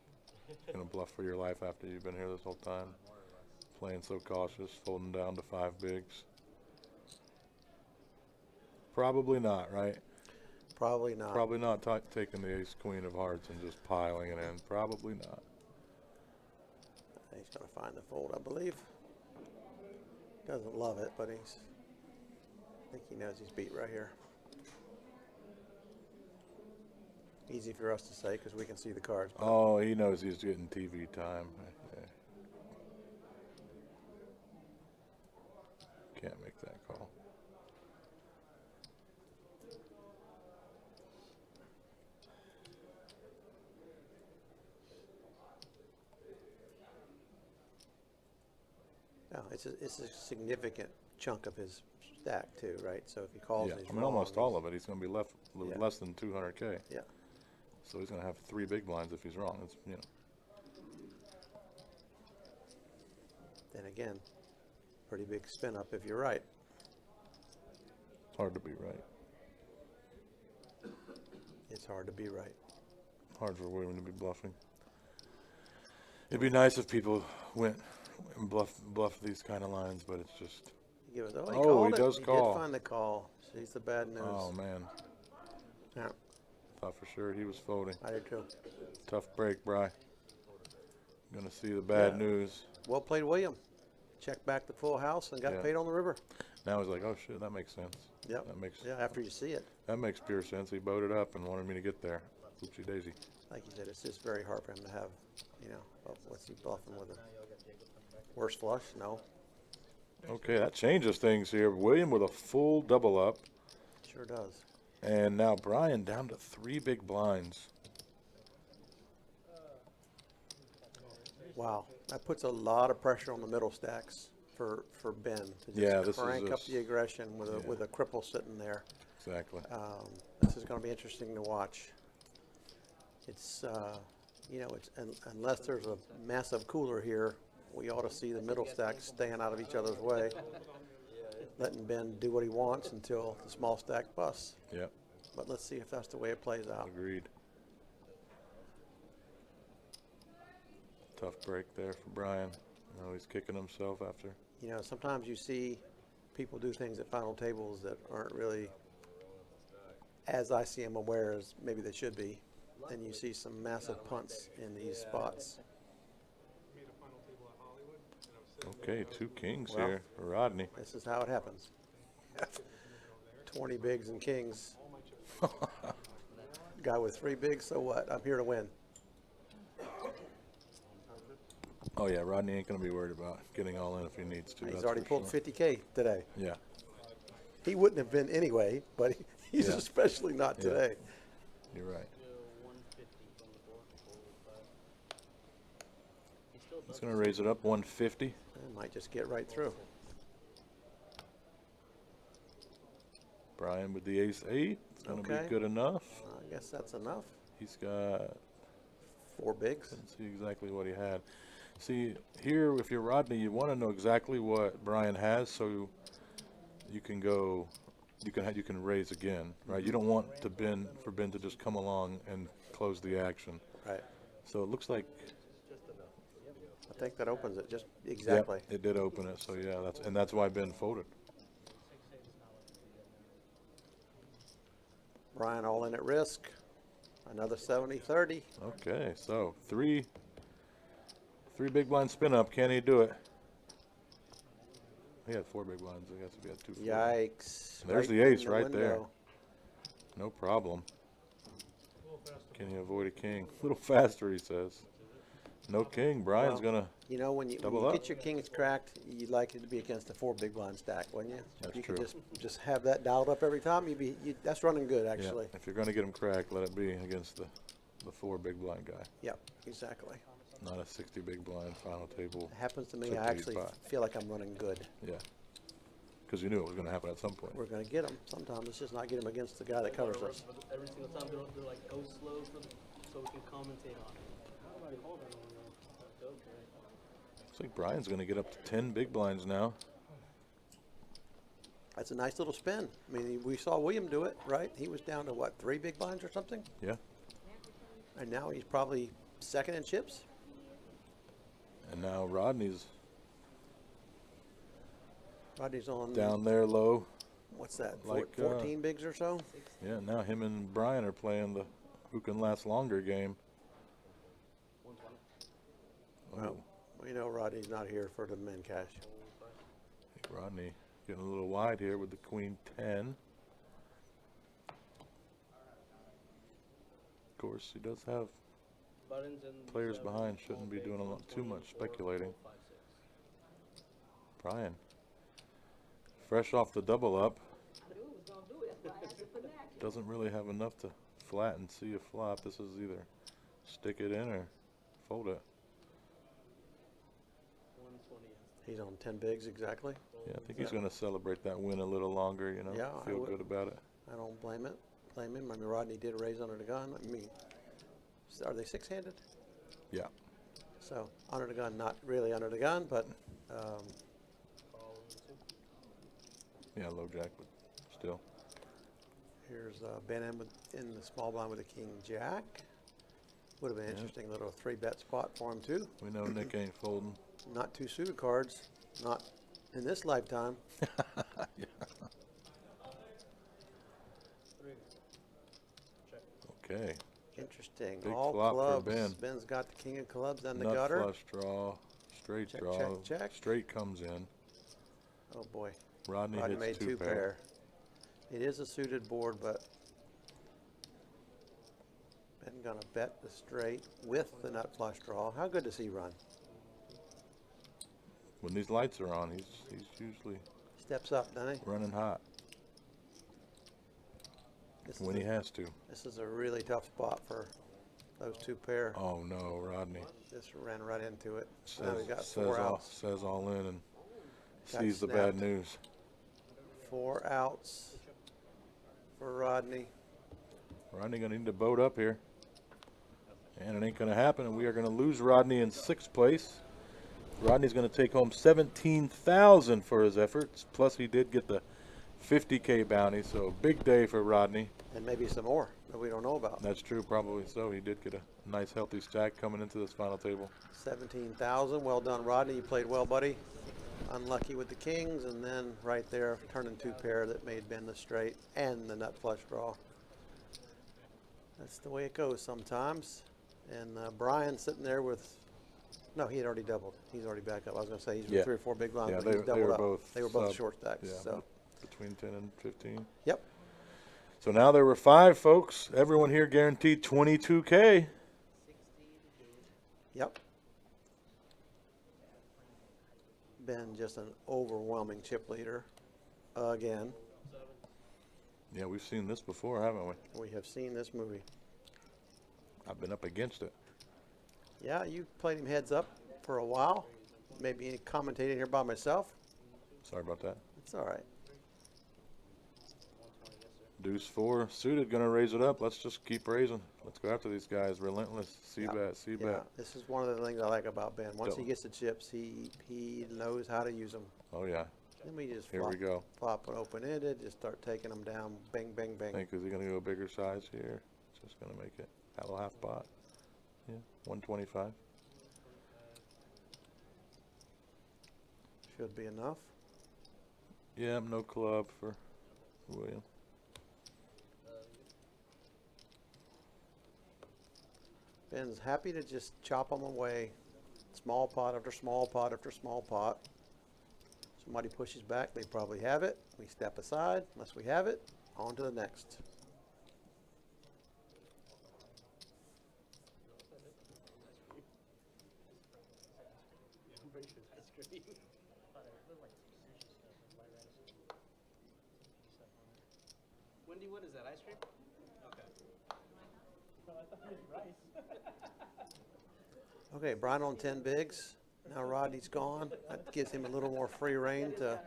going to bluff for your life after you've been here this whole time. Playing so cautious, folding down to 5 bigs. Probably not, right? Probably not. Probably not taking the ace queen of hearts and just piling it in. Probably not. He's going to find the fold, I believe. Doesn't love it, but I think he knows he's beat right here. Easy for us to say because we can see the cards. Oh, he knows he's getting TV time. Can't make that call. No, it's a significant chunk of his stack too, right? So if he calls, Yeah, he's I mean, almost all of it. He's going to be left with less than 200K. Yeah. So he's going to have 3 big blinds if he's wrong. It's, Then again, pretty big spin up if you're right. Hard to be right. It's hard to be right. Hard for William to be bluffing. It'd be nice if people went and bluff these kind of lines, but it's just. He does call. He did find the call. She's the bad news. Oh man. Yeah. Thought for sure he was folding. I did too. Tough break, Bry. Gonna see the bad news. Well played, William. Checked back the full house and got paid on the river. Now he's like, oh shit, that makes sense. Yep. That makes. Yeah, after you see it. That makes pure sense. He boated up and wanted me to get there. Oopsie daisy. Like you said, it's just very hard for him to have, what's he bluffing with a worse flush? No. Okay, that changes things here. William with a full double up. Sure does. And now Brian down to 3 big blinds. Wow, that puts a lot of pressure on the middle stacks for Ben to just crank up the aggression with a cripple sitting there. Exactly. This is going to be interesting to watch. It's unless there's a massive cooler here, we ought to see the middle stacks staying out of each other's way, letting Ben do what he wants until the small stack busts. Yep. But let's see if that's the way it plays out. Agreed. Tough break there for Brian. Now he's kicking himself after. You know, sometimes you see people do things at final tables that aren't really, as I see them, aware as maybe they should be. And you see some massive punts in these spots. Okay, 2 kings Well, here for Rodney. This is how it happens. 20 bigs and kings. Guy with 3 bigs, so what? I'm here to win. Oh yeah, Rodney ain't gonna be worried about getting all in if he needs to. He's that's already for pulled sure. 50K today. Yeah. He wouldn't have been anyway, but he's Yeah. especially not Yeah. today. You're right. He's gonna raise it up 150. It might just get right through. Brian with the ace-8. It's gonna Okay. be good enough. I guess that's enough. He's got 4 bigs. Let's see exactly what he had. See here, if you're Rodney, you want to know exactly what Brian has, so you can go. You can raise again, right? You don't want to Ben to just come along and close the action. Right. So it looks like. I think that opens it just exactly. Yep, it did open it, so yeah, that's why Ben folded. Brian all in at risk. Another 70-30. Okay, so three big blind spin up. Can he do it? He had 4 big blinds. I guess if he had 2. Yikes! There's Right the ace in the right there. window. No problem. Can he avoid a king? A little faster, he says. No king. Brian's Well, gonna. You know, when you double up. get your kings cracked, you'd like it to be against a 4 big blind stack, wouldn't you? That's you true. could just have that dialed up every time. That's running good, actually. Yeah, if you're gonna get him cracked, let it be against the 4 big blind guy. Yep, exactly. Not a 60 big blind final table. It happens to me. 50 I actually spot. feel like I'm running good. Yeah. Because you knew it was going to happen at some point. We're going to get them. Sometimes it's just not get them against the guy that covers us. Every single time they're like, go slow so we can commentate on it. Looks like Brian's going to get up to 10 big blinds now. That's a nice little spin. I mean, we saw William do it, right? He was down to what, 3 big blinds or something? Yeah. And now he's probably second in chips. And now Rodney's on down there low. What's that? Like 14 bigs or so? Yeah, now him and Brian are playing the who can last longer game. Well, we know Rodney's not here for the min cash. I think Rodney getting a little wide here with the queen 10. Of course, he does have players behind. Shouldn't be doing too much speculating. Brian, fresh off the double up, doesn't really have enough to flatten, see a flop. This is either stick it in or fold it. He's on 10 bigs exactly. Yeah, I think he's going to celebrate that win a little longer, you know, Yeah, I feel would. good about it. I don't blame him. I mean, Rodney did raise under the gun. I mean, are they 6-handed? Yeah. So under the gun, not really under the gun, but Yeah, low jack, but still. here's Ben in the small blind with a king jack. Would have been an Yeah. interesting little 3-bet spot for him too. We know Nick ain't folding. Not 2 suited cards, not in this lifetime. Okay. Interesting. Big All flop for clubs. Ben. Ben's got the king of clubs and the Nut gutter. flush draw, straight Check, draw, check, check. straight comes in. Oh boy. Rodney Rodney hits made 2 pair. It is a suited board, but Ben gonna bet the straight with the nut flush draw. How good does he run? When these lights are on, he's usually Steps up, doesn't he? running hot This when is he a- has to. This is a really tough spot for those 2 pair. Oh no, Rodney Just ran right into it. Now we says, got says 4 all, outs. says all in and Got sees the bad snapped. news. 4 outs for Rodney. Rodney gonna need to boat up here, and it ain't gonna happen. And we are gonna lose Rodney in 6th place. Rodney's gonna take home $17,000 for his efforts. Plus, he did get the 50K bounty, so big day for Rodney. And maybe some more that we don't know about. That's true, probably so. He did get a nice healthy stack coming into this final table. 17,000. Well done, Rodney. You played well, buddy. Unlucky with the kings, and then right there, turning 2 pair that made Ben the straight and the nut flush draw. That's the way it goes sometimes. And Brian sitting there with, no, he had already doubled. He's already back up. I was going to say he's with 3 or 4 big blinds, Yeah, but he's doubled up. They were both sub, short stacks. Yeah, So between 10 and 15. Yep. So now there were 5 folks. Everyone here guaranteed 22K. Yep. Ben just an overwhelming chip leader again. Yeah, we've seen this before, haven't we? We have seen this movie. I've been up against it. Yeah, you played him heads up for a while. Maybe commentating here by myself. Sorry about that. It's all right. Deuce 4 suited, gonna raise it up. Let's just keep raising. Let's go after these guys. Relentless. C-bet, C-bet. Yeah, this is one of the things I like about Ben. Once Go. he gets the chips, he knows how to use them. Oh yeah. Then we just Here we go. flop an open-ended, just start taking them down, bang, bang, bang. I think, is he gonna go bigger size here? Just gonna make it paddle half pot. Yeah, 125. Should be enough. Yeah, no club for William. Ben's happy to just chop them away. Small pot after small pot after small pot. Somebody pushes back, they probably have it. We step aside, unless we have it, on to the next. Wendy, what is that, ice cream? Okay. Okay, Brian on 10 bigs. Now Rodney's gone. That gives him a little more free reign to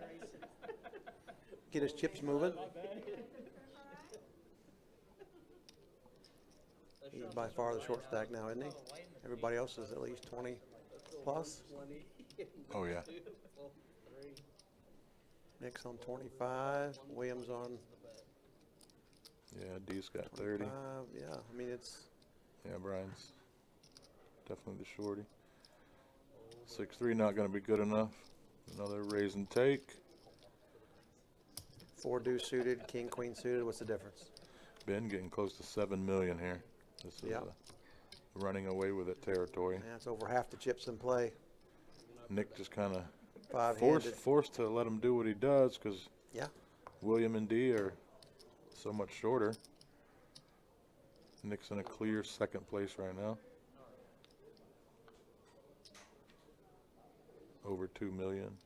get his chips moving. He's by far the short stack now, isn't he? Everybody else is at least 20 plus. Oh yeah. Nick's on 25. Williams on. Yeah, D's got 30. Yeah, I mean it's. Yeah, Brian's definitely the shorty. 6-3 not going to be good enough. Another raise and take. 4 deuce suited, king queen suited. What's the difference? Ben getting close to 7 million here. This is running away with it territory. Yeah, it's over half the chips in play. Nick just kind of Five-handed. forced to let him do what he does because Yeah. William and D are so much shorter. Nick's in a clear second place right now. Over 2 million.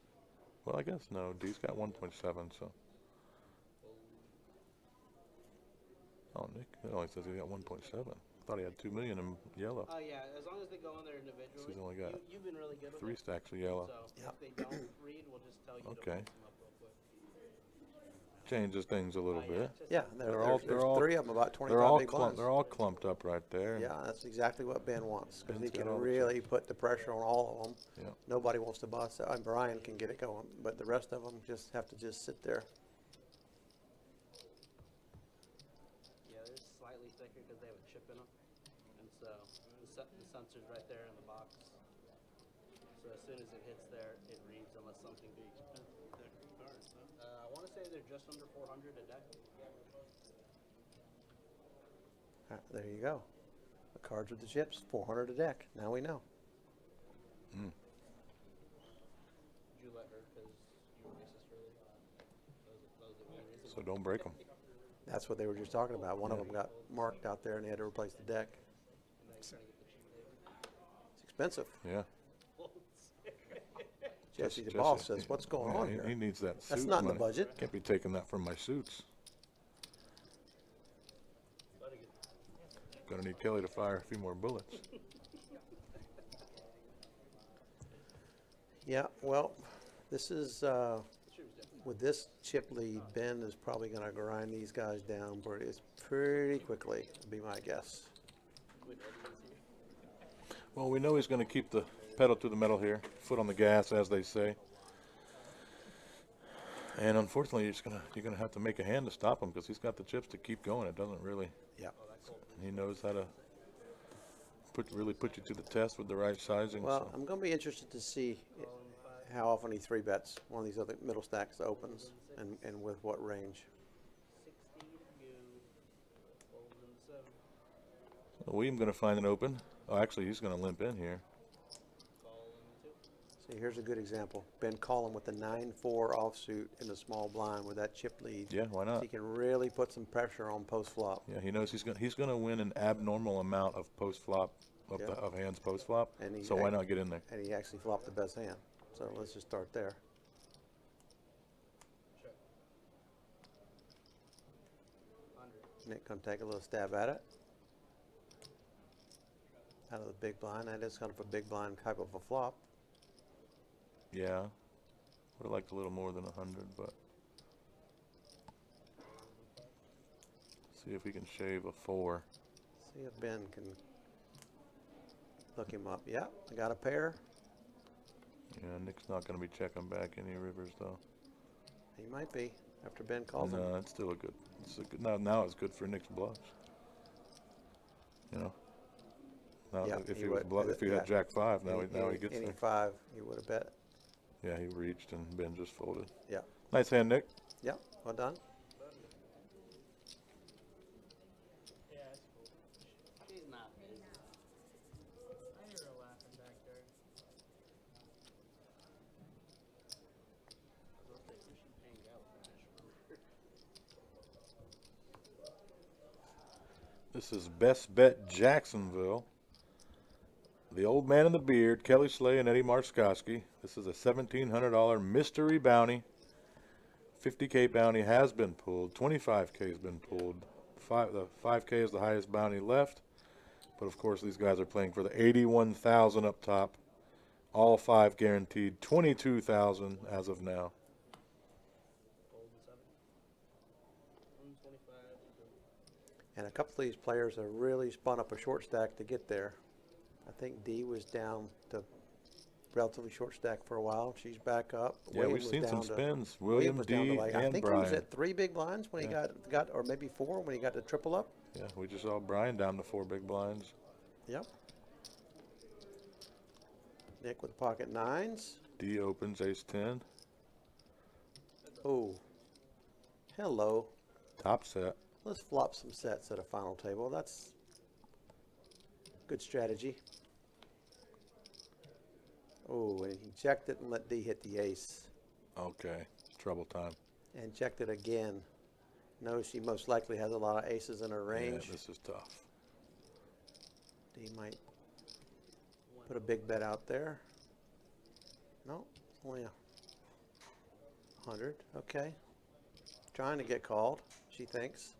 Well, I guess no. D's got 1.7, so. Oh, Nick, it only says he got 1.7. I thought he had 2 million in yellow. Oh yeah, as long as they go in there individually. He's only got you've been really good with 3 it. stacks of yellow. So if they don't read, we'll just tell you Okay. to mix them up real quick. Changes things a little bit. Yeah, there's 3 of them, about 25 big blinds. They're all clumped up right there. Yeah, that's exactly what Ben wants because he Ben's got can all the really put the pressure on all of them. Yeah. Nobody wants to bust. Brian can get it going, but the rest of them just have to just sit there. Yeah, they're slightly thicker because they have a chip in them, and so the sensor's right there in the box. So as soon as it hits there, it reads unless something big. I want to say they're just under 400 a deck. There you go. The cards with the chips, 400 a deck. Now we know. Mm. Did you let her because you were racist earlier? So don't break them. That's what they were just talking about. One of them got marked out there and they had to replace the deck. It's expensive. Yeah. Jesse the boss says, what's going on here? He needs that suit That's not in the money. budget. Can't be taking that from my suits. Gonna need Kelly to fire a few more bullets. Yeah, well, this is, with this chip lead, Ben is probably going to grind these guys down pretty quickly, would be my guess. Well, we know he's going to keep the pedal to the metal here, foot on the gas, as they say. And unfortunately, you're gonna have to make a hand to stop him because he's got the chips to keep going. It doesn't really. Yeah. He knows how to really put you to the test with the right sizing. Well, so. I'm going to be interested to see how often he 3-bets one of these other middle stacks opens and with what range. William going to find an open. Oh, actually, he's going to limp in here. See, here's a good example. Ben Collin with the 9-4 offsuit in the small blind with that chip lead. Yeah, why not? He can really put some pressure on post flop. Yeah, he knows he's going to win an abnormal amount of post flop of hands post flop. So why not get in there? And he actually flopped the best hand. So let's just start there. Nick gonna take a little stab at it. Out of the big blind. That is kind of a big blind type of a flop. Yeah, would have liked a little more than 100, but see if we can shave a 4. See if Ben can look him up. Yeah, I got a pair. Yeah, Nick's not going to be checking back any rivers though. He might be after Ben calls him. No, it's still a good. It's a good. Now it's good for Nick's bluffs. You know. Now Yeah, if he had Jack 5, now he gets any there. 5, he would have bet. Yeah, he reached and Ben just folded. Yeah. Nice hand, Nick. Yeah, well done. She's not big. I hear her laughing back there. This is Best Bet Jacksonville. The old man in the beard, Kelly Slay and Eddie Marskoski. This is a $1,700 mystery bounty. 50K bounty has been pulled. 25K has been pulled. The 5K is the highest bounty left. But of course, these guys are playing for the 81,000 up top. All 5 guaranteed. 22,000 as of now. And a couple of these players have really spun up a short stack to get there. I think D was down to relatively short stack for a while. She's back up. Yeah, we've seen some spins. William, was D, down to like, and I think Brian. he was at 3 big blinds when he got, or maybe 4 when he got the triple up. Yeah, we just saw Brian down to 4 big blinds. Yep. Nick with pocket 9s. D opens ace-10. Oh, hello. Top set. Let's flop some sets at a final table. That's good strategy. Oh, and he checked it and let D hit the ace. Okay, trouble time. And checked it again. Knows she most likely has a lot of aces in her range. Yeah, this is tough. D might put a big bet out there. No, only 100. Okay. Trying to get called, she thinks.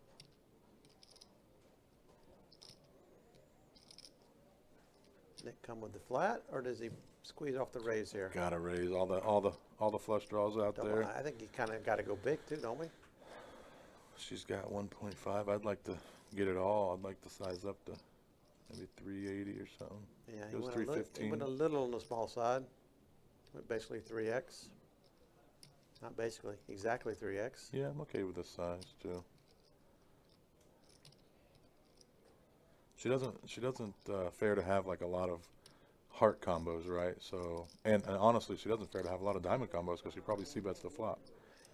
Nick come with the flat, or does he squeeze off the raise here? Gotta raise all the flush draws out there. I think you kind of got to go big too, don't we? She's got 1.5. I'd like to get it all. I'd like to size up to maybe 380 or something. Yeah, It was he 315. went a little on the small side. Went basically 3x. Not basically, exactly 3x. Yeah, I'm okay with this size too. She doesn't fare to have like a lot of heart combos, right? So, and honestly, she doesn't fare to have a lot of diamond combos because she probably c-bets the flop.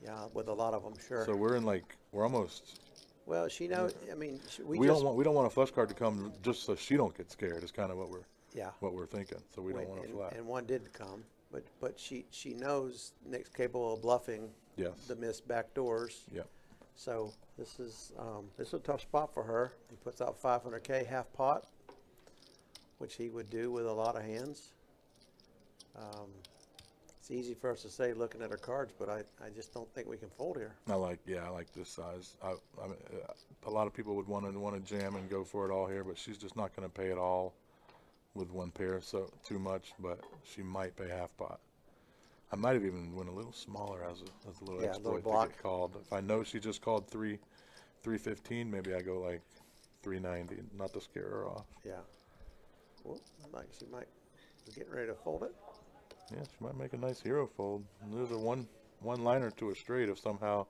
Yeah, with a lot of them, sure. So we're almost. Well, she knows. I mean, we don't want a flush card to come just so she don't get scared. Is kind of what we're thinking. So we don't want to flat. And one did come, but she knows Nick's capable of bluffing. Yes. The missed back doors. Yep. So this is a tough spot for her. He puts out 500K half pot, which he would do with a lot of hands. It's easy for us to say looking at her cards, but I just don't think we can fold here. I like this size. I mean, a lot of people would want to jam and go for it all here, but she's just not going to pay it all with one pair, so too much. But she might pay half pot. I might have even went a little smaller as a little exploit to get called. If I know she just called 315, maybe I go like 390, not to scare her off. Yeah. Well, like she might be getting ready to fold it. Yeah, she might make a nice hero fold. And there's a one-liner to a straight if somehow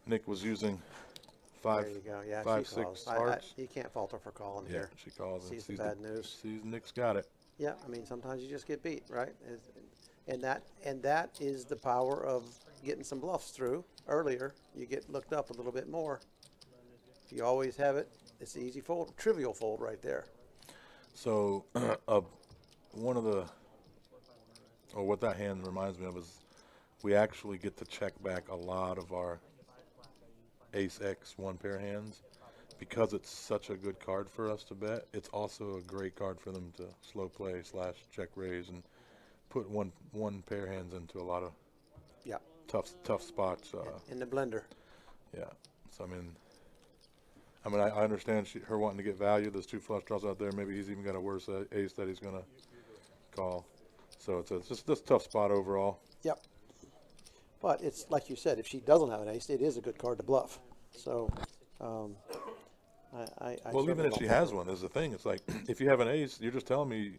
Nick was using There you go. Yeah, five, she 6 calls. hearts. You can't fault her for calling Yeah, here. she calls and Sees the sees bad news. Sees Nick's got it. Yeah, I mean, sometimes you just get beat, right? And that is the power of getting some bluffs through earlier. You get looked up a little bit more. If you always have it, it's an easy fold, trivial fold right there. So one of the, or what that hand reminds me of is we actually get to check back a lot of our ace X one pair hands because it's such a good card for us to bet. It's also a great card for them to slow play / check raise and put one pair hands into a lot of tough spots. In the blender. Yeah. So I understand her wanting to get value. There's 2 flush draws out there. Maybe he's even got a worse ace that he's gonna call. So it's just this tough spot overall. Yep. But it's like you said, if she doesn't have an ace, it is a good card to bluff. So, Well, even if she has one, there's the thing. It's like if you have an ace, you're just telling me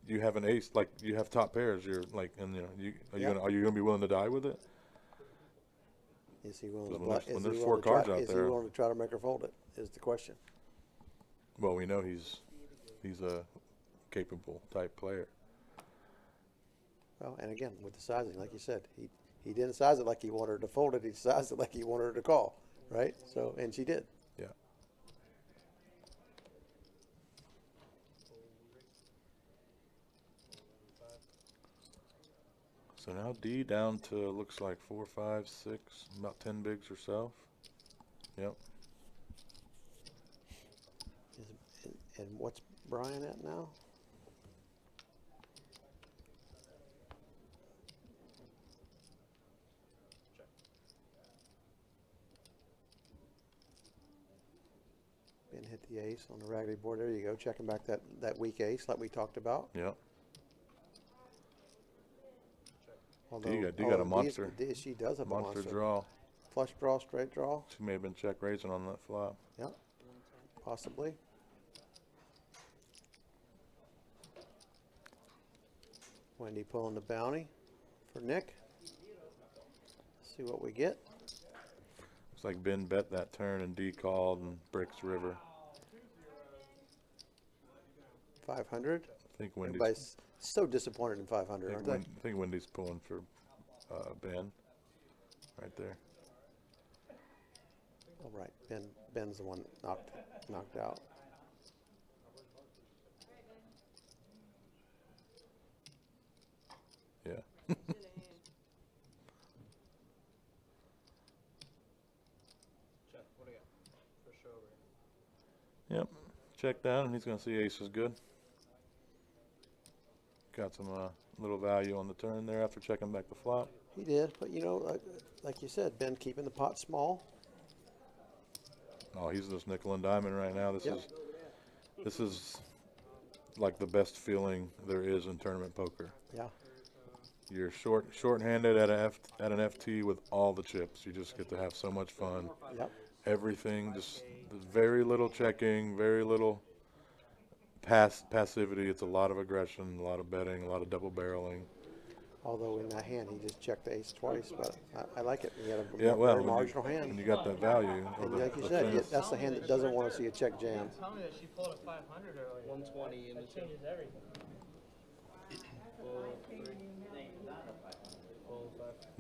you have an ace, like you have top pairs. You're like, and are you gonna be willing to die with it? Is he willing to When there's, is when he there's willing 4 to cards try, out is there. he willing to try to make her fold it? Is the question. Well, we know he's a capable type player. Well, and again, with the sizing, like you said, he didn't size it like he wanted her to fold it. He sized it like he wanted her to call, right? So, and she did. Yeah. So now D down to looks like 4, 5, 6, about 10 bigs herself. Yep. And what's Brian at now? Ben hit the ace on the raggedy board. There you go. Checking back that weak ace like we talked about. Yep. Although, D got a monster. She does have a monster draw. Flush draw, straight draw. She may have been check raising on that flop. Yep. Possibly. Wendy pulling the bounty for Nick. See what we get. Looks like Ben bet that turn and D called and breaks river. 500. I think Wendy's. Everybody's so disappointed in 500, aren't they? I think Wendy's pulling for Ben right there. Oh, right. Ben's the one knocked out. Yeah. Yep. Check down, and he's going to see ace is good. Got some little value on the turn there after checking back the flop. He did, but you know, like you said, Ben keeping the pot small. Oh, he's just nickel and diamond right now. This is like the best feeling there is in tournament poker. Yeah. You're short-handed at an FT with all the chips. You just get to have so much fun. Yep. Everything, just very little checking, very little passivity. It's a lot of aggression, a lot of betting, a lot of double barreling. Although in that hand he just checked the ace twice, but I like it. He had a very marginal hand. When you got that value. And like you said, that's the hand that doesn't want to see a check jam. Tell me that she pulled a 500 earlier. 120 in the changes everything.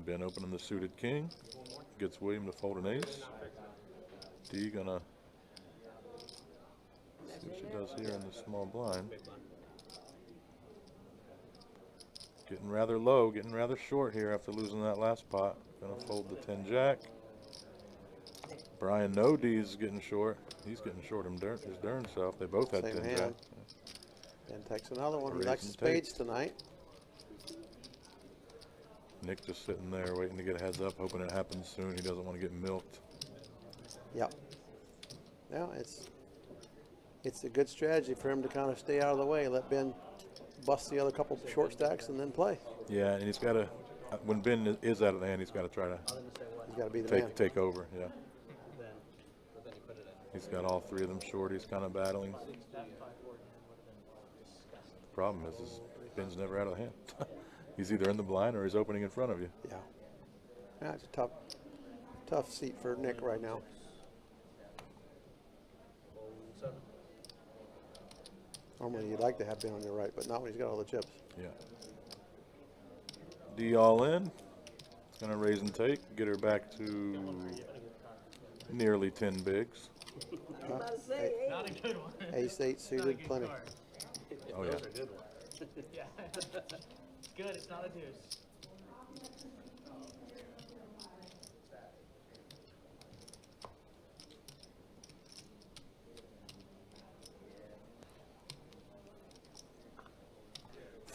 Ben opening the suited king, gets William to fold an ace. D gonna see what she does here in the small blind. Getting rather low, getting rather short here after losing that last pot. Gonna fold the 10 jack. Brian no D's getting short. He's getting short his darn self. They both had Same 10 hand. jack. Ben takes another one. He Raise likes and spades take. tonight. Nick just sitting there waiting to get a heads up, hoping it happens soon. He doesn't want to get milked. Yep. Yeah, it's a good strategy for him to kind of stay out of the way, let Ben bust the other couple short stacks and then play. Yeah, and he's got to, when Ben is out of the hand, he's got to try to He's got to be the man. take over, yeah. He's got all 3 of them short. He's kind of battling. The problem is Ben's never out of the hand. He's either in the blind or he's opening in front of you. Yeah. That's a tough seat for Nick right now. Normally you'd like to have Ben on your right, but not when he's got all the chips. Yeah. D all in. It's going to raise and take, get her back to nearly 10 bigs. Not a good one. Ace 8 suited, plenty. Oh, yeah. Those are good ones. Yeah. It's good. It's not a deuce.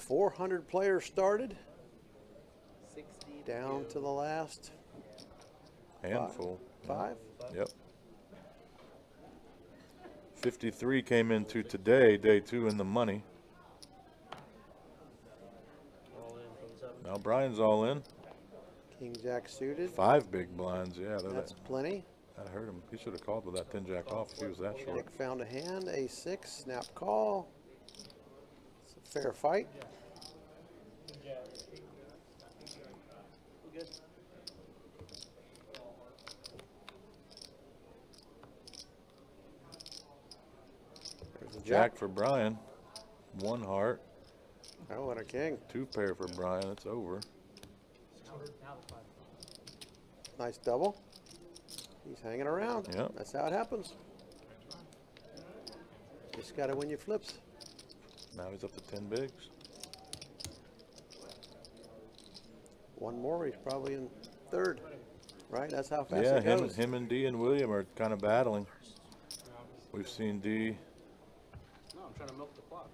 .400 players started. 60 Down to the last Handful. five. Yep. 53 came into today, day 2 in the money. All in for the 7. Now Brian's all in. King Jack suited. 5 big blinds, yeah. That's plenty. I heard him. He should have called with that 10 jack off if he was that short. Nick found a hand, A6, snap call. It's a fair fight. Good. There's a Jack for Brian. 1 heart. Oh, and a king. 2 pair for Brian. It's over. Nice double. He's hanging around. Yep. That's how it happens. Just got to win your flips. Now he's up to 10 bigs. One more, he's probably in third. Right? That's how fast Yeah, it goes. him and D and William are kind of battling. We've seen D No, I'm trying to milk the clock.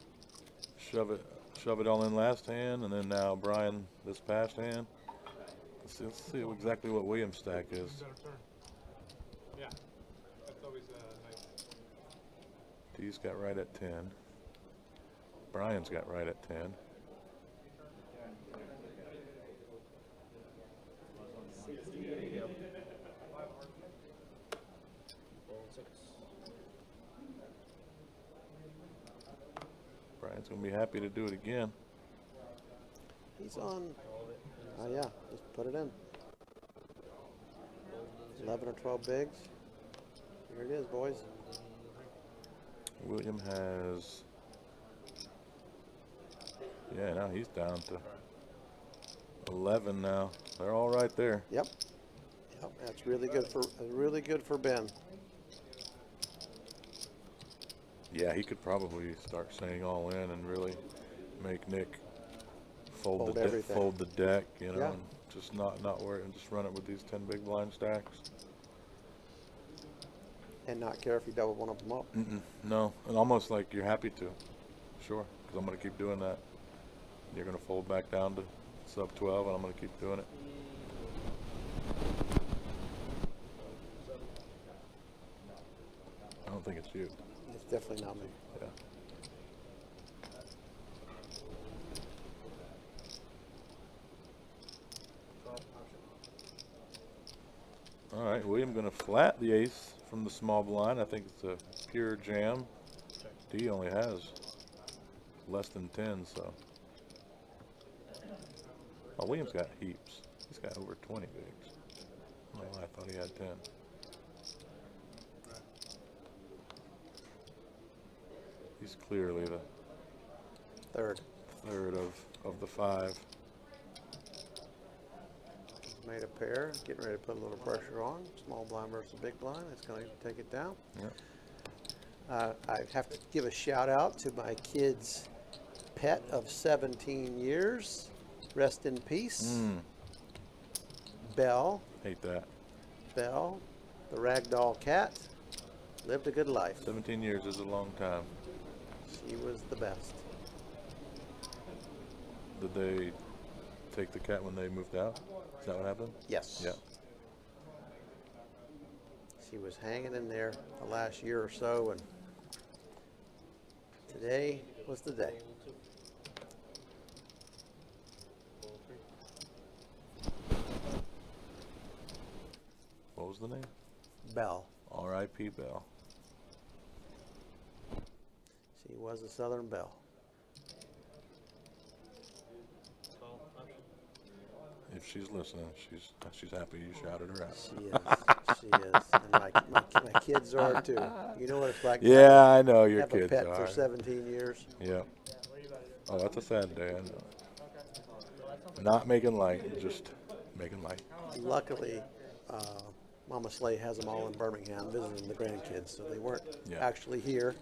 shove it all in last hand, and then now Brian this past hand. Let's see exactly what William's stack is. Better turn. Yeah, that's always nice. D's got right at 10. Brian's got right at 10. Brian's going to be happy to do it again. He's on. Oh, yeah. Just put it in. 11 or 12 bigs. Here it is, boys. William has, yeah, now he's down to 11 now. They're all right there. Yep. Yep. That's really good for Ben. Yeah, he could probably start saying all in and really make Nick fold the deck, you know, Yeah. and just not worry and just run it with these 10 big blind stacks. And not care if you double one of them up. No, and almost like you're happy to. Sure, because I'm going to keep doing that. You're going to fold back down to sub 12, and I'm going to keep doing it. I don't think it's you. It's definitely not me. Yeah. All right, William going to flat the ace from the small blind. I think it's a pure jam. D only has less than 10, so. Oh, William's got heaps. He's got over 20 bigs. Oh, I thought he had 10. He's clearly the third of the 5. Made a pair, getting ready to put a little pressure on. Small blind versus big blind. It's going to take it down. Yep. I have to give a shout out to my kid's pet of 17 years. Rest in peace. Belle. Hate that. Belle, the ragdoll cat, lived a good life. 17 years is a long time. She was the best. Did they take the cat when they moved out? Is that what happened? Yes. Yeah. She was hanging in there the last year or so, and today was the day. What was the name? Belle. R.I.P. Belle. She was a Southern belle. If she's listening. She's happy you shouted her out. She is. She is. And my kids are too. You know what it's like. Yeah, I know your have kids a pet are. for 17 years. Yeah. Oh, that's a sad day. I know. Not making light, just making light. Luckily, Mama Slay has them all in Birmingham visiting the grandkids, so they weren't actually here.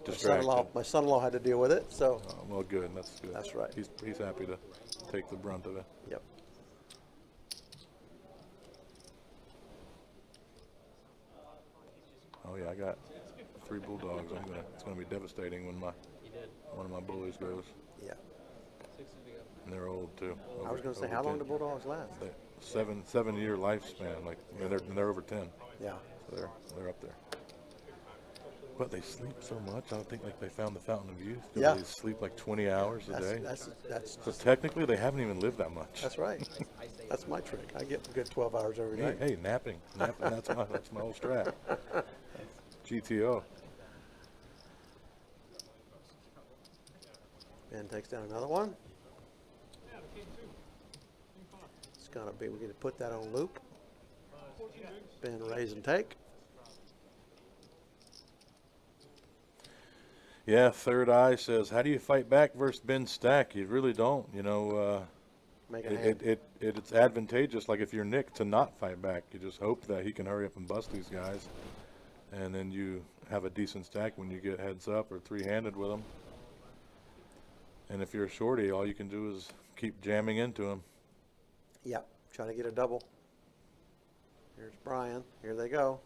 My son-in-law had to deal with it, so. Well, good. That's good. That's right. He's happy to take the brunt of it. Yep. Oh yeah, I got 3 bulldogs. It's gonna be devastating when one of my bullies goes. Yeah. And they're old too. I was gonna say, how long do bulldogs last? 7-year lifespan. Like they're over 10. Yeah. So they're up there. But they sleep so much. I don't think like they found the fountain of youth. Yeah. They sleep like 20 hours a day. That's so technically they haven't even lived that much. That's right. That's my trick. I get a good 12 hours every day. Hey, napping. That's my whole strat. GTO. Ben takes down another one. It's gonna be, we're gonna put that on loop. Ben raise and take. Yeah, Third Eye says, how do you fight back versus Ben Stack? You really don't. You know, it's advantageous, like if you're Nick, to not fight back. You just hope that he can hurry up and bust these guys. And then you have a decent stack when you get heads up or 3-handed with them. And if you're a shorty, all you can do is keep jamming into him. Yep, trying to get a double. Here's Brian. Here they go.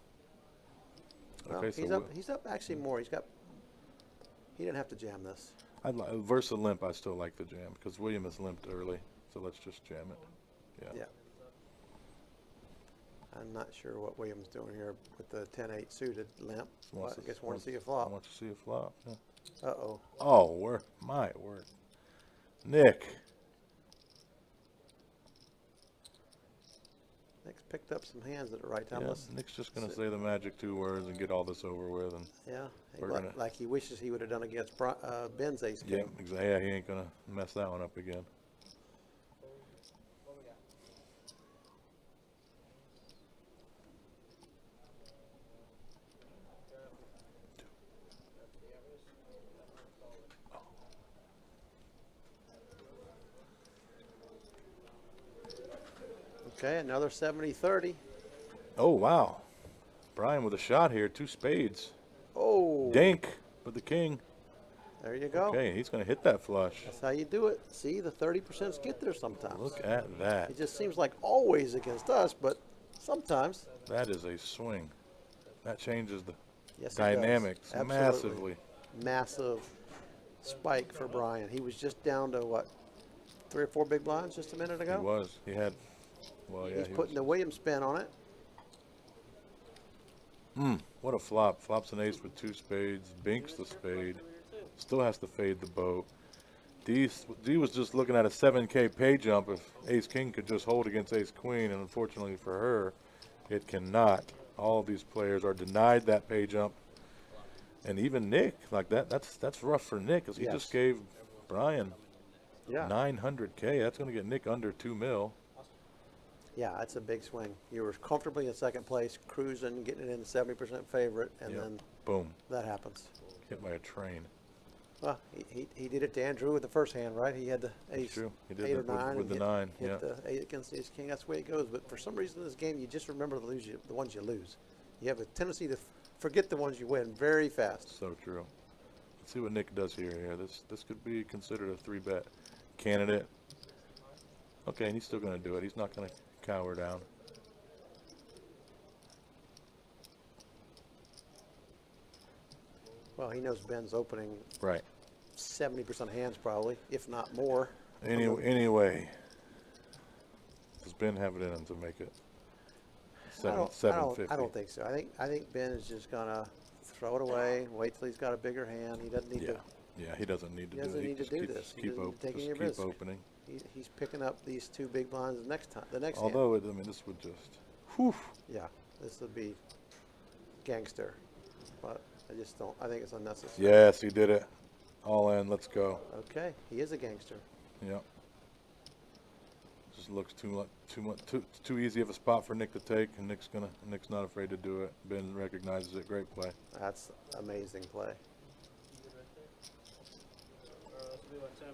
Well, Okay, he's up actually more. He didn't have to jam this. Versus limp, I still like the jam because William has limped early. So let's just jam it. Yeah. I'm not sure what William's doing here with the 10-8 suited limp. I guess wants to see a flop. I want to see a flop. Yeah. Uh-oh. Oh, my word. Nick's picked up some hands at the right time. Yeah, Nick's just going to say the magic 2 words and get all this over with. And like he wishes he would have done against Ben's ace king. Yeah, exactly. Yeah, he ain't going to mess that one up again. Okay, another 70-30. Oh, wow. Brian with a shot here, 2 spades. Oh. Dink with the king. There you go. Okay, he's going to hit that flush. That's how you do it. See, the 30% get there sometimes. Look at that. It just seems like always against us, but sometimes. That is a swing. That changes the Yes, dynamics massively. Massive spike for Brian. He was just down to, what, 3 or 4 big blinds just a minute ago? He was. He had, well, yeah. He's putting the Williams spin on it. What a flop. Flops an ace with 2 spades. Binks the spade. Still has to fade the boat. D was just looking at a 7K pay jump if ace-king could just hold against ace-queen, and unfortunately for her, it cannot. All of these players are denied that pay jump. And even Nick, like that's rough for Nick, because he just gave Brian 900K. That's going to get Nick under 2 mil. Yeah, that's a big swing. You were comfortably in second place, cruising, getting it in 70% favorite, and then boom, that happens. Hit by a train. Well, he did it to Andrew with the first hand, right? He had the ace, true. He did 8 or 9, with the 9. Hit the 8 against ace king. That's the way it goes. But for some reason in this game, you just remember the ones you lose. You have a tendency to forget the ones you win very fast. So true. Let's see what Nick does here. This could be considered a 3-bet candidate. Okay, and he's still going to do it. He's not going to cower down. Well, he knows Ben's opening right 70% hands probably, if not more. Anyway, does Ben have it in him to make it 750? I don't think so. I think Ben is just gonna throw it away. Wait till he's got a bigger hand. He doesn't need to. Yeah, he doesn't need to do it. He doesn't need to do this. Keep opening. He's picking up these 2 big blinds the next time. Although I mean, this would just. Whew. Yeah, this would be gangster, but I just don't. I think it's unnecessary. Yes, he did it. All in. Let's go. Okay, he is a gangster. Yep. Just looks too easy of a spot for Nick to take, and Nick's not afraid to do it. Ben recognizes it. Great play. That's amazing play.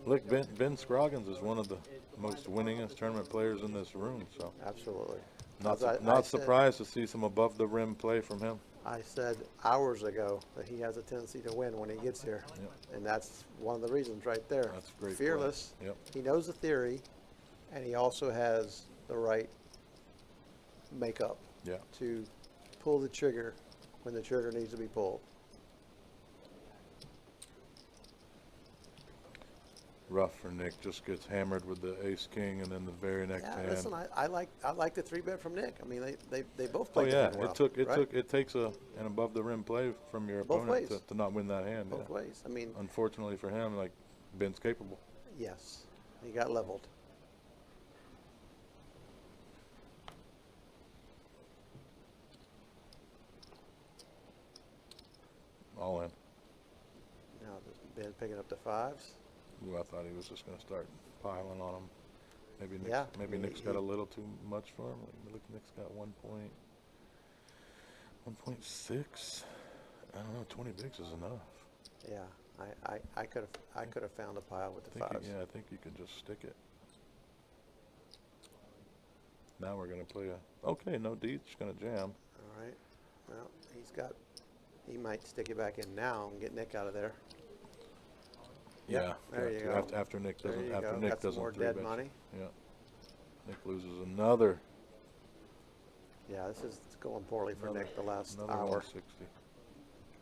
Look, Ben Scroggins is one of the most winningest tournament players in this room. So absolutely. Not surprised to see some above the rim play from him. I said hours ago that he has a tendency to win when he gets here, and that's one of the reasons right there. That's great. Fearless. Play. Yep. He knows the theory, and he also has the right makeup to pull the trigger when the trigger needs to be pulled. Rough for Nick, just gets hammered with the ace king, and then the very next hand. Listen, I like the 3-bet from Nick. I mean, they both played. Oh yeah, well, it takes an above the rim play from your opponent to not win that hand. Both ways. I mean, unfortunately for him, like Ben's capable. Yes, he got leveled. All in. Now Ben picking up the 5s. Ooh, I thought he was just going to start piling on him. Maybe Nick's got a little too much for him. Look, Nick's got 1.6. I don't know. 20 bigs is enough. Yeah, I could have found a pile with the 5s. I think you can just stick it. Now we're going to play a. Okay, no D's going to jam. All right. Well, he might stick it back in now and get Nick out of there. Yeah, there you go. After Nick doesn't, got some more dead money. Yeah, Nick loses another. Yeah, this is going poorly for Nick the last hour. 160.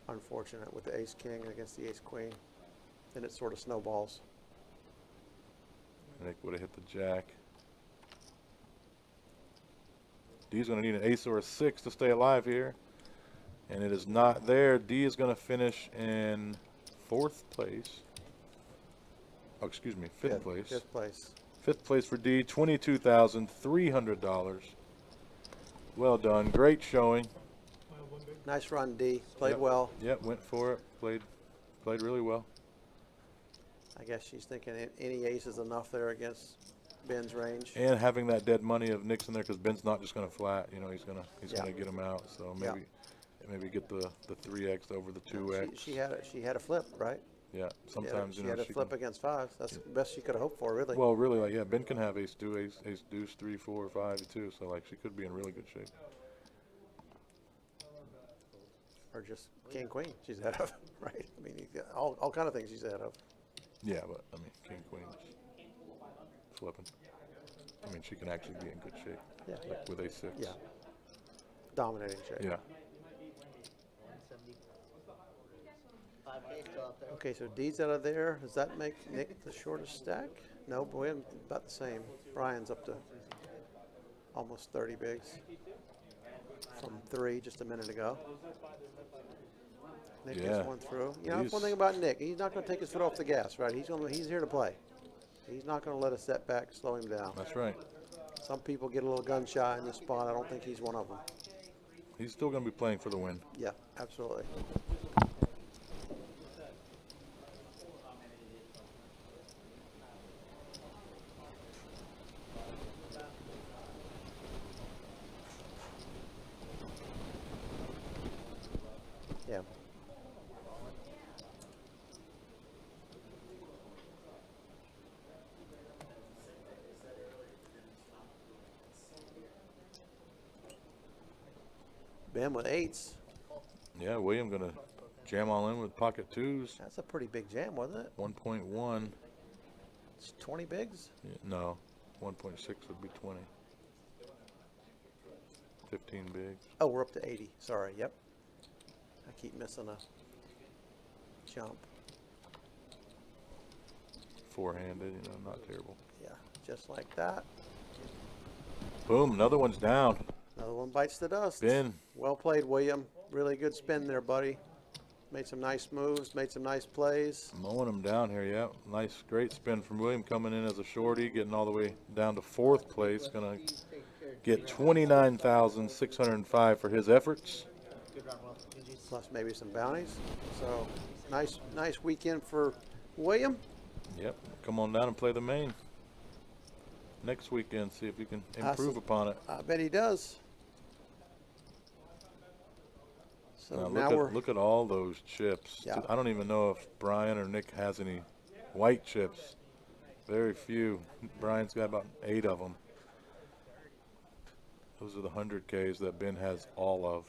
Unfortunate with the ace king against the ace queen, then it sort of snowballs. Nick would have hit the jack. D's going to need an ace or a 6 to stay alive here, and it is not there. D is going to finish in 4th place. Oh, excuse me, 5th place. 5th place. 5th place for D, $22,300. Well done, great showing. Nice run, D. Played well. Yep, went for it. Played really well. I guess she's thinking any ace is enough there against Ben's range. And having that dead money of Nick's in there, because Ben's not just going to flat. You know, he's gonna get him out. So maybe get the 3x over the 2x. She had a flip, right? Yeah, sometimes she had a flip against 5s. That's the best she could have hoped for, really. Well, really, Ben can have ace deuce, 3, 4, 5 too. So she could be in really good shape. Or just king queen she's ahead of, right? I mean, you got all kind of things she's ahead of. Yeah, but I mean, king queen is flipping. I mean, she can actually be in good shape. Yeah, with ace 6. Yeah, dominating shape. Yeah. Okay, so D's out of there. Does that make Nick the shortest stack? No, boy, about the same. Brian's up to almost 30 bigs from 3 just a minute ago. Nick gets one through. You know, that's one thing about Nick. He's not going to take his foot off the gas, right? He's here to play. He's not going to let a setback slow him down. That's right. Some people get a little gun shy in this spot. I don't think he's one of them. He's still going to be playing for the win. Yeah, absolutely. Yeah. Ben with 8s. Yeah, William going to jam all in with pocket 2s. That's a pretty big jam, wasn't it? 1.1. It's 20 bigs? Yeah, no, 1.6 would be 20. 15 bigs. Oh, we're up to 80. Sorry, yep. I keep missing a jump. 4-handed, not terrible. Yeah, just like that. Boom, another one's down. Another one bites the dust. Ben. Well played, William. Really good spin there, buddy. Made some nice moves, made some nice plays. Mowing him down here, yeah. Nice, great spin from William coming in as a shorty, getting all the way down to 4th place. Gonna get $29,605 for his efforts. Plus maybe some bounties. So nice weekend for William. Yep, come on down and play the main. next weekend, see if we can improve upon it. I bet he does. So now look at all those chips. Yeah. I don't even know if Brian or Nick has any white chips. Very few. Brian's got about 8 of them. Those are the 100Ks that Ben has all of.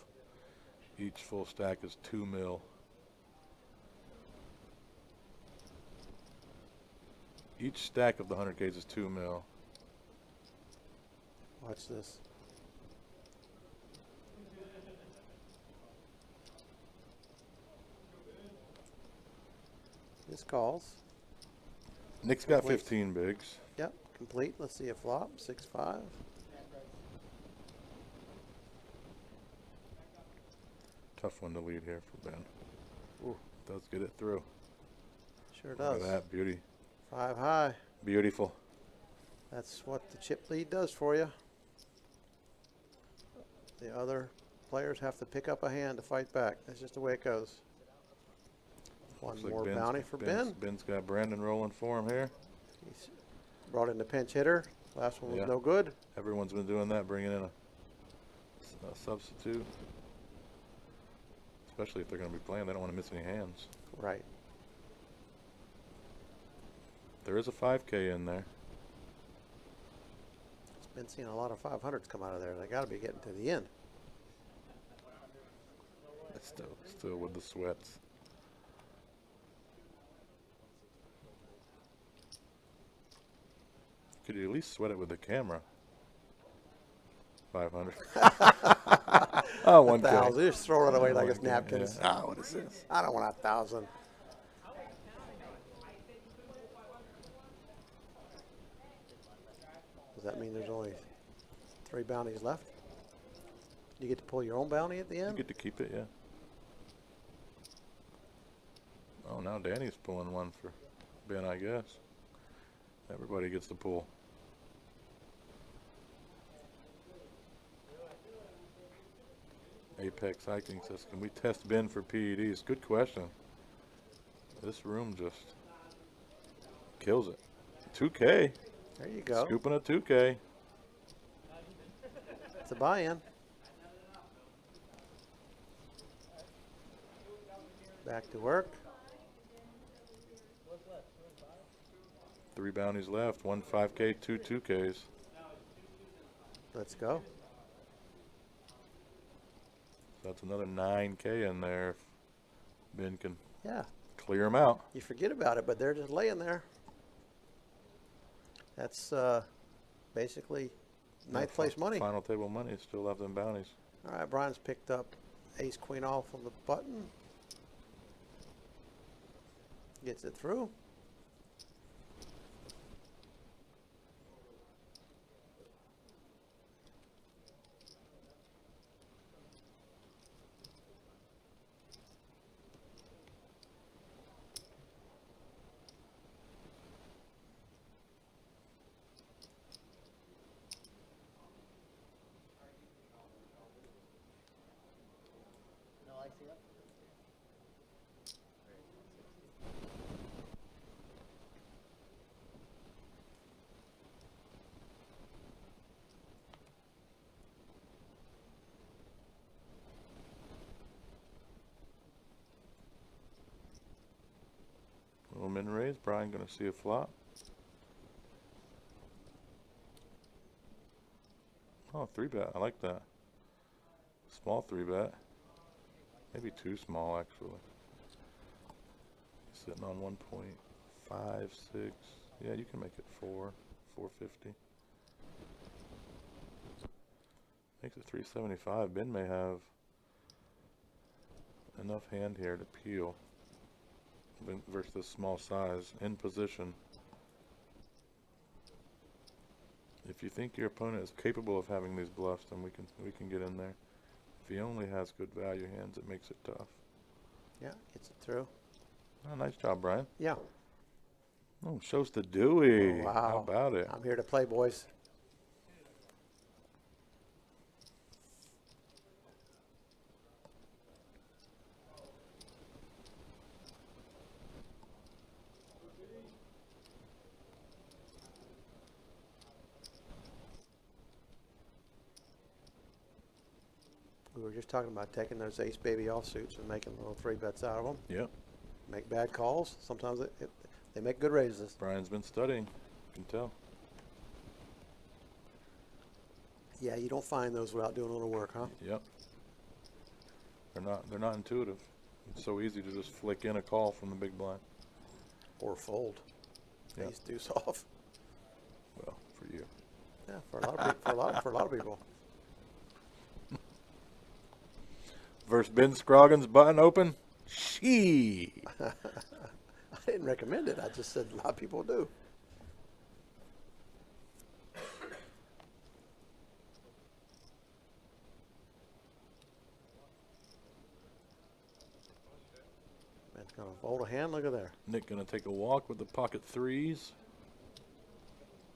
Each full stack is 2 mil. Each stack of the 100Ks is 2 mil. Watch this. This calls. Nick's got 15 bigs. Yep, complete. Let's see a flop. 6-5. Tough one to lead here for Ben. Ooh. Does get it through. Sure Look does. at that beauty. 5 high. Beautiful. That's what the chip lead does for you. The other players have to pick up a hand to fight back. That's just the way it goes. One Looks like more Ben's- bounty for Ben. Ben's got Brandon rolling for him here. He's brought in the pinch hitter. Last one was Yeah. no good. Everyone's been doing that, bringing in a substitute. Especially if they're going to be playing, they don't want to miss any hands. Right. There is a 5K in there. It's been seeing a lot of 500s come out of there. They got to be getting to the end. It's still with the sweats. Could you at least sweat it with the camera? 500. Oh, 1K. 1,000. Just throw it away like it's 1K, napkins. yeah. Ah, what is this? I don't want 1,000. Does that mean there's only 3 bounties left? You get to pull your own bounty at the You end? get to keep it, yeah. Oh, now Danny's pulling one for Ben, I guess. Everybody gets to pull. Apex Hiking says, can we test Ben for PEDs? Good question. This room just kills it. 2K. There you go. Scooping a 2K. It's a buy-in. Back to work. 3 bounties left. 1 5K, 2 2Ks. Let's go. That's another 9K in there if Ben can clear them out. You forget about it, but they're just laying there. That's basically ninth place money. Final table money, still have them bounties. All right, Brian's picked up ace queen off on the button. Gets it through. No, I see that. Little min raise. Brian going to see a flop. Oh, 3-bet. I like that. Small 3-bet. Maybe too small, actually. Sitting on 1.56. Yeah, you can make it 450. Makes it 375. Ben may have enough hand here to peel versus this small size in position. If you think your opponent is capable of having these bluffs, then we can get in there. If he only has good value hands, it makes it tough. Yeah, gets it through. Oh, nice job, Brian. Yeah. Oh, shows the Dewey. Oh, wow. How about it? I'm here to play, boys. We were just talking about taking those ace baby offsuits and making little 3-bets out of them. Yep. Make bad calls. Sometimes they make good raises. Brian's been studying. You can tell. Yeah, you don't find those without doing a little work, huh? Yep. They're not intuitive. It's so easy to just flick in a call from the big blind. Or fold. Yeah. Ace deuce off. Well, for you. Yeah, for a lot of people. For a lot of people. Versus Ben Scroggins, button open. She. I didn't recommend it. I just said a lot of people do. Man's gonna fold a hand. Look at there. Nick gonna take a walk with the pocket threes.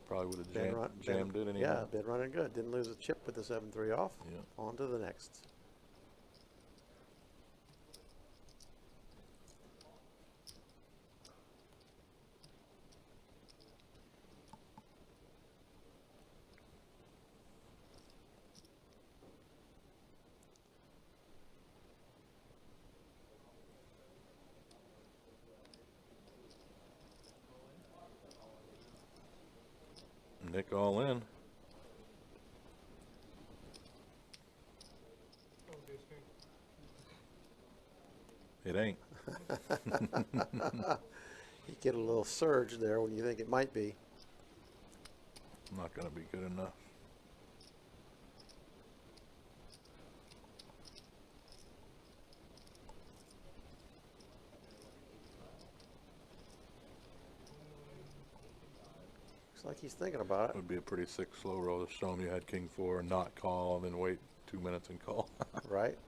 Probably would have jammed it anyway. Yeah, been running good. Didn't lose a chip with the 7-3 off. Yeah. On to the next. Nick all in. It ain't. You get a little surge there when you think it might be. Not going to be good enough. Looks like he's thinking about it. Would be a pretty sick slow roll to show him you had king 4 and not call, and then wait 2 minutes and call. Right?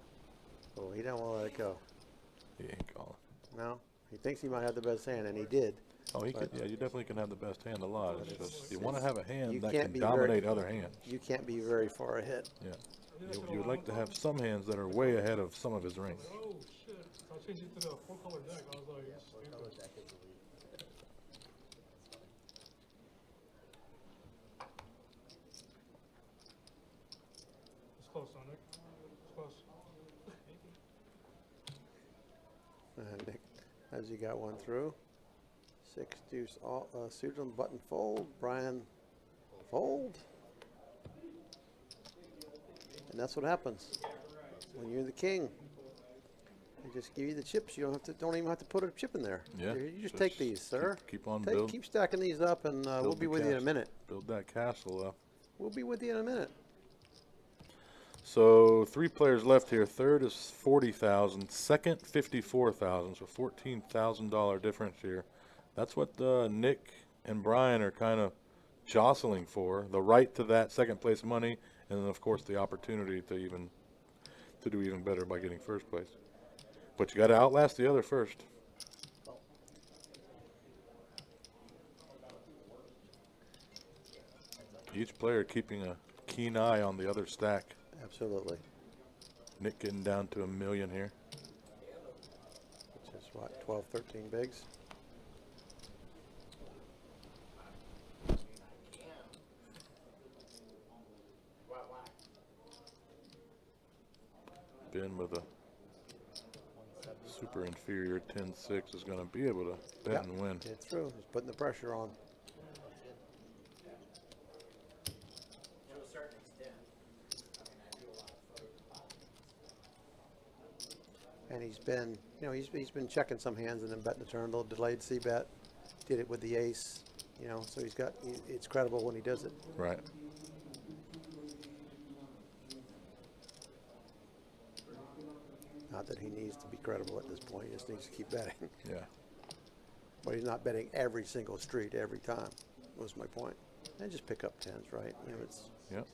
Oh, he don't want to let it go. He ain't calling. No, he thinks he might have the best hand, and he did. Oh, he could. Yeah, you definitely can have the best hand a lot. It's just, you want to have a hand you that can't can be dominate very, other hands. You can't be very far ahead. Yeah. You would like to have some hands that are way ahead of some of his range. Oh shit! I changed it to the 4-color deck. I was like, it's close, Sonic. It's close. Nick, as you got one through. 6 deuce all suited on button fold. Brian fold. And that's what happens when you're the king. They just give you the chips. You don't even have to put a chip in there. Yeah. You just take these, sir. Keep on building. Keep stacking these up, and we'll be with you in a minute. Build that castle up. We'll be with you in a minute. So 3 players left here. Third is 40,000. Second 54,000. So $14,000 difference here. That's what Nick and Brian are kind of jostling for. The right to that second place money, and then of course the opportunity to do even better by getting first place. But you got to outlast the other first. Each player keeping a keen eye on the other stack. Absolutely. Nick getting down to $1 million here. Which is what, 12, 13 bigs? Ben with a super inferior 10-6 is going to be able to bet and win. Get through. He's putting the pressure on. And he's been, he's been checking some hands and then betting the turn. A little delayed C-bet. Did it with the ace, so it's credible when he does it. Right. Not that he needs to be credible at this point. He just needs to keep betting. Yeah. But he's not betting every single street every time, was my point. And just pick up tens, right? It's. Yep.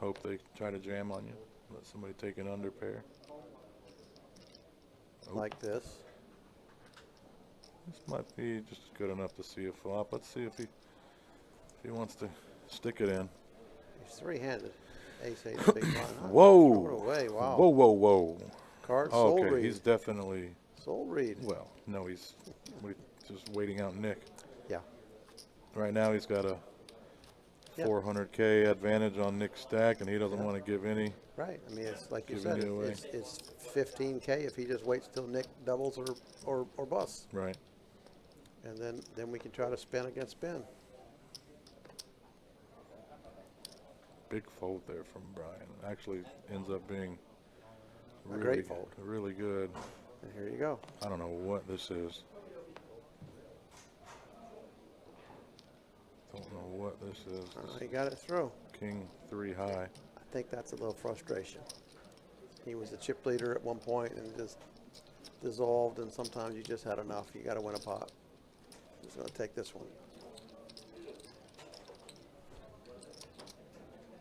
Hope they try to jam on you. Let somebody take an under pair. Like this. This might be just good enough to see a flop. Let's see if he wants to stick it in. He's three-handed. Ace, big blind. Whoa. Throw it away. Wow. Whoa, whoa, whoa. Card soul okay, read. he's definitely. Soul read. Well, no, he's just waiting out Nick. Yeah. Right now he's got a Yep. 400K advantage on Nick's stack, and he doesn't want to give any. Right. I mean, it's like you Giving said, it away. it's 15K if he just waits till Nick doubles or busts. Right. And then we can try to spin against spin. Big fold there from Brian. Actually ends up being A great fold. Really good. And here you go. I don't know what this is. Don't know what this is. He got it through. King 3 high. I think that's a little frustration. He was a chip leader at one point and just dissolved, and sometimes you just had enough. You got to win a pot. He's going to take this one.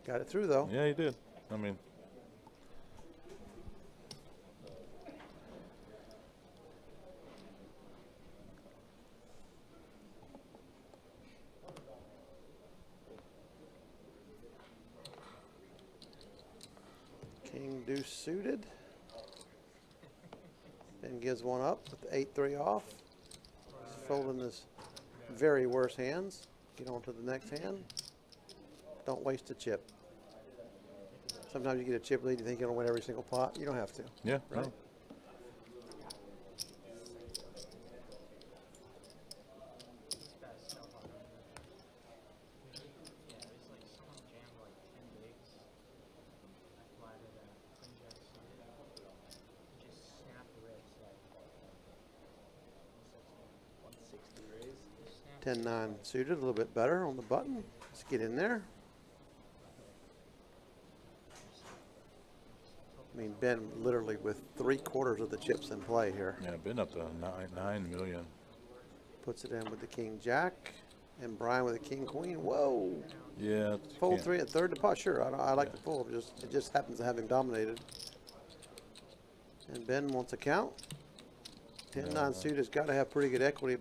Got it through, though. Yeah, he did. I mean, King deuce suited. Ben gives one up with the 8-3 off. He's folding his very worst hands. Get on to the next hand. Don't waste a chip. Sometimes you get a chip lead, you think you're going to win every single pot. You don't have to. yeah, Right? no. Ten 10-9 suited, a little bit better on the button. Let's get in there. I mean, Ben literally with 3/4 of the chips in play here. Yeah, been up to 9 million. Puts it in with the king jack, and Brian with the king queen. Whoa! Yeah. Fold can't- 3 at third to pot. Sure, I like the fold. It just happens to have him dominated. And Ben wants a count. 10-9 suit has got to have pretty good equity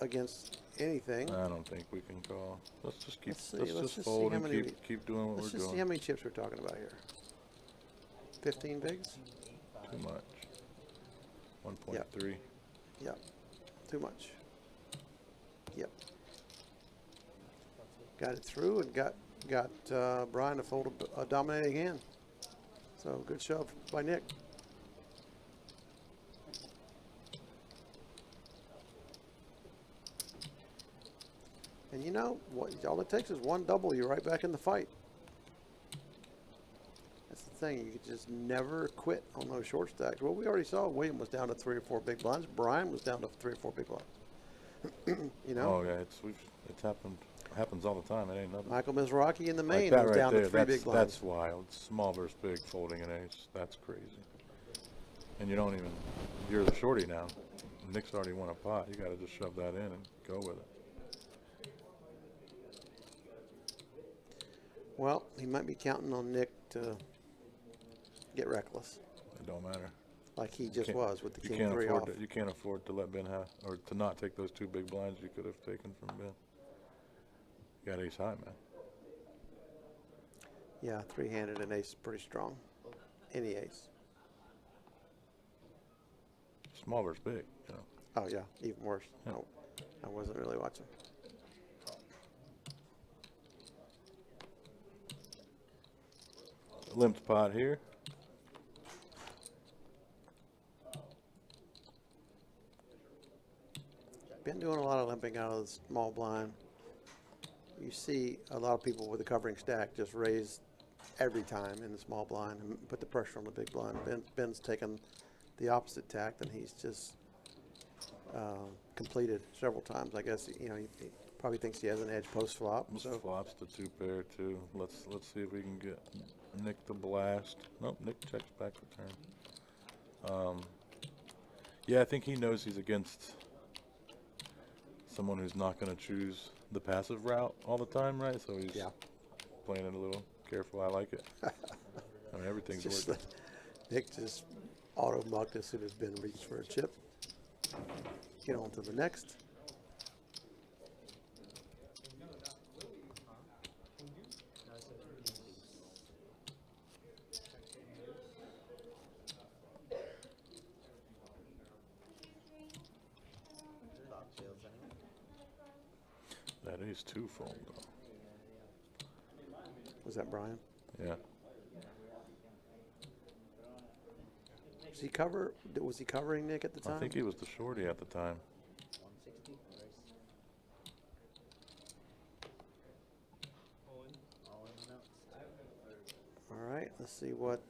against anything. I don't think we can call. Let's just keep. Let's Let's just just see fold how and many keep doing what we're Let's just see doing. how many chips we're talking about here. 15 bigs? Too much. 1.3. Yep. Too much. Yep. Got it through and got Brian to fold a dominating hand. So good shove by Nick. And you know what? All it takes is one double. You're right back in the fight. That's the thing. You could just never quit on those short stacks. Well, we already saw William was down to 3 or 4 big blinds. Brian was down to 3 or 4 big blinds. You know. Oh yeah, it's happens all the time. It ain't nothing. Michael Mizrachi in the main Like that was right down there, to 3 big blinds. That's wild. Small versus big, folding an ace. That's crazy. And you don't even. You're the shorty now. Nick's already won a pot. You got to just shove that in and go with it. Well, he might be counting on Nick to get reckless, It don't matter. like he You just can't- was with the you king can't 3 afford off. to, you can't afford to let Ben have, or to not take those 2 big blinds you could have taken from Ben. You got ace high, man. Yeah, 3-handed and ace is pretty strong. Any ace. Small versus big, you know. Oh yeah, even worse. Yeah. No, I wasn't really watching. Limped pot here. Been doing a lot of limping out of the small blind. You see a lot of people with a covering stack just raise every time in the small blind and put the pressure on the big blind. Ben's taken the opposite tact, and he's just completed several times. I guess you know he probably thinks he has an edge post flop. So Flops the 2 pair too. Let's see if we can get Nick to blast. Nope, Nick checks back return. Yeah, I think he knows he's against someone who's not going to choose the passive route all the time, right? So he's playing it a little careful. I like it. I mean, everything's just working. Nick just auto mucked as soon as Ben reached for a chip. Get on to the next. That ace 2 fold though. Was that Brian? Yeah. Was he covering Nick at the time? I think he was the shorty at the time. 160. All in the notes. All right, let's see what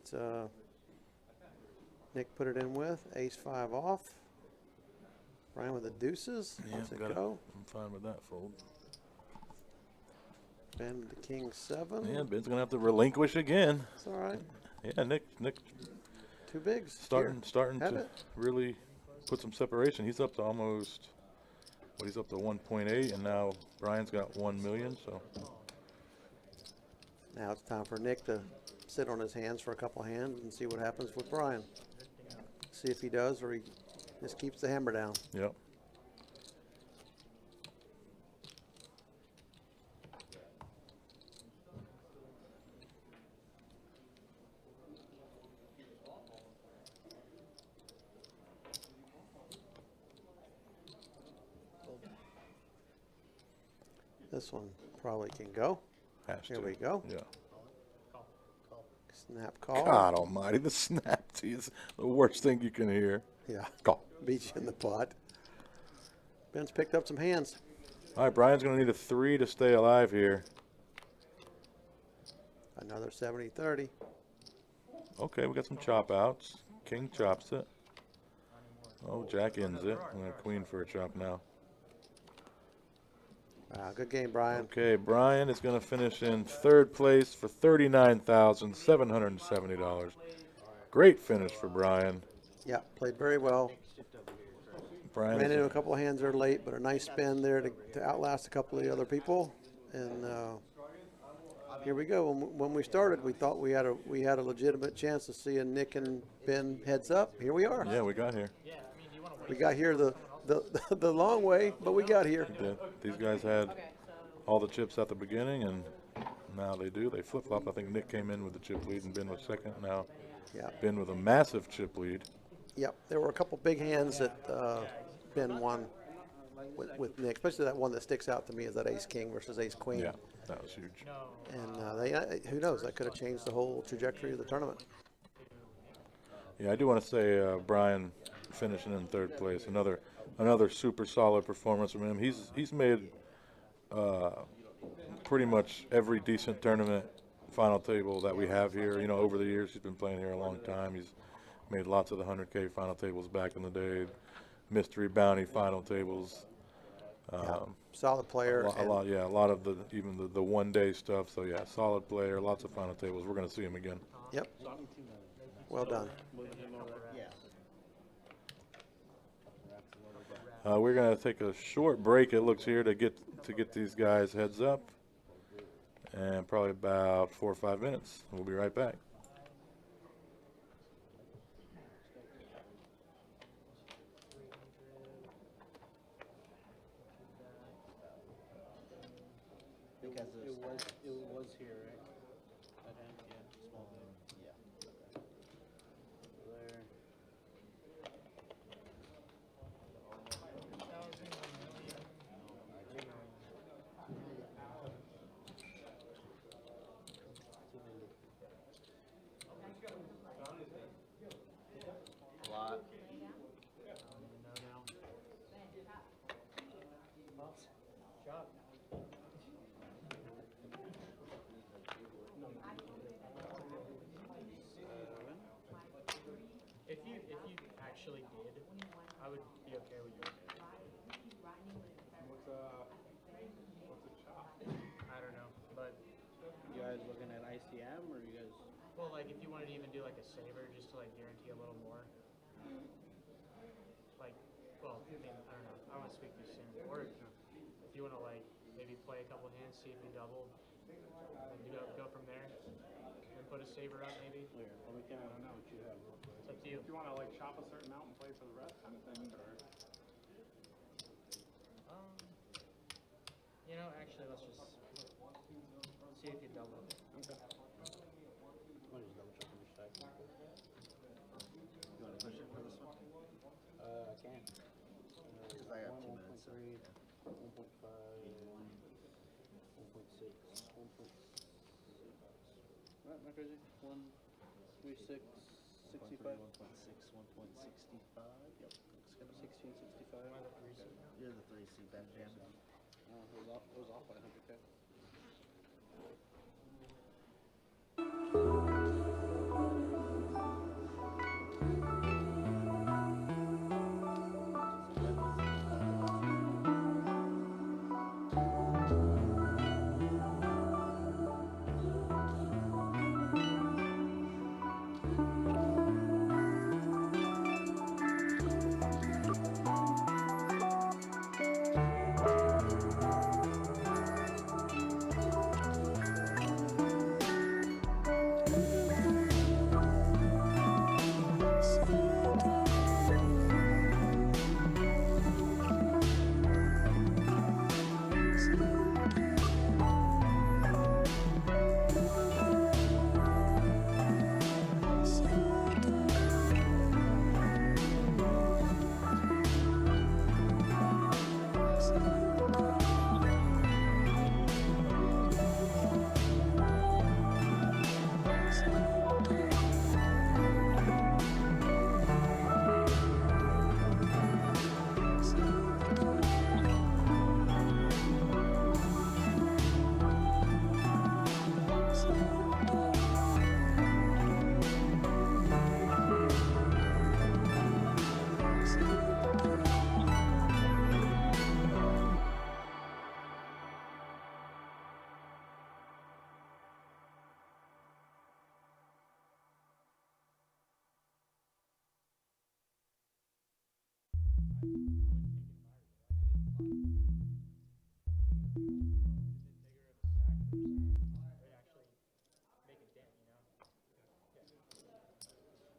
Nick put it in with. Ace-5 off. Brian with the deuces. Yeah, Let's got it. go. I'm fine with that fold. Ben with the king-7. Yeah, Ben's gonna have to relinquish again. It's all right. Yeah, Nick Two bigs. starting Have to it. really put some separation. He's up to almost, he's up to 1.8, and now Brian's got 1 million. So Now it's time for Nick to sit on his hands for a couple hands and see what happens with Brian. See if he does or he just keeps the hammer down. yep. This one probably can go. Here we go. Yeah. Snap call. God almighty, the snap tee is the worst thing you can hear. Yeah. Call. Beat you in the pot. Ben's picked up some hands. All right, Brian's going to need a 3 to stay alive here. Another 70-30. Okay, we got some chop outs. King chops it. Oh, Jack ends it. I'm going to queen for a chop now. Good game, Brian. Okay, Brian is going to finish in 3rd place for $39,770. Great finish for Brian. Yeah, played very well. Brian Ran is into a couple of hands there late, but a nice spin there to outlast a couple of the other people. And here we go. When we started, we thought we had a legitimate chance of seeing Nick and Ben heads up. Here we are. Yeah, we got here. We got here the long way, but we got here. We did. These guys had all the chips at the beginning, and now they do. They flip-flop. I think Nick came in with the chip lead and Ben was second. Now Ben with a massive chip lead. Yep, there were a couple big hands that Ben won with Nick, especially that one that sticks out to me is that ace-king versus ace-queen. Yeah, that was huge. And who knows, that could have changed the whole trajectory of the tournament. Yeah, I do want to say Brian finishing in 3rd place. Another super solid performance from him. He's made pretty much every decent tournament final table that we have here. You know, over the years he's been playing here a long time. He's made lots of the 100K final tables back in the day, mystery bounty final tables. Solid player. A lot of even the 1-day stuff. So yeah, solid player, lots of final tables. We're going to see him again. Yep. Well done. We're going to take a short break, it looks here, to get these guys heads up, and probably about 4 or 5 minutes. We'll be right back. It was here, right? That end, yeah, small end. Yeah. There. Lot. If you actually did, I would be okay with you. What's a chop? I don't know, but You guys looking at ICM or you guys? well, like if you wanted to even do like a saver just to like guarantee a little more, like, well, I mean, I don't know. I want to speak too soon. Or if you want to like maybe play a couple hands, see if you double, and go from there, and put a saver up maybe. Here, let me count. I don't know what you have. It's up to you. Do you want to like chop a certain amount and play for the rest kind of thing, or? You know, actually, let's just see if you double. Okay. I'm just double checking your stack. You want to push it for this one? I can. Because I got 2 minutes. 1.3, 1.5, 1.6, 1.7. Not crazy. 136, 65. 1.6, 1.65. Yep. Looks good. 1665. You're the 3C bet jam. It was off by 100K.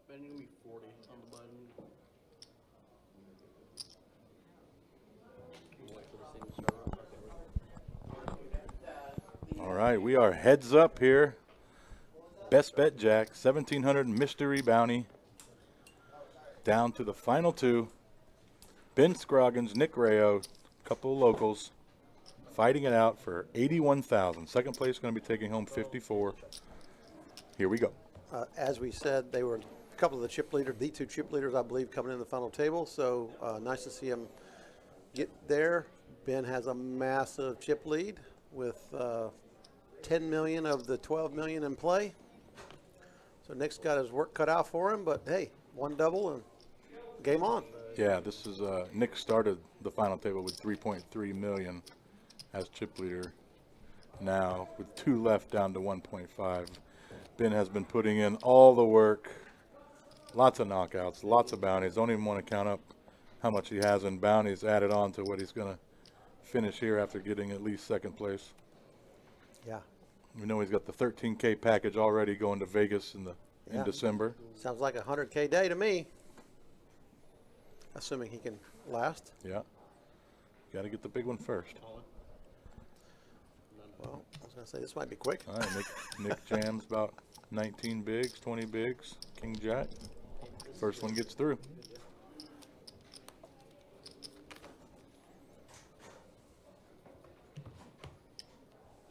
Betting gonna be 40 on the button. Wait for this thing to start off. All right, we are heads up here. Best bet Jack, 1,700 mystery bounty. Down to the final two. Ben Scroggins, Nick Rayo, couple of locals, fighting it out for 81,000. Second place going to be taking home 54. Here we go. As we said, they were a couple of the chip leaders, the two chip leaders, I believe, coming in the final table. So nice to see them get there. Ben has a massive chip lead with 10 million of the 12 million in play. So Nick's got his work cut out for him, but hey, one double and game on. Yeah, this is Nick started the final table with 3.3 million as chip leader. Now with two left, down to 1.5. Ben has been putting in all the work, lots of knockouts, lots of bounties. Don't even want to count up how much he has in bounties added on to what he's going to finish here after getting at least second place. Yeah. We know he's got the 13K package already going to Vegas in December. Sounds like a 100K day to me. Assuming he can last. Yeah. Got to get the big one first. Well, I was going to say this might be quick. All right, Nick jams about 19 bigs, 20 bigs, King Jack. First one gets through.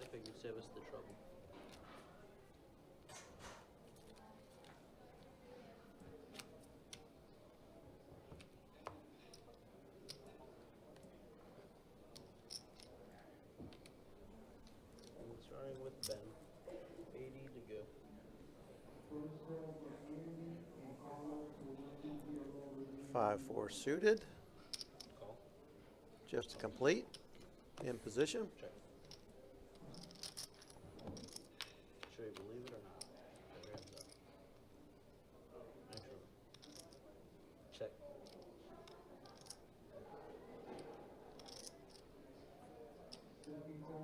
I think you save us the trouble. And starting with Ben, 80 to go. 5-4 suited. Call. Just complete. In position. Check. Should we believe it or not? There it is. Neutral. Check.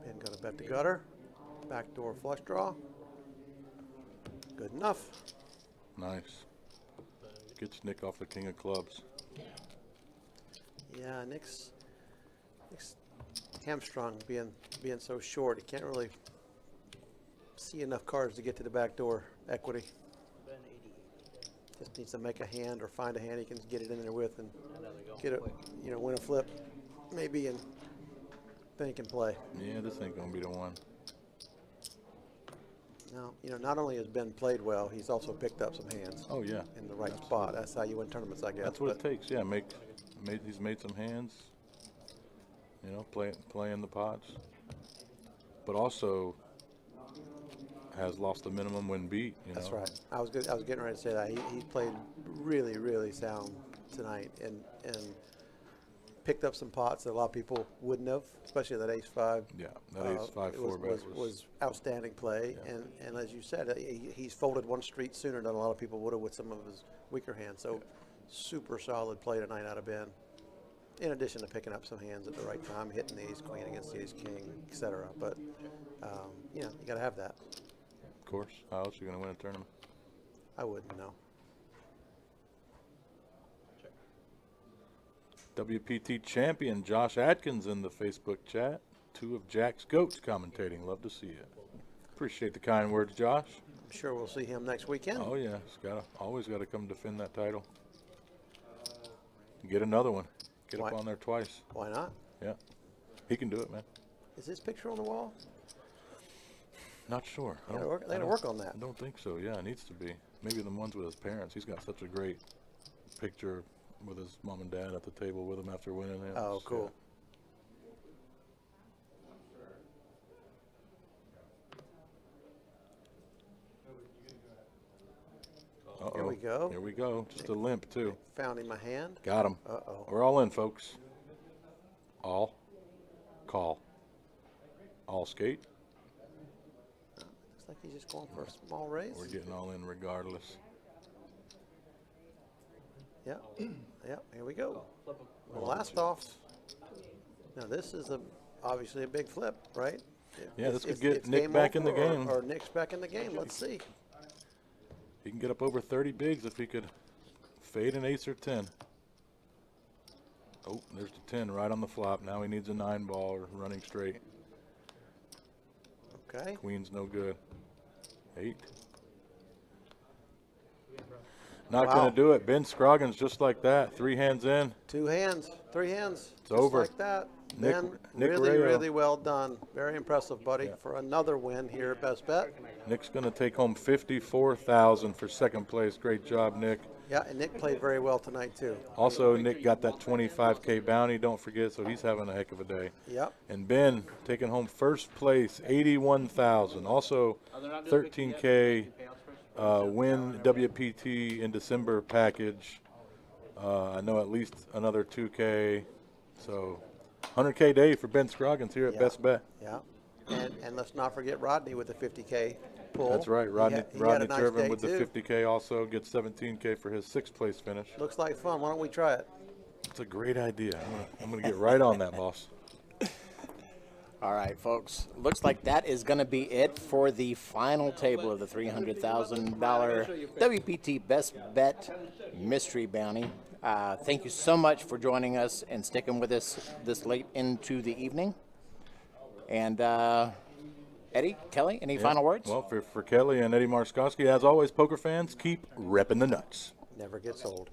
Ben got to bet the gutter. Backdoor flush draw. Good enough. Nice. Gets Nick off the king of clubs. Yeah, Nick's hamstrung being so short. He can't really see enough cards to get to the backdoor equity. Ben 88. Just needs to make a hand or find a hand he can get it in there with and There we go. get it, win a flip, maybe, and then he can play. Yeah, this ain't gonna be the one. Now, you know, not only has Ben played well, he's also picked up some hands. Oh, yeah. In the right spot. That's how you win tournaments, I guess. That's what it takes. Yeah, he's made some hands. You know, playing the pots, but also has lost the minimum when beat. You That's know? right. I was getting ready to say that. He played really, really sound tonight and picked up some pots that a lot of people wouldn't have, especially that ace-5. Yeah, that ace-5 4 was outstanding play. Yeah. And as you said, he's folded one street sooner than a lot of people would have with some of his weaker hands. So super solid play tonight out of Ben. In addition to picking up some hands at the right time, hitting the ace-queen against the ace-king, etc. But, you know, you got to have that. Of course. How else are you going to win a tournament? I wouldn't know. WPT champion Josh Atkins in the Facebook chat. 2 of Jack's goats commentating. Love to see it. Appreciate the kind words, Josh. I'm sure we'll see him next weekend. Oh yeah, he's always got to come defend that title. Get another one. Get up on there twice. Why not? Yeah, he can do it, man. Is his picture on the wall? Not sure. They gotta work on that. I don't think so. Yeah, it needs to be. Maybe the ones with his parents. He's got such a great picture with his mom and dad at the table with him after winning it. Oh, cool. Uh-oh. Here we go. Here we go. Just a limp, too. Found him a hand. Got him. Uh-oh. We're all in, folks. All. Call. All skate. Looks like he's just going for a small raise. We're getting all in regardless. Yep. Yep. Here we go. Well, last off. Now this is obviously a big flip, right? Yeah, this could get Nick back in the game. Or Nick's back in the game. Let's see. He can get up over 30 bigs if he could fade an ace or 10. Oh, there's the 10 right on the flop. Now he needs a 9 ball or running straight. Okay. Queen's no good. 8. Not going to do it. Ben Scroggins just like that. 3 hands in. 2 hands. 3 hands. It's over. Like that. Nick really, Rayo. really well done. Very impressive, buddy, for another win here at Best Bet. Nick's going to take home $54,000 for second place. Great job, Nick. Yeah, and Nick played very well tonight, too. Also, Nick got that $25K bounty, don't forget, so he's having a heck of a day. Yep. And Ben taking home first place, $81,000. Also, $13K win WPT in December package. I know at least another $2K. So, $100K day for Ben Scroggins here at Best Bet. Yeah. And let's not forget Rodney with the $50K pull. That's right. Rodney nice Turvin with too. the $50K also gets $17K for his 6th place finish. Looks like fun. Why don't we try it? It's a great idea. I'm gonna get right on that, boss. All right, folks. Looks like that is going to be it for the final table of the $300,000 WPT Best Bet Mystery Bounty. Thank you so much for joining us and sticking with us this late into the evening. And Eddie, Kelly, any final words? Well, for Kelly and Eddie Marskowski, as always, poker fans, keep repping the nuts. Never gets old.